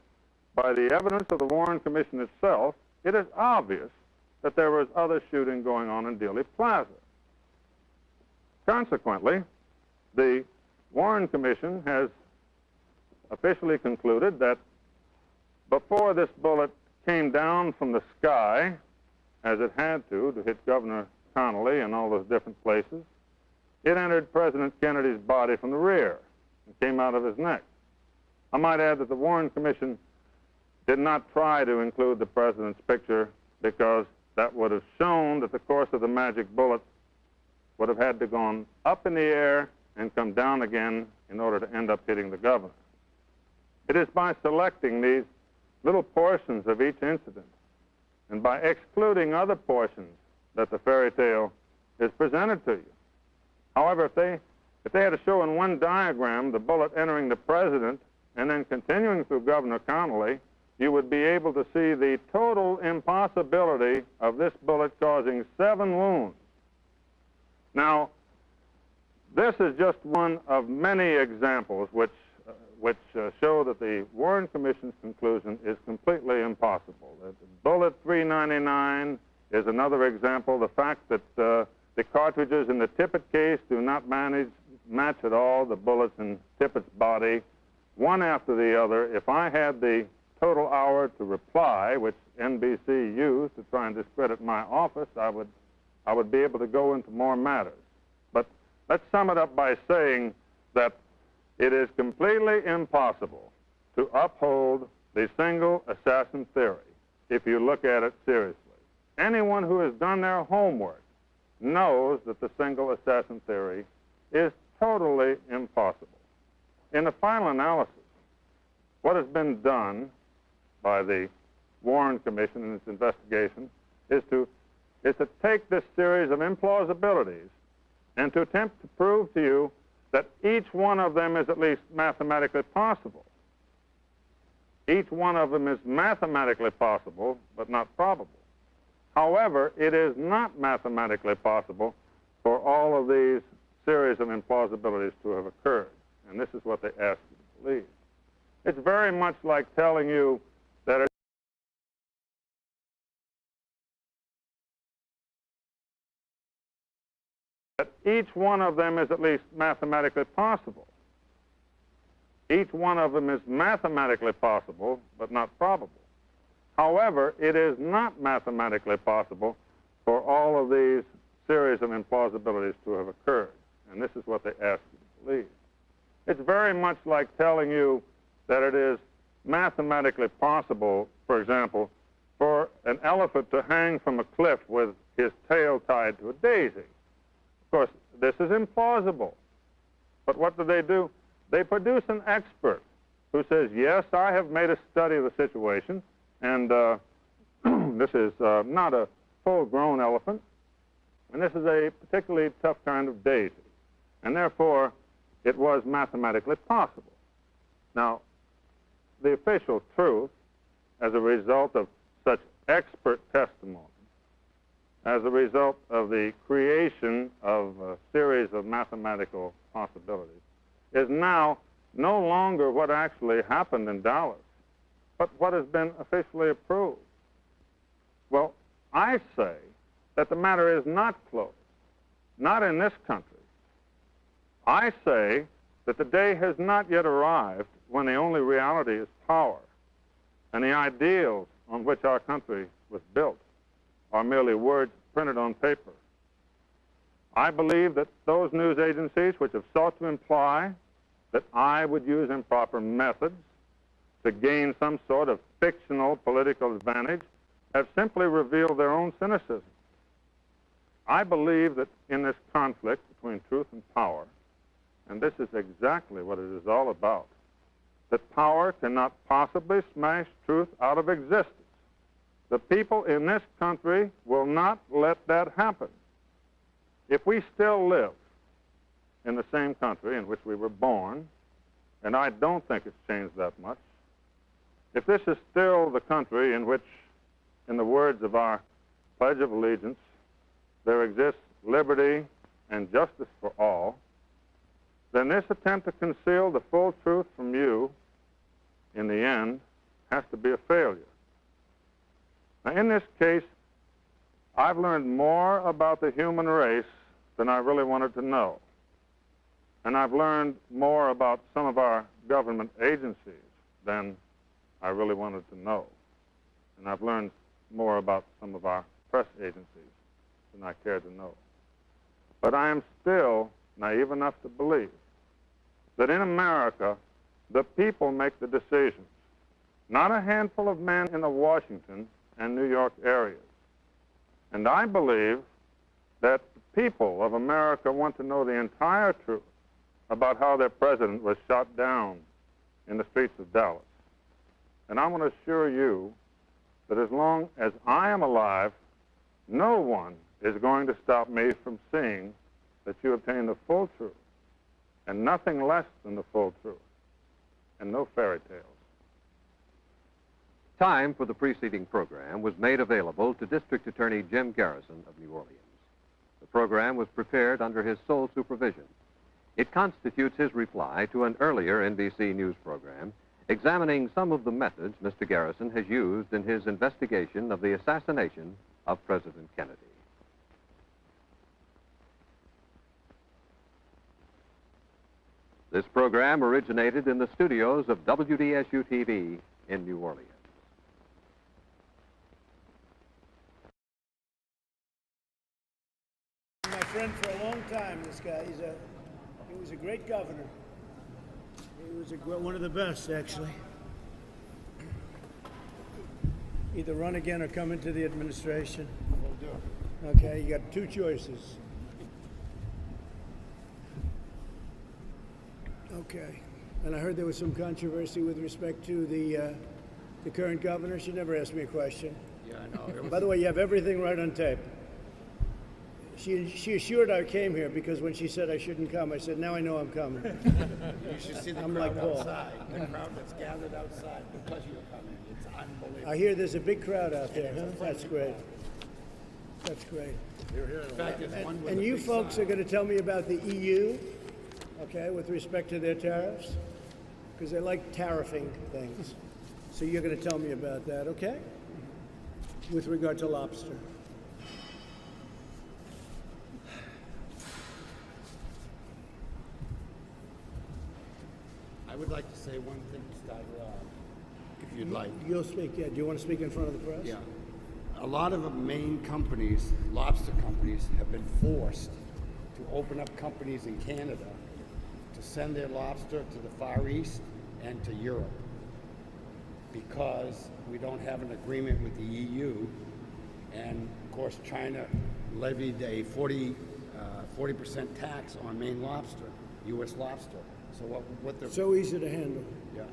by the evidence of the Warren Commission itself, it is obvious that there was other shooting going on in Dealey Plaza. Consequently, the Warren Commission has officially concluded that before this bullet came down from the sky, as it had to hit Governor Connally and all those different places, it entered President Kennedy's body from the rear and came out of his neck. I might add that the Warren Commission did not try to include the president's picture because that would have shown that the course of the magic bullet would have had to gone up in the air and come down again in order to end up hitting the governor. It is by selecting these little portions of each incident and by excluding other portions that the fairy tale is presented to you. However, if they had to show in one diagram the bullet entering the president and then continuing through Governor Connally, you would be able to see the total impossibility of this bullet causing 7 wounds. Now, this is just one of many examples which show that the Warren Commission's conclusion is completely impossible. The bullet 399 is another example. The fact that the cartridges in the Tippit case do not match at all the bullets in Tippit's body, one after the other. If I had the total hour to reply, which NBC used to try and discredit my office, I would be able to go into more matters. But let's sum it up by saying that it is completely impossible to uphold the single assassin theory if you look at it seriously. Anyone who has done their homework knows that the single assassin theory is totally impossible. In the final analysis, what has been done by the Warren Commission in its investigation is to take this series of implausibilities and to attempt to prove to you that each one of them is at least mathematically possible. Each one of them is mathematically possible, but not probable. However, it is not mathematically possible for all of these series of implausibilities to have occurred. And this is what they ask you to believe. It's very much like telling you that each one of them is at least mathematically possible. Each one of them is mathematically possible, but not probable. However, it is not mathematically possible for all of these series of implausibilities to have occurred. And this is what they ask you to believe. It's very much like telling you that it is mathematically possible, for example, for an elephant to hang from a cliff with his tail tied to a daisy. Of course, this is implausible. But what do? They produce an expert who says, yes, I have made a study of the situation, and this is not a full-grown elephant, and this is a particularly tough kind of daisy, and therefore it was mathematically possible. Now, the official truth as a result of such expert testimony, as a result of the creation of a series of mathematical possibilities, is now no longer what actually happened in Dallas, but what has been officially approved. Well, I say that the matter is not closed, not in this country. I say that the day has not yet arrived when the only reality is power, and the ideals on which our country was built are merely words printed on paper. I believe that those news agencies which have sought to imply that I would use improper methods to gain some sort of fictional political advantage have simply revealed their own cynicism. I believe that in this conflict between truth and power, and this is exactly what it is all about, that power cannot possibly smash truth out of existence. The people in this country will not let that happen. If we still live in the same country in which we were born, and I don't think it's changed that much, if this is still the country in which, in the words of our Pledge of Allegiance, there exists liberty and justice for all, then this attempt to conceal the full truth from you, in the end, has to be a failure. Now, in this case, I've learned more about the human race than I really wanted to know. And I've learned more about some of our government agencies than I really wanted to know. And I've learned more about some of our press agencies than I cared to know. But I am still naive enough to believe that in America, the people make the decisions, not a handful of men in the Washington and New York areas. And I believe that the people of America want to know the entire truth about how their president was shot down in the streets of Dallas. And I want to assure you that as long as I am alive, no one is going to stop me from seeing that you obtain the full truth, and nothing less than the full truth, and no fairy tales. Time for the preceding program was made available to District Attorney Jim Garrison of New Orleans. The program was prepared under his sole supervision. It constitutes his reply to an earlier NBC News program examining some of the methods Mr. Garrison has used in his investigation of the assassination of President Kennedy. This program originated in the studios of WDSU-TV in New Orleans. My friend for a long time, this guy. He was a great governor. He was one of the best, actually. Either run again or come into the administration. Will do. Okay, you got two choices. Okay. And I heard there was some controversy with respect to the current governor. She never asked me a question. Yeah, I know. By the way, you have everything right on tape. She assured I came here because when she said I shouldn't come, I said, now I know I'm coming. You should see the I'm crowd like Paul. outside. The crowd that's gathered outside because you're coming. It's unbelievable. I hear there's a big crowd out there, huh? That's great. That's great. In fact, there's one with And a you big folks sign. are going to tell me about the EU, okay, with respect to their tariffs? Because they like tariffing things. So you're going to tell me about that, okay? With regard to lobster. I would like to say one thing to start it off, if you'd like. You'll speak, yeah. Do you want to speak in front of the press? Yeah. A lot of the main companies, lobster companies, have been forced to open up companies in Canada to send their lobster to the Far East and to Europe because we don't have an agreement with the EU. And of course, China levied a 40% tax on Maine lobster, U.S. lobster. So what the So easy to handle. Yeah.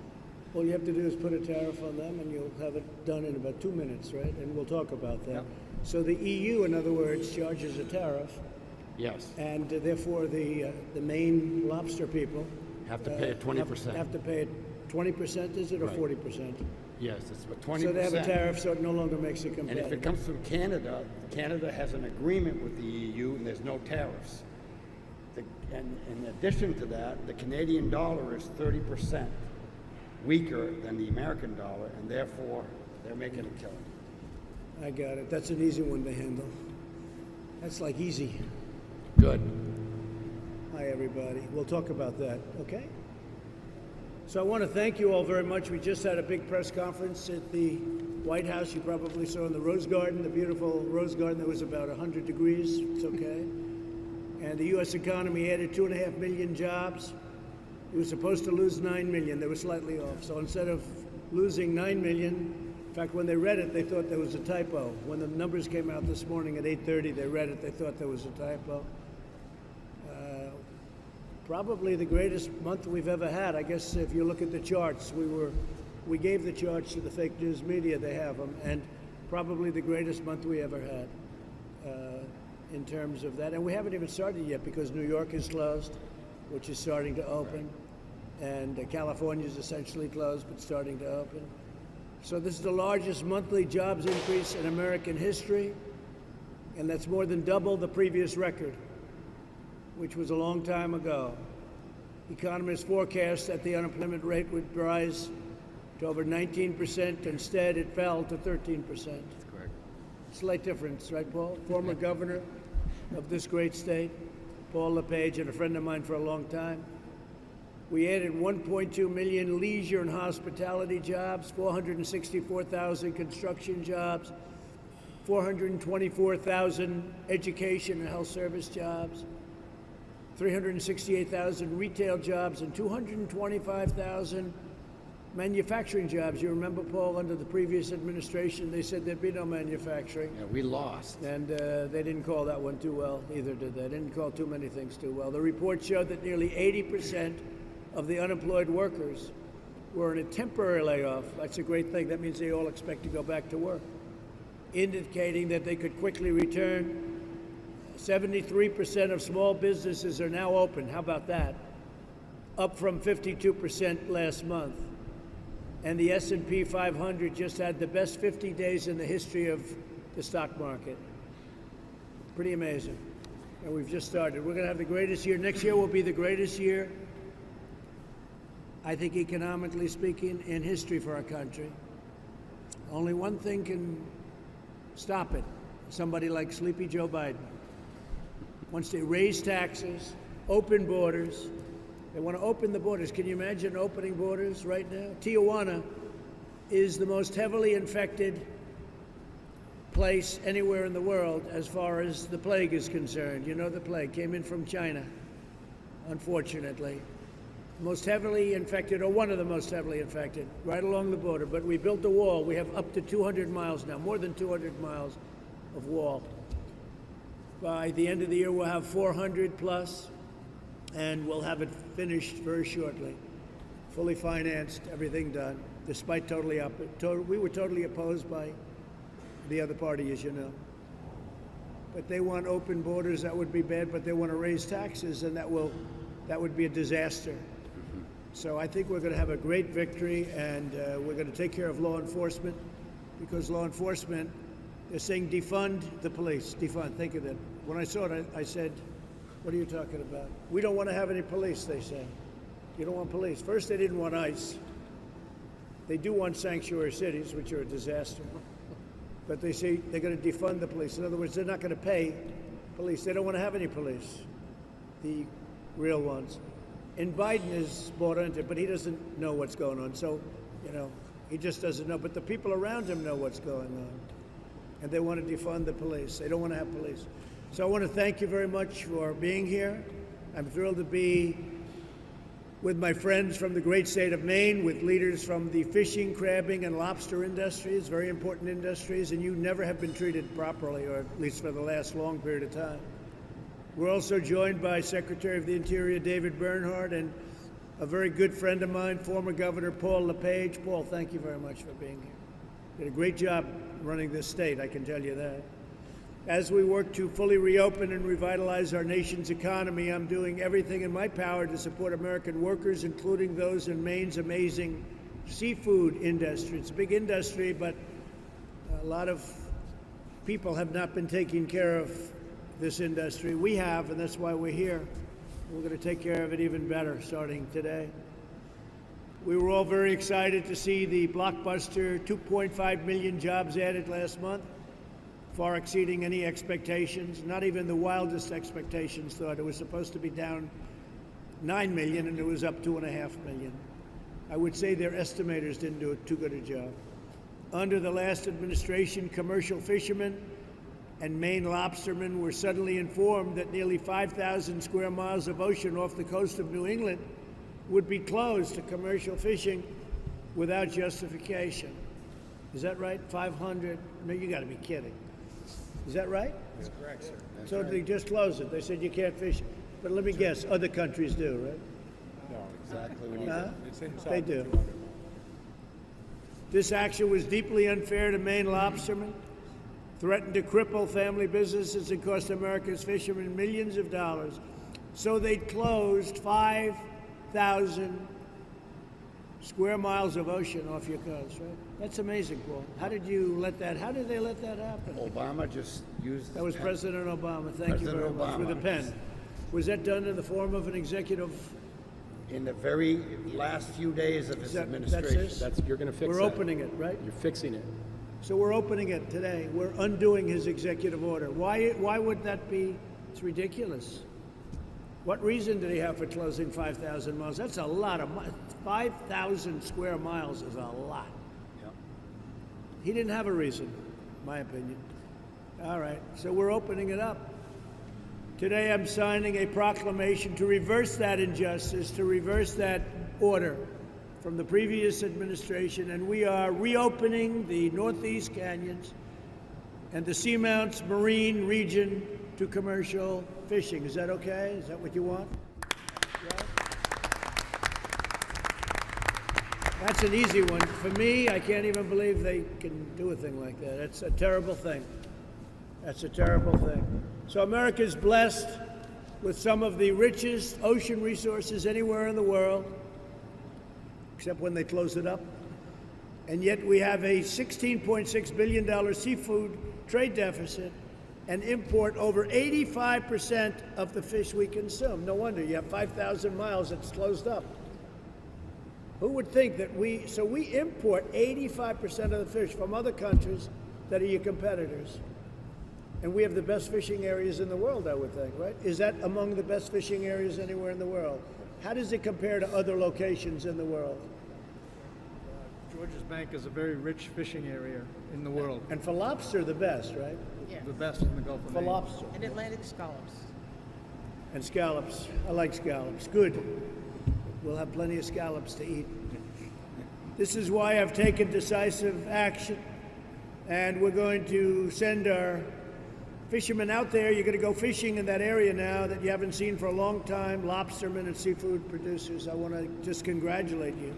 All you have to do is put a tariff on them and you'll have it done in about 2 minutes, right? And we'll talk about that. Yep. So the EU, in other words, charges a tariff. Yes. And therefore the Maine lobster people Have to pay it 20%. Have to pay it 20%, is it, or Right. 40%? Yes, it's about 20%. So they have a tariff, so it no longer makes it And competitive. if it comes from Canada, Canada has an agreement with the EU and there's no tariffs. And in addition to that, the Canadian dollar is 30% weaker than the American dollar, and therefore they're making a killing. I got it. That's an easy one to handle. That's like easy. Good. Hi, everybody. We'll talk about that, okay? So I want to thank you all very much. We just had a big press conference at the White House. You probably saw in the Rose Garden, the beautiful Rose Garden. That was about 100 degrees. It's okay. And the U.S. economy added 2.5 million jobs. It was supposed to lose 9 million. They were slightly off. So instead of losing 9 million, in fact, when they read it, they thought there was a typo. When the numbers came out this morning at 8:30, they read it, they thought there was a typo. Probably the greatest month we've ever had. I guess if you look at the charts, we gave the charts to the fake news media. They have them, and probably the greatest month we ever had in terms of that. And we haven't even started yet because New York is closed, which is starting to open, and California is essentially closed but starting to open. So this is the largest monthly jobs increase in American history, and that's more than double the previous record, which was a long time ago. Economists forecast that the unemployment rate would rise to over 19%. Instead, it fell to 13%. That's correct. Slight difference, right, Paul? Former governor of this great state, Paul LePage, and a friend of mine for a long time. We added 1.2 million leisure and hospitality jobs, 464,000 construction jobs, 424,000 education and health service jobs, 368,000 retail jobs, and 225,000 manufacturing jobs. You remember, Paul, under the previous administration, they said there'd be no manufacturing. Yeah, we lost. And they didn't call that one too well, either did they? They didn't call too many things too well. The report showed that nearly 80% of the unemployed workers were in a temporary layoff. That's a great thing. That means they all expect to go back to work, indicating that they could quickly return. 73% of small businesses are now open. How about that? Up from 52% last month. And the S&P 500 just had the best 50 days in the history of the stock market. Pretty amazing. And we've just started. We're going to have the greatest year. Next year will be the greatest year, I think, economically speaking, in history for our country. Only one thing can stop it. Somebody like Sleepy Joe Biden. Once they raise taxes, open borders, they want to open the borders. Can you imagine opening borders right now? Tijuana is the most heavily infected place anywhere in the world as far as the plague is concerned. You know, the plague came in from China, unfortunately. Most heavily infected, or one of the most heavily infected, right along the border. But we built a wall. We have up to 200 miles now, more than 200 miles of wall. By the end of the year, we'll have 400 plus, and we'll have it finished very shortly. Fully financed, everything done, despite we were totally opposed by the other party, as you know. But they want open borders. That would be bad, but they want to raise taxes, and that would be a disaster. So I think we're going to have a great victory, and we're going to take care of law enforcement, because law enforcement, they're saying defund the police. Defund, think of that. When I saw it, I said, what are you talking about? We don't want to have any police, they say. You don't want police. First, they didn't want ICE. They do want sanctuary cities, which are a disaster. But they say they're going to defund the police. In other words, they're not going to pay police. They don't want to have any police, the real ones. And Biden is bought into it, but he doesn't know what's going on. So, you know, he just doesn't know. But the people around him know what's going on. And they want to defund the police. They don't want to have police. So I want to thank you very much for being here. I'm thrilled to be with my friends from the great state of Maine, with leaders from the fishing, crabbing, and lobster industries, very important industries, and you never have been treated properly, or at least for the last long period of time. We're also joined by Secretary of the Interior David Bernhardt and a very good friend of mine, former Governor Paul LePage. Paul, thank you very much for being here. You did a great job running this state, I can tell you that. As we work to fully reopen and revitalize our nation's economy, I'm doing everything in my power to support American workers, including those in Maine's amazing seafood industry. It's a big industry, but a lot of people have not been taking care of this industry. We have, and that's why we're here. We're going to take care of it even better starting today. We were all very excited to see the blockbuster 2.5 million jobs added last month, far exceeding any expectations. Not even the wildest expectations thought it was supposed to be down 9 million, and it was up 2.5 million. I would say their estimators didn't do too good a job. Under the last administration, commercial fishermen and Maine lobstermen were suddenly informed that nearly 5,000 square miles of ocean off the coast of New England would be closed to commercial fishing without justification. Is that right? 500? No, you got to be kidding. Is that right? That's correct, sir. That's So right. they just closed it. They said you can't fish. But let me guess, other countries do, right? No, exactly. When Huh? it's inside They the do. 200 miles. This action was deeply unfair to Maine lobstermen, threatened to cripple family businesses and cost America's fishermen millions of dollars. So they closed 5,000 square miles of ocean off your coast, right? That's amazing, Paul. How did they let that happen? Obama just used. That was pen. President Obama. Thank you President very much. With a Obama. pen. Was that done in the form of an executive? In the very last few days of his That's administration. this? You're going to fix We're that. opening it, right? You're fixing it. So we're opening it today. We're undoing his executive order. Why would that be? It's ridiculous. What reason did he have for closing 5,000 miles? That's a lot of 5,000 square miles is a lot. Yep. He didn't have a reason, in my opinion. All right, so we're opening it up. Today I'm signing a proclamation to reverse that injustice, to reverse that order from the previous administration, and we are reopening the Northeast Canyons and the Seamounts Marine region to commercial fishing. Is that okay? Is that what you want? Yeah? That's an easy one. For me, I can't even believe they can do a thing like that. It's a terrible thing. That's a terrible thing. So America's blessed with some of the richest ocean resources anywhere in the world, except when they close it up. And yet we have a $16.6 billion seafood trade deficit and import over 85% of the fish we consume. No wonder you have 5,000 miles that's closed up. Who would think that we import 85% of the fish from other countries that are your competitors. And we have the best fishing areas in the world, I would think, right? Is that among the best fishing areas anywhere in the world? How does it compare to other locations in the world? Georges Bank is a very rich fishing area in the world. And for lobster, the best, right? Yeah. The best in the Gulf of For Maine. lobster. And Atlantic scallops. And scallops. I like scallops. Good. We'll have plenty of scallops to eat. This is why I've taken decisive action. And we're going to send our fishermen out there. You're going to go fishing in that area now that you haven't seen for a long time. Lobstermen and seafood producers. I want to just congratulate you.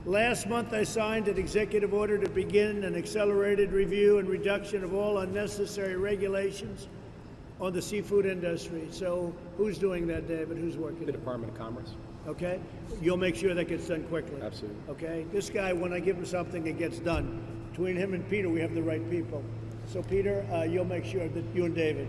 Last month, I signed an executive order to begin an accelerated review and reduction of all unnecessary regulations on the seafood industry. So who's doing that, David? Who's working? The Department of Commerce. Okay? You'll make sure that gets done quickly. Absolutely. Okay? This guy, when I give him something, it gets done. Between him and Peter, we have the right people. So Peter, you'll make sure that you and David.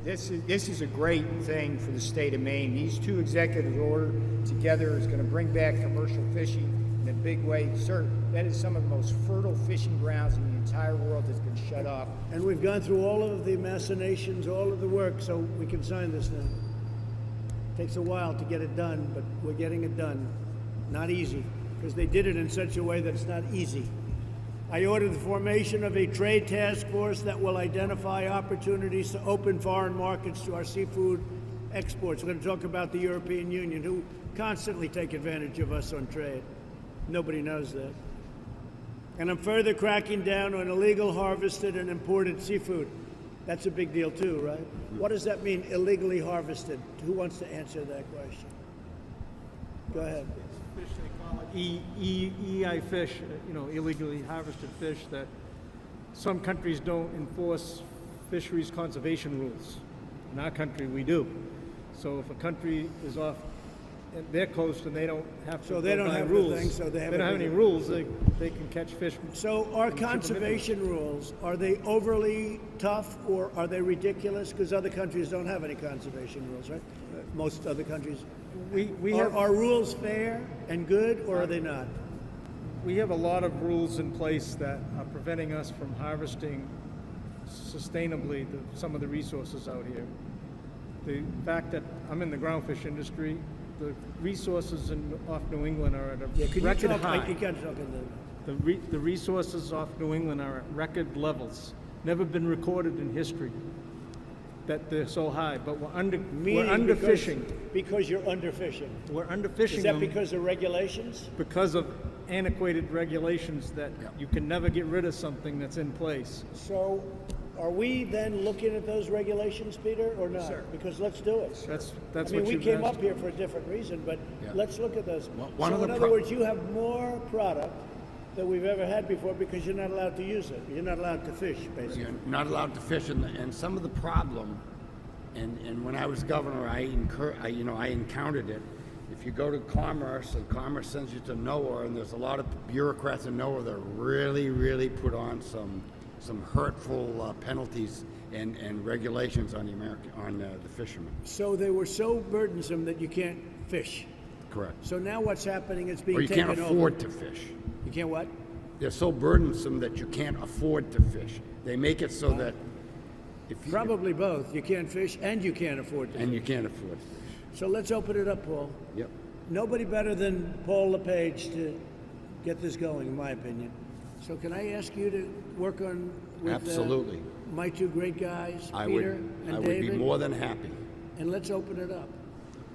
This is a great thing for the state of Maine. These two executive orders together is going to bring back commercial fishing in a big way. Sir, that is some of the most fertile fishing grounds in the entire world that's been shut off. And we've gone through all of the machinations, all of the work, so we can sign this now. Takes a while to get it done, but we're getting it done. Not easy, because they did it in such a way that it's not easy. I ordered the formation of a trade task force that will identify opportunities to open foreign markets to our seafood exports. We're going to talk about the European Union, who constantly take advantage of us on trade. Nobody knows that. And I'm further cracking down on illegal harvested and imported seafood. That's a big deal too, right? What does that mean, illegally harvested? Who wants to answer that question? Go ahead. Fish, they call it EI fish, illegally harvested fish that some countries don't enforce fisheries conservation rules. In our country, we do. So if a country is off their coast and they don't have to So they go don't by have the rules, thing, so they have don't a have any bigger- rules, they can catch fish. So our and ship 'em into conservation rules, are they overly tough or are they ridiculous? Because other countries don't have any conservation rules, right? Most other countries. We are have our rules fair and good, or are they not? We have a lot of rules in place that are preventing us from harvesting sustainably some of the resources out here. The fact that I'm in the groundfish industry, the resources off New England are at a Yeah, could you record talk? high. You got to talk in The resources off New England are at record levels, never been recorded in history that they're so high, but we're underfishing. Because you're underfishing. We're underfishing Is that them because of regulations? because of antiquated regulations that you can never get rid of something that's in place. So are we then looking at those regulations, Peter, or not? Sir. Because let's do it. That's I mean, what we you've came asked. up here for a different reason, but let's look at those. one So of the in other words, you have more product than we've ever had before because you're not allowed to use it. You're not allowed to fish, basically. You're not allowed to fish, and some of the problem, and when I was governor, I encountered it. If you go to Commerce, and Commerce sends you to NOAA, and there's a lot of bureaucrats in NOAA that really put on some hurtful penalties and regulations on the fishermen. So they were so burdensome that you can't fish. Correct. So now what's happening is being Or you taken can't over. afford to fish. You can't what? They're so burdensome that you can't afford to fish. They make it so that if you, Probably both. You can't fish and you can't afford to and fish. you can't afford to fish. So let's open it up, Paul. Yep. Nobody better than Paul LePage to get this going, in my opinion. So can I ask you to work on with Absolutely. My two great guys, I Peter would and I would David? be more than happy. And let's open it up,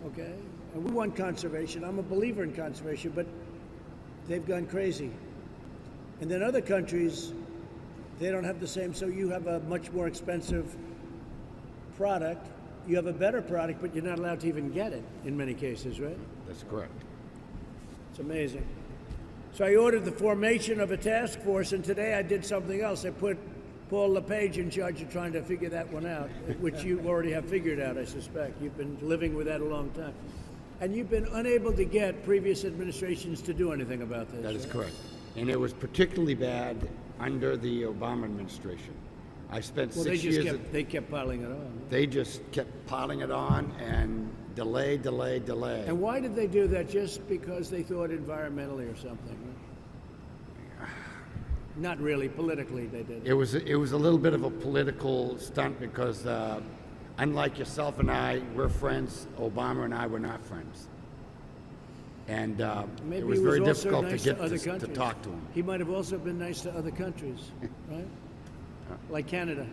okay? And we want conservation. I'm a believer in conservation, but they've gone crazy. And then other countries, they don't have the same, so you have a much more expensive product. You have a better product, but you're not allowed to even get it in many cases, right? That's correct. It's amazing. So I ordered the formation of a task force, and today I did something else. I put Paul LePage in charge of trying to figure that one out, which you already have figured out, I suspect. You've been living with that a long time. And you've been unable to get previous administrations to do anything about this. That is right? correct. And it was particularly bad under the Obama administration. I spent Well, 6 years. they kept piling it on. They just kept piling it on and delay. And why did they do that? Just because they thought environmentally or something? Right? Not really. Politically, they did. It was a little bit of a political stunt because unlike yourself and I, we're friends. Obama and I were not friends. And Maybe it was he very also difficult to nice get other to countries. talk to him. He might have also been nice to other countries, right? Like Canada,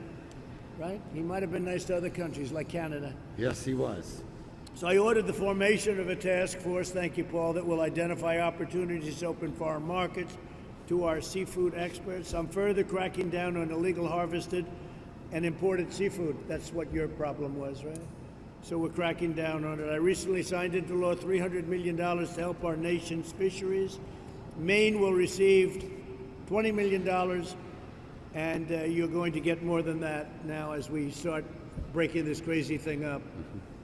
right? He might have been nice to other countries, like Canada. Yes, he was. So I ordered the formation of a task force, thank you, Paul, that will identify opportunities to open farm markets to our seafood experts. I'm further cracking down on illegal harvested and imported seafood. That's what your problem was, right? So we're cracking down on it. I recently signed into law $300 million to help our nation's fisheries. Maine will receive $20 million, and you're going to get more than that now as we start breaking this crazy thing up.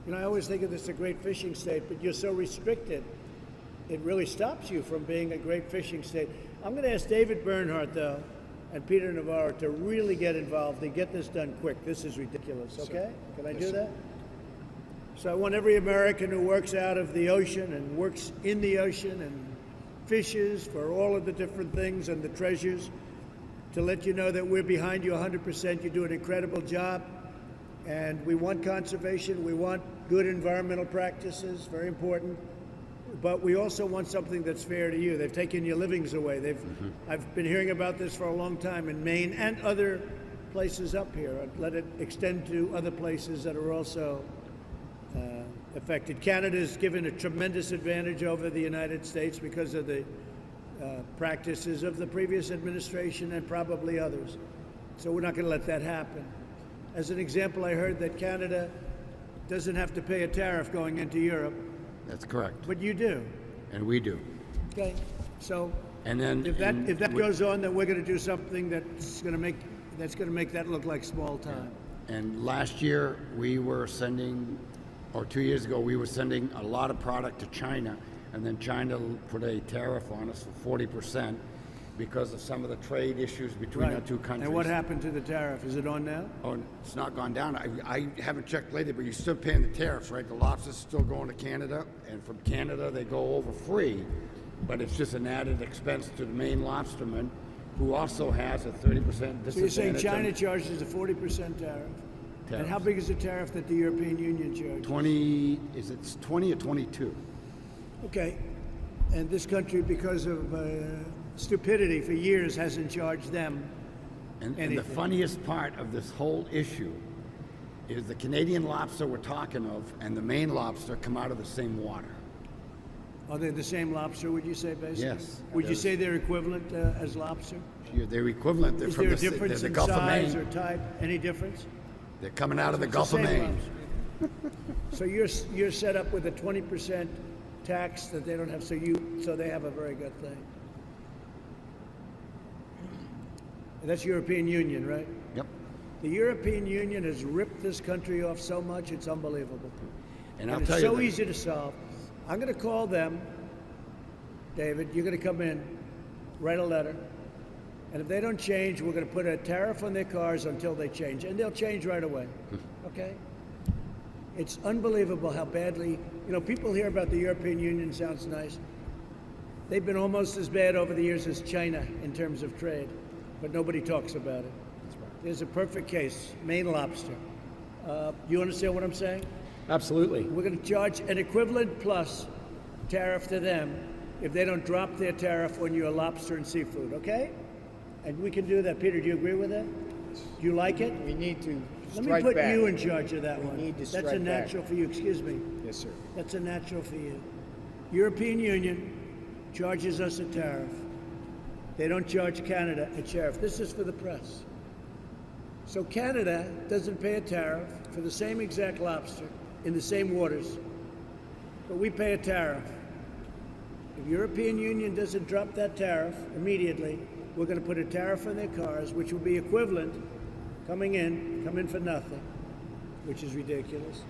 You know, I always think of this as a great fishing state, but you're so restricted, it really stops you from being a great fishing state. I'm going to ask David Bernhardt, though, and Peter Navarro to really get involved and get this done quick. This is ridiculous, okay? Can I do that? So I want every American who works out of the ocean and works in the ocean and fishes for all of the different things and the treasures to let you know that we're behind you 100%. You do an incredible job. And we want conservation. We want good environmental practices, very important. But we also want something that's fair to you. They've taken your livings away. I've been hearing about this for a long time in Maine and other places up here. Let it extend to other places that are also affected. Canada's given a tremendous advantage over the United States because of the practices of the previous administration and probably others. So we're not going to let that happen. As an example, I heard that Canada doesn't have to pay a tariff going into Europe. That's correct. But you do. And we do. Okay. So And then if that goes on, then we're going to do something that's going to make that look like small time. And last year, we were sending, or 2 years ago, we were sending a lot of product to China, and then China put a tariff on us for 40% because of some of the trade issues between our two countries. And what happened to the tariff? Is it on now? Oh, it's not gone down. I haven't checked lately, but you're still paying the tariffs, right? The lobster's still going to Canada, and from Canada, they go over free, but it's just an added expense to the Maine lobsterman, who also has a 30% disadvantage. So you're saying China charges a 40% tariff? And how big is the tariff that the European Union charges? 20, is it 20 or 22? Okay. And this country, because of stupidity for years, hasn't charged them And anything. the funniest part of this whole issue is the Canadian lobster we're talking of and the Maine lobster come out of the same water. Are they the same lobster, would you say, basically? Yes. Would you say they're equivalent as lobster? They're equivalent. They're Is from there a they're difference the in Gulf of size Maine. or type? Any difference? They're coming out of the It's Gulf of same Maine. lobster. So you're set up with a 20% tax that they don't have, so they have a very good thing. And that's European Union, right? Yep. The European Union has ripped this country off so much, it's unbelievable. And I'll it's tell you so that- easy to solve. I'm going to call them, David. You're going to come in, write a letter, and if they don't change, we're going to put a tariff on their cars until they change, and they'll change right away. Okay? It's unbelievable how badly, people hear about the European Union, sounds nice. They've been almost as bad over the years as China in terms of trade, but nobody talks about it. There's a perfect case, Maine lobster. You understand what I'm saying? Absolutely. We're going to charge an equivalent plus tariff to them if they don't drop their tariff on your lobster and seafood, okay? And we can do that. Peter, do you agree with that? Do you like it? We need to Let me strike put back. you in charge of that We one. need to That's a strike back. natural for you, excuse me. Yes, sir. That's a natural for you. European Union charges us a tariff. They don't charge Canada a tariff. This is for the press. So Canada doesn't pay a tariff for the same exact lobster in the same waters, but we pay a tariff. If European Union doesn't drop that tariff immediately, we're going to put a tariff on their cars, which will be equivalent, come in for nothing, which is ridiculous.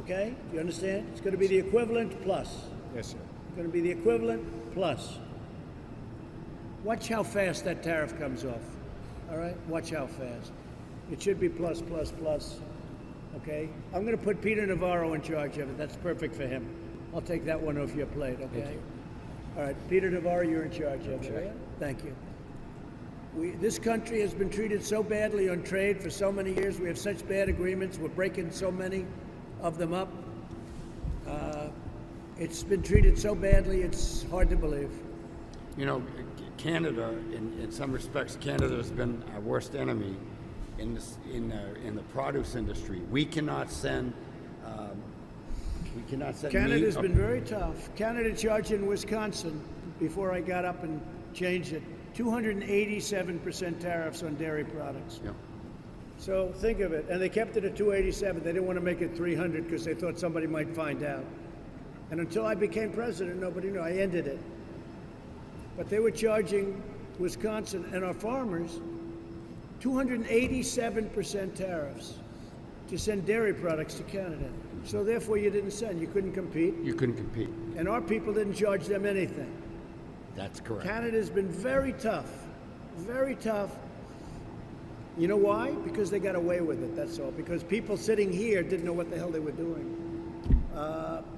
Okay? Do you understand? It's going to be the equivalent plus. Yes, sir. It's going to be the equivalent plus. Watch how fast that tariff comes off. All right? Watch how fast. It should be plus, plus, plus. Okay? I'm going to put Peter Navarro in charge of it. That's perfect for him. I'll take that one off your plate, okay? All right, Peter Navarro, you're in charge of it. Yeah? Thank you. This country has been treated so badly on trade for so many years. We have such bad agreements. We're breaking so many of them up. It's been treated so badly, it's hard to believe. Canada, in some respects, Canada has been our worst enemy in the produce industry. We cannot send. Canada's meat been very tough. Canada charged in Wisconsin, before I got up and changed it, 287% tariffs on dairy products. Yeah. So think of it. And they kept it at 287. They didn't want to make it 300 because they thought somebody might find out. And until I became president, nobody knew. I ended it. But they were charging Wisconsin and our farmers 287% tariffs to send dairy products to Canada. So therefore you didn't send. You couldn't compete. You couldn't compete. And our people didn't charge them anything. That's correct. Canada's been very tough. Very tough. You know why? Because they got away with it, that's all. Because people sitting here didn't know what the hell they were doing.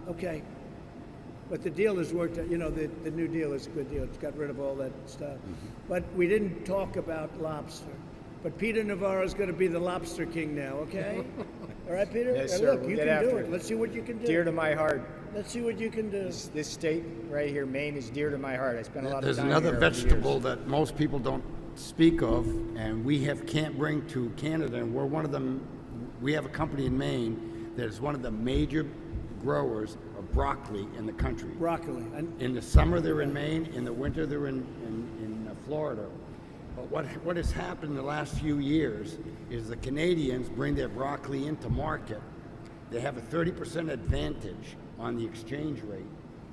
Okay. But the deal has worked out. The new deal is a good deal. It's got rid of all that stuff. But we didn't talk about lobster. But Peter Navarro's going to be the lobster king now, okay? All right, Peter? Yes, Now, sir. look, We'll you get can do after it. it. Let's see what you can do. Dear to my heart. Let's see what you can do. This state right here, Maine, is dear to my heart. I spent a lot of There's time another here over the years. vegetable that most people don't speak of, and can't bring to Canada, and we're one of them. We have a company in Maine that is one of the major growers of broccoli in the country. Broccoli. In the summer, they're in Maine. In the winter, they're in Florida. But what has happened in the last few years is the Canadians bring their broccoli into market. They have a 30% advantage on the exchange rate,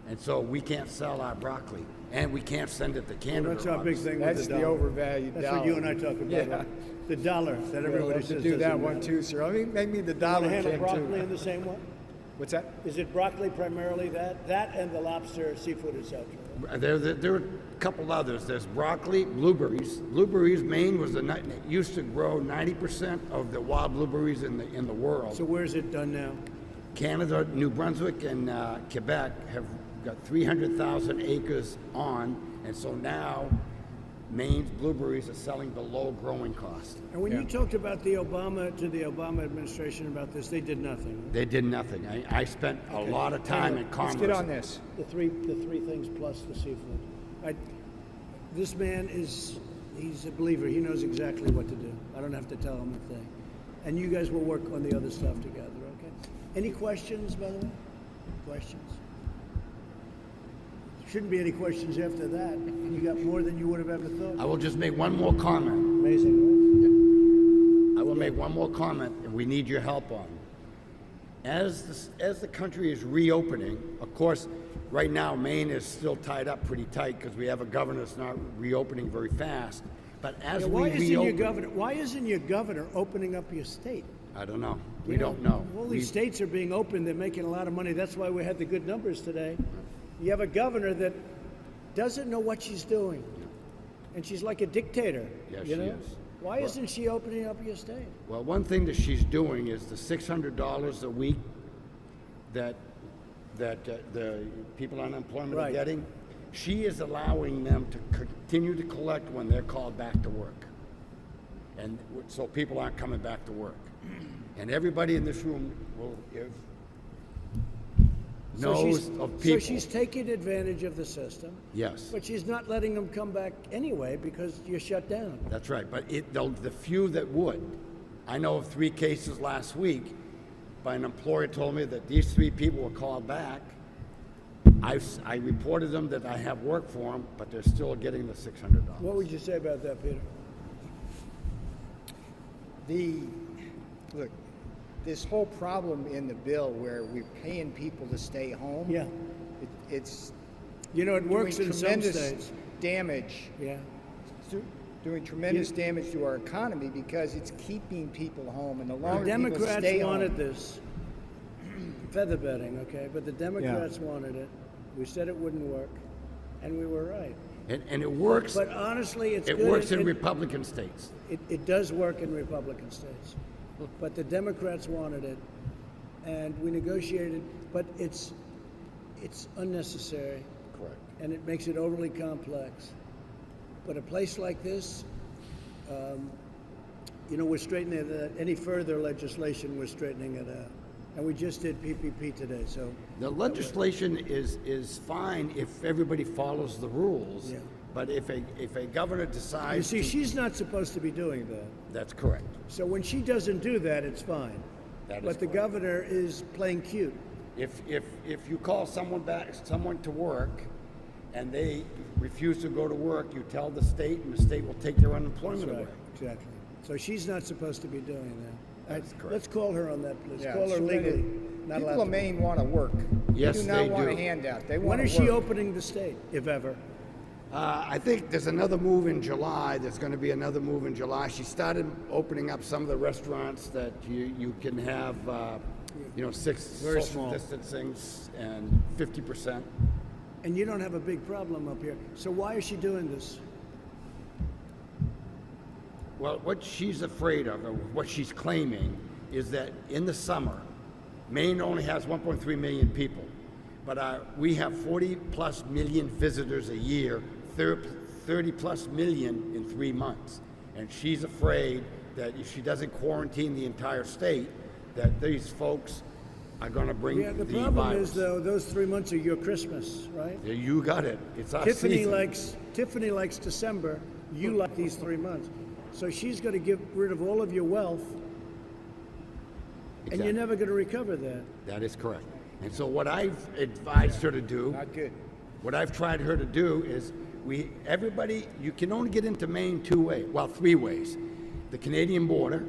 and so we can't sell our broccoli. And we can't send it to Canada. Well, that's our big thing with That's the the dollar. overvalued That's dollar. what you and I talk about. Yeah. Right? The dollar that everybody to says do that doesn't one matter. too, sir. I mean, maybe the You dollar wanna handle can broccoli too. in the same way? What's that? Is it broccoli primarily that and the lobster, seafood, etc.? There are a couple others. There's broccoli, blueberries. Blueberries, Maine used to grow 90% of the wild blueberries in the world. So where's it done now? Canada, New Brunswick, and Quebec have got 300,000 acres on, and so now Maine's blueberries are selling below growing cost. And when you talked about the Obama administration about this, they did nothing. They did nothing. I spent a lot of time in Commerce. Let's get on this. The three things plus the seafood. This man he's a believer. He knows exactly what to do. I don't have to tell him a thing. And you guys will work on the other stuff together, okay? Any questions, by the way? Questions? Shouldn't be any questions after that. You got more than you would have ever thought. I will just make one more comment. Amazing, I will make one more comment, and we need your help on. As the country is reopening, of course, right now Maine is still tied up pretty tight because we have a governor that's not reopening very fast. But as why we reopen, why isn't your governor opening up your state? I don't know. We don't know. All these states are being opened. They're making a lot of money. That's why we had the good numbers today. You have a governor that doesn't know what she's doing, and she's like a dictator. Yes, you know? she is. Why isn't she opening up your state? Well, one thing that she's doing is the $600 a week that the people on unemployment are getting. She is allowing them to continue to collect when they're called back to work, and so people aren't coming back to work. And everybody in this room knows of people. So she's taking advantage of the system. Yes. But she's not letting them come back anyway because you're shut down. That's right, but the few that would. I know of 3 cases last week by an employer told me that these 3 people were called back. I reported them that I have work for them, but they're still getting the $600. What would you say about that, Peter? Look, this whole problem in the bill where we're paying people to stay home. Yeah. It's it works doing in some tremendous states. damage. Yeah. Doing tremendous damage to our economy because it's keeping people home, and the The longer people Democrats stay wanted home, this. Feather bedding, okay? But the Democrats wanted it. We said it wouldn't work, and we were right. And it works. But honestly, it's it good. works in Republican states. It does work in Republican states. But the Democrats wanted it, and we negotiated, but it's unnecessary. Correct. And it makes it overly complex. But a place like this, we're straightening it out. Any further legislation, we're straightening it out. And we just did PPP today, so. The legislation is fine if everybody follows the rules. Yeah. But if a governor decides You see, she's not supposed to be doing that. That's correct. So when she doesn't do that, it's fine. That is But the correct. governor is playing cute. If you call someone to work, and they refuse to go to work, you tell the state, and the state will take their unemployment That's right, away. exactly. So she's not supposed to be doing that. That's correct. Let's call her on that, please. Yeah, Call her so legally. Not people allowed of to. Maine want to work. Yes, they do not they want do. a handout. They When want to is she work. opening the state, if ever? I think there's another move in July. There's going to be another move in July. She started opening up some of the restaurants that you can have, 6 Very social small. distancing and 50%. And you don't have a big problem up here. So why is she doing this? Well, what she's afraid of, or what she's claiming, is that in the summer, Maine only has 1.3 million people, but we have 40 plus million visitors a year, 30 plus million in 3 months. And she's afraid that if she doesn't quarantine the entire state, that these folks are going to bring Yeah, the the problem virus. is, though, those 3 months are your Christmas, right? Yeah, you got it. It's our Tiffany season. likes December. You like these 3 months. So she's going to get rid of all of your wealth, and you're Exactly. never going to recover that. That is correct. And so what I've advised her to do, Not good. what I've tried her to do is everybody, you can only get into Maine 2 ways, well, 3 ways. The Canadian border,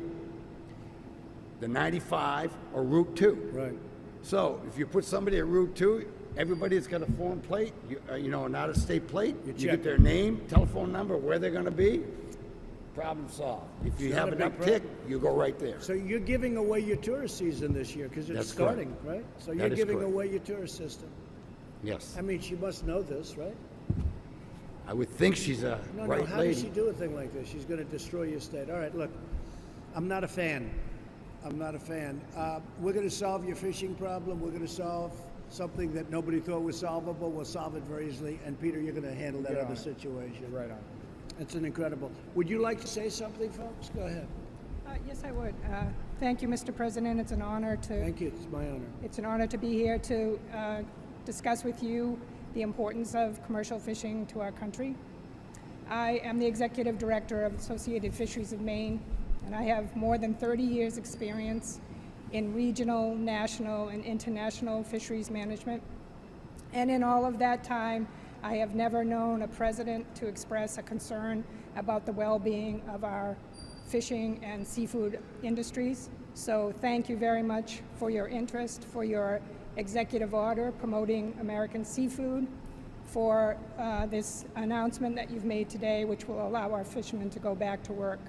the 95, or Route 2. Right. So if you put somebody at Route 2, everybody that's got a foreign plate, you know, an out-of-state plate, you check get their it. name, telephone number, where they're gonna be, problem solved. If you It's have not an a big uptick, problem. you go right there. So you're giving away your tourist season this year because it's That's starting, correct. right? So That you're is giving correct. away your tourist system. Yes. I mean, she must know this, right? I would think she's a No, right no. How lady. does she do a thing like this? She's going to destroy your state. All right, look, I'm not a fan. I'm not a fan. We're going to solve your fishing problem. We're going to solve something that nobody thought was solvable. We'll solve it very easily. And Peter, you're going to handle that Get on other it. situation. Right on. It's an incredible. Would you like to say something, folks? Go ahead. Yes, I would. Thank you, Mr. President. It's an honor to. Thank you. It's my honor. It's an honor to be here to discuss with you the importance of commercial fishing to our country. I am the Executive Director of Associated Fisheries of Maine, and I have more than 30 years' experience in regional, national, and international fisheries management. And in all of that time, I have never known a president to express a concern about the well-being of our fishing and seafood industries. So thank you very much for your interest, for your executive order promoting American seafood, for this announcement that you've made today, which will allow our fishermen to go back to work.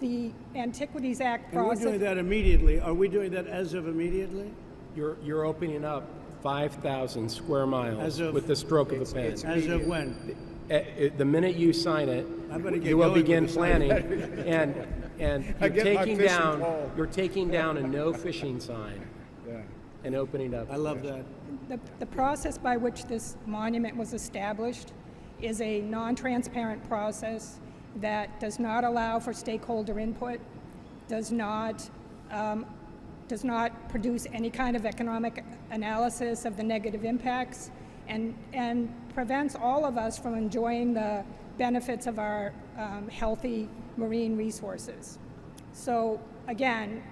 The Antiquities Act And we're process. doing that immediately. Are we doing that as of immediately? You're opening up 5,000 square miles As of- with the stroke of a pen. As of when? The minute you sign it, I better get you will going begin with the sign. planning, and I you're get my taking fishing down pole. you're taking down a no fishing sign Yeah. and opening up. I love that. The process by which this monument was established is a non-transparent process that does not allow for stakeholder input, does not produce any kind of economic analysis of the negative impacts, and prevents all of us from enjoying the benefits of our healthy marine resources. So again,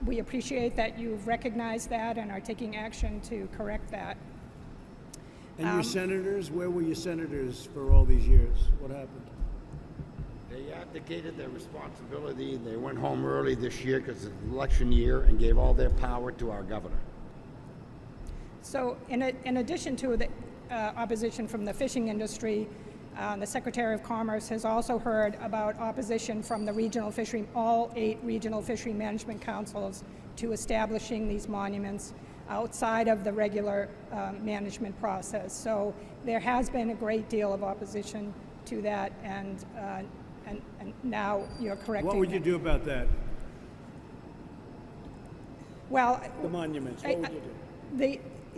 we appreciate that you've recognized that and are taking action to correct that. And your senators, where were your senators for all these years? What happened? They abdicated their responsibility. They went home early this year because it's election year and gave all their power to our governor. So in addition to the opposition from the fishing industry, the Secretary of Commerce has also heard about opposition from the all 8 regional fishery management councils to establishing these monuments outside of the regular management process. So there has been a great deal of opposition to that, and now you're correcting What would you that. do about that? Well, The monuments, what would you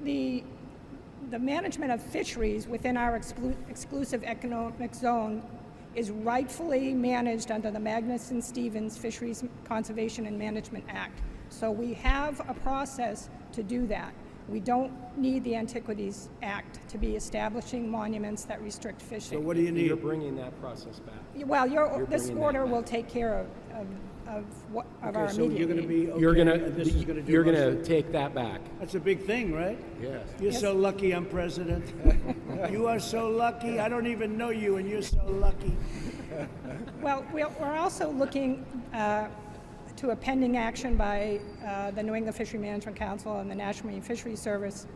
do? the management of fisheries within our exclusive economic zone is rightfully managed under the Magnuson-Stevens Fisheries Conservation and Management Act. So we have a process to do that. We don't need the Antiquities Act to be establishing monuments that restrict fishing. So what do you need? You're bringing that process back. Well, You're this bringing that order back. will take care of our Okay, so immediate you're going to need. be okay, You're gonna and this is going to do you're most gonna of it? take that back. That's a big thing, right? Yes. You're so lucky I'm president. You are so lucky. I don't even know you, and you're so lucky. Well, we're also looking to a pending action by the New England Fishery Management Council and the National Marine Fisheries Service,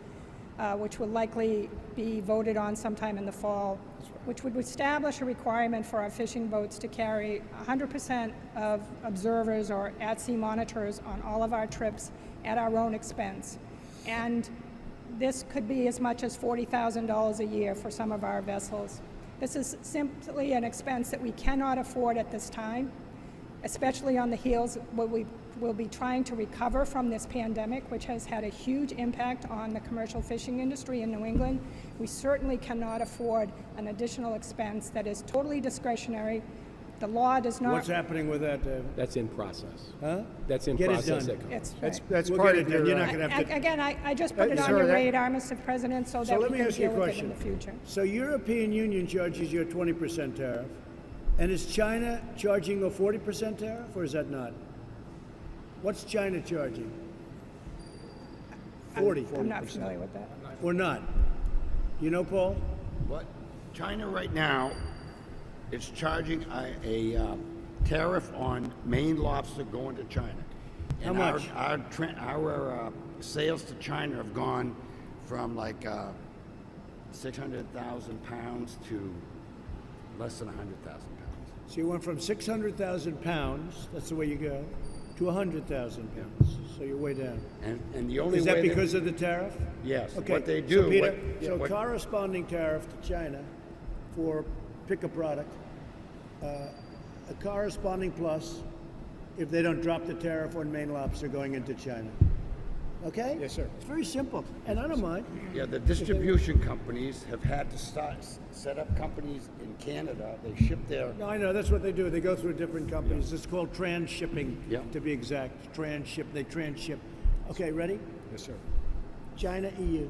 which will likely be voted on sometime in the fall, which would establish a requirement for our fishing boats to carry 100% of observers or at-sea monitors on all of our trips at our own expense. And this could be as much as $40,000 a year for some of our vessels. This is simply an expense that we cannot afford at this time, especially on the heels of what we will be trying to recover from this pandemic, which has had a huge impact on the commercial fishing industry in New England. We certainly cannot afford an additional expense that is totally discretionary. The law does not. What's happening with that, David? That's in process. Huh? That's in Get it process. done. That's We'll part get of it done. your, You're not going to have to. Again, I just put it on sorry, your that- radar, Mr. President, so So that let we me can ask you a deal with it in question. the future. So European Union charges you a 20% tariff, and is China charging a 40% tariff, or is that not? What's China charging? 40. I'm not familiar with that. Or not? You know, Paul? What? China right now is charging a tariff on Maine lobster going to China. How And much? Our sales to China have gone from like 600,000 pounds to less than 100,000 pounds. So you went from 600,000 pounds, that's the way you go, to 100,000 pounds. So you're way down. And the only Is way that because of the tariff? Yes. Okay. What they do. So Peter, corresponding tariff to China for pick a product, a corresponding plus if they don't drop the tariff on Maine lobster going into China. Okay? Yes, sir. It's very simple, and I don't mind. Yeah, the distribution companies have had to set up companies in Canada. They ship their. No, I know, that's what they do. They go through different companies. It's called transshipping, Yeah. to be exact. They transship. Okay, ready? Yes, sir. China, EU.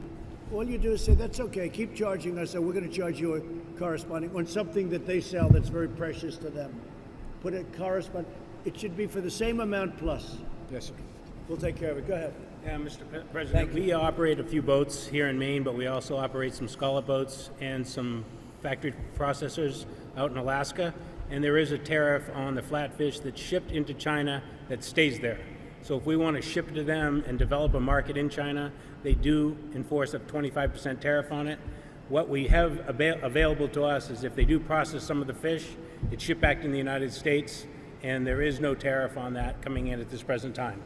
All you do is say, that's okay, keep charging us, so we're going to charge you a corresponding on something that they sell that's very precious to them. Put a correspond. It should be for the same amount plus. Yes, sir. We'll take care of it. Go ahead. Yeah, Mr. President, Thank you. we operate a few boats here in Maine, but we also operate some scallop boats and some factory processors out in Alaska. And there is a tariff on the flatfish that's shipped into China that stays there. So if we want to ship it to them and develop a market in China, they do enforce a 25% tariff on it. What we have available to us is if they do process some of the fish, it's shipped back in the United States, and there is no tariff on that coming in at this present time.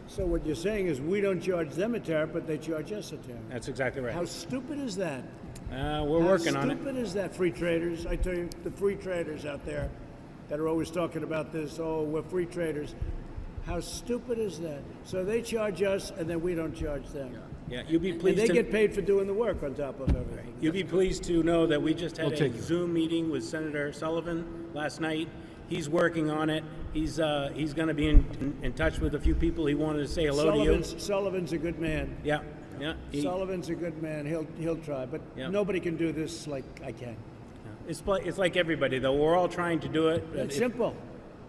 So what you're saying is we don't charge them a tariff, but they charge us a tariff. That's exactly right. How stupid is that? We're working on it. How stupid is that, free traders? I tell you, the free traders out there that are always talking about this, oh, we're free traders. How stupid is that? So they charge us, and then we don't charge them. Yeah, you'll be pleased. And they get paid for doing the work on top of everything. You'll be pleased to know that we just had We'll take a it. Zoom meeting with Senator Sullivan last night. He's working on it. He's going to be in touch with a few people. He wanted to say hello to you. Sullivan's a good man. Yeah. Sullivan's a good man. He'll try, but Yeah. nobody can do this like I can. It's like everybody, though. We're all trying to do it. but It's if- simple.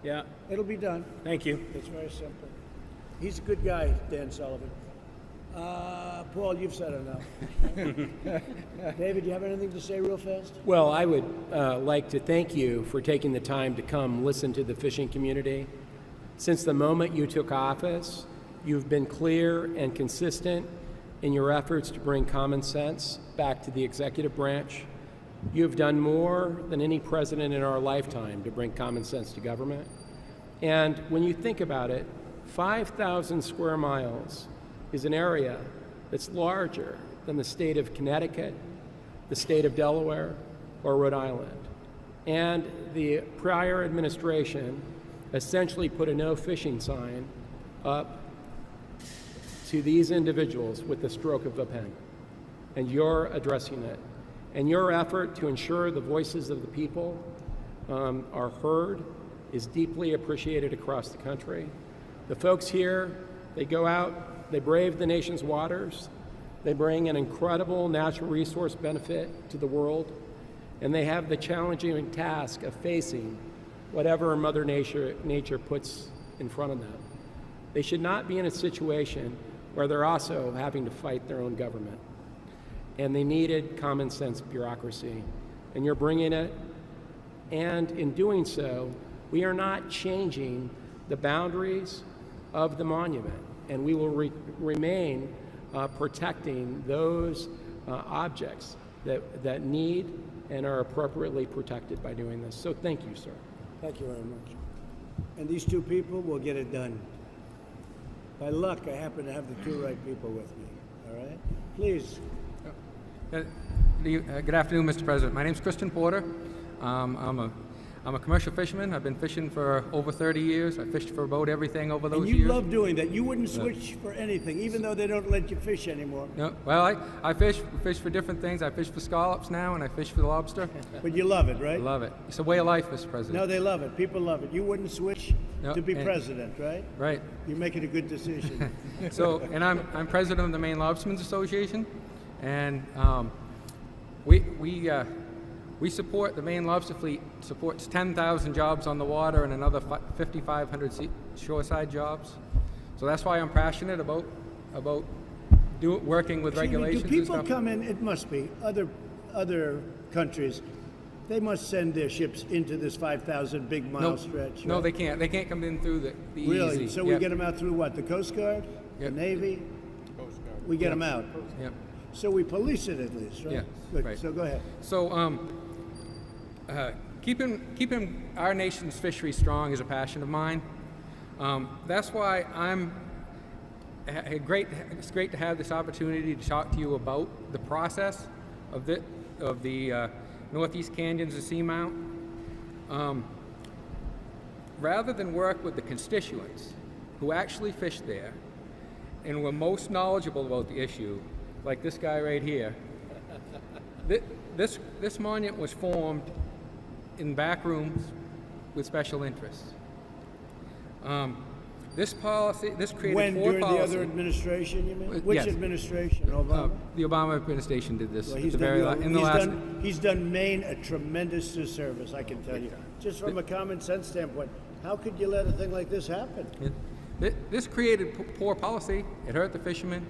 Yeah. It'll be done. Thank you. It's very simple. He's a good guy, Dan Sullivan. Paul, you've said enough. David, you have anything to say real fast? Well, I would like to thank you for taking the time to come listen to the fishing community. Since the moment you took office, you've been clear and consistent in your efforts to bring common sense back to the executive branch. You've done more than any president in our lifetime to bring common sense to government. And when you think about it, 5,000 square miles is an area that's larger than the state of Connecticut, the state of Delaware, or Rhode Island. And the prior administration essentially put a no fishing sign up to these individuals with the stroke of a pen. And you're addressing it. And your effort to ensure the voices of the people are heard is deeply appreciated across the country. The folks here, they go out, they brave the nation's waters, they bring an incredible natural resource benefit to the world, and they have the challenging task of facing whatever Mother Nature puts in front of them. They should not be in a situation where they're also having to fight their own government. And they needed common sense bureaucracy, and you're bringing it. And in doing so, we are not changing the boundaries of the monument, and we will remain protecting those objects that need and are appropriately protected by doing this. So thank you, sir. Thank you very much. And these two people will get it done. By luck, I happen to have the two right people with me. All right? Please. Good afternoon, Mr. President. My name is Christian Porter. I'm a commercial fisherman. I've been fishing for over 30 years. I fished for about everything over those And years. you love doing that. You wouldn't switch for anything, even though they don't let you fish anymore. No, well, I fish for different things. I fish for scallops now, and I fish for the lobster. But you love it, right? I love it. It's a way of life, Mr. President. No, they love it. People love it. You wouldn't switch No, to be and- president, right? Right. You're making a good decision. So, and I'm president of the Maine Lobstermen's Association, and we support the Maine Lobster Fleet. Supports 10,000 jobs on the water and another 5,500 shoreside jobs. So that's why I'm passionate about working with regulations. Do and people stuff. come in? It must be other countries. They must send their ships into this 5,000 big mile stretch. No, right? they can't. They can't come in through the Really? easy. So we Yep. get them out through what? The Coast Guard, Yep. the Navy. We get them out. Yep. So we police it at least, right? Yeah, Good. right. So go ahead. So, keeping our nation's fishery strong is a passion of mine. That's why it's great to have this opportunity to talk to you about the process of the Northeast Canyons of Seamount. Rather than work with the constituents who actually fish there and were most knowledgeable about the issue, like this guy right here, this monument was formed in back rooms with special interests. This created four During policy. the other administration, you mean? Which Yes. administration? Obama? The Obama administration did this. Well, he's done Maine a tremendous disservice, I can tell you. Just from a common sense standpoint, how could you let a thing like this happen? This created poor policy. It hurt the fishermen.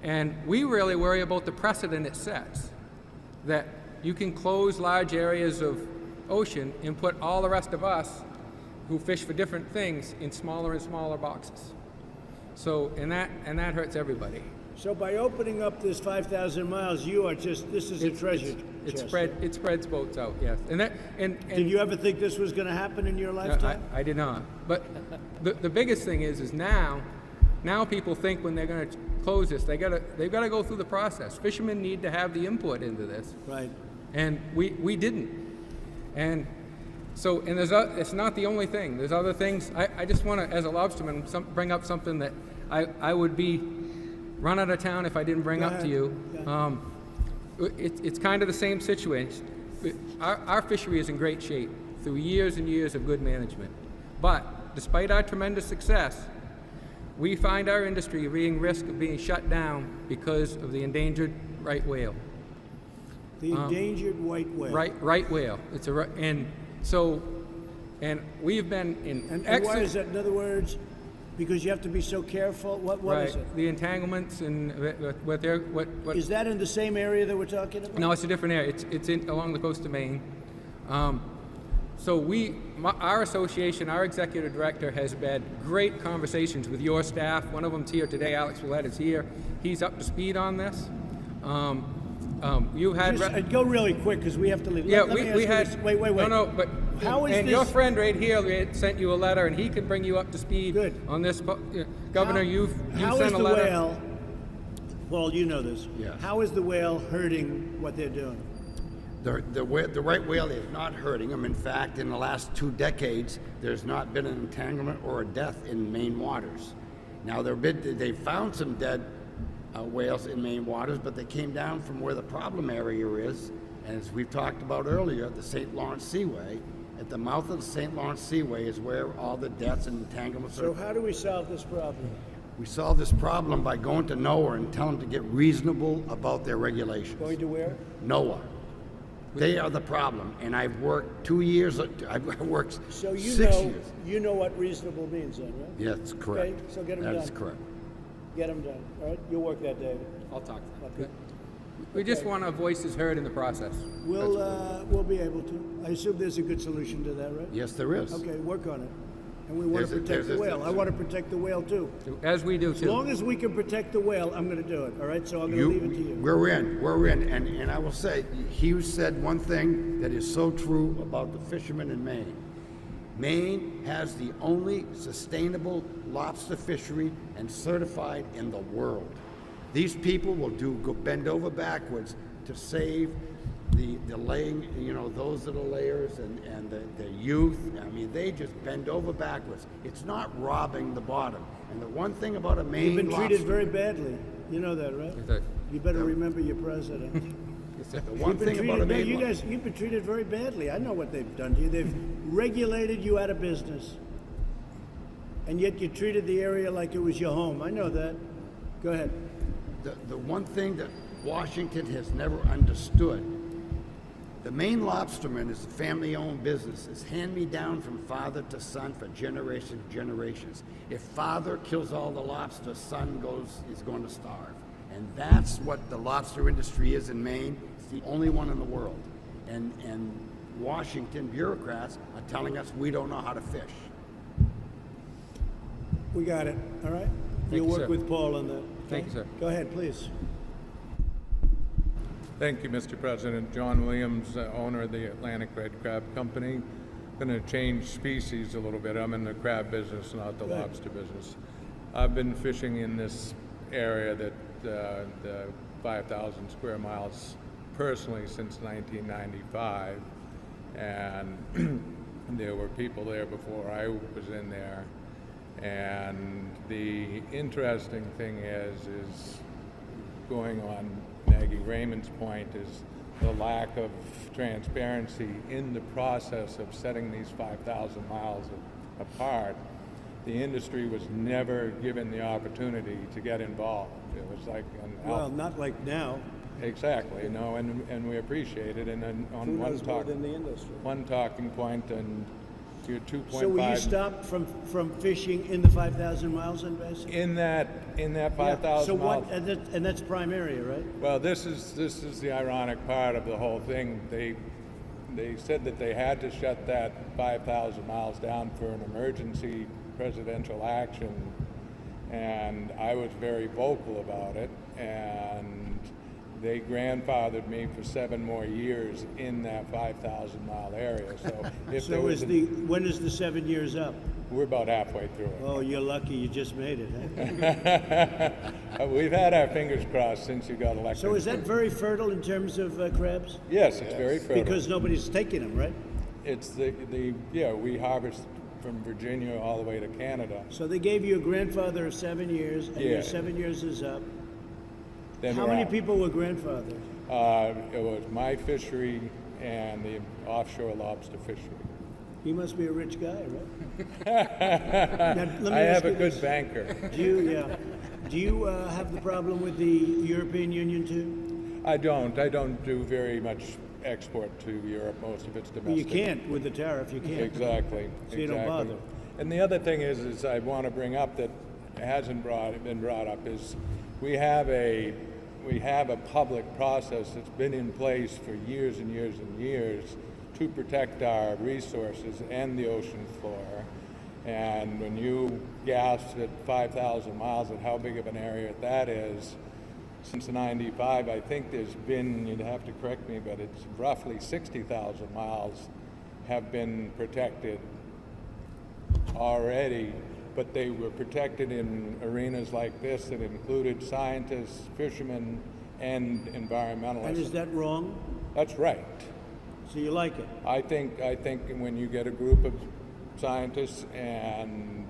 And we really worry about the precedent it sets, that you can close large areas of ocean and put all the rest of us who fish for different things in smaller and smaller boxes. So, and that hurts everybody. So by opening up this 5,000 miles, this is a treasure chest. It spreads boats out, yes. And did you ever think this was going to happen in your lifetime? I did not. But the biggest thing is now people think when they're going to close this, they've got to go through the process. Fishermen need to have the input into this. Right. And we didn't. And so, and it's not the only thing. There's other things. I just want to, as a lobsterman, bring up something that I would be run out of town if I didn't bring up to you. It's kind of the same situation. Our fishery is in great shape through years and years of good management. But despite our tremendous success, we find our industry being risk of being shut down because of the endangered right whale. The endangered white whale. Right whale. And we've been in And why is that? In other words, because you have to be so careful. What is it? The entanglements and what is that in the same area that we're talking about? No, it's a different area. It's along the coast of Maine. So our association, our executive director has had great conversations with your staff. One of them's here today. Alex Willett is here. He's up to speed on this. You had go really quick because we have to leave. Yeah, Let me we ask had. you this. Wait. No, but how is and this? Your friend right here sent you a letter, and he can bring you up to speed on this. Governor, you how sent is a the letter. whale? Paul, you know this. Yes. How is the whale hurting what they're doing? The right whale is not hurting them. In fact, in the last 2 decades, there's not been an entanglement or a death in Maine waters. Now, they found some dead whales in Maine waters, but they came down from where the problem area is, and as we've talked about earlier, the St. Lawrence Seaway. At the mouth of the St. Lawrence Seaway is where all the deaths and entanglements are. So how do we solve this problem? We solve this problem by going to NOAA and telling them to get reasonable about their regulations. Going to where? NOAA. They are the problem, and I've worked 2 years. I've worked So 6 years. you know what reasonable means, then, right? Yeah, that's correct. Okay, so get them done. That is correct. Get them done. All right, you'll work that, David. I'll talk to them. Okay. We just want our voices heard in the process. We'll be able to. I assume there's a good solution to that, right? Yes, there is. Okay, work on it. And we want to protect the whale. I want to protect the whale too. As we do As too. long as we can protect the whale, I'm going to do it. All right, so I'm going to leave it to you. We're in, and I will say, he said one thing that is so true about the fishermen in Maine. Maine has the only sustainable lobster fishery and certified in the world. These people will bend over backwards to save the laying, those little layers and the youth. I mean, they just bend over backwards. It's not robbing the bottom. And the one thing about a Maine You've been lobster, treated very badly. You know that, right? You better remember your president. the one thing about a Maine lobster. You've been treated very badly. I know what they've done to you. They've regulated you out of business. And yet you treated the area like it was your home. I know that. Go ahead. The one thing that Washington has never understood, the Maine lobsterman is a family-owned business. It's hand-me-down from father to son for generations. If father kills all the lobster, son is going to starve. And that's what the lobster industry is in Maine. It's the only one in the world. And Washington bureaucrats are telling us we don't know how to fish. We got it. All right? Thank You'll you, work sir. with Paul on that. Thank you, sir. Go ahead, please. Thank you, Mr. President. John Williams, owner of the Atlantic Red Crab Company. Going to change species a little bit. I'm in the crab business, not the lobster business. I've been fishing in this area that the 5,000 square miles personally since 1995, and there were people there before I was in there. And the interesting thing is going on Maggie Raymond's point, is the lack of transparency in the process of setting these 5,000 miles apart. The industry was never given the opportunity to get involved. It was like Well, not like now. Exactly, no, and we appreciate it. And then on Who knows more than the industry? one talking point, and your 2.5. So were you stopped from fishing in the 5,000 miles then, basically? in that 5,000 So miles. what? And that's prime area, right? Well, this is the ironic part of the whole thing. They said that they had to shut that 5,000 miles down for an emergency presidential action, and I was very vocal about it, and they grandfathered me for 7 more years in that 5,000 mile area. So if there So was when is the 7 years up? we're about halfway through it. Oh, you're lucky you just made it, huh? We've had our fingers crossed since you got elected. So is that very fertile in terms of crabs? Yes, it's very fertile. Because nobody's taking them, right? It's we harvest from Virginia all the way to Canada. So they gave you a grandfather of 7 years, and Yeah. your 7 years is up. Then How we're many out. people were grandfathered? It was my fishery and the offshore lobster fishery. You must be a rich guy, right? Let me I ask have a you good this. banker. Do you have the problem with the European Union too? I don't do very much export to Europe. Most of it's domestic. Well, you can't with the tariff. You can't. Exactly. So you don't bother. And the other thing is I want to bring up that hasn't been brought up is we have a public process that's been in place for years and years and years to protect our resources and the ocean floor. And when you gasped at 5,000 miles at how big of an area that is, since '95, I think there's been, you'd have to correct me, but it's roughly 60,000 miles have been protected already, but they were protected in arenas like this that included scientists, fishermen, and environmentalists. And is that wrong? That's right. So you like it? I think when you get a group of scientists and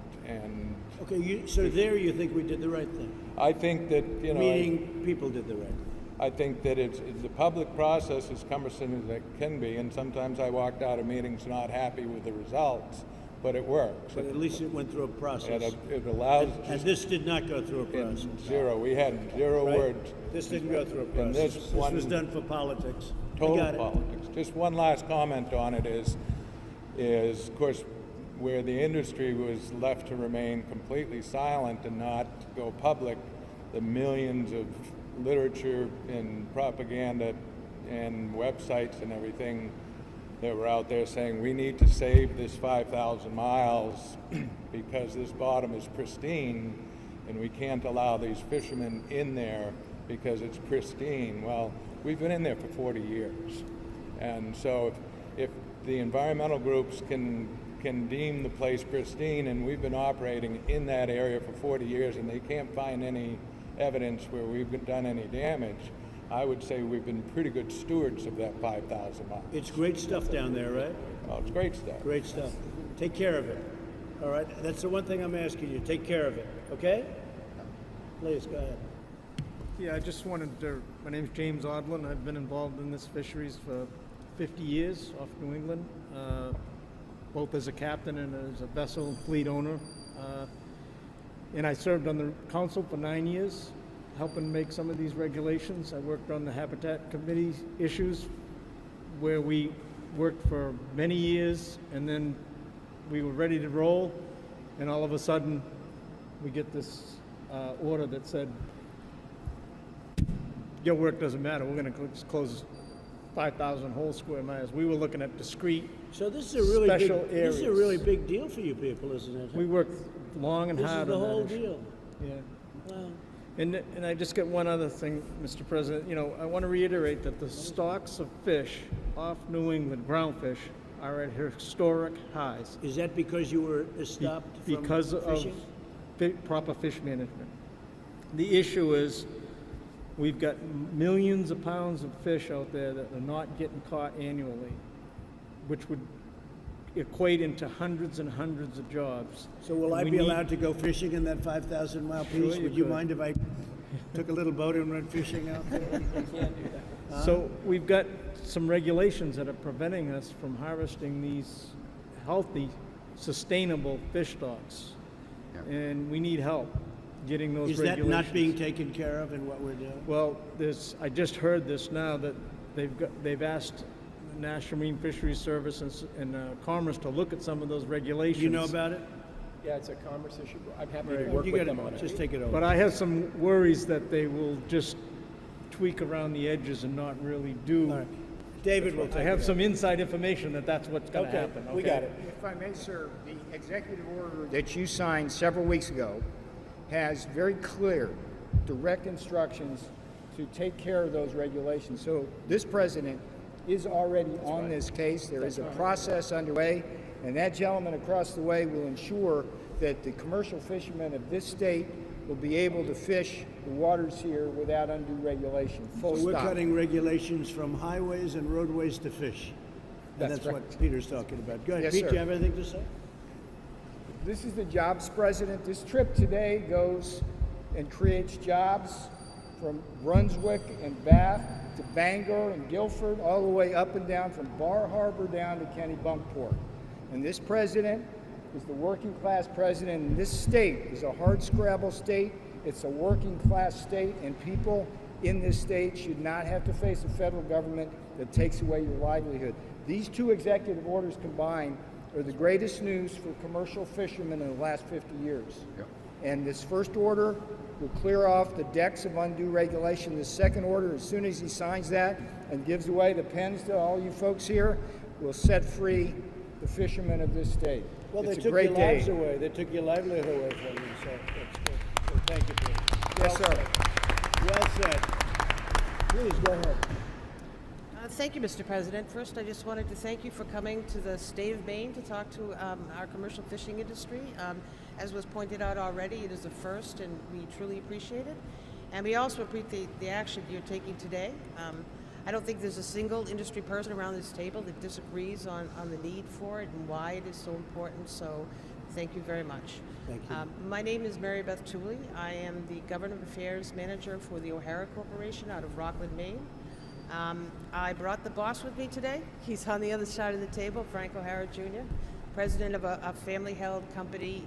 Okay, so there you think we did the right thing? I think that, you know, Meaning people did the right thing. I think that it's the public process is cumbersome as it can be, and sometimes I walked out of meetings not happy with the results, but it works. But at least it went through a process. It allows. And this did not go through a process. Zero. We had zero Right? words. This didn't go through a And process. this This one- was done for politics. I Total got it. politics. Just one last comment on it is of course where the industry was left to remain completely silent and not go public, the millions of literature and propaganda and websites and everything that were out there saying we need to save this 5,000 miles because this bottom is pristine and we can't allow these fishermen in there because it's pristine. Well, we've been in there for 40 years. And so if the environmental groups can deem the place pristine, and we've been operating in that area for 40 years and they can't find any evidence where we've done any damage, I would say we've been pretty good stewards of that 5,000 miles. It's great stuff down there, right? Oh, it's great stuff. Great stuff. Take care of it. All right? That's the one thing I'm asking you. Take care of it. Okay? Please, go ahead. Yeah, I just wanted to, my name's James Odlin. I've been involved in this fisheries for 50 years off New England, both as a captain and as a vessel fleet owner. And I served on the council for 9 years, helping make some of these regulations. I worked on the Habitat Committee issues where we worked for many years, and then we were ready to roll, and all of a sudden we get this order that said, your work doesn't matter, we're going to close 5,000 whole square miles. We were looking at discrete So this is a really special big, areas. this is a really big deal for you people, isn't it? We worked long and This hard is the on that whole issue. deal. Yeah. Wow. And I just got one other thing, Mr. President. You know, I want to reiterate that the stocks of fish off New England, groundfish, are at historic highs. Is that because you were stopped from Because fishing? of proper fish management. The issue is we've got millions of pounds of fish out there that are not getting caught annually, which would equate into hundreds and hundreds of jobs. So will I We be need- allowed to go fishing in that 5,000-mile Sure piece? you Would you could. mind if I took a little boat and went fishing out there? So we've got some regulations that are preventing us from harvesting these healthy, sustainable fish stocks. And we need help getting those Is that regulations. not being taken care of in what we're doing? Well, I just heard this now that they've asked the National Marine Fisheries Service and Commerce to look at some of those regulations. Do you know about it? Yeah, it's a commerce issue. I'm happy Right. to work You with gotta them on it. just take it over. But I have some worries that they will just tweak around the edges and not really do. All right. David will I take have it some inside information that that's what's going to Okay, happen. we got it. If I may, sir, the executive order that you signed several weeks ago has very clear, direct instructions to take care of those regulations. So this president is already on this case. There is a process underway, and that gentleman across the way will ensure that the commercial fishermen of this state will be able to fish the waters here without undue regulation. Full So we're stop. cutting regulations from highways and roadways to fish. And That's that's what Peter's talking about. Go ahead, Yes, Pete, sir. do you have anything to say? This is the jobs president. This trip today goes and creates jobs from Brunswick and Bath to Bangor and Guilford, all the way up and down from Bar Harbor down to Kennebunkport. And this president is the working class president, and this state is a hard scrabble state. It's a working class state, and people in this state should not have to face a federal government that takes away your livelihood. These two executive orders combined are the greatest news for commercial fishermen in the last 50 years. And this first order will clear off the decks of undue regulation. The second order, as soon as he signs that and gives away the pens to all you folks here, will set free the fishermen of this state. Well, It's they a took great your day. lives away. They took your livelihood away from you, so that's good. So thank you, Peter. Yes, sir. Well said. Please, go ahead. Thank you, Mr. President. First, I just wanted to thank you for coming to the state of Maine to talk to our commercial fishing industry. As was pointed out already, it is a first, and we truly appreciate it. And we also appreciate the action you're taking today. I don't think there's a single industry person around this table that disagrees on the need for it and why it is so important, so thank you very much. Thank you. My name is Mary Beth Tooley. I am the Government Affairs Manager for the O'Hara Corporation out of Rockland, Maine. I brought the boss with me today. He's on the other side of the table, Frank O'Hara Jr., president of a family-held company,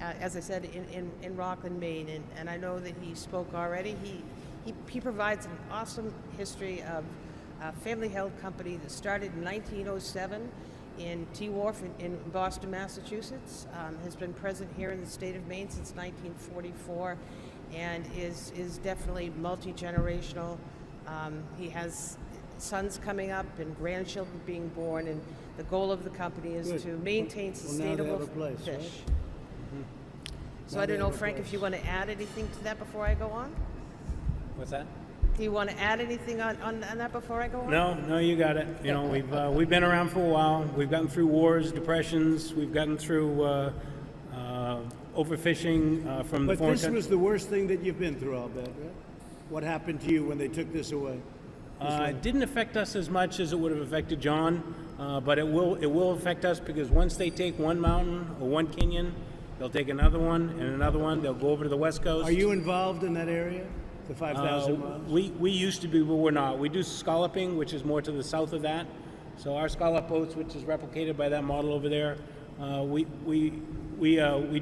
as I said, in Rockland, Maine. And I know that he spoke already. He provides an awesome history of a family-held company that started in 1907 in Tea Wharf in Boston, Massachusetts, has been present here in the state of Maine since 1944, and is definitely multi-generational. He has sons coming up and grandchildren being born, and the goal of the company is Good. to maintain Well, now they sustainable have a place, fish. right? So Now I they don't know, have a Frank, if place. you want to add anything to that before I go on? What's that? Do you want to add anything on that before I go on? No, you got it. You know, we've been around for a while. We've gotten through wars, depressions. We've gotten through overfishing from the But foreign this was the worst thing that you've been through, I'll bet, right? What happened to you when they took this away? It didn't affect us as much as it would have affected John, but it will affect us because once they take one mountain or one canyon, they'll take another one and another one. They'll go over to the west coast. Are you involved in that area, the 5,000 miles? We used to be, but we're not. We do scalloping, which is more to the south of that. So our scallop boats, which is replicated by that model over there, we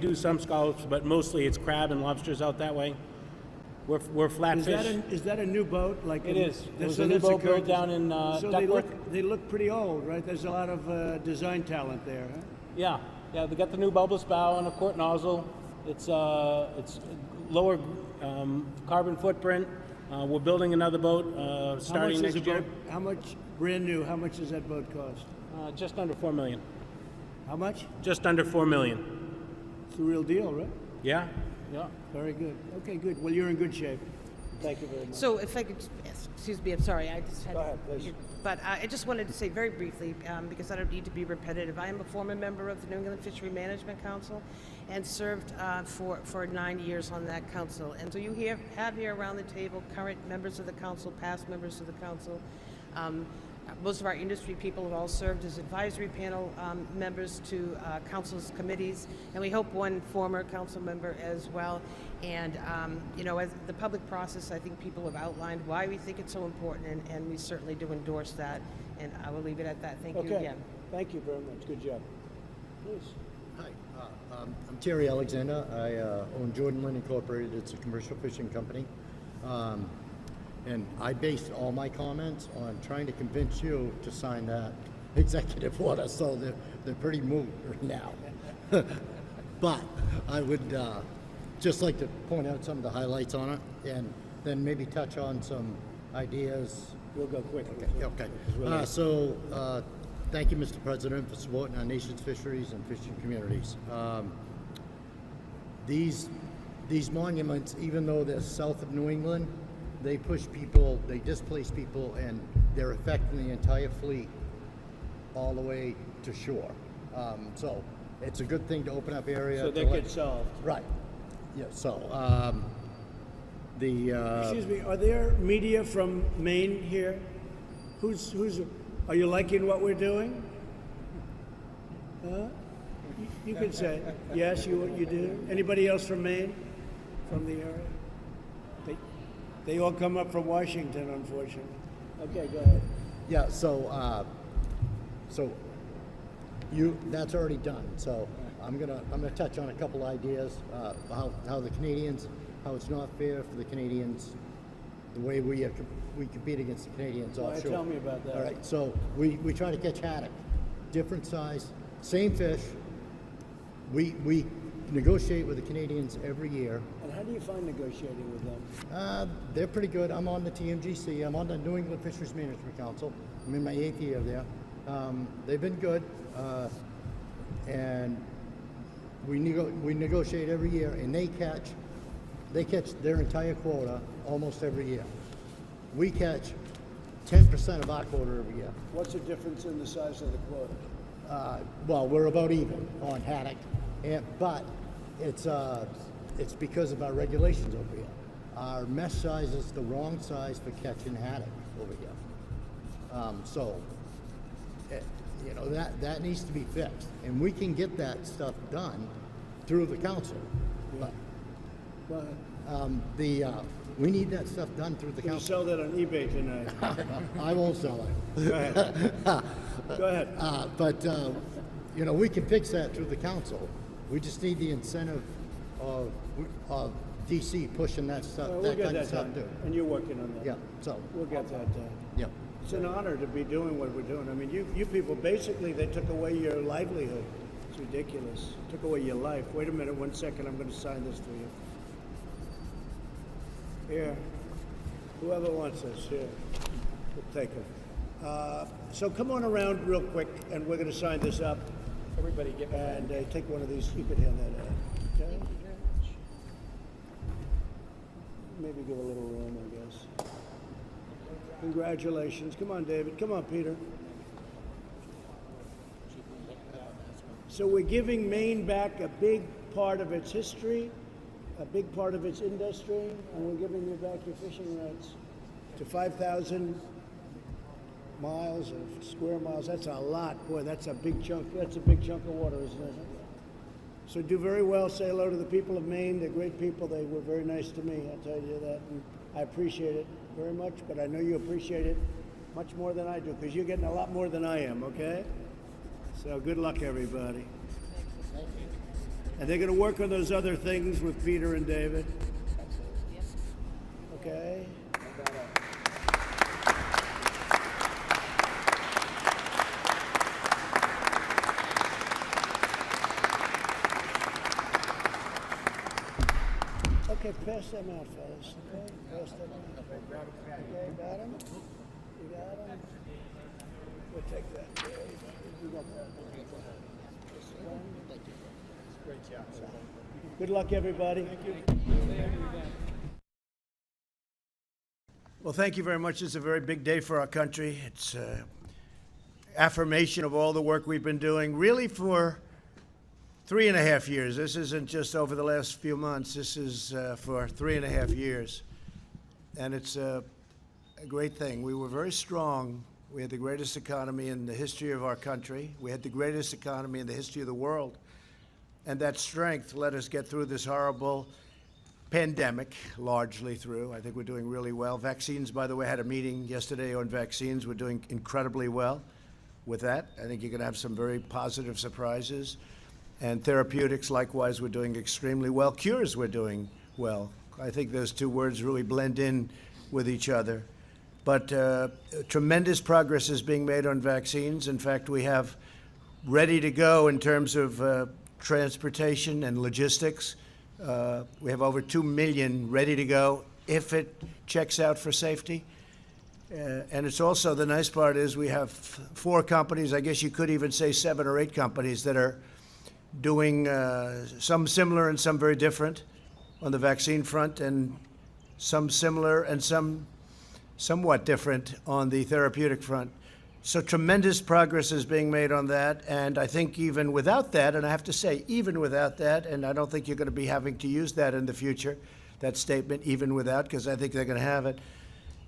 do some scallops, but mostly it's crab and lobsters out that way. We're flatfish. Is that a new boat? Like It is. It was so a new that's boat built occurred- down in So Duckworth. they look pretty old, right? There's a lot of design talent there, huh? Yeah, they got the new bulbous bow and a quart nozzle. It's lower carbon footprint. We're building another boat starting next year. How much, brand new, how much does that boat cost? Just under $4 million. How much? Just under $4 million. It's the real deal, right? Yeah. Yeah, very good. Okay, good. Well, you're in good shape. Thank you very much. So if I could, excuse me, I'm sorry, I just had. Go ahead, please. But I just wanted to say very briefly, because I don't need to be repetitive, I am a former member of the New England Fishery Management Council and served for 9 years on that council. And so you have here around the table current members of the council, past members of the council. Most of our industry people have all served as advisory panel members to council's committees, and we hope one former council member as well. And you know, as the public process, I think people have outlined why we think it's so important, and we certainly do endorse that. And I will leave it at that. Thank you again. Thank you very much. Good job. Please. Hi, I'm Terry Alexander. I own Jordan Lynn Incorporated. It's a commercial fishing company. And I based all my comments on trying to convince you to sign that executive order, so they're pretty moot right now. But I would just like to point out some of the highlights on it, and then maybe touch on some ideas. We'll go quick. Okay. Thank you, Mr. President, for supporting our nation's fisheries and fishing communities. These monuments, even though they're south of New England, they push people, they displace people, and they're affecting the entire fleet all the way to shore. So it's a good thing to open up area. So that gets solved. Right. Yeah. So Excuse me. Are there media from Maine here? Who's? Are you liking what we're doing? Huh? You can say yes. You do. Anybody else from Maine? From the area? They all come up from Washington, unfortunately. Okay, go ahead. Yeah, so that's already done. So I'm gonna touch on a couple ideas, how the Canadians, how it's not fair for the Canadians, the way we compete against the Canadians offshore. Tell me about that. All right, so we try to catch haddock, different size, same fish. We negotiate with the Canadians every year. And how do you find negotiating with them? They're pretty good. I'm on the TMGC. I'm on the New England Fisheries Management Council. I'm in my 8th year there. They've been good, and we negotiate every year, and they catch their entire quota almost every year. We catch 10% of our quota every year. What's the difference in the size of the quota? Well, we're about even on haddock, but it's because of our regulations over here. Our mesh size is the wrong size for catching haddock over here. You know, that needs to be fixed, and we can get that stuff done through the council. But we need that stuff done through the council. Sell that on eBay tonight. I won't sell it. Go ahead. Go ahead. But you know, we can fix that through the council. We just need the incentive of DC pushing that stuff, We'll that get kind that of stuff done. too. And you're working on that. Yeah. So we'll get that done. Yeah. It's an honor to be doing what we're doing. I mean, you people, basically, they took away your livelihood. It's ridiculous. Took away your life. Wait a minute, 1 second. I'm going to sign this for you. Here. Whoever wants this, here. We'll take them. So come on around real quick, and we're going to sign this up. Everybody get behind. And take one of these. You could hand that out. Okay? Maybe give a little room, I guess. Congratulations. Come on, David. Come on, Peter. So we're giving Maine back a big part of its history, a big part of its industry, and we're giving you back your fishing rights to 5,000 miles of square miles. That's a lot. Boy, that's a big chunk. That's a big chunk of water, isn't it? So do very well. Say hello to the people of Maine. They're great people. They were very nice to me. I'll tell you that. And I appreciate it very much, but I know you appreciate it much more than I do, because you're getting a lot more than I am, okay? So good luck, everybody. And they're going to work on those other things with Peter and David. Okay? Okay, pass them out, fellas. Okay, pass them out. Okay, got them? You got them? We'll take that. You got that. This one. Great job. Good luck, everybody. Thank you. Well, thank you very much. It's a very big day for our country. It's affirmation of all the work we've been doing, really for 3.5 years. This isn't just over the last few months. This is for 3.5 years. And it's a great thing. We were very strong. We had the greatest economy in the history of our country. We had the greatest economy in the history of the world. And that strength let us get through this horrible pandemic, largely through. I think we're doing really well. Vaccines, by the way, had a meeting yesterday on vaccines. We're doing incredibly well with that. I think you're going to have some very positive surprises. And therapeutics, likewise, we're doing extremely well. Cures, we're doing well. I think those two words really blend in with each other. But tremendous progress is being made on vaccines. In fact, we have ready to go in terms of transportation and logistics. We have over 2 million ready to go if it checks out for safety. And it's also, the nice part is we have 4 companies, I guess you could even say 7 or 8 companies that are doing some similar and some very different on the vaccine front, and some similar and some somewhat different on the therapeutic front. So tremendous progress is being made on that, and I think even without that, and I have to say, even without that, and I don't think you're going to be having to use that in the future, that statement, even without, because I think they're going to have it.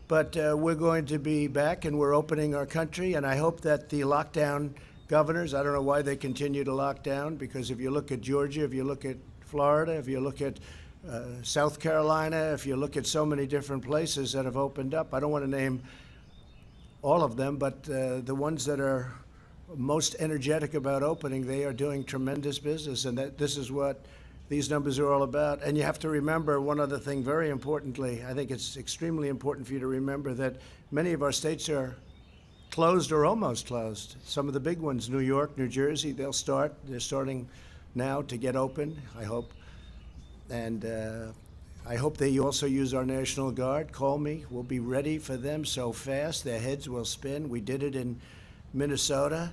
But we're going to be back, and we're opening our country, and I hope that the lockdown governors, I don't know why they continue to lock down, because if you look at Georgia, if you look at Florida, if you look at South Carolina, if you look at so many different places that have opened up, I don't want to name all of them, but the ones that are most energetic about opening, they are doing tremendous business, and that this is what these numbers are all about. And you have to remember one other thing very importantly. I think it's extremely important for you to remember that many of our states are closed or almost closed. Some of the big ones, New York, New Jersey, they're starting now to get open, I hope. And I hope they also use our National Guard. Call me. We'll be ready for them so fast. Their heads will spin. We did it in Minnesota.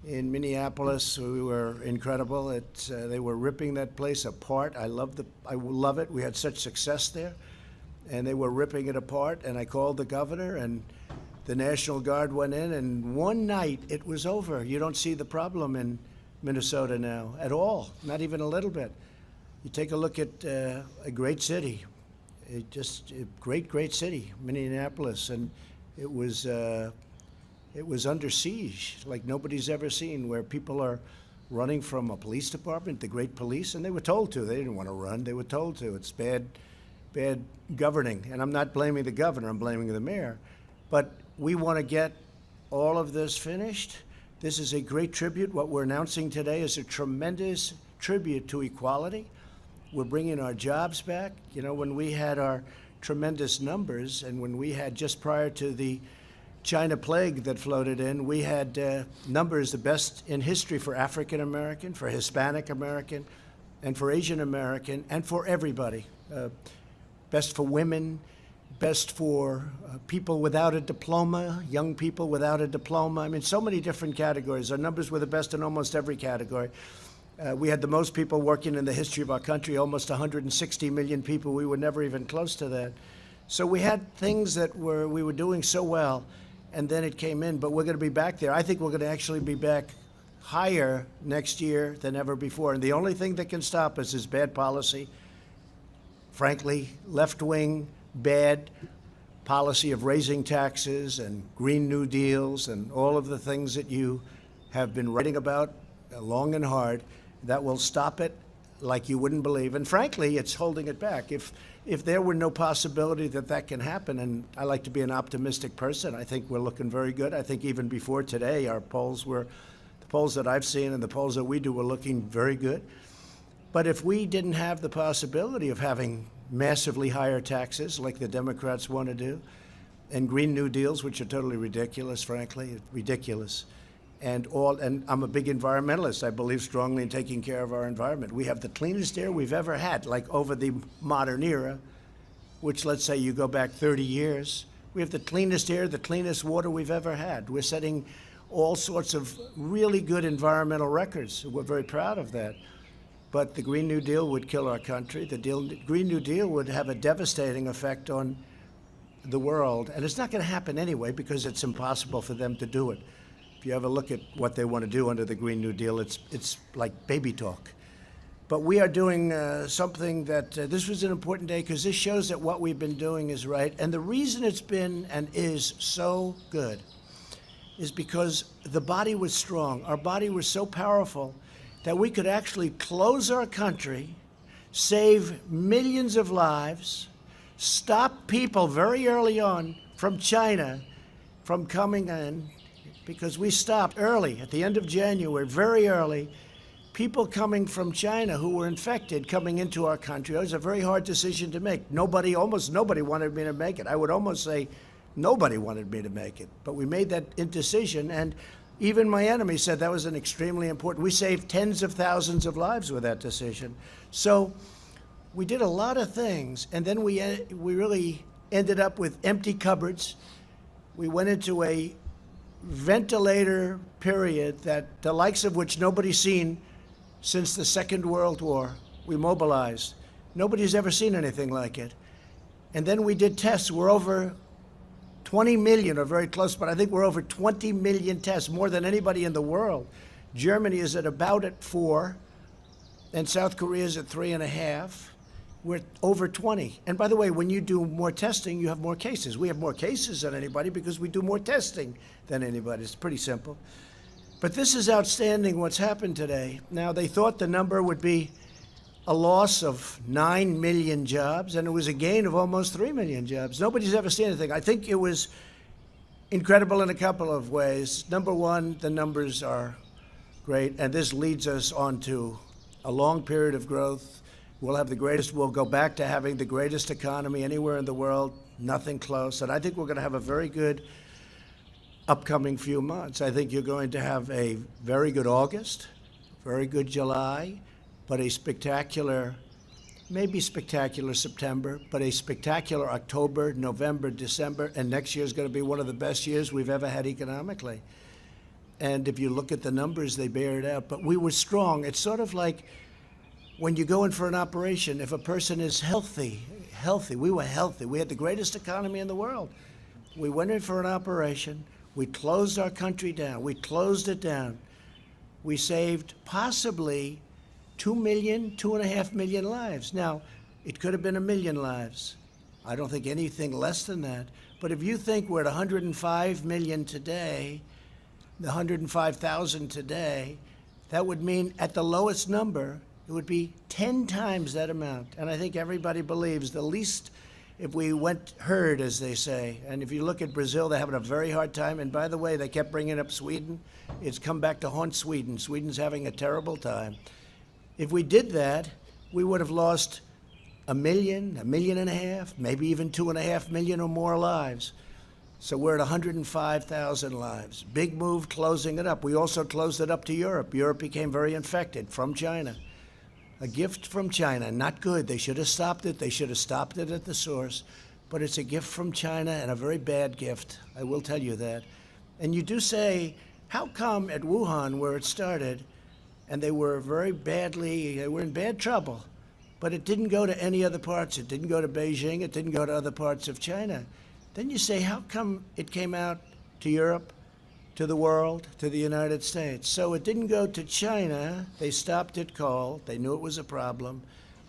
In Minneapolis, we were incredible. They were ripping that place apart. I love it. We had such success there. And they were ripping it apart. And I called the governor, and the National Guard went in. And one night, it was over. You don't see the problem in Minnesota now at all, not even a little bit. You take a look at a great city, a great city, Minneapolis, and it was under siege like nobody's ever seen, where people are running from a police department, the great police, and they were told to. They didn't want to run. They were told to. It's bad governing, and I'm not blaming the governor. I'm blaming the mayor. But we want to get all of this finished. This is a great tribute. What we're announcing today is a tremendous tribute to equality. We're bringing our jobs back. You know, when we had our tremendous numbers, and when we had, just prior to the China plague that floated in, we had numbers the best in history for African American, for Hispanic American, and for Asian American, and for everybody. Best for women, best for people without a diploma, young people without a diploma. I mean, so many different categories. Our numbers were the best in almost every category. We had the most people working in the history of our country, almost 160 million people. We were never even close to that. So we had things that we were doing so well, and then it came in, but we're going to be back there. I think we're going to actually be back higher next year than ever before. And the only thing that can stop us is bad policy. Frankly, left-wing, bad policy of raising taxes and Green New Deals and all of the things that you have been writing about long and hard. That will stop it like you wouldn't believe. And frankly, it's holding it back. If there were no possibility that that can happen, and I like to be an optimistic person, I think we're looking very good. I think even before today, the polls that I've seen and the polls that we do were looking very good. But if we didn't have the possibility of having massively higher taxes like the Democrats want to do, and Green New Deals, which are totally ridiculous, frankly, ridiculous, and I'm a big environmentalist. I believe strongly in taking care of our environment. We have the cleanest air we've ever had, like over the modern era, which, let's say you go back 30 years. We have the cleanest air, the cleanest water we've ever had. We're setting all sorts of really good environmental records. We're very proud of that. but the Green New Deal would kill our country. The Green New Deal would have a devastating effect on the world, and it's not going to happen anyway because it's impossible for them to do it. If you ever look at what they want to do under the Green New Deal, it's like baby talk. But we are doing something that this was an important day because this shows that what we've been doing is right. And the reason it's been and is so good is because the body was strong. Our body was so powerful that we could actually close our country, save millions of lives, stop people very early on from China from coming in, because we stopped early at the end of January, very early, people coming from China who were infected coming into our country. It was a very hard decision to make. Almost nobody wanted me to make it. I would almost say nobody wanted me to make it. But we made that decision, and even my enemy said that was an extremely important. We saved tens of thousands of lives with that decision. So we did a lot of things, and then we really ended up with empty cupboards. We went into a ventilator period that the likes of which nobody's seen since the Second World War. We mobilized. Nobody's ever seen anything like it. And then we did tests. We're over 20 million, or very close, but I think we're over 20 million tests, more than anybody in the world. Germany is at 4, and South Korea is at 3.5. We're over 20. And by the way, when you do more testing, you have more cases. We have more cases than anybody because we do more testing than anybody. It's pretty simple. But this is outstanding what's happened today. Now, they thought the number would be a loss of 9 million jobs, and it was a gain of almost 3 million jobs. Nobody's ever seen anything. I think it was incredible in a couple of ways. Number one, the numbers are great, and this leads us on to a long period of growth. We'll go back to having the greatest economy anywhere in the world, nothing close. And I think we're going to have a very good upcoming few months. I think you're going to have a very good August, very good July, but a spectacular, maybe spectacular September, but a spectacular October, November, December, and next year is going to be one of the best years we've ever had economically. And if you look at the numbers, they bear it out. But we were strong. It's sort of like when you go in for an operation, if a person is healthy, we were healthy. We had the greatest economy in the world. We went in for an operation. We closed our country down. We closed it down. We saved possibly 2 million, 2.5 million lives. Now, it could have been 1 million lives. I don't think anything less than that. But if you think we're at 105 million today, the 105,000 today, that would mean at the lowest number, it would be 10 times that amount. And I think everybody believes the least, if we went herd, as they say. And if you look at Brazil, they're having a very hard time. And by the way, they kept bringing up Sweden. It's come back to haunt Sweden. Sweden's having a terrible time. If we did that, we would have lost 1 million, 1.5 million, maybe even 2.5 million or more lives. So we're at 105,000 lives. Big move closing it up. We also closed it up to Europe. Europe became very infected from China. A gift from China, not good. They should have stopped it. They should have stopped it at the source. But it's a gift from China, and a very bad gift. I will tell you that. And you do say, how come at Wuhan, where it started, and they were they were in bad trouble, but it didn't go to any other parts. It didn't go to Beijing. It didn't go to other parts of China. Then you say, how come it came out to Europe, to the world, to the United States? So it didn't go to China. They stopped it cold. They knew it was a problem.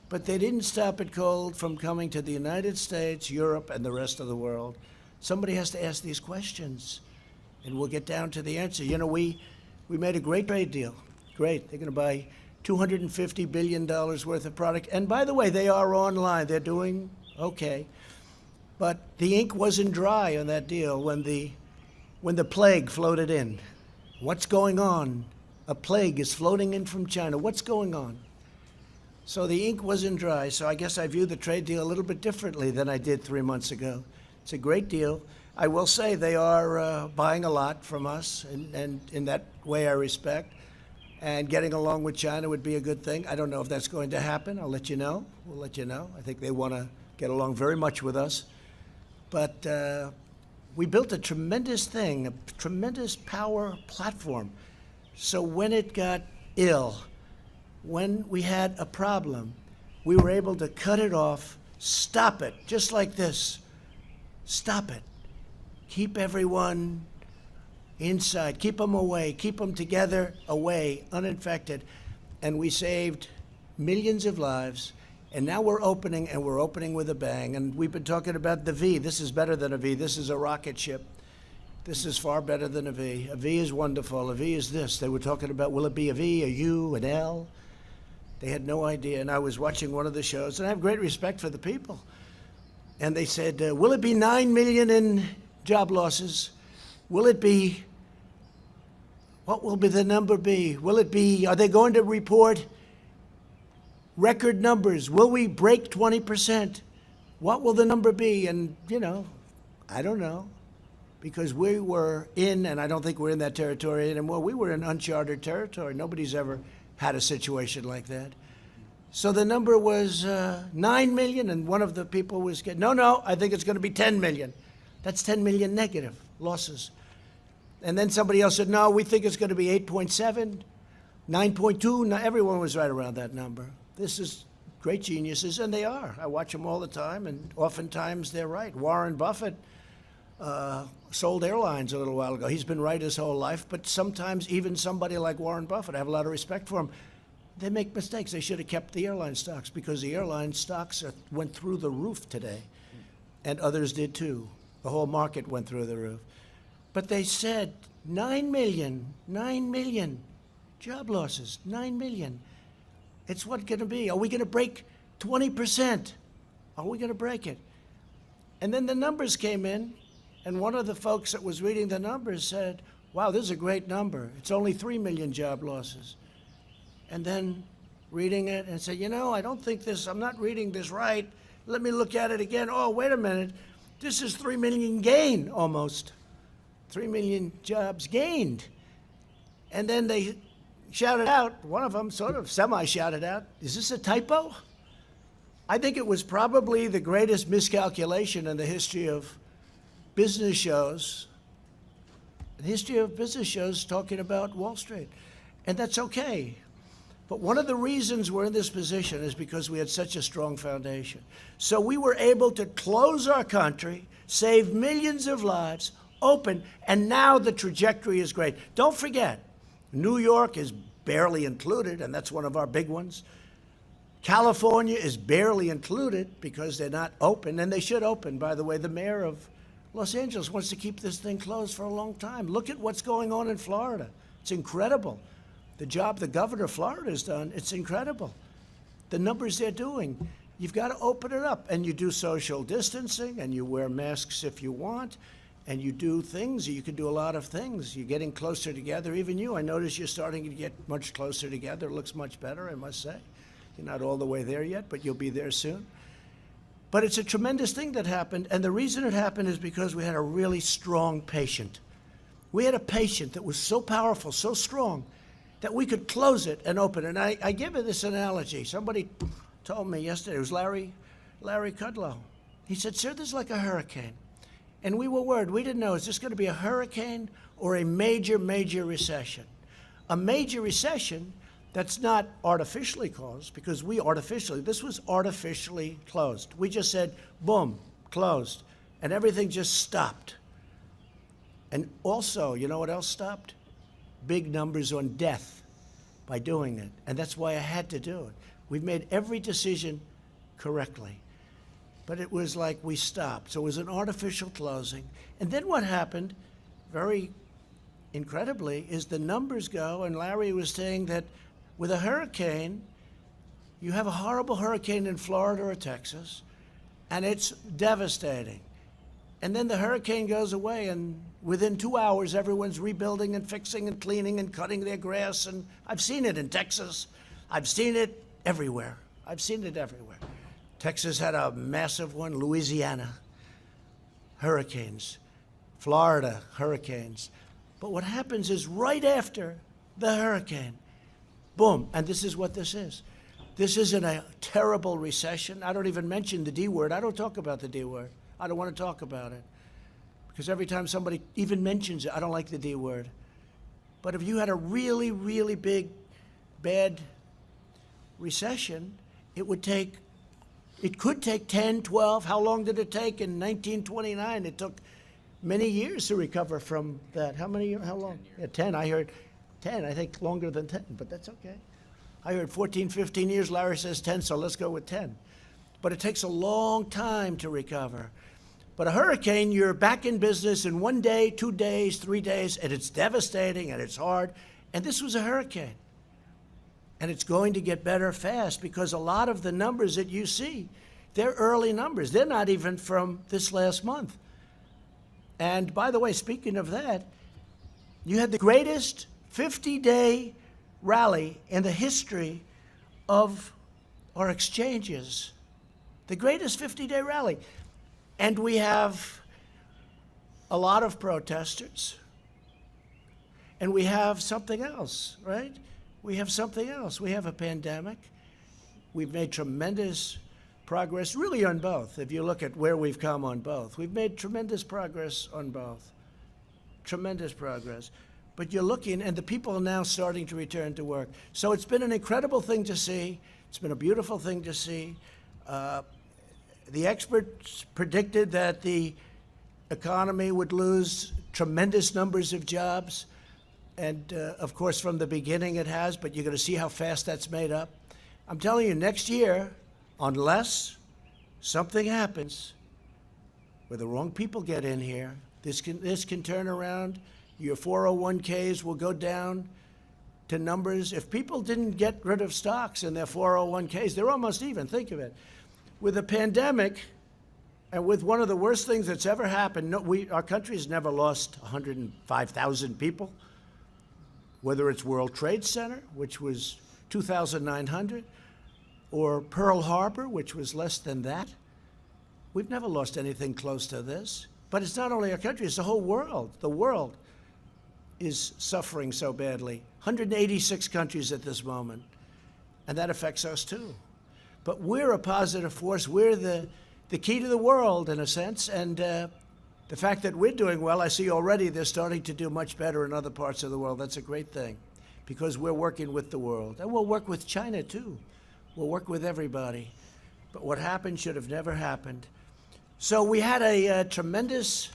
But they didn't stop it cold from coming to the United States, Europe, and the rest of the world. Somebody has to ask these questions, and we'll get down to the answer. You know, we made a great trade deal. Great. They're going to buy $250 billion worth of product. And by the way, they are online. They're doing okay. But the ink wasn't dry on that deal when the plague floated in. What's going on? A plague is floating in from China. What's going on? So the ink wasn't dry. So I guess I view the trade deal a little bit differently than I did 3 months ago. It's a great deal. I will say they are buying a lot from us, and in that way I respect. And getting along with China would be a good thing. I don't know if that's going to happen. I'll let you know. We'll let you know. I think they want to get along very much with us. But we built a tremendous thing, a tremendous power platform. So when it got ill, when we had a problem, we were able to cut it off, stop it, just like this. Stop it. Keep everyone inside. Keep them away. Keep them together, away, uninfected. And we saved millions of lives. And now we're opening, and we're opening with a bang. And we've been talking about the V. This is better than a V. This is a rocket ship. This is far better than a V. A V is wonderful. A V is this. They were talking about, will it be a V, a U, an L? They had no idea. And I was watching one of the shows, and I have great respect for the people. And they said, will it be 9 million in job losses? Will it be, what will be the number be? Will it be, are they going to report record numbers? Will we break 20%? What will the number be? And, you know, I don't know. Because we were in, and I don't think we're in that territory anymore, we were in uncharted territory. Nobody's ever had a situation like that. So the number was 9 million, and one of the people was getting, no, I think it's going to be 10 million. That's 10 million negative losses. And then somebody else said, no, we think it's going to be 8.7, 9.2. No, everyone was right around that number. This is great geniuses, and they are. I watch them all the time, and oftentimes they're right. Warren Buffett sold airlines a little while ago. He's been right his whole life, but sometimes even somebody like Warren Buffett, I have a lot of respect for him, they make mistakes. They should have kept the airline stocks, because the airline stocks went through the roof today, and others did too. The whole market went through the roof. But they said 9 million job losses, 9 million. It's what's going to be. Are we going to break 20%? Are we going to break it? And then the numbers came in, and one of the folks that was reading the numbers said, wow, this is a great number. It's only 3 million job losses. And then reading it and said, you know, I don't think this, I'm not reading this right. Let me look at it again. Oh, wait a minute. This is 3 million gain almost. 3 million jobs gained. And then they shouted out, one of them sort of semi-shouted out, is this a typo? I think it was probably the greatest miscalculation in the history of business shows, talking about Wall Street. And that's okay. But one of the reasons we're in this position is because we had such a strong foundation. So we were able to close our country, save millions of lives, open, and now the trajectory is great. Don't forget, New York is barely included, and that's one of our big ones. California is barely included because they're not open, and they should open. By the way, the mayor of Los Angeles wants to keep this thing closed for a long time. Look at what's going on in Florida. It's incredible. The job the governor of Florida has done, it's incredible. The numbers they're doing. You've got to open it up, and you do social distancing, and you wear masks if you want, and you do things. You can do a lot of things. You're getting closer together. Even you, I notice you're starting to get much closer together. It looks much better, I must say. You're not all the way there yet, but you'll be there soon. But it's a tremendous thing that happened, and the reason it happened is because we had a really strong patient. We had a patient that was so powerful, so strong, that we could close it and open it. And I give it this analogy. Somebody told me yesterday, it was Larry Kudlow. He said, sir, this is like a hurricane. And we were worried. We didn't know, is this going to be a hurricane or a major, major recession? A major recession that's not artificially caused, because this was artificially closed. We just said, boom, closed. And everything just stopped. And also, you know what else stopped? Big numbers on death by doing it. And that's why I had to do it. We've made every decision correctly. But it was like we stopped. So it was an artificial closing. And then what happened, very incredibly, is the numbers go, and Larry was saying that with a hurricane, you have a horrible hurricane in Florida or Texas, and it's devastating. And then the hurricane goes away, and within 2 hours, everyone's rebuilding and fixing and cleaning and cutting their grass. And I've seen it in Texas. I've seen it everywhere. Texas had a massive one, Louisiana, hurricanes, Florida, hurricanes. But what happens is right after the hurricane, boom, and this is what this is. This isn't a terrible recession. I don't even mention the D word. I don't talk about the D word. I don't want to talk about it. Because every time somebody even mentions it, I don't like the D word. But if you had a really, really big, bad recession, it could take 10, 12. How long did it take in 1929? It took many years to recover from that. How long? 10 yeah, 10. I heard 10. I think longer than 10, but that's okay. I heard 14, 15 years. Larry says 10, so let's go with 10. But it takes a long time to recover. But a hurricane, you're back in business in 1 day, 2 days, 3 days, and it's devastating and it's hard. And this was a hurricane. And it's going to get better fast because a lot of the numbers that you see, they're early numbers. They're not even from this last month. And by the way, speaking of that, you had the greatest 50-day rally in the history of our exchanges. The greatest 50-day rally. And we have a lot of protesters. And we have something else, right? We have something else. We have a pandemic. We've made tremendous progress, really on both. If you look at where we've come on both, we've made tremendous progress on both. Tremendous progress. But you're looking, and the people are now starting to return to work. So it's been an incredible thing to see. It's been a beautiful thing to see. The experts predicted that the economy would lose tremendous numbers of jobs. And of course, from the beginning it has, but you're going to see how fast that's made up. I'm telling you, next year, unless something happens where the wrong people get in here, this can turn around. Your 401ks will go down to numbers. If people didn't get rid of stocks in their 401ks, they're almost even. Think of it. With a pandemic and with one of the worst things that's ever happened, our country has never lost 105,000 people. Whether it's World Trade Center, which was 2,900, or Pearl Harbor, which was less than that. We've never lost anything close to this. But it's not only our country, it's the whole world. The world is suffering so badly. 186 countries at this moment. And that affects us too. But we're a positive force. We're the key to the world, in a sense. And the fact that we're doing well, I see already they're starting to do much better in other parts of the world. That's a great thing because we're working with the world. And we'll work with China, too. We'll work with everybody. But what happened should have never happened. So we had a tremendous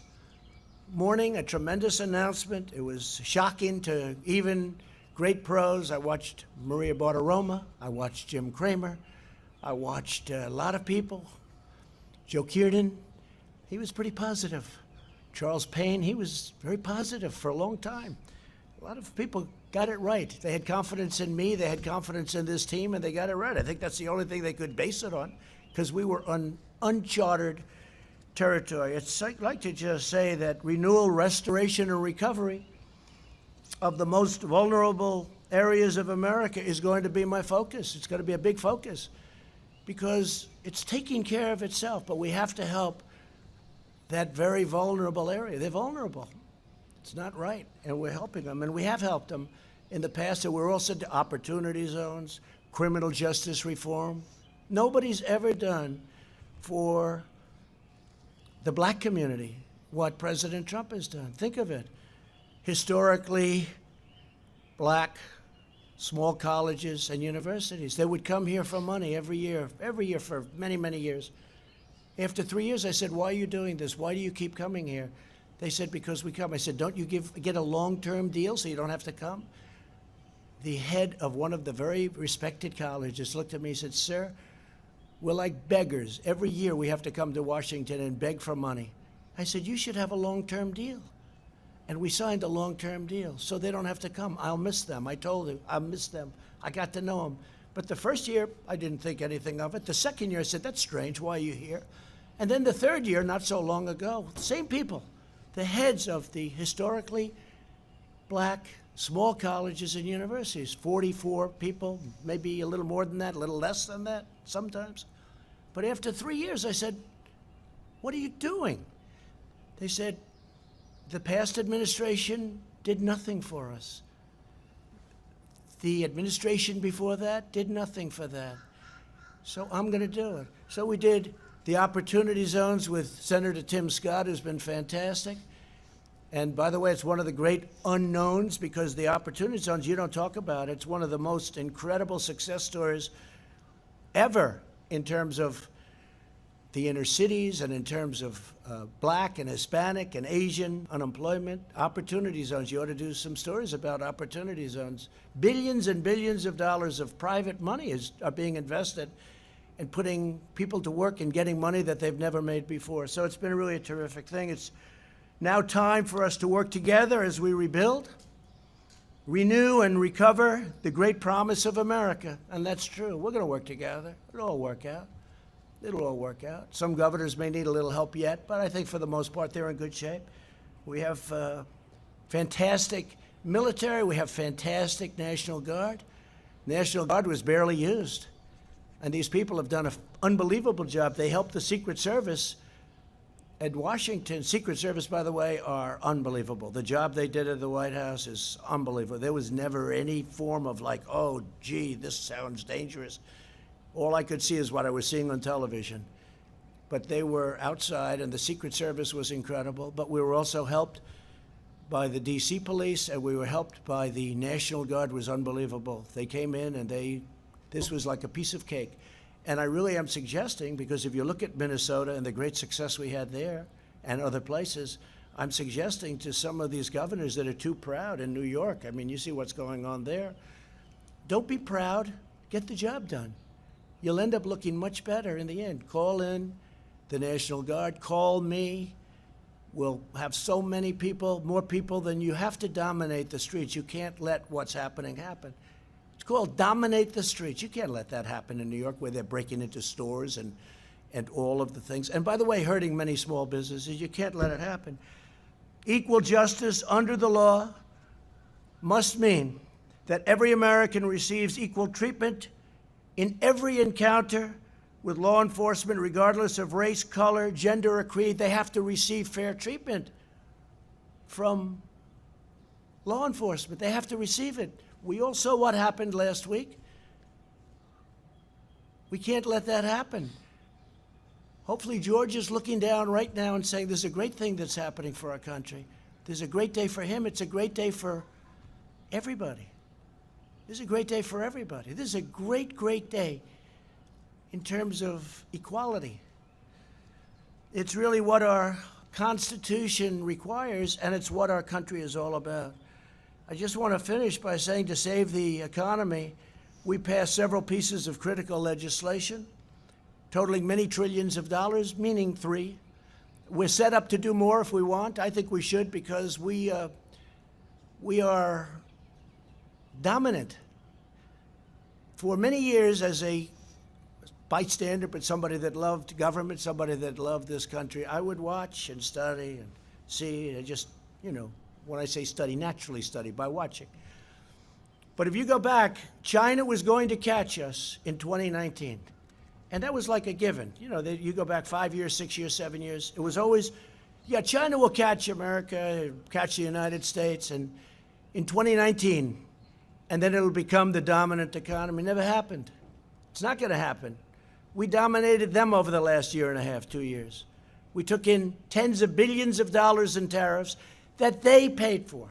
morning, a tremendous announcement. It was shocking to even great pros. I watched Maria Bartiromo. I watched Jim Cramer. I watched a lot of people. Joe Kiernan, he was pretty positive. Charles Payne, he was very positive for a long time. A lot of people got it right. They had confidence in me, they had confidence in this team, and they got it right. I think that's the only thing they could base it on, because we were on uncharted territory. I'd like to just say that renewal, restoration, and recovery of the most vulnerable areas of America is going to be my focus. It's going to be a big focus, because it's taking care of itself, but we have to help that very vulnerable area. They're vulnerable. It's not right, and we're helping them, and we have helped them in the past, and we're also to opportunity zones, criminal justice reform. Nobody's ever done for the black community what President Trump has done. Think of it. Historically black small colleges and universities. They would come here for money every year for many, many years. After 3 years, I said, why are you doing this? Why do you keep coming here? They said, because we come. I said, don't you get a long-term deal so you don't have to come? The head of one of the very respected colleges looked at me and said, sir, we're like beggars. Every year we have to come to Washington and beg for money. I said, you should have a long-term deal. And we signed a long-term deal, so they don't have to come. I'll miss them. I told him, I'll miss them. I got to know them. But the first year, I didn't think anything of it. The second year, I said, that's strange. Why are you here? And then the third year, not so long ago, same people, the heads of the historically black small colleges and universities, 44 people, maybe a little more than that, a little less than that sometimes. But after 3 years, I said, what are you doing? They said, the past administration did nothing for us. The administration before that did nothing for that. So I'm going to do it. So we did the opportunity zones with Senator Tim Scott, who's been fantastic. And by the way, it's one of the great unknowns, because the opportunity zones, you don't talk about it. It's one of the most incredible success stories ever in terms of the inner cities and in terms of black and Hispanic and Asian unemployment, opportunity zones. You ought to do some stories about opportunity zones. Billions and billions of dollars of private money are being invested in putting people to work and getting money that they've never made before. So it's been really a terrific thing. It's now time for us to work together as we rebuild, renew, and recover the great promise of America. And that's true. We're going to work together. It'll all work out. It'll all work out. Some governors may need a little help yet, but I think for the most part they're in good shape. We have fantastic military. We have fantastic National Guard. National Guard was barely used. And these people have done an unbelievable job. They helped the Secret Service at Washington. Secret Service, by the way, are unbelievable. The job they did at the White House is unbelievable. There was never any form of like, oh, gee, this sounds dangerous. All I could see is what I was seeing on television. But they were outside, and the Secret Service was incredible. But we were also helped by the D.C. police, and we were helped by the National Guard. Was unbelievable. They came in, and this was like a piece of cake. And I really am suggesting, because if you look at Minnesota and the great success we had there and other places, I'm suggesting to some of these governors that are too proud in New York, I mean, you see what's going on there. Don't be proud. Get the job done. You'll end up looking much better in the end. Call in the National Guard. Call me. We'll have so many people, more people than you have to dominate the streets. You can't let what's happening happen. It's called dominate the streets. You can't let that happen in New York where they're breaking into stores and all of the things. And by the way, hurting many small businesses. You can't let it happen. Equal justice under the law must mean that every American receives equal treatment in every encounter with law enforcement, regardless of race, color, gender, or creed. They have to receive fair treatment from law enforcement. They have to receive it. We all saw what happened last week. We can't let that happen. Hopefully George is looking down right now and saying, there's a great thing that's happening for our country. There's a great day for him. It's a great day for everybody. This is a great day for everybody. This is a great, great day in terms of equality. It's really what our Constitution requires, and it's what our country is all about. I just want to finish by saying, to save the economy, we passed several pieces of critical legislation totaling many trillions of dollars, meaning 3. We're set up to do more if we want. I think we should, because we are dominant. For many years, as a bystander, but somebody that loved government, somebody that loved this country, I would watch and study and see, and just, when I say study, naturally study by watching. But if you go back, China was going to catch us in 2019. And that was like a given. You go back 5 years, 6 years, 7 years. It was always, China will catch America, catch the United States, and in 2019, and then it'll become the dominant economy. Never happened. It's not going to happen. We dominated them over the last year and a half, 2 years. We took in tens of billions of dollars in tariffs that they paid for.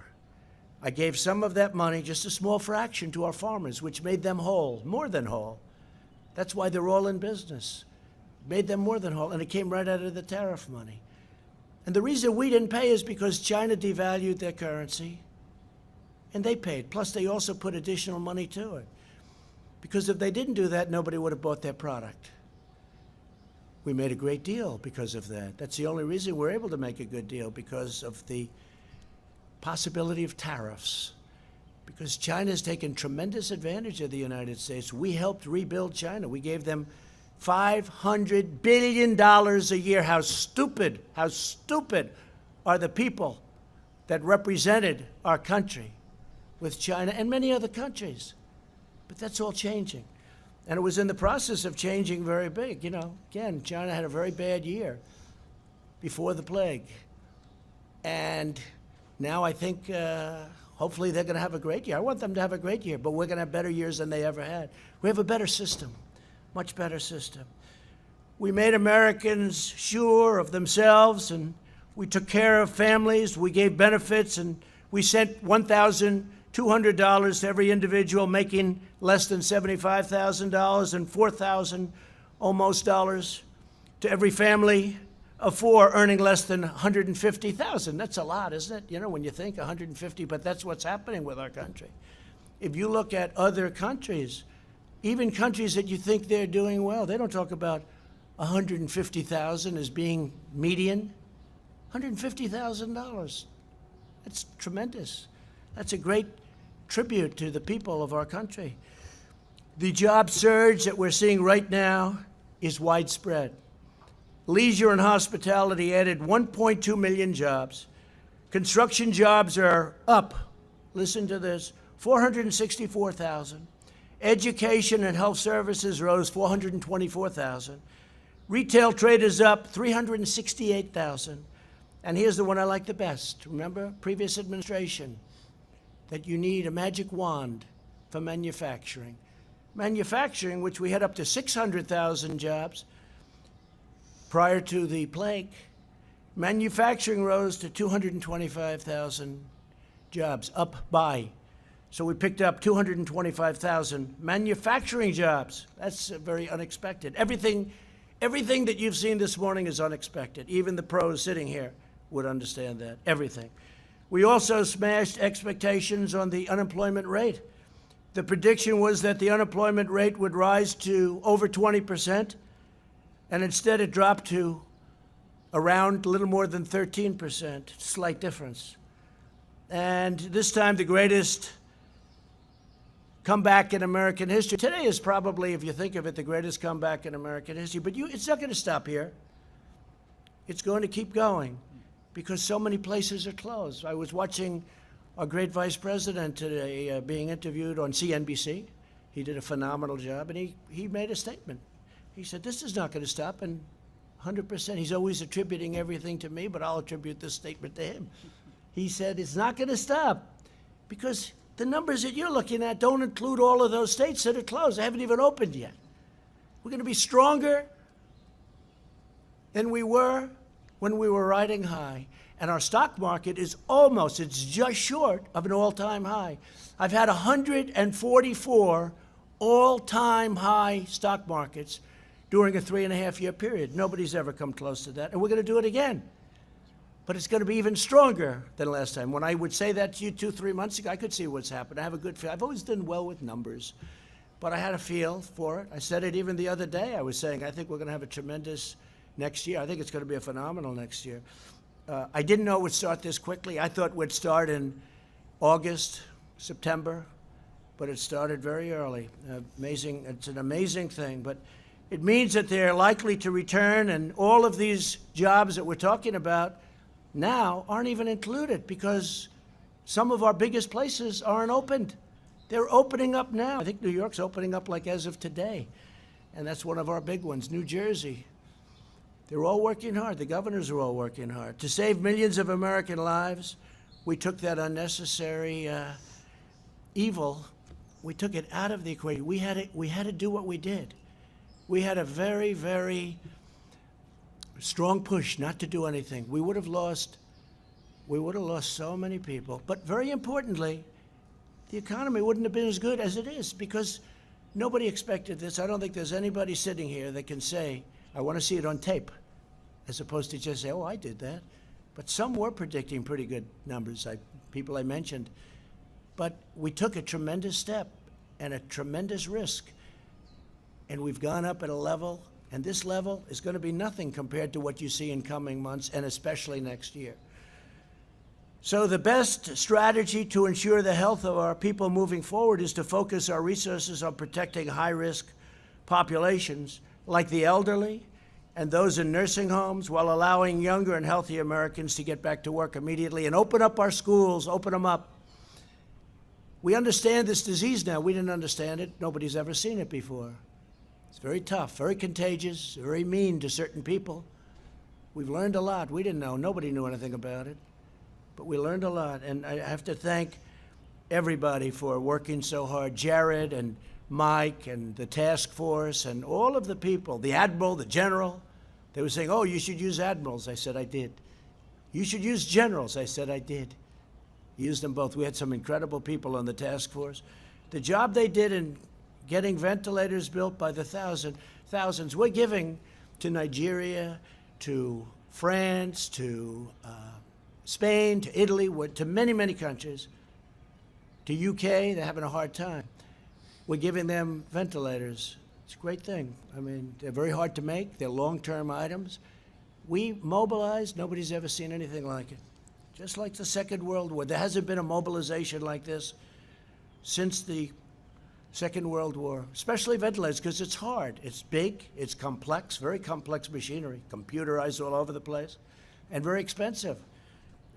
I gave some of that money, just a small fraction, to our farmers, which made them whole, more than whole. That's why they're all in business. Made them more than whole, and it came right out of the tariff money. And the reason we didn't pay is because China devalued their currency, and they paid. Plus, they also put additional money to it. Because if they didn't do that, nobody would have bought their product. We made a great deal because of that. That's the only reason we're able to make a good deal, because of the possibility of tariffs. Because China's taken tremendous advantage of the United States. We helped rebuild China. We gave them $500 billion a year. How stupid are the people that represented our country with China and many other countries. But that's all changing. And it was in the process of changing very big. Again, China had a very bad year before the plague. And now I think hopefully they're going to have a great year. I want them to have a great year, but we're going to have better years than they ever had. We have a better system, much better system. We made Americans sure of themselves, and we took care of families. We gave benefits, and we sent 1,000 $200 to every individual making less than $75,000, and $4,000 almost dollars to every family of four earning less than $150,000. That's a lot, isn't it? You know, when you think 150, but that's what's happening with our country. If you look at other countries, even countries that you think they're doing well, they don't talk about 150,000 as being median. $150,000. That's tremendous. That's a great tribute to the people of our country. The job surge that we're seeing right now is widespread. Leisure and hospitality added 1.2 million jobs. Construction jobs are up, listen to this, 464,000. Education and health services rose 424,000. Retail trade is up 368,000. And here's the one I like the best. Remember, previous administration, that you need a magic wand for manufacturing. Manufacturing, which we had up to 600,000 jobs prior to the plague, manufacturing rose to 225,000 jobs, up by. So we picked up 225,000 manufacturing jobs. That's very unexpected. Everything that you've seen this morning is unexpected. Even the pros sitting here would understand that, everything. We also smashed expectations on the unemployment rate. The prediction was that the unemployment rate would rise to over 20%, and instead it dropped to around a little more than 13%, slight difference. And this time the greatest comeback in American history. Today is probably, if you think of it, the greatest comeback in American history, but it's not going to stop here. It's going to keep going because so many places are closed. I was watching our great vice president today being interviewed on CNBC. He did a phenomenal job, and he made a statement. He said, this is not going to stop, and 100%. He's always attributing everything to me, but I'll attribute this statement to him. He said, it's not going to stop because the numbers that you're looking at don't include all of those states that are closed. They haven't even opened yet. We're going to be stronger than we were when we were riding high. And our stock market is almost, it's just short of an all-time high. I've had 144 all-time high stock markets during a 3.5-year period. Nobody's ever come close to that. And we're going to do it again. But it's going to be even stronger than last time. When I would say that to you 2-3 months ago, I could see what's happened. I have a good feel. I've always done well with numbers, but I had a feel for it. I said it even the other day. I was saying, I think we're going to have a tremendous next year. I think it's going to be a phenomenal next year. I didn't know it would start this quickly. I thought it would start in August, September, but it started very early. Amazing. It's an amazing thing, but it means that they're likely to return, and all of these jobs that we're talking about now aren't even included because some of our biggest places aren't opened. They're opening up now. I think New York's opening up like as of today, and that's one of our big ones. New Jersey. They're all working hard. The governors are all working hard. To save millions of American lives, we took that unnecessary evil, we took it out of the equation. We had to do what we did. We had a very, very strong push not to do anything. We would have lost so many people. But very importantly, the economy wouldn't have been as good as it is because nobody expected this. I don't think there's anybody sitting here that can say, I want to see it on tape, as opposed to just say, oh, I did that. But some were predicting pretty good numbers, people I mentioned. But we took a tremendous step and a tremendous risk. And we've gone up at a level, and this level is going to be nothing compared to what you see in coming months, and especially next year. So the best strategy to ensure the health of our people moving forward is to focus our resources on protecting high-risk populations like the elderly and those in nursing homes, while allowing younger and healthy Americans to get back to work immediately and open up our schools, open them up. We understand this disease now. We didn't understand it. Nobody's ever seen it before. It's very tough, very contagious, very mean to certain people. We've learned a lot. We didn't know. Nobody knew anything about it. But we learned a lot. And I have to thank everybody for working so hard. Jared and Mike and the task force and all of the people, the admiral, the general. They were saying, oh, you should use admirals. I said, I did. You should use generals. I said, I did. Used them both. We had some incredible people on the task force. The job they did in getting ventilators built by the thousands, we're giving to Nigeria, to France, to Spain, to Italy, to many, many countries, to UK, they're having a hard time. We're giving them ventilators. It's a great thing. I mean, they're very hard to make. They're long-term items. We mobilized. Nobody's ever seen anything like it. Just like the Second World War. There hasn't been a mobilization like this since the Second World War, especially ventilators, because it's hard. It's big, it's complex, very complex machinery, computerized all over the place, and very expensive.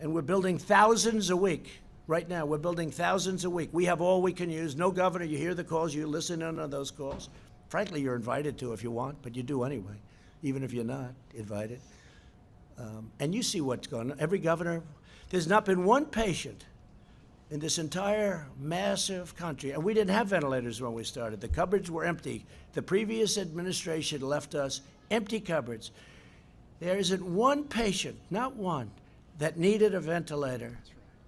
And we're building thousands a week. Right now, we're building thousands a week. We have all we can use. No governor, you hear the calls, you listen in on those calls. Frankly, you're invited to if you want, but you do anyway, even if you're not invited. And you see what's going on. Every governor, there's not been one patient in this entire massive country, and we didn't have ventilators when we started. The cupboards were empty. The previous administration left us empty cupboards. There isn't one patient, not one, that needed a ventilator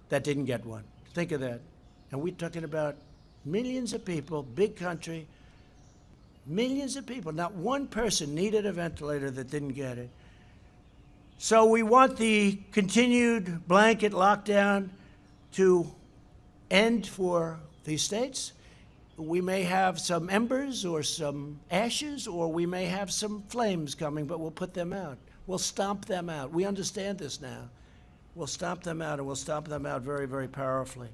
that didn't get one. Think of that. And we're talking about millions of people, big country, millions of people. Not one person needed a ventilator that didn't get it. So we want the continued blanket lockdown to end for these states. We may have some embers or some ashes, or we may have some flames coming, but we'll put them out. We'll stomp them out. We understand this now. We'll stomp them out, and we'll stomp them out very, very powerfully.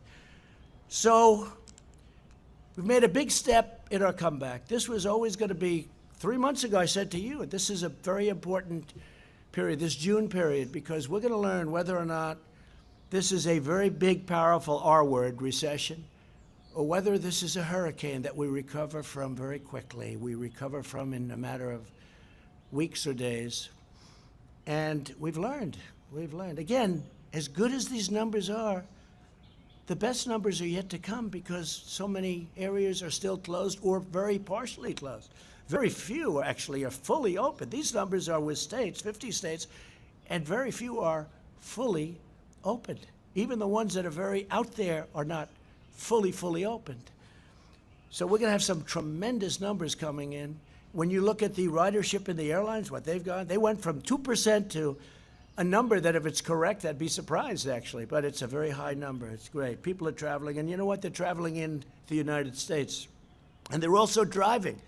So we've made a big step in our comeback. This was always going to be, 3 months ago I said to you, this is a very important period, this June period, because we're going to learn whether or not this is a very big, powerful R word, recession, or whether this is a hurricane that we recover from very quickly. We recover from in a matter of weeks or days. And we've learned. Again, as good as these numbers are, the best numbers are yet to come because so many areas are still closed or very partially closed. Very few actually are fully open. These numbers are with states, 50 states, and very few are fully opened. Even the ones that are very out there are not fully opened. So we're going to have some tremendous numbers coming in. When you look at the ridership in the airlines, what they've gone, they went from 2% to a number that, if it's correct, I'd be surprised, actually, but it's a very high number. It's great. People are traveling, and you know what? They're traveling in the United States, and they're also driving,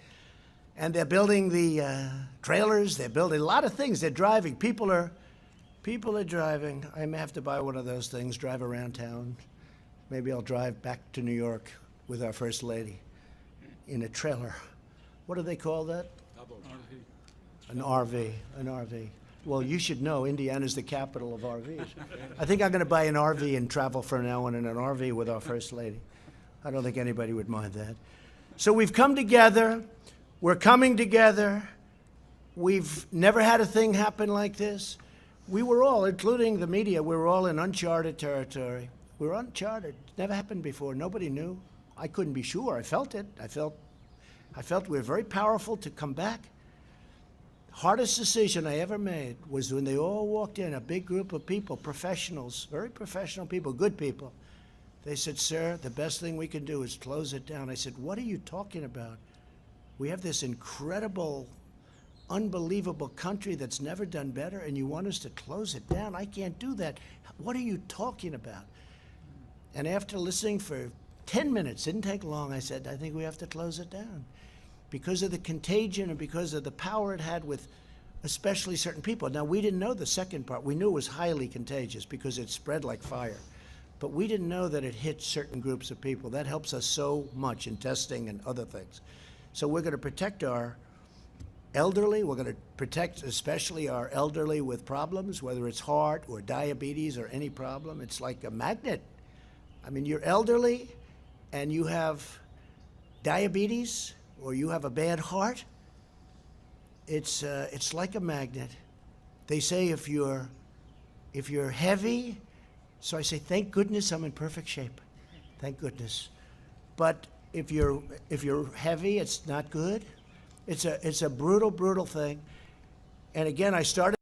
and they're building the trailers. They're building a lot of things. They're driving. People are driving. I may have to buy one of those things, drive around town. Maybe I'll drive back to New York with our First Lady in a trailer. What do they call that? An RV. An RV. Well, you should know Indiana's the capital of RVs. I think I'm going to buy an RV and travel from now on in an RV with our First Lady. I don't think anybody would mind that. So we've come together. We're coming together. We've never had a thing happen like this. We were all, including the media, we were all in uncharted territory. We were uncharted. Never happened before. Nobody knew. I couldn't be sure. I felt it. I felt we were very powerful to come back. Hardest decision I ever made was when they all walked in, a big group of people, professionals, very professional people, good people. They said, "Sir, the best thing we can do is close it down." I said, "What are you talking about? We have this incredible, unbelievable country that's never done better, and you want us to close it down? I can't do that. What are you talking about?" And after listening for 10 minutes, didn't take long, I said, "I think we have to close it down." Because of the contagion and because of the power it had with especially certain people. Now, we didn't know the second part. We knew it was highly contagious because it spread like fire. But we didn't know that it hit certain groups of people. That helps us so much in testing and other things. So we're going to protect our elderly. We're going to protect especially our elderly with problems, whether it's heart or diabetes or any problem. It's like a magnet. I mean, you're elderly and you have diabetes, or you have a bad heart, it's like a magnet. They say if you're heavy, so I say, thank goodness I'm in perfect shape. Thank goodness. But if you're heavy, it's not good. It's a brutal thing. And again, I started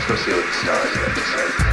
Let's go see what the stars have to say.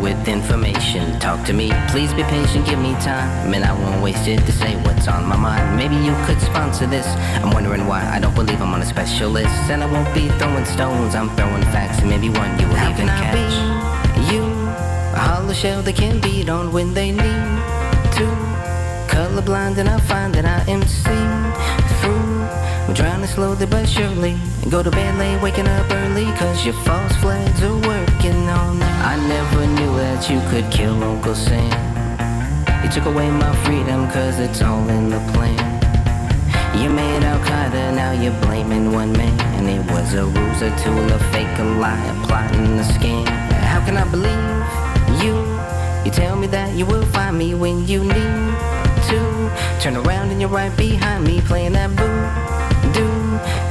with information. Talk to me, please be patient, give me time, and I won't waste it to say what's on my mind. Maybe you could sponsor this. I'm wondering why I don't believe I'm on a special list. And I won't be throwing stones, I'm throwing facts, and maybe one you will even catch. Be you, a hollow shell they can beat on when they need to. Colorblind and I find that I am seen through. We're drowning slowly but surely. Go to bed late, waking up early, cause your false flags are working on me. I never knew that you could kill Uncle Sam. You took away my freedom cause it's all in the plan. You made Al-Qaeda, now you're blaming one man. And it was a ruse, a tool, a fake, a lie, a plot and a scam. How can I believe you? You tell me that you will find me when you need to. Turn around and you're right behind me playing that voodoo.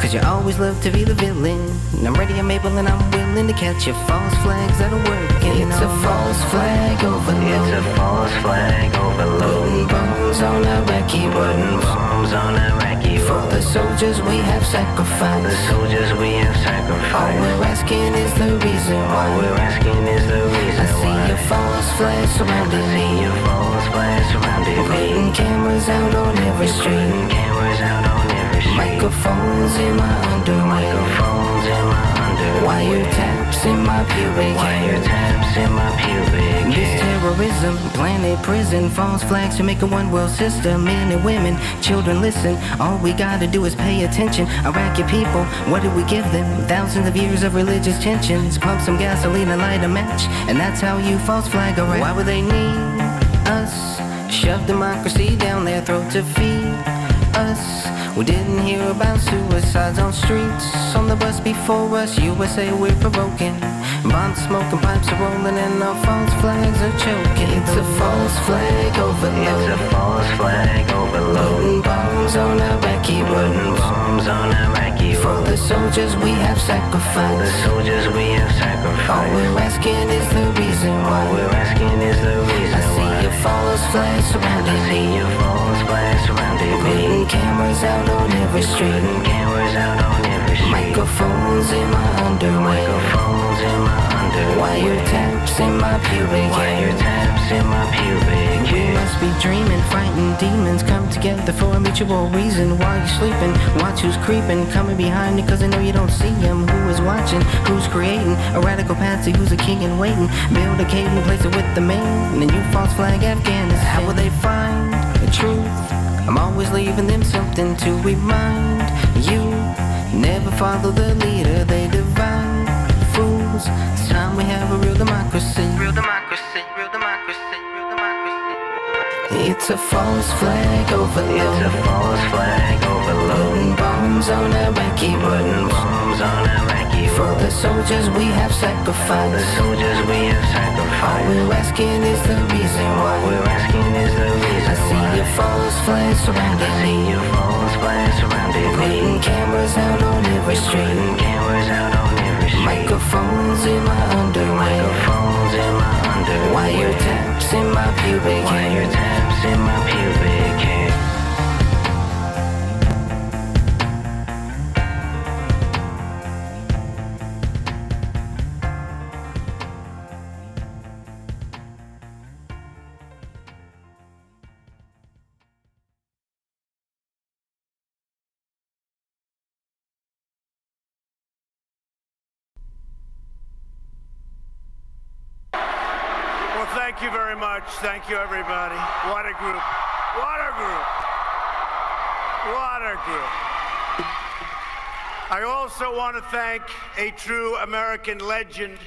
Cause you always love to be the villain. And I'm ready, I'm able, and I'm willing to catch your false flags that'll work. It's a false flag overload. It's a false flag overload. Putting bombs on Iraqi roads. Bombs on Iraqi roads. For the soldiers we have sacrificed. The soldiers we have sacrificed. All we're asking is the reason why. All we're asking is the reason why. I see your false flags surrounding me. I see your false flags surrounding me. Putting cameras out on every street. Putting cameras out on every street. Microphones in my underwear. Microphones in my underwear. Wiretaps in my pubic hair. Wiretaps in my pubic hair. This terrorism, planet prison, false flags to make a one world system. Men and women, children listen. All we gotta do is pay attention. Iraqi people, what did we give them? Thousands of years of religious tensions. Pump some gasoline and light a match, and that's how you false flag Iraq. Why would they need us? Shove democracy down their throat to feed us. We didn't hear about suicides on streets. On the bus before us, USA we're provoking. Bombs smoking, pipes are rolling, and our false flags are choking. It's a false flag overload. It's a false flag overload. Loading bombs on Iraqi roads. Bombs on Iraqi roads. For the soldiers we have sacrificed. The soldiers we have sacrificed. All we're asking is the reason why. All we're asking is the reason why. I see your false flags surrounding me. I see your false flags surrounding me. Putting cameras out on every street. Putting cameras out on every street. Microphones in my underwear. Microphones in my underwear. Wiretaps in my pubic hair. Wiretaps in my pubic hair. We must be dreaming, fighting demons. Come together for a mutual reason. While you're sleeping, watch who's creeping. Coming behind you cause I know you don't see him. Who is watching? Who's creating? A radical patsy who's a king and waiting. Build a cave and place it with the man. And then you false flag Afghanistan. How will they find the truth? I'm always leaving them something to remind you. Never follow the leader, they divide fools. It's time we have a real democracy. Real democracy, real democracy, real democracy. It's a false flag overload. It's a false flag overload. Putting bombs on Iraqi roads. Bombs on Iraqi roads. For the soldiers we have sacrificed. The soldiers we have sacrificed. All we're asking is the reason why. All we're asking is the reason why. I see your false flags surrounding me. I see your false flags surrounding me. Putting cameras out on every street. Putting cameras out on every street. Microphones in my underwear. Microphones in my underwear. Wiretaps in my pubic hair. Wiretaps in my pubic hair. Thank you very much. Thank you, everybody. What a group. What a group. What a group. I also want to thank a true American legend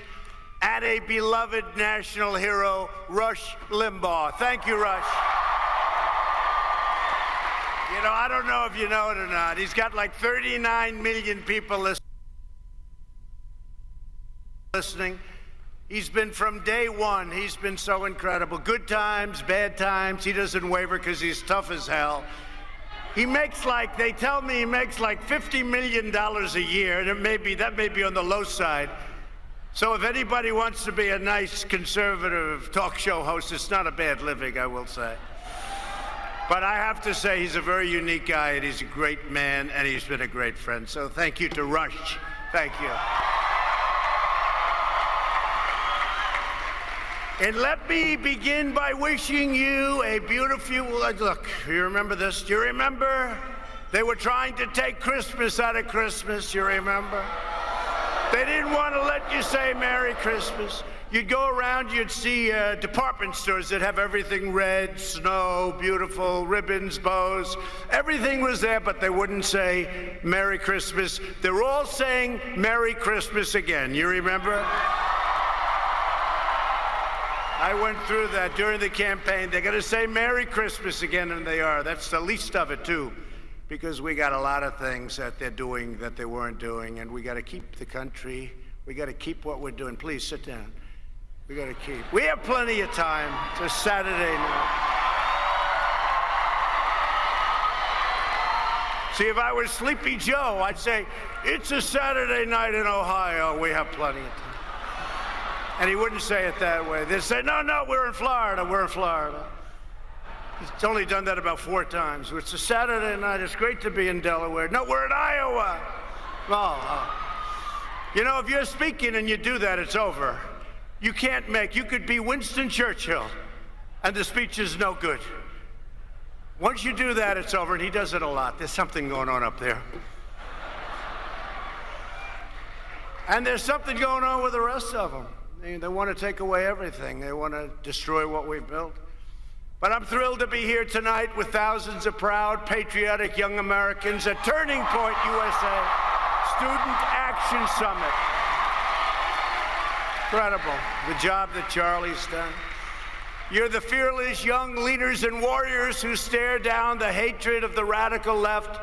and a beloved national hero, Rush Limbaugh. Thank you, Rush. You know, I don't know if you know it or not. He's got like 39 million people listening. He's been from day one, he's been so incredible. Good times, bad times, he doesn't waver because he's tough as hell. He makes like, they tell me he makes like $50 million a year, and that may be on the low side. So if anybody wants to be a nice conservative talk show host, it's not a bad living, I will say. But I have to say he's a very unique guy, and he's a great man, and he's been a great friend. So thank you to Rush. Thank you. And let me begin by wishing you a beautiful, look, you remember this? Do you remember? They were trying to take Christmas out of Christmas, you remember? They didn't want to let you say Merry Christmas. You'd go around, you'd see department stores that have everything red, snow, beautiful, ribbons, bows. Everything was there, but they wouldn't say Merry Christmas. They're all saying Merry Christmas again. You remember? I went through that during the campaign. They're going to say Merry Christmas again, and they are. That's the least of it, too, because we got a lot of things that they're doing that they weren't doing, and we got to keep the country. We got to keep what we're doing. Please sit down. We got to keep. We have plenty of time. It's a Saturday night. See, if I was Sleepy Joe, I'd say, it's a Saturday night in Ohio. We have plenty of time. And he wouldn't say it that way. They'd say, no, we're in Florida. We're in Florida. He's only done that about 4 times. It's a Saturday night. It's great to be in Delaware. No, we're in Iowa. You know, if you're speaking and you do that, it's over. You can't you could be Winston Churchill, and the speech is no good. Once you do that, it's over, and he does it a lot. There's something going on up there. And there's something going on with the rest of them. They want to take away everything. They want to destroy what we've built. But I'm thrilled to be here tonight with thousands of proud, patriotic young Americans at Turning Point USA Student Action Summit. Incredible, the job that Charlie's done. You're the fearless young leaders and warriors who stare down the hatred of the radical left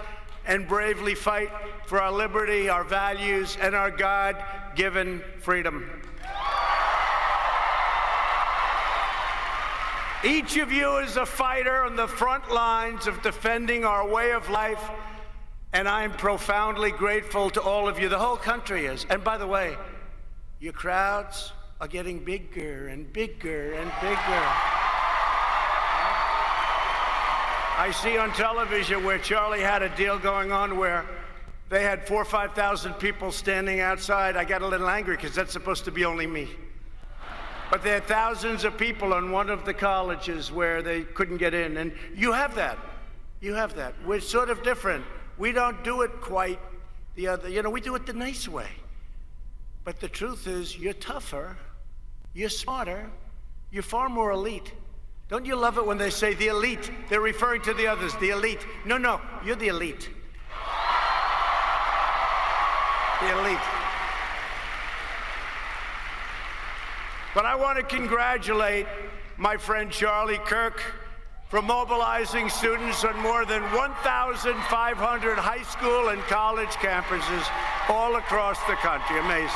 and bravely fight for our liberty, our values, and our God-given freedom. Each of you is a fighter on the front lines of defending our way of life, and I'm profoundly grateful to all of you. The whole country is. And by the way, your crowds are getting bigger and bigger and bigger. I see on television where Charlie had a deal going on where they had 4,000 or 5,000 people standing outside. I got a little angry because that's supposed to be only me. But there are thousands of people in one of the colleges where they couldn't get in. And you have that. You have that. We're sort of different. We don't do it quite the other, we do it the nice way. But the truth is, you're tougher, you're smarter, you're far more elite. Don't you love it when they say the elite? They're referring to the others, the elite. No, you're the elite. The elite. But I want to congratulate my friend Charlie Kirk for mobilizing students on more than 1,500 high school and college campuses all across the country. Amazing.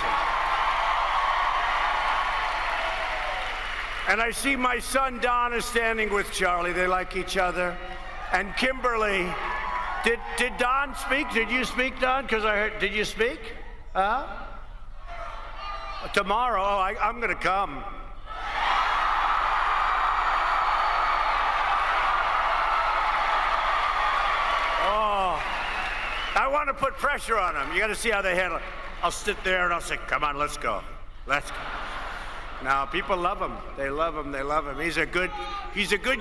And I see my son Don is standing with Charlie. They like each other. And Kimberly, did Don speak? Did you speak, Don? Because I heard, did you speak? Tomorrow, I'm going to come. I want to put pressure on them. You got to see how they handle it. I'll sit there and I'll say, come on, let's go. Let's go. Now, people love him. They love him. They love him. He's a good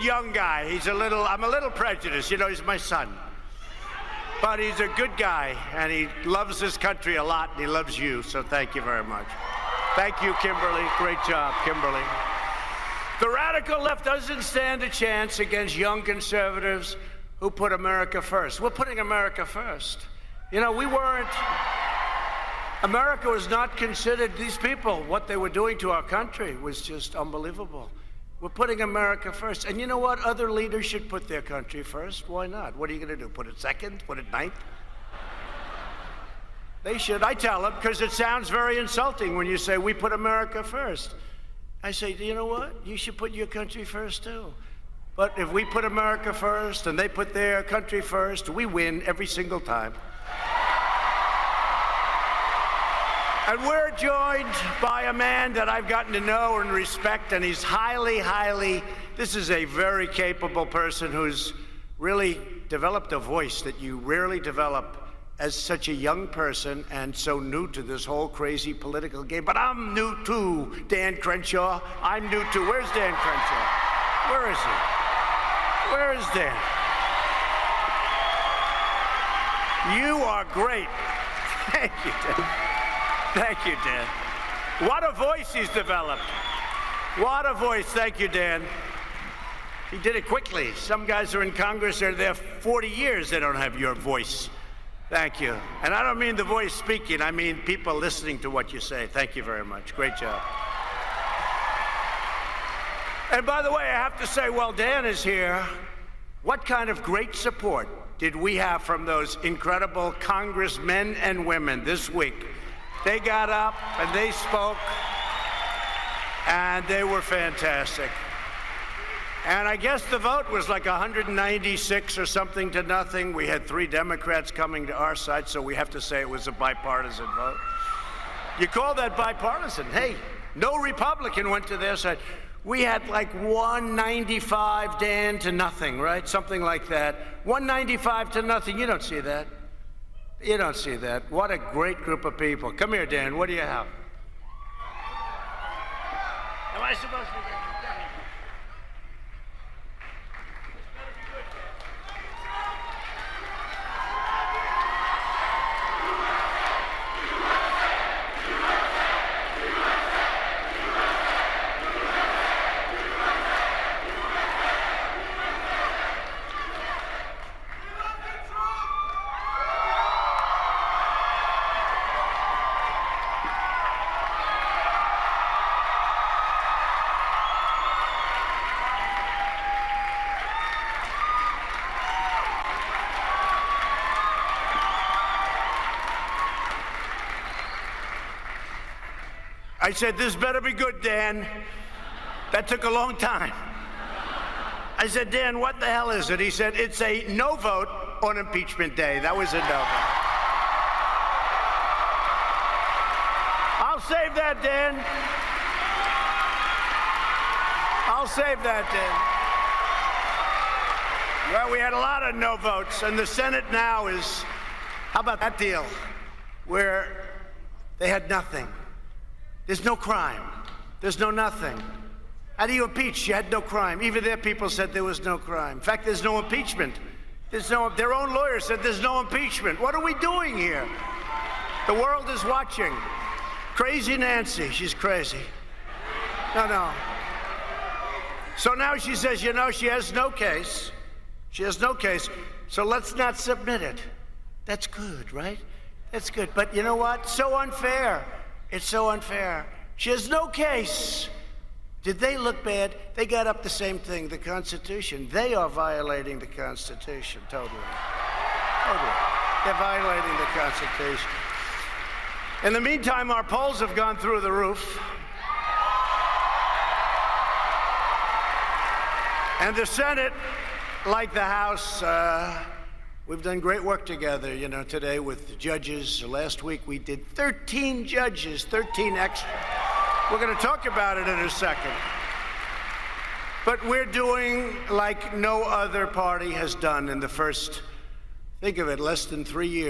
young guy. I'm a little prejudiced. He's my son. But he's a good guy, and he loves this country a lot, and he loves you, so thank you very much. Thank you, Kimberly. Great job, Kimberly. The radical left doesn't stand a chance against young conservatives who put America first. We're putting America first. America was not considered, these people, what they were doing to our country was just unbelievable. We're putting America first. And you know what? Other leaders should put their country first. Why not? What are you going to do? Put it second? Put it ninth? They should. I tell them, because it sounds very insulting when you say, we put America first. I say, you know what? You should put your country first, too. But if we put America first and they put their country first, we win every single time. And we're joined by a man that I've gotten to know and respect, and he's this is a very capable person who's really developed a voice that you rarely develop as such a young person and so new to this whole crazy political game. But I'm new too, Dan Crenshaw. I'm new too. Where's Dan Crenshaw? Where is he? Where is Dan? You are great. Thank you, Dan. Thank you, Dan. What a voice he's developed. What a voice. Thank you, Dan. He did it quickly. Some guys are in Congress, they're there 40 years, they don't have your voice. Thank you. And I don't mean the voice speaking, I mean people listening to what you say. Thank you very much. Great job. And by the way, I have to say, while Dan is here, what kind of great support did we have from those incredible congressmen and women this week? They got up and they spoke, and they were fantastic. And I guess the vote was like 196 or something to nothing. We had 3 Democrats coming to our side, so we have to say it was a bipartisan vote. You call that bipartisan? Hey, no Republican went to their side. We had like 195, Dan, to nothing, right? Something like that. 195 to nothing. You don't see that. You don't see that. What a great group of people. Come here, Dan. What do you have? Am I supposed to get it? I said, this better be good, Dan. That took a long time. I said, Dan, what the hell is it? He said, it's a no vote on impeachment day. That was a no vote. I'll save that, Dan. I'll save that, Dan. Well, we had a lot of no votes, and the Senate now is, how about that deal, where they had nothing. There's no crime. There's no nothing. How do you impeach? You had no crime. Even their people said there was no crime. In fact, there's no impeachment. Their own lawyers said there's no impeachment. What are we doing here? The world is watching. Crazy Nancy, she's crazy. No. So now she says, you know, she has no case. She has no case, so let's not submit it. That's good, right? That's good. But you know what? So unfair. It's so unfair. She has no case. Did they look bad? They got up the same thing, the Constitution. They are violating the Constitution, totally. Totally. They're violating the Constitution. In the meantime, our polls have gone through the roof. And the Senate, like the House, we've done great work together, you know, today with the judges. Last week we did 13 judges, 13 extra. We're going to talk about it in a second. But we're doing like no other party has done in the first, think of it, less than 3 years.